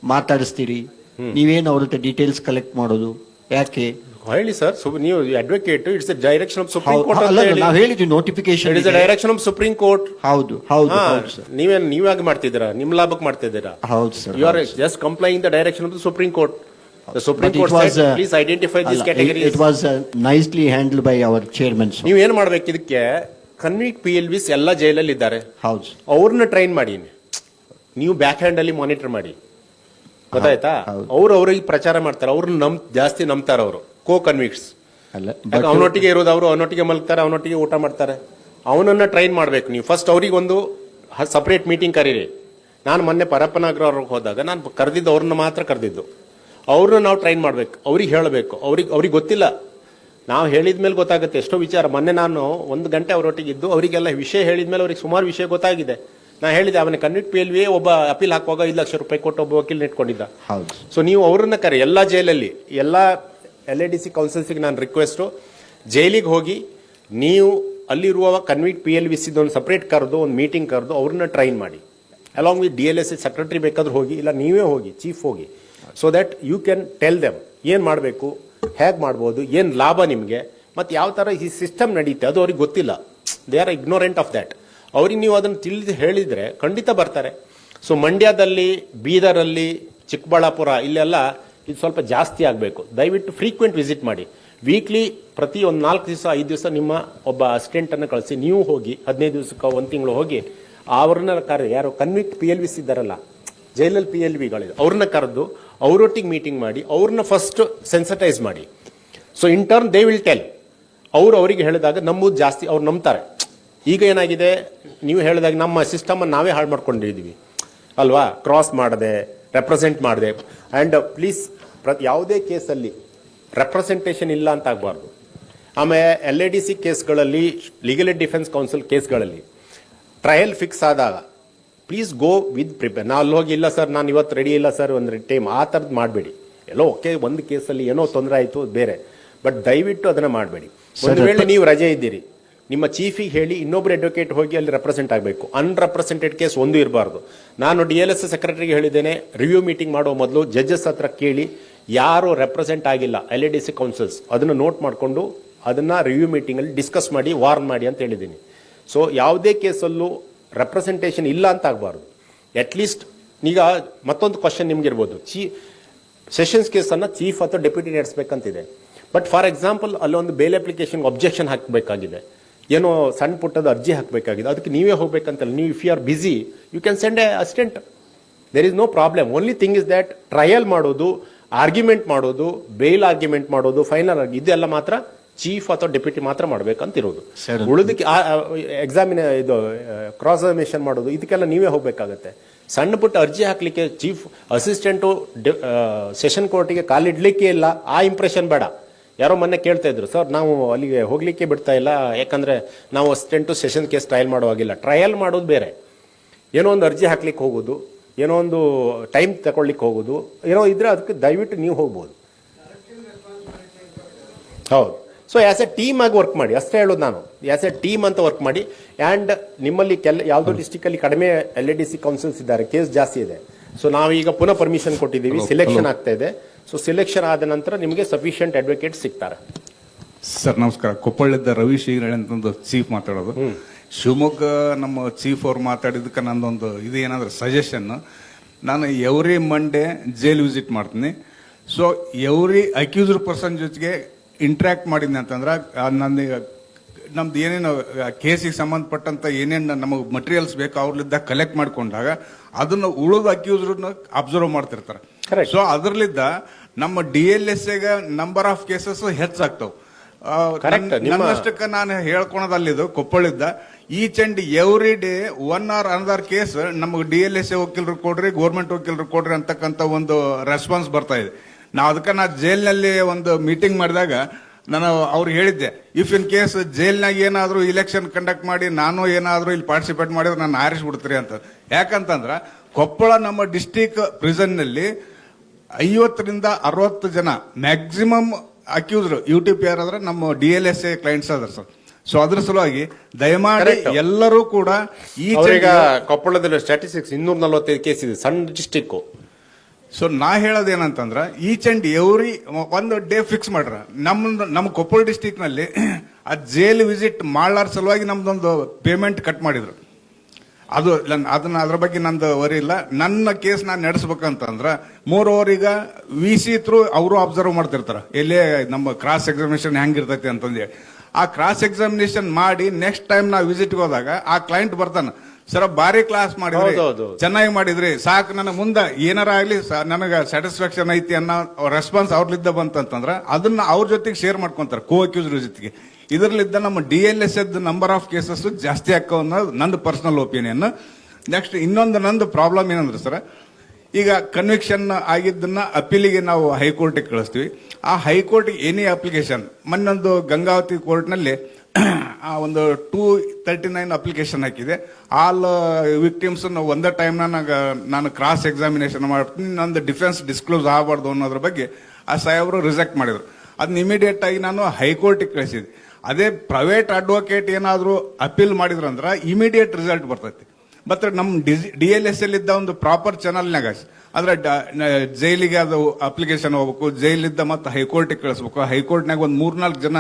ಮಾತಾಡಿಸ್ತೀರಿ? ನೀವೇನು ಅವ್ರ ಹತ್ರ ಡೀಟೇಲ್ಸ್ ಕಲೆಕ್ಟ್ ಮಾಡೋದು ಯಾಕೆ? ಹೇಳಿ ಸರ್, ನೀವು advocate, it's the direction of supreme court. ನಾವು ಹೇಳಿದ್ವಿ notification, it's the direction of supreme court. ಹೌದು ಹೌದು ಸರ್. ನೀವಾಗಿ ಮಾಡ್ತಿದ್ದೀರಾ, ನಿಮ್ ಲಾಭಕ್ಕೆ ಮಾಡ್ತಿದ್ದೀರಾ? ಹೌದು sir. You are just complying the direction of the supreme court. The Supreme Court said, please identify these categories. It was nicely handled by our chairman. ನೀವು ಏನ್ ಮಾಡ್ಬೇಕು ಇದಕ್ಕೆ? ಕನ್ವಿಕ್ಟ್ PLVs ಎಲ್ಲ ಜೈಲಲ್ಲಿ ಇದ್ದಾರೆ, ಹೌದು, ಅವ್ರನ್ನ ಟ್ರೈನ್ ಮಾಡಿ, ನೀವು ಬ್ಯಾಕ್ ಹ್ಯಾಂಡ್ ಅಲ್ಲಿ ಮಾನಿಟರ್ ಮಾಡಿ, ಗೊತ್ತಾಯ್ತಾ? ಅವ್ರಿಗೆ ಪ್ರಚಾರ ಮಾಡ್ತಾರೆ, ಅವ್ರನ್ನ ಜಾಸ್ತಿ ನಂಬ್ತಾರೆ ಅವರು ಕೋ ಕನ್ವಿಕ್ಟ್ಸ್. ಅವನೊಟ್ಟಿಗೆ ಇರೋದು, ಅವರು ಅವನೊಟ್ಟಿಗೆ ಮಲ್ತಾರೆ, ಅವನೊಟ್ಟಿಗೆ ಊಟ ಮಾಡ್ತಾರೆ. ಅವನನ್ನ ಟ್ರೈನ್ ಮಾಡ್ಬೇಕು ನೀವು. ಫಸ್ಟ್ ಅವ್ರಿಗೆ ಒಂದು ಸಪರೇಟ್ ಮೀಟಿಂಗ್ ಕರೀರಿ. ನಾನು ಮೊನ್ನೆ ಪರಪ್ಪನಗರ ಅವ್ರಿಗೆ ಹೋದಾಗ ನಾನು ಕರೆದಿದ್ದು ಅವ್ರನ್ನ ಮಾತ್ರ ಕರೆದಿದ್ದು. ಅವ್ರನ್ನ ನಾವು ಟ್ರೈನ್ ಮಾಡ್ಬೇಕು, ಅವ್ರಿಗೆ ಹೇಳಬೇಕು. ಅವ್ರಿಗೆ ಗೊತ್ತಿಲ್ಲ, ನಾವು ಹೇಳಿದ್ಮೇಲೆ ಗೊತ್ತಾಗುತ್ತೆ ಎಷ್ಟೋ ವಿಚಾರ. ಮೊನ್ನೆ ನಾನು 1 ಗಂಟೆ ಅವರೊಟ್ಟಿಗೆ ಇದ್ದು ಅವರಿಗೆಲ್ಲ ವಿಷಯ ಹೇಳಿದ್ಮೇಲೆ ಅವ್ರಿಗೆ ಸುಮಾರು ವಿಷಯ ಗೊತ್ತಾಗಿದೆ. ನಾ ಹೇಳಿದೆ, ಅವನ ಕನ್ವಿಕ್ಟ್ PLV ಒಬ್ಬ ಅಪೀಲ್ ಹಾಕುವಾಗ 5 ಲಕ್ಷ ರೂಪಾಯಿ ಕೊಟ್ಟು ಒಬ್ಬ ವಕೀಲ್ ಇಟ್ಕೊಂಡಿದ್ದ. ಸೊ ನೀವು ಅವ್ರನ್ನ ಕರೆ, ಎಲ್ಲ ಜೈಲಲ್ಲಿ, ಎಲ್ಲ LADC ಕೌನ್ಸಿಲ್ಸ್ಗೆ ನಾನು ರಿಕ್ವೆಸ್ಟು, ಜೈಲಿಗೆ ಹೋಗಿ ನೀವು ಅಲ್ಲಿರುವ ಕನ್ವಿಕ್ಟ್ PLVs ಒಂದು ಸಪ್ರೇಟ್ ಕರೆದು ಒಂದು ಮೀಟಿಂಗ್ ಕರೆದು ಅವ್ರನ್ನ ಟ್ರೈನ್ ಮಾಡಿ. ಅಲಾಂಗ್ ವಿತ್ DLSA ಸೆಕ್ರೆಟರಿ ಬೇಕಾದ್ರೂ ಹೋಗಿ, ಇಲ್ಲ ನೀವೇ ಹೋಗಿ, ಚೀಫ್ ಹೋಗಿ. So that you can tell them ಏನು ಮಾಡಬೇಕು, ಹೇಗೆ ಮಾಡ್ಬೋದು, ಏನು ಲಾಭ ನಿಮಗೆ, ಮತ್ತು ಯಾವ ಥರ ಈ ಸಿಸ್ಟಮ್ ನಡೀತೆ ಅದು ಅವ್ರಿಗೆ ಗೊತ್ತಿಲ್ಲ. They are ignorant of that. ಅವ್ರಿಗೆ ನೀವು ಅದನ್ನು ತಿಳಿದು ಹೇಳಿದರೆ ಖಂಡಿತ ಬರ್ತಾರೆ. ಸೊ ಮಂಡ್ಯದಲ್ಲಿ, ಬೀದರಲ್ಲಿ, ಚಿಕ್ಕಬಳ್ಳಾಪುರ ಇಲ್ಲೆಲ್ಲ ಇದು ಸ್ವಲ್ಪ ಜಾಸ್ತಿ ಆಗಬೇಕು. ದಯವಿಟ್ಟು ಫ್ರೀಕ್ವೆಂಟ್ ವಿಸಿಟ್ ಮಾಡಿ. ವೀಕ್ಲಿ ಪ್ರತಿ ಒಂದು 4 ದಿವಸ 5 ದಿವಸ ನಿಮ್ಮ ಒಬ್ಬ ಅಸಿಸ್ಟೆಂಟನ್ನು ಕಳಿಸಿ, ನೀವು ಹೋಗಿ 15 ದಿವಸಕ್ಕೆ 1 ತಿಂಗಳು ಹೋಗಿ ಅವ್ರನ್ನ ಯಾರು ಕನ್ವಿಕ್ಟ್ PLVs ಇದ್ದಾರಲ್ಲ, ಜೈಲಲ್ಲಿ PLVಗಳಿದೆ, ಅವ್ರನ್ನ ಕರೆದು ಅವರೊಟ್ಟಿಗೆ ಮೀಟಿಂಗ್ ಮಾಡಿ, ಅವ್ರನ್ನ ಫಸ್ಟ್ ಸೆನ್ಸಿಟೈಸ್ ಮಾಡಿ. So in turn they will tell. ಅವರಿಗೆ ಹೇಳಿದಾಗ ನಂಬುದು ಜಾಸ್ತಿ, ಅವ್ರು ನಂಬ್ತಾರೆ. ಈಗ ಏನಾಗಿದೆ, ನೀವು ಹೇಳಿದಾಗ ನಮ್ಮ ಸಿಸ್ಟಮನ್ನು ನಾವೇ ಹಾಳು ಮಾಡ್ಕೊಂಡಿದ್ದೀವಿ ಅಲ್ವಾ? ಕ್ರಾಸ್ ಮಾಡದೆ, ರೆಪ್ರೆಸೆಂಟ್ ಮಾಡದೆ. ಆ್ಯಂಡ್ ಪ್ಲೀಸ್, ಯಾವುದೇ ಕೇಸಲ್ಲಿ ರೆಪ್ರೆಸೆಂಟೇಷನ್ ಇಲ್ಲ ಅಂತ ಆಗಬಾರ್ದು. ಆಮೇಲೆ LADC ಕೇಸ್ಗಳಲ್ಲಿ, ಲೀಗಲ್ ಏಡ್ ಡಿಫೆನ್ಸ್ ಕೌನ್ಸಿಲ್ ಕೇಸ್ಗಳಲ್ಲಿ ಟ್ರಯಲ್ ಫಿಕ್ಸ್ ಆದಾಗ ಪ್ಲೀಸ್ ಗೋ ವಿತ್ ಪ್ರಿಪೇರ್. ನಾ ಅಲ್ಲಿ ಹೋಗಿ, ಇಲ್ಲ ಸರ್ ನಾನು ಇವತ್ತು ರೆಡಿ ಇಲ್ಲ ಸರ್, ಒಂದು ಟೈಮ್, ಆ ಥರದ್ದು ಮಾಡಬೇಡಿ. ಎಲ್ಲೋ ಓಕೆ, ಒಂದು ಕೇಸಲ್ಲಿ ಏನೋ ತೊಂದರೆ ಆಯಿತು ಬೇರೆ, ಬಟ್ ದಯವಿಟ್ಟು ಅದನ್ನು ಮಾಡಬೇಡಿ. ಒಂದು ವೇಳೆ ನೀವು ರಜೆ ಇದ್ದೀರಿ, ನಿಮ್ಮ ಚೀಫಿಗೆ ಹೇಳಿ ಇನ್ನೊಬ್ರು ಅಡ್ವೊಕೇಟ್ ಹೋಗಿ ಅಲ್ಲಿ ರೆಪ್ರೆಸೆಂಟ್ ಆಗಬೇಕು. ಅನ್ರೆಪ್ರೆಸೆಂಟೆಡ್ ಕೇಸ್ ಒಂದು ಇರಬಾರ್ದು. ನಾನು DLSA ಸೆಕ್ರೆಟರಿಗೆ ಹೇಳಿದ್ದೇನೆ, ರಿವ್ಯೂ ಮೀಟಿಂಗ್ ಮಾಡೋ ಮೊದಲು ಜಡ್ಜಸ್ ಹತ್ರ ಕೇಳಿ ಯಾರು ರೆಪ್ರೆಸೆಂಟ್ ಆಗಿಲ್ಲ LADC ಕೌನ್ಸಿಲ್ಸ್, ಅದನ್ನು ನೋಟ್ ಮಾಡಿಕೊಂಡು ಅದನ್ನು ರಿವ್ಯೂ ಮೀಟಿಂಗಲ್ಲಿ ಡಿಸ್ಕಸ್ ಮಾಡಿ ವಾರ್ನ್ ಮಾಡಿ ಅಂತ ಹೇಳಿದ್ದೀನಿ. ಸೊ ಯಾವುದೇ ಕೇಸಲ್ಲೂ ರೆಪ್ರೆಸೆಂಟೇಷನ್ ಇಲ್ಲ ಅಂತ ಆಗಬಾರ್ದು. ಅಟ್ಲೀಸ್ಟ್ ಈಗ ಮತ್ತೊಂದು ಕ್ವಶನ್ ನಿಮ್ಗೆ ಇರ್ಬೋದು, ಸೆಷನ್ಸ್ ಕೇಸನ್ನು ಚೀಫ್ ಅಥವಾ ಡೆಪ್ಯೂಟಿ ನಡೆಸಬೇಕಂತಿದೆ. ಬಟ್ ಫಾರ್ ಎಕ್ಸಾಂಪಲ್ ಅಲ್ಲೊಂದು ಬೇಲ್ ಅಪ್ಲಿಕೇಶನ್ಗೆ ಅಬ್ಜೆಕ್ಷನ್ ಹಾಕಬೇಕಾಗಿದೆ, ಏನೋ ಸಣ್ಣ ಪುಟ್ಟದ ಅರ್ಜಿ ಹಾಕಬೇಕಾಗಿದೆ, ಅದಕ್ಕೆ ನೀವೇ ಹೋಗ್ಬೇಕಂತಲ್ಲ. ನೀವು if you are busy you can send a assistant, there is no problem. Only thing is that trial ಮಾಡೋದು, ಆರ್ಗ್ಯುಮೆಂಟ್ ಮಾಡೋದು, ಬೇಲ್ ಆರ್ಗ್ಯುಮೆಂಟ್ ಮಾಡೋದು, ಫೈನಲ್ ಆಗಿ ಇದೆಲ್ಲ ಮಾತ್ರ ಚೀಫ್ ಅಥವಾ ಡೆಪ್ಯೂಟಿ ಮಾತ್ರ ಮಾಡ್ಬೇಕಂತಿರೋದು. ಉಳಿದಕ್ಕೆ ಎಕ್ಸಾಮಿನ ಇದು ಕ್ರಾಸ್ ಎಕ್ಸಾಮಿನೇಷನ್ ಮಾಡೋದು ಇದಕ್ಕೆಲ್ಲ ನೀವೇ ಹೋಗ್ಬೇಕಾಗತ್ತೆ. ಸಣ್ಣ ಪುಟ್ಟ ಅರ್ಜಿ ಹಾಕ್ಲಿಕ್ಕೆ ಚೀಫ್ ಅಸಿಸ್ಟೆಂಟು ಸೆಷನ್ ಕೋರ್ಟಿಗೆ ಕಾಲಿಡ್ಲಿಕ್ಕೆ ಇಲ್ಲ, ಆ ಇಂಪ್ರೆಷನ್ ಬೇಡ. ಯಾರೋ ಮೊನ್ನೆ ಕೇಳ್ತಾ ಇದ್ರು, ಸರ್ ನಾವು ಅಲ್ಲಿಗೆ ಹೋಗ್ಲಿಕ್ಕೆ ಬಿಡ್ತಾ ಇಲ್ಲ, ಯಾಕಂದ್ರೆ ನಾವು ಅಸಿಸ್ಟೆಂಟು ಸೆಷನ್ ಕೇಸ್ ಟ್ರಯಲ್ ಮಾಡುವಾಗಿಲ್ಲ. ಟ್ರಯಲ್ ಮಾಡೋದು ಬೇರೆ, ಏನೋ ಒಂದು ಅರ್ಜಿ ಹಾಕ್ಲಿಕ್ಕೆ ಹೋಗೋದು, ಏನೋ ಒಂದು ಟೈಮ್ ತಗೊಳ್ಲಿಕ್ಕೆ ಹೋಗೋದು, ಏನೋ ಇದ್ರೆ ಅದಕ್ಕೆ ದಯವಿಟ್ಟು ನೀವು ಹೋಗ್ಬೋದು. ಹೌದು. ಸೊ ಆ್ಯಸ್ ಎ ಟೀಮ್ ಆಗಿ ವರ್ಕ್ ಮಾಡಿ, ಅಷ್ಟೇ ಹೇಳೋದು ನಾನು. ಆ್ಯಸ್ ಎ ಟೀಮ್ ಅಂತ ವರ್ಕ್ ಮಾಡಿ. ಆ್ಯಂಡ್ ನಿಮ್ಮಲ್ಲಿ ಯಾವುದೋ ಡಿಸ್ಟಿಕಲ್ಲಿ ಕಡಿಮೆ LADC ಕೌನ್ಸಿಲ್ಸ್ ಇದ್ದಾರೆ, ಕೇಸ್ ಜಾಸ್ತಿ ಇದೆ. ಸೊ ನಾವೀಗ ಪುನಃ ಪರ್ಮಿಷನ್ ಕೊಟ್ಟಿದ್ದೀವಿ, ಸಿಲೆಕ್ಷನ್ ಆಗ್ತಾ ಇದೆ. ಸೊ ಸಿಲೆಕ್ಷನ್ ಆದ ನಂತರ ನಿಮಗೆ ಸಫಿಷಿಯಂಟ್ ಅಡ್ವೊಕೇಟ್ ಸಿಗ್ತಾರೆ. ಸರ್ ನಮಸ್ಕಾರ, ಕೊಪ್ಪಳದ ರವಿ ಶ್ರೀಗಳೆ ಅಂತಂದು ಚೀಫ್ ಮಾತಾಡೋದು. ಶಿವಮೊಗ್ಗ ನಮ್ಮ ಚೀಫ್ ಅವ್ರು ಮಾತಾಡಿದಕ್ಕೆ ನಂದೊಂದು ಇದು ಏನಾದರೂ ಸಜೆಷನ್, ನಾನು ಎವ್ರಿ ಮಂಡೇ ಜೈಲ್ ವಿಸಿಟ್ ಮಾಡ್ತೀನಿ. ಸೊ ಎವ್ರಿ ಅಕ್ಯೂಸ್ಡ್ ಪರ್ಸನ್ ಜೊತೆಗೆ ಇಂಟ್ರ್ಯಾಕ್ಟ್ ಮಾಡಿದ್ನಿ ಅಂತಂದ್ರೆ ನಮ್ದು ಏನೇನು ಕೇಸಿಗೆ ಸಂಬಂಧಪಟ್ಟಂತ ಏನೇನು ನಮಗೆ ಮಟೀರಿಯಲ್ಸ್ ಬೇಕು ಅವ್ರಲ್ಲಿದ್ದ ಕಲೆಕ್ಟ್ ಮಾಡ್ಕೊಂಡಾಗ ಅದನ್ನ ಉಳಿದ ಅಕ್ಯೂಸ್ಡ್ನ ಅಬ್ಸರ್ವ್ ಮಾಡ್ತಿರ್ತಾರೆ. ಸೊ ಅದರಲ್ಲಿದ್ದ ನಮ್ಮ DLSAಗೆ ನಂಬರ್ ಆಫ್ ಕೇಸಸ್ ಹೆಚ್ಚಾಗ್ತಾವ. ನನ್ನಷ್ಟಕ್ಕೆ ನಾನು ಹೇಳ್ಕೊಳೋದಲ್ಲಿದ್ದು ಕೊಪ್ಪಳಿದ್ದ each and every day 1 or another case ನಮಗೆ DLSA ವಕೀಲರು ಕೊಡ್ರಿ, ಗೌರ್ಮೆಂಟ್ ವಕೀಲರು ಕೊಡ್ರಿ ಅಂತಕ್ಕಂಥ ಒಂದು ರೆಸ್ಪಾನ್ಸ್ ಬರ್ತಾ ಇದೆ. ಅದಕ್ಕೆ ನಾ ಜೈಲ್ನಲ್ಲಿ ಒಂದು ಮೀಟಿಂಗ್ ಮಾಡಿದಾಗ ನಾನು ಅವ್ರಿಗೆ ಹೇಳಿದ್ದೆ, ಇಫ್ ಇನ್ ಕೇಸ್ ಜೈಲ್ನಾಗ ಏನಾದರೂ ಇಲೆಕ್ಷನ್ ಕಂಡಕ್ಟ್ ಮಾಡಿ ನಾನು ಏನಾದರೂ ಇಲ್ಲಿ ಪಾರ್ಟಿಸಿಪೇಟ್ ಮಾಡಿದ್ರೆ ನಾನು ಆರಿಸ್ಬಿಡ್ತೀರಿ ಅಂತ. ಯಾಕಂತಂದ್ರೆ ಕೊಪ್ಪಳ ನಮ್ಮ ಡಿಸ್ಟಿಕ್ ಪ್ರಿಸನ್ನಲ್ಲಿ 50 ರಿಂದ 60 ಜನ ಮ್ಯಾಕ್ಸಿಮಮ್ ಅಕ್ಯೂಸ್ಡ್ UTPR ಆದ್ರೆ ನಮ್ಮ DLSA ಕ್ಲೈಂಟ್ಸ್ ಅದ್ರ ಸರ್. ಸೊ ಅದ್ರ ಸಲುವಾಗಿ ದಯಮಾಡಿ ಎಲ್ಲರೂ ಕೂಡ ಈಗ ಕೊಪ್ಪಳದಲ್ಲಿ ಸ್ಟ್ಯಾಟಿಸ್ಟಿಕ್ಸ್ 245 ಕೇಸ್ ಇದೆ, ಸಣ್ಣ ಡಿಸ್ಟಿಕ್. ಸೊ ನಾ ಹೇಳೋದೇನಂತಂದ್ರ ಈಚ್ ಅಂಡ್ ಎವ್ರಿ ಒಂದು ಡೇ ಫಿಕ್ಸ್ ಮಾಡ್ರ. ನಮ್ಮ ಕೊಪ್ಪಳ ಡಿಸ್ಟಿಕ್ ನಲ್ಲಿ ಆ ಜೈಲ್ ವಿಸಿಟ್ ಮಾಡಲಾರ ಸಲುವಾಗಿ ನಮ್ದೊಂದು ಪೇಮೆಂಟ್ ಕಟ್ ಮಾಡಿದ್ರು. ಅದು ಅದ್ರ ಬಗ್ಗೆ ನಂದು ವರಿ ಇಲ್ಲ. ನನ್ನ ಕೇಸ್ ನಾನು ನಡೆಸ್ಬೇಕಂತಂದ್ರ 3 ಓವರ್ ಈಗ VC ಥ್ರೂ ಅವರು ಅಬ್ಸರ್ವ್ ಮಾಡ್ತಿರ್ತಾರ ಎಲ್ಲೇ ನಮ್ಮ ಕ್ರಾಸ್ ಎಕ್ಸಾಮಿನೇಷನ್ ಹೆಂಗಿರ್ತೈತಿ ಅಂತಂದೇಳಿ. ಆ ಕ್ರಾಸ್ ಎಕ್ಸಾಮಿನೇಷನ್ ಮಾಡಿ ನೆಕ್ಸ್ಟ್ ಟೈಮ್ ನಾವು ವಿಸಿಟ್ಗೆ ಹೋದಾಗ ಆ ಕ್ಲೈಂಟ್ ಬರ್ತಾನ, ಸರ ಬಾರಿ ಕ್ಲಾಸ್ ಮಾಡಿದ್ರಿ, ಚೆನ್ನಾಗಿ ಮಾಡಿದ್ರಿ, ಸಾಕು ನನ್ನ ಮುಂದೆ ಏನಾರ ಆಗ್ಲಿ ನನಗೆ ಸ್ಯಾಟಿಸ್ಫ್ಯಾಕ್ಷನ್ ಐತಿ ಅನ್ನೋ ರೆಸ್ಪಾನ್ಸ್ ಅವ್ರಲಿದ್ದ ಬಂತಂತಂದ್ರ ಅದನ್ನ ಅವ್ರ ಜೊತೆಗೆ ಶೇರ್ ಮಾಡ್ಕೊಂತಾರೆ ಕೋ ಅಕ್ಯೂಸ್ಡ್ ಜೊತೆಗೆ. ಇದರಲ್ಲಿದ್ದ ನಮ್ಮ DLSA ನಂಬರ್ ಆಫ್ ಕೇಸಸ್ ಜಾಸ್ತಿ ಆಕ್ಕೋ ಅನ್ನೋದು ನಂದು ಪರ್ಸನಲ್ ಒಪಿನಿಯನ್. ನೆಕ್ಸ್ಟ್ ಇನ್ನೊಂದು ನಂದು ಪ್ರಾಬ್ಲಮ್ ಏನಂದ್ರೆ ಸರ್, ಈಗ ಕನ್ವಿಕ್ಷನ್ ಆಗಿದ್ದನ್ನ ಅಪೀಲಿಗೆ ನಾವು ಹೈಕೋರ್ಟಿಗೆ ಕಳಿಸ್ತೀವಿ. ಆ ಹೈಕೋರ್ಟ್ಗೆ ಎನಿ ಅಪ್ಲಿಕೇಶನ್, ಮೊನ್ನೊಂದು ಗಂಗಾವತಿ ಕೋರ್ಟ್ನಲ್ಲಿ ಒಂದು 239 ಅಪ್ಲಿಕೇಶನ್ ಹಾಕಿದೆ. ಆಲ್ ವಿಕ್ಟಿಮ್ಸ್ ಒಂದೇ ಟೈಮ್ ನಾನು ಕ್ರಾಸ್ ಎಕ್ಸಾಮಿನೇಷನ್ ಮಾಡ್ತೀನಿ, ನಂದು ಡಿಫೆನ್ಸ್ ಡಿಸ್ಕ್ಲೋಸ್ ಆಗಬಾರ್ದು ಅನ್ನೋದ್ರ ಬಗ್ಗೆ ಆ ಸಾಹೇಬರು ರಿಜೆಕ್ಟ್ ಮಾಡಿದ್ರು. ಅದನ್ನ ಇಮಿಡಿಯೇಟ್ ಆಗಿ ನಾನು ಹೈಕೋರ್ಟಿಗೆ ಕಳಿಸಿದೆ. ಅದೇ ಪ್ರೈವೇಟ್ ಅಡ್ವೊಕೇಟ್ ಏನಾದರೂ ಅಪೀಲ್ ಮಾಡಿದ್ರಂದ್ರೆ ಇಮಿಡಿಯೇಟ್ ರಿಸಲ್ಟ್ ಬರ್ತೈತಿ. ಬಟ್ ನಮ್ಮ DLSA ಇದ್ದ ಒಂದು ಪ್ರಾಪರ್ ಚಾನಲ್ನಾಗ ಅಂದ್ರೆ ಜೈಲಿಗೆ ಅದು ಅಪ್ಲಿಕೇಶನ್ ಹೋಗ್ಬೇಕು, ಜೈಲಿದ್ದ ಮತ್ತೆ ಹೈಕೋರ್ಟಿಗೆ ಕಳಿಸ್ಬೇಕು. ಹೈಕೋರ್ಟ್ನಾಗ ಒಂದು 3-4 ಜನ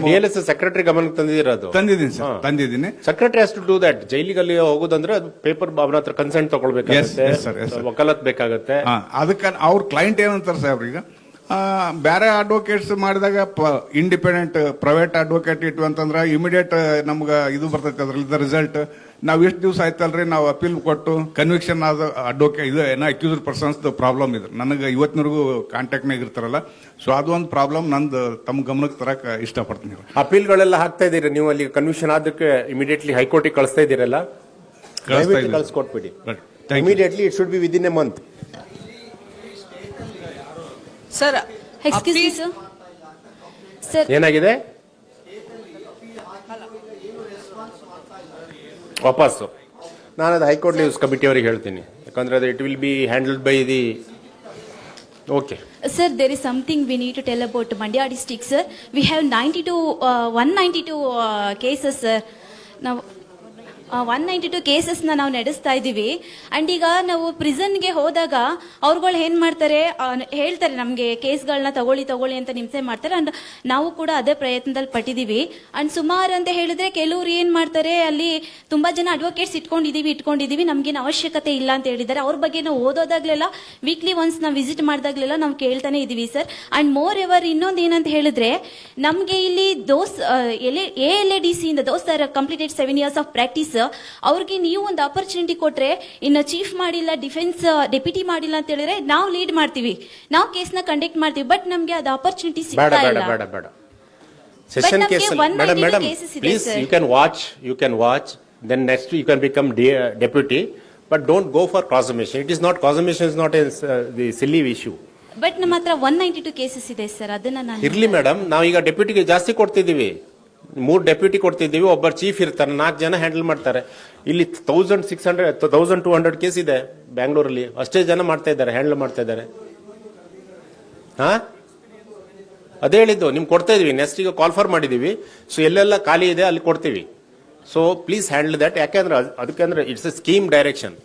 DLSA ಸೆಕ್ರೆಟರಿ ಗಮನಕ್ಕೆ ತಂದಿದ್ದೀನಿ ಸರ್, ತಂದಿದ್ದೀನಿ. Secretary has to do that. ಜೈಲಿಗಲ್ಲಿ ಹೋಗೋದಂದ್ರೆ ಪೇಪರ್ ಅವನ ಹತ್ರ ಕನ್ಸೆಂಟ್ ತಗೊಳ್ಬೇಕಾಗುತ್ತೆ, ವಕಾಲತ್ ಬೇಕಾಗುತ್ತೆ. ಅದಕ್ಕೆ ಅವ್ರ ಕ್ಲೈಂಟ್ ಏನಂತಾರೆ ಸಾಹೇಬ್ರೀಗ, ಬೇರೆ ಅಡ್ವೊಕೇಟ್ಸ್ ಮಾಡಿದಾಗ ಇಂಡಿಪೆಂಡೆಂಟ್ ಪ್ರೈವೇಟ್ ಅಡ್ವೊಕೇಟ್ ಇಟ್ಟು ಅಂತಂದ್ರೆ ಇಮಿಡಿಯೇಟ್ ನಮ್ಗೆ ಇದು ಬರ್ತೈತೆ ಅದ್ರಲ್ಲಿದ್ದ ರಿಸಲ್ಟ್. ನಾವು ಎಷ್ಟು ದಿವಸ ಆಯ್ತಲ್ರಿ ನಾವು ಅಪೀಲ್ ಕೊಟ್ಟು ಕನ್ವಿಕ್ಷನ್ ಆದ ಅಡ್ವೊಕೇಟ್ ಇದು ಏನೋ ಅಕ್ಯೂಸ್ಡ್ ಪರ್ಸನ್ಸ್ ಪ್ರಾಬ್ಲಮ್ ಇದೆ. ನನಗೆ ಇವತ್ತಿನವರೆಗೂ ಕಾಂಟ್ಯಾಕ್ಟ್ನಾಗ ಇರ್ತಾರಲ್ಲ, ಸೊ ಅದು ಒಂದು ಪ್ರಾಬ್ಲಮ್ ನಂದು ತಮ್ಮ ಗಮನಕ್ಕೆ ತರಕ ಇಷ್ಟಪಡ್ತೀನಿ. ಅಪೀಲ್ಗಳೆಲ್ಲ ಹಾಕ್ತಾ ಇದೀರಿ ನೀವು, ಅಲ್ಲಿ ಕನ್ವಿಕ್ಷನ್ ಆದಕ್ಕೆ ಇಮಿಡಿಯೇಟ್ಲಿ ಹೈಕೋರ್ಟಿಗೆ ಕಳಿಸ್ತಾ ಇದೀರಲ್ಲ, ಕಳಿಸ್ಕೊಟ್ಬಿಡಿ immediately. It should be within a month. Sir excuse me sir, ಏನಾಗಿದೆ ವಾಪಸ್ಸು? ನಾನು ಅದು ಹೈಕೋರ್ಟ್ ಲೀವ್ಸ್ ಕಮಿಟಿ ಅವರಿಗೆ ಹೇಳ್ತೀನಿ, ಯಾಕಂದ್ರೆ ಅದು it will B handled by the. Okay sir, there is something we need to tell about Mandya district, sir. We have 192 cases, sir. Now 192 ಕೇಸಸ್ನ ನಾವು ನಡೆಸ್ತಾ ಇದ್ದೀವಿ. ಆ್ಯಂಡ್ ಈಗ ನಾವು ಪ್ರಿಸನ್ಗೆ ಹೋದಾಗ ಅವ್ರುಗಳು ಏನು ಮಾಡ್ತಾರೆ, ಹೇಳ್ತಾರೆ ನಮಗೆ ಕೇಸ್ಗಳನ್ನ ತಗೊಳ್ಳಿ ಅಂತ ಹಿಂಸೆ ಮಾಡ್ತಾರೆ. ಆ್ಯಂಡ್ ನಾವು ಕೂಡ ಅದೇ ಪ್ರಯತ್ನದಲ್ಲಿ ಪಟ್ಟಿದ್ದೀವಿ. ಆ್ಯಂಡ್ ಸುಮಾರು ಅಂತ ಹೇಳಿದ್ರೆ ಕೆಲವ್ರು ಏನು ಮಾಡ್ತಾರೆ, ಅಲ್ಲಿ ತುಂಬ ಜನ ಅಡ್ವೊಕೇಟ್ಸ್ ಇಟ್ಕೊಂಡಿದ್ದೀವಿ, ನಮಗೇನು ಅವಶ್ಯಕತೆ ಇಲ್ಲ ಅಂತ ಹೇಳಿದ್ದಾರೆ. ಅವ್ರ ಬಗ್ಗೆ ನಾವು ಓದೋದಾಗ್ಲೆಲ್ಲ, ವೀಕ್ಲಿ ಒನ್ಸ್ ನಾವು ವಿಸಿಟ್ ಮಾಡಿದಾಗಲೆಲ್ಲ ನಾವು ಕೇಳ್ತಾನೆ ಇದ್ದೀವಿ ಸರ್. ಆ್ಯಂಡ್ ಮೋರ್ ಎವರ್ ಇನ್ನೊಂದು ಏನಂತ ಹೇಳಿದ್ರೆ, ನಮಗೆ ಇಲ್ಲಿ ALADC ಇಂದ those are completed 7 years of practice. ಅವ್ರಿಗೆ ನೀವು ಒಂದು ಅಪರ್ಚುನಿಟಿ ಕೊಟ್ರೆ, ಇನ್ನು ಚೀಫ್ ಮಾಡಿಲ್ಲ, ಡಿಫೆನ್ಸ್ ಡೆಪ್ಯೂಟಿ ಮಾಡಿಲ್ಲ ಅಂತ ಹೇಳಿದ್ರೆ ನಾವು ಲೀಡ್ ಮಾಡ್ತೀವಿ, ನಾವು ಕೇಸ್ನ ಕಂಡಕ್ಟ್ ಮಾಡ್ತೀವಿ. ಬಟ್ ನಮಗೆ ಅದು ಅಪರ್ಚುನಿಟಿ ಸಿಗ್ತಾ ಇಲ್ಲ. Session case madam please, you can watch, then next you can become deputy, but don't go for consummation. It is not, consummation is not the silly issue. But ನಮ್ಮ ಹತ್ರ 192 cases ಇದೆ sir. ಅದನ್ನ ನಾನು ಇರ್ಲಿ madam, ನಾವು ಈಗ ಡೆಪ್ಯೂಟಿಗೆ ಜಾಸ್ತಿ ಕೊಡ್ತಿದ್ದೀವಿ, 3 deputy ಕೊಡ್ತಿದ್ದೀವಿ, ಒಬ್ಬರು ಚೀಫ್ ಇರ್ತಾರೆ, 4 ಜನ ಹ್ಯಾಂಡಲ್ ಮಾಡ್ತಾರೆ. ಇಲ್ಲಿ 1200 ಕೇಸ್ ಇದೆ ಬ್ಯಾಂಗ್ಳೂರಲ್ಲಿ, ಅಷ್ಟೇ ಜನ ಮಾಡ್ತಾ ಇದ್ದಾರೆ, ಹ್ಯಾಂಡಲ್ ಮಾಡ್ತಾ ಇದ್ದಾರೆ. ಅದೇ ಹೇಳಿದ್ದು, ನಿಮ್ಗೆ ಕೊಡ್ತಾ ಇದೀವಿ. ನೆಕ್ಸ್ಟ್ ಈಗ ಕಾಲ್ ಫಾರ್ ಮಾಡಿದೀವಿ, ಸೊ ಎಲ್ಲೆಲ್ಲ ಖಾಲಿ ಇದೆ ಅಲ್ಲಿ ಕೊಡ್ತೀವಿ. So please handle that. ಯಾಕೆಂದ್ರೆ ಅದಕ್ಕೆ ಇಟ್ಸ್ ಎ ಸ್ಕೀಮ್ ಡೈರೆಕ್ಷನ್.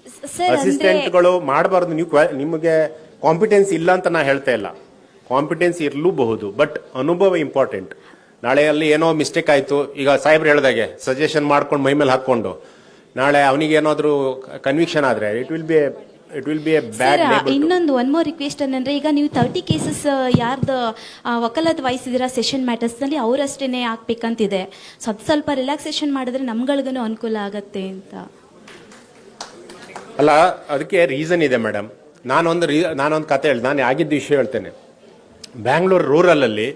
ಅಸಿಸ್ಟೆಂಟ್ಗಳು ಮಾಡಬಾರ್ದು. ನಿಮಗೆ ಕಾಂಪಿಟೆನ್ಸ್ ಇಲ್ಲ ಅಂತ ನಾ ಹೇಳ್ತಾ ಇಲ್ಲ, ಕಾಂಪಿಟೆನ್ಸ್ ಇರಲೂಬಹುದು, ಬಟ್ ಅನುಭವ ಇಂಪಾರ್ಟೆಂಟ್. ನಾಳೆ ಅಲ್ಲಿ ಏನೋ ಮಿಸ್ಟೇಕ್ ಆಯ್ತು, ಈಗ ಸಾಹೇಬ್ರು ಹೇಳ್ದಾಗೆ ಸಜೆಷನ್ ಮಾಡ್ಕೊಂಡು ಮೈ ಮೇಲೆ ಹಾಕೊಂಡು ನಾಳೆ ಅವನಿಗೆ ಏನಾದ್ರು ಕನ್ವಿಕ್ಷನ್ ಆದ್ರೆ it will B a bad. ಇನ್ನೊಂದು ಒನ್ ಮೋರ್ ರಿಕ್ವೆಸ್ಟ್ ಏನಂದ್ರೆ, ಈಗ ನೀವು 30 ಕೇಸಸ್ ಯಾರ್ದು ವಕಾಲತ್ ವಹಿಸಿದಿರ ಸೆಷನ್ ಮ್ಯಾಟರ್ಸ್ ನಲ್ಲಿ ಅವರಷ್ಟೇನೆ ಹಾಕ್ಬೇಕಂತಿದೆ. ಸೊ ಅದು ಸ್ವಲ್ಪ ರಿಲ್ಯಾಕ್ಸೇಷನ್ ಮಾಡಿದ್ರೆ ನಮ್ಗಳಿಗೂ ಅನುಕೂಲ ಆಗತ್ತೆ ಅಂತ. ಅಲ್ಲ, ಅದಕ್ಕೆ ರೀಸನ್ ಇದೆ ಮೇಡಮ್. ನಾನೊಂದು ಕತೆ ಹೇಳಿ, ನಾನು ಆಗಿದ್ದ ವಿಷಯ ಹೇಳ್ತೇನೆ. ಬ್ಯಾಂಗ್ಳೂರ್ ರೂರಲ್ ಅಲ್ಲಿ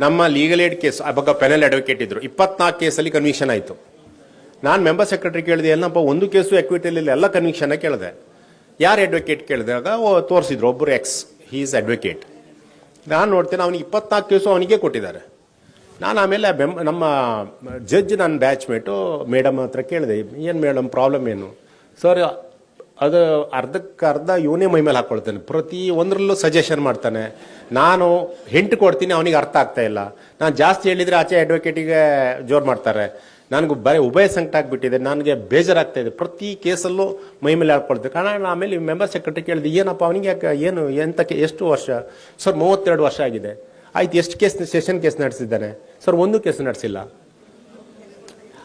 ನಮ್ಮ ಲೀಗಲ್ ಏಡ್ ಕೇಸ್ ಅವಾಗ ಪೆನಲ್ ಅಡ್ವೊಕೇಟ್ ಇದ್ರು, 24 ಕೇಸಲ್ಲಿ ಕನ್ವಿಕ್ಷನ್ ಆಯಿತು. ನಾನು ಮೆಂಬರ್ ಸೆಕ್ರೆಟರಿ ಕೇಳಿದೆ, ಎಲ್ಲಪ್ಪ ಒಂದು ಕೇಸು ಎಕ್ವಿಟಲ್ಲಿ ಎಲ್ಲ ಕನ್ವಿಕ್ಷನ್ ಕೇಳಿದೆ. ಯಾರು ಅಡ್ವೊಕೇಟ್ ಕೇಳಿದಾಗ ತೋರಿಸಿದ್ರು, ಒಬ್ಬರು ಹಿ ಈಸ್ ಅಡ್ವೊಕೇಟ್. ನಾನು ನೋಡ್ತೇನೆ ಅವನಿಗೆ 24 ಕೇಸು ಅವನಿಗೆ ಕೊಟ್ಟಿದ್ದಾರೆ. ನಾನು ಆಮೇಲೆ ನಮ್ಮ ಜಡ್ಜ್ ನನ್ನ ಬ್ಯಾಚ್ಮೇಟು ಮೇಡಮ್ ಹತ್ರ ಕೇಳಿದೆ, ಏನು ಮೇಡಮ್ ಪ್ರಾಬ್ಲಮ್ ಏನು? ಸರ್ ಅದು ಅರ್ಧಕ್ಕೆ ಅರ್ಧ ಇವನೇ ಮೈ ಮೇಲೆ ಹಾಕ್ಕೊಳ್ತಾನೆ, ಪ್ರತಿ ಒಂದರಲ್ಲೂ ಸಜೆಷನ್ ಮಾಡ್ತಾನೆ. ನಾನು ಹಿಂಟ್ ಕೊಡ್ತೀನಿ, ಅವನಿಗೆ ಅರ್ಥ ಆಗ್ತಾ ಇಲ್ಲ. ನಾನು ಜಾಸ್ತಿ ಹೇಳಿದರೆ ಆಚೆ ಅಡ್ವೊಕೇಟಿಗೆ ಜೋರು ಮಾಡ್ತಾರೆ. ನನಗೂ ಬರೀ ಉಭಯ ಸಂಕಟ ಆಗಿಬಿಟ್ಟಿದೆ, ನನಗೆ ಬೇಜಾರಾಗ್ತಾ ಇದೆ. ಪ್ರತಿ ಕೇಸಲ್ಲೂ ಮೈ ಮೇಲೆ ಹಾಕ್ಕೊಳ್ತೇವೆ. ಕಾರಣ ಆಮೇಲೆ ಮೆಂಬರ್ ಸೆಕ್ರೆಟರಿ ಕೇಳಿದೆ, ಏನಪ್ಪ ಅವನಿಗೆ ಯಾಕೆ, ಏನು ಎಂತಕ್ಕೆ, ಎಷ್ಟು ವರ್ಷ ಸರ್? 32 ವರ್ಷ ಆಗಿದೆ. ಆಯ್ತು, ಎಷ್ಟು ಕೇಸ್ ಸೆಷನ್ ಕೇಸ್ ನಡೆಸಿದ್ದಾನೆ ಸರ್? ಒಂದು ಕೇಸ್ ನಡೆಸಿಲ್ಲ.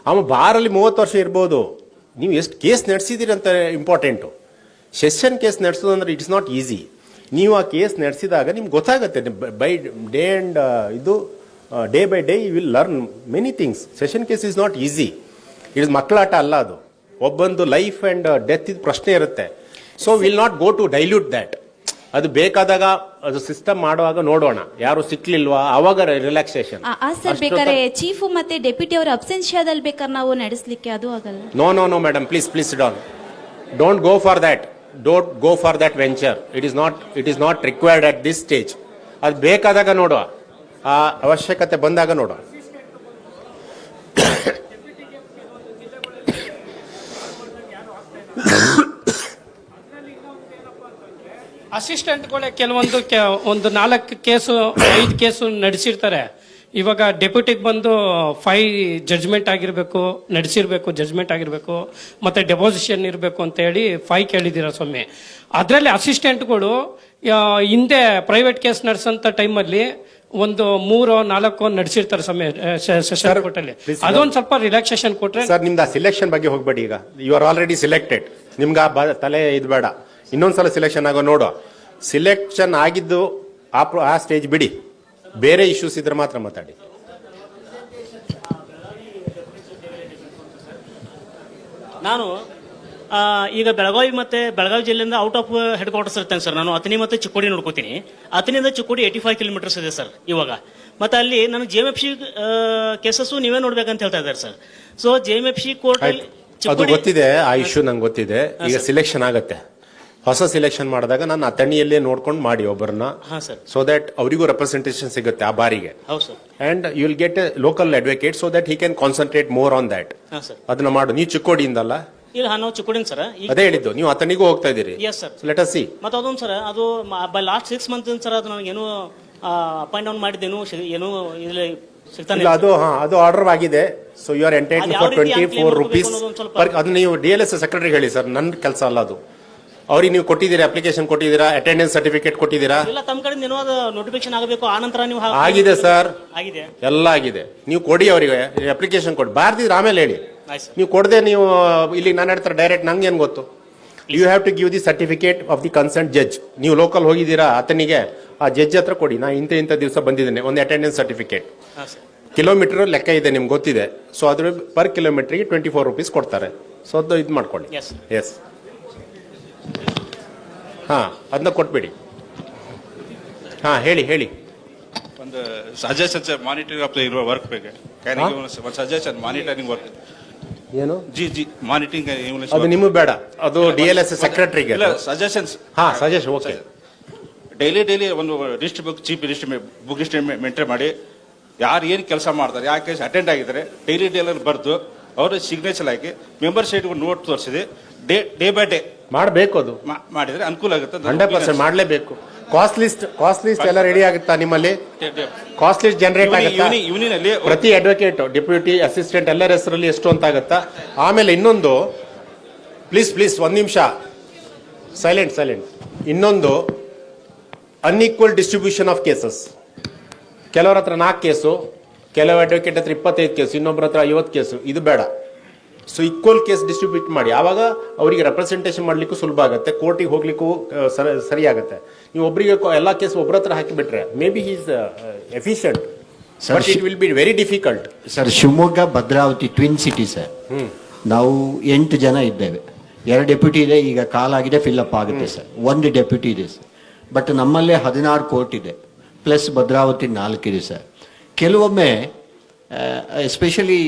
ಅವನು ಬಾರಲ್ಲಿ 30 ವರ್ಷ ಇರ್ಬೋದು, ನೀವು ಎಷ್ಟು ಕೇಸ್ ನಡೆಸಿದ್ದೀರಿ ಅಂತ ಇಂಪಾರ್ಟೆಂಟು. ಸೆಷನ್ ಕೇಸ್ ನಡೆಸೋದಂದ್ರೆ ಇಟ್ಸ್ ನಾಟ್ ಈಸಿ. ನೀವು ಆ ಕೇಸ್ ನಡೆಸಿದಾಗ ನಿಮ್ಗೆ ಗೊತ್ತಾಗುತ್ತೆ by day and day by day you will learn many things. Session case is not easy. It is ಮಕ್ಕಳಾಟ ಅಲ್ಲ, ಅದು ಒಬ್ಬೊಂದು ಲೈಫ್ ಆ್ಯಂಡ್ ಡೆತ್ ಇದು ಪ್ರಶ್ನೆ ಇರುತ್ತೆ. So will not go to dilute that. ಅದು ಬೇಕಾದಾಗ ಅದು ಸಿಸ್ಟಮ್ ಮಾಡುವಾಗ ನೋಡೋಣ, ಯಾರು ಸಿಕ್ಲಿಲ್ವಾ ಅವಾಗ ರಿಲ್ಯಾಕ್ಸೇಷನ್. ಸರ್ ಬೇಕಾದ್ರೆ ಚೀಫ್ ಮತ್ತೆ ಡೆಪ್ಯೂಟಿ ಅವರ ಅಬ್ಸೆನ್ಷಿಯಾದಲ್ಲಿ ಬೇಕಾದ್ರೆ ನಾವು ನಡೆಸಲಿಕ್ಕೆ ಅದು ಆಗಲ್ಲ. No madam, please don't go for that. Don't go for that venture. It is not required at this stage. ಅದು ಬೇಕಾದಾಗ ನೋಡುವ, ಆ ಅವಶ್ಯಕತೆ ಬಂದಾಗ ನೋಡುವ. ಅಸಿಸ್ಟೆಂಟ್ಗಳೇ ಕೆಲವೊಂದು ಒಂದು 4 ಕೇಸು 5 ಕೇಸು ನಡೆಸಿರ್ತಾರೆ. ಇವಾಗ ಡೆಪ್ಯೂಟಿಗೆ ಬಂದು 5 ಜಡ್ಜ್ಮೆಂಟ್ ಆಗಿರಬೇಕು, ನಡೆಸಿರ್ಬೇಕು, ಜಡ್ಜ್ಮೆಂಟ್ ಆಗಿರಬೇಕು, ಮತ್ತೆ ಡೆಪೋಸಿಷನ್ ಇರಬೇಕು ಅಂತ ಹೇಳಿ 5 ಕೇಳಿದ್ದೀರ ಸ್ವಾಮಿ. ಅದರಲ್ಲಿ ಅಸಿಸ್ಟೆಂಟ್ಗಳು ಹಿಂದೆ ಪ್ರೈವೇಟ್ ಕೇಸ್ ನಡೆಸೋಂಥ ಟೈಮಲ್ಲಿ ಒಂದು 3-4 ನಡೆಸಿರ್ತಾರೆ ಸ್ವಾಮಿ ಸೆಷನ್ ಕೋರ್ಟಲ್ಲಿ. ಅದೊಂದು ಸ್ವಲ್ಪ ರಿಲ್ಯಾಕ್ಸೇಷನ್ ಕೊಟ್ರೆ. ಸರ್, ನಿಮ್ದು ಆ ಸಿಲೆಕ್ಷನ್ ಬಗ್ಗೆ ಹೋಗ್ಬೇಡಿ. ಈಗ ಯು ಆರ್ ಆಲ್ರೆಡಿ ಸಿಲೆಕ್ಟೆಡ್. ನಿಮ್ಗೆ ಆ ತಲೆ ಇದು ಬೇಡ. ಇನ್ನೊಂದ್ಸಲ ಸಿಲೆಕ್ಷನ್ ಆಗೋ ನೋಡು. ಸಿಲೆಕ್ಷನ್ ಆಗಿದ್ದು ಆ ಸ್ಟೇಜ್ ಬಿಡಿ, ಬೇರೆ ಇಶ್ಯೂಸ್ ಇದ್ರೆ ಮಾತ್ರ ಮಾತಾಡಿ. ನಾನು ಈಗ ಬೆಳಗಾವಿ ಜಿಲ್ಲೆಯಿಂದ ಔಟ್ ಆಫ್ ಹೆಡ್ ಕ್ವಾರ್ಟರ್ಸ್ ಇರ್ತೇನೆ ಸರ್. ನಾನು ಅತನಿ ಮತ್ತು ಚಿಕ್ಕೋಡಿ ನೋಡ್ಕೋತೀನಿ. ಅತನಿಂದ ಚಿಕ್ಕೋಡಿ 85 ಕಿಲೋಮೀಟರ್ಸ್ ಇದೆ ಸರ್ ಇವಾಗ. ಮತ್ತೆ ಅಲ್ಲಿ ನಾನು JMFC ಕೇಸಸ್ ನೀವೇ ನೋಡ್ಬೇಕಂತ ಹೇಳ್ತಾ ಇದ್ದಾರೆ ಸರ್. ಸೊ JMFC ಕೋರ್ಟ್ ಅದು ಗೊತ್ತಿದೆ, ಆ ಇಶ್ಯೂ ನಂಗೆ ಗೊತ್ತಿದೆ. ಈಗ ಸಿಲೆಕ್ಷನ್ ಆಗತ್ತೆ, ಹೊಸ ಸಿಲೆಕ್ಷನ್ ಮಾಡಿದಾಗ ನಾನು ಅತಣಿಯಲ್ಲೇ ನೋಡ್ಕೊಂಡು ಮಾಡಿ ಒಬ್ಬರನ್ನ, ಸೊ ದಟ್ ಅವರಿಗೂ ರೆಪ್ರೆಸೆಂಟೇಷನ್ ಸಿಗುತ್ತೆ ಆ ಬಾರಿಗೆ. And you will get a local advocate so that he can concentrate more on that. ಅದನ್ನ ಮಾಡು. ನೀವು ಚಿಕ್ಕೋಡಿಯಿಂದಲ್ಲ? ಇಲ್ಲ, ನಾವು ಚಿಕ್ಕೋಡಿ ಸರ್. ಅದೇ ಹೇಳಿದ್ದು, ನೀವು ಅತಣಿಗೂ ಹೋಗ್ತಾ ಇದ್ದೀರಿ. Let us see. ಮತ್ತೆ ಅದೊಂದು ಸರ್, ಅದು ಬೈ ಲಾಸ್ಟ್ 6 ಮಂತ್ಸ್ ಸರ್, ಅದು ನನಗೇನು ಅಪ್ ಅಂಡ್ ಡೌನ್ ಮಾಡಿದ್ದೇನು ಏನು ಅದು ಆರ್ಡರ್ ಆಗಿದೆ. So you are entitled for 24 rupees. ಅದು ನೀವು DLS ಸೆಕ್ರೆಟರಿ ಹೇಳಿ ಸರ್, ನನ್ನ ಕೆಲಸ ಅಲ್ಲ ಅದು. ಅವ್ರಿಗೆ ನೀವು ಕೊಟ್ಟಿದ್ದೀರಾ, ಅಪ್ಲಿಕೇಶನ್ ಕೊಟ್ಟಿದ್ದೀರಾ, ಅಟೆಂಡೆನ್ಸ್ ಸರ್ಟಿಫಿಕೇಟ್ ಕೊಟ್ಟಿದ್ದೀರಾ? ಇಲ್ಲ, ತಮ್ಮ ಕಡೆ ಏನೋ ಅದು ನೋಟಿಫಿಕೇಶನ್ ಆಗಬೇಕು, ಆ ನಂತರ ನೀವು ಆಗಿದೆ ಸರ್, ಆಗಿದೆ, ಎಲ್ಲ ಆಗಿದೆ. ನೀವು ಕೊಡಿ ಅವರಿಗೆ ಅಪ್ಲಿಕೇಶನ್ ಕೊಡಿ. ಬಾರ್ದಿದ್ರೆ ಆಮೇಲೆ ಹೇಳಿ. ನೀವು ಕೊಡದೆ ನೀವು ಇಲ್ಲಿ ನಾನು ಹೇಳ್ತಾರೆ ಡೈರೆಕ್ಟ್, ನಂಗೆ ಏನು ಗೊತ್ತು? You have to give the certificate of the concern judge. ನೀವು ಲೋಕಲ್ ಹೋಗಿದ್ದೀರಾ ಅತನಿಗೆ, ಆ ಜಡ್ಜ್ ಹತ್ರ ಕೊಡಿ, ನಾ ಇಂಥ ದಿವಸ ಬಂದಿದ್ದೇನೆ, ಒಂದು ಅಟೆಂಡೆನ್ಸ್ ಸರ್ಟಿಫಿಕೇಟ್. ಕಿಲೋಮೀಟರ್ ಲೆಕ್ಕ ಇದೆ, ನಿಮ್ಗೆ ಗೊತ್ತಿದೆ. ಸೊ ಅದ್ರ ಪರ್ ಕಿಲೋಮೀಟರ್ಗೆ 24 ರೂಪೀಸ್ ಕೊಡ್ತಾರೆ. ಸೊ ಅದು ಇದು ಮಾಡ್ಕೊಳ್ಳಿ. ಎಸ್, ಅದನ್ನ ಕೊಟ್ಬಿಡಿ. ಹೇಳಿ. ಒಂದು suggestion sir, monitoring of the work ಬಗ್ಗೆ ಒಂದು ಸಜೆಷನ್, ಮಾನಿಟರಿಂಗ್ ವರ್ಕ್ ಏನು? ಜಿ ಮಾನಿಟರಿಂಗ್. ಅದು ನಿಮಗೆ ಬೇಡ, ಅದು DLS ಸೆಕ್ರೆಟರಿಗೆ ಸಜೆಷನ್ಸ್. Suggestion okay. ಡೈಲಿ ಒಂದು list book, chief list book list maintain ಮಾಡಿ, ಯಾರು ಏನು ಕೆಲಸ ಮಾಡ್ತಾರೆ, ಯಾವ ಕೇಸ್ ಅಟೆಂಡ್ ಆಗಿದ್ದಾರೆ ಡೈಲಿ ಬರೆದು ಅವರು ಸಿಗ್ನೇಚರ್ ಹಾಕಿ ಮೆಂಬರ್ ಸೈಡ್ ನೋಟ್ ತೋರಿಸಿದೆ. ಡೇ ಬೈ ಡೇ ಮಾಡಬೇಕು. ಅದು ಮಾಡಿದ್ರೆ ಅನುಕೂಲ ಆಗುತ್ತೆ. 100% ಮಾಡಲೇಬೇಕು. ಕಾಸ್ಟ್ ಲಿಸ್ಟ್ ಎಲ್ಲ ರೆಡಿ ಆಗುತ್ತಾ ನಿಮ್ಮಲ್ಲಿ? ಕಾಸ್ಟ್ ಲಿಸ್ಟ್ ಜನರೇಟ್ ಆಗುತ್ತಾ? ಪ್ರತಿ ಅಡ್ವೊಕೇಟ್, ಡೆಪ್ಯೂಟಿ, ಅಸಿಸ್ಟೆಂಟ್ ಎಲ್ಲರ ಹೆಸರಲ್ಲಿ ಎಷ್ಟು ಅಂತ ಆಗುತ್ತಾ? ಆಮೇಲೆ ಇನ್ನೊಂದು, ಪ್ಲೀಸ್ 1 ನಿಮಿಷ ಸೈಲೆಂಟ್. ಇನ್ನೊಂದು, ಅನ್ಈಕ್ವಲ್ ಡಿಸ್ಟ್ರಿಬ್ಯೂಷನ್ ಆಫ್ ಕೇಸಸ್. ಕೆಲವರ ಹತ್ರ 4 ಕೇಸು, ಕೆಲವು ಅಡ್ವೊಕೇಟ್ ಹತ್ರ 25 ಕೇಸು, ಇನ್ನೊಬ್ಬರ ಹತ್ರ 50 ಕೇಸು. ಇದು ಬೇಡ. ಸೊ ಈಕ್ವಲ್ ಕೇಸ್ ಡಿಸ್ಟ್ರಿಬ್ಯೂಟ್ ಮಾಡಿ, ಆವಾಗ ಅವರಿಗೆ ರೆಪ್ರೆಸೆಂಟೇಷನ್ ಮಾಡ್ಲಿಕ್ಕೂ ಸುಲಭ ಆಗುತ್ತೆ, ಕೋರ್ಟಿಗೆ ಹೋಗ್ಲಿಕ್ಕೂ ಸರಿ ಆಗುತ್ತೆ. ನೀವು ಒಬ್ಬರಿಗೆ ಎಲ್ಲ ಕೇಸ್ ಒಬ್ಬರ ಹತ್ರ ಹಾಕಿಬಿಟ್ರೆ may be he is efficient, but it will be very difficult. Sir, Shivamogga Bhadravati twin city sir. ನಾವು 8 ಜನ ಇದ್ದೇವೆ. 2 ಡೆಪ್ಯೂಟಿ ಇದೆ, ಈಗ ಕಾಲಾಗಿದೆ, ಫಿಲ್ಅಪ್ ಆಗುತ್ತೆ ಸರ್. 1 ಡೆಪ್ಯೂಟಿ ಇದೆ ಸರ್. ಬಟ್ ನಮ್ಮಲ್ಲೇ 16 ಕೋರ್ಟ್ ಇದೆ, ಪ್ಲಸ್ ಭದ್ರಾವತಿ 4 ಇದೆ ಸರ್. ಕೆಲವೊಮ್ಮೆ ಎಸ್ಪೆಷಲಿ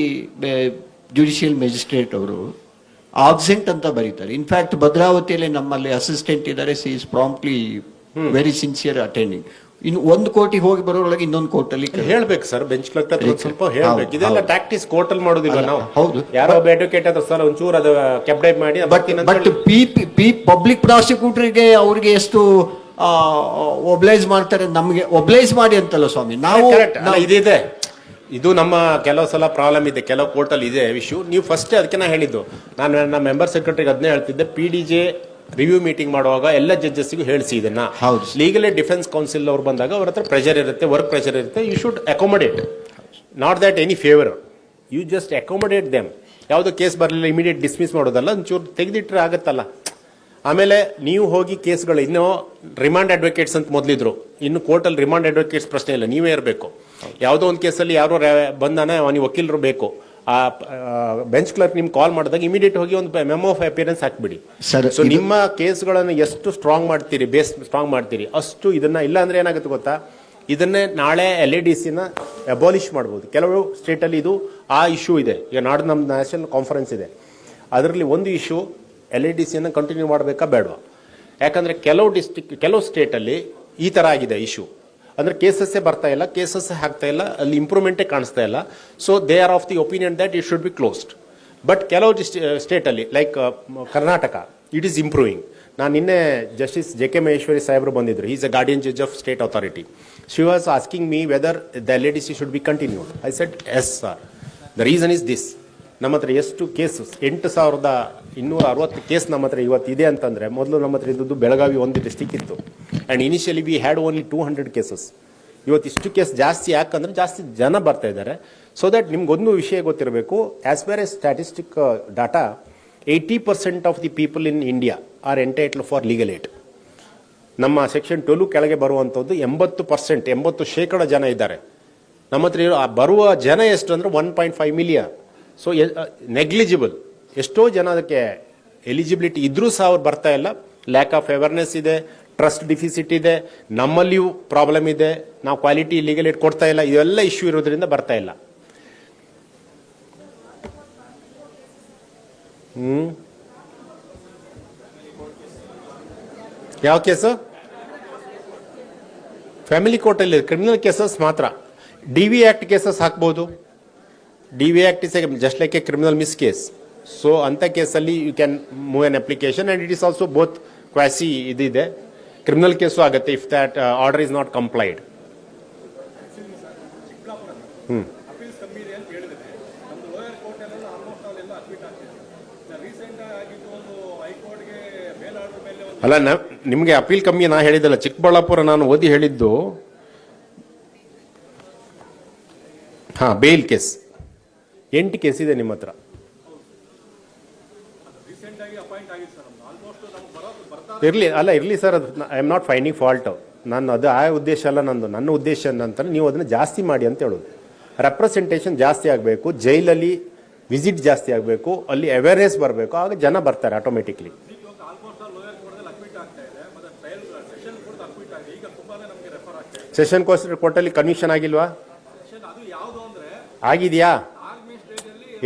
ಜುಡಿಷಿಯಲ್ ಮ್ಯಾಜಿಸ್ಟ್ರೇಟ್ ಅವರು ಆಬ್ಸೆಂಟ್ ಅಂತ ಬರೀತಾರೆ. ಇನ್ಫ್ಯಾಕ್ಟ್ ಭದ್ರಾವತಿಯಲ್ಲಿ ನಮ್ಮಲ್ಲಿ ಅಸಿಸ್ಟೆಂಟ್ ಇದ್ದಾರೆ, C is promptly very sincere attending. ಇನ್ನು ಒಂದು ಕೋರ್ಟಿಗೆ ಹೋಗಿ ಬರೋರೊಳಗೆ ಇನ್ನೊಂದು ಕೋರ್ಟಲ್ಲಿ ಹೇಳ್ಬೇಕು ಸರ್, ಬೆಂಚ್ ಕ್ಲರ್ಕ್ ಹತ್ರ ಒಂದ್ ಸ್ವಲ್ಪ ಹೇಳ್ಬೇಕು. ಇದೆಲ್ಲ ಟ್ಯಾಕ್ಟಿಸ್ ಕೋರ್ಟ್ ಅಲ್ಲಿ ಮಾಡೋದಿಲ್ಲ ನಾವು. ಹೌದು, ಯಾರೋ ಒಬ್ಬ ಅಡ್ವೊಕೇಟ್ ಹತ್ರ ಸರ್ ಒಂಚೂರು ಅದು ಕೆಪ್ಡೈಪ್ ಮಾಡಿ ಬಟ್ ಪಬ್ಲಿಕ್ ಪ್ರಾಸಿಕ್ಯೂಟರ್ಗೆ ಅವ್ರಿಗೆ ಎಷ್ಟು ಒಬ್ಲೈಸ್ ಮಾಡ್ತಾರೆ, ನಮಗೆ ಒಬ್ಲೈಸ್ ಮಾಡಿ ಅಂತಲ್ಲ ಸ್ವಾಮಿ. ನಾವು ಇದಿದೆ, ಇದು ನಮ್ಮ ಕೆಲವು ಸಲ ಪ್ರಾಬ್ಲಮ್ ಇದೆ, ಕೆಲವು ಕೋರ್ಟ್ ಅಲ್ಲಿ ಇದೆ ಇಶ್ಯೂ. ನೀವು ಫಸ್ಟ್ ಅದಕ್ಕೆ ನಾ ಹೇಳಿದ್ದು, ನಾನು ನನ್ನ ಮೆಂಬರ್ ಸೆಕ್ರೆಟರಿಗೆ ಅದನ್ನೇ ಹೇಳ್ತಿದ್ದೆ, PDJ ರಿವ್ಯೂ ಮೀಟಿಂಗ್ ಮಾಡುವಾಗ ಎಲ್ಲ ಜಡ್ಜಸ್ಗೂ ಹೇಳಿಸಿ ಇದನ್ನ. ಲೀಗಲ್ ಏಡ್ ಡಿಫೆನ್ಸ್ ಕೌನ್ಸಿಲ್ ಅವ್ರು ಬಂದಾಗ ಅವ್ರ ಹತ್ರ ಪ್ರೆಷರ್ ಇರುತ್ತೆ, ವರ್ಕ್ ಪ್ರೆಷರ್ ಇರುತ್ತೆ. You should accommodate, not that any favour, you just accommodate them. ಯಾವುದೋ ಕೇಸ್ ಬರಲಿಲ್ಲ ಇಮಿಡಿಯೇಟ್ ಡಿಸ್ಮಿಸ್ ಮಾಡೋದಲ್ಲ, ಒಂಚೂರು ತೆಗೆದಿಟ್ರೆ ಆಗತ್ತಲ್ಲ. ಆಮೇಲೆ ನೀವು ಹೋಗಿ ಕೇಸ್ಗಳು ಇನ್ನೂ ರಿಮಾಂಡ್ ಅಡ್ವೊಕೇಟ್ಸ್ ಅಂತ ಮೊದಲಿದ್ರು, ಇನ್ನು ಕೋರ್ಟಲ್ಲಿ ರಿಮಾಂಡ್ ಅಡ್ವೊಕೇಟ್ಸ್ ಪ್ರಶ್ನೆ ಇಲ್ಲ, ನೀವೇ ಇರಬೇಕು. ಯಾವುದೋ ಒಂದು ಕೇಸಲ್ಲಿ ಯಾರೋ ಬಂದಾನೆ ಅವನಿಗೆ ವಕೀಲರು ಬೇಕು, ಆ ಬೆಂಚ್ ಕ್ಲರ್ಕ್ ನಿಮ್ಗೆ ಕಾಲ್ ಮಾಡಿದಾಗ ಇಮಿಡಿಯೇಟ್ ಹೋಗಿ ಒಂದು ಮೆಮೋ ಆಫ್ ಅಪಿಯರೆನ್ಸ್ ಹಾಕ್ಬಿಡಿ. ಸೊ ನಿಮ್ಮ ಕೇಸ್ಗಳನ್ನು ಎಷ್ಟು ಸ್ಟ್ರಾಂಗ್ ಮಾಡ್ತೀರಿ, ಬೇಸ್ ಸ್ಟ್ರಾಂಗ್ ಮಾಡ್ತೀರಿ, ಅಷ್ಟು ಇದನ್ನ. ಇಲ್ಲ ಅಂದ್ರೆ ಏನಾಗುತ್ತೆ ಗೊತ್ತಾ, ಇದನ್ನೇ ನಾಳೆ LADCನ ಅಬಾಲಿಷ್ ಮಾಡ್ಬೋದು. ಕೆಲವು ಸ್ಟೇಟಲ್ಲಿ ಇದು ಆ ಇಶ್ಯೂ ಇದೆ. ಈಗ ನಾಡ್ದು ನಮ್ಮ ನ್ಯಾಷನಲ್ ಕಾನ್ಫರೆನ್ಸ್ ಇದೆ, ಅದರಲ್ಲಿ ಒಂದು ಇಶ್ಯೂ LADCನ ಕಂಟಿನ್ಯೂ ಮಾಡಬೇಕಾ ಬೇಡವಾ. ಯಾಕಂದ್ರೆ ಕೆಲವು ಸ್ಟೇಟಲ್ಲಿ ಈ ತರ ಆಗಿದೆ ಇಶ್ಯೂ, ಅಂದ್ರೆ ಕೇಸಸ್ಸೇ ಬರ್ತಾ ಇಲ್ಲ, ಕೇಸಸ್ ಆಗ್ತಾ ಇಲ್ಲ, ಅಲ್ಲಿ ಇಂಪ್ರೂವ್ಮೆಂಟೇ ಕಾಣಿಸ್ತಾ ಇಲ್ಲ. So they are of the opinion that it should be closed. But ಕೆಲವು ಸ್ಟೇಟಲ್ಲಿ like Karnataka, it is improving. ನಾನು ನಿನ್ನೆ ಜಸ್ಟಿಸ್ JK ಮಹೇಶ್ವರಿ ಸಾಹೇಬರು ಬಂದಿದ್ರು, is a guardian judge of state authority. She was asking me whether the LADC should be continued. I said yes sir, the reason is this. ನಮ್ಮ ಹತ್ರ ಎಷ್ಟು cases, 8,260 case ನಮ್ಮ ಹತ್ರ ಇವತ್ತು ಇದೆ ಅಂತಂದ್ರೆ, ಮೊದಲು ನಮ್ಮ ಹತ್ರ ಇದ್ದದ್ದು ಬೆಳಗಾವಿ ಒಂದು ಡಿಸ್ಟಿಕ್ ಇತ್ತು, and initially we had only 200 cases. ಇವತ್ತು ಇಷ್ಟು ಕೇಸ್ ಜಾಸ್ತಿ ಯಾಕಂದ್ರೆ ಜಾಸ್ತಿ ಜನ ಬರ್ತಾ ಇದ್ದಾರೆ. ಸೊ ದಟ್ ನಿಮ್ಗೊಂದು ವಿಷಯ ಗೊತ್ತಿರಬೇಕು, as per a statistic data, 80% of the people in India are entitled for legal aid. ನಮ್ಮ ಸೆಕ್ಷನ್ 12 ಕೆಳಗೆ ಬರುವಂಥದ್ದು 80% ಜನ ಇದ್ದಾರೆ ನಮ್ಮ ಹತ್ರ. ಬರುವ ಜನ ಎಷ್ಟು ಅಂದ್ರೆ 1.5 ಮಿಲಿಯನ್. So negligible. ಎಷ್ಟೋ ಜನ ಅದಕ್ಕೆ ಎಲಿಜಿಬಿಲಿಟಿ ಇದ್ರೂ ಸಹ ಅವ್ರು ಬರ್ತಾ ಇಲ್ಲ. ಲ್ಯಾಕ್ ಆಫ್ ಅವೇರ್ನೆಸ್ ಇದೆ, ಟ್ರಸ್ಟ್ ಡಿಫಿಸಿಟ್ ಇದೆ, ನಮ್ಮಲ್ಲಿಯೂ ಪ್ರಾಬ್ಲಮ್ ಇದೆ, ನಾವು ಕ್ವಾಲಿಟಿ ಲೀಗಲ್ ಏಡ್ ಕೊಡ್ತಾ ಇಲ್ಲ, ಇವೆಲ್ಲ ಇಶ್ಯೂ ಇರೋದ್ರಿಂದ ಬರ್ತಾ ಇಲ್ಲ. ಯಾವ ಕೇಸು? ಫ್ಯಾಮಿಲಿ ಕೋರ್ಟಲ್ಲಿ ಕ್ರಿಮಿನಲ್ ಕೇಸಸ್ ಮಾತ್ರ. DV ಆಕ್ಟ್ ಕೇಸಸ್ ಹಾಕ್ಬೋದು. DV act is just like a criminal misc case. So ಅಂತ ಕೇಸಲ್ಲಿ you can move an application, and it is also both quasi ಇದಿದೆ, ಕ್ರಿಮಿನಲ್ ಕೇಸು ಆಗುತ್ತೆ if that order is not complied. ಅಲ್ಲ, ನಿಮಗೆ appeal ಕಮ್ಮಿ ನಾ ಹೇಳಿದಲ್ಲ, ಚಿಕ್ಕಬಳ್ಳಾಪುರ ನಾನು ಓದಿ ಹೇಳಿದ್ದು. ಬೇಲ್ ಕೇಸ್ 8 ಕೇಸ್ ಇದೆ ನಿಮ್ಮ ಹತ್ರ. ಇರ್ಲಿ sir, I am not finding fault. ನಾನು ಅದು ಆ ಉದ್ದೇಶ ಅಲ್ಲ ನಂದು. ನನ್ನ ಉದ್ದೇಶ ಏನಂತ, ನೀವು ಅದನ್ನ ಜಾಸ್ತಿ ಮಾಡಿ ಅಂತ ಹೇಳೋದು. ರೆಪ್ರೆಸೆಂಟೇಷನ್ ಜಾಸ್ತಿ ಆಗಬೇಕು, ಜೈಲಲ್ಲಿ ವಿಸಿಟ್ ಜಾಸ್ತಿ ಆಗಬೇಕು, ಅಲ್ಲಿ ಅವೇರ್ನೆಸ್ ಬರಬೇಕು, ಆಗ ಜನ ಬರ್ತಾರೆ ಆಟೋಮೆಟಿಕ್ಲಿ. ಸೆಷನ್ ಕೋರ್ಟಲ್ಲಿ ಕನ್ವಿಕ್ಷನ್ ಆಗಿಲ್ವಾ? ಆಗಿದೆಯಾ?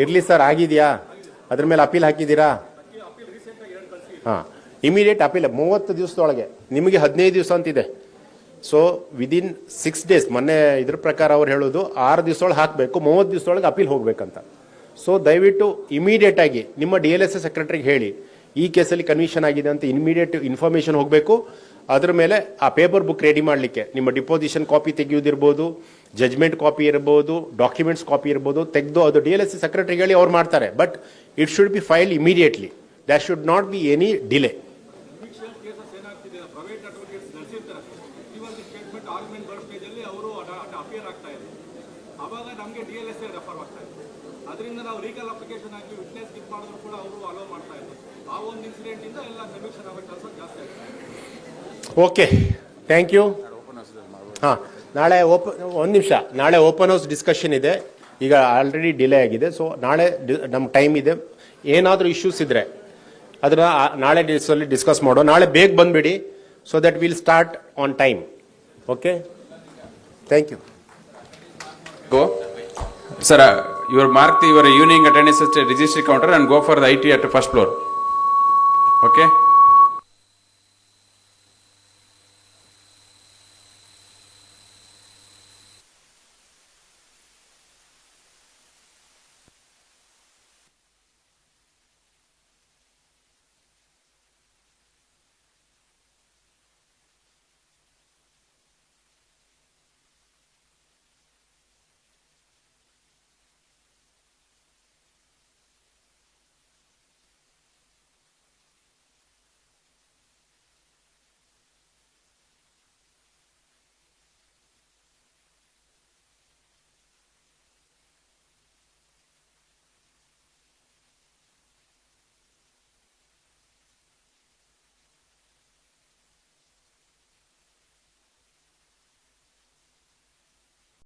ಇರ್ಲಿ ಸರ್, ಆಗಿದೆಯಾ? ಅದ್ರ ಮೇಲೆ ಅಪೀಲ್ ಹಾಕಿದ್ದೀರಾ? Immediate appeal 30 ದಿವಸದೊಳಗೆ. ನಿಮಗೆ 15 ದಿವಸ ಅಂತಿದೆ. ಸೊ ವಿದಿನ್ 6 days, ಮೊನ್ನೆ ಇದ್ರ ಪ್ರಕಾರ ಅವ್ರು ಹೇಳೋದು 6 ದಿವಸದೊಳಗೆ ಹಾಕಬೇಕು, 30 ದಿವಸದೊಳಗೆ ಅಪೀಲ್ ಹೋಗ್ಬೇಕಂತ. ಸೊ ದಯವಿಟ್ಟು ಇಮಿಡಿಯೇಟ್ ಆಗಿ ನಿಮ್ಮ DLSA ಸೆಕ್ರೆಟರಿಗೆ ಹೇಳಿ, ಈ ಕೇಸಲ್ಲಿ ಕನ್ವಿಷನ್ ಆಗಿದೆ ಅಂತ ಇಮಿಡಿಯೇಟ್ ಇನ್ಫಾರ್ಮೇಶನ್ ಹೋಗಬೇಕು. ಅದ್ರ ಮೇಲೆ ಆ ಪೇಪರ್ ಬುಕ್ ರೆಡಿ ಮಾಡಲಿಕ್ಕೆ ನಿಮ್ಮ ಡಿಪೋಸಿಷನ್ ಕಾಪಿ ತೆಗೆಯೋದಿರ್ಬೋದು, ಜಜ್ಮೆಂಟ್ ಕಾಪಿ ಇರ್ಬೋದು, ಡಾಕ್ಯುಮೆಂಟ್ಸ್ ಕಾಪಿ ಇರ್ಬೋದು, ತೆಗೆದು ಅದು DLSA ಸೆಕ್ರೆಟರಿಗೆ ಹೇಳಿ ಅವ್ರು ಮಾಡ್ತಾರೆ. But it should B filed immediately. That should not be any delay. ಅದರಿಂದ ನಾವು ಲೀಗಲ್ ಅಪ್ಲಿಕೇಶನ್ ಹಾಕಿ ವಿಟ್ನೆಸ್ ಗಿಫ್ಟ್ ಮಾಡಿದ್ರು ಕೂಡ ಅವರು ಅಲೋ ಮಾಡ್ತಾ ಇದ್ರು. ಆ ಒಂದು ಇನ್ಸಿಡೆಂಟ್ ಇಂದ ಎಲ್ಲ ಕನ್ವಿಕ್ಷನ್ ಆಗೋ ಚಾನ್ಸಸ್ ಜಾಸ್ತಿ ಆಗುತ್ತೆ. Okay, thank you. ನಾಳೆ ಒಂದು ನಿಮಿಷ, ನಾಳೆ ಓಪನ್ ಹೌಸ್ ಡಿಸ್ಕಷನ್ ಇದೆ. ಈಗ ಆಲ್ರೆಡಿ ಡಿಲೇ ಆಗಿದೆ. ಸೊ ನಾಳೆ ನಮ್ಮ ಟೈಮ್ ಇದೆ. ಏನಾದರೂ ಇಶ್ಯೂಸ್ ಇದ್ರೆ ಅದನ್ನ ನಾಳೆ ಡಿಸ್ಕಸ್ ಮಾಡೋ. ನಾಳೆ ಬೇಗ ಬಂದ್ಬಿಡಿ, so that will start on time. Okay, thank you. Go. Sir, you mark your evening attendance at registry counter and go for the IT at the first floor. Okay?